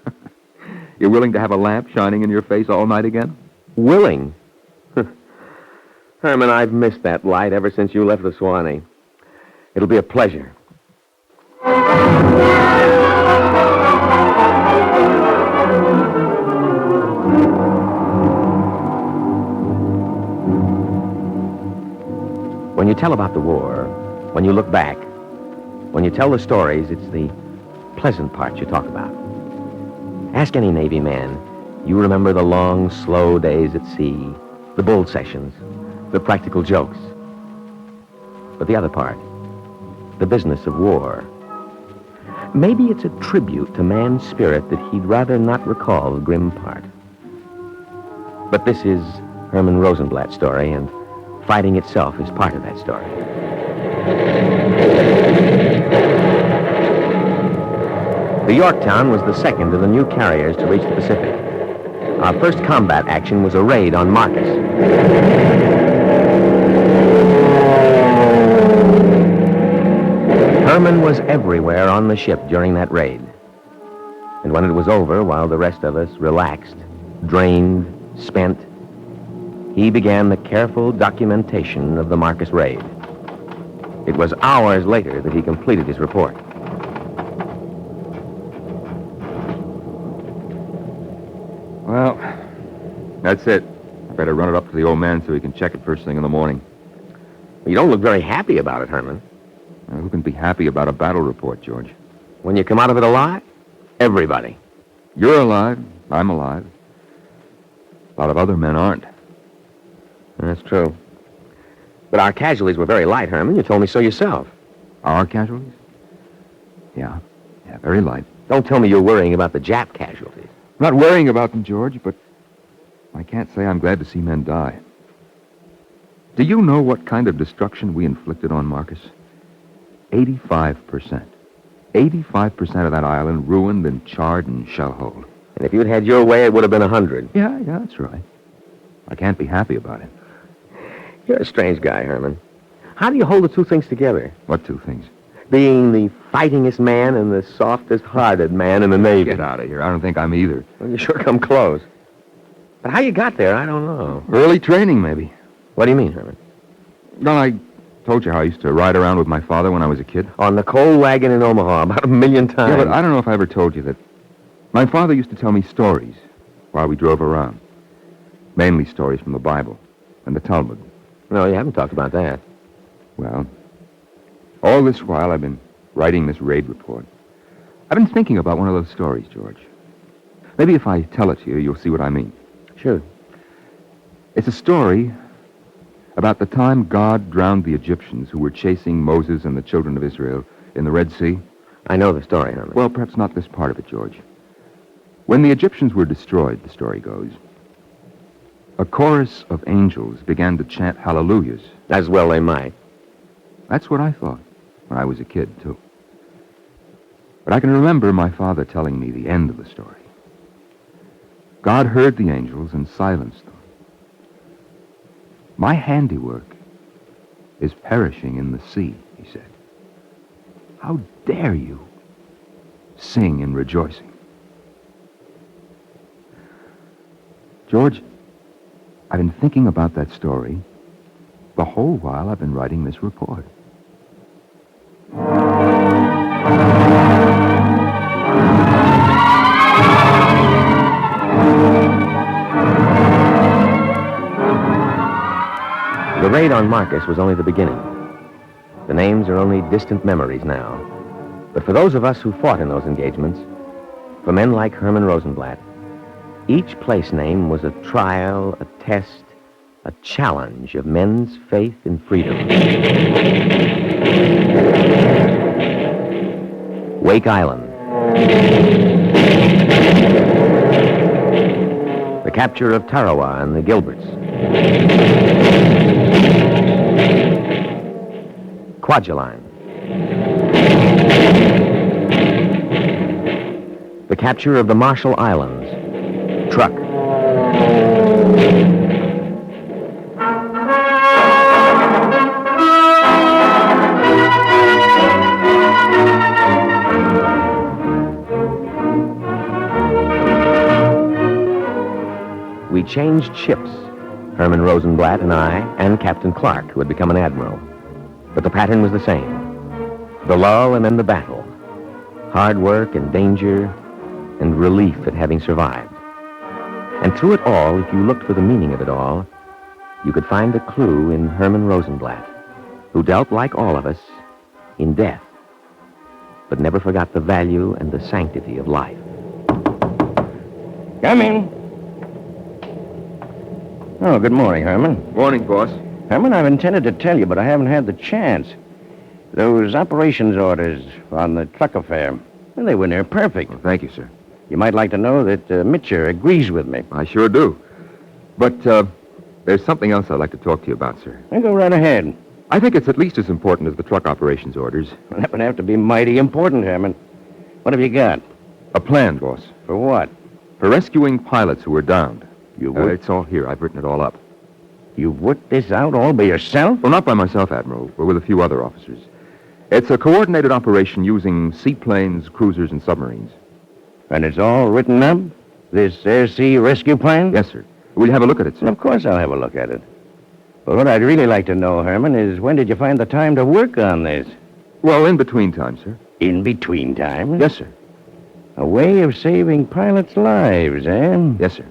You're willing to have a lamp shining in your face all night again? Willing? Herman, I've missed that light ever since you left the Swanee. It'll be a pleasure. When you tell about the war, when you look back, when you tell the stories, it's the pleasant part you talk about. Ask any Navy man. You remember the long, slow days at sea, the bull sessions, the practical jokes. But the other part, the business of war. Maybe it's a tribute to man's spirit that he'd rather not recall the grim part. But this is Herman Rosenblatt's story, and fighting itself is part of that story. The Yorktown was the second of the new carriers to reach the Pacific. Our first combat action was a raid on Marcus. Herman was everywhere on the ship during that raid. And when it was over, while the rest of us relaxed, drained, spent, he began the careful documentation of the Marcus raid. It was hours later that he completed his report. Well, that's it. I better run it up to the old man so he can check it first thing in the morning. You don't look very happy about it, Herman. Who can be happy about a battle report, George? When you come out of it alive? Everybody. You're alive. I'm alive. A lot of other men aren't. That's true. But our casualties were very light, Herman. You told me so yourself. Our casualties? Yeah, very light. Don't tell me you're worrying about the Jap casualties. I'm not worrying about them, George, but I can't say I'm glad to see men die. Do you know what kind of destruction we inflicted on Marcus? 85%. 85% of that island ruined and charred and shell-holed. And if you'd had your way, it would have been 100. Yeah, that's right. I can't be happy about it. You're a strange guy, Herman. How do you hold the two things together? What two things? Being the fightingest man and the softest-hearted man in the Navy. Get out of here. I don't think I'm either. Well, you sure come close. But how you got there, I don't know. Early training, maybe. What do you mean, Herman? Well, I told you how I used to ride around with my father when I was a kid. On the coal wagon in Omaha, about 1,000,000 times. Yeah, but I don't know if I ever told you that my father used to tell me stories while we drove around. Mainly stories from the Bible and the Talmud. No, you haven't talked about that. Well, all this while I've been writing this raid report. I've been thinking about one of those stories, George. Maybe if I tell it to you, you'll see what I mean. Sure. It's a story about the time God drowned the Egyptians who were chasing Moses and the children of Israel in the Red Sea. I know the story, Herman. Well, perhaps not this part of it, George. When the Egyptians were destroyed, the story goes, a chorus of angels began to chant hallelujahs. As well they might. That's what I thought when I was a kid, too. But I can remember my father telling me the end of the story. God heard the angels and silenced them. My handiwork is perishing in the sea, he said. How dare you sing in rejoicing? George, I've been thinking about that story the whole while I've been writing this report. The raid on Marcus was only the beginning. The names are only distant memories now. But for those of us who fought in those engagements, for men like Herman Rosenblatt, each place name was a trial, a test, a challenge of men's faith in freedom. Wake Island. The capture of Tarawa and the Gilberts. Kwajalein. The capture of the Marshall Islands. Truk. We changed ships, Herman Rosenblatt and I, and Captain Clark, who had become an admiral. But the pattern was the same. The lull and then the battle. Hard work and danger and relief at having survived. And through it all, if you looked for the meaning of it all, you could find a clue in Herman Rosenblatt, who dealt, like all of us, in death, but never forgot the value and the sanctity of life. Come in. Oh, good morning, Herman. Morning, boss. Herman, I've intended to tell you, but I haven't had the chance. Those operations orders on the truck affair, well, they were near perfect. Well, thank you, sir. You might like to know that Mitcher agrees with me. I sure do. But there's something else I'd like to talk to you about, sir. Well, go right ahead. I think it's at least as important as the truck operations orders. Well, that would have to be mighty important, Herman. What have you got? A plan, boss. For what? For rescuing pilots who were downed. You would? It's all here. I've written it all up. You've worked this out all by yourself? Well, not by myself, Admiral, but with a few other officers. It's a coordinated operation using seaplanes, cruisers, and submarines. And it's all written up? This air-sea rescue plan? Yes, sir. Will you have a look at it, sir? Of course I'll have a look at it. But what I'd really like to know, Herman, is when did you find the time to work on this? Well, in between time, sir. In between time? Yes, sir. A way of saving pilots' lives, eh? Yes, sir.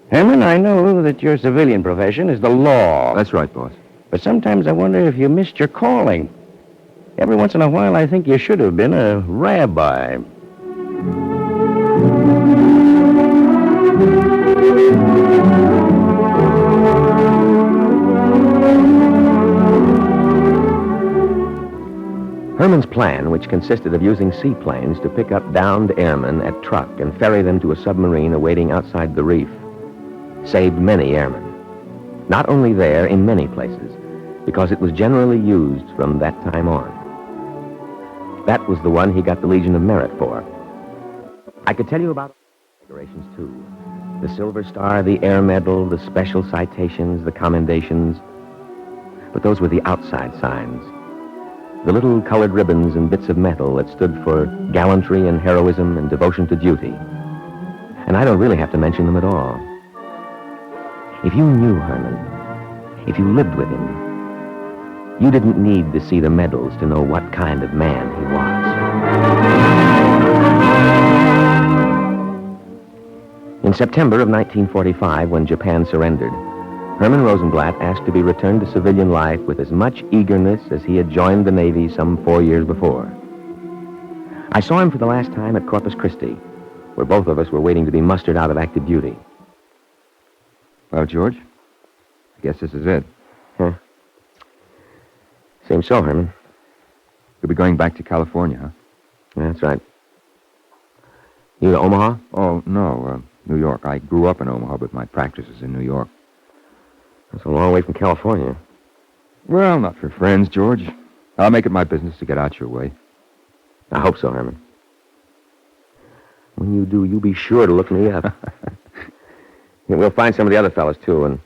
Herman, I know that your civilian profession is the law. That's right, boss. But sometimes I wonder if you missed your calling. Every once in a while, I think you should have been a rabbi. Herman's plan, which consisted of using seaplanes to pick up downed airmen at truck and ferry them to a submarine awaiting outside the reef, saved many airmen. Not only there, in many places, because it was generally used from that time on. That was the one he got the Legion of Merit for. I could tell you about decorations, too. The Silver Star, the Air Medal, the special citations, the commendations. But those were the outside signs. The little colored ribbons and bits of metal that stood for gallantry and heroism and devotion to duty. And I don't really have to mention them at all. If you knew Herman, if you lived with him, you didn't need to see the medals to know what kind of man he was. In September of 1945, when Japan surrendered, Herman Rosenblatt asked to be returned to civilian life with as much eagerness as he had joined the Navy some 4 years before. I saw him for the last time at Corpus Christi, where both of us were waiting to be mustered out of active duty. Well, George, I guess this is it. Huh? Seems so, Herman. You'll be going back to California, huh? Yeah, that's right. You to Omaha? Oh, no, New York. I grew up in Omaha, but my practice is in New York. That's a long way from California. Well, not for friends, George. I'll make it my business to get out your way. I hope so, Herman. When you do, you be sure to look me up. Yeah, we'll find some of the other fellas, too, and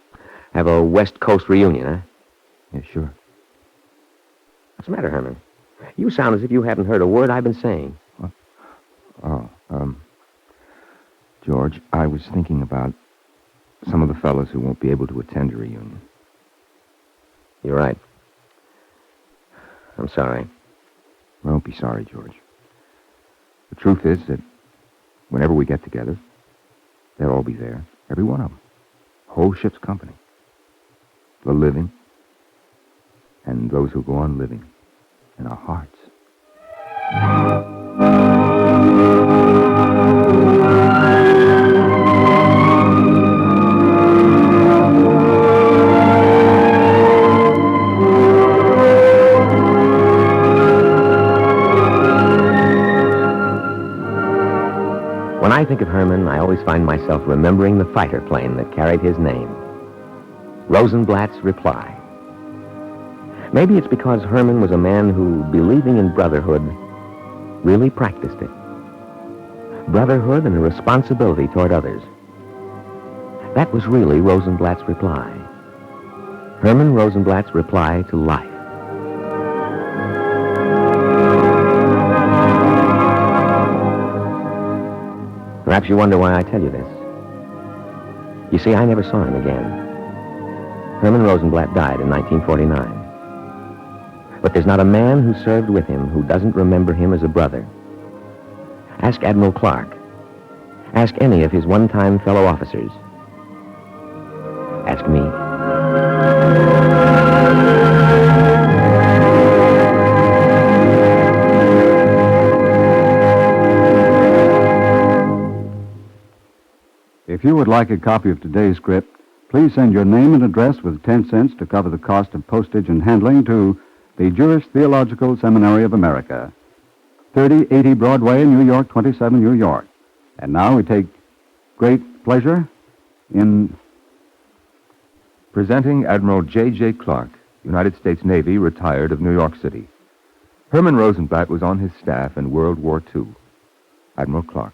have a West Coast reunion, huh? Yeah, sure. What's the matter, Herman? You sound as if you hadn't heard a word I've been saying. What? Oh, George, I was thinking about some of the fellas who won't be able to attend your reunion. You're right. I'm sorry. Don't be sorry, George. The truth is that whenever we get together, they'll all be there. Every one of them. Whole ship's company. The living and those who go on living in our hearts. When I think of Herman, I always find myself remembering the fighter plane that carried his name. Rosenblatt's reply. Maybe it's because Herman was a man who, believing in brotherhood, really practiced it. Brotherhood and a responsibility toward others. That was really Rosenblatt's reply. Herman Rosenblatt's reply to life. Perhaps you wonder why I tell you this. You see, I never saw him again. Herman Rosenblatt died in 1949. But there's not a man who served with him who doesn't remember him as a brother. Ask Admiral Clark. Ask any of his one-time fellow officers. Ask me. If you would like a copy of today's script, please send your name and address with 10 cents to cover the cost of postage and handling to the Jewish Theological Seminary of America, 3080 Broadway, New York, 27, New York. And now we take great pleasure in presenting Admiral J.J. Clark, United States Navy, retired of New York City. Herman Rosenblatt was on his staff in World War II. Admiral Clark.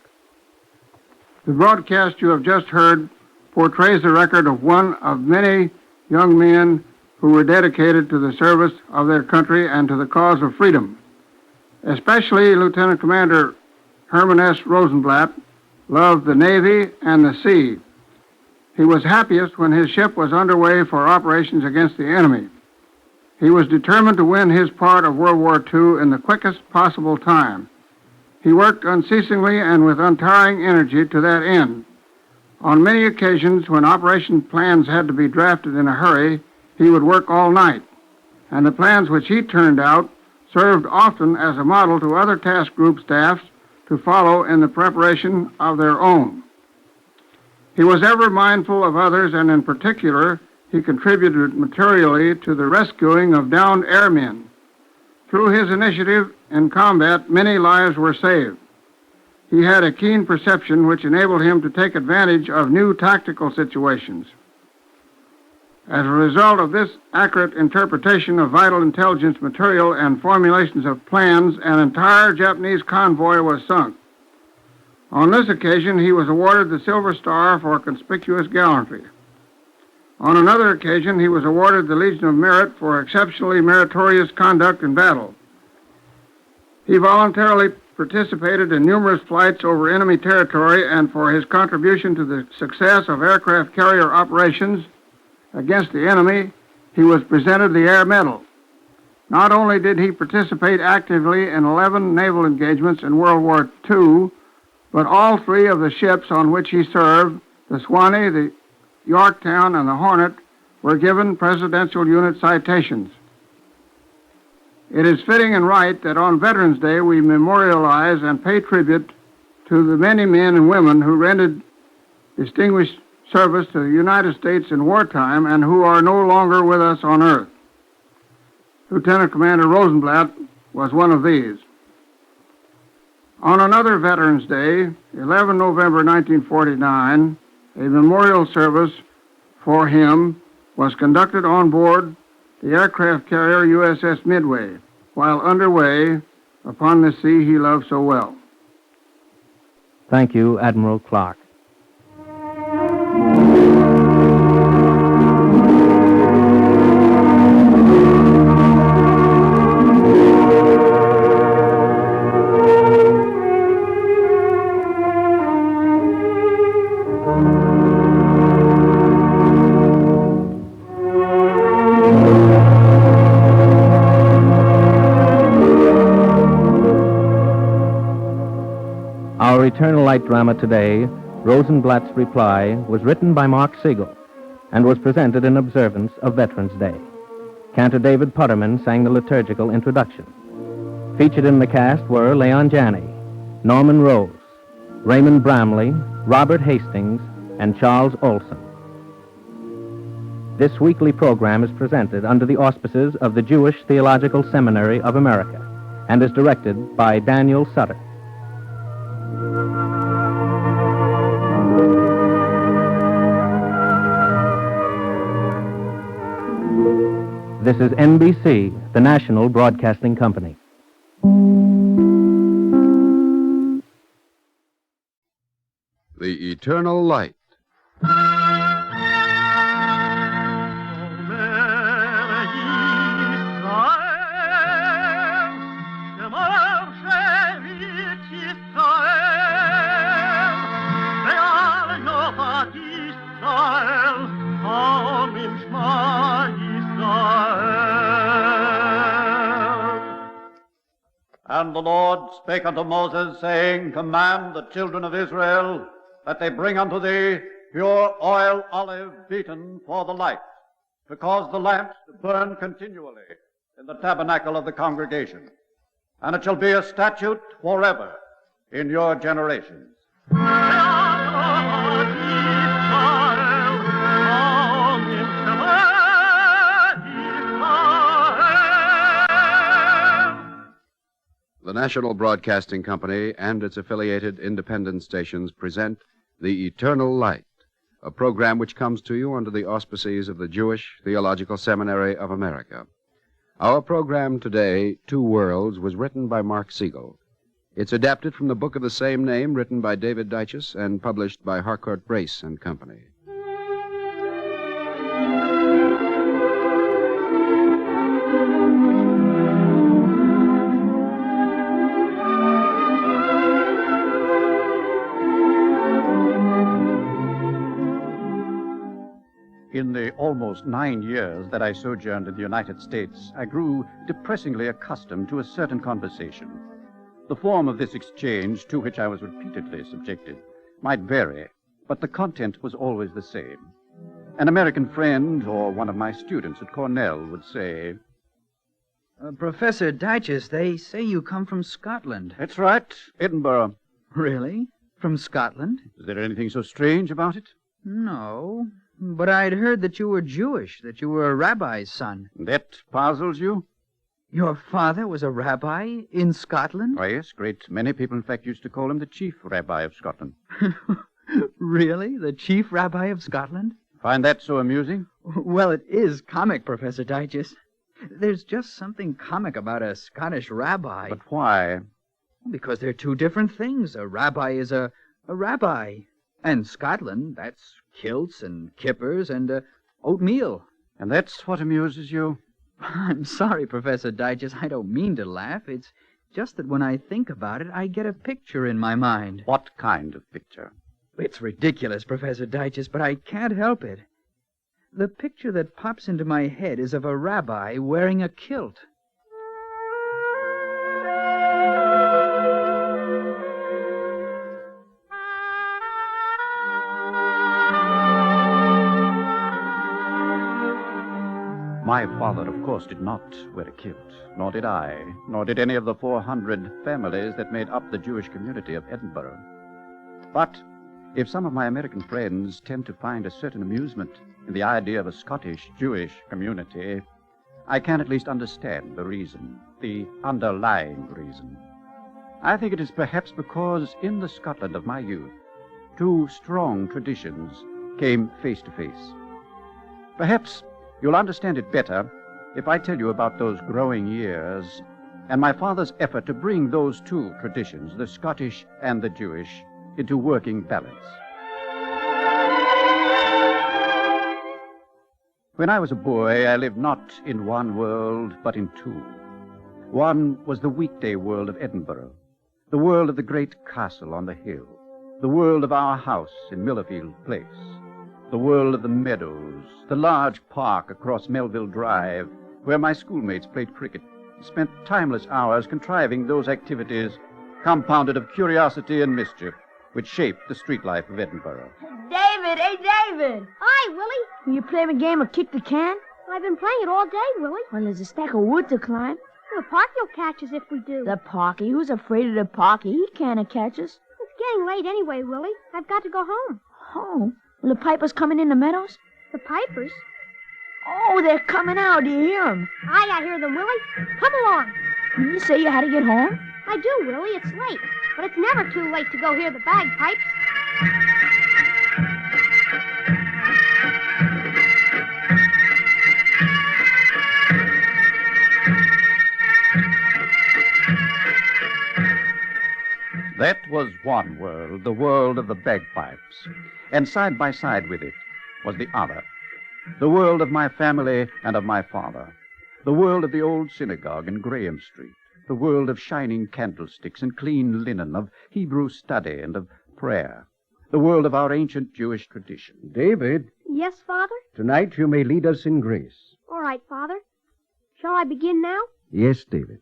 The broadcast you have just heard portrays the record of one of many young men who were dedicated to the service of their country and to the cause of freedom. Especially Lieutenant Commander Herman S. Rosenblatt loved the Navy and the sea. He was happiest when his ship was underway for operations against the enemy. He was determined to win his part of World War II in the quickest possible time. He worked unceasingly and with untiring energy to that end. On many occasions, when operation plans had to be drafted in a hurry, he would work all night, and the plans which he turned out served often as a model to other task group staffs to follow in the preparation of their own. He was ever mindful of others, and in particular, he contributed materially to the rescuing of downed airmen. Through his initiative in combat, many lives were saved. He had a keen perception which enabled him to take advantage of new tactical situations. As a result of this accurate interpretation of vital intelligence material and formulations of plans, an entire Japanese convoy was sunk. On this occasion, he was awarded the Silver Star for conspicuous gallantry. On another occasion, he was awarded the Legion of Merit for exceptionally meritorious conduct in battle. He voluntarily participated in numerous flights over enemy territory, and for his contribution to the success of aircraft carrier operations against the enemy, he was presented the Air Medal. Not only did he participate actively in 11 naval engagements in World War II, but all three of the ships on which he served, the Swanee, the Yorktown, and the Hornet, were given Presidential Unit citations. It is fitting and right that on Veterans Day we memorialize and pay tribute to the many men and women who rendered distinguished service to the United States in wartime and who are no longer with us on earth. Lieutenant Commander Rosenblatt was one of these. On another Veterans Day, 11 November 1949, a memorial service for him was conducted on board the aircraft carrier USS Midway, while underway upon the sea he loved so well. Thank you, Admiral Clark. Our Eternal Light drama today, Rosenblatt's Reply, was written by Mark Siegel and was presented in observance of Veterans Day. Cantor David Putterman sang the liturgical introduction. Featured in the cast were Leon Janney, Norman Rose, Raymond Bramley, Robert Hastings, and Charles Olson. This weekly program is presented under the auspices of the Jewish Theological Seminary of America and is directed by Daniel Sutter. This is NBC, the national broadcasting company. The Eternal Light. And the Lord spake unto Moses, saying, Command the children of Israel that they bring unto thee pure oil olive beaten for the light, to cause the lamps to burn continually in the tabernacle of the congregation. And it shall be a statute forever in your generations. The National Broadcasting Company and its affiliated independent stations present The Eternal Light, a program which comes to you under the auspices of the Jewish Theological Seminary of America. Our program today, Two Worlds, was written by Mark Siegel. It's adapted from the book of the same name, written by David Dyches and published by Harcourt Brace and Company. almost 9 years that I sojourned in the United States, I grew depressingly accustomed to a certain conversation. The form of this exchange, to which I was repeatedly subjected, might vary, but the content was always the same. An American friend or one of my students at Cornell would say, Professor Dyches, they say you come from Scotland. That's right, Edinburgh. Really? From Scotland? Is there anything so strange about it? No, but I'd heard that you were Jewish, that you were a rabbi's son. That puzzles you? Your father was a rabbi in Scotland? Why, yes, great many people, in fact, used to call him the chief rabbi of Scotland. Really? The chief rabbi of Scotland? Find that so amusing? Well, it is comic, Professor Dyches. There's just something comic about a Scottish rabbi. But why? Because they're two different things. A rabbi is a rabbi. And Scotland, that's kilts and kippers and oatmeal. And that's what amuses you? I'm sorry, Professor Dyches. I don't mean to laugh. It's just that when I think about it, I get a picture in my mind. What kind of picture? It's ridiculous, Professor Dyches, but I can't help it. The picture that pops into my head is of a rabbi wearing a kilt. My father, of course, did not wear a kilt, nor did I, nor did any of the 400 families that made up the Jewish community of Edinburgh. But if some of my American friends tend to find a certain amusement in the idea of a Scottish Jewish community, I can at least understand the reason, the underlying reason. I think it is perhaps because in the Scotland of my youth, two strong traditions came face to face. Perhaps you'll understand it better if I tell you about those growing years and my father's effort to bring those two traditions, the Scottish and the Jewish, into working balance. When I was a boy, I lived not in one world, but in two. One was the weekday world of Edinburgh, the world of the great castle on the hill, the world of our house in Millerfield Place, the world of the meadows, the large park across Melville Drive, where my schoolmates played cricket, spent timeless hours contriving those activities compounded of curiosity and mischief, which shaped the street life of Edinburgh. David! Hey, David! Hi, Willie. Will you play a game of kick the can? I've been playing it all day, Willie. Well, there's a stack of wood to climb. The parky will catch us if we do. The parky? Who's afraid of the parky? He can't catch us. It's getting late anyway, Willie. I've got to go home. Home? Well, the pipers coming in the meadows? The pipers? Oh, they're coming out. Do you hear them? Aye, I hear them, Willie. Come along. Did you say you had to get home? I do, Willie. It's late. But it's never too late to go hear the bagpipes. That was one world, the world of the bagpipes. And side by side with it was the other, the world of my family and of my father, the world of the old synagogue in Graham Street, the world of shining candlesticks and clean linen, of Hebrew study and of prayer, the world of our ancient Jewish tradition. David, Yes, Father? tonight you may lead us in grace. All right, Father. Shall I begin now? Yes, David.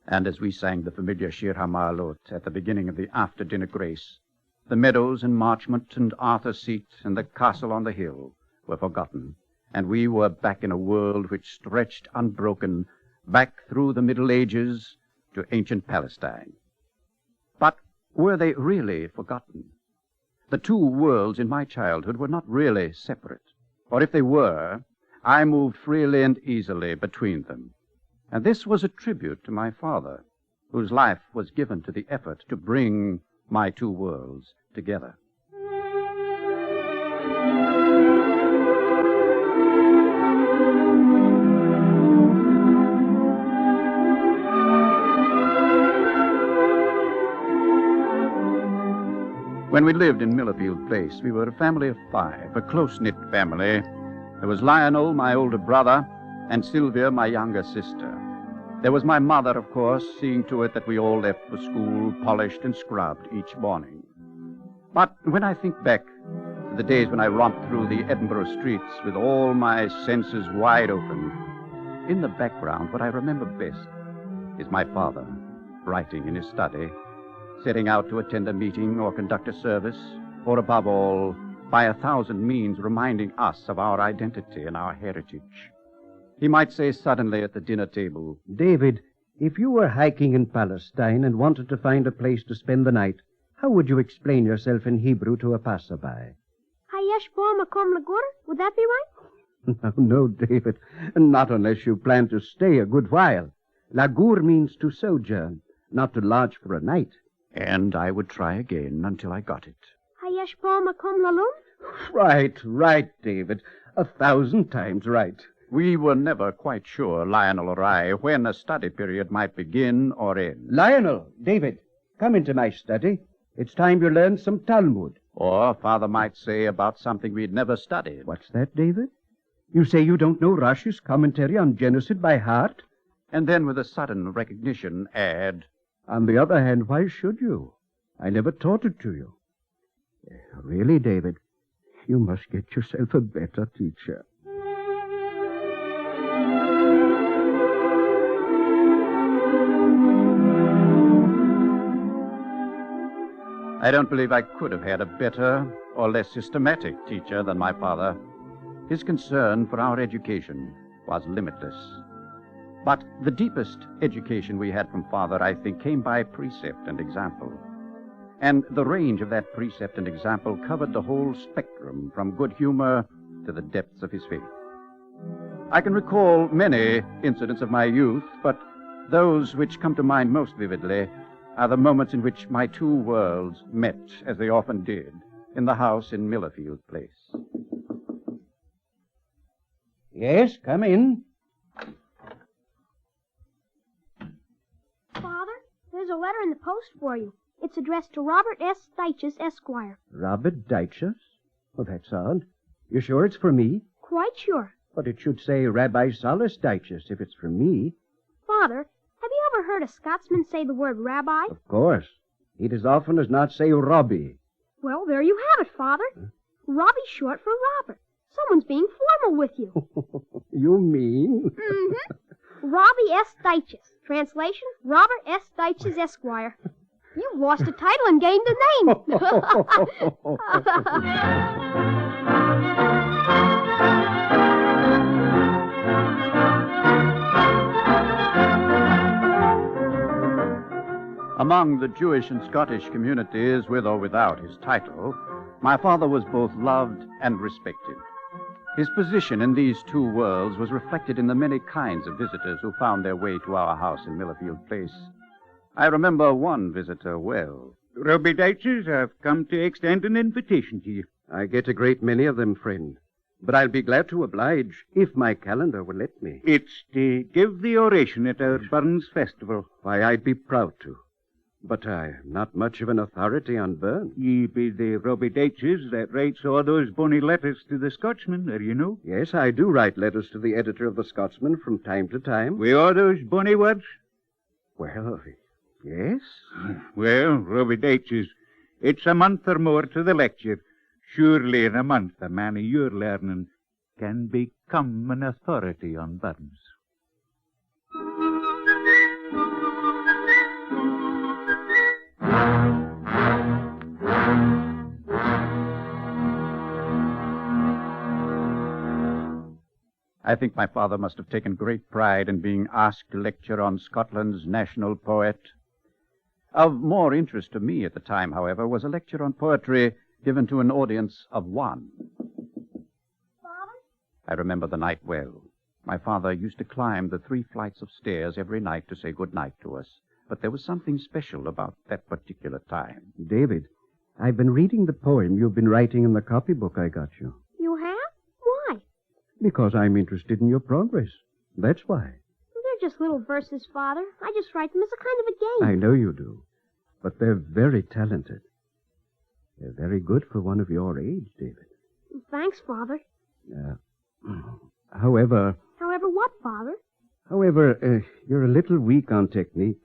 And as we sang the familiar Shir HaMa'alot at the beginning of the after-dinner grace, the meadows and Marchmont and Arthur's Seat and the castle on the hill were forgotten, and we were back in a world which stretched unbroken back through the Middle Ages to ancient Palestine. But were they really forgotten? The two worlds in my childhood were not really separate, or if they were, I moved freely and easily between them. And this was a tribute to my father, whose life was given to the effort to bring my two worlds together. When we lived in Millerfield Place, we were a family of 5, a close-knit family. There was Lionel, my older brother, and Sylvia, my younger sister. There was my mother, of course, seeing to it that we all left for school polished and scrubbed each morning. But when I think back, The days when I romped through the Edinburgh streets with all my senses wide open. In the background, what I remember best is my father, writing in his study, setting out to attend a meeting or conduct a service, or above all, by 1,000 means reminding us of our identity and our heritage. He might say suddenly at the dinner table, David, if you were hiking in Palestine and wanted to find a place to spend the night, how would you explain yourself in Hebrew to a passerby? Hayesh bo makom lagur? Would that be right? No, David, not unless you plan to stay a good while. Lagur means to sojourn, not to lodge for a night. And I would try again until I got it. Hayesh bo makom lalum? Right, David. 1,000 times right. We were never quite sure, Lionel or I, when a study period might begin or end. Lionel, David, come into my study. It's time you learned some Talmud. Or Father might say about something we'd never studied. What's that, David? You say you don't know Rashi's commentary on Genessee by heart? And then with a sudden recognition add, on the other hand, why should you? I never taught it to you. Really, David, you must get yourself a better teacher. I don't believe I could have had a better or less systematic teacher than my father. His concern for our education was limitless. But the deepest education we had from Father, I think, came by precept and example. And the range of that precept and example covered the whole spectrum, from good humor to the depths of his faith. I can recall many incidents of my youth, but those which come to mind most vividly are the moments in which my two worlds met, as they often did, in the house in Millerfield Place. Yes, come in. Father, there's a letter in the post for you. It's addressed to Robert S. Dyches, Esquire. Robert Dyches? Oh, that's odd. You sure it's for me? Quite sure. But it should say Rabbi Solace Dyches if it's for me. Father, have you ever heard a Scotsman say the word rabbi? Of course. He'd as often as not say Robbie. Well, there you have it, Father. Robbie's short for Robert. Someone's being formal with you. You mean? Mm-hmm. Robbie S. Dyches. Translation, Robert S. Dyches, Esquire. You've lost a title and gained a name. Among the Jewish and Scottish communities, with or without his title, my father was both loved and respected. His position in these two worlds was reflected in the many kinds of visitors who found their way to our house in Millerfield Place. I remember one visitor well. Rabbi Dyches, I've come to extend an invitation to you. I get a great many of them, friend. But I'll be glad to oblige, if my calendar will let me. It's to give the oration at our Burns Festival. Why, I'd be proud to. But I'm not much of an authority on Burns. Ye be the Rabbi Dyches that writes all those bonny letters to the Scotsman, you know? Yes, I do write letters to the editor of the Scotsman from time to time. With all those bonny words? Well, yes. Well, Rabbi Dyches, it's a month or more to the lecture. Surely in a month a man of your learning can become an authority on Burns. I think my father must have taken great pride in being asked to lecture on Scotland's national poet. Of more interest to me at the time, however, was a lecture on poetry given to an audience of one. Father? I remember the night well. My father used to climb the 3 flights of stairs every night to say good night to us. But there was something special about that particular time. David, I've been reading the poem you've been writing in the copybook I got you. You have? Why? Because I'm interested in your progress. That's why. They're just little verses, Father. I just write them as a kind of a game. I know you do. But they're very talented. They're very good for one of your age, David. Thanks, Father. However... However what, Father? However, you're a little weak on technique.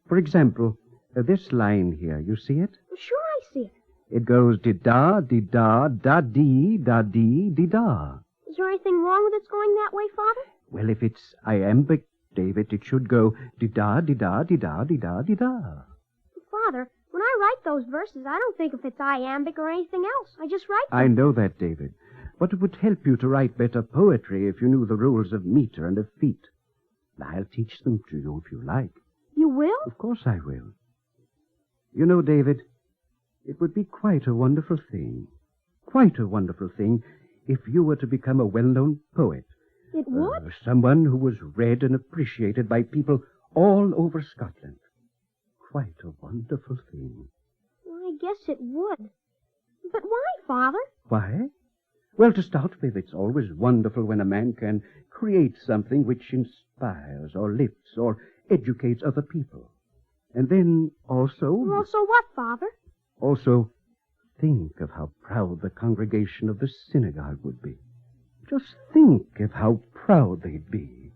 For example, this line here, you see it? Sure I see it. It goes di-da, di-da, da-dee, da-dee, di-da. Is there anything wrong with its going that way, Father? Well, if it's iambic, David, it should go di-da, di-da, di-da, di-da, di-da. Father, when I write those verses, I don't think if it's iambic or anything else. I just write them. I know that, David. But it would help you to write better poetry if you knew the rules of meter and of feet. I'll teach them to you if you like. You will? Of course I will. You know, David, it would be quite a wonderful thing, if you were to become a well-known poet. It would? Someone who was read and appreciated by people all over Scotland. Quite a wonderful thing. I guess it would. But why, Father? Why? Well, to start with, it's always wonderful when a man can create something which inspires or lifts or educates other people. And then also... Also what, Father? Also, think of how proud the congregation of the synagogue would be. Just think of how proud they'd be.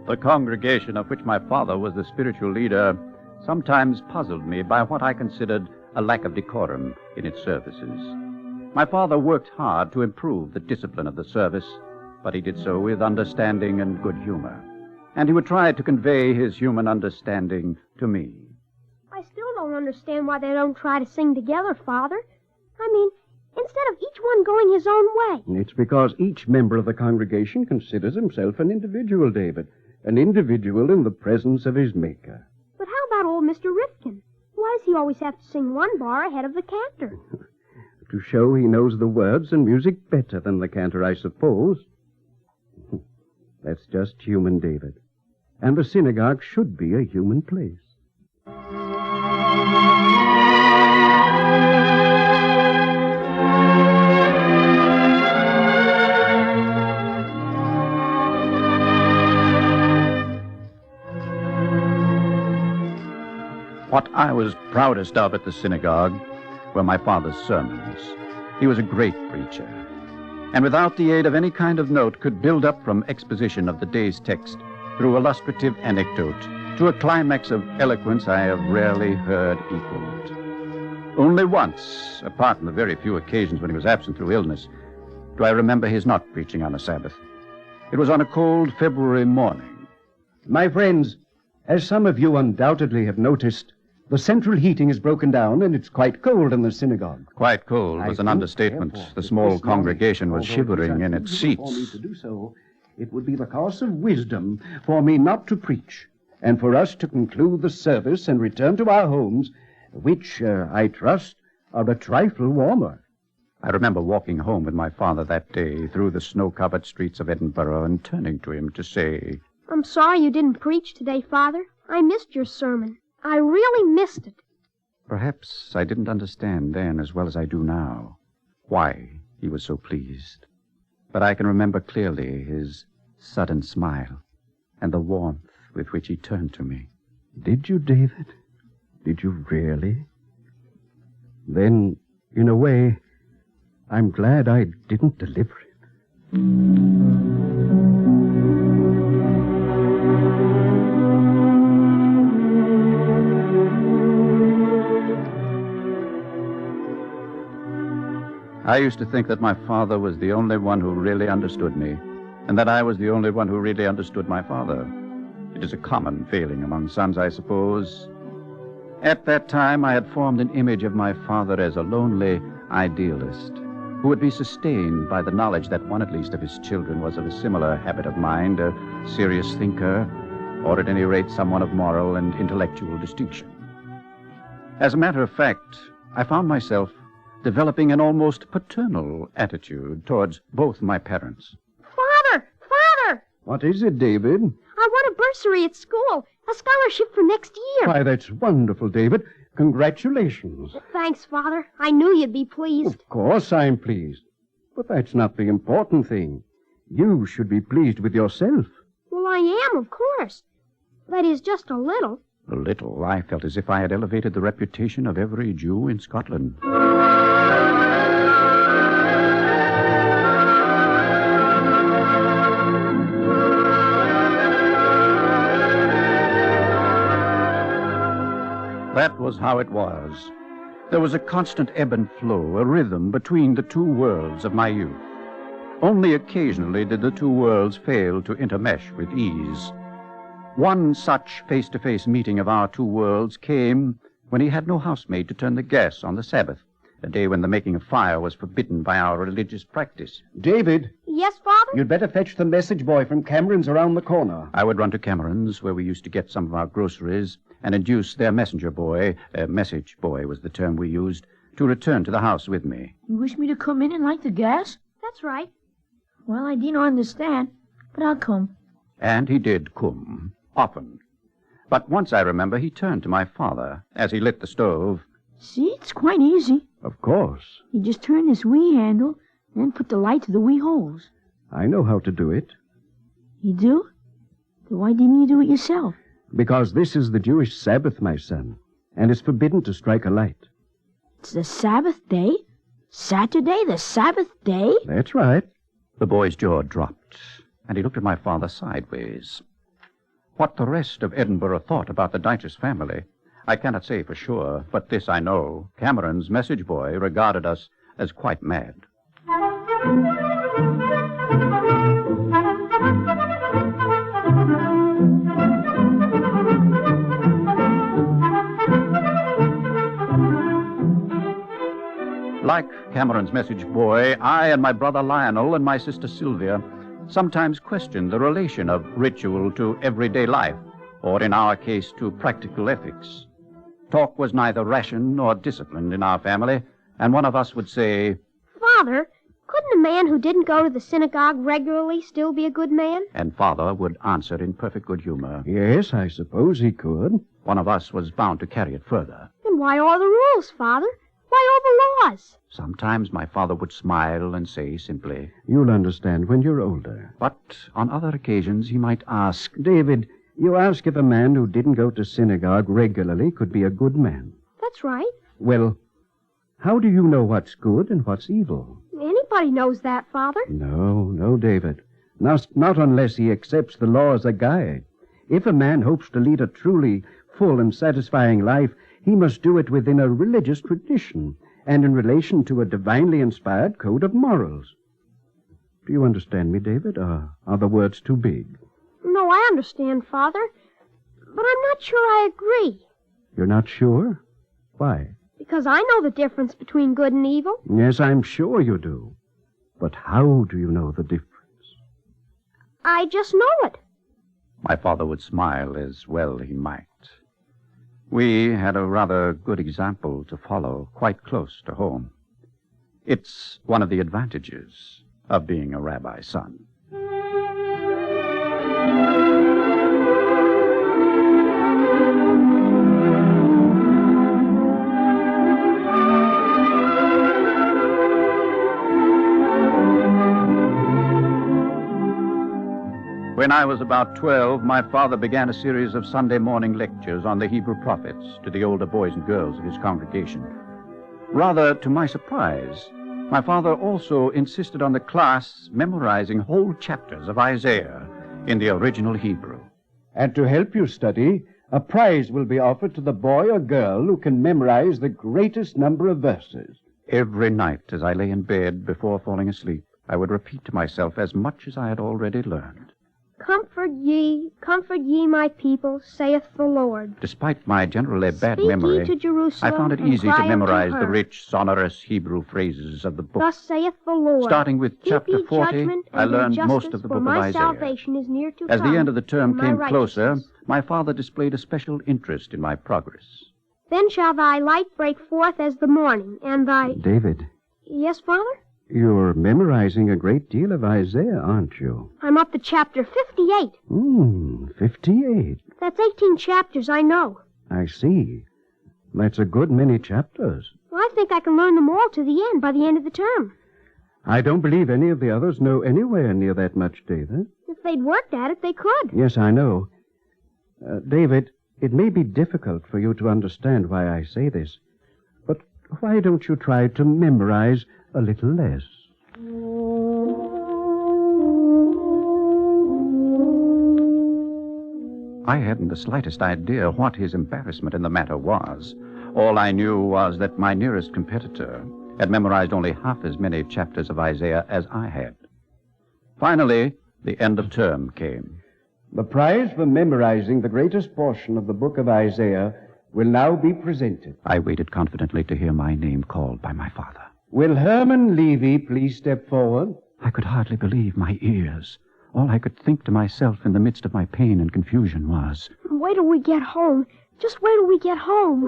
The congregation of which my father was the spiritual leader sometimes puzzled me by what I considered a lack of decorum in its services. My father worked hard to improve the discipline of the service, but he did so with understanding and good humor. And he would try to convey his human understanding to me. I still don't understand why they don't try to sing together, Father. I mean, instead of each one going his own way. It's because each member of the congregation considers himself an individual, David. An individual in the presence of his Maker. But how about old Mr. Rifkin? Why does he always have to sing one bar ahead of the cantor? To show he knows the words and music better than the cantor, I suppose. That's just human, David. And the synagogue should be a human place. What I was proudest of at the synagogue were my father's sermons. He was a great preacher, and without the aid of any kind of note could build up from exposition of the day's text through illustrative anecdote to a climax of eloquence I have rarely heard equaled. Only once, apart from the very few occasions when he was absent through illness, do I remember his not preaching on a Sabbath. It was on a cold February morning. My friends, as some of you undoubtedly have noticed, the central heating is broken down, and it's quite cold in the synagogue. Quite cold was an understatement. The small congregation was shivering in its seats. For me to do so, it would be the course of wisdom for me not to preach, and for us to conclude the service and return to our homes, which, I trust, are a trifle warmer. I remember walking home with my father that day through the snow-covered streets of Edinburgh and turning to him to say, I'm sorry you didn't preach today, Father. I missed your sermon. I really missed it. Perhaps I didn't understand then as well as I do now why he was so pleased. But I can remember clearly his sudden smile and the warmth with which he turned to me. Did you, David? Did you really? Then, in a way, I'm glad I didn't deliver it. I used to think that my father was the only one who really understood me, and that I was the only one who really understood my father. It is a common failing among sons, I suppose. At that time, I had formed an image of my father as a lonely idealist, who would be sustained by the knowledge that one at least of his children was of a similar habit of mind, a serious thinker, or at any rate someone of moral and intellectual distinction. As a matter of fact, I found myself developing an almost paternal attitude towards both my parents. Father! Father! What is it, David? I won a bursary at school, a scholarship for next year. Why, that's wonderful, David. Congratulations. Thanks, Father. I knew you'd be pleased. Of course I'm pleased. But that's not the important thing. You should be pleased with yourself. Well, I am, of course. That is, just a little. A little. I felt as if I had elevated the reputation of every Jew in Scotland. That was how it was. There was a constant ebb and flow, a rhythm between the two worlds of my youth. Only occasionally did the two worlds fail to intermesh with ease. One such face-to-face meeting of our two worlds came when he had no housemaid to turn the gas on the Sabbath, a day when the making of fire was forbidden by our religious practice. David, Yes, Father? you'd better fetch the message boy from Cameron's around the corner. I would run to Cameron's, where we used to get some of our groceries, and induce their messenger boy, message boy was the term we used, to return to the house with me. You wish me to come in and light the gas? That's right. Well, I didn't understand, but I'll come. And he did come, often. But once I remember he turned to my father as he lit the stove. See, it's quite easy. Of course. You just turn this wee handle, and put the light to the wee holes. I know how to do it. You do? Then why didn't you do it yourself? Because this is the Jewish Sabbath, my son, and it's forbidden to strike a light. It's the Sabbath day? Saturday, the Sabbath day? That's right. The boy's jaw dropped, and he looked at my father sideways. What the rest of Edinburgh thought about the Dyches family, I cannot say for sure, but this I know. Cameron's message boy regarded us as quite mad. Like Cameron's message boy, I and my brother Lionel and my sister Sylvia sometimes questioned the relation of ritual to everyday life, or in our case, to practical ethics. Talk was neither ration nor disciplined in our family, and one of us would say, Father, couldn't a man who didn't go to the synagogue regularly still be a good man? and father would answer in perfect good humor. Yes, I suppose he could. One of us was bound to carry it further. Then why all the rules, Father? Why all the laws? Sometimes my father would smile and say simply, You'll understand when you're older. but on other occasions he might ask, David, you ask if a man who didn't go to synagogue regularly could be a good man. That's right. Well, how do you know what's good and what's evil? Anybody knows that, Father. No, David. Not unless he accepts the law as a guide. If a man hopes to lead a truly full and satisfying life, he must do it within a religious tradition and in relation to a divinely inspired code of morals. Do you understand me, David, or are the words too big? No, I understand, Father. But I'm not sure I agree. You're not sure? Why? Because I know the difference between good and evil. Yes, I'm sure you do. But how do you know the difference? I just know it. My father would smile as well he might. We had a rather good example to follow, quite close to home. It's one of the advantages of being a rabbi's son. When I was about 12, my father began a series of Sunday morning lectures on the Hebrew prophets to the older boys and girls of his congregation. Rather to my surprise, my father also insisted on the class memorizing whole chapters of Isaiah in the original Hebrew. And to help you study, a prize will be offered to the boy or girl who can memorize the greatest number of verses. Every night as I lay in bed before falling asleep, I would repeat to myself as much as I had already learned. Comfort ye, my people, saith the Lord. Despite my generally bad Speak ye memory, to Jerusalem, I found it and easy cry to unto memorize her. the rich, sonorous Hebrew phrases of the book. Thus saith the Lord. Starting with Keep chapter ye 40, judgment I and do learned most justice, of the for book of my Isaiah. salvation is near to As the come, end of the term and my came closer, righteousness. my father displayed a special interest in my progress. Then shall thy light break forth as the morning, and thy... David, Yes, Father? you're memorizing a great deal of Isaiah, aren't you? I'm up to chapter 58. 58. That's 18 chapters, I know. I see. That's a good many chapters. Well, I think I can learn them all to the end by the end of the term. I don't believe any of the others know anywhere near that much, David. If they'd worked at it, they could. Yes, I know. David, It may be difficult for you to understand why I say this, but why don't you try to memorize a little less? I hadn't the slightest idea what his embarrassment in the matter was. All I knew was that my nearest competitor had memorized only half as many chapters of Isaiah as I had. Finally, the end of term came. The prize for memorizing the greatest portion of the book of Isaiah will now be presented. I waited confidently to hear my name called by my father. Will Herman Levy please step forward? I could hardly believe my ears. All I could think to myself in the midst of my pain and confusion was, Wait till we get home. Just wait till we get home.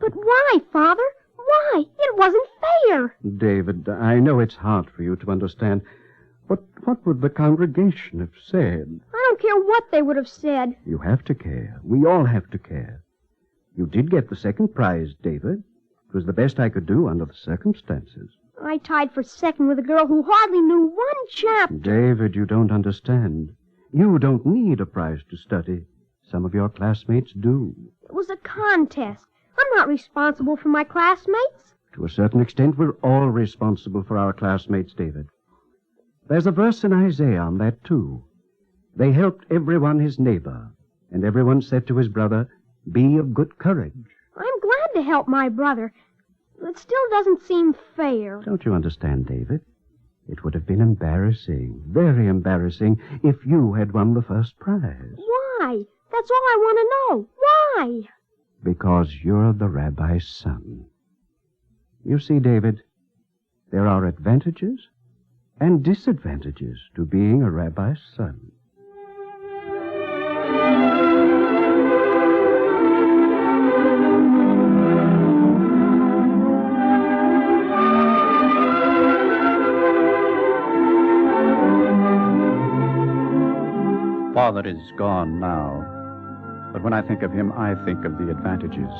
But why, Father? Why? It wasn't fair. David, I know it's hard for you to understand, but what would the congregation have said? I don't care what they would have said. You have to care. We all have to care. You did get the second prize, David. It was the best I could do under the circumstances. I tied for second with a girl who hardly knew one chapter. David, you don't understand. You don't need a prize to study. Some of your classmates do. It was a contest. I'm not responsible for my classmates. To a certain extent, we're all responsible for our classmates, David. There's a verse in Isaiah on that, too. They helped everyone his neighbor, and everyone said to his brother, be of good courage. I'm glad to help my brother. It still doesn't seem fair. Don't you understand, David? It would have been embarrassing, very embarrassing, if you had won the first prize. Why? That's all I want to know. Why? Because you're the rabbi's son. You see, David, there are advantages and disadvantages to being a rabbi's son. Father is gone now, but when I think of him, I think of the advantages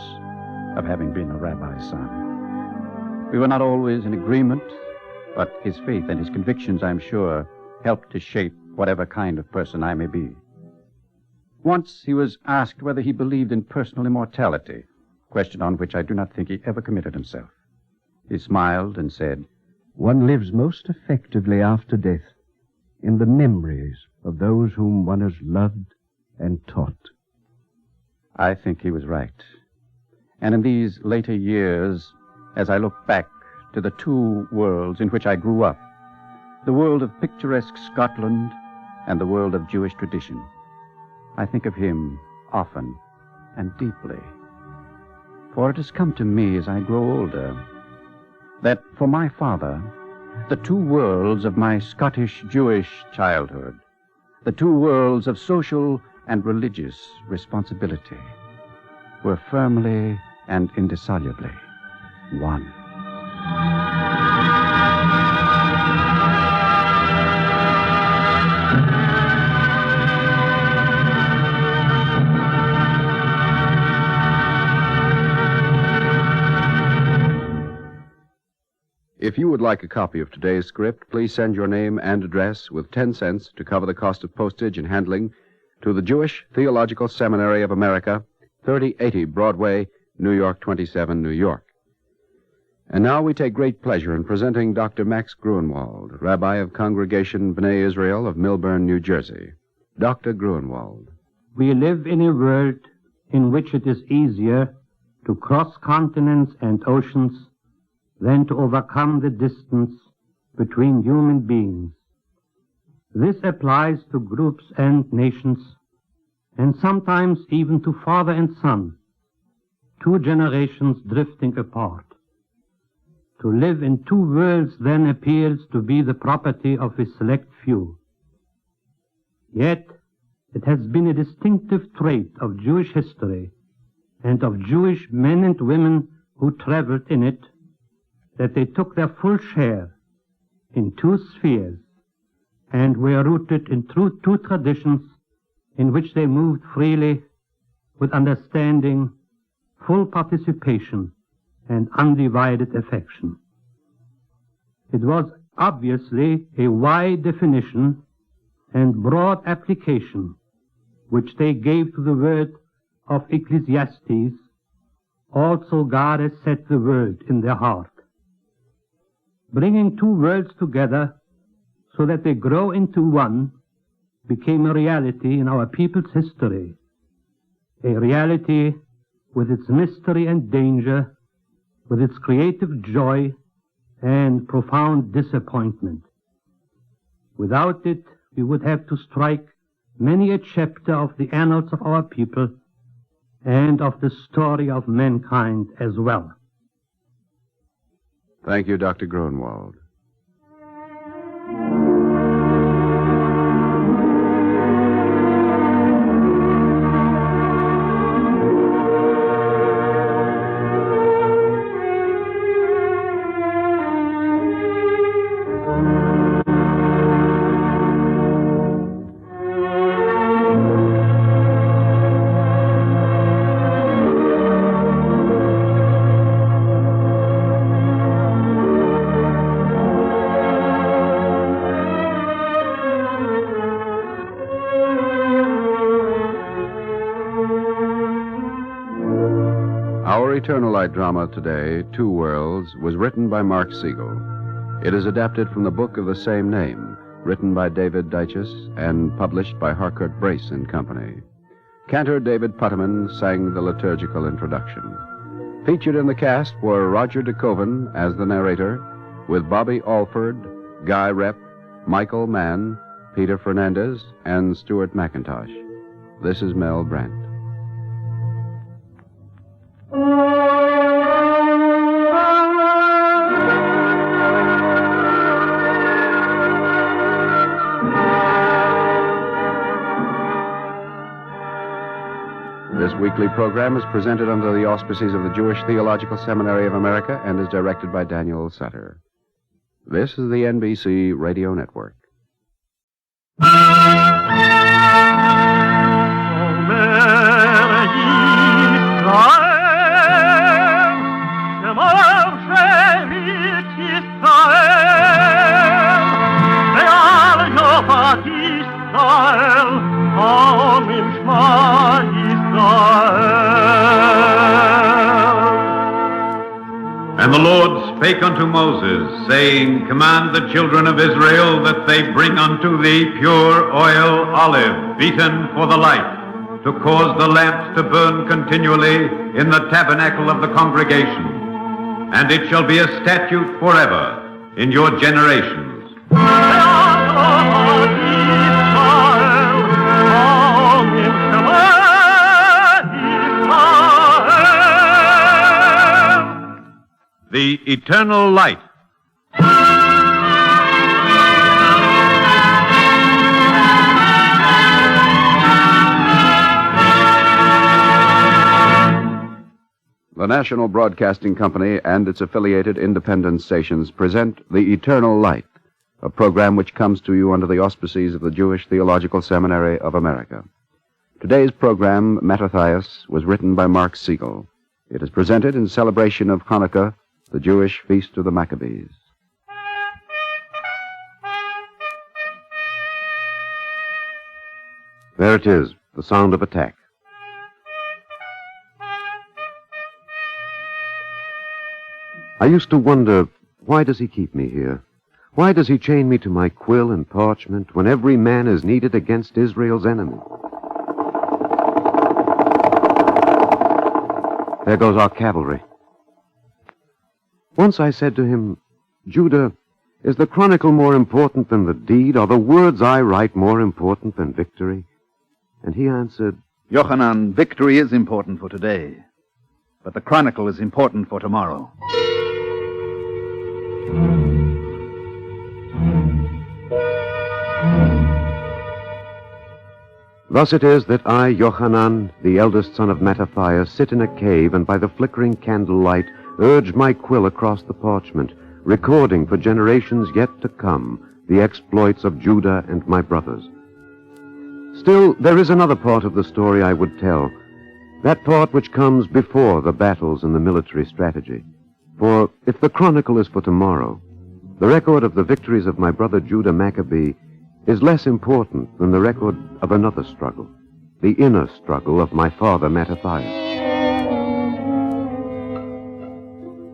of having been a rabbi's son. We were not always in agreement, but his faith and his convictions, I'm sure, helped to shape whatever kind of person I may be. Once he was asked whether he believed in personal immortality, a question on which I do not think he ever committed himself. He smiled and said, One lives most effectively after death in the memories of those whom one has loved and taught. I think he was right. And in these later years, as I look back to the two worlds in which I grew up, the world of picturesque Scotland and the world of Jewish tradition, I think of him often and deeply. For it has come to me as I grow older that for my father, the two worlds of my Scottish-Jewish childhood, the two worlds of social and religious responsibility, were firmly and indissolubly one. If you would like a copy of today's script, please send your name and address with 10 cents to cover the cost of postage and handling to the Jewish Theological Seminary of America, 3080 Broadway, New York 27, New York. And now we take great pleasure in presenting Dr. Max Gruenwald, Rabbi of Congregation B'nai Israel of Millburn, New Jersey. Dr. Gruenwald. We live in a world in which it is easier to cross continents and oceans than to overcome the distance between human beings. This applies to groups and nations, and sometimes even to father and son, two generations drifting apart. To live in two worlds then appears to be the property of a select few. Yet it has been a distinctive trait of Jewish history and of Jewish men and women who traveled in it that they took their full share in two spheres and were rooted in two traditions in which they moved freely with understanding, full participation, and undivided affection. It was obviously a wide definition and broad application which they gave to the word of Ecclesiastes. Also God has set the word in their heart. Bringing two worlds together so that they grow into one became a reality in our people's history, a reality with its mystery and danger, with its creative joy and profound disappointment. Without it, we would have to strike many a chapter of the annals of our people and of the story of mankind as well. Thank you, Dr. Grunwald. Our Eternal Light drama today, Two Worlds, was written by Mark Siegel. It is adapted from the book of the same name, written by David Dyches and published by Harcourt Brace and Company. Cantor David Putterman sang the liturgical introduction. Featured in the cast were Roger DeKoven as the narrator, with Bobby Alford, Guy Rep, Michael Mann, Peter Fernandez, and Stuart McIntosh. This is Mel Brandt. This weekly program is presented under the auspices of the Jewish Theological Seminary of America and is directed by Daniel Sutter. This is the NBC Radio Network. And the Lord spake unto Moses, saying, Command the children of Israel that they bring unto thee pure oil olive, beaten for the light, to cause the lamps to burn continually in the tabernacle of the congregation. And it shall be a statute forever in your generations. The Eternal Light. The National Broadcasting Company and its affiliated independent stations present The Eternal Light, a program which comes to you under the auspices of the Jewish Theological Seminary of America. Today's program, Mattathias, was written by Mark Siegel. It is presented in celebration of Hanukkah, the Jewish Feast of the Maccabees. There it is, the sound of attack. I used to wonder, why does he keep me here? Why does he chain me to my quill and parchment when every man is needed against Israel's enemy? There goes our cavalry. Once I said to him, Judah, is the chronicle more important than the deed? Are the words I write more important than victory? And he answered, Yochanan, victory is important for today, but the chronicle is important for tomorrow. Thus it is that I, Yochanan, the eldest son of Mattathias, sit in a cave and by the flickering candlelight urge my quill across the parchment, recording for generations yet to come the exploits of Judah and my brothers. Still, there is another part of the story I would tell, that part which comes before the battles and the military strategy. For if the chronicle is for tomorrow, the record of the victories of my brother Judah Maccabee is less important than the record of another struggle, the inner struggle of my father Mattathias.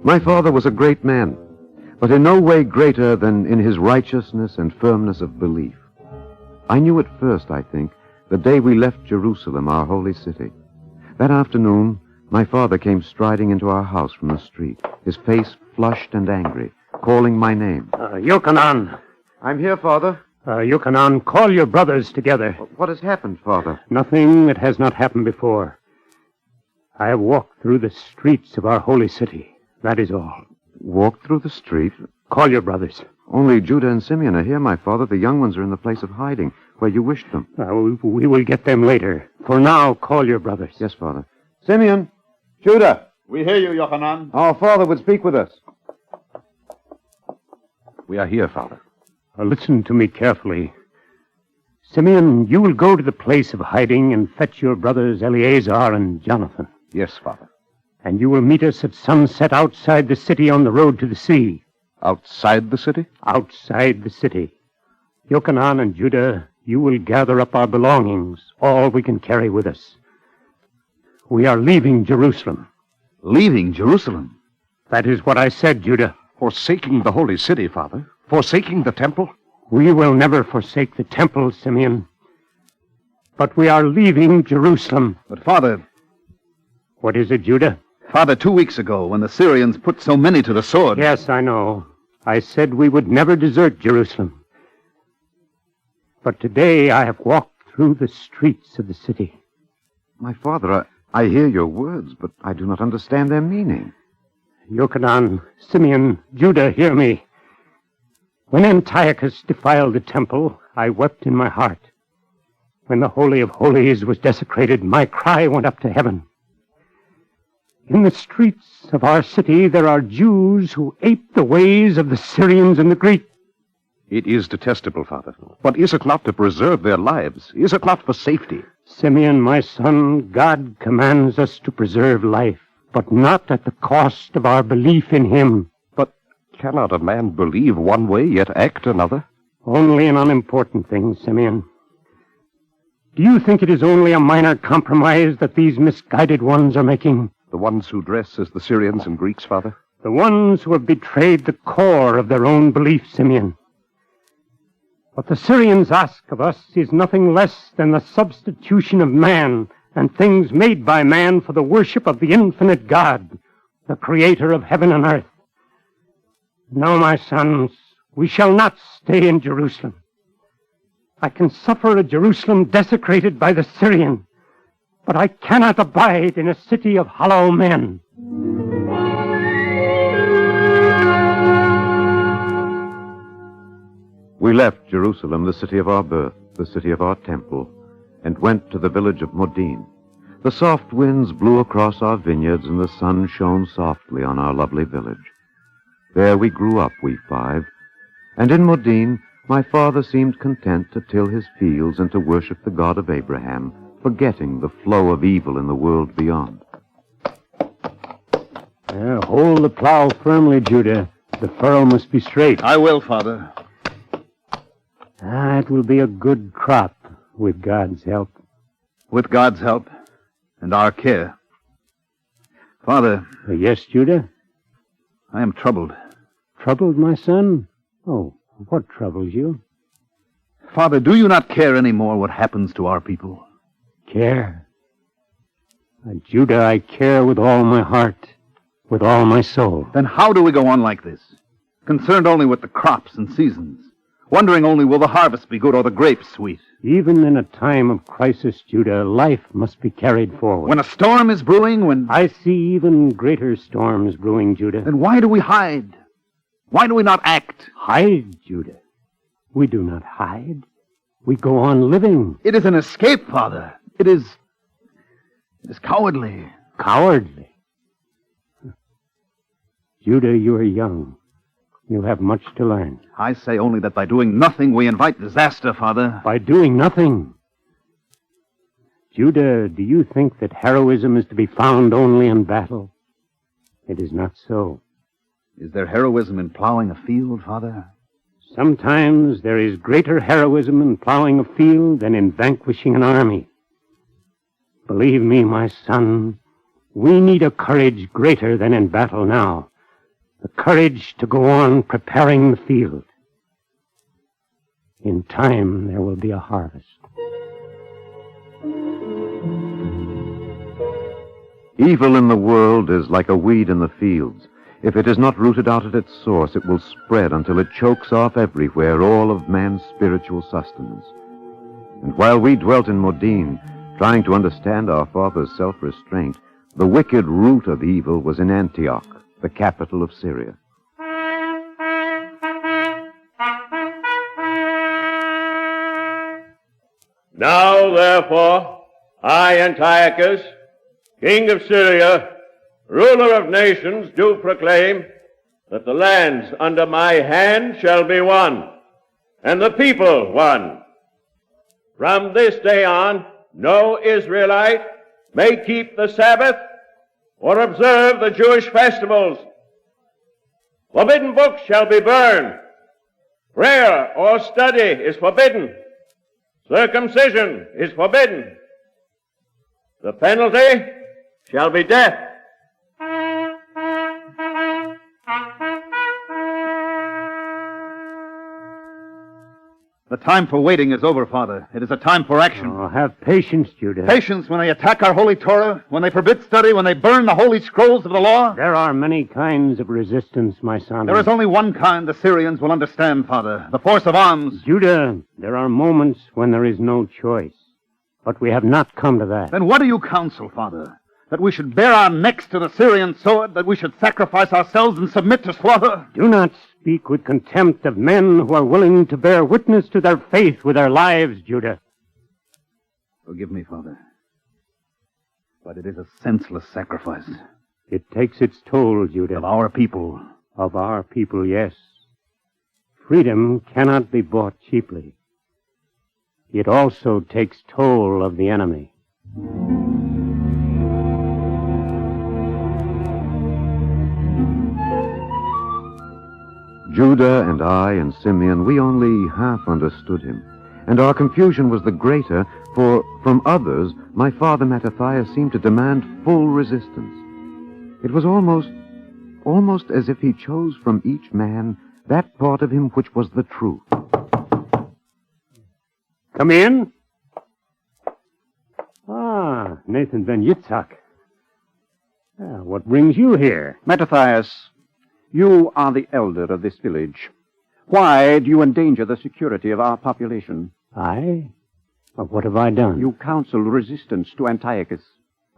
My father was a great man, but in no way greater than in his righteousness and firmness of belief. I knew it first, I think, the day we left Jerusalem, our holy city. That afternoon, my father came striding into our house from the street, his face flushed and angry, calling my name. Yochanan. I'm here, Father. Yochanan, call your brothers together. What has happened, Father? Nothing that has not happened before. I have walked through the streets of our holy city. That is all. Walked through the street? Call your brothers. Only Judah and Simeon are here, my father. The young ones are in the place of hiding, where you wished them. We will get them later. For now, call your brothers. Yes, Father. Simeon! Judah! We hear you, Yochanan. Our father would speak with us. We are here, Father. Listen to me carefully. Simeon, you will go to the place of hiding and fetch your brothers Eleazar and Jonathan. Yes, Father. And you will meet us at sunset outside the city on the road to the sea. Outside the city? Outside the city. Yochanan and Judah, you will gather up our belongings, all we can carry with us. We are leaving Jerusalem. Leaving Jerusalem? That is what I said, Judah. Forsaking the holy city, Father? Forsaking the temple? We will never forsake the temple, Simeon. But we are leaving Jerusalem. But, Father... What is it, Judah? Father, 2 weeks ago, when the Syrians put so many to the sword... Yes, I know. I said we would never desert Jerusalem. But today I have walked through the streets of the city. My father, I hear your words, but I do not understand their meaning. Yochanan, Simeon, Judah, hear me. When Antiochus defiled the temple, I wept in my heart. When the Holy of Holies was desecrated, my cry went up to heaven. In the streets of our city, there are Jews who ape the ways of the Syrians and the Greeks. It is detestable, Father. But is it not to preserve their lives? Is it not for safety? Simeon, my son, God commands us to preserve life, but not at the cost of our belief in him. But cannot a man believe one way, yet act another? Only in unimportant things, Simeon. Do you think it is only a minor compromise that these misguided ones are making? The ones who dress as the Syrians and Greeks, Father? The ones who have betrayed the core of their own belief, Simeon. What the Syrians ask of us is nothing less than the substitution of man and things made by man for the worship of the infinite God, the creator of heaven and earth. No, my sons, we shall not stay in Jerusalem. I can suffer a Jerusalem desecrated by the Syrian, but I cannot abide in a city of hollow men. We left Jerusalem, the city of our birth, the city of our temple, and went to the village of Modin. The soft winds blew across our vineyards, and the sun shone softly on our lovely village. There we grew up, we 5, and in Modin my father seemed content to till his fields and to worship the God of Abraham, forgetting the flow of evil in the world beyond. Hold the plow firmly, Judah. The furrow must be straight. I will, Father. It will be a good crop, with God's help. With God's help and our care. Father. Yes, Judah? I am troubled. Troubled, my son? Oh, what troubles you? Father, do you not care any more what happens to our people? Care? Judah, I care with all my heart, with all my soul. Then how do we go on like this? Concerned only with the crops and seasons. Wondering only, will the harvest be good or the grapes sweet? Even in a time of crisis, Judah, life must be carried forward. When a storm is brewing, when... I see even greater storms brewing, Judah. Then why do we hide? Why do we not act? Hide, Judah. We do not hide. We go on living. It is an escape, Father. It is cowardly. Cowardly? Judah, you are young. You have much to learn. I say only that by doing nothing, we invite disaster, Father. By doing nothing? Judah, do you think that heroism is to be found only in battle? It is not so. Is there heroism in plowing a field, Father? Sometimes there is greater heroism in plowing a field than in vanquishing an army. Believe me, my son, we need a courage greater than in battle now. The courage to go on preparing the field. In time, there will be a harvest. Evil in the world is like a weed in the fields. If it is not rooted out at its source, it will spread until it chokes off everywhere all of man's spiritual sustenance. And while we dwelt in Modin, trying to understand our father's self-restraint, the wicked root of evil was in Antioch, the capital of Syria. Now, therefore, I, Antiochus, king of Syria, ruler of nations, do proclaim that the lands under my hand shall be one, and the people one. From this day on, no Israelite may keep the Sabbath or observe the Jewish festivals. Forbidden books shall be burned. Prayer or study is forbidden. Circumcision is forbidden. The penalty shall be death. The time for waiting is over, Father. It is a time for action. Oh, have patience, Judah. Patience when they attack our holy Torah, when they forbid study, when they burn the holy scrolls of the law. There are many kinds of resistance, my son. There is only one kind the Syrians will understand, Father. The force of arms. Judah, there are moments when there is no choice. But we have not come to that. Then what do you counsel, Father? That we should bare our necks to the Syrian sword? That we should sacrifice ourselves and submit to slaughter? Do not speak with contempt of men who are willing to bear witness to their faith with their lives, Judah. Forgive me, Father. But it is a senseless sacrifice. It takes its toll, Judah. Of our people. Of our people, yes. Freedom cannot be bought cheaply. It also takes toll of the enemy. Judah and I and Simeon, we only half understood him, and our confusion was the greater, for from others, my father Mattathias seemed to demand full resistance. It was almost as if he chose from each man that part of him which was the truth. Come in. Ah, Nathan ben Yitzhak. What brings you here? Mattathias, you are the elder of this village. Why do you endanger the security of our population? I? What have I done? You counsel resistance to Antiochus.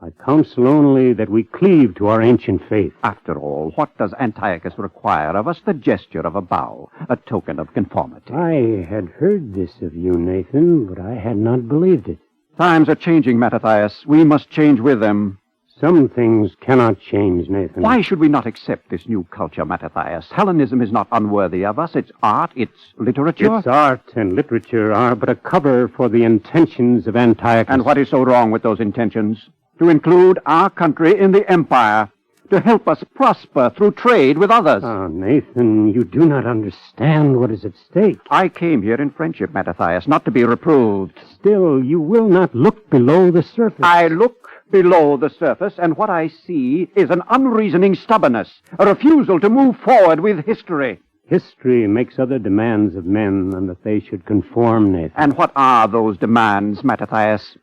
I counsel only that we cleave to our ancient faith. After all, what does Antiochus require of us? The gesture of a bow, a token of conformity. I had heard this of you, Nathan, but I had not believed it. Times are changing, Mattathias. We must change with them. Some things cannot change, Nathan. Why should we not accept this new culture, Mattathias? Hellenism is not unworthy of us. It's art, it's literature. Its art and literature are but a cover for the intentions of Antiochus. And what is so wrong with those intentions? To include our country in the empire, to help us prosper through trade with others. Oh, Nathan, you do not understand what is at stake. I came here in friendship, Mattathias, not to be reproved. Still, you will not look below the surface. I look below the surface, and what I see is an unreasoning stubbornness, a refusal to move forward with history. History makes other demands of men than that they should conform, Nathan. And what are those demands, Mattathias?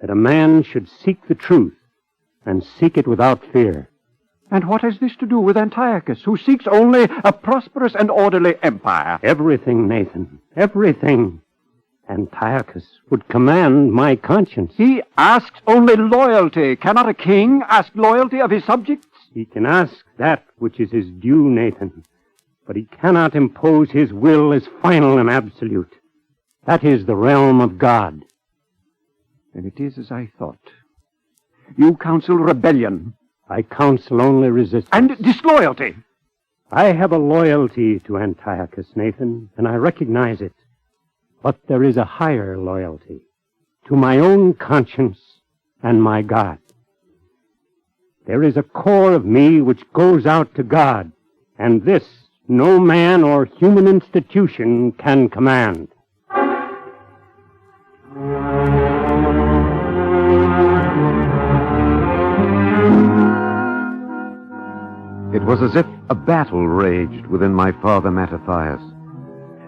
That a man should seek the truth, and seek it without fear. And what has this to do with Antiochus, who seeks only a prosperous and orderly empire? Everything, Nathan, everything. Antiochus would command my conscience. He asks only loyalty. Cannot a king ask loyalty of his subjects? He can ask that which is his due, Nathan, but he cannot impose his will as final and absolute. That is the realm of God. And it is as I thought. You counsel rebellion. I counsel only resistance. And disloyalty. I have a loyalty to Antiochus, Nathan, and I recognize it. But there is a higher loyalty to my own conscience and my God. There is a core of me which goes out to God, and this no man or human institution can command. It was as if a battle raged within my father Mattathias.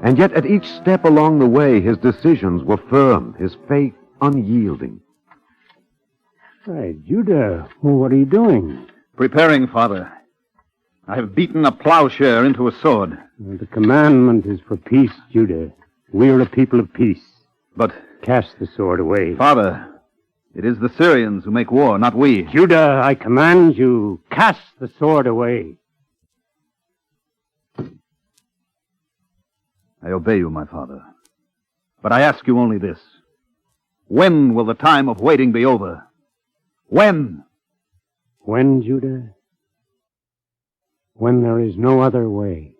And yet at each step along the way, his decisions were firm, his faith unyielding. Hey, Judah, what are you doing? Preparing, Father. I have beaten a plowshare into a sword. The commandment is for peace, Judah. We are a people of peace. But cast the sword away. Father, it is the Syrians who make war, not we. Judah, I command you, cast the sword away. I obey you, my father. But I ask you only this. When will the time of waiting be over? When? When, Judah? When there is no other way.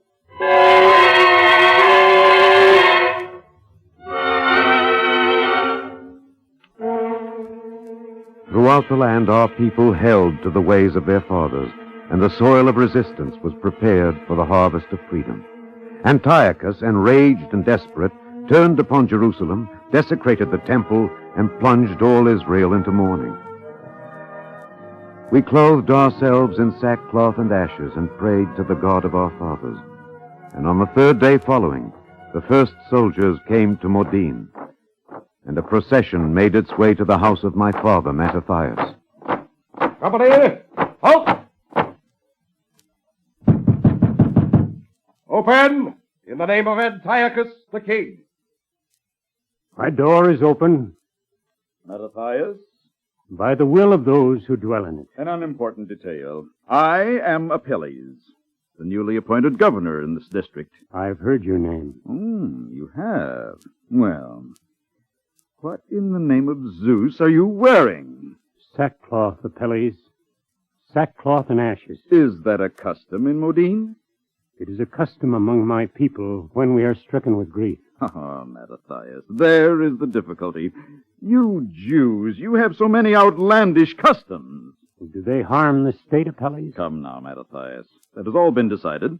Throughout the land, our people held to the ways of their fathers, and the soil of resistance was prepared for the harvest of freedom. Antiochus, enraged and desperate, turned upon Jerusalem, desecrated the temple, and plunged all Israel into mourning. We clothed ourselves in sackcloth and ashes and prayed to the God of our fathers. And on the third day following, the first soldiers came to Modin, and a procession made its way to the house of my father, Mattathias. Company, halt! Open, in the name of Antiochus the king. My door is open. Mattathias? By the will of those who dwell in it. An unimportant detail. I am Apelles, the newly appointed governor in this district. I've heard your name. You have? Well, what in the name of Zeus are you wearing? Sackcloth, Apelles. Sackcloth and ashes. Is that a custom in Modin? It is a custom among my people when we are stricken with grief. Ah, Mattathias, there is the difficulty. You Jews, you have so many outlandish customs. Do they harm the state, Apelles? Come now, Mattathias. That has all been decided.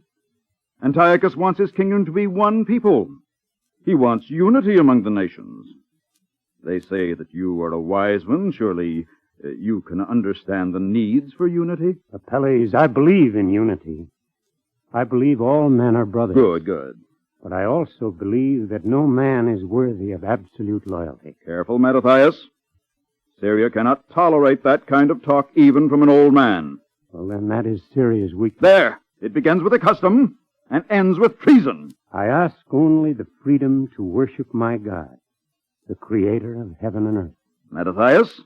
Antiochus wants his kingdom to be one people. He wants unity among the nations. They say that you are a wise one. Surely you can understand the needs for unity? Apelles, I believe in unity. I believe all men are brothers. Good. But I also believe that no man is worthy of absolute loyalty. Careful, Mattathias. Syria cannot tolerate that kind of talk even from an old man. Well, then that is Syria's weakness. There! It begins with a custom and ends with treason. I ask only the freedom to worship my God, the creator of heaven and earth. Mattathias,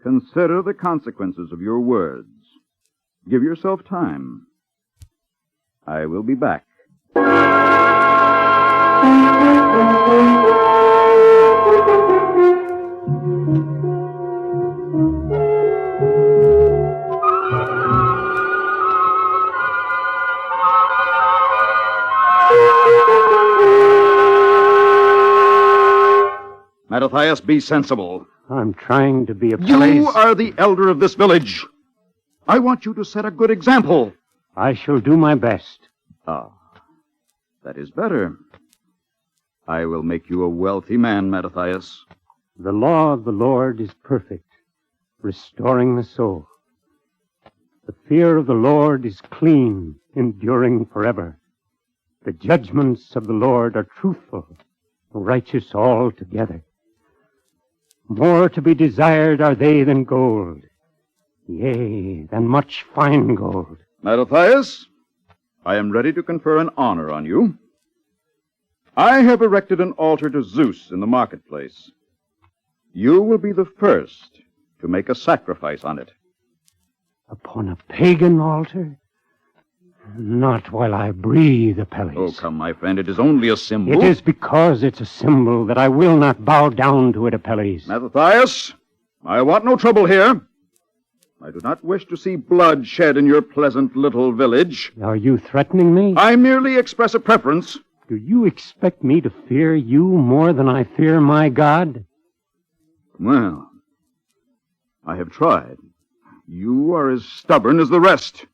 consider the consequences of your words. Give yourself time. I will be back. Mattathias, be sensible. I'm trying to be Apelles. You are the elder of this village. I want you to set a good example. I shall do my best. Ah, that is better. I will make you a wealthy man, Mattathias. The law of the Lord is perfect, restoring the soul. The fear of the Lord is clean, enduring forever. The judgments of the Lord are truthful, righteous altogether. More to be desired are they than gold, yea, than much fine gold. Mattathias, I am ready to confer an honor on you. I have erected an altar to Zeus in the marketplace. You will be the first to make a sacrifice on it. Upon a pagan altar? Not while I breathe, Apelles. Oh, come, my friend, it is only a symbol. It is because it's a symbol that I will not bow down to it, Apelles. Mattathias, I want no trouble here. I do not wish to see blood shed in your pleasant little village. Are you threatening me? I merely express a preference. Do you expect me to fear you more than I fear my God? Well, I have tried. You are as stubborn as the rest.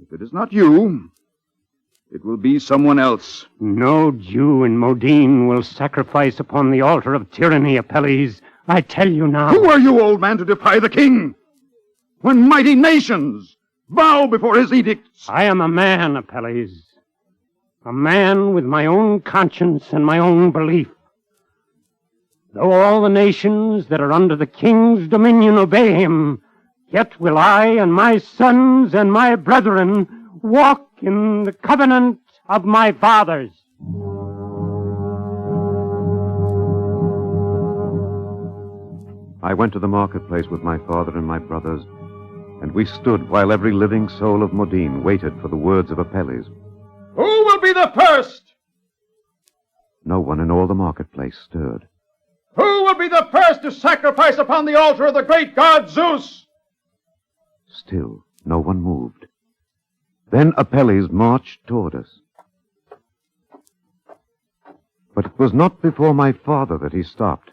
If it is not you, it will be someone else. No Jew in Modine will sacrifice upon the altar of tyranny, Apelles. I tell you now. Who are you, old man, to defy the king? When mighty nations bow before his edicts. I am a man, Apelles. A man with my own conscience and my own belief. Though all the nations that are under the king's dominion obey him, yet will I and my sons and my brethren walk in the covenant of my fathers. I went to the marketplace with my father and my brothers, and we stood while every living soul of Modine waited for the words of Apelles. Who will be the first? No one in all the marketplace stirred. Who will be the first to sacrifice upon the altar of the great god Zeus? Still, no one moved. Then Apelles marched toward us. But it was not before my father that he stopped.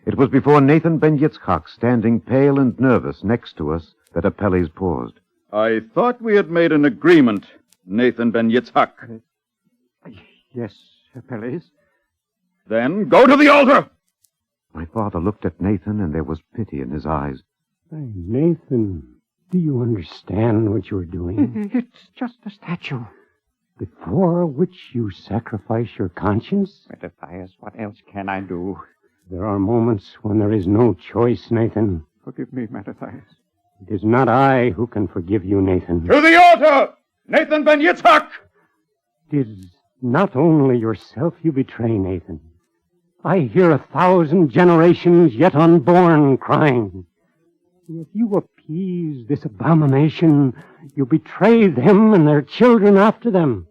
It was before Nathan ben Yitzchak, standing pale and nervous next to us, that Apelles paused. I thought we had made an agreement, Nathan ben Yitzchak. Yes, Apelles. Then go to the altar! My father looked at Nathan, and there was pity in his eyes. Nathan, do you understand what you're doing? It's just a statue. Before which you sacrifice your conscience? Mattathias, what else can I do? There are moments when there is no choice, Nathan. Forgive me, Mattathias. It is not I who can forgive you, Nathan. To the altar! Nathan ben Yitzchak! It is not only yourself you betray, Nathan. I hear 1,000 generations yet unborn crying. If you appease this abomination, you betray them and their children after them.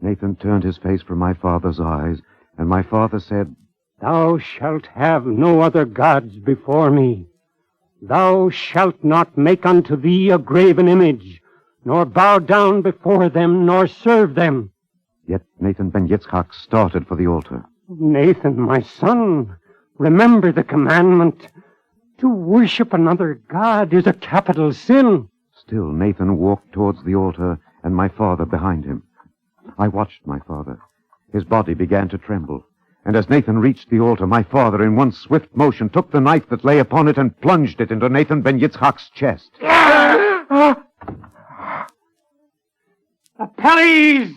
Nathan turned his face from my father's eyes, and my father said, Thou shalt have no other gods before me. Thou shalt not make unto thee a graven image, nor bow down before them, nor serve them. Yet Nathan ben Yitzchak started for the altar. Nathan, my son, remember the commandment. To worship another god is a capital sin. Still, Nathan walked towards the altar, and my father behind him. I watched my father. His body began to tremble. And as Nathan reached the altar, my father, in one swift motion, took the knife that lay upon it and plunged it into Nathan ben Yitzchak's chest. Apelles!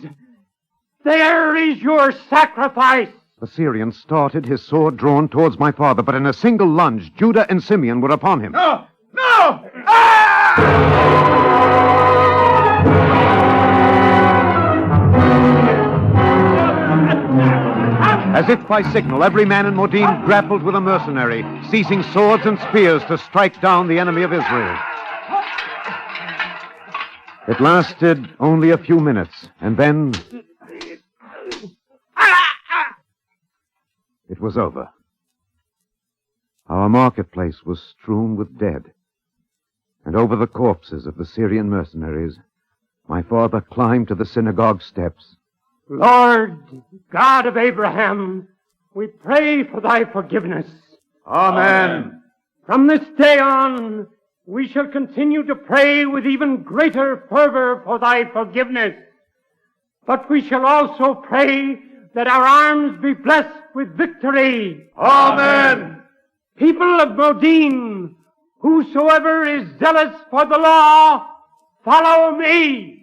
There is your sacrifice! The Syrian started, his sword drawn towards my father, but in a single lunge, Judah and Simeon were upon him. No! No! As if by signal, every man in Modine grappled with a mercenary, seizing swords and spears to strike down the enemy of Israel. It lasted only a few minutes, and then it was over. Our marketplace was strewn with dead, and over the corpses of the Syrian mercenaries, my father climbed to the synagogue steps. Lord, God of Abraham, we pray for thy forgiveness. Amen. From this day on, we shall continue to pray with even greater fervor for thy forgiveness. But we shall also pray that our arms be blessed with victory. Amen. People of Modine, whosoever is zealous for the law, follow me.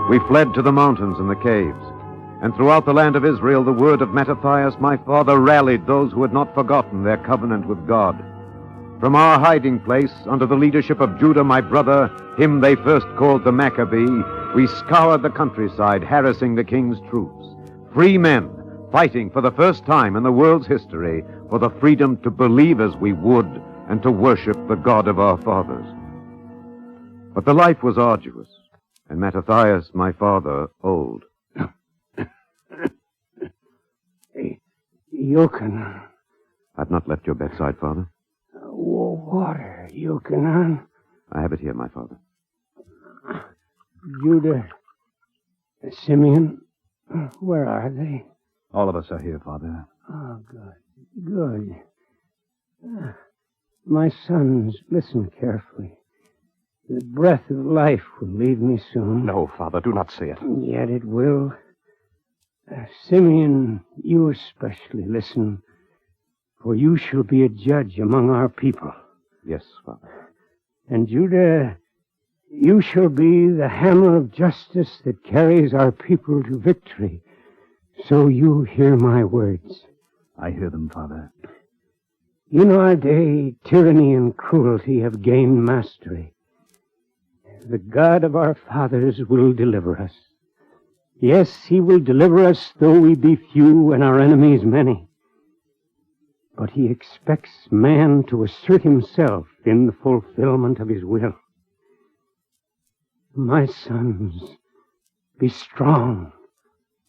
We fled to the mountains and the caves, and throughout the land of Israel, the word of Mattathias, my father, rallied those who had not forgotten their covenant with God. From our hiding place, under the leadership of Judah, my brother, him they first called the Maccabee, we scoured the countryside, harassing the king's troops. Free men, fighting for the first time in the world's history for the freedom to believe as we would and to worship the God of our fathers. But the life was arduous, and Mattathias, my father, old. Yochanan. I've not left your bedside, Father. Water, Yochanan. I have it here, my father. Judah, Simeon, where are they? All of us are here, Father. Oh, good. My sons, listen carefully. The breath of life will leave me soon. No, Father, do not say it. Yet it will. Simeon, you especially listen, for you shall be a judge among our people. Yes, Father. And Judah, you shall be the hammer of justice that carries our people to victory. So you hear my words. I hear them, Father. In our day, tyranny and cruelty have gained mastery. The God of our fathers will deliver us. Yes, he will deliver us, though we be few and our enemies many. But he expects man to assert himself in the fulfillment of his will. My sons, be strong,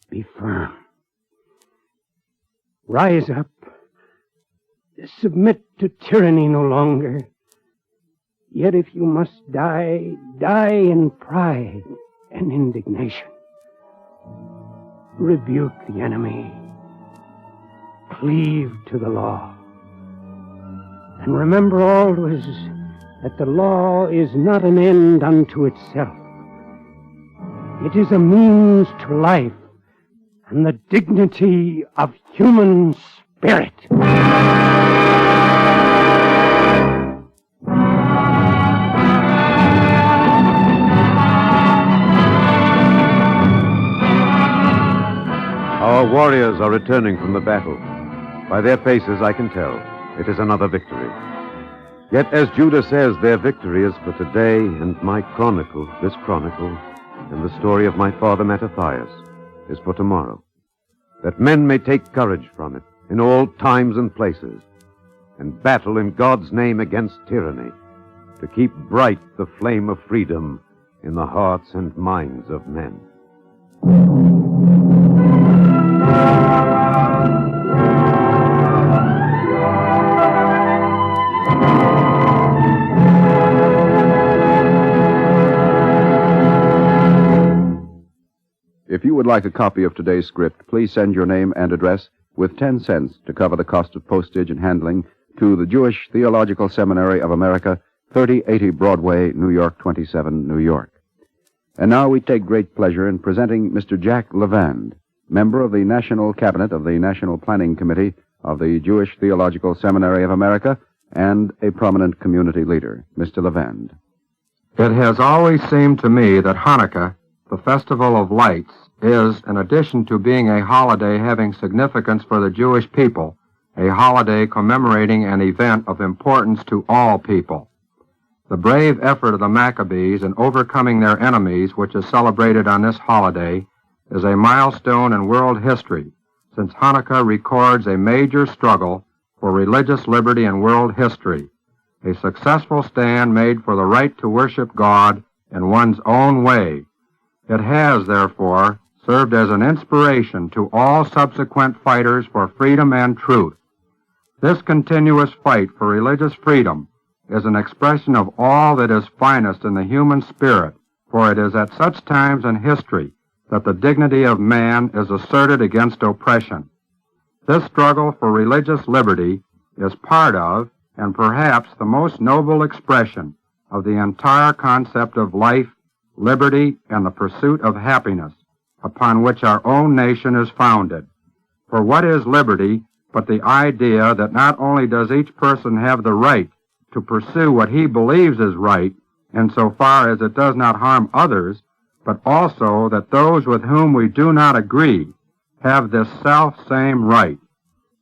be firm. Rise up. Submit to tyranny no longer. Yet if you must die, die in pride and indignation. Rebuke the enemy. Cleave to the law. And remember always that the law is not an end unto itself. It is a means to life and the dignity of human spirit. Our warriors are returning from the battle. By their faces, I can tell it is another victory. Yet, as Judah says, their victory is for today, and my chronicle, this chronicle, and the story of my father Mattathias, is for tomorrow. That men may take courage from it in all times and places, and battle in God's name against tyranny, to keep bright the flame of freedom in the hearts and minds of men. If you would like a copy of today's script, please send your name and address with 10 cents to cover the cost of postage and handling to the Jewish Theological Seminary of America, 3080 Broadway, New York 27, New York. And now we take great pleasure in presenting Mr. Jack Levand, member of the National Cabinet of the National Planning Committee of the Jewish Theological Seminary of America and a prominent community leader. Mr. Levand. It has always seemed to me that Hanukkah, the Festival of Lights, is, in addition to being a holiday having significance for the Jewish people, a holiday commemorating an event of importance to all people. The brave effort of the Maccabees in overcoming their enemies, which is celebrated on this holiday, is a milestone in world history, since Hanukkah records a major struggle for religious liberty in world history, a successful stand made for the right to worship God in one's own way. It has, therefore, served as an inspiration to all subsequent fighters for freedom and truth. This continuous fight for religious freedom is an expression of all that is finest in the human spirit, for it is at such times in history that the dignity of man is asserted against oppression. This struggle for religious liberty is part of, and perhaps the most noble expression of the entire concept of life, liberty, and the pursuit of happiness, upon which our own nation is founded. For what is liberty but the idea that not only does each person have the right to pursue what he believes is right, insofar as it does not harm others, but also that those with whom we do not agree have this self-same right.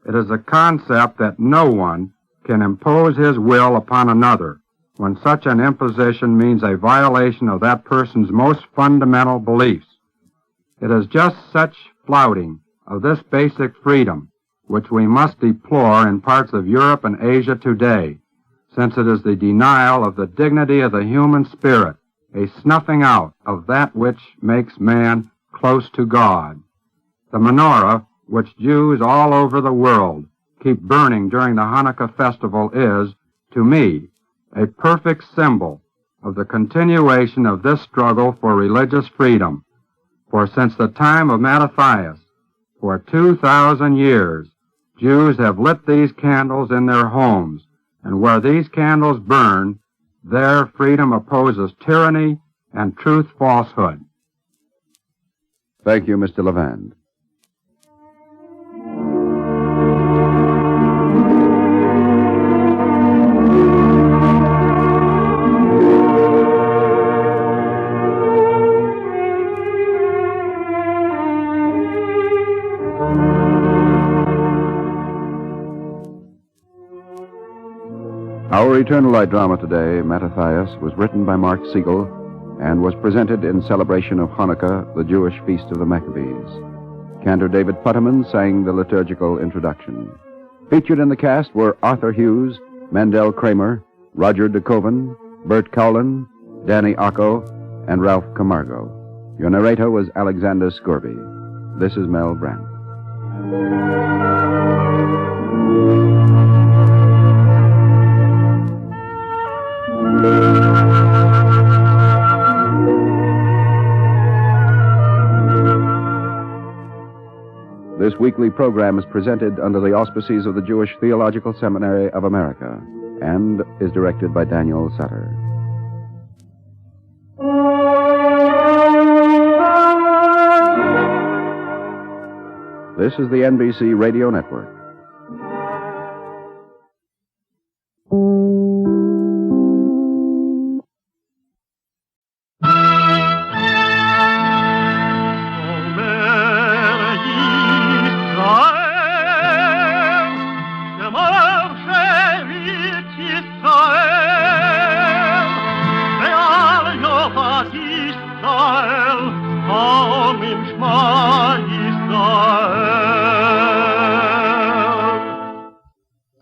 It is a concept that no one can impose his will upon another, when such an imposition means a violation of that person's most fundamental beliefs. It is just such flouting of this basic freedom which we must deplore in parts of Europe and Asia today, since it is the denial of the dignity of the human spirit, a snuffing out of that which makes man close to God. The menorah, which Jews all over the world keep burning during the Hanukkah festival, is, to me, a perfect symbol of the continuation of this struggle for religious freedom. For since the time of Mattathias, for 2,000 years, Jews have lit these candles in their homes, and where these candles burn, there freedom opposes tyranny and truth falsehood. Thank you, Mr. Levand. Our Eternal Light drama today, Mattathias, was written by Mark Siegel and was presented in celebration of Hanukkah, the Jewish feast of the Maccabees. Cantor David Futterman sang the liturgical introduction. Featured in the cast were Arthur Hughes, Mandel Kramer, Roger DeKoven, Bert Cowlin, Danny Ocko, and Ralph Camargo. Your narrator was Alexander Scorby. This is Mel Brandt. This weekly program is presented under the auspices of the Jewish Theological Seminary of America and is directed by Daniel Sutter. This is the NBC Radio Network.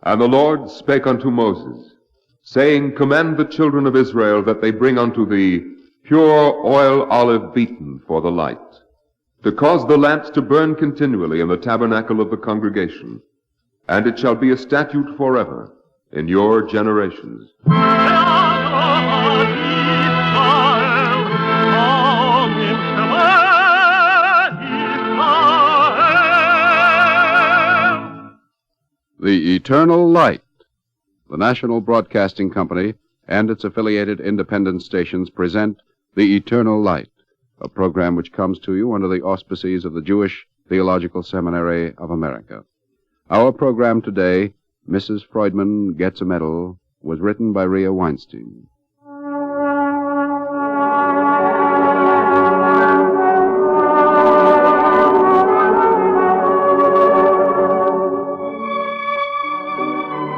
And the Lord spake unto Moses, saying, Command the children of Israel that they bring unto thee pure oil olive beaten for the light, to cause the lamps to burn continually in the tabernacle of the congregation, and it shall be a statute forever in your generations. The Eternal Light. The National Broadcasting Company and its affiliated independent stations present The Eternal Light, a program which comes to you under the auspices of the Jewish Theological Seminary of America. Our program today, Mrs. Freudman Gets a Medal, was written by Rhea Weinstein.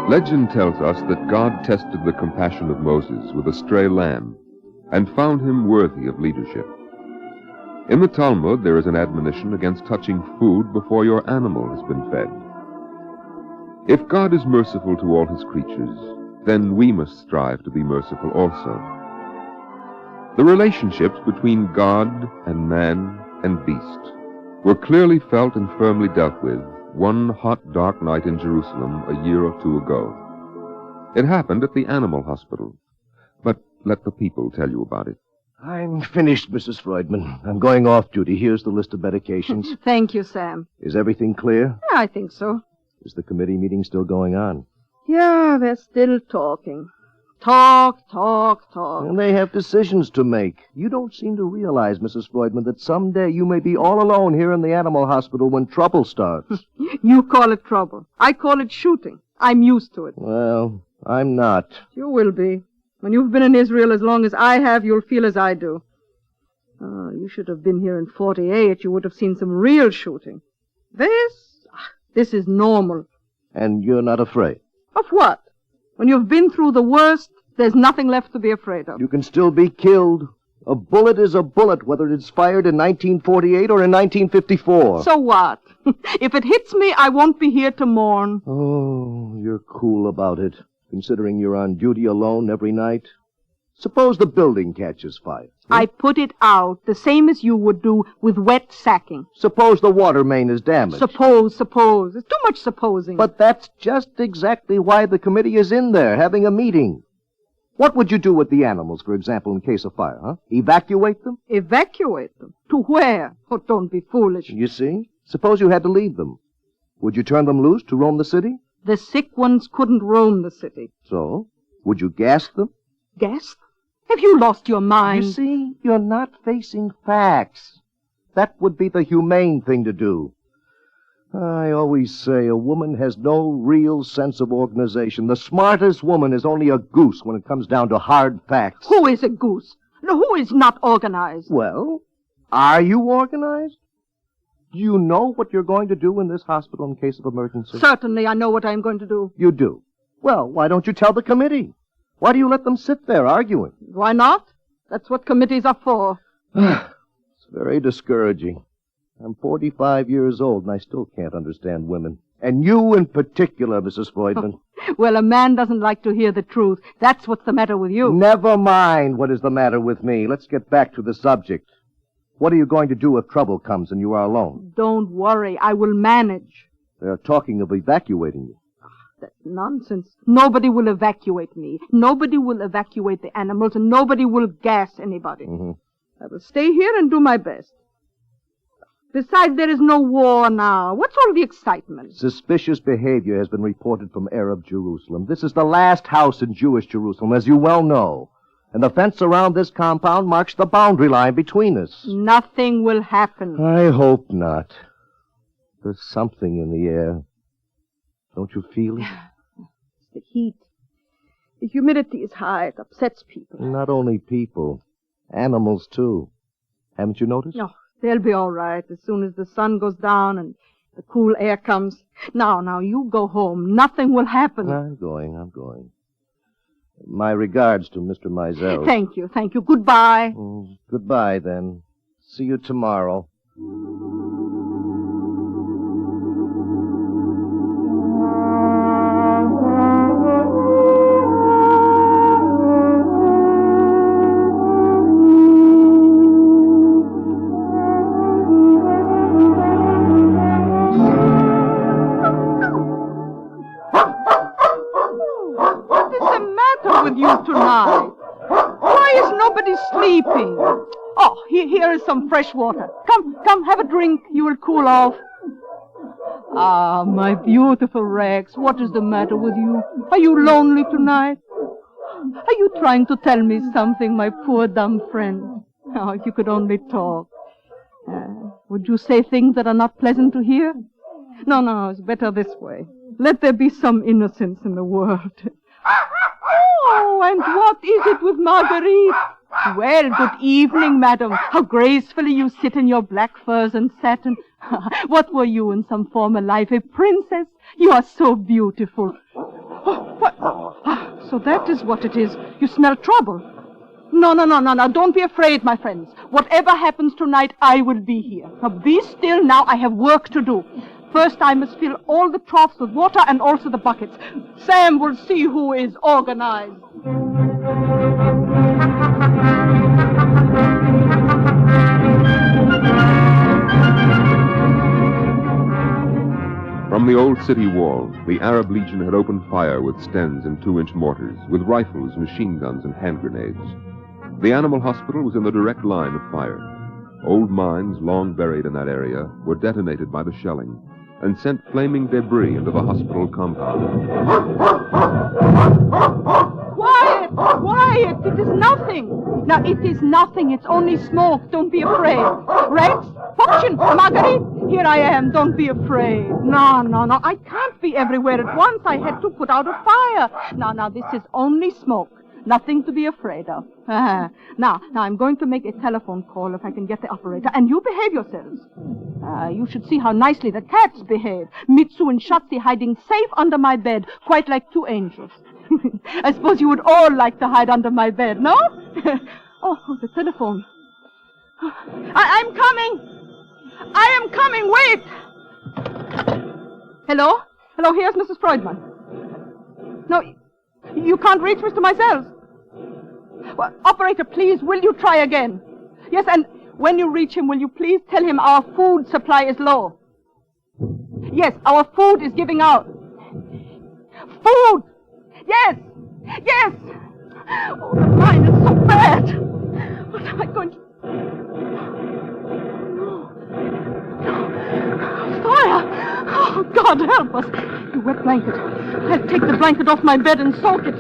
Legend tells us that God tested the compassion of Moses with a stray lamb and found him worthy of leadership. In the Talmud, there is an admonition against touching food before your animal has been fed. If God is merciful to all his creatures, then we must strive to be merciful also. The relationships between God and man and beast were clearly felt and firmly dealt with one hot, dark night in Jerusalem a year or two ago. It happened at the animal hospital. But let the people tell you about it. I'm finished, Mrs. Freudman. I'm going off duty. Here's the list of medications. Thank you, Sam. Is everything clear? Yeah, I think so. Is the committee meeting still going on? Yeah, they're still talking. Talk. And they have decisions to make. You don't seem to realize, Mrs. Freudman, that someday you may be all alone here in the animal hospital when trouble starts. You call it trouble. I call it shooting. I'm used to it. Well, I'm not. You will be. When you've been in Israel as long as I have, you'll feel as I do. Oh, you should have been here in 48. You would have seen some real shooting. This is normal. And you're not afraid? Of what? When you've been through the worst, there's nothing left to be afraid of. You can still be killed. A bullet is a bullet, whether it's fired in 1948 or in 1954. So what? If it hits me, I won't be here to mourn. Oh, you're cool about it, considering you're on duty alone every night. Suppose the building catches fire. I put it out, the same as you would do with wet sacking. Suppose the water main is damaged. Suppose. It's too much supposing. But that's just exactly why the committee is in there, having a meeting. What would you do with the animals, for example, in case of fire, huh? Evacuate them? Evacuate them? To where? Oh, don't be foolish. You see? Suppose you had to leave them. Would you turn them loose to roam the city? The sick ones couldn't roam the city. So? Would you gas them? Gas? Have you lost your mind? You see, you're not facing facts. That would be the humane thing to do. I always say a woman has no real sense of organization. The smartest woman is only a goose when it comes down to hard facts. Who is a goose? No, who is not organized? Well, are you organized? Do you know what you're going to do in this hospital in case of emergency? Certainly, I know what I'm going to do. You do? Well, why don't you tell the committee? Why do you let them sit there arguing? Why not? That's what committees are for. It's very discouraging. I'm 45 years old, and I still can't understand women. And you in particular, Mrs. Freudman. Well, a man doesn't like to hear the truth. That's what's the matter with you. Never mind what is the matter with me. Let's get back to the subject. What are you going to do if trouble comes and you are alone? Don't worry. I will manage. They're talking of evacuating you. That's nonsense. Nobody will evacuate me. Nobody will evacuate the animals, and nobody will gas anybody. I will stay here and do my best. Besides, there is no war now. What's all the excitement? Suspicious behavior has been reported from Arab Jerusalem. This is the last house in Jewish Jerusalem, as you well know. And the fence around this compound marks the boundary line between us. Nothing will happen. I hope not. There's something in the air. Don't you feel it? The heat. The humidity is high. It upsets people. Not only people. Animals, too. Haven't you noticed? No, they'll be all right as soon as the sun goes down and the cool air comes. Now, you go home. Nothing will happen. I'm going. My regards to Mr. Mizell. Thank you. Goodbye. Goodbye, then. See you tomorrow. Sleeping. Oh, here is some fresh water. Come, have a drink. You will cool off. Ah, my beautiful Rex, what is the matter with you? Are you lonely tonight? Are you trying to tell me something, my poor dumb friend? Oh, if you could only talk. Would you say things that are not pleasant to hear? No, it's better this way. Let there be some innocence in the world. Oh, and what is it with Marguerite? Well, good evening, madam. How gracefully you sit in your black furs and satin. What were you in some former life, a princess? You are so beautiful. Oh, what? So that is what it is. You smell trouble. No. Don't be afraid, my friends. Whatever happens tonight, I will be here. Now, be still now. I have work to do. First, I must fill all the troughs with water and also the buckets. Sam will see who is organized. From the old city wall, the Arab Legion had opened fire with Stens and 2-inch mortars, with rifles, machine guns, and hand grenades. The animal hospital was in the direct line of fire. Old mines, long buried in that area, were detonated by the shelling and sent flaming debris into the hospital compound. Quiet! It is nothing. Now, it is nothing. It's only smoke. Don't be afraid. Rex, Fortune, Marguerite, here I am. Don't be afraid. No. I can't be everywhere at once. I had to put out a fire. Now, this is only smoke. Nothing to be afraid of. Now, I'm going to make a telephone call if I can get the operator. And you behave yourselves. You should see how nicely the cats behave. Mitsu and Shatsi hiding safe under my bed, quite like two angels. I suppose you would all like to hide under my bed, no? Oh, the telephone. I'm coming. I am coming. Wait. Hello, here's Mrs. Freudman. No, you can't reach Mr. Mizell. Well, operator, please, will you try again? Yes, and when you reach him, will you please tell him our food supply is low? Yes, our food is giving out. Food! Yes! Yes! Oh, the line is so bad. What am I going to... Fire! Oh, God, help us. The wet blanket. I'll take the blanket off my bed and soak it.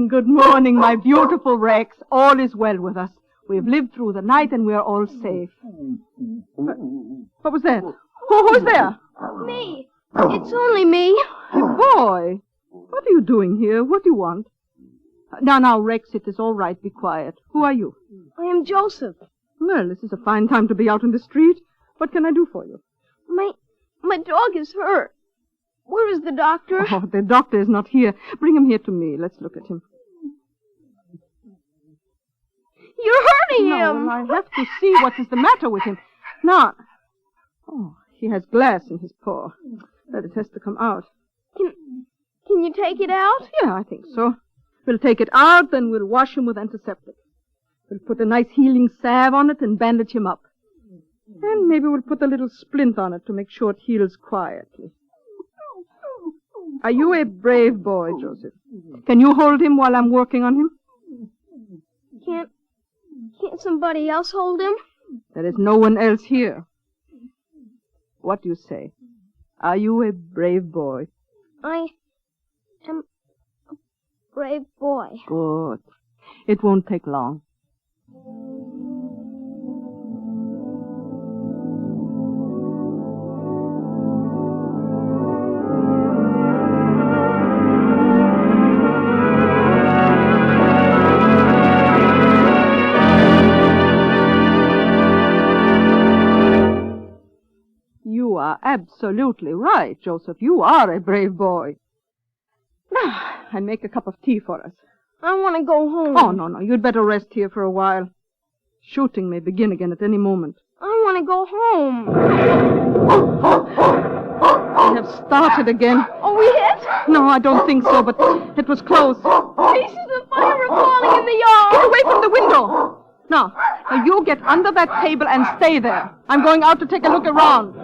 Good morning, my beautiful Rex. All is well with us. We've lived through the night and we are all safe. What was that? Who's there? Me. It's only me. Boy, what are you doing here? What do you want? Now, Rex, it is all right. Be quiet. Who are you? I am Joseph. Well, this is a fine time to be out in the street. What can I do for you? My dog is hurt. Where is the doctor? Oh, the doctor is not here. Bring him here to me. Let's look at him. You're hurting him. No, I have to see what is the matter with him. Now, he has glass in his paw. But it has to come out. Can you take it out? Yeah, I think so. We'll take it out, then we'll wash him with antiseptic. We'll put a nice healing salve on it and bandage him up. And maybe we'll put a little splint on it to make sure it heals quietly. Are you a brave boy, Joseph? Can you hold him while I'm working on him? Can't somebody else hold him? There is no one else here. What do you say? Are you a brave boy? I am a brave boy. Good. It won't take long. You are absolutely right, Joseph. You are a brave boy. Now, I make a cup of tea for us. I want to go home. Oh, no. You'd better rest here for a while. Shooting may begin again at any moment. I want to go home. We have started again. Are we hit? No, I don't think so, but it was close. Pieces of fire are falling in the yard. Get away from the window. Now, you get under that table and stay there. I'm going out to take a look around.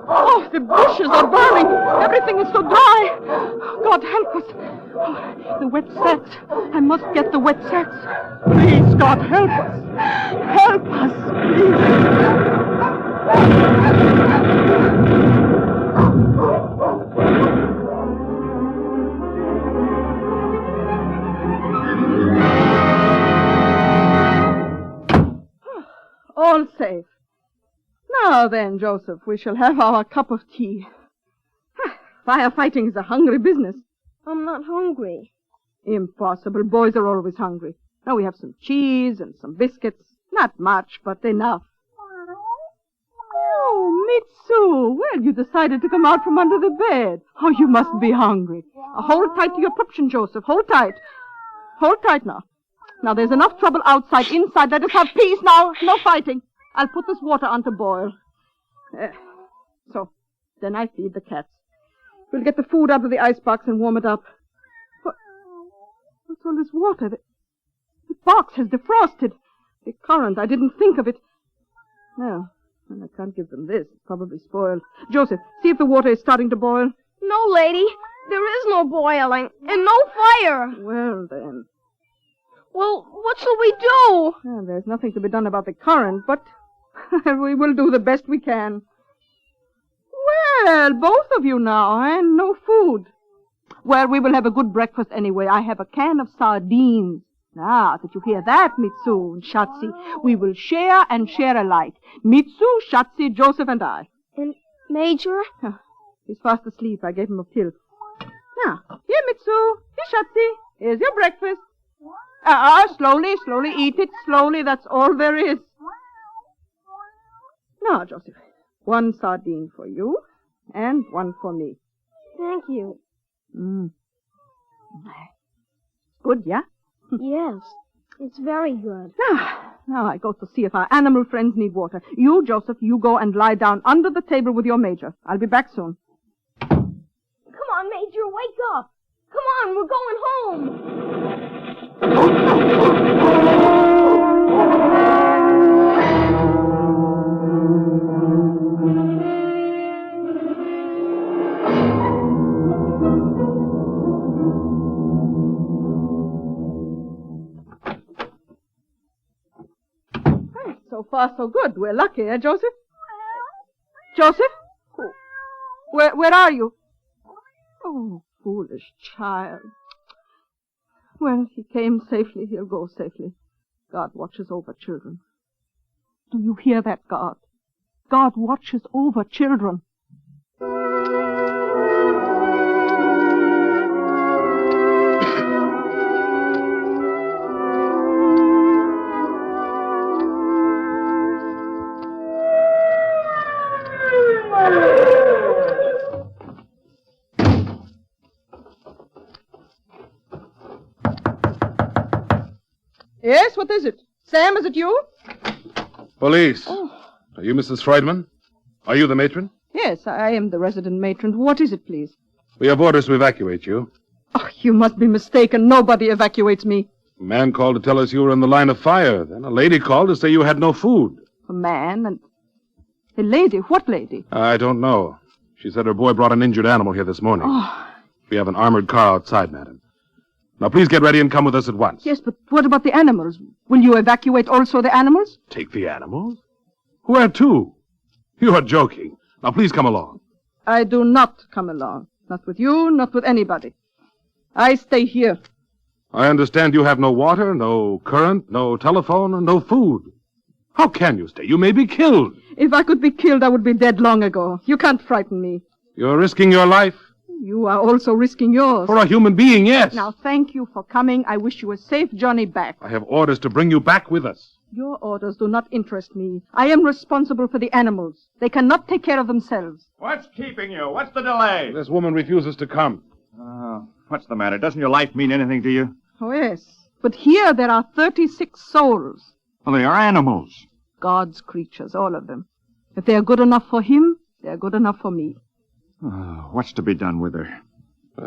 Oh, the bushes are burning. Everything is so dry. God, help us. Oh, the wet sacks. I must get the wet sacks. Please, God, help us. Help us, All safe. Now then, Joseph, we shall have our cup of tea. Firefighting is a hungry business. I'm not hungry. Impossible. Boys are always hungry. Now we have some cheese and some biscuits. Not much, but enough. Oh, Mitsu. Well, you decided to come out from under the bed. Oh, you must be hungry. Hold tight to your pupchen, Joseph. Hold tight. Hold tight now. Now, there's enough trouble outside. Inside, let us have peace now. No fighting. I'll put this water on to boil. So, then I feed the cats. We'll get the food out of the icebox and warm it up. What's all this water? The box has defrosted. The current, I didn't think of it. Well, I can't give them this. It's probably spoiled. Joseph, see if the water is starting to boil. No, lady. There is no boiling and no fire. Well, then. Well, what shall we do? Well, there's nothing to be done about the current, but we will do the best we can. Well, both of you now, and no food. Well, we will have a good breakfast anyway. I have a can of sardines. Now that you hear that, Mitsu and Shatsi, we will share and share alike. Mitsu, Shatsi, Joseph, and I. And Major? He's fast asleep. I gave him a pill. Now, here, Mitsu. Here, Shatsi. Here's your breakfast. Slowly eat it. Slowly, that's all there is. Now, Joseph, one sardine for you and one for me. Thank you. Good, yeah? Yes, it's very good. Now I go to see if our animal friends need water. You, Joseph, you go and lie down under the table with your major. I'll be back soon. Come on, Major, wake up. Come on, we're going So far, so good. We're lucky, eh, Joseph? Joseph? Where are you? Oh, foolish child. Well, he came safely. He'll go safely. God watches over children. Do you hear that, God? God watches over children. Yes, what is it? Sam, is it you? Police. Are you Mrs. Freudman? Are you the matron? Yes, I am the resident matron. What is it, please? We have orders to evacuate you. Oh, you must be mistaken. Nobody evacuates me. A man called to tell us you were in the line of fire. Then a lady called to say you had no food. A man and a lady. What lady? I don't know. She said her boy brought an injured animal here this morning. Oh. We have an armored car outside, madam. Now, please get ready and come with us at once. Yes, but what about the animals? Will you evacuate also the animals? Take the animals? Where to? You are joking. Now, please come along. I do not come along. Not with you, not with anybody. I stay here. I understand you have no water, no current, no telephone, and no food. How can you stay? You may be killed. If I could be killed, I would be dead long ago. You can't frighten me. You're risking your life. You are also risking yours. For a human being, yes. Now, thank you for coming. I wish you a safe journey back. I have orders to bring you back with us. Your orders do not interest me. I am responsible for the animals. They cannot take care of themselves. What's keeping you? What's the delay? This woman refuses to come. What's the matter? Doesn't your life mean anything to you? Oh, yes. But here there are 36 souls. Well, they are animals. God's creatures, all of them. If they are good enough for him, they are good enough for me. What's to be done with her?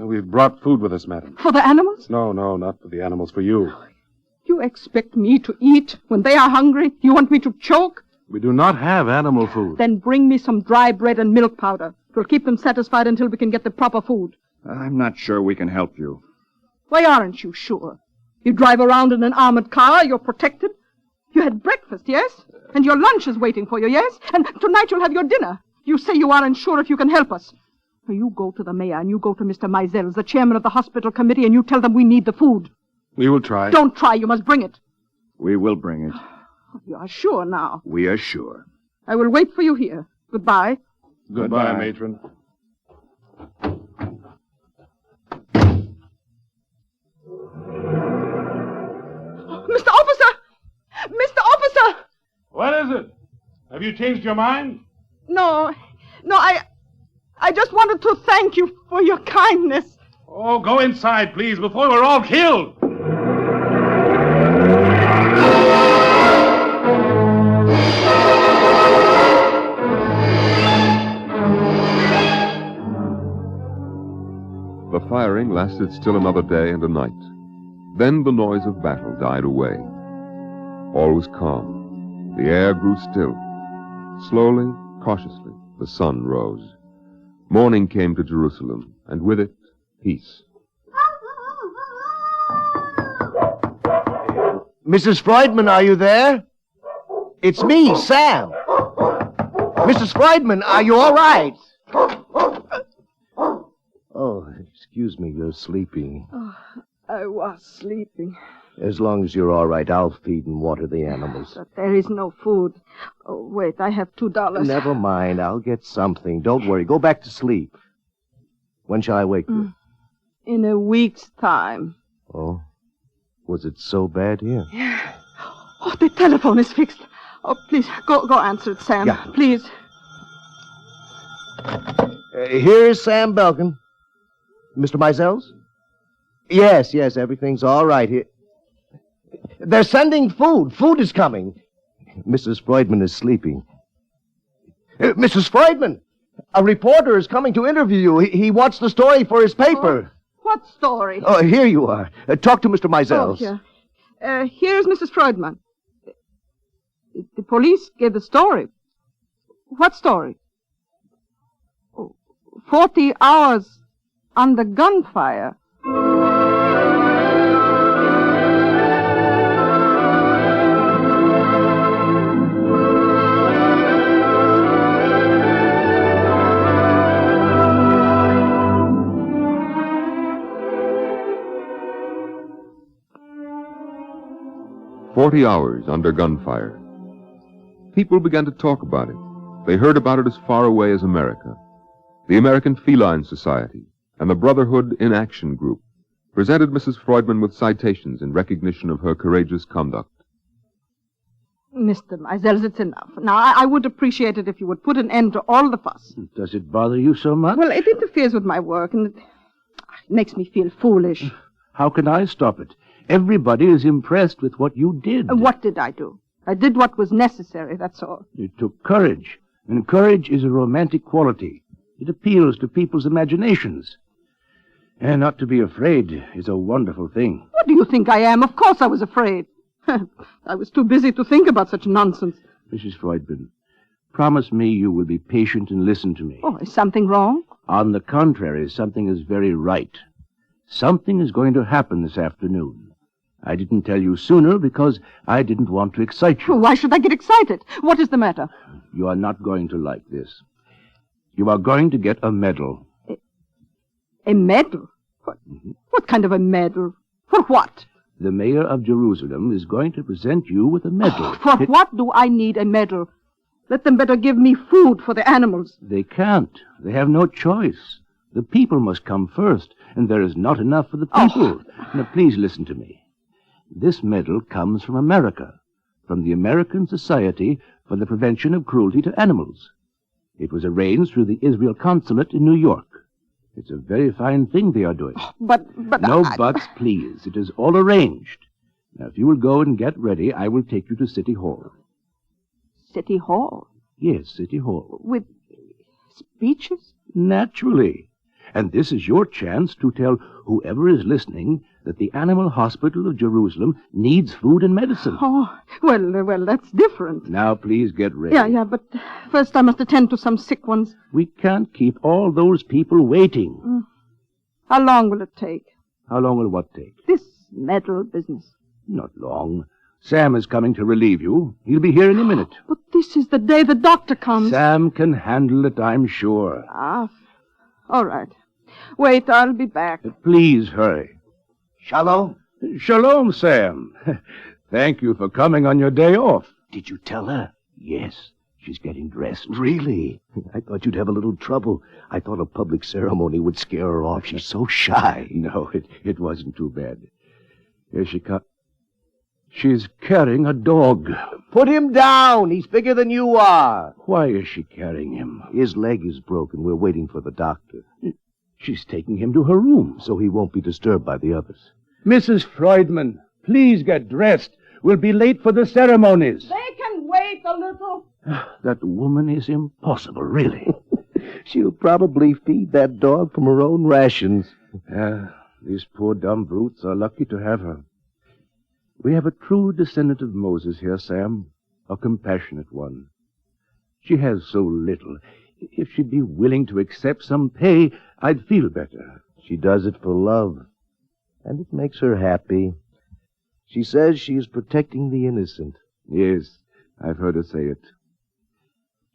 We've brought food with us, madam. For the animals? No, not for the animals, for you. You expect me to eat when they are hungry? You want me to choke? We do not have animal food. Then bring me some dry bread and milk powder. It will keep them satisfied until we can get the proper food. I'm not sure we can help you. Why aren't you sure? You drive around in an armored car, you're protected. You had breakfast, yes? And your lunch is waiting for you, yes? And tonight you'll have your dinner. You say you aren't sure if you can help us. You go to the mayor and you go to Mr. Meisels, the chairman of the hospital committee, and you tell them we need the food. We will try. Don't try. You must bring it. We will bring it. You are sure now. We are sure. I will wait for you here. Goodbye. Goodbye, matron. Mr. Officer! Mr. Officer! What is it? Have you changed your mind? No, I just wanted to thank you for your kindness. Oh, go inside, please, before we're all killed. The firing lasted still another day and a night. Then the noise of battle died away. All was calm. The air grew still. Slowly, cautiously, the sun rose. Morning came to Jerusalem, and with it, peace. Mrs. Freudman, are you there? It's me, Sam. Mrs. Freudman, are you all right? Oh, excuse me, you're sleepy. Oh, I was sleeping. As long as you're all right, I'll feed and water the animals. But there is no food. Oh, wait, I have $2. Never mind, I'll get something. Don't worry, go back to sleep. When shall I wake you? In a week's time. Oh, was it so bad here? Yeah. Oh, the telephone is fixed. Oh, please, go answer it, Sam. Yeah. Please. Here is Sam Belkin. Mr. Meisels? Yes, everything's all right here. They're sending food. Food is coming. Mrs. Freudman is sleeping. Mrs. Freudman! A reporter is coming to interview you. He wants the story for his paper. What story? Oh, here you are. Talk to Mr. Meisels. Oh, here. Here's Mrs. Freudman. The police gave the story. What story? 40 hours under gunfire. "40 hours under gunfire." People began to talk about it. They heard about it as far away as America. The American Feline Society and the Brotherhood in Action Group presented Mrs. Freudman with citations in recognition of her courageous conduct. Mr. Meisels, it's enough. Now, I would appreciate it if you would put an end to all the fuss. Does it bother you so much? Well, it interferes with my work, and it makes me feel foolish. How can I stop it? Everybody is impressed with what you did. What did I do? I did what was necessary, that's all. It took courage, and courage is a romantic quality. It appeals to people's imaginations. And not to be afraid is a wonderful thing. What do you think I am? Of course I was afraid. I was too busy to think about such nonsense. Mrs. Freudman, promise me you will be patient and listen to me. Oh, is something wrong? On the contrary, something is very right. Something is going to happen this afternoon. I didn't tell you sooner because I didn't want to excite you. Why should I get excited? What is the matter? You are not going to like this. You are going to get a medal. A medal? What kind of a medal? For what? The mayor of Jerusalem is going to present you with a medal. For what do I need a medal? Let them better give me food for the animals. They can't. They have no choice. The people must come first, and there is not enough for the people. Now, please listen to me. This medal comes from America, from the American Society for the Prevention of Cruelty to Animals. It was arranged through the Israel Consulate in New York. It's a very fine thing they are doing. But No buts, please. It is all arranged. Now, if you will go and get ready, I will take you to City Hall. City Hall? Yes, City Hall. With speeches? Naturally. And this is your chance to tell whoever is listening that the Animal Hospital of Jerusalem needs food and medicine. Oh, well, that's different. Now, please get ready. Yeah, but first I must attend to some sick ones. We can't keep all those people waiting. How long will it take? How long will what take? This medal business. Not long. Sam is coming to relieve you. He'll be here in a minute. But this is the day the doctor comes. Sam can handle it, I'm sure. All right. Wait, I'll be back. Please hurry. Shalom. Shalom, Sam. Thank you for coming on your day off. Did you tell her? Yes. She's getting dressed. Really? I thought you'd have a little trouble. I thought a public ceremony would scare her off. She's so shy. No, it wasn't too bad. Here she comes. She's carrying a dog. Put him down. He's bigger than you are. Why is she carrying him? His leg is broken. We're waiting for the doctor. She's taking him to her room. So he won't be disturbed by the others. Mrs. Freudman, please get dressed. We'll be late for the ceremonies. They can wait a little. That woman is impossible, really. She'll probably feed that dog from her own rations. These poor dumb brutes are lucky to have her. We have a true descendant of Moses here, Sam, a compassionate one. She has so little. If she'd be willing to accept some pay, I'd feel better. She does it for love, and it makes her happy. She says she is protecting the innocent. Yes, I've heard her say it.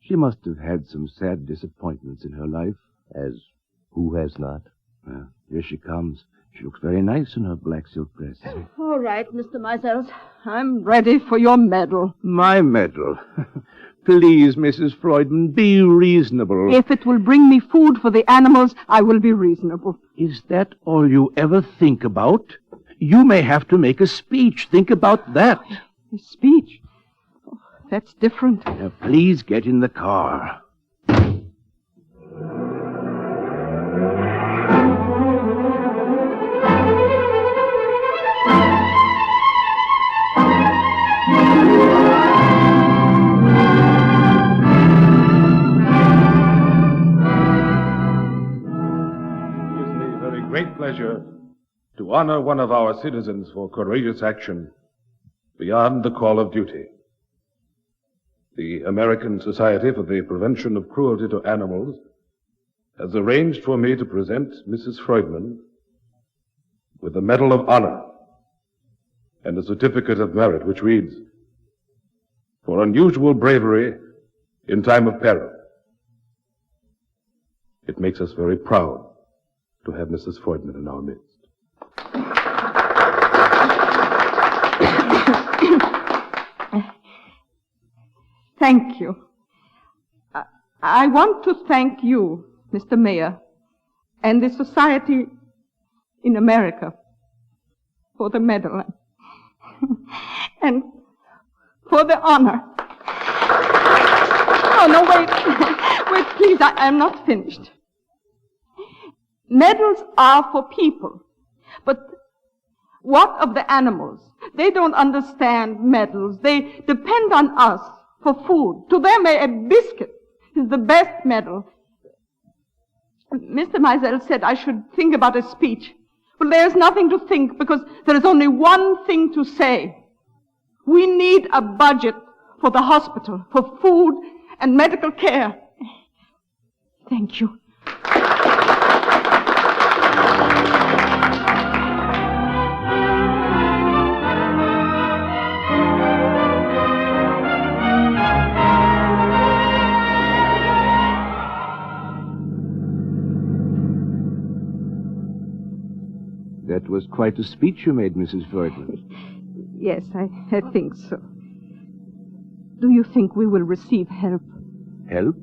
She must have had some sad disappointments in her life. As who has not? Here she comes. She looks very nice in her black silk dress. All right, Mr. Meisels. I'm ready for your medal. My medal? Please, Mrs. Freudman, be reasonable. If it will bring me food for the animals, I will be reasonable. Is that all you ever think about? You may have to make a speech. Think about that. A speech? Oh, that's different. Now, please get in the car. honor one of our citizens for courageous action beyond the call of duty. The American Society for the Prevention of Cruelty to Animals has arranged for me to present Mrs. Freudman with a Medal of Honor and a certificate of merit which reads, "For unusual bravery in time of peril." It makes us very proud to have Mrs. Freudman in our midst. Thank you. I want to thank you, Mr. Mayor, and the Society in America for the medal and for the honor. Oh, no, wait, please, I'm not finished. Medals are for people, but what of the animals? They don't understand medals. They depend on us for food. To them, a biscuit is the best medal. Mr. Meisel said I should think about a speech. Well, there's nothing to think because there is only one thing to say. We need a budget for the hospital, for food and medical care. Thank you. That was quite a speech you made, Mrs. Freudman. Yes, I think so. Do you think we will receive help? Help?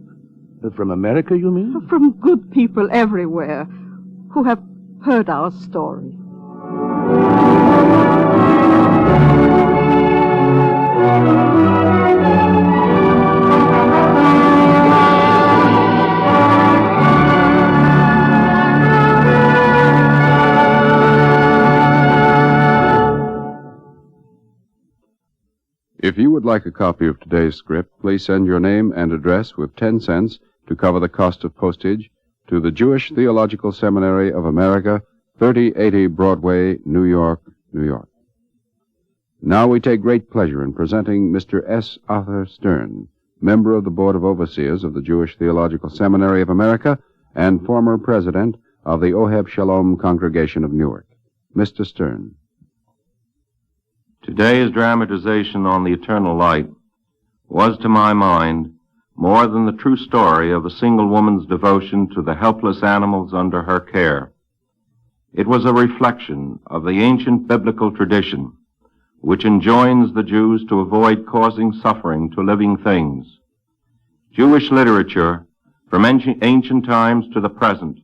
From America, you mean? From good people everywhere who have heard our story. If you would like a copy of today's script, please send your name and address with 10 cents to cover the cost of postage to the Jewish Theological Seminary of America, 3080 Broadway, New York, New York. Now we take great pleasure in presenting Mr. S. Arthur Stern, member of the Board of Overseers of the Jewish Theological Seminary of America and former president of the Oheb Shalom Congregation of Newark. Mr. Stern. Today's dramatization on the eternal light was, to my mind, more than the true story of a single woman's devotion to the helpless animals under her care. It was a reflection of the ancient biblical tradition, which enjoins the Jews to avoid causing suffering to living things. Jewish literature, from ancient times to the present,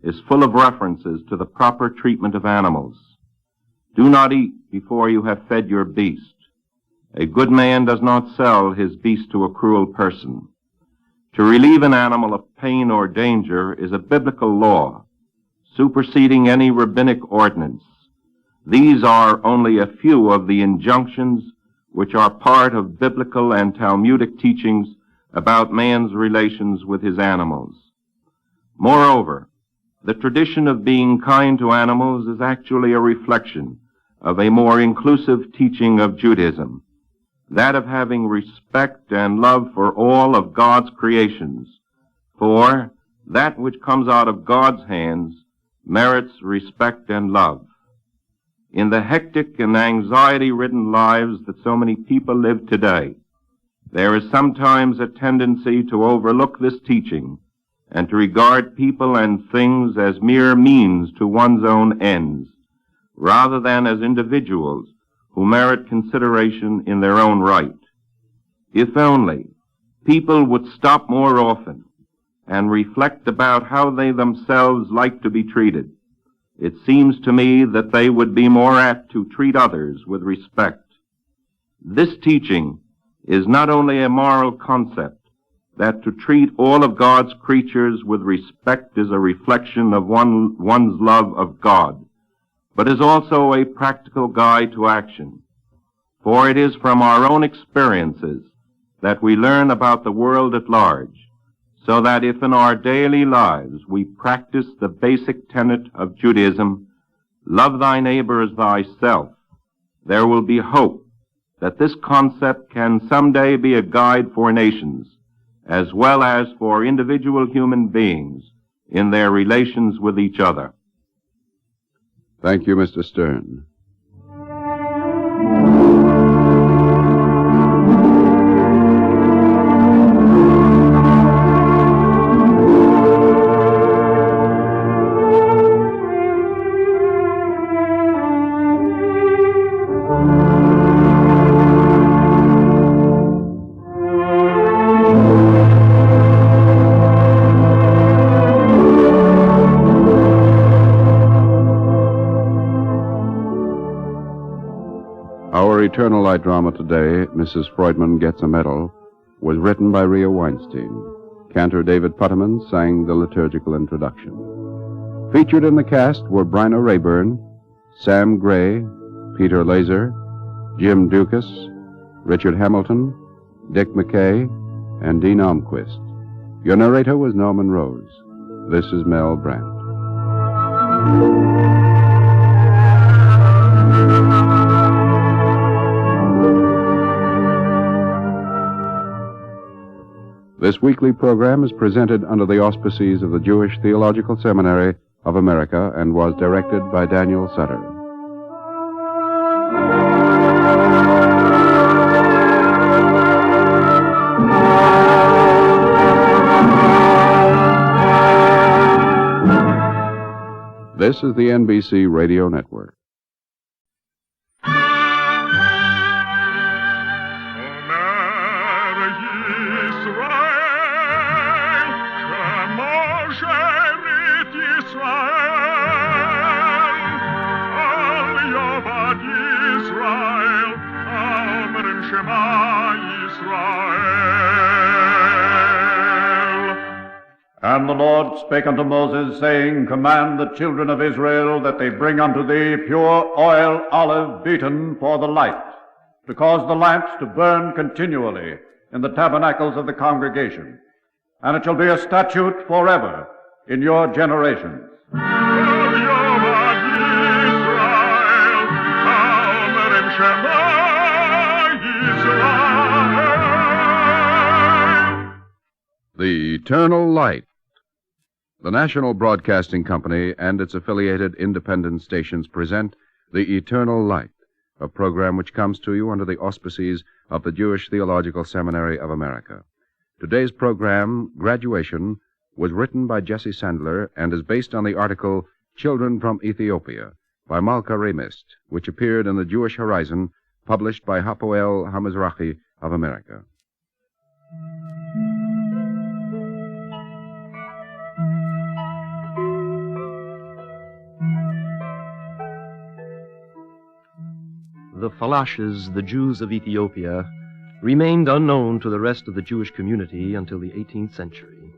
is full of references to the proper treatment of animals. Do not eat before you have fed your beast. A good man does not sell his beast to a cruel person. To relieve an animal of pain or danger is a biblical law, superseding any rabbinic ordinance. These are only a few of the injunctions which are part of biblical and Talmudic teachings about man's relations with his animals. Moreover, the tradition of being kind to animals is actually a reflection of a more inclusive teaching of Judaism, that of having respect and love for all of God's creations, for that which comes out of God's hands merits respect and love. In the hectic and anxiety-ridden lives that so many people live today, there is sometimes a tendency to overlook this teaching and to regard people and things as mere means to one's own ends, rather than as individuals who merit consideration in their own right. If only people would stop more often and reflect about how they themselves like to be treated, it seems to me that they would be more apt to treat others with respect. This teaching is not only a moral concept, that to treat all of God's creatures with respect is a reflection of one's love of God, but is also a practical guide to action. For it is from our own experiences that we learn about the world at large, so that if in our daily lives we practice the basic tenet of Judaism, love thy neighbor as thyself, there will be hope that this concept can someday be a guide for nations, as well as for individual human beings in their relations with each other. Thank you, Mr. Stern. Our Eternal Light drama today, Mrs. Freudman Gets a Medal, was written by Rhea Weinstein. Cantor David Putterman sang the liturgical introduction. Featured in the cast were Bryna Rayburn, Sam Gray, Peter Laser, Jim Dukas, Richard Hamilton, Dick McKay, and Dean Almquist. Your narrator was Norman Rose. This is Mel Brandt. This weekly program is presented under the auspices of the Jewish Theological Seminary of America and was directed by Daniel Sutter. This is the NBC Radio Network. And the Lord spake unto Moses, saying, Command the children of Israel that they bring unto thee pure oil olive beaten for the light, to cause the lamps to burn continually in the tabernacles of the congregation. And it shall be a statute forever in your generations. The Eternal Light. The National Broadcasting Company and its affiliated independent stations present The Eternal Light, a program which comes to you under the auspices of the Jewish Theological Seminary of America. Today's program, Graduation, was written by Jesse Sandler and is based on the article Children from Ethiopia by Malka Remist, which appeared in the Jewish Horizon, published by Hapoel HaMizrachi of America. The Falashes, the Jews of Ethiopia, remained unknown to the rest of the Jewish community until the 18th century.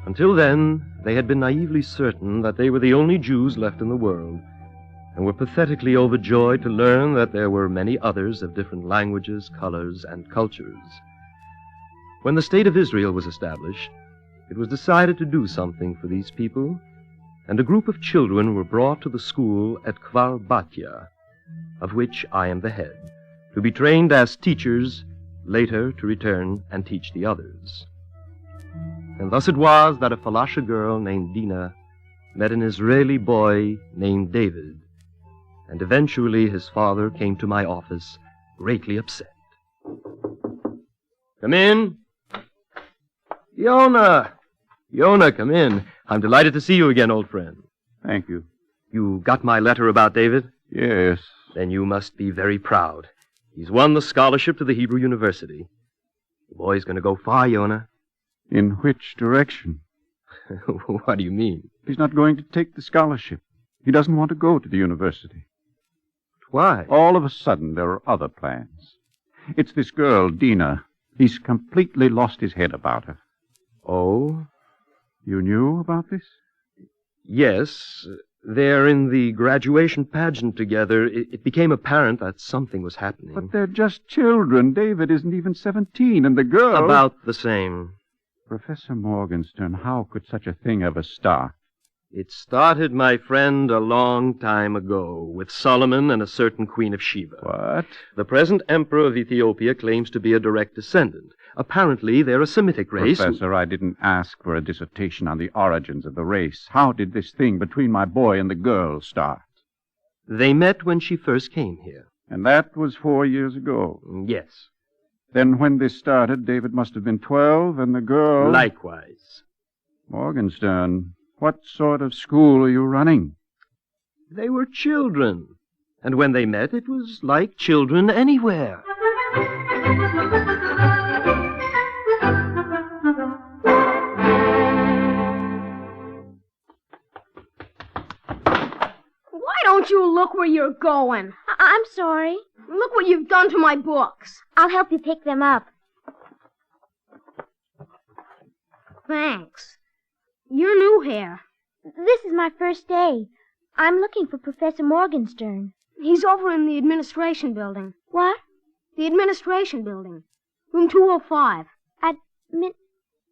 Until then, they had been naively certain that they were the only Jews left in the world, and were pathetically overjoyed to learn that there were many others of different languages, colors, and cultures. When the State of Israel was established, it was decided to do something for these people, and a group of children were brought to the school at Kfar Batya, of which I am the head, to be trained as teachers, later to return and teach the others. And thus it was that a Falasha girl named Dina met an Israeli boy named David, and eventually his father came to my office, greatly upset. Come in. Yonah! Yonah, come in. I'm delighted to see you again, old friend. Thank you. You got my letter about David? Yes. Then you must be very proud. He's won the scholarship to the Hebrew University. The boy's going to go far, Yonah. In which direction? What do you mean? He's not going to take the scholarship. He doesn't want to go to the university. Why? All of a sudden, there are other plans. It's this girl, Dina. He's completely lost his head about her. Oh? You knew about this? Yes. They're in the graduation pageant together. It became apparent that something was happening. But they're just children. David isn't even 17, and the girl... About the same. Professor Morgenstern, how could such a thing ever start? It started, my friend, a long time ago, with Solomon and a certain Queen of Sheba. What? The present emperor of Ethiopia claims to be a direct descendant. Apparently, they're a Semitic race. Professor, I didn't ask for a dissertation on the origins of the race. How did this thing between my boy and the girl start? They met when she first came here. And that was 4 years ago? Yes. Then when this started, David must have been 12, and the girl... Likewise. Morgenstern, what sort of school are you running? They were children. And when they met, it was like children anywhere. Why don't you look where you're going? I'm sorry. Look what you've done to my books. I'll help you pick them up. Thanks. You're new here. This is my first day. I'm looking for Professor Morgenstern. He's over in the administration building. What? The administration building. Room 205.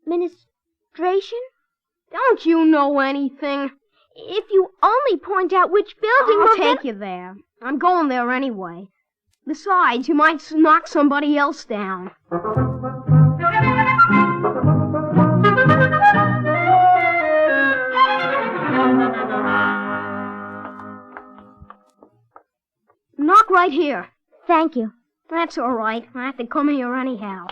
Administration? Don't you know anything? If you only point out which building I'll take you there. I'm going there anyway. Besides, you might knock somebody else down. Knock right here. Thank you. That's all right. I have to come here anyhow.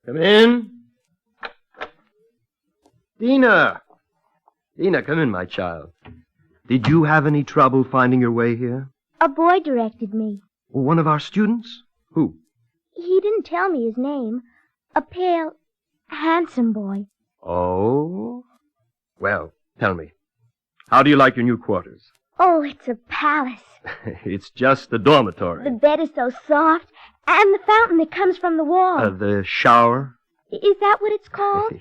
Come in. Dina! Dina, come in, my child. Did you have any trouble finding your way here? A boy directed me. One of our students? Who? He didn't tell me his name. A pale, handsome boy. Oh? Well, tell me. How do you like your new quarters? Oh, it's a palace. It's just the dormitory. The bed is so soft, and the fountain that comes from the wall. The shower? Is that what it's called?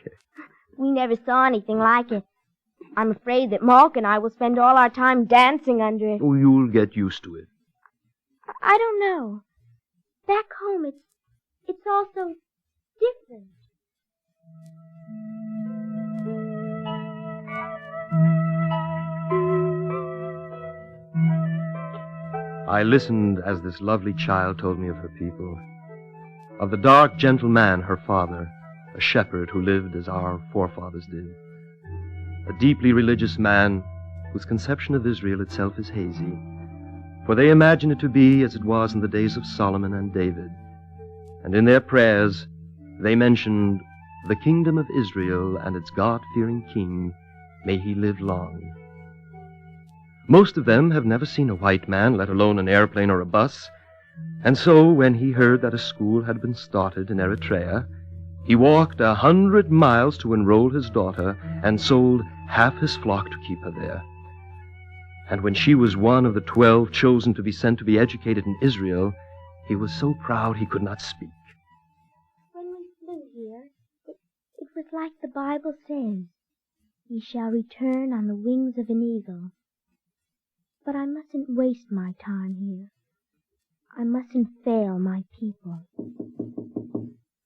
We never saw anything like it. I'm afraid that Malk and I will spend all our time dancing under it. Oh, you'll get used to it. I don't know. Back home, it's all so different. I listened as this lovely child told me of her people, of the dark, gentle man, her father, a shepherd who lived as our forefathers did, a deeply religious man whose conception of Israel itself is hazy, for they imagine it to be as it was in the days of Solomon and David, and in their prayers they mentioned the kingdom of Israel and its God-fearing king, may he live long. Most of them have never seen a white man, let alone an airplane or a bus, and so when he heard that a school had been started in Eritrea, he walked 100 miles to enroll his daughter and sold half his flock to keep her there. And when she was one of the 12 chosen to be sent to be educated in Israel, he was so proud he could not speak. When we flew here, it was like the Bible says, "He shall return on the wings of an eagle." But I mustn't waste my time here. I mustn't fail my people.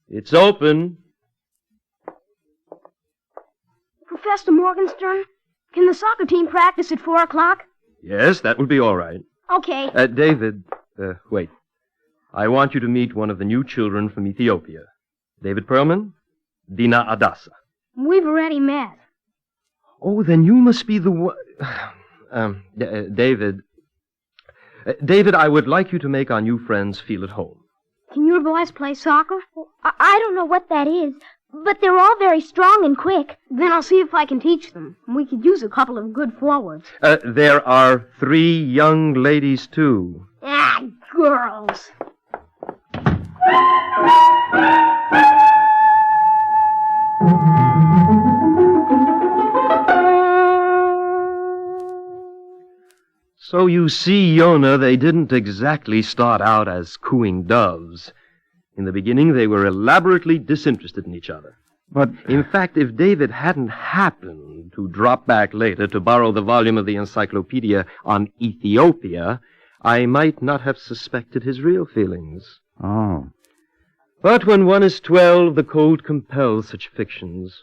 It's open. Professor Morgenstern, can the soccer team practice at 4 o'clock? Yes, that will be all right. Okay. David, wait. I want you to meet one of the new children from Ethiopia. David Perlman, Dina Adassa. We've already met. Oh, then you must be the one... David. David, I would like you to make our new friends feel at home. Can your boys play soccer? I don't know what that is, but they're all very strong and quick. Then I'll see if I can teach them. We could use a couple of good forwards. There are 3 young ladies, too. Girls. So you see, Yona, they didn't exactly start out as cooing doves. In the beginning, they were elaborately disinterested in each other. But... in fact, if David hadn't happened to drop back later to borrow the volume of the encyclopedia on Ethiopia, I might not have suspected his real feelings. Oh. But when one is 12, the code compels such fictions.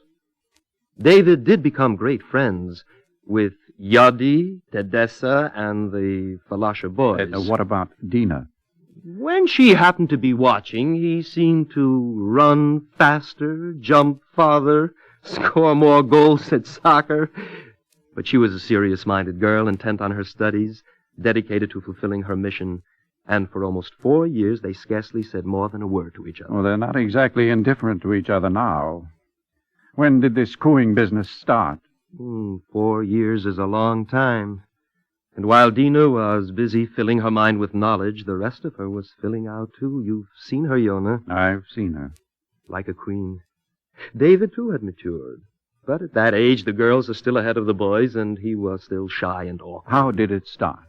David did become great friends with Yadi, Tedessa, and the Falasha boys. What about Dina? When she happened to be watching, he seemed to run faster, jump farther, score more goals at soccer. But she was a serious-minded girl, intent on her studies, dedicated to fulfilling her mission, and for almost 4 years they scarcely said more than a word to each other. Well, they're not exactly indifferent to each other now. When did this cooing business start? 4 years is a long time. And while Dina was busy filling her mind with knowledge, the rest of her was filling out, too. You've seen her, Yonah. I've seen her. Like a queen. David, too, had matured. But at that age, the girls are still ahead of the boys, and he was still shy and awkward. How did it start?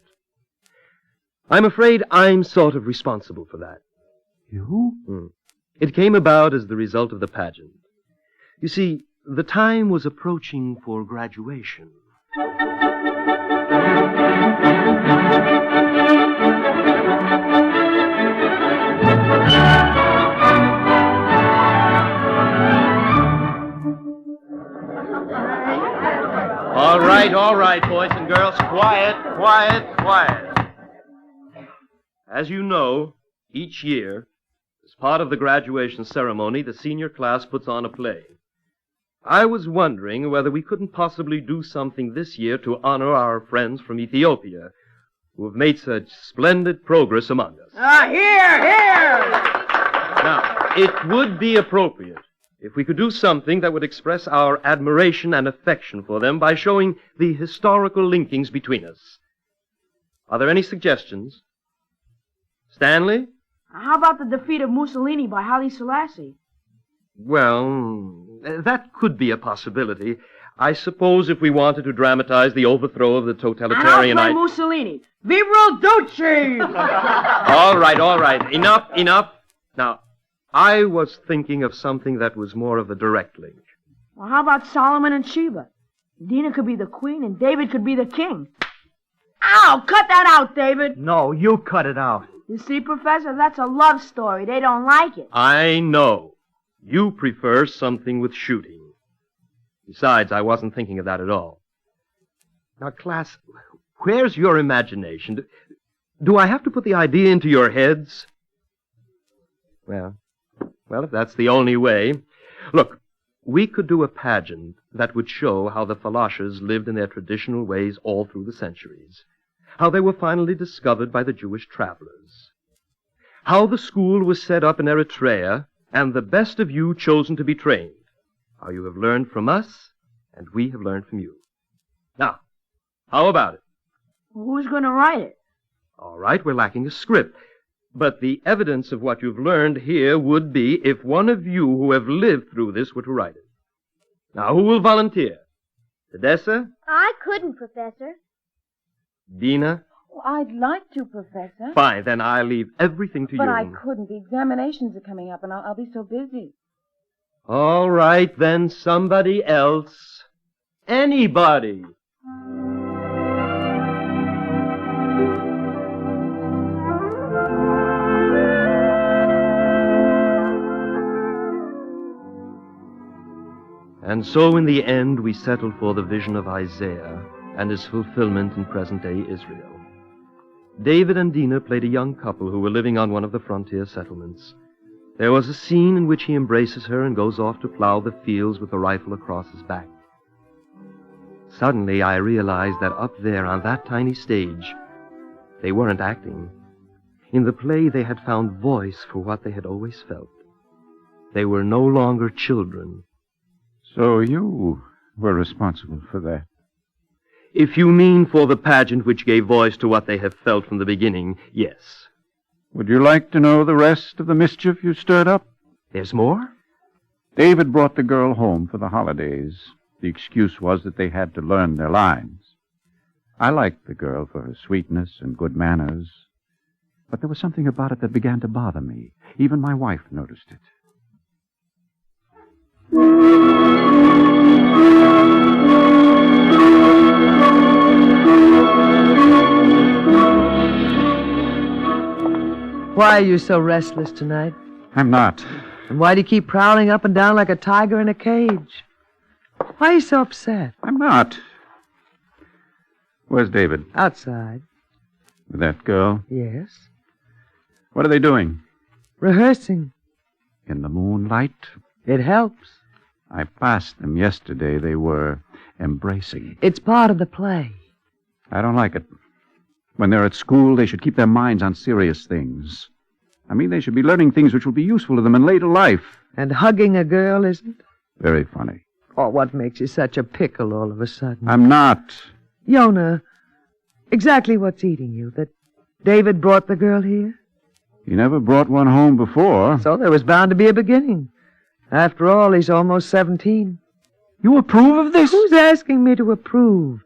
I'm afraid I'm sort of responsible for that. You? It came about as the result of the pageant. You see, the time was approaching for graduation. All right, boys and girls, quiet. As you know, each year, as part of the graduation ceremony, the senior class puts on a play. I was wondering whether we couldn't possibly do something this year to honor our friends from Ethiopia, who have made such splendid progress among us. Here! Now, it would be appropriate if we could do something that would express our admiration and affection for them by showing the historical linkings between us. Are there any suggestions? Stanley? How about the defeat of Mussolini by Haile Selassie? Well, that could be a possibility. I suppose if we wanted to dramatize the overthrow of the totalitarian... And I'll play Mussolini. Viva Duce! All right. Enough. Now, I was thinking of something that was more of a direct link. Well, how about Solomon and Sheba? Dina could be the queen and David could be the king. Ow! Cut that out, David! No, you cut it out. You see, Professor, that's a love story. They don't like it. I know. You prefer something with shooting. Besides, I wasn't thinking of that at all. Now, class, where's your imagination? Do I have to put the idea into your heads? Well, if that's the only way. Look, we could do a pageant that would show how the Falashas lived in their traditional ways all through the centuries. How they were finally discovered by the Jewish travelers. How the school was set up in Eritrea, and the best of you chosen to be trained. How you have learned from us, and we have learned from you. Now, how about it? Well, who's going to write it? All right, we're lacking a script. But the evidence of what you've learned here would be if one of you who have lived through this were to write it. Now, who will volunteer? Tedessa? I couldn't, Professor. Dina? Oh, I'd like to, Professor. Fine, then I'll leave everything to you. But I couldn't. The examinations are coming up, and I'll be so busy. All right, then somebody else. Anybody. And so in the end we settled for the vision of Isaiah and its fulfillment in present-day Israel. David and Dina played a young couple who were living on one of the frontier settlements. There was a scene in which he embraces her and goes off to plow the fields with a rifle across his back. Suddenly I realized that up there on that tiny stage, they weren't acting. In the play they had found voice for what they had always felt. They were no longer children. So you were responsible for that? If you mean for the pageant which gave voice to what they have felt from the beginning, yes. Would you like to know the rest of the mischief you stirred up? There's more? David brought the girl home for the holidays. The excuse was that they had to learn their lines. I liked the girl for her sweetness and good manners, but there was something about it that began to bother me. Even my wife noticed it. Why are you so restless tonight? I'm not. And why do you keep prowling up and down like a tiger in a cage? Why are you so upset? I'm not. Where's David? Outside. With that girl? Yes. What are they doing? Rehearsing. In the moonlight? It helps. I passed them yesterday. They were embracing. It's part of the play. I don't like it. When they're at school, they should keep their minds on serious things. I mean, they should be learning things which will be useful to them in later life. And hugging a girl isn't? Very funny. Oh, what makes you such a pickle all of a sudden? I'm not. Yonah, exactly what's eating you? That David brought the girl here? He never brought one home before. So there was bound to be a beginning. After all, he's almost 17. You approve of this? Who's asking me to approve?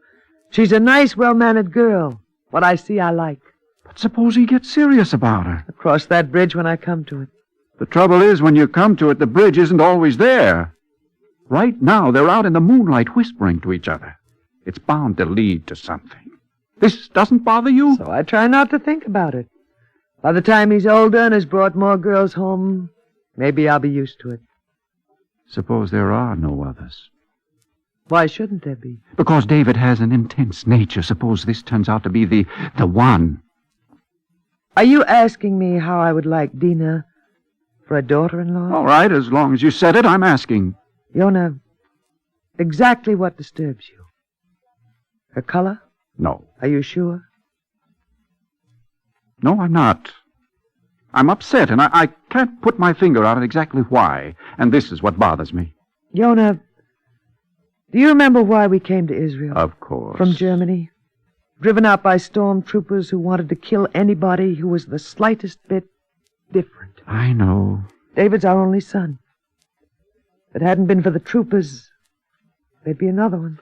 She's a nice, well-mannered girl. What I see, I like. But suppose he gets serious about her. I'll cross that bridge when I come to it. The trouble is, when you come to it, the bridge isn't always there. Right now, they're out in the moonlight whispering to each other. It's bound to lead to something. This doesn't bother you? So I try not to think about it. By the time he's older and has brought more girls home, maybe I'll be used to it. Suppose there are no others. Why shouldn't there be? Because David has an intense nature. Suppose this turns out to be the one. Are you asking me how I would like Dina for a daughter-in-law? All right, as long as you said it, I'm asking. Yonah, exactly what disturbs you? Her color? No. Are you sure? No, I'm not. I'm upset, and I can't put my finger on it exactly why. And this is what bothers me. Yonah, do you remember why we came to Israel? Of course. From Germany? Driven out by stormtroopers who wanted to kill anybody who was the slightest bit different. I know. David's our only son. If it hadn't been for the troopers, there'd be another one.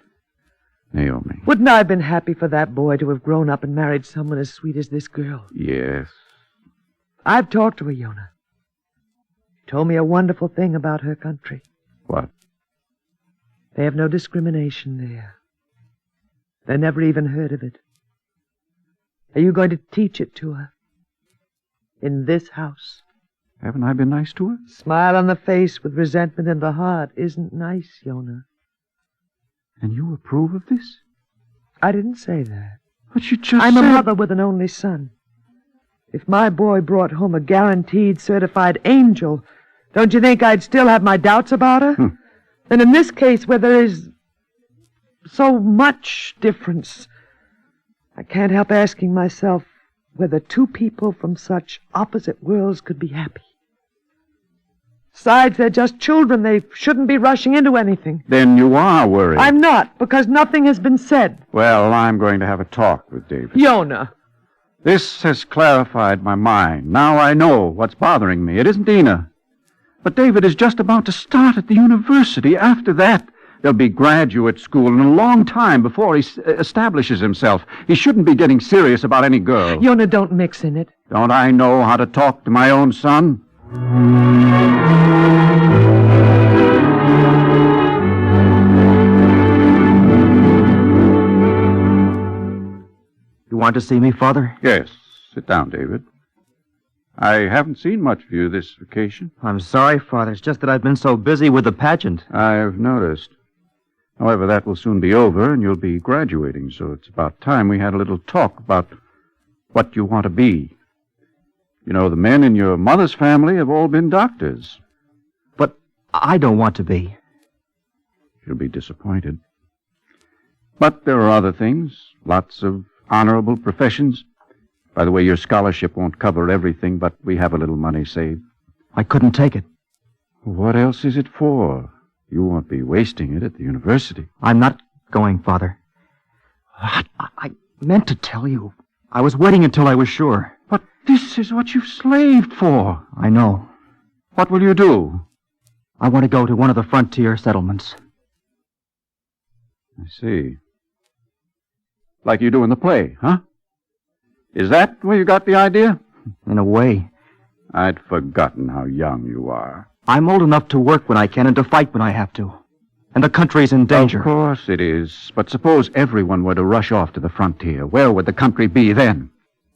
Naomi. Wouldn't I have been happy for that boy to have grown up and married someone as sweet as this girl? Yes. I've talked to her, Yonah. She told me a wonderful thing about her country. What? They have no discrimination there. They never even heard of it. Are you going to teach it to her? In this house? Haven't I been nice to her? Smile on the face with resentment in the heart isn't nice, Yonah. And you approve of this? I didn't say that. But you just I'm said... a mother with an only son. If my boy brought home a guaranteed, certified angel, don't you think I'd still have my doubts about her? And in this case, where there is so much difference, I can't help asking myself whether two people from such opposite worlds could be happy. Besides, they're just children. They shouldn't be rushing into anything. Then you are worried. I'm not, because nothing has been said. Well, I'm going to have a talk with David. Yonah. This has clarified my mind. Now I know what's bothering me. It isn't Dina. But David is just about to start at the university. After that, there'll be graduate school and a long time before he establishes himself. He shouldn't be getting serious about any girl. Yonah, don't mix in it. Don't I know how to talk to my own son? You want to see me, Father? Yes. Sit down, David. I haven't seen much of you this vacation. I'm sorry, Father. It's just that I've been so busy with the pageant. I've noticed. However, that will soon be over, and you'll be graduating, so it's about time we had a little talk about what you want to be. You know, the men in your mother's family have all been doctors. But I don't want to be. You'll be disappointed. But there are other things, lots of honorable professions. By the way, your scholarship won't cover everything, but we have a little money saved. I couldn't take it. What else is it for? You won't be wasting it at the university. I'm not going, Father. I meant to tell you. I was waiting until I was sure. But this is what you've slaved for. I know. What will you do? I want to go to one of the frontier settlements. I see. Like you do in the play, huh? Is that where you got the idea? In a way. I'd forgotten how young you are. I'm old enough to work when I can and to fight when I have to. And the country's in danger. Of course it is. But suppose everyone were to rush off to the frontier. Where would the country be then?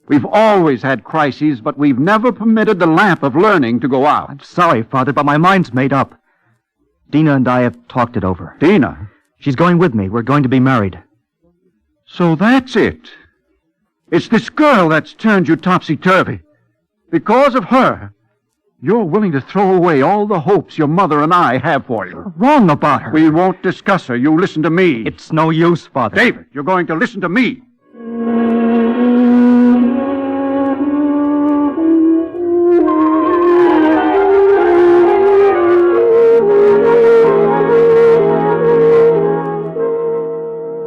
We've always had crises, but we've never permitted the lamp of learning to go out. I'm sorry, Father, but my mind's made up. Dina and I have talked it over. Dina? She's going with me. We're going to be married. So that's it. It's this girl that's turned you topsy-turvy. Because of her, you're willing to throw away all the hopes your mother and I have for you. You're wrong about her. We won't discuss her. You listen to me. It's no use, Father. David, you're going to listen to me.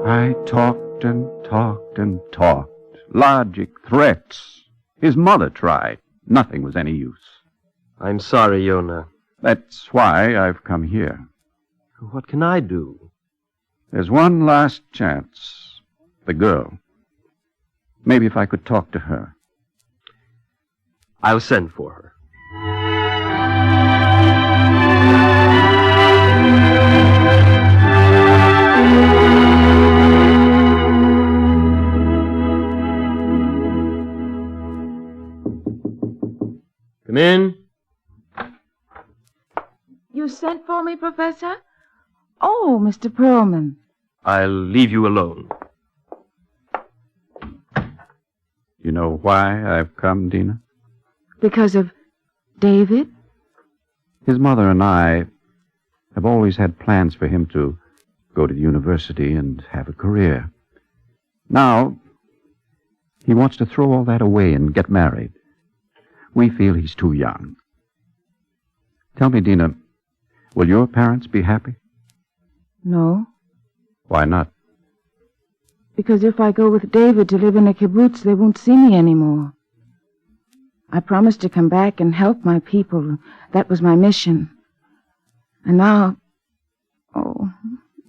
I talked and talked and talked. Logic, threats. His mother tried. Nothing was any use. I'm sorry, Yonah. That's why I've come here. What can I do? There's one last chance. The girl. Maybe if I could talk to her. I'll send for her. Come in. You sent for me, Professor? Oh, Mr. Perlman. I'll leave you alone. You know why I've come, Dina? Because of David? His mother and I have always had plans for him to go to university and have a career. Now, he wants to throw all that away and get married. We feel he's too young. Tell me, Dina, will your parents be happy? No, Why not? because if I go with David to live in a kibbutz, they won't see me anymore. I promised to come back and help my people. That was my mission. And now... Oh,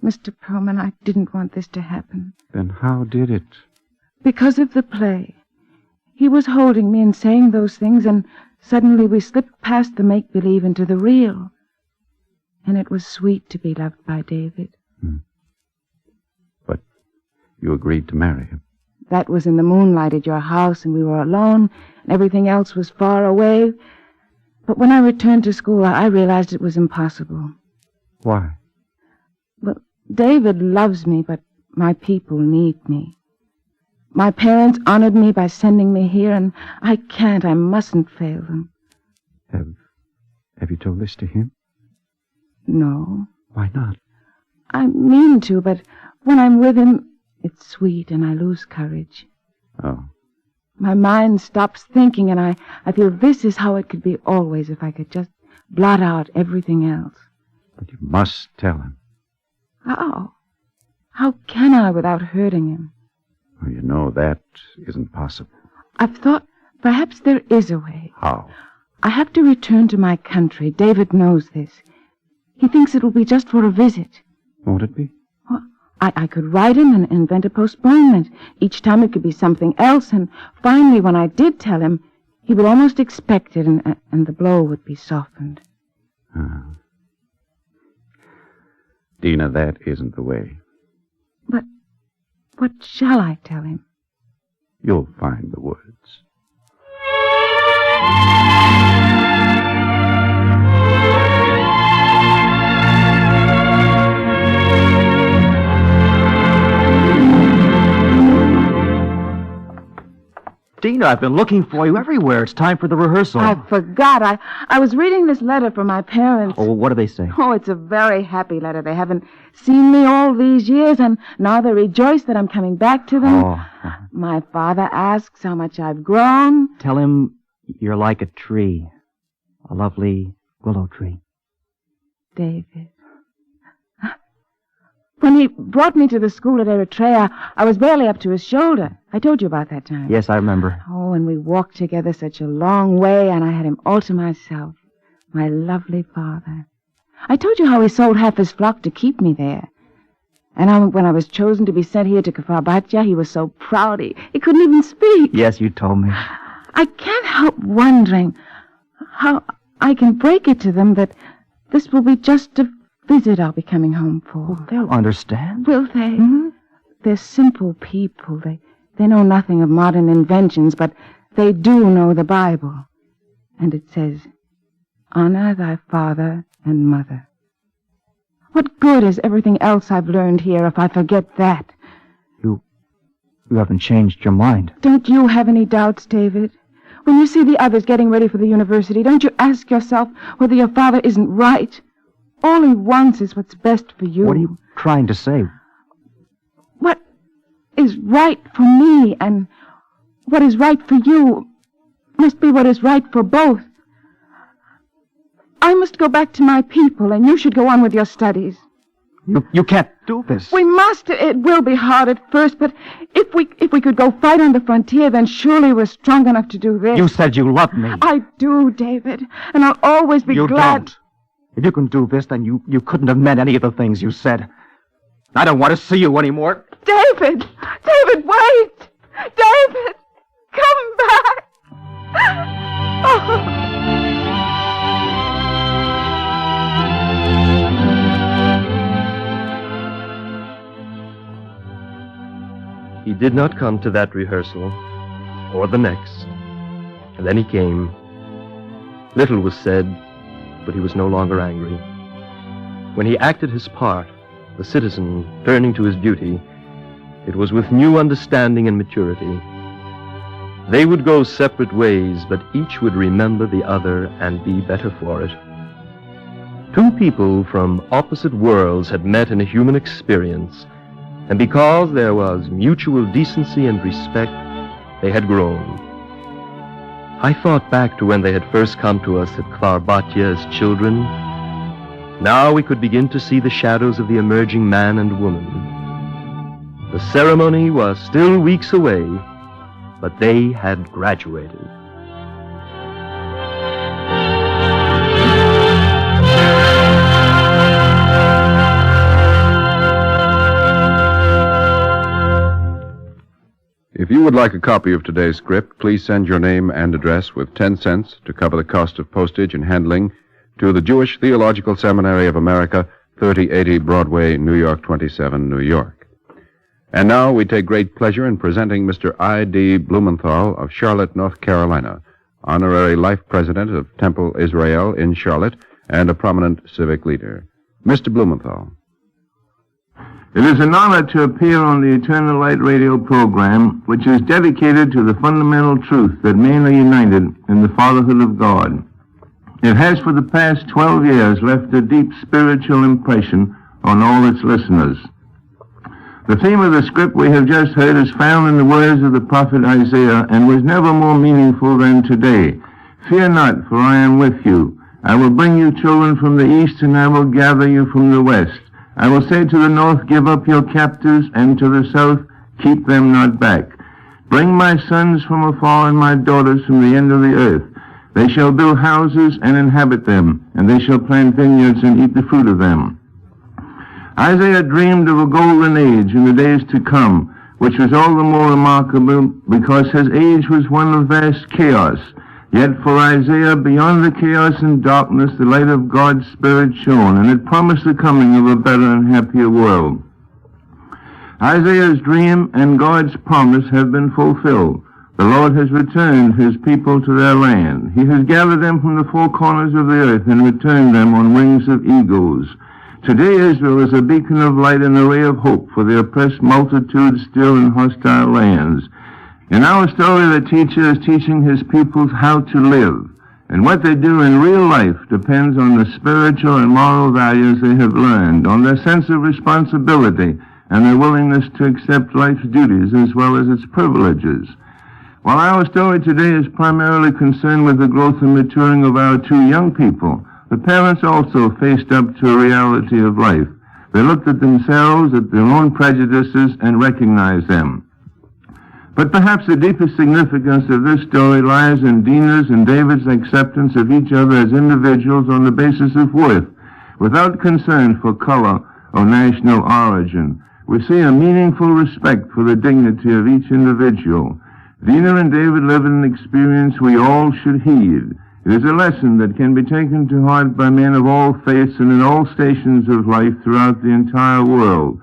Mr. Perlman, I didn't want this to happen. Then how did it? Because of the play. He was holding me and saying those things, and suddenly we slipped past the make-believe into the real. And it was sweet to be loved by David. But you agreed to marry him. That was in the moonlight at your house, and we were alone, and everything else was far away. But when I returned to school, I realized it was impossible. Why? Well, David loves me, but my people need me. My parents honored me by sending me here, and I mustn't fail them. Have you told this to him? No. Why not? I mean to, but when I'm with him, it's sweet and I lose courage. Oh. My mind stops thinking, and I feel this is how it could be always if I could just blot out everything else. But you must tell him. How? How can I without hurting him? Well, you know that isn't possible. I've thought perhaps there is a way. How? I have to return to my country. David knows this. He thinks it will be just for a visit. Won't it be? Well, I could write him and invent a postponement. Each time it could be something else, and finally, when I did tell him, he would almost expect it, and the blow would be softened. Dina, that isn't the way. But what shall I tell him? You'll find the words. Dina, I've been looking for you everywhere. It's time for the rehearsal. I forgot. I was reading this letter from my parents. Oh, what do they say? Oh, it's a very happy letter. They haven't seen me all these years, and now they rejoice that I'm coming back to them. Oh. My father asks how much I've grown. Tell him you're like a tree. A lovely willow tree. David. When he brought me to the school at Eritrea, I was barely up to his shoulder. I told you about that time. Yes, I remember. Oh, and we walked together such a long way, and I had him all to myself. My lovely father. I told you how he sold half his flock to keep me there. And when I was chosen to be sent here to Kfar Batya, he was so proud he couldn't even speak. Yes, you told me. I can't help wondering how I can break it to them that this will be just a visit I'll be coming home for. Oh, they'll understand. Will they? Mm-hmm. They're simple people. They know nothing of modern inventions, but they do know the Bible. And it says, honor thy father and mother. What good is everything else I've learned here if I forget that? You haven't changed your mind. Don't you have any doubts, David? When you see the others getting ready for the university, don't you ask yourself whether your father isn't right? All he wants is what's best for you. What are you trying to say? What is right for me and what is right for you must be what is right for both. I must go back to my people, and you should go on with your studies. You can't do this. We must. It will be hard at first, but if we could go fight on the frontier, then surely we're strong enough to do this. You said you loved me. I do, David, and I'll always be glad. You don't. If you can do this, then you couldn't have meant any of the things you said. I don't want to see you anymore. David! David, wait! David! Come back! Oh. He did not come to that rehearsal, or the next, and then he came. Little was said, but he was no longer angry. When he acted his part, the citizen turning to his duty, it was with new understanding and maturity. They would go separate ways, but each would remember the other and be better for it. Two people from opposite worlds had met in a human experience, and because there was mutual decency and respect, they had grown. I thought back to when they had first come to us at Kvarbatya as children. Now we could begin to see the shadows of the emerging man and woman. The ceremony was still weeks away, but they had graduated. If you would like a copy of today's script, please send your name and address with 10 cents to cover the cost of postage and handling to the Jewish Theological Seminary of America, 3080 Broadway, New York 27, New York. And now we take great pleasure in presenting Mr. I.D. Blumenthal of Charlotte, North Carolina, honorary life president of Temple Israel in Charlotte and a prominent civic leader. Mr. Blumenthal. It is an honor to appear on the Eternal Light radio program, which is dedicated to the fundamental truth that men are united in the fatherhood of God. It has for the past 12 years left a deep spiritual impression on all its listeners. The theme of the script we have just heard is found in the words of the prophet Isaiah and was never more meaningful than today. Fear not, for I am with you. I will bring you children from the east, and I will gather you from the west. I will say to the north, give up your captives, and to the south, keep them not back. Bring my sons from afar and my daughters from the end of the earth. They shall build houses and inhabit them, and they shall plant vineyards and eat the fruit of them. Isaiah dreamed of a golden age in the days to come, which was all the more remarkable because his age was one of vast chaos. Yet for Isaiah, beyond the chaos and darkness, the light of God's Spirit shone, and it promised the coming of a better and happier world. Isaiah's dream and God's promise have been fulfilled. The Lord has returned his people to their land. He has gathered them from the four corners of the earth and returned them on wings of eagles. Today Israel is a beacon of light and a ray of hope for the oppressed multitudes still in hostile lands. In our story, the teacher is teaching his pupils how to live, and what they do in real life depends on the spiritual and moral values they have learned, on their sense of responsibility, and their willingness to accept life's duties as well as its privileges. While our story today is primarily concerned with the growth and maturing of our two young people, the parents also faced up to a reality of life. They looked at themselves, at their own prejudices, and recognized them. But perhaps the deepest significance of this story lies in Dina's and David's acceptance of each other as individuals on the basis of worth, without concern for color or national origin. We see a meaningful respect for the dignity of each individual. Dina and David live in an experience we all should heed. It is a lesson that can be taken to heart by men of all faiths and in all stations of life throughout the entire world.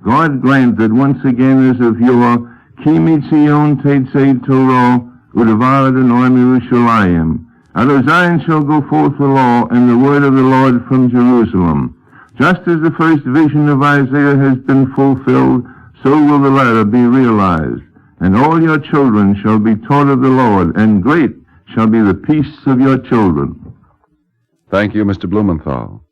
God grant that once again as of yore, Ki mitzion teitzei Torah, u'devar Adonai miYerushalayim. Out of Zion shall go forth the law and the word of the Lord from Jerusalem. Just as the first vision of Isaiah has been fulfilled, so will the latter be realized. And all your children shall be taught of the Lord, and great shall be the peace of your children. Thank you, Mr. Blumenthal.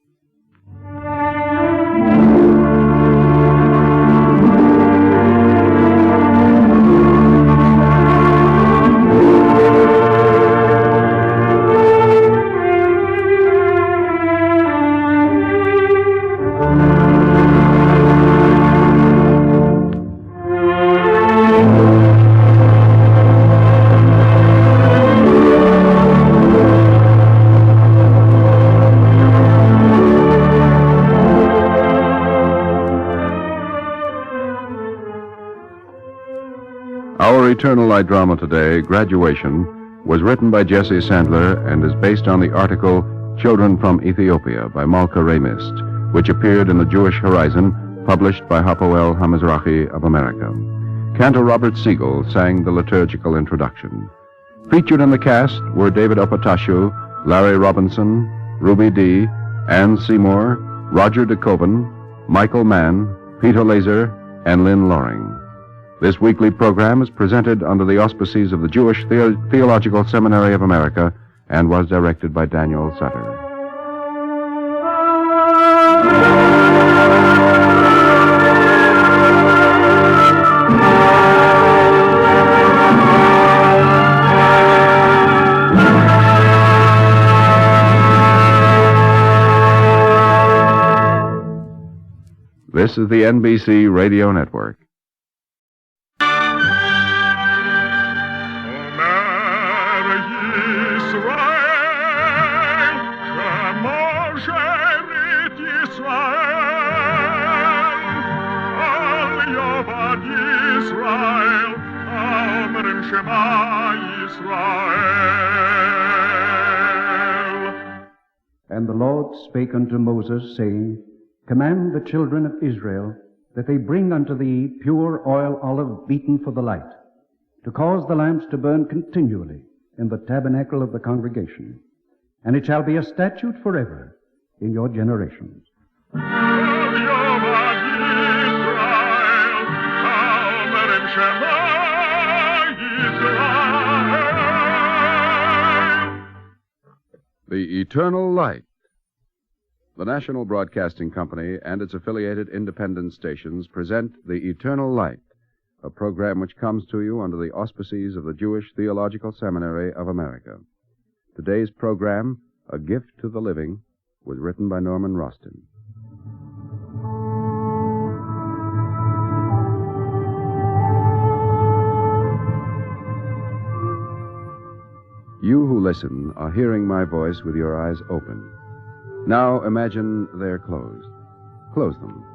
Our Eternal Light drama today, Graduation, was written by Jesse Sandler and is based on the article Children from Ethiopia by Malka Ramist, which appeared in the Jewish Horizon, published by Hapoel HaMizrahi of America. Cantor Robert Siegel sang the liturgical introduction. Featured in the cast were David Opatashu, Larry Robinson, Ruby Dee, Ann Seymour, Roger DeKoven, Michael Mann, Peter Laser, and Lynn Loring. This weekly program is presented under the auspices of the Jewish Theological Seminary of America and was directed by Daniel Sutter. This is the NBC Radio Network. And the Lord spake unto Moses, saying, Command the children of Israel that they bring unto thee pure oil olive beaten for the light, to cause the lamps to burn continually in the tabernacle of the congregation. And it shall be a statute forever in your generations. The Eternal Light. The National Broadcasting Company and its affiliated independent stations present The Eternal Light, a program which comes to you under the auspices of the Jewish Theological Seminary of America. Today's program, A Gift to the Living, was written by Norman Rostin. You who listen are hearing my voice with your eyes open. Now imagine they're closed. Close them.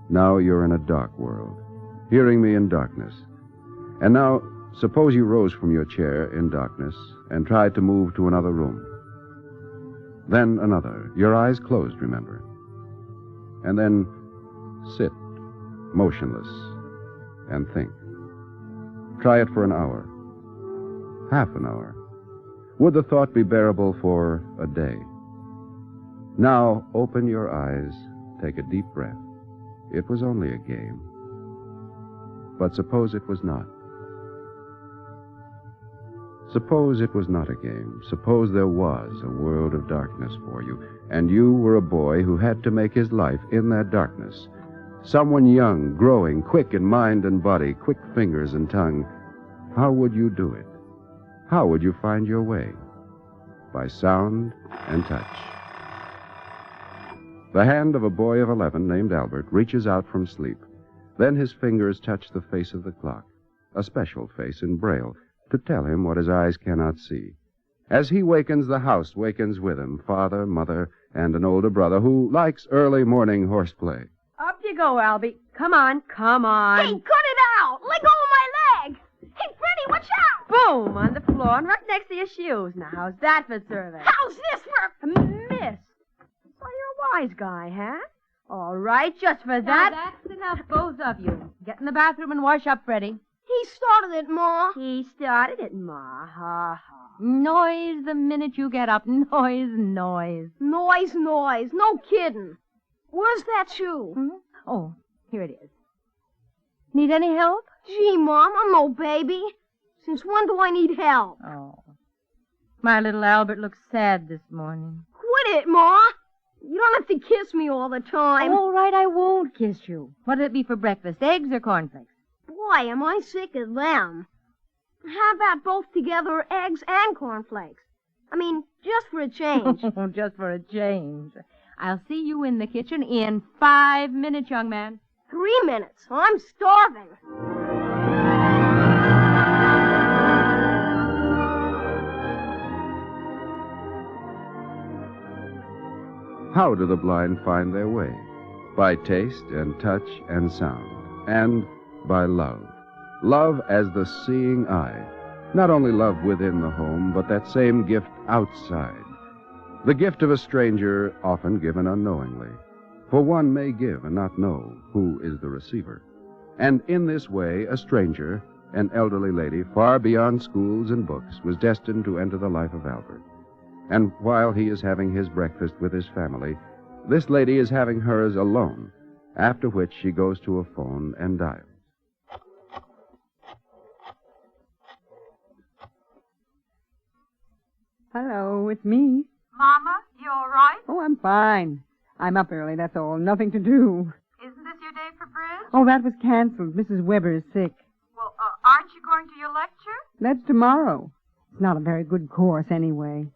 Now you're in a dark world, hearing me in darkness. And now, suppose you rose from your chair in darkness and tried to move to another room. Then another, your eyes closed, remember. And then sit, motionless, and think. Try it for an hour. Half an hour. Would the thought be bearable for a day? Now, open your eyes, take a deep breath. It was only a game. But suppose it was not. Suppose it was not a game. Suppose there was a world of darkness for you, and you were a boy who had to make his life in that darkness. Someone young, growing, quick in mind and body, quick fingers and tongue. How would you do it? How would you find your way? By sound and touch. The hand of a boy of 11 named Albert reaches out from sleep. Then his fingers touch the face of the clock, a special face in Braille, to tell him what his eyes cannot see. As he wakens, the house wakens with him, father, mother, and an older brother who likes early morning horseplay. Up you go, Albie. Come on, come on. Hey, cut it out! Let go of my leg! Hey, Freddie, watch out! Boom, on the floor and right next to your shoes. Now, how's that for service? How's this for... Miss. Well, you're a wise guy, huh? All right, just for that. Now, that's enough, both of you. Get in the bathroom and wash up, Freddie. He started it, Ma. He started it, Ma. Ha, ha. Noise the minute you get up. Noise, noise. Noise, noise. No kidding. Where's that shoe? Oh, here it is. Need any help? Gee, Mom, I'm no baby. Since when do I need help? Oh. My little Albert looks sad this morning. Quit it, Ma. You don't have to kiss me all the time. All right, I won't kiss you. What'll it be for breakfast, eggs or cornflakes? Boy, am I sick of them. How about both together, eggs and cornflakes? I mean, just for a change. Just for a change. I'll see you in the kitchen in 5 minutes, young man. 3 minutes. I'm starving. How do the blind find their way? By taste and touch and sound, and by love. Love as the seeing eye. Not only love within the home, but that same gift outside. The gift of a stranger, often given unknowingly. For one may give and not know who is the receiver. And in this way, a stranger, an elderly lady far beyond schools and books, was destined to enter the life of Albert. And while he is having his breakfast with his family, this lady is having hers alone, after which she goes to a phone and dials. Hello, it's me. Mama, you all right? Oh, I'm fine. I'm up early, that's all. Nothing to do. Isn't this your day for bridge? Oh, that was canceled. Mrs. Weber is sick. Well, aren't you going to your lecture? That's tomorrow. It's not a very good course anyway.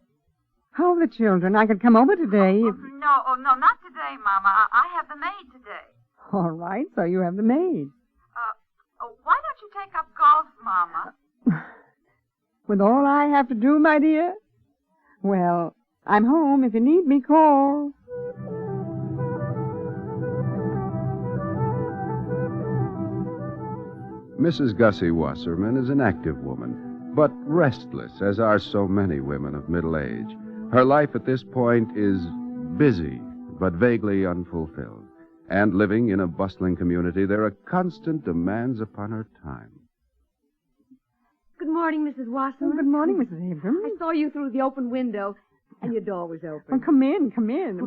How are the children? I could come over today if... No, not today, Mama. I have the maid today. All right, so you have the maid. Why don't you take up golf, Mama? With all I have to do, my dear? Well, I'm home. If you need me, call. Mrs. Gussie Wasserman is an active woman, but restless, as are so many women of middle age. Her life at this point is busy, but vaguely unfulfilled. And living in a bustling community, there are constant demands upon her time. Good morning, Mrs. Wasserman. Oh, good morning, Mrs. Abrams. I saw you through the open window, and your door was open. Oh, come in.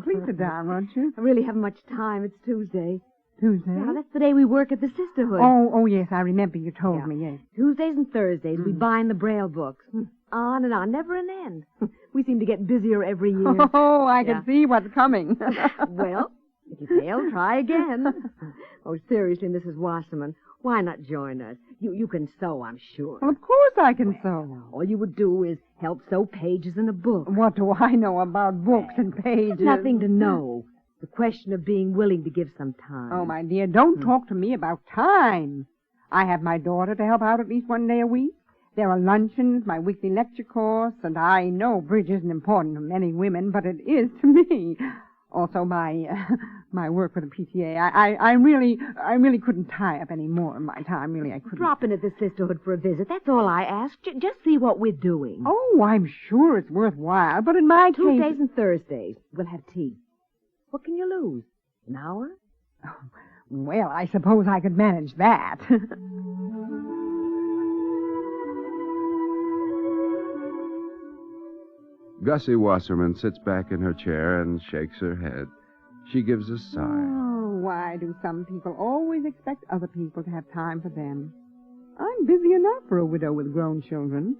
Please sit down, won't you? I really haven't much time. It's Tuesday. Tuesday? Yeah, that's the day we work at the Sisterhood. Oh, yes, I remember you told me, yes. Tuesdays and Thursdays, we bind the Braille books. On and on, never an end. We seem to get busier every year. Oh, I can see what's coming. Well, if you fail, try again. Oh, seriously, Mrs. Wasserman, why not join us? You can sew, I'm sure. Well, of course I can sew. All you would do is help sew pages in a book. What do I know about books and pages? Nothing to know. The question of being willing to give some time. Oh, my dear, don't talk to me about time. I have my daughter to help out at least one day a week. There are luncheons, my weekly lecture course, and I know bridge isn't important to many women, but it is to me. Also, my work for the PTA. I really couldn't tie up any more of my time. Really, I couldn't. Drop in at the Sisterhood for a visit. That's all I ask. Just see what we're doing. Oh, I'm sure it's worthwhile, but in my case... Tuesdays and Thursdays. We'll have tea. What can you lose? An hour? Oh, well, I suppose I could manage that. Gussie Wasserman sits back in her chair and shakes her head. She gives a sigh. Oh, why do some people always expect other people to have time for them? I'm busy enough for a widow with grown children.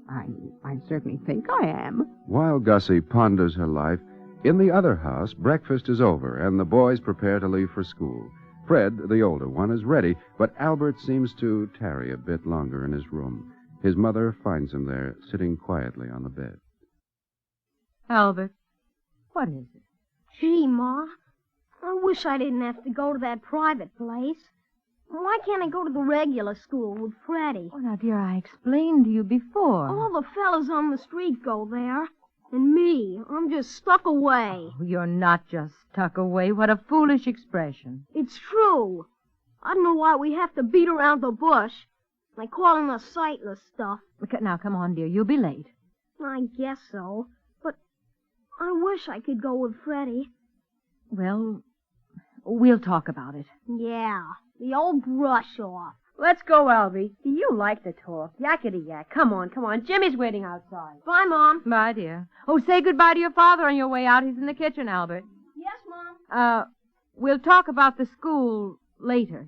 I certainly think I am. While Gussie ponders her life, in the other house, breakfast is over, and the boys prepare to leave for school. Fred, the older one, is ready, but Albert seems to tarry a bit longer in his room. His mother finds him there, sitting quietly on the bed. Albert, what is it? Gee, Ma, I wish I didn't have to go to that private place. Why can't I go to the regular school with Freddie? Oh, now, dear, I explained to you before. All the fellas on the street go there. And me, I'm just stuck away. Oh, you're not just stuck away. What a foolish expression. It's true. I don't know why we have to beat around the bush, like calling us sightless stuff. Now, come on, dear. You'll be late. I guess so. But I wish I could go with Freddie. Well, we'll talk about it. Yeah, the old brush off. Let's go, Albie. You like to talk. Yakety-yak. Come on. Jimmy's waiting outside. Bye, Mom. Bye, dear. Oh, say goodbye to your father on your way out. He's in the kitchen, Albert. Yes, Mom. We'll talk about the school later.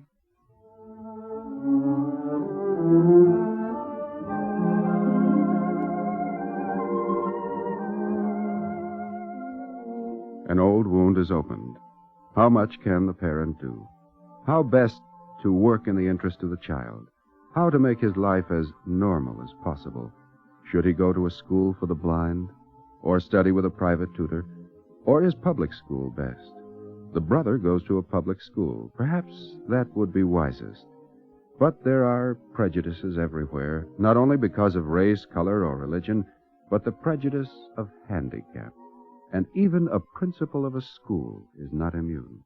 An old wound is opened. How much can the parent do? How best to work in the interest of the child? How to make his life as normal as possible? Should he go to a school for the blind? Or study with a private tutor? Or is public school best? The brother goes to a public school. Perhaps that would be wisest. But there are prejudices everywhere, not only because of race, color, or religion, but the prejudice of handicap. And even a principal of a school is not immune.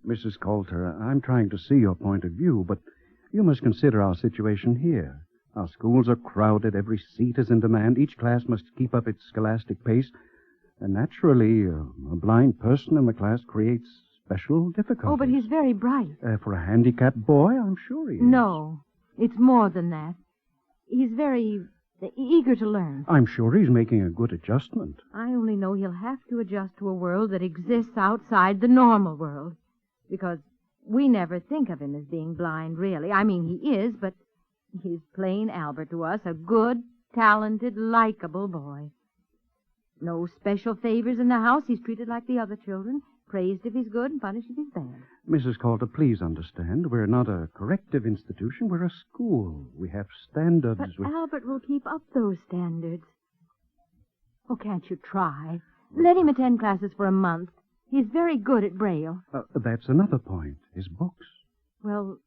Mrs. Coulter, I'm trying to see your point of view, but you must consider our situation here. Our schools are crowded, every seat is in demand, each class must keep up its scholastic pace, and naturally, a blind person in the class creates special difficulties. Oh, but he's very bright. For a handicapped boy, I'm sure he is. No, it's more than that. He's very eager to learn. I'm sure he's making a good adjustment. I only know he'll have to adjust to a world that exists outside the normal world. Because we never think of him as being blind, really. I mean, he is, but he's plain Albert to us, a good, talented, likable boy. No special favors in the house. He's treated like the other children, praised if he's good and punished if he's bad. Mrs. Coulter, please understand, we're not a corrective institution. We're a school. We have standards. But Albert will keep up those standards. Oh, can't you try? Let him attend classes for a month. He's very good at Braille. That's another point. His books. Well,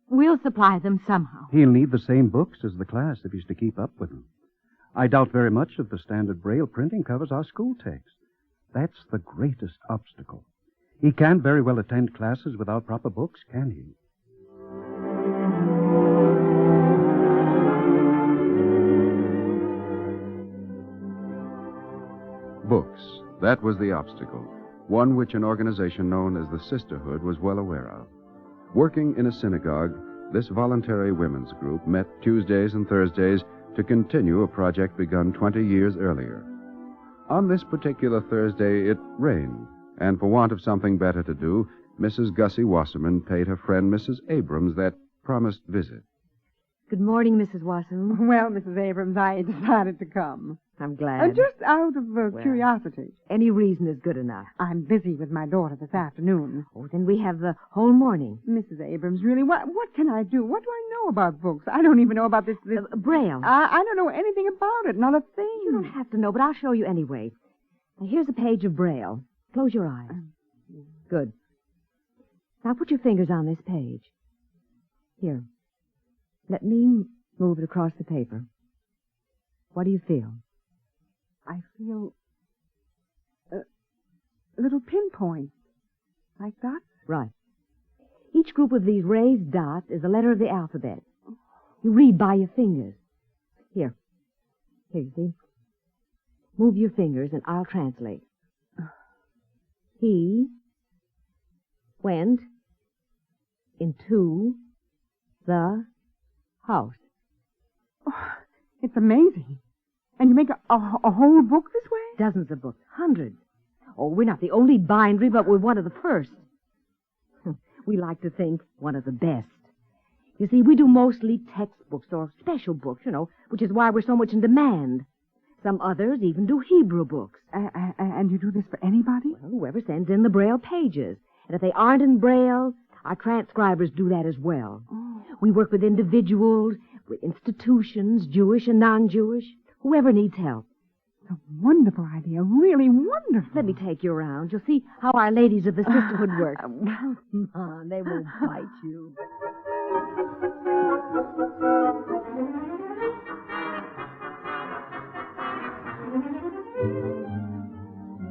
we'll supply them somehow. He'll need the same books as the class if he's to keep up with them. I doubt very much if the standard Braille printing covers our school text. That's the greatest obstacle. He can't very well attend classes without proper books, can he? Books. That was the obstacle. One which an organization known as the Sisterhood was well aware of. Working in a synagogue, this voluntary women's group met Tuesdays and Thursdays to continue a project begun 20 years earlier. On this particular Thursday, it rained, and for want of something better to do, Mrs. Gussie Wasserman paid her friend Mrs. Abrams that promised visit. Good morning, Mrs. Wasserman. Well, Mrs. Abrams, I decided to come. I'm glad. Just out of curiosity. Any reason is good enough. I'm busy with my daughter this afternoon. Oh, then we have the whole morning. Mrs. Abrams, really, what can I do? What do I know about books? I don't even know about this... Braille. I don't know anything about it, not a thing. You don't have to know, but I'll show you anyway. Now, here's a page of Braille. Close your eyes. Good. Now put your fingers on this page. Here. Let me move it across the paper. What do you feel? I feel little pinpoints. Like that? Right. Each group of these raised dots is a letter of the alphabet. You read by your fingers. Here, you see? Move your fingers and I'll translate. He went into the house. Oh, it's amazing. And you make a whole book this way? Dozens of books. Hundreds. Oh, we're not the only bindery, but we're one of the first. We like to think one of the best. You see, we do mostly textbooks or special books, which is why we're so much in demand. Some others even do Hebrew books. And you do this for anybody? Well, whoever sends in the Braille pages. And if they aren't in Braille, our transcribers do that as well. Oh. We work with individuals, with institutions, Jewish and non-Jewish, whoever needs help. It's a wonderful idea, really wonderful. Let me take you around. You'll see how our ladies of the sisterhood work. Come on, they won't bite you.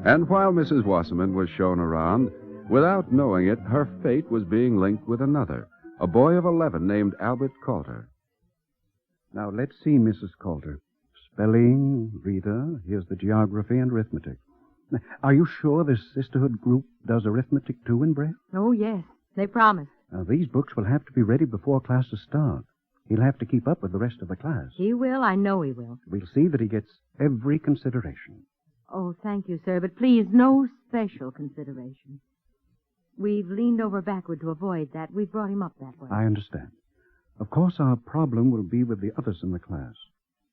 And while Mrs. Wasserman was shown around, without knowing it, her fate was being linked with another, a boy of 11 named Albert Coulter. Now, let's see, Mrs. Coulter. Spelling, reader, here's the geography and arithmetic. Are you sure this sisterhood group does arithmetic, too, in Braille? Oh, yes. They promised. These books will have to be ready before classes start. He'll have to keep up with the rest of the class. He will. I know he will. We'll see that he gets every consideration. Oh, thank you, sir, but please, no special consideration. We've leaned over backward to avoid that. We've brought him up that way. I understand. Of course, our problem will be with the others in the class,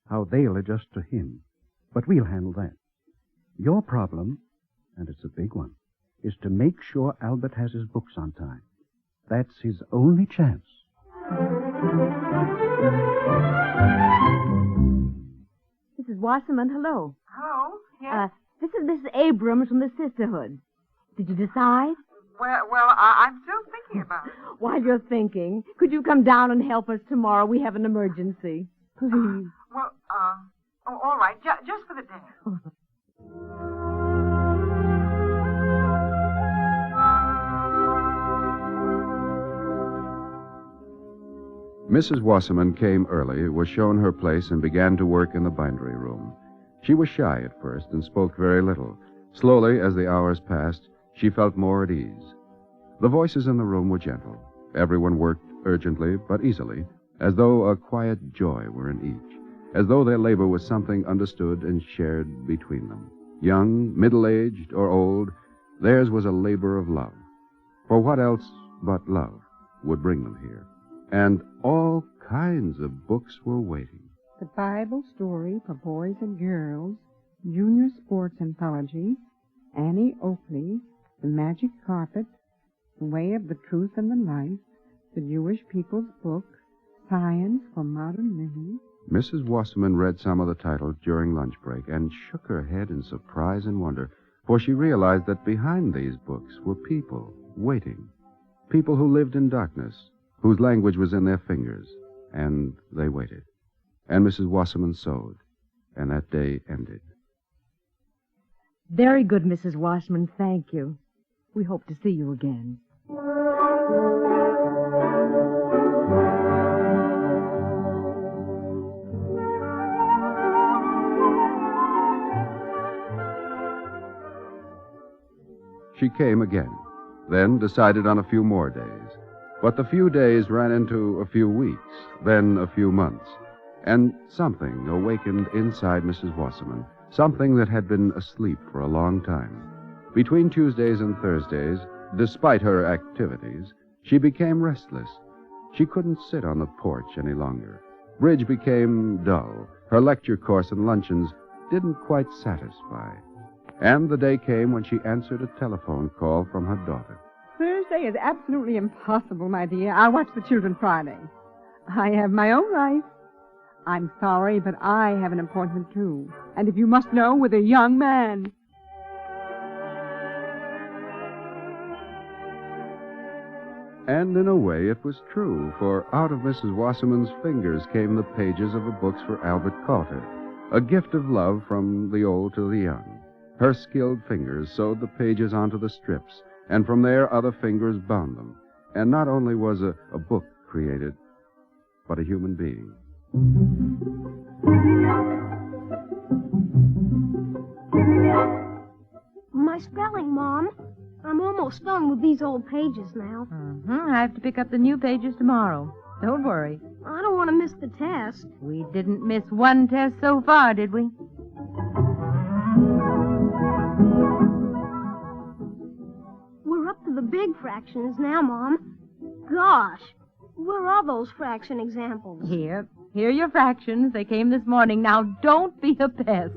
how they'll adjust to him. But we'll handle that. Your problem, and it's a big one, is to make sure Albert has his books on time. That's his only chance. Mrs. Wasserman, hello. Hello? Yes? This is Mrs. Abrams from the Sisterhood. Did you decide? Well, I'm still thinking about it. While you're thinking, could you come down and help us tomorrow? We have an emergency. Please. Well, all right, just for the dinner. Mrs. Wasserman came early, was shown her place, and began to work in the bindery room. She was shy at first and spoke very little. Slowly, as the hours passed, she felt more at ease. The voices in the room were gentle. Everyone worked urgently but easily, as though a quiet joy were in each, as though their labor was something understood and shared between them. Young, middle-aged, or old, theirs was a labor of love. For what else but love would bring them here? And all kinds of books were waiting. The Bible Story for Boys and Girls, Junior Sports Anthology, Annie Oakley, The Magic Carpet, The Way of the Truth and the Life, The Jewish People's Book, Science for Modern Living. Mrs. Wasserman read some of the titles during lunch break and shook her head in surprise and wonder, for she realized that behind these books were people waiting, people who lived in darkness, whose language was in their fingers, and they waited. And Mrs. Wasserman sewed, and that day ended. Very good, Mrs. Wasserman. Thank you. We hope to see you again. She came again, then decided on a few more days. But the few days ran into a few weeks, then a few months, and something awakened inside Mrs. Wasserman, something that had been asleep for a long time. Between Tuesdays and Thursdays, despite her activities, she became restless. She couldn't sit on the porch any longer. Bridge became dull. Her lecture course and luncheons didn't quite satisfy. And the day came when she answered a telephone call from her daughter. Thursday is absolutely impossible, my dear. I watch the children Friday. I have my own life. I'm sorry, but I have an appointment, too. And if you must know, with a young man. And in a way it was true, for out of Mrs. Wasserman's fingers came the pages of the books for Albert Coulter, a gift of love from the old to the young. Her skilled fingers sewed the pages onto the strips, and from there other fingers bound them. And not only was a book created, but a human being. My spelling, Mom. I'm almost done with these old pages now. I have to pick up the new pages tomorrow. Don't worry. I don't want to miss the test. We didn't miss one test so far, did we? We're up to the big fractions now, Mom. Gosh, where are those fraction examples? Here are your fractions. They came this morning. Now, don't be a pest.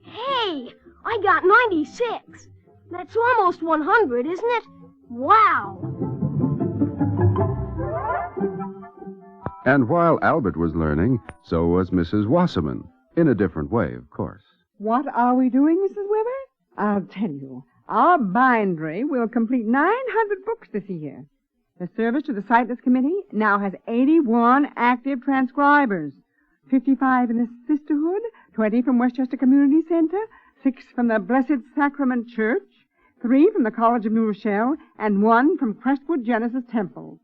Hey, I got 96. That's almost 100, isn't it? Wow. And while Albert was learning, so was Mrs. Wasserman. In a different way, of course. What are we doing, Mrs. Webber? I'll tell you. Our bindery will complete 900 books this year. The service to the Sightless Committee now has 81 active transcribers. 55 in the Sisterhood, 20 from Westchester Community Center, 6 from the Blessed Sacrament Church, 3 from the College of New Rochelle, and 1 from Crestwood Genesis Temple.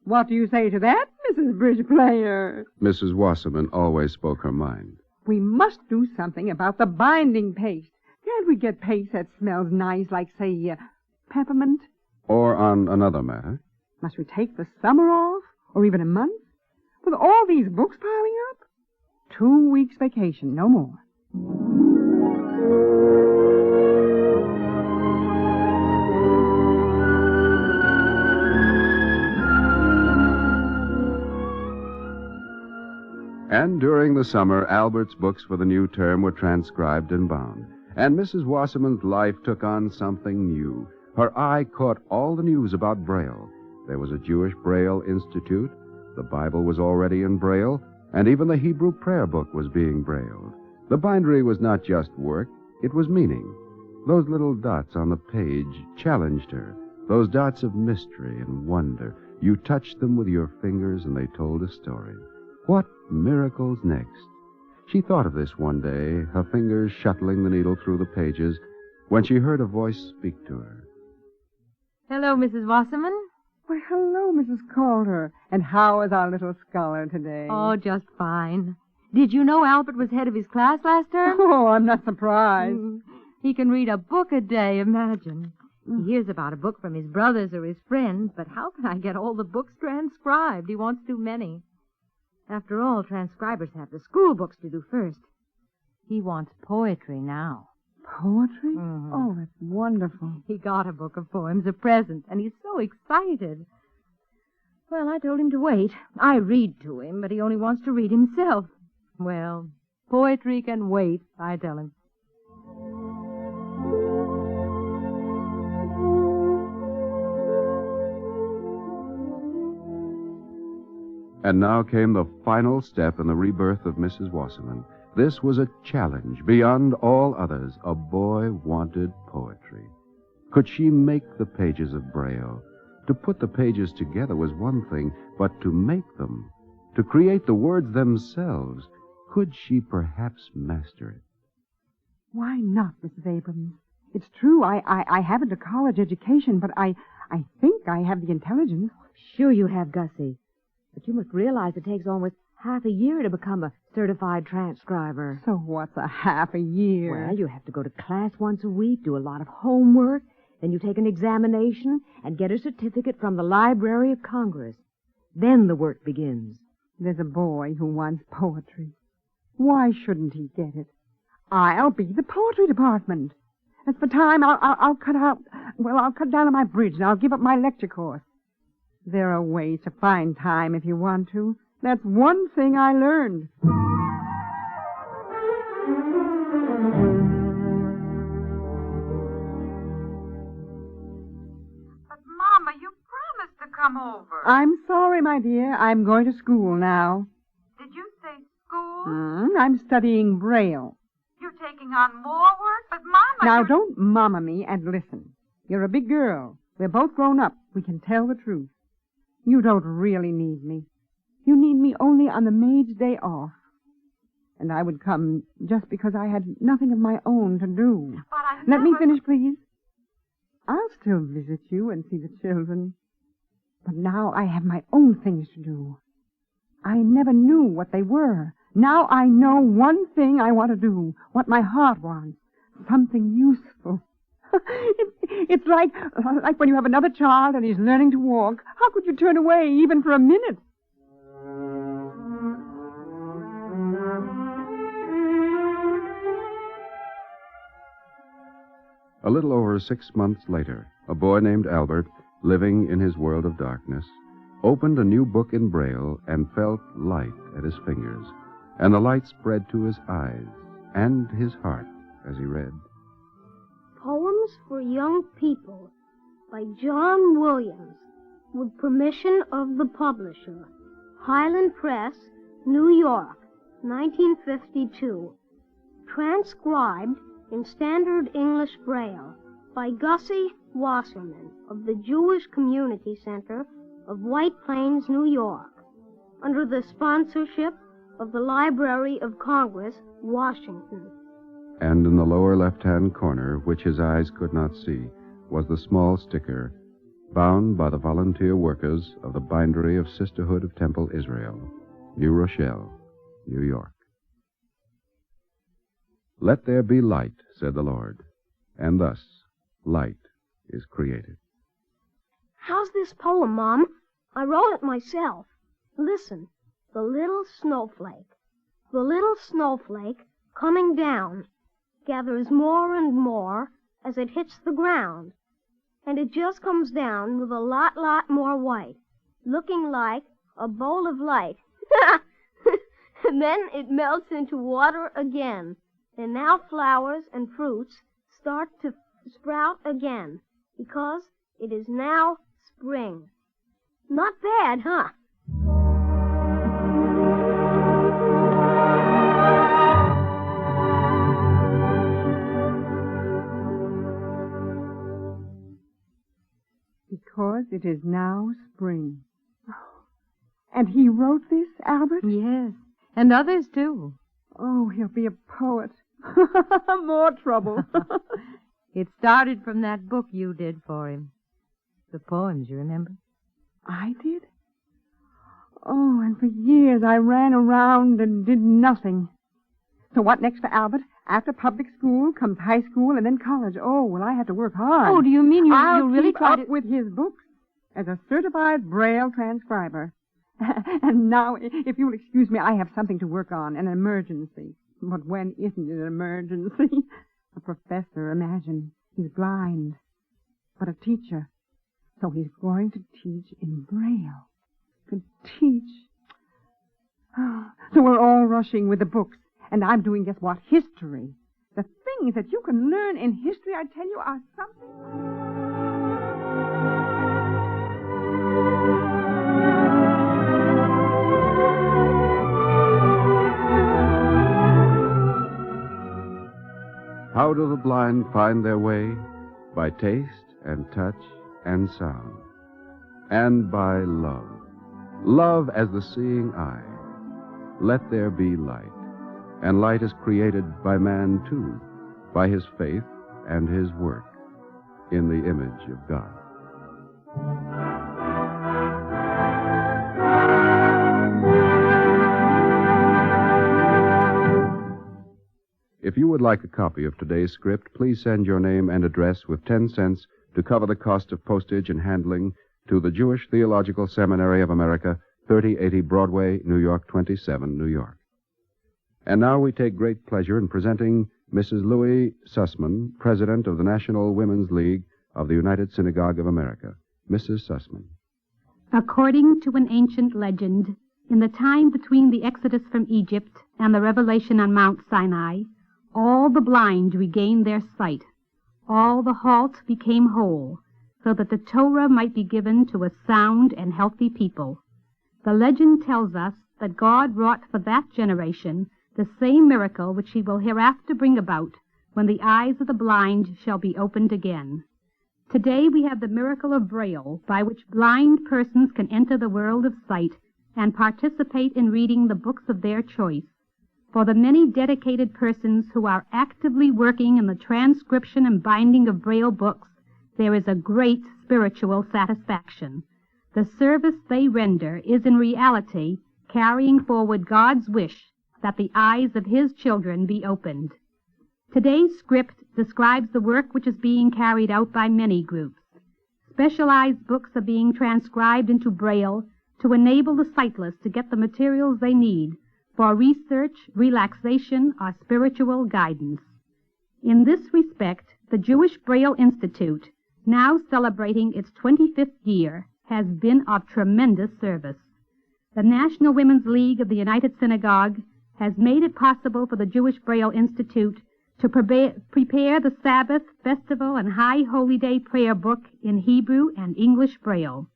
What do you say to that, Mrs. Bridge Player? Mrs. Wasserman always spoke her mind. We must do something about the binding paste. Can't we get paste that smells nice, like, say, peppermint? Or on another matter. Must we take the summer off? Or even a month? With all these books piling up? 2 weeks vacation, no more. And during the summer, Albert's books for the new term were transcribed and bound. And Mrs. Wasserman's life took on something new. Her eye caught all the news about Braille. There was a Jewish Braille Institute. The Bible was already in Braille, and even the Hebrew prayer book was being brailled. The bindery was not just work, it was meaning. Those little dots on the page challenged her, those dots of mystery and wonder. You touched them with your fingers, and they told a story. What miracles next? She thought of this one day, her fingers shuttling the needle through the pages, when she heard a voice speak to her. Hello, Mrs. Wasserman. Why, hello, Mrs. Calder. And how is our little scholar today? Oh, just fine. Did you know Albert was head of his class last term? Oh, I'm not surprised. He can read a book a day, imagine. He hears about a book from his brothers or his friends, but how can I get all the books transcribed? He wants too many. After all, transcribers have the school books to do first. He wants poetry now. Poetry? Mm-hmm. Oh, that's wonderful. He got a book of poems, a present, and he's so excited. Well, I told him to wait. I read to him, but he only wants to read himself. Well, poetry can wait, I tell him. And now came the final step in the rebirth of Mrs. Wasserman. This was a challenge beyond all others. A boy wanted poetry. Could she make the pages of Braille? To put the pages together was one thing, but to make them, to create the words themselves, could she perhaps master it? Why not, Mrs. Abrams? It's true, I haven't a college education, but I think I have the intelligence. Sure you have, Gussie. But you must realize it takes almost half a year to become a certified transcriber. So what's a half a year? Well, you have to go to class once a week, do a lot of homework, then you take an examination and get a certificate from the Library of Congress. Then the work begins. There's a boy who wants poetry. Why shouldn't he get it? I'll be the poetry department. As for time, I'll cut down on my bridge and I'll give up my lecture course. There are ways to find time if you want to. That's one thing I learned. But, Mama, you promised to come over. I'm sorry, my dear. I'm going to school now. Did you say school? I'm studying Braille. You're taking on more work? But, Mama... Now, don't mama me and listen. You're a big girl. We're both grown up. We can tell the truth. You don't really need me. You need me only on the maid's day off. And I would come just because I had nothing of my own to do. But Let me finish, please. I'll still visit you and see the children. But now I have my own things to do. I never knew what they were. Now I know one thing I want to do, what my heart wants, something useful. It's like when you have another child and he's learning to walk. How could you turn away even for a minute? A little over 6 months later, a boy named Albert, living in his world of darkness, opened a new book in Braille and felt light at his fingers, and the light spread to his eyes and his heart as he read. Poems for Young People by John Williams, with permission of the publisher. Highland Press, New York, 1952. Transcribed in Standard English Braille by Gussie Wasserman of the Jewish Community Center of White Plains, New York, under the sponsorship of the Library of Congress, Washington. And in the lower left-hand corner, which his eyes could not see, was the small sticker, bound by the volunteer workers of the Bindery of Sisterhood of Temple Israel, New Rochelle, New York. "Let there be light," said the Lord, and thus light is created. How's this poem, Mom? I wrote it myself. Listen. The little snowflake. The little snowflake, coming down, gathers more and more as it hits the ground. And it just comes down with a lot more white, looking like a bowl of light. And then it melts into water again. And now flowers and fruits start to sprout again, because it is now spring. Not bad, huh? Because it is now spring. And he wrote this, Albert? Yes, and others too. Oh, he'll be a poet. More trouble. It started from that book you did for him. The poems, you remember? I did? Oh, and for years I ran around and did nothing. So what next for Albert? After public school comes high school and then college. Oh, well, I had to work hard. Oh, do you mean you really keep tried up with his books as a certified Braille transcriber. And now, if you'll excuse me, I have something to work on, an emergency. But when isn't it an emergency? A professor, imagine. He's blind, but a teacher. So he's going to teach in Braille. To teach. So we're all rushing with the books. And I'm doing guess what? History. The things that you can learn in history, I tell you, are something. How do the blind find their way? By taste and touch and sound. And by love. Love as the seeing eye. Let there be light. And light is created by man, too, by his faith and his work, in the image of God. If you would like a copy of today's script, please send your name and address with 10 cents to cover the cost of postage and handling to the Jewish Theological Seminary of America, 3080 Broadway, New York 27, New York. And now we take great pleasure in presenting Mrs. Louis Sussman, President of the National Women's League of the United Synagogue of America. Mrs. Sussman. According to an ancient legend, in the time between the Exodus from Egypt and the revelation on Mount Sinai, all the blind regained their sight. All the halt became whole, so that the Torah might be given to a sound and healthy people. The legend tells us that God wrought for that generation the same miracle which he will hereafter bring about when the eyes of the blind shall be opened again. Today we have the miracle of Braille, by which blind persons can enter the world of sight and participate in reading the books of their choice. For the many dedicated persons who are actively working in the transcription and binding of Braille books, there is a great spiritual satisfaction. The service they render is in reality carrying forward God's wish that the eyes of his children be opened. Today's script describes the work which is being carried out by many groups. Specialized books are being transcribed into Braille to enable the sightless to get the materials they need for research, relaxation, or spiritual guidance. In this respect, the Jewish Braille Institute, now celebrating its 25th year, has been of tremendous service. The National Women's League of the United Synagogue has made it possible for the Jewish Braille Institute to prepare the Sabbath, Festival, and High Holy Day prayer book in Hebrew and English Braille.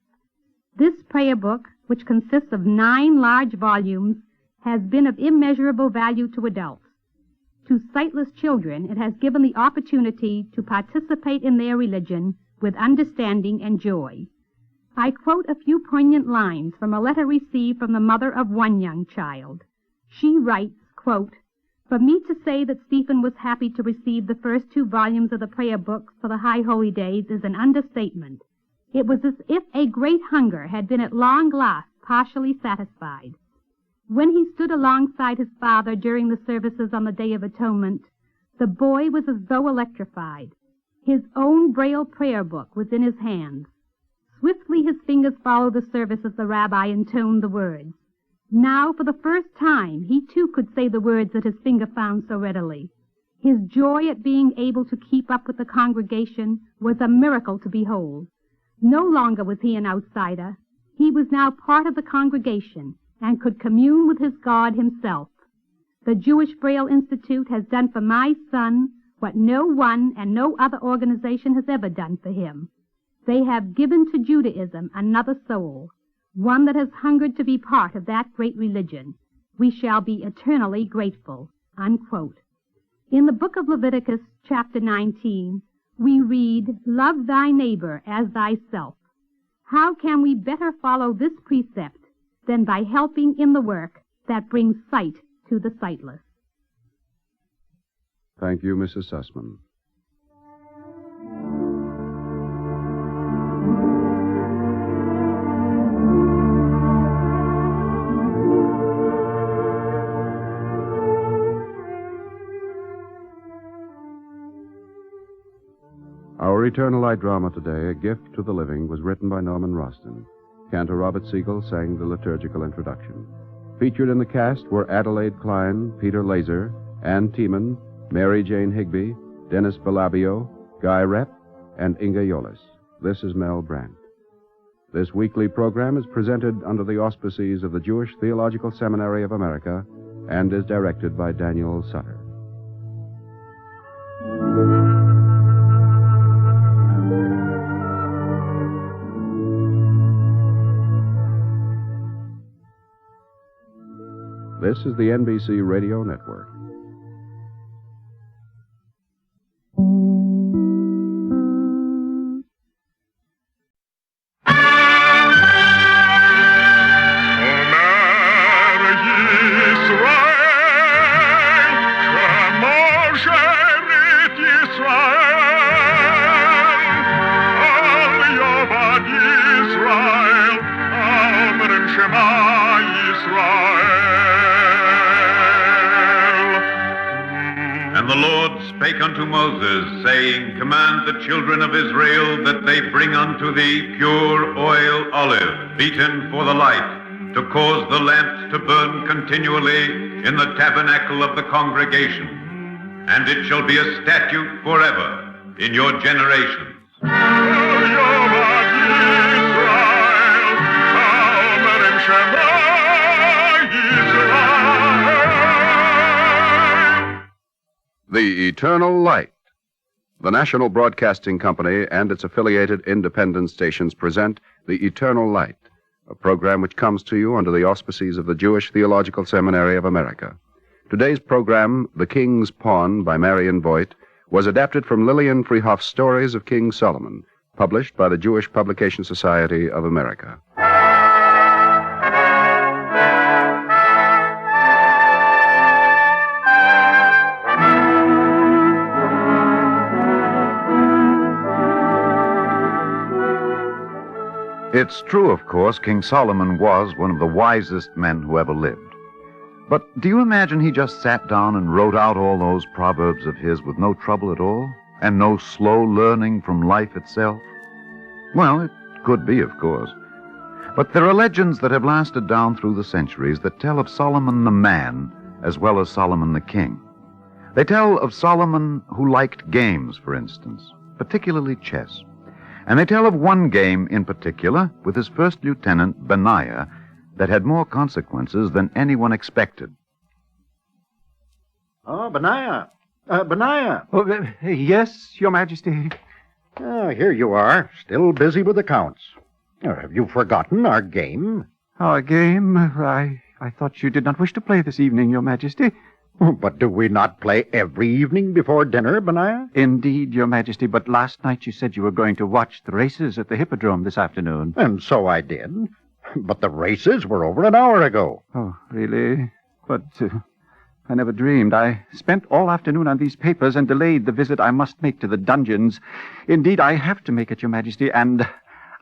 This prayer book, which consists of 9 large volumes, has been of immeasurable value to adults. To sightless children, it has given the opportunity to participate in their religion with understanding and joy. I quote a few poignant lines from a letter received from the mother of one young child. She writes, quote, "For me to say that Stephen was happy to receive the first 2 volumes of the prayer book for the High Holy Days is an understatement. It was as if a great hunger had been at long last partially satisfied. When he stood alongside his father during the services on the Day of Atonement, the boy was as though electrified. His own Braille prayer book was in his hands. Swiftly his fingers followed the service as the rabbi intoned the words. Now, for the first time, he too could say the words that his finger found so readily. His joy at being able to keep up with the congregation was a miracle to behold. No longer was he an outsider. He was now part of the congregation and could commune with his God himself. The Jewish Braille Institute has done for my son what no one and no other organization has ever done for him. They have given to Judaism another soul, one that has hungered to be part of that great religion. We shall be eternally grateful." Unquote. In the book of Leviticus, chapter 19, we read, "Love thy neighbor as thyself." How can we better follow this precept than by helping in the work that brings sight to the sightless? Thank you, Mrs. Sussman. Our Eternal Light drama today, A Gift to the Living, was written by Norman Roston. Cantor Robert Siegel sang the liturgical introduction. Featured in the cast were Adelaide Klein, Peter Laser, Ann Tiemann, Mary Jane Higby, Dennis Belabio, Guy Rep, and Inga Yolis. This is Mel Brandt. This weekly program is presented under the auspices of the Jewish Theological Seminary of America and is directed by Daniel Sutter. This is the NBC Radio Network. And the Lord spake unto Moses, saying, Command the children of Israel that they bring unto thee pure oil olive, beaten for the light, to cause the lamps to burn continually in the tabernacle of the congregation. And it shall be a statute forever in your generations. The Eternal Light. The National Broadcasting Company and its affiliated independent stations present The Eternal Light, a program which comes to you under the auspices of the Jewish Theological Seminary of America. Today's program, The King's Pawn by Marion Voigt, was adapted from Lillian Freehoff's Stories of King Solomon, published by the Jewish Publication Society of America. It's true, of course, King Solomon was one of the wisest men who ever lived. But do you imagine he just sat down and wrote out all those proverbs of his with no trouble at all, and no slow learning from life itself? Well, it could be, of course. But there are legends that have lasted down through the centuries that tell of Solomon the man as well as Solomon the king. They tell of Solomon who liked games, for instance, particularly chess. And they tell of one game in particular with his first lieutenant, Benaiah, that had more consequences than anyone expected. Oh, Benaiah. Benaiah. Oh, yes, Your Majesty. Oh, here you are, still busy with accounts. Have you forgotten our game? Our game? I thought you did not wish to play this evening, Your Majesty. But do we not play every evening before dinner, Benaiah? Indeed, Your Majesty, but last night you said you were going to watch the races at the Hippodrome this afternoon. And so I did. But the races were over an hour ago. Oh, really? But I never dreamed. I spent all afternoon on these papers and delayed the visit I must make to the dungeons. Indeed, I have to make it, Your Majesty, and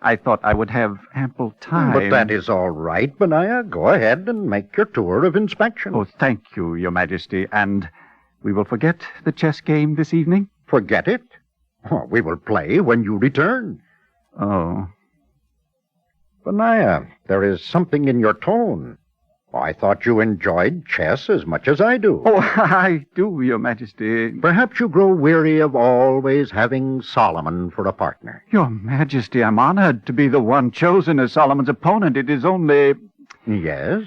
I thought I would have ample time. But that is all right, Benaiah. Go ahead and make your tour of inspection. Oh, thank you, Your Majesty. And we will forget the chess game this evening? Forget it? Oh, we will play when you return. Oh. Benaiah, there is something in your tone. I thought you enjoyed chess as much as I do. Oh, I do, Your Majesty. Perhaps you grow weary of always having Solomon for a partner. Your Majesty, I'm honored to be the one chosen as Solomon's opponent. It is only... Yes?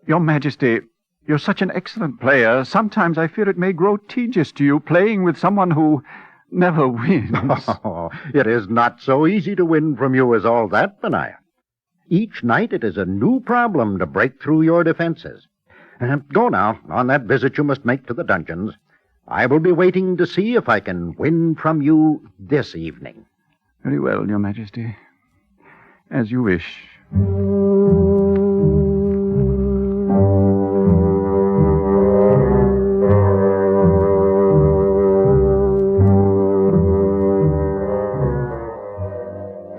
Your Majesty, you're such an excellent player. Sometimes I fear it may grow tedious to you playing with someone who never wins. Oh, it is not so easy to win from you as all that, Benaiah. Each night it is a new problem to break through your defenses. Go now, on that visit you must make to the dungeons. I will be waiting to see if I can win from you this evening. Very well, Your Majesty. As you wish.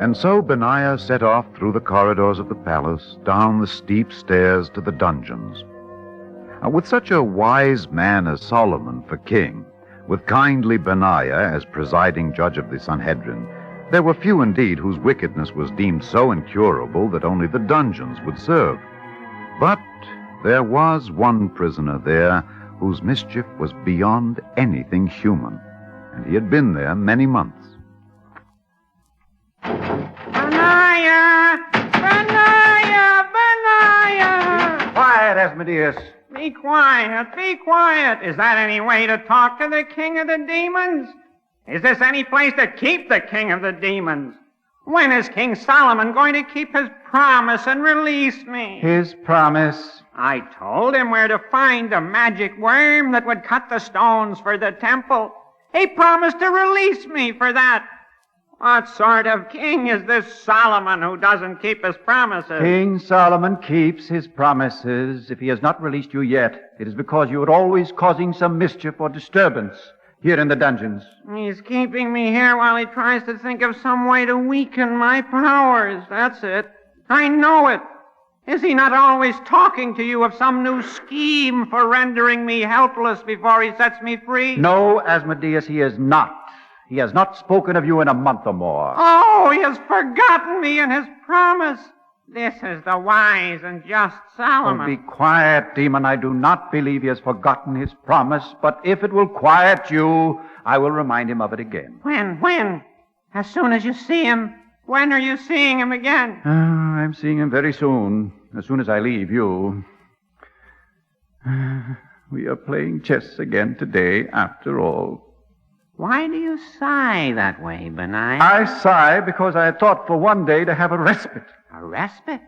And so Benaiah set off through the corridors of the palace, down the steep stairs to the dungeons. With such a wise man as Solomon for king, with kindly Benaiah as presiding judge of the Sanhedrin, there were few indeed whose wickedness was deemed so incurable that only the dungeons would serve. But there was one prisoner there whose mischief was beyond anything human, and he had been there many months. Benaiah! Benaiah! Benaiah! Quiet, Asmodeus. Be quiet, be quiet. Is that any way to talk to the king of the demons? Is this any place to keep the king of the demons? When is King Solomon going to keep his promise and release me? His promise? I told him where to find the magic worm that would cut the stones for the temple. He promised to release me for that. What sort of king is this Solomon who doesn't keep his promises? King Solomon keeps his promises. If he has not released you yet, it is because you are always causing some mischief or disturbance here in the dungeons. He's keeping me here while he tries to think of some way to weaken my powers. That's it. I know it. Is he not always talking to you of some new scheme for rendering me helpless before he sets me free? No, Asmodeus, he is not. He has not spoken of you in a month or more. Oh, he has forgotten me and his promise. This is the wise and just Solomon. Oh, be quiet, demon. I do not believe he has forgotten his promise, but if it will quiet you, I will remind him of it again. When? As soon as you see him. When are you seeing him again? I'm seeing him very soon, as soon as I leave you. We are playing chess again today, after all. Why do you sigh that way, Benaiah? I sigh because I had thought for one day to have a respite. A respite?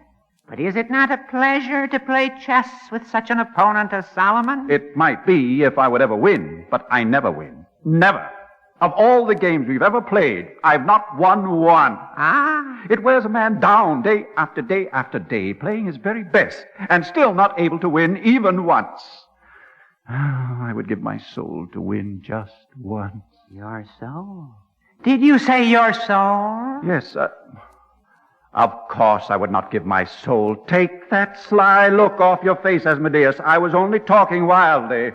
But is it not a pleasure to play chess with such an opponent as Solomon? It might be if I would ever win, but I never win. Never. Of all the games we've ever played, I've not won one. Ah. It wears a man down day after day after day, playing his very best, and still not able to win even once. I would give my soul to win just once. Your soul? Did you say your soul? Yes, of course I would not give my soul. Take that sly look off your face, Asmodeus. I was only talking wildly.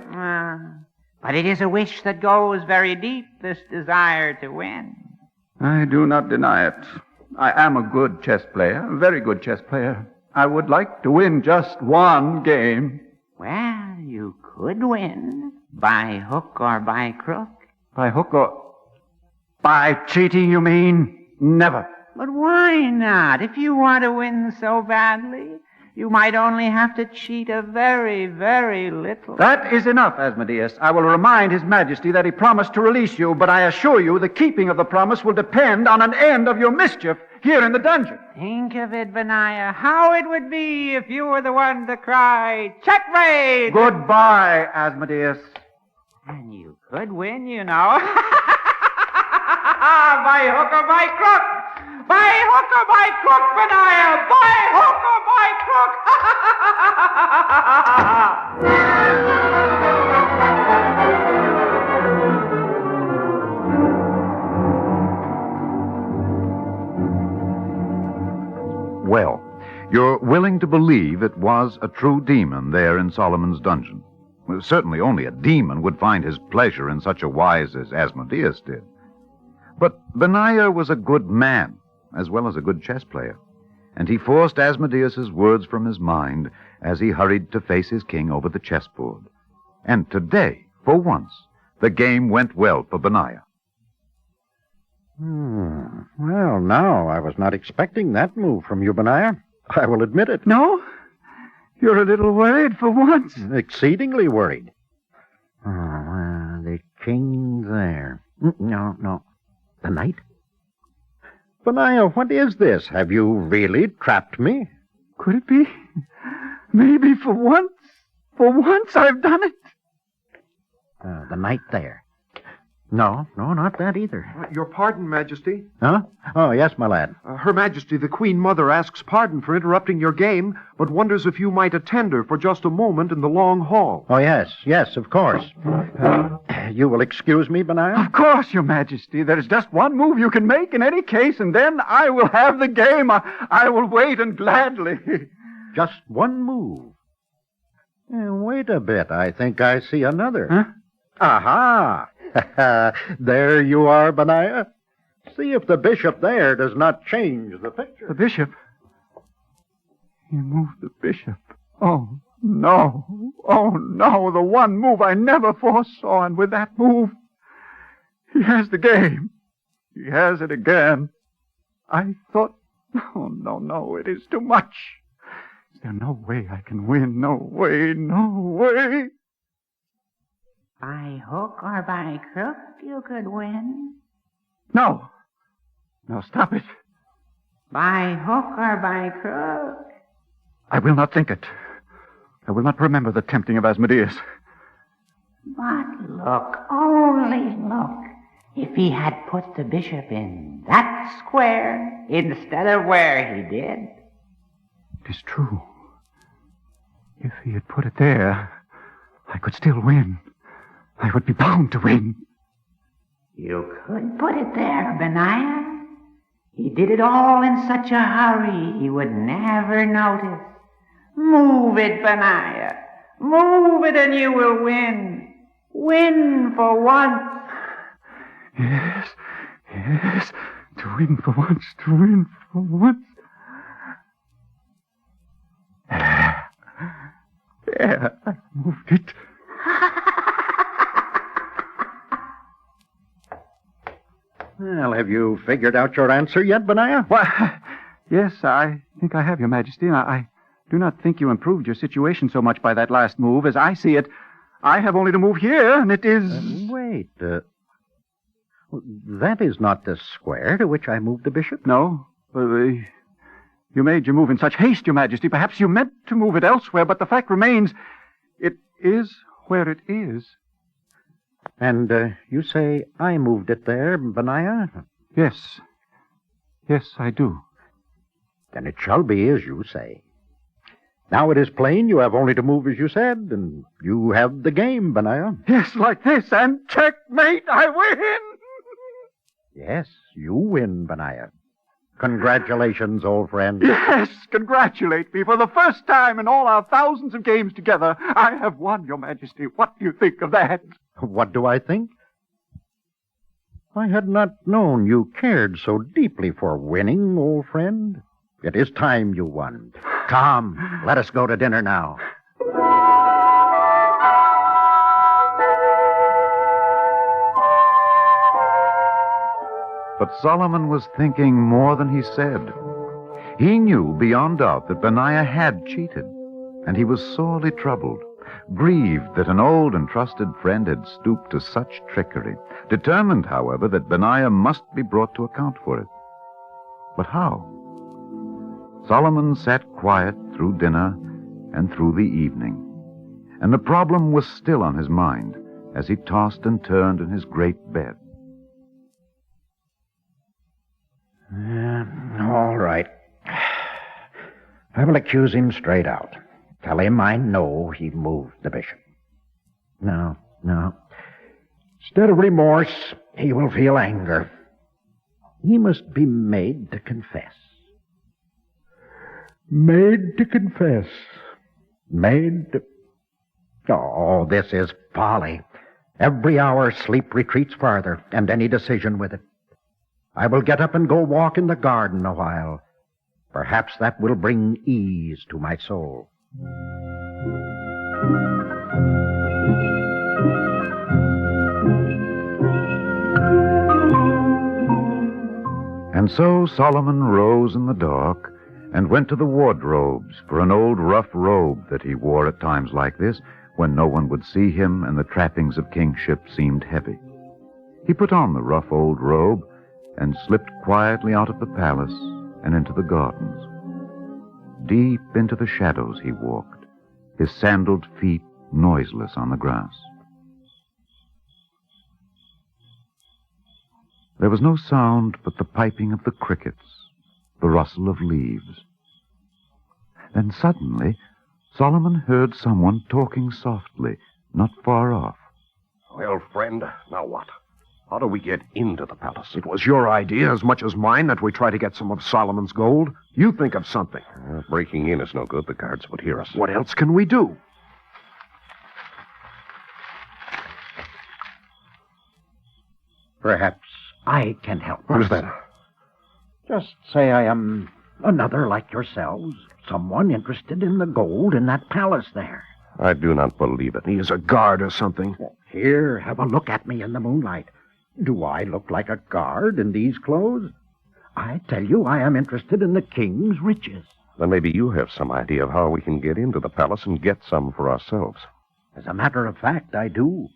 But it is a wish that goes very deep, this desire to win. I do not deny it. I am a good chess player, a very good chess player. I would like to win just one game. Well, you could win by hook or by crook. By hook or... By cheating, you mean? Never. But why not? If you want to win so badly, you might only have to cheat a very, very little. That is enough, Asmodeus. I will remind His Majesty that he promised to release you, but I assure you the keeping of the promise will depend on an end of your mischief here in the dungeon. Think of it, Benaiah, how it would be if you were the one to cry, checkmate! Goodbye, Asmodeus. And you could win, you know. By hook or by crook! By hook or by crook, Benaiah! By hook or by crook! Well, you're willing to believe it was a true demon there in Solomon's dungeon. Well, certainly only a demon would find his pleasure in such a wise as Asmodeus did. But Benaiah was a good man, as well as a good chess player, and he forced Asmodeus's words from his mind as he hurried to face his king over the chessboard. And today, for once, the game went well for Benaiah. Well, now, I was not expecting that move from you, Benaiah. I will admit it. No? You're a little worried for once. Exceedingly worried. The king there. No. The knight? Benaiah, what is this? Have you really trapped me? Could it be? Maybe for once. For once I've done it. The knight there. No, not that either. Your pardon, Majesty. Huh? Oh, yes, my lad. Her Majesty, the Queen Mother, asks pardon for interrupting your game, but wonders if you might attend her for just a moment in the long hall. Oh, yes, of course. You will excuse me, Benaiah? Of course, Your Majesty. There is just one move you can make in any case, and then I will have the game. I will wait, and gladly. Just one move? Wait a bit. I think I see another. Huh? Aha! There you are, Benaiah. See if the bishop there does not change the picture. The bishop? He moved the bishop. Oh, no. The one move I never foresaw, and with that move, he has the game. He has it again. I thought, no, it is too much. Is there no way I can win? No way. By hook or by crook, you could win. No, stop it. By hook or by crook? I will not think it. I will not remember the tempting of Asmodeus. But look, only look. If he had put the bishop in that square instead of where he did. It is true. If he had put it there, I could still win. I would be bound to win. You could put it there, Benaiah. He did it all in such a hurry he would never notice. Move it, Benaiah. Move it and you will win. Win for once. Yes. To win for once. There, I moved it. Well, have you figured out your answer yet, Benaiah? Why, yes, I think I have, Your Majesty. I do not think you improved your situation so much by that last move. As I see it, I have only to move here, and it is... Wait, that is not the square to which I moved the bishop? No. You made your move in such haste, Your Majesty. Perhaps you meant to move it elsewhere, but the fact remains, it is where it is. And you say I moved it there, Benaiah? Yes. Yes, I do. Then it shall be as you say. Now it is plain you have only to move as you said, and you have the game, Benaiah. Yes, like this, and checkmate, I win! Yes, you win, Benaiah. Congratulations, old friend. Yes, congratulate me. For the first time in all our thousands of games together, I have won, Your Majesty. What do you think of that? What do I think? I had not known you cared so deeply for winning, old friend. It is time you won. Come, let us go to dinner now. But Solomon was thinking more than he said. He knew beyond doubt that Benaiah had cheated, and he was sorely troubled, grieved that an old and trusted friend had stooped to such trickery, determined, however, that Benaiah must be brought to account for it. But how? Solomon sat quiet through dinner and through the evening, and the problem was still on his mind as he tossed and turned in his great bed. All right. I will accuse him straight out. Tell him I know he moved the bishop. No. Instead of remorse, he will feel anger. He must be made to confess. Made to confess. Oh, this is folly. Every hour sleep retreats farther, and any decision with it. I will get up and go walk in the garden a while. Perhaps that will bring ease to my soul. And so Solomon rose in the dark and went to the wardrobes for an old rough robe that he wore at times like this, when no one would see him and the trappings of kingship seemed heavy. He put on the rough old robe and slipped quietly out of the palace and into the gardens. Deep into the shadows he walked, his sandaled feet noiseless on the grass. There was no sound but the piping of the crickets, the rustle of leaves. Then suddenly, Solomon heard someone talking softly, not far off. Well, friend, now what? How do we get into the palace? It was your idea as much as mine that we try to get some of Solomon's gold. You think of something. Breaking in is no good. The guards would hear us. What else can we do? Perhaps I can help. What is that? Just say I am another like yourselves, someone interested in the gold in that palace there. I do not believe it. He is a guard or something. Here, have a look at me in the moonlight. Do I look like a guard in these clothes? I tell you, I am interested in the king's riches. Then maybe you have some idea of how we can get into the palace and get some for ourselves. As a matter of fact, I do.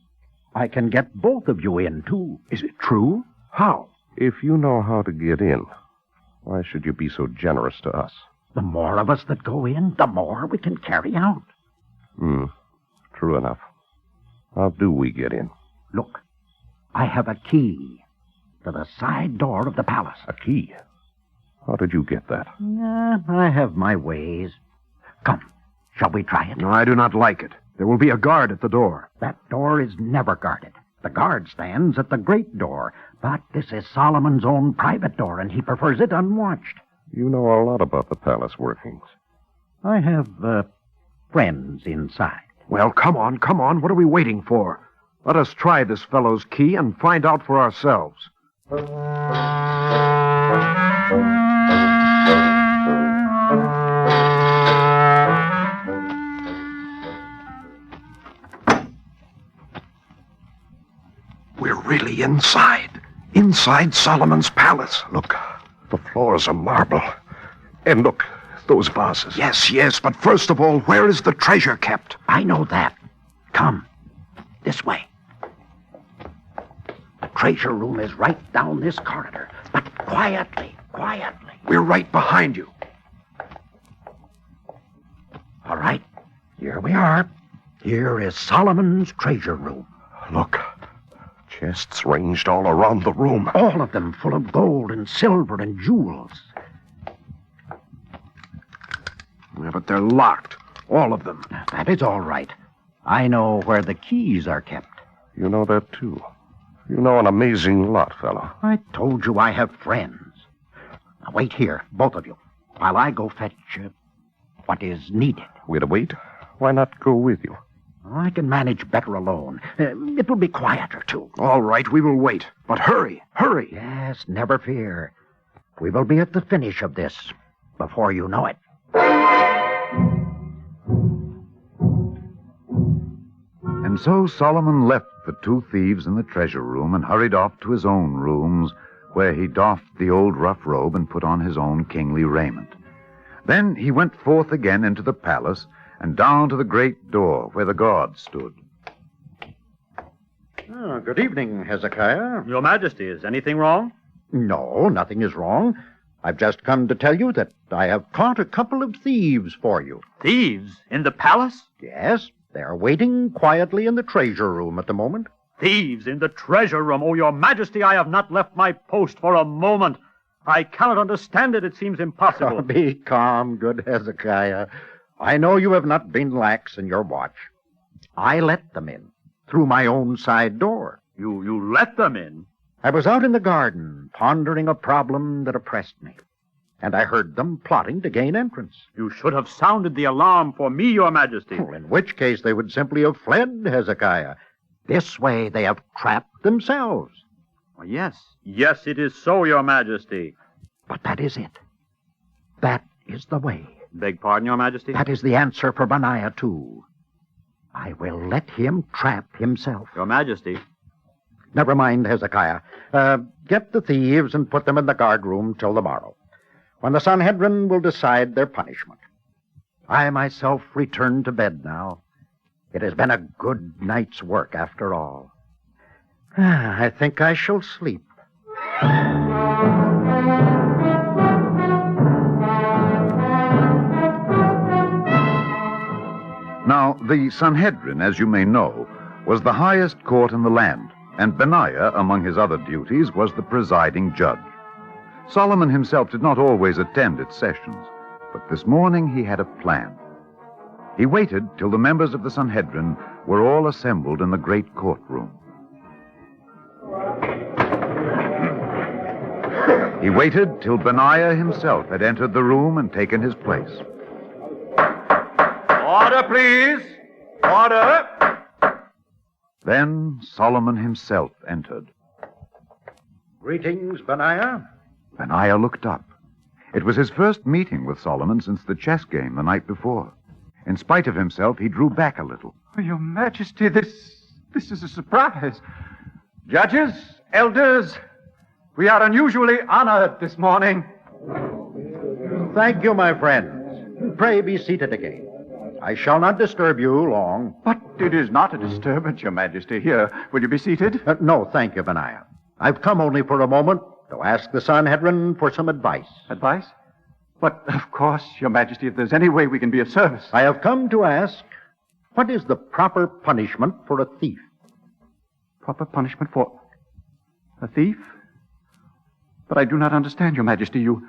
I can get both of you in, too. Is it true? How? If you know how to get in, why should you be so generous to us? The more of us that go in, the more we can carry out. True enough. How do we get in? Look, I have a key to the side door of the palace. A key? How did you get that? I have my ways. Come, shall we try it? No, I do not like it. There will be a guard at the door. That door is never guarded. The guard stands at the great door, but this is Solomon's own private door, and he prefers it unwatched. You know a lot about the palace workings. I have, friends inside. Well, come on. What are we waiting for? Let us try this fellow's key and find out for ourselves. We're really inside Solomon's palace. Look, the floors are marble. And look, those vases. Yes, but first of all, where is the treasure kept? I know that. Come, this way. The treasure room is right down this corridor, but quietly. We're right behind you. All right, here we are. Here is Solomon's treasure room. Look, chests ranged all around the room. All of them full of gold and silver and jewels. Yeah, but they're locked. All of them. That is all right. I know where the keys are kept. You know that, too. You know an amazing lot, fellow. I told you I have friends. Now, wait here, both of you, while I go fetch what is needed. We're to wait? Why not go with you? I can manage better alone. It will be quieter, too. All right, we will wait. But hurry. Yes, never fear. We will be at the finish of this before you know it. And so Solomon left the two thieves in the treasure room and hurried off to his own rooms, where he doffed the old rough robe and put on his own kingly raiment. Then he went forth again into the palace and down to the great door where the guard stood. Good evening, Hezekiah. Your Majesty, is anything wrong? No, nothing is wrong. I've just come to tell you that I have caught a couple of thieves for you. Thieves? In the palace? Yes, they're waiting quietly in the treasure room at the moment. Thieves in the treasure room? Oh, Your Majesty, I have not left my post for a moment. I cannot understand it. It seems impossible. Oh, be calm, good Hezekiah. I know you have not been lax in your watch. I let them in through my own side door. You let them in? I was out in the garden, pondering a problem that oppressed me, and I heard them plotting to gain entrance. You should have sounded the alarm for me, Your Majesty. Well, in which case they would simply have fled, Hezekiah. This way they have trapped themselves. Yes. Yes, it is so, Your Majesty. But that is it. That is the way. Beg pardon, Your Majesty? That is the answer for Benaiah, too. I will let him trap himself. Your Majesty. Never mind, Hezekiah. Get the thieves and put them in the guardroom till the morrow, when the Sanhedrin will decide their punishment. I myself return to bed now. It has been a good night's work, after all. I think I shall sleep. Now, the Sanhedrin, as you may know, was the highest court in the land, and Benaiah, among his other duties, was the presiding judge. Solomon himself did not always attend its sessions, but this morning he had a plan. He waited till the members of the Sanhedrin were all assembled in the great courtroom. He waited till Benaiah himself had entered the room and taken his place. Order, please. Order. Then Solomon himself entered. Greetings, Benaiah. Benaiah looked up. It was his first meeting with Solomon since the chess game the night before. In spite of himself, he drew back a little. Your Majesty, this is a surprise. Judges, elders, we are unusually honored this morning. Thank you, my friends. Pray be seated again. I shall not disturb you long. But it is not a disturbance, Your Majesty. Here, will you be seated? No, thank you, Benaiah. I've come only for a moment to ask the Sanhedrin for some advice. Advice? But, of course, Your Majesty, if there's any way we can be of service. I have come to ask, what is the proper punishment for a thief? Proper punishment for a thief? But I do not understand, Your Majesty. You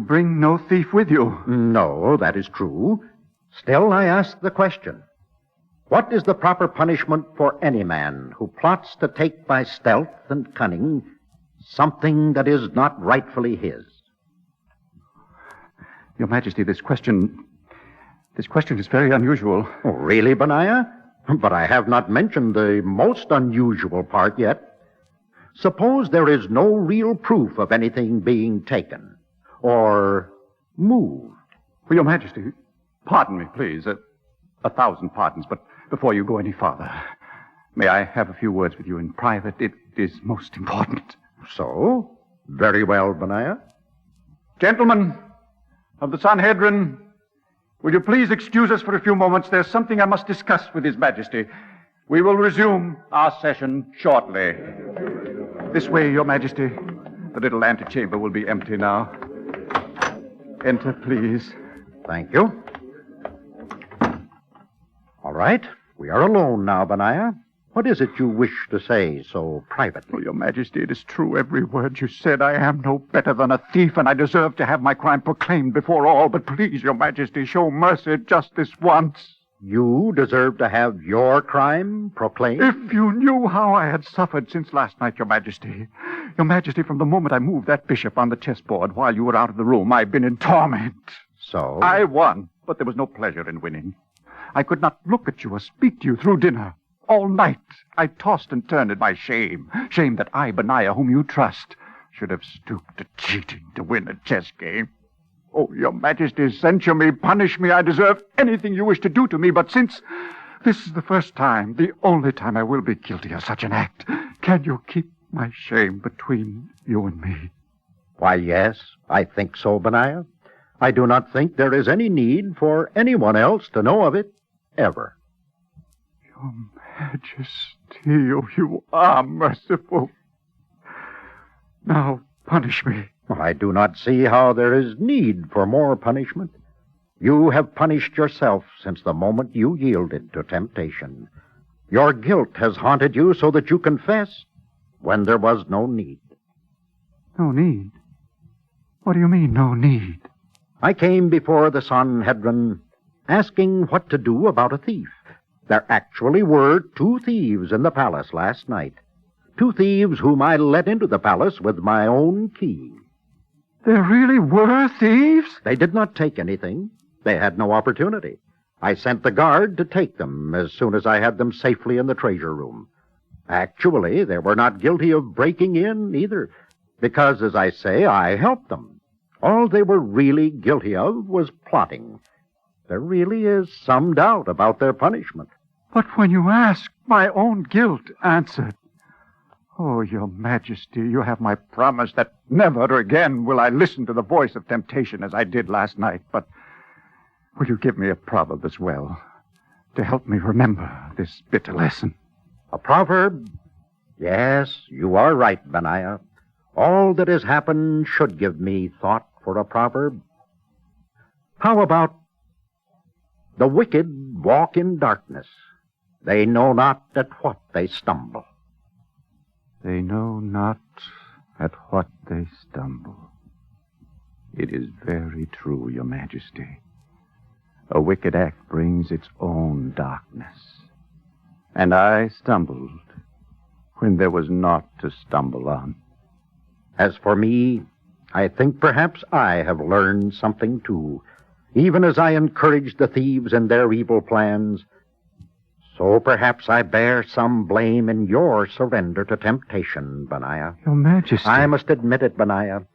bring no thief with you. No, that is true. Still, I ask the question. What is the proper punishment for any man who plots to take by stealth and cunning something that is not rightfully his? Your Majesty, this question is very unusual. Oh, really, Benaiah? But I have not mentioned the most unusual part yet. Suppose there is no real proof of anything being taken or moved. Well, Your Majesty, pardon me, please. 1,000 pardons, but before you go any farther, may I have a few words with you in private? It is most important. So? Very well, Benaiah. Gentlemen of the Sanhedrin, will you please excuse us for a few moments? There's something I must discuss with His Majesty. We will resume our session shortly. This way, Your Majesty. The little antechamber will be empty now. Enter, please. Thank you. All right. We are alone now, Benaiah. What is it you wish to say so privately? Oh, Your Majesty, it is true, every word you said. I am no better than a thief, and I deserve to have my crime proclaimed before all. But please, Your Majesty, show mercy just this once. You deserve to have your crime proclaimed? If you knew how I had suffered since last night, Your Majesty. Your Majesty, from the moment I moved that bishop on the chessboard while you were out of the room, I've been in torment. So? I won, but there was no pleasure in winning. I could not look at you or speak to you through dinner. All night, I tossed and turned in my shame. Shame that I, Benaiah, whom you trust, should have stooped to cheating to win a chess game. Oh, Your Majesty, censure me, punish me. I deserve anything you wish to do to me, but since this is the first time, the only time I will be guilty of such an act, can you keep my shame between you and me? Why, yes, I think so, Benaiah. I do not think there is any need for anyone else to know of it, ever. Your Majesty, oh, you are merciful. Now, punish me. I do not see how there is need for more punishment. You have punished yourself since the moment you yielded to temptation. Your guilt has haunted you so that you confess when there was no need. No need? What do you mean, no need? I came before the Sanhedrin asking what to do about a thief. There actually were 2 thieves in the palace last night. 2 thieves whom I let into the palace with my own key. There really were thieves? They did not take anything. They had no opportunity. I sent the guard to take them as soon as I had them safely in the treasure room. Actually, they were not guilty of breaking in either, because, as I say, I helped them. All they were really guilty of was plotting. There really is some doubt about their punishment. But when you ask, my own guilt answered. Oh, Your Majesty, you have my promise that never again will I listen to the voice of temptation as I did last night. But will you give me a proverb as well to help me remember this bitter lesson? A proverb? Yes, you are right, Benaiah. All that has happened should give me thought for a proverb. How about, the wicked walk in darkness. They know not at what they stumble. They know not at what they stumble. It is very true, Your Majesty. A wicked act brings its own darkness. And I stumbled when there was naught to stumble on. As for me, I think perhaps I have learned something too. Even as I encouraged the thieves in their evil plans, so perhaps I bear some blame in your surrender to temptation, Benaiah. Your Majesty. I must admit it, Benaiah.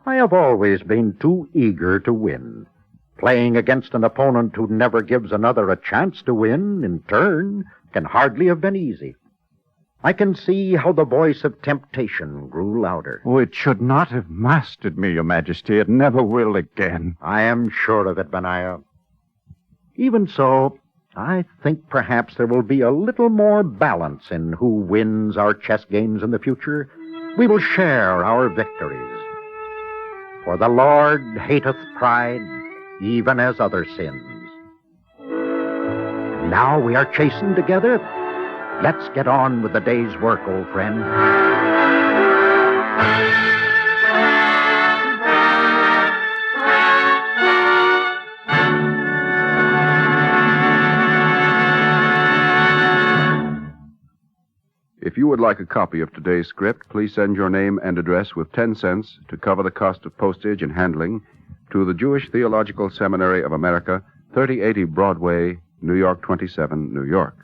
I have always been too eager to win. Playing against an opponent who never gives another a chance to win in turn can hardly have been easy. I can see how the voice of temptation grew louder. Oh, it should not have mastered me, Your Majesty. It never will again. I am sure of it, Benaiah. Even so, I think perhaps there will be a little more balance in who wins our chess games in the future. We will share our victories. For the Lord hateth pride, even as other sins. And now we are chastened together. Let's get on with the day's work, old friend. If you would like a copy of today's script, please send your name and address with 10 cents to cover the cost of postage and handling to the Jewish Theological Seminary of America, 3080 Broadway, New York 27, New York.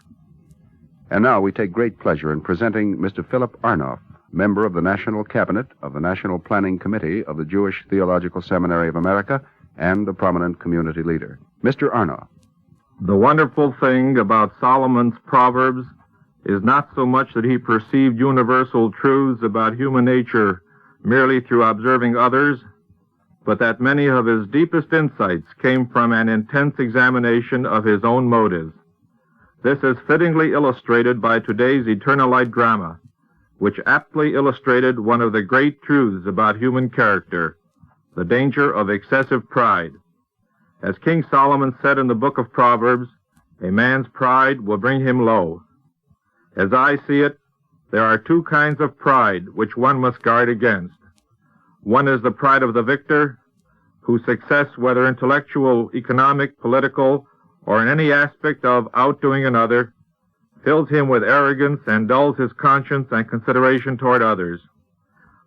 And now we take great pleasure in presenting Mr. Philip Arnoff, member of the National Cabinet of the National Planning Committee of the Jewish Theological Seminary of America and a prominent community leader. Mr. Arnoff. The wonderful thing about Solomon's Proverbs is not so much that he perceived universal truths about human nature merely through observing others, but that many of his deepest insights came from an intense examination of his own motives. This is fittingly illustrated by today's Eternal Light drama, which aptly illustrated one of the great truths about human character, the danger of excessive pride. As King Solomon said in the book of Proverbs, a man's pride will bring him low. As I see it, there are two kinds of pride which one must guard against. One is the pride of the victor, whose success, whether intellectual, economic, political, or in any aspect of outdoing another, fills him with arrogance and dulls his conscience and consideration toward others.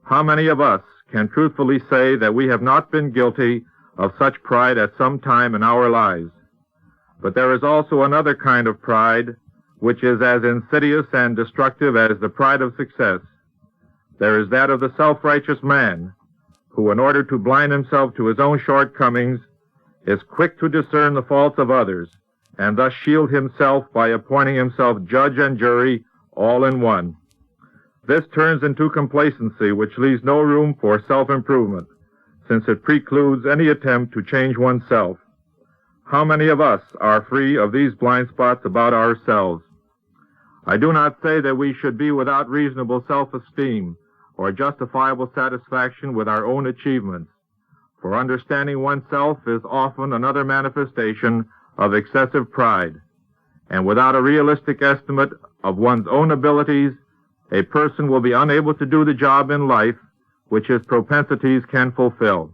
How many of us can truthfully say that we have not been guilty of such pride at some time in our lives? But there is also another kind of pride, which is as insidious and destructive as the pride of success. There is that of the self-righteous man, who, in order to blind himself to his own shortcomings, is quick to discern the faults of others, and thus shield himself by appointing himself judge and jury all in one. This turns into complacency, which leaves no room for self-improvement, since it precludes any attempt to change oneself. How many of us are free of these blind spots about ourselves? I do not say that we should be without reasonable self-esteem or justifiable satisfaction with our own achievements, for understanding oneself is often another manifestation of excessive pride, and without a realistic estimate of one's own abilities, a person will be unable to do the job in life which his propensities can fulfill.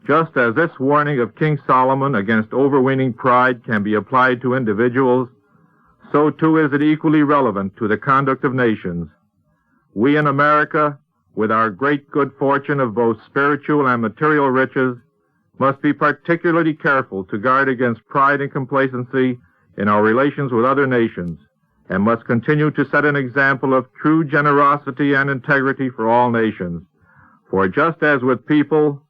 Just as this warning of King Solomon against overweening pride can be applied to individuals, so too is it equally relevant to the conduct of nations. We in America, with our great good fortune of both spiritual and material riches, must be particularly careful to guard against pride and complacency in our relations with other nations, and must continue to set an example of true generosity and integrity for all nations. For just as with people,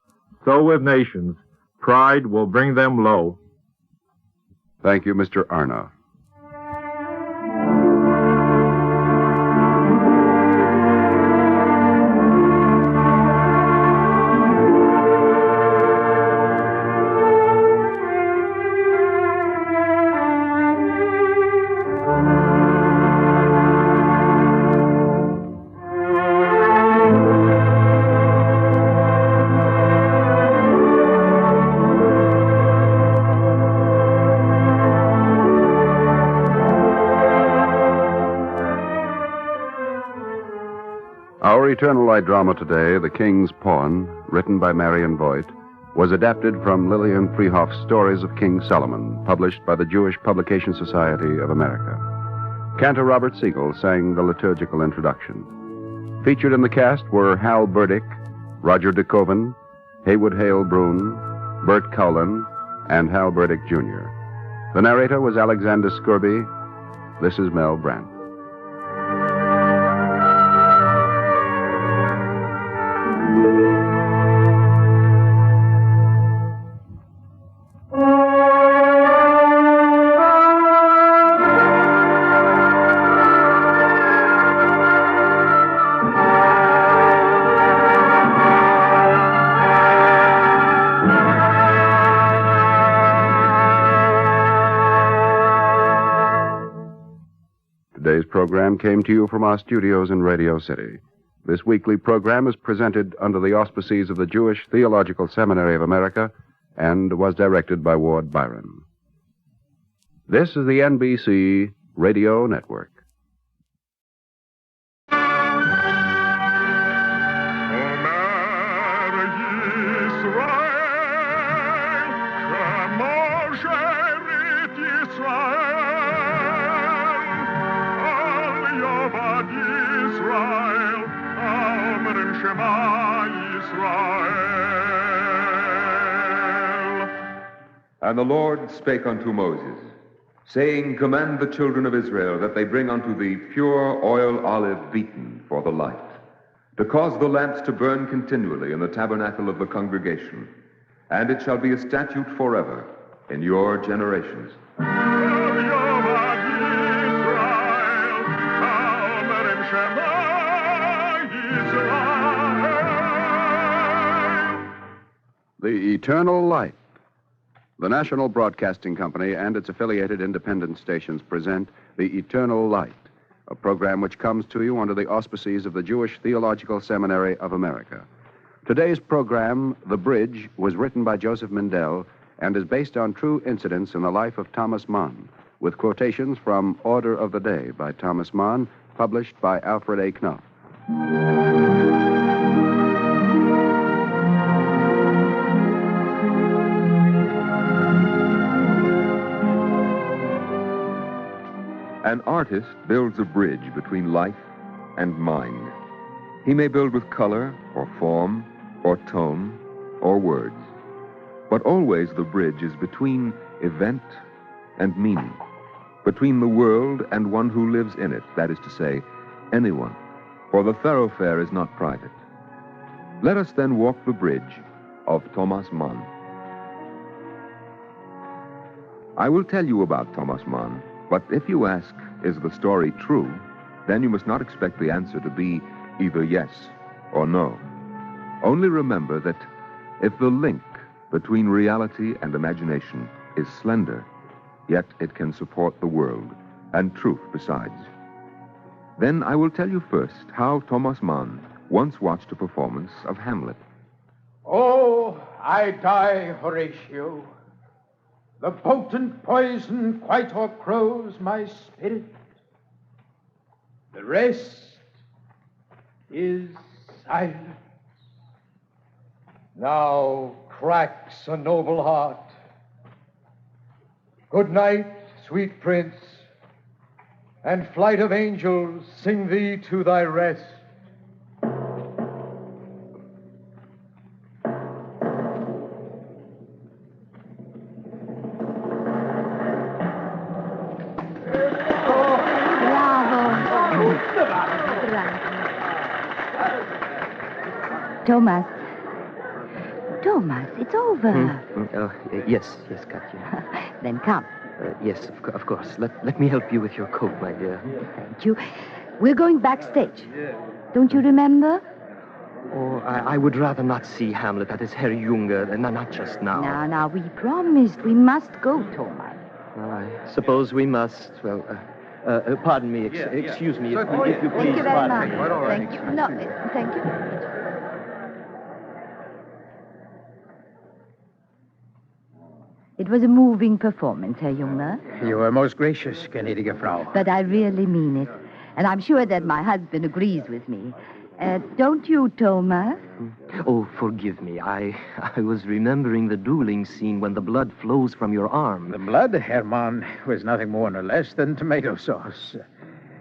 so with nations, pride will bring them low. Thank you, Mr. Arna. Our Eternal Light drama today, The King's Pawn, written by Marion Voigt, was adapted from Lillian Freehoff's Stories of King Solomon, published by the Jewish Publication Society of America. Cantor Robert Siegel sang the liturgical introduction. Featured in the cast were Hal Burdick, Roger DeKoven, Haywood Hale Brune, Bert Cowlin, and Hal Burdick, Jr. The narrator was Alexander Scorby. This is Mel Brandt. Today's program came to you from our studios in Radio City. This weekly program is presented under the auspices of the Jewish Theological Seminary of America and was directed by Ward Byron. This is the NBC Radio Network. And the Lord spake unto Moses, saying, Command the children of Israel that they bring unto thee pure oil olive beaten for the light, to cause the lamps to burn continually in the tabernacle of the congregation, and it shall be a statute forever in your generations. The Eternal Light. The National Broadcasting Company and its affiliated independent stations present The Eternal Light, a program which comes to you under the auspices of the Jewish Theological Seminary of America. Today's program, The Bridge, was written by Joseph Mindell and is based on true incidents in the life of Thomas Mann, with quotations from Order of the Day by Thomas Mann, published by Alfred A. Knopf. An artist builds a bridge between life and mind. He may build with color, or form, or tone, or words. But always the bridge is between event and meaning, between the world and one who lives in it, that is to say, anyone, for the thoroughfare is not private. Let us then walk the bridge of Thomas Mann. I will tell you about Thomas Mann, but if you ask, is the story true, then you must not expect the answer to be either yes or no. Only remember that if the link between reality and imagination is slender, yet it can support the world, and truth besides. Then I will tell you first how Thomas Mann once watched a performance of Hamlet. Oh, I die, Horatio. The potent poison quite o'ercrows my spirit. The rest is silence. Now cracks a noble heart. Good night, sweet prince, and flight of angels sing thee to thy rest. Thomas. Thomas, it's over. Yes, Katya. Then come. Yes, of course. Let me help you with your coat, my dear. Thank you. We're going backstage. Don't you remember? Oh, I would rather not see Hamlet at his Herr Junge, not just now. Now, we promised we must go, Thomas. Well, I suppose we must. Well, pardon me. Excuse me, if you please. Thank you very pardon much. me. Quite all right. Thank you. No, thank you. It was a moving performance, Herr Junge. You are most gracious, gnädige Frau. But I really mean it. And I'm sure that my husband agrees with me. Don't you, Thomas? Oh, forgive me. I was remembering the dueling scene when the blood flows from your arm. The blood, Hermann, was nothing more nor less than tomato sauce.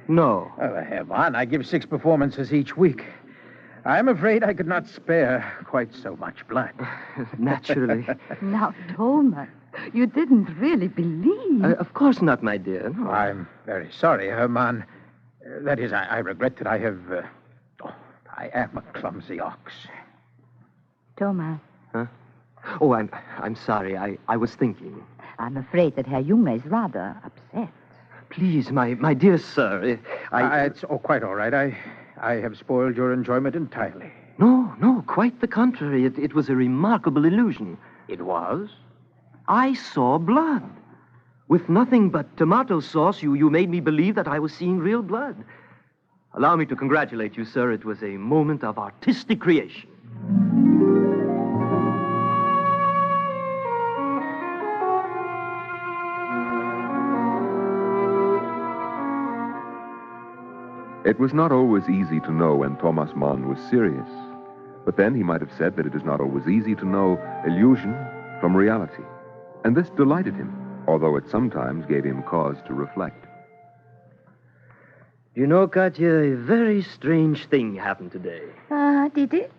No. Hermann, I give 6 performances each week. I'm afraid I could not spare quite so much blood. Naturally. Now, Thomas, you didn't really believe. Of course not, my dear. No. I'm very sorry, Hermann. That is, I regret that I have... I am a clumsy ox. Thomas. Huh? Oh, I'm sorry. I was thinking. I'm afraid that Herr Junge is rather upset. Please, my dear sir, It's quite all right. I have spoiled your enjoyment entirely. No, quite the contrary. It was a remarkable illusion. It was? I saw blood. With nothing but tomato sauce, you made me believe that I was seeing real blood. Allow me to congratulate you, sir. It was a moment of artistic creation. It was not always easy to know when Thomas Mann was serious. But then he might have said that it is not always easy to know illusion from reality. And this delighted him, although it sometimes gave him cause to reflect. You know, Katya, a very strange thing happened today. Did it?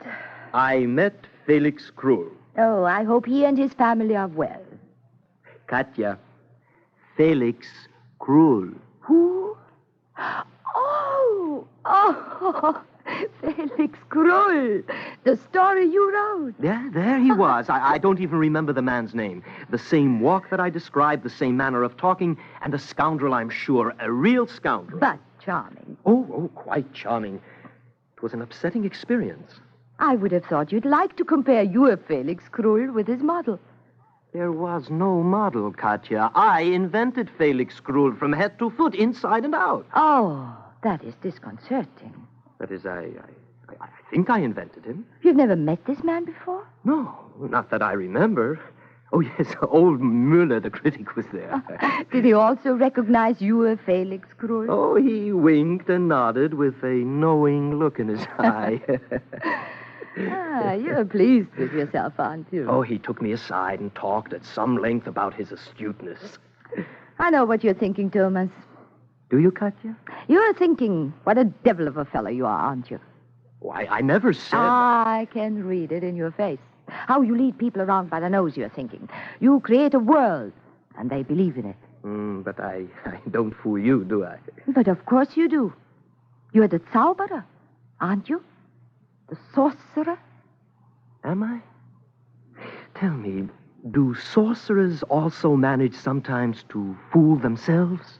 I met Felix Krull. Oh, I hope he and his family are well. Katya, Felix Krull. Who? Oh, Felix Krull, the story you wrote. Yeah, there he was. I don't even remember the man's name. The same walk that I described, the same manner of talking, and a scoundrel, I'm sure, a real scoundrel. But charming. Oh, quite charming. It was an upsetting experience. I would have thought you'd like to compare your Felix Krull with his model. There was no model, Katya. I invented Felix Krull from head to foot, inside and out. Oh, that is disconcerting. That is, I think I invented him. You've never met this man before? No, not that I remember. Oh, yes, old Müller, the critic, was there. Did he also recognize you, Felix Krull? Oh, he winked and nodded with a knowing look in his eye. You're pleased with yourself, aren't you? Oh, he took me aside and talked at some length about his astuteness. I know what you're thinking, Thomas. Do you, Katya? You're thinking, what a devil of a fellow you are, aren't you? Why, I never said... I can read it in your face. How you lead people around by the nose, you're thinking. You create a world, and they believe in it. But I don't fool you, do I? But of course you do. You're the Zauberer, aren't you? The sorcerer? Am I? Tell me, do sorcerers also manage sometimes to fool themselves?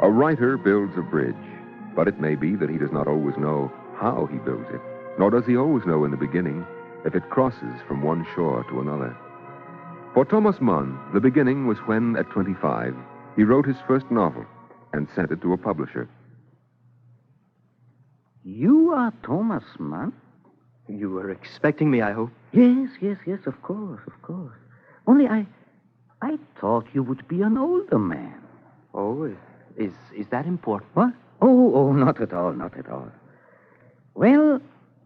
A writer builds a bridge, but it may be that he does not always know how he builds it, nor does he always know in the beginning if it crosses from one shore to another. For Thomas Mann, the beginning was when, at 25, he wrote his first novel and sent it to a publisher. You are Thomas Mann? You were expecting me, I hope. Yes, of course. Only I thought you would be an older man. Oh, is that important? What? Oh, not at all. Well,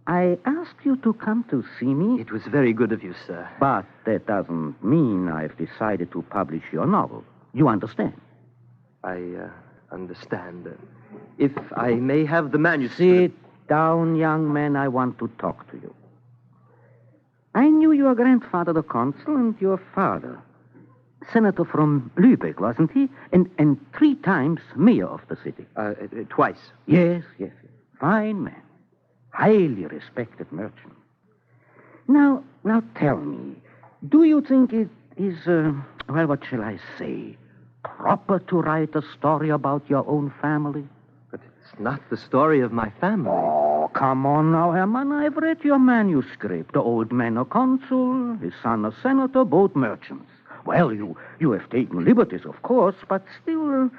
I asked you to come to see me. It was very good of you, sir. But that doesn't mean I've decided to publish your novel. You understand? I understand. If I may have the manuscript... Sit down, young man. I want to talk to you. I knew your grandfather, the consul, and your father. Senator from Lübeck, wasn't he? And 3 times mayor of the city. Twice. Yes. Fine man. Highly respected merchant. Now tell me, do you think it is, well, what shall I say, proper to write a story about your own family? But it's not the story of my family. Oh, come on now, Herman. I've read your manuscript. The old man a consul, his son a senator, both merchants. Well, you have taken liberties, of course, but still...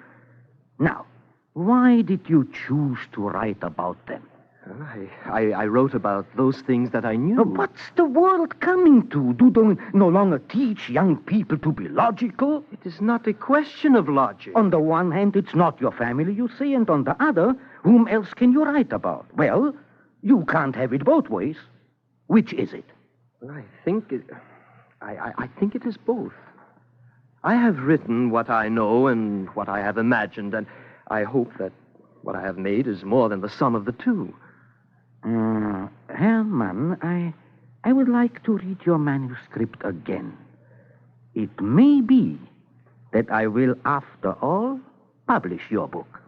Now, why did you choose to write about them? I wrote about those things that I knew. What's the world coming to? Do they no longer teach young people to be logical? It is not a question of logic. On the one hand, it's not your family, you see, and on the other, whom else can you write about? Well, you can't have it both ways. Which is it? I think it is both. I have written what I know and what I have imagined, and I hope that what I have made is more than the sum of the two. Herman, I would like to read your manuscript again. It may be that I will, after all, publish your book.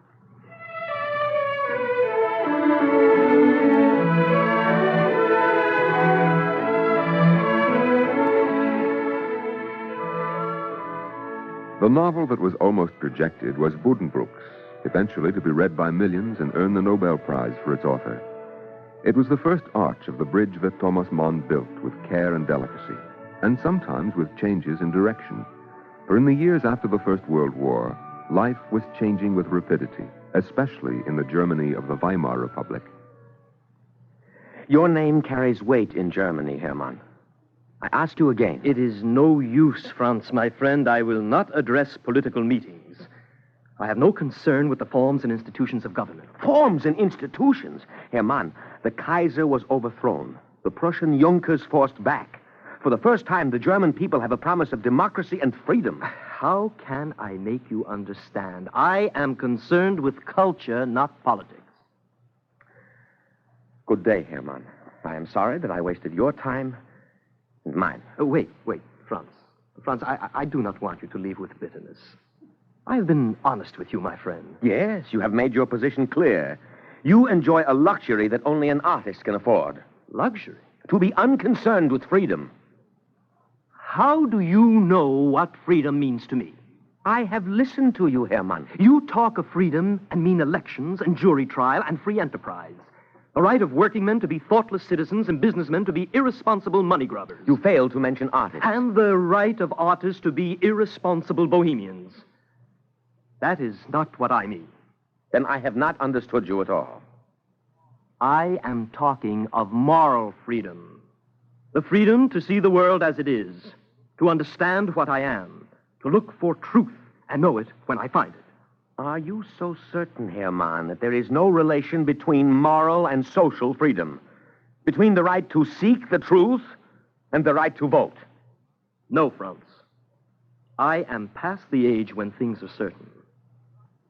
The novel that was almost projected was Buddenbrooks, eventually to be read by millions and earn the Nobel Prize for its author. It was the first arch of the bridge that Thomas Mann built with care and delicacy, and sometimes with changes in direction. For in the years after the First World War, life was changing with rapidity, especially in the Germany of the Weimar Republic. Your name carries weight in Germany, Hermann. I ask you again. It is no use, Franz, my friend. I will not address political meetings. I have no concern with the forms and institutions of government. Forms and institutions? Hermann, the Kaiser was overthrown. The Prussian Junkers forced back. For the first time, the German people have a promise of democracy and freedom. How can I make you understand? I am concerned with culture, not politics. Good day, Hermann. I am sorry that I wasted your time and mine. Wait, Franz. Franz, I do not want you to leave with bitterness. I have been honest with you, my friend. Yes, you have made your position clear. You enjoy a luxury that only an artist can afford. Luxury? To be unconcerned with freedom. How do you know what freedom means to me? I have listened to you, Hermann. You talk of freedom and mean elections and jury trial and free enterprise. The right of working men to be thoughtless citizens and businessmen to be irresponsible money grubbers. You fail to mention artists. And the right of artists to be irresponsible bohemians. That is not what I mean. Then I have not understood you at all. I am talking of moral freedom. The freedom to see the world as it is, to understand what I am, to look for truth and know it when I find it. Are you so certain, Hermann, that there is no relation between moral and social freedom? Between the right to seek the truth and the right to vote? No, Franz. I am past the age when things are certain.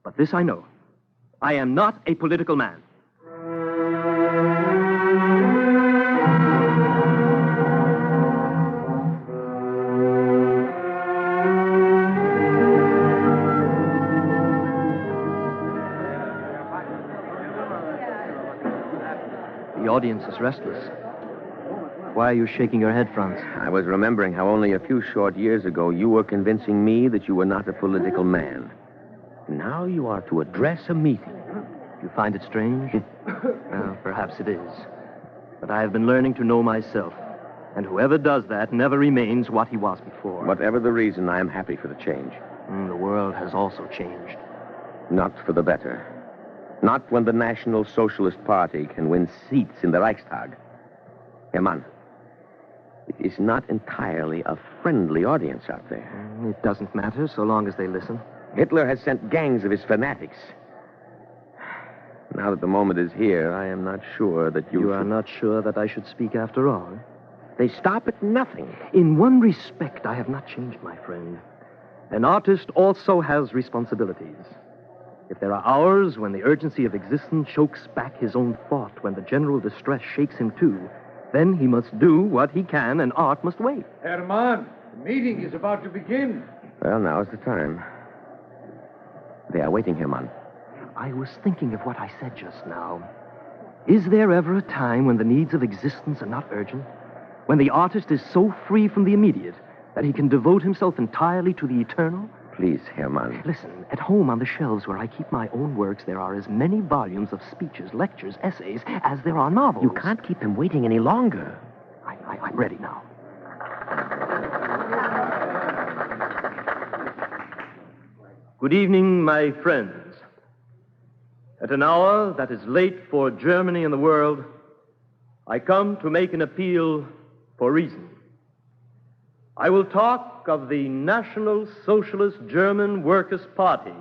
But this I know. I am not a political man. The audience is restless. Why are you shaking your head, Franz? I was remembering how only a few short years ago you were convincing me that you were not a political man. Now you are to address a meeting. You find it strange? Well, perhaps it is. But I have been learning to know myself. And whoever does that never remains what he was before. Whatever the reason, I am happy for the change. The world has also changed. Not for the better. Not when the National Socialist Party can win seats in the Reichstag. Hermann, it is not entirely a friendly audience out there. It doesn't matter so long as they listen. Hitler has sent gangs of his fanatics. Now that the moment is here, I am not sure that You are not sure that I should speak after all? They stop at nothing. In one respect, I have not changed, my friend. An artist also has responsibilities. If there are hours when the urgency of existence chokes back his own thought, when the general distress shakes him too, Then he must do what he can, and art must wait. Hermann, the meeting is about to begin. Well, now is the time. They are waiting, Hermann. I was thinking of what I said just now. Is there ever a time when the needs of existence are not urgent? When the artist is so free from the immediate that he can devote himself entirely to the eternal? Please, Hermann. Listen, at home on the shelves where I keep my own works, there are as many volumes of speeches, lectures, essays as there are novels. You can't keep him waiting any longer. I'm ready now. Good evening, my friends. At an hour that is late for Germany and the world, I come to make an appeal for reason. I will talk of the National Socialist German Workers' Party,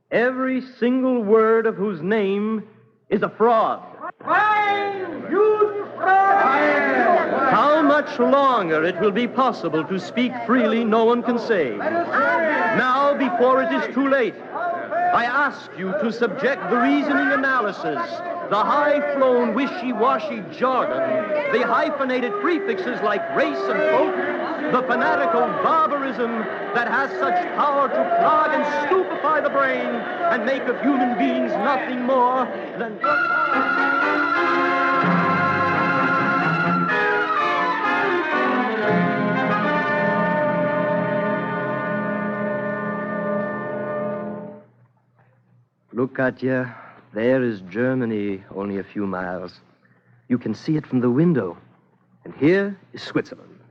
every single word of whose name is a fraud. How much longer it will be possible to speak freely, no one can say. Now, before it is too late, I ask you to subject the reasoning analysis, the high-flown, wishy-washy jargon, the hyphenated prefixes like race and folk, the fanatical barbarism that has such power to clog and stupefy the brain and make of human beings nothing more than... Look, Katya, there is Germany only a few miles. You can see it from the window. And here is Switzerland.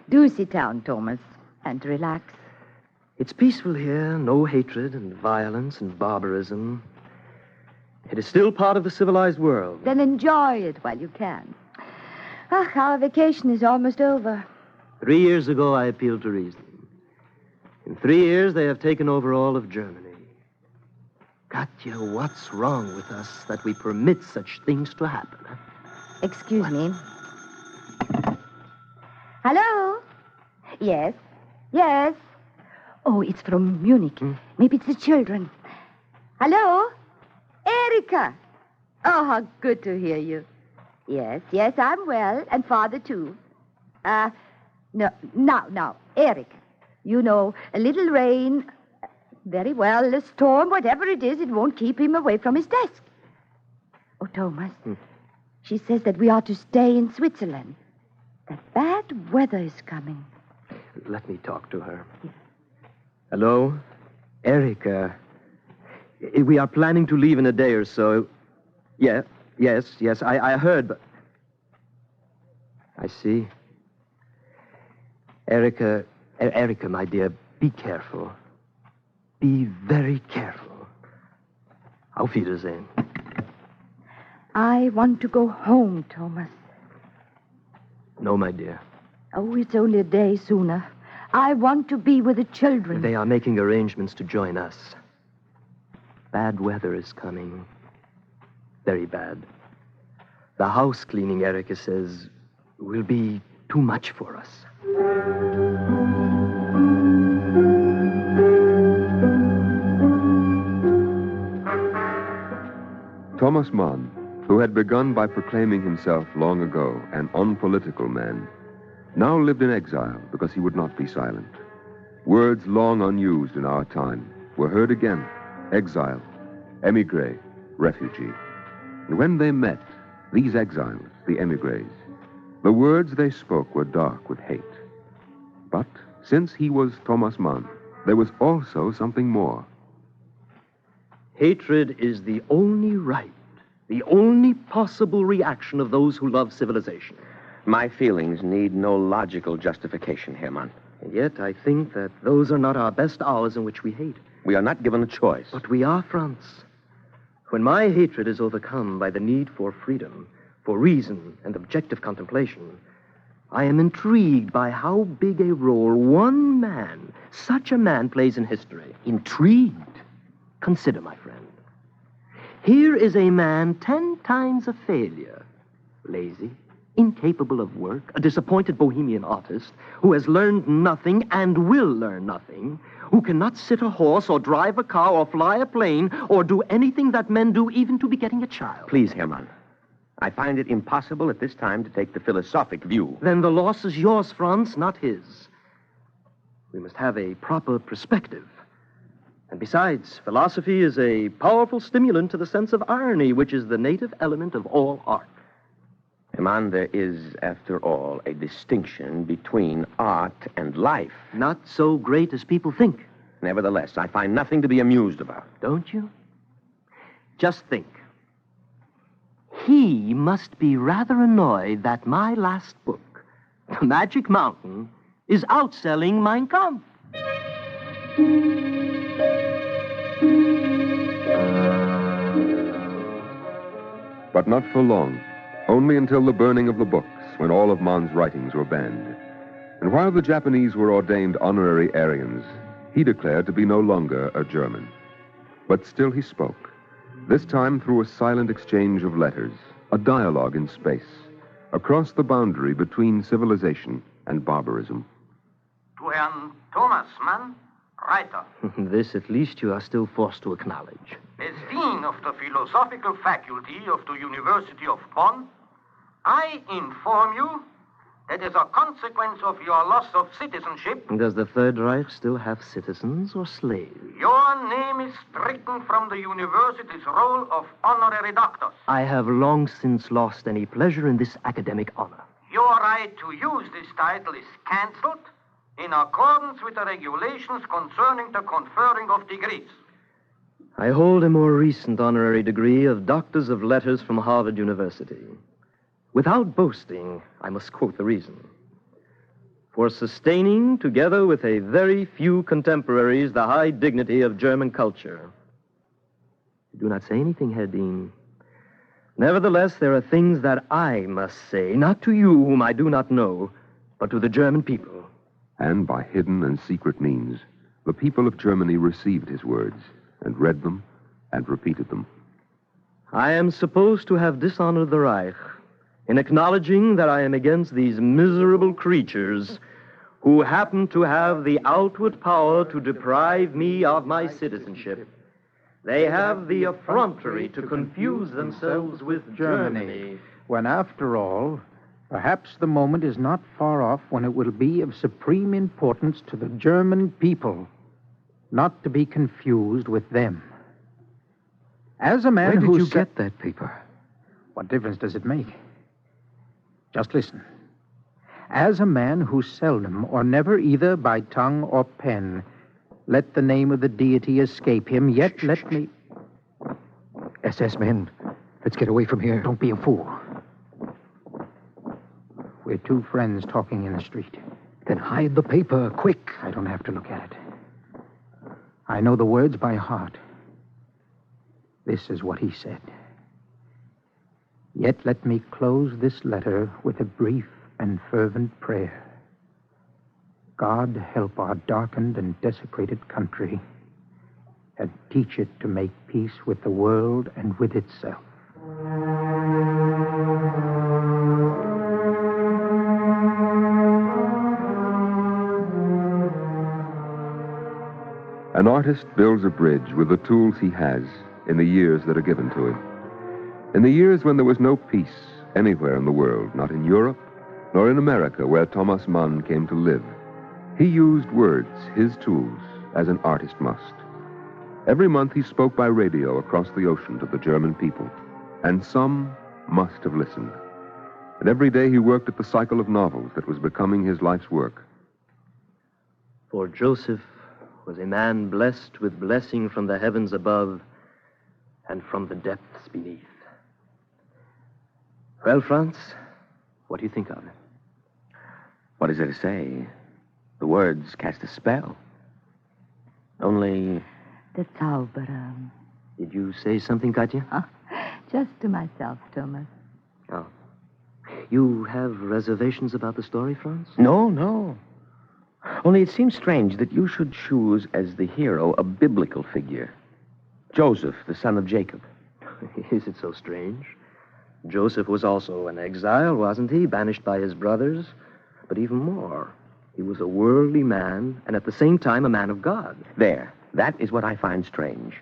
Do sit down, Thomas, and relax. It's peaceful here, no hatred and violence and barbarism. It is still part of the civilized world. Then enjoy it while you can. Our vacation is almost over. 3 years ago, I appealed to reason. In 3 years, they have taken over all of Germany. Katya, what's wrong with us that we permit such things to happen? Huh? Excuse me. Hello? Yes? Yes? Oh, it's from Munich. Maybe it's the children. Hello? Erika! Oh, how good to hear you. Yes, I'm well, and Father, too. Now, Erika. You know, a little rain... Very well, a storm, whatever it is, it won't keep him away from his desk. Oh, Thomas, she says that we are to stay in Switzerland. That bad weather is coming. Let me talk to her. Yes. Hello? Erika. We are planning to leave in a day or so. Yes, I heard, but... I see. Erika, my dear, be careful. Be very careful. Auf Wiedersehen. I want to go home, Thomas. No, my dear. Oh, it's only a day sooner. I want to be with the children. They are making arrangements to join us. Bad weather is coming. Very bad. The house cleaning, Erika says, will be too much for us. Thomas Mann, who had begun by proclaiming himself long ago an unpolitical man, now lived in exile because he would not be silent. Words long unused in our time were heard again: exile, émigré, refugee. And when they met, these exiles, the émigrés, the words they spoke were dark with hate. But since he was Thomas Mann, there was also something more. Hatred is the only right, the only possible reaction of those who love civilization. My feelings need no logical justification, Hermann. And yet I think that those are not our best hours in which we hate. We are not given a choice. But we are, Franz. When my hatred is overcome by the need for freedom, for reason and objective contemplation, I am intrigued by how big a role one man, such a man, plays in history. Intrigued? Consider, my friend. Here is a man 10 times a failure, lazy, incapable of work, a disappointed bohemian artist who has learned nothing and will learn nothing, who cannot sit a horse or drive a car or fly a plane or do anything that men do, even to begetting a child. Please, Hermann. I find it impossible at this time to take the philosophic view. Then the loss is yours, Franz, not his. We must have a proper perspective. And besides, philosophy is a powerful stimulant to the sense of irony, which is the native element of all art. Hermann, there is, after all, a distinction between art and life. Not so great as people think. Nevertheless, I find nothing to be amused about. Don't you? Just think. He must be rather annoyed that my last book, The Magic Mountain, is outselling Mein Kampf. But not for long. Only until the burning of the books, when all of Mann's writings were banned. And while the Japanese were ordained honorary Aryans, he declared to be no longer a German. But still he spoke, this time through a silent exchange of letters, a dialogue in space, across the boundary between civilization and barbarism. To Herrn Thomas Mann, writer. This, at least, you are still forced to acknowledge. As Dean of the Philosophical Faculty of the University of Bonn, I inform you that as a consequence of your loss of citizenship, Does the Third Reich still have citizens or slaves? your name is stricken from the university's roll of honorary doctors. I have long since lost any pleasure in this academic honor. Your right to use this title is cancelled in accordance with the regulations concerning the conferring of degrees. I hold a more recent honorary degree of Doctors of Letters from Harvard University. Without boasting, I must quote the reason. For sustaining, together with a very few contemporaries, the high dignity of German culture. Do not say anything, Herr Dean. Nevertheless, there are things that I must say, not to you, whom I do not know, but to the German people. And by hidden and secret means, the people of Germany received his words and read them and repeated them. I am supposed to have dishonored the Reich in acknowledging that I am against these miserable creatures who happen to have the outward power to deprive me of my citizenship. They have the effrontery to confuse themselves with Germany. When, after all, perhaps the moment is not far off when it will be of supreme importance to the German people not to be confused with them. As a man Where did you get that paper? What difference does it make? Just listen. As a man who seldom or never, either by tongue or pen, let the name of the deity escape him, yet let me... SS men, let's get away from here. Don't be a fool. We're two friends talking in the street. Then hide the paper, quick. I don't have to look at it. I know the words by heart. This is what he said. Yet let me close this letter with a brief and fervent prayer. God help our darkened and desecrated country, and teach it to make peace with the world and with itself. An artist builds a bridge with the tools he has in the years that are given to him. In the years when there was no peace anywhere in the world, not in Europe, nor in America, where Thomas Mann came to live, he used words, his tools, as an artist must. Every month he spoke by radio across the ocean to the German people, and some must have listened. And every day he worked at the cycle of novels that was becoming his life's work. For Joseph was a man blessed with blessing from the heavens above and from the depths beneath. Well, Franz, what do you think of it? What is there to say? The words cast a spell. Only... The Zauberer. Did you say something, Katya? Oh, just to myself, Thomas. Oh. You have reservations about the story, Franz? No. Only it seems strange that you should choose as the hero a biblical figure. Joseph, the son of Jacob. Is it so strange? Joseph was also an exile, wasn't he? Banished by his brothers. But even more, he was a worldly man and at the same time a man of God. There. That is what I find strange.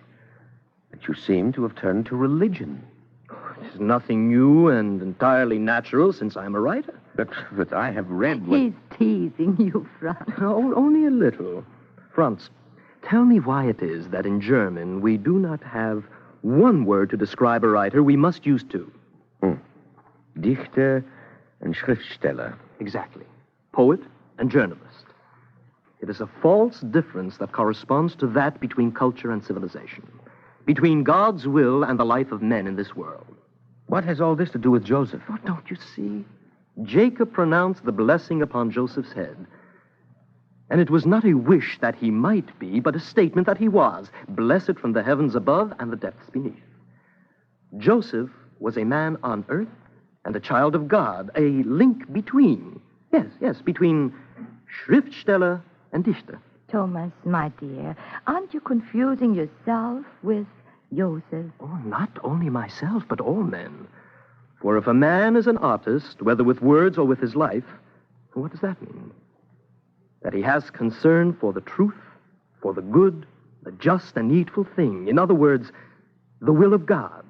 That you seem to have turned to religion. It is nothing new and entirely natural since I'm a writer. But I have read what... He's teasing you, Franz. Oh, only a little. Franz, tell me why it is that in German we do not have one word to describe a writer. We must use two. Dichter and Schriftsteller. Exactly. Poet and journalist. It is a false difference that corresponds to that between culture and civilization, between God's will and the life of men in this world. What has all this to do with Joseph? Oh, don't you see? Jacob pronounced the blessing upon Joseph's head. And it was not a wish that he might be, but a statement that he was, blessed from the heavens above and the depths beneath. Joseph was a man on earth and a child of God, a link between, yes, between Schriftsteller and Dichter. Thomas, my dear, aren't you confusing yourself with Joseph? Oh, not only myself, but all men. For if a man is an artist, whether with words or with his life, what does that mean? That he has concern for the truth, for the good, the just and needful thing. In other words, the will of God.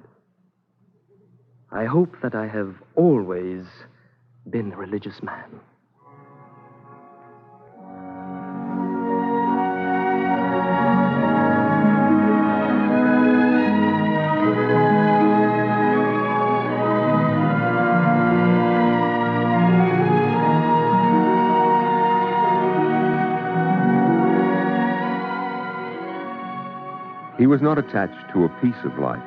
I hope that I have always been a religious man. He was not attached to a piece of life,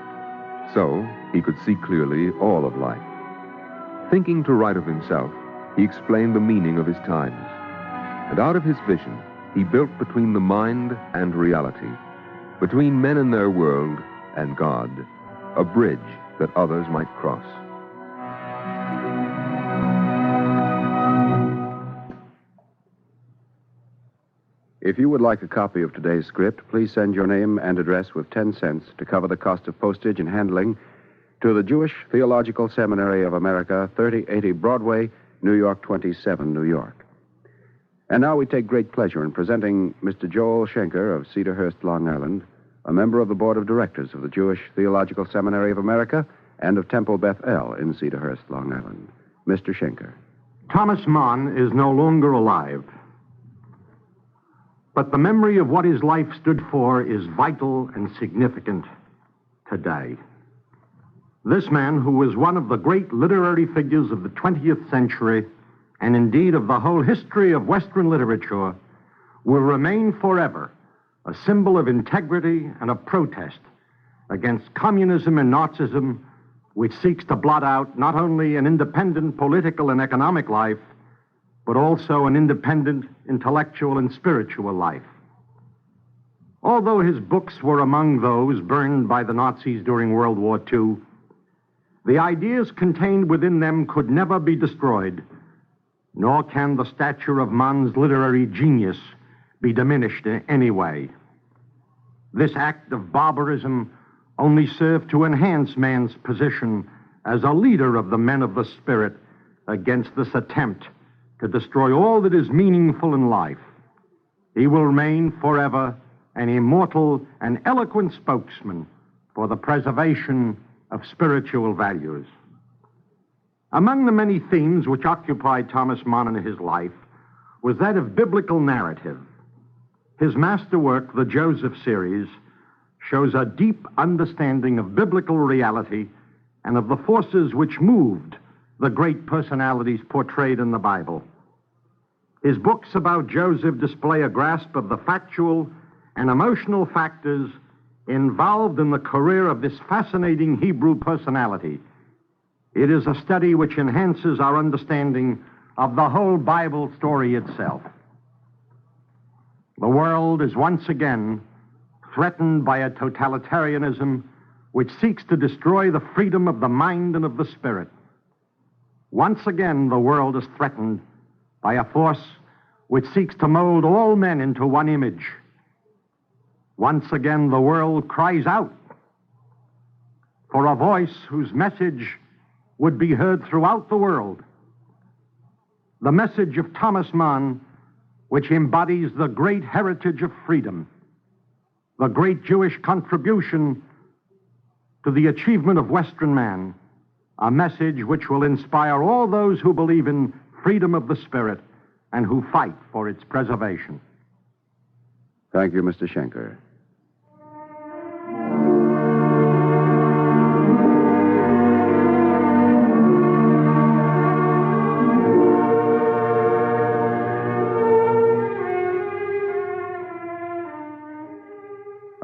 so he could see clearly all of life. Thinking to write of himself, he explained the meaning of his times. And out of his vision, he built between the mind and reality, between men and their world and God, a bridge that others might cross. If you would like a copy of today's script, please send your name and address with 10 cents to cover the cost of postage and handling to the Jewish Theological Seminary of America, 3080 Broadway, New York 27, New York. And now we take great pleasure in presenting Mr. Joel Schenker of Cedarhurst, Long Island, a member of the Board of Directors of the Jewish Theological Seminary of America and of Temple Beth El in Cedarhurst, Long Island. Mr. Schenker. Thomas Mann is no longer alive. But the memory of what his life stood for is vital and significant today. This man, who was one of the great literary figures of the 20th century, and indeed of the whole history of Western literature, will remain forever a symbol of integrity and of protest against communism and Nazism, which seeks to blot out not only an independent political and economic life, but also an independent intellectual and spiritual life. Although his books were among those burned by the Nazis during World War II, the ideas contained within them could never be destroyed, nor can the stature of Mann's literary genius be diminished in any way. This act of barbarism only served to enhance man's position as a leader of the men of the spirit against this attempt to destroy all that is meaningful in life. He will remain forever an immortal and eloquent spokesman for the preservation of spiritual values. Among the many themes which occupied Thomas Mann in his life was that of biblical narrative. His masterwork, the Joseph series, shows a deep understanding of biblical reality and of the forces which moved the great personalities portrayed in the Bible. His books about Joseph display a grasp of the factual and emotional factors involved in the career of this fascinating Hebrew personality. It is a study which enhances our understanding of the whole Bible story itself. The world is once again threatened by a totalitarianism which seeks to destroy the freedom of the mind and of the spirit. Once again, the world is threatened by a force which seeks to mold all men into one image. Once again, the world cries out for a voice whose message would be heard throughout the world. The message of Thomas Mann, which embodies the great heritage of freedom, the great Jewish contribution to the achievement of Western man, a message which will inspire all those who believe in freedom of the spirit and who fight for its preservation. Thank you, Mr. Schenker.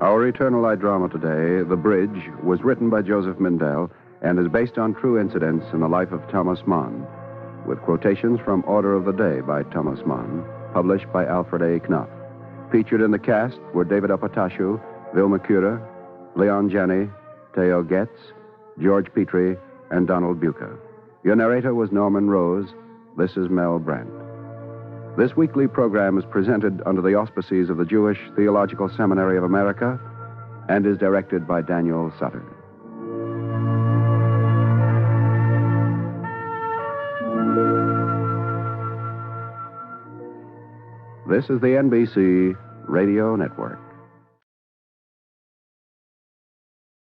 Our Eternal Light drama today, The Bridge, was written by Joseph Mindell and is based on true incidents in the life of Thomas Mann, with quotations from Order of the Day by Thomas Mann, published by Alfred A. Knopf. Featured in the cast were David Apatashu, Vilma Cura, Leon Janney, Theo Getz, George Petrie, and Donald Buca. Your narrator was Norman Rose. This is Mel Brandt. This weekly program is presented under the auspices of the Jewish Theological Seminary of America and is directed by Daniel Sutter. This is the NBC Radio Network.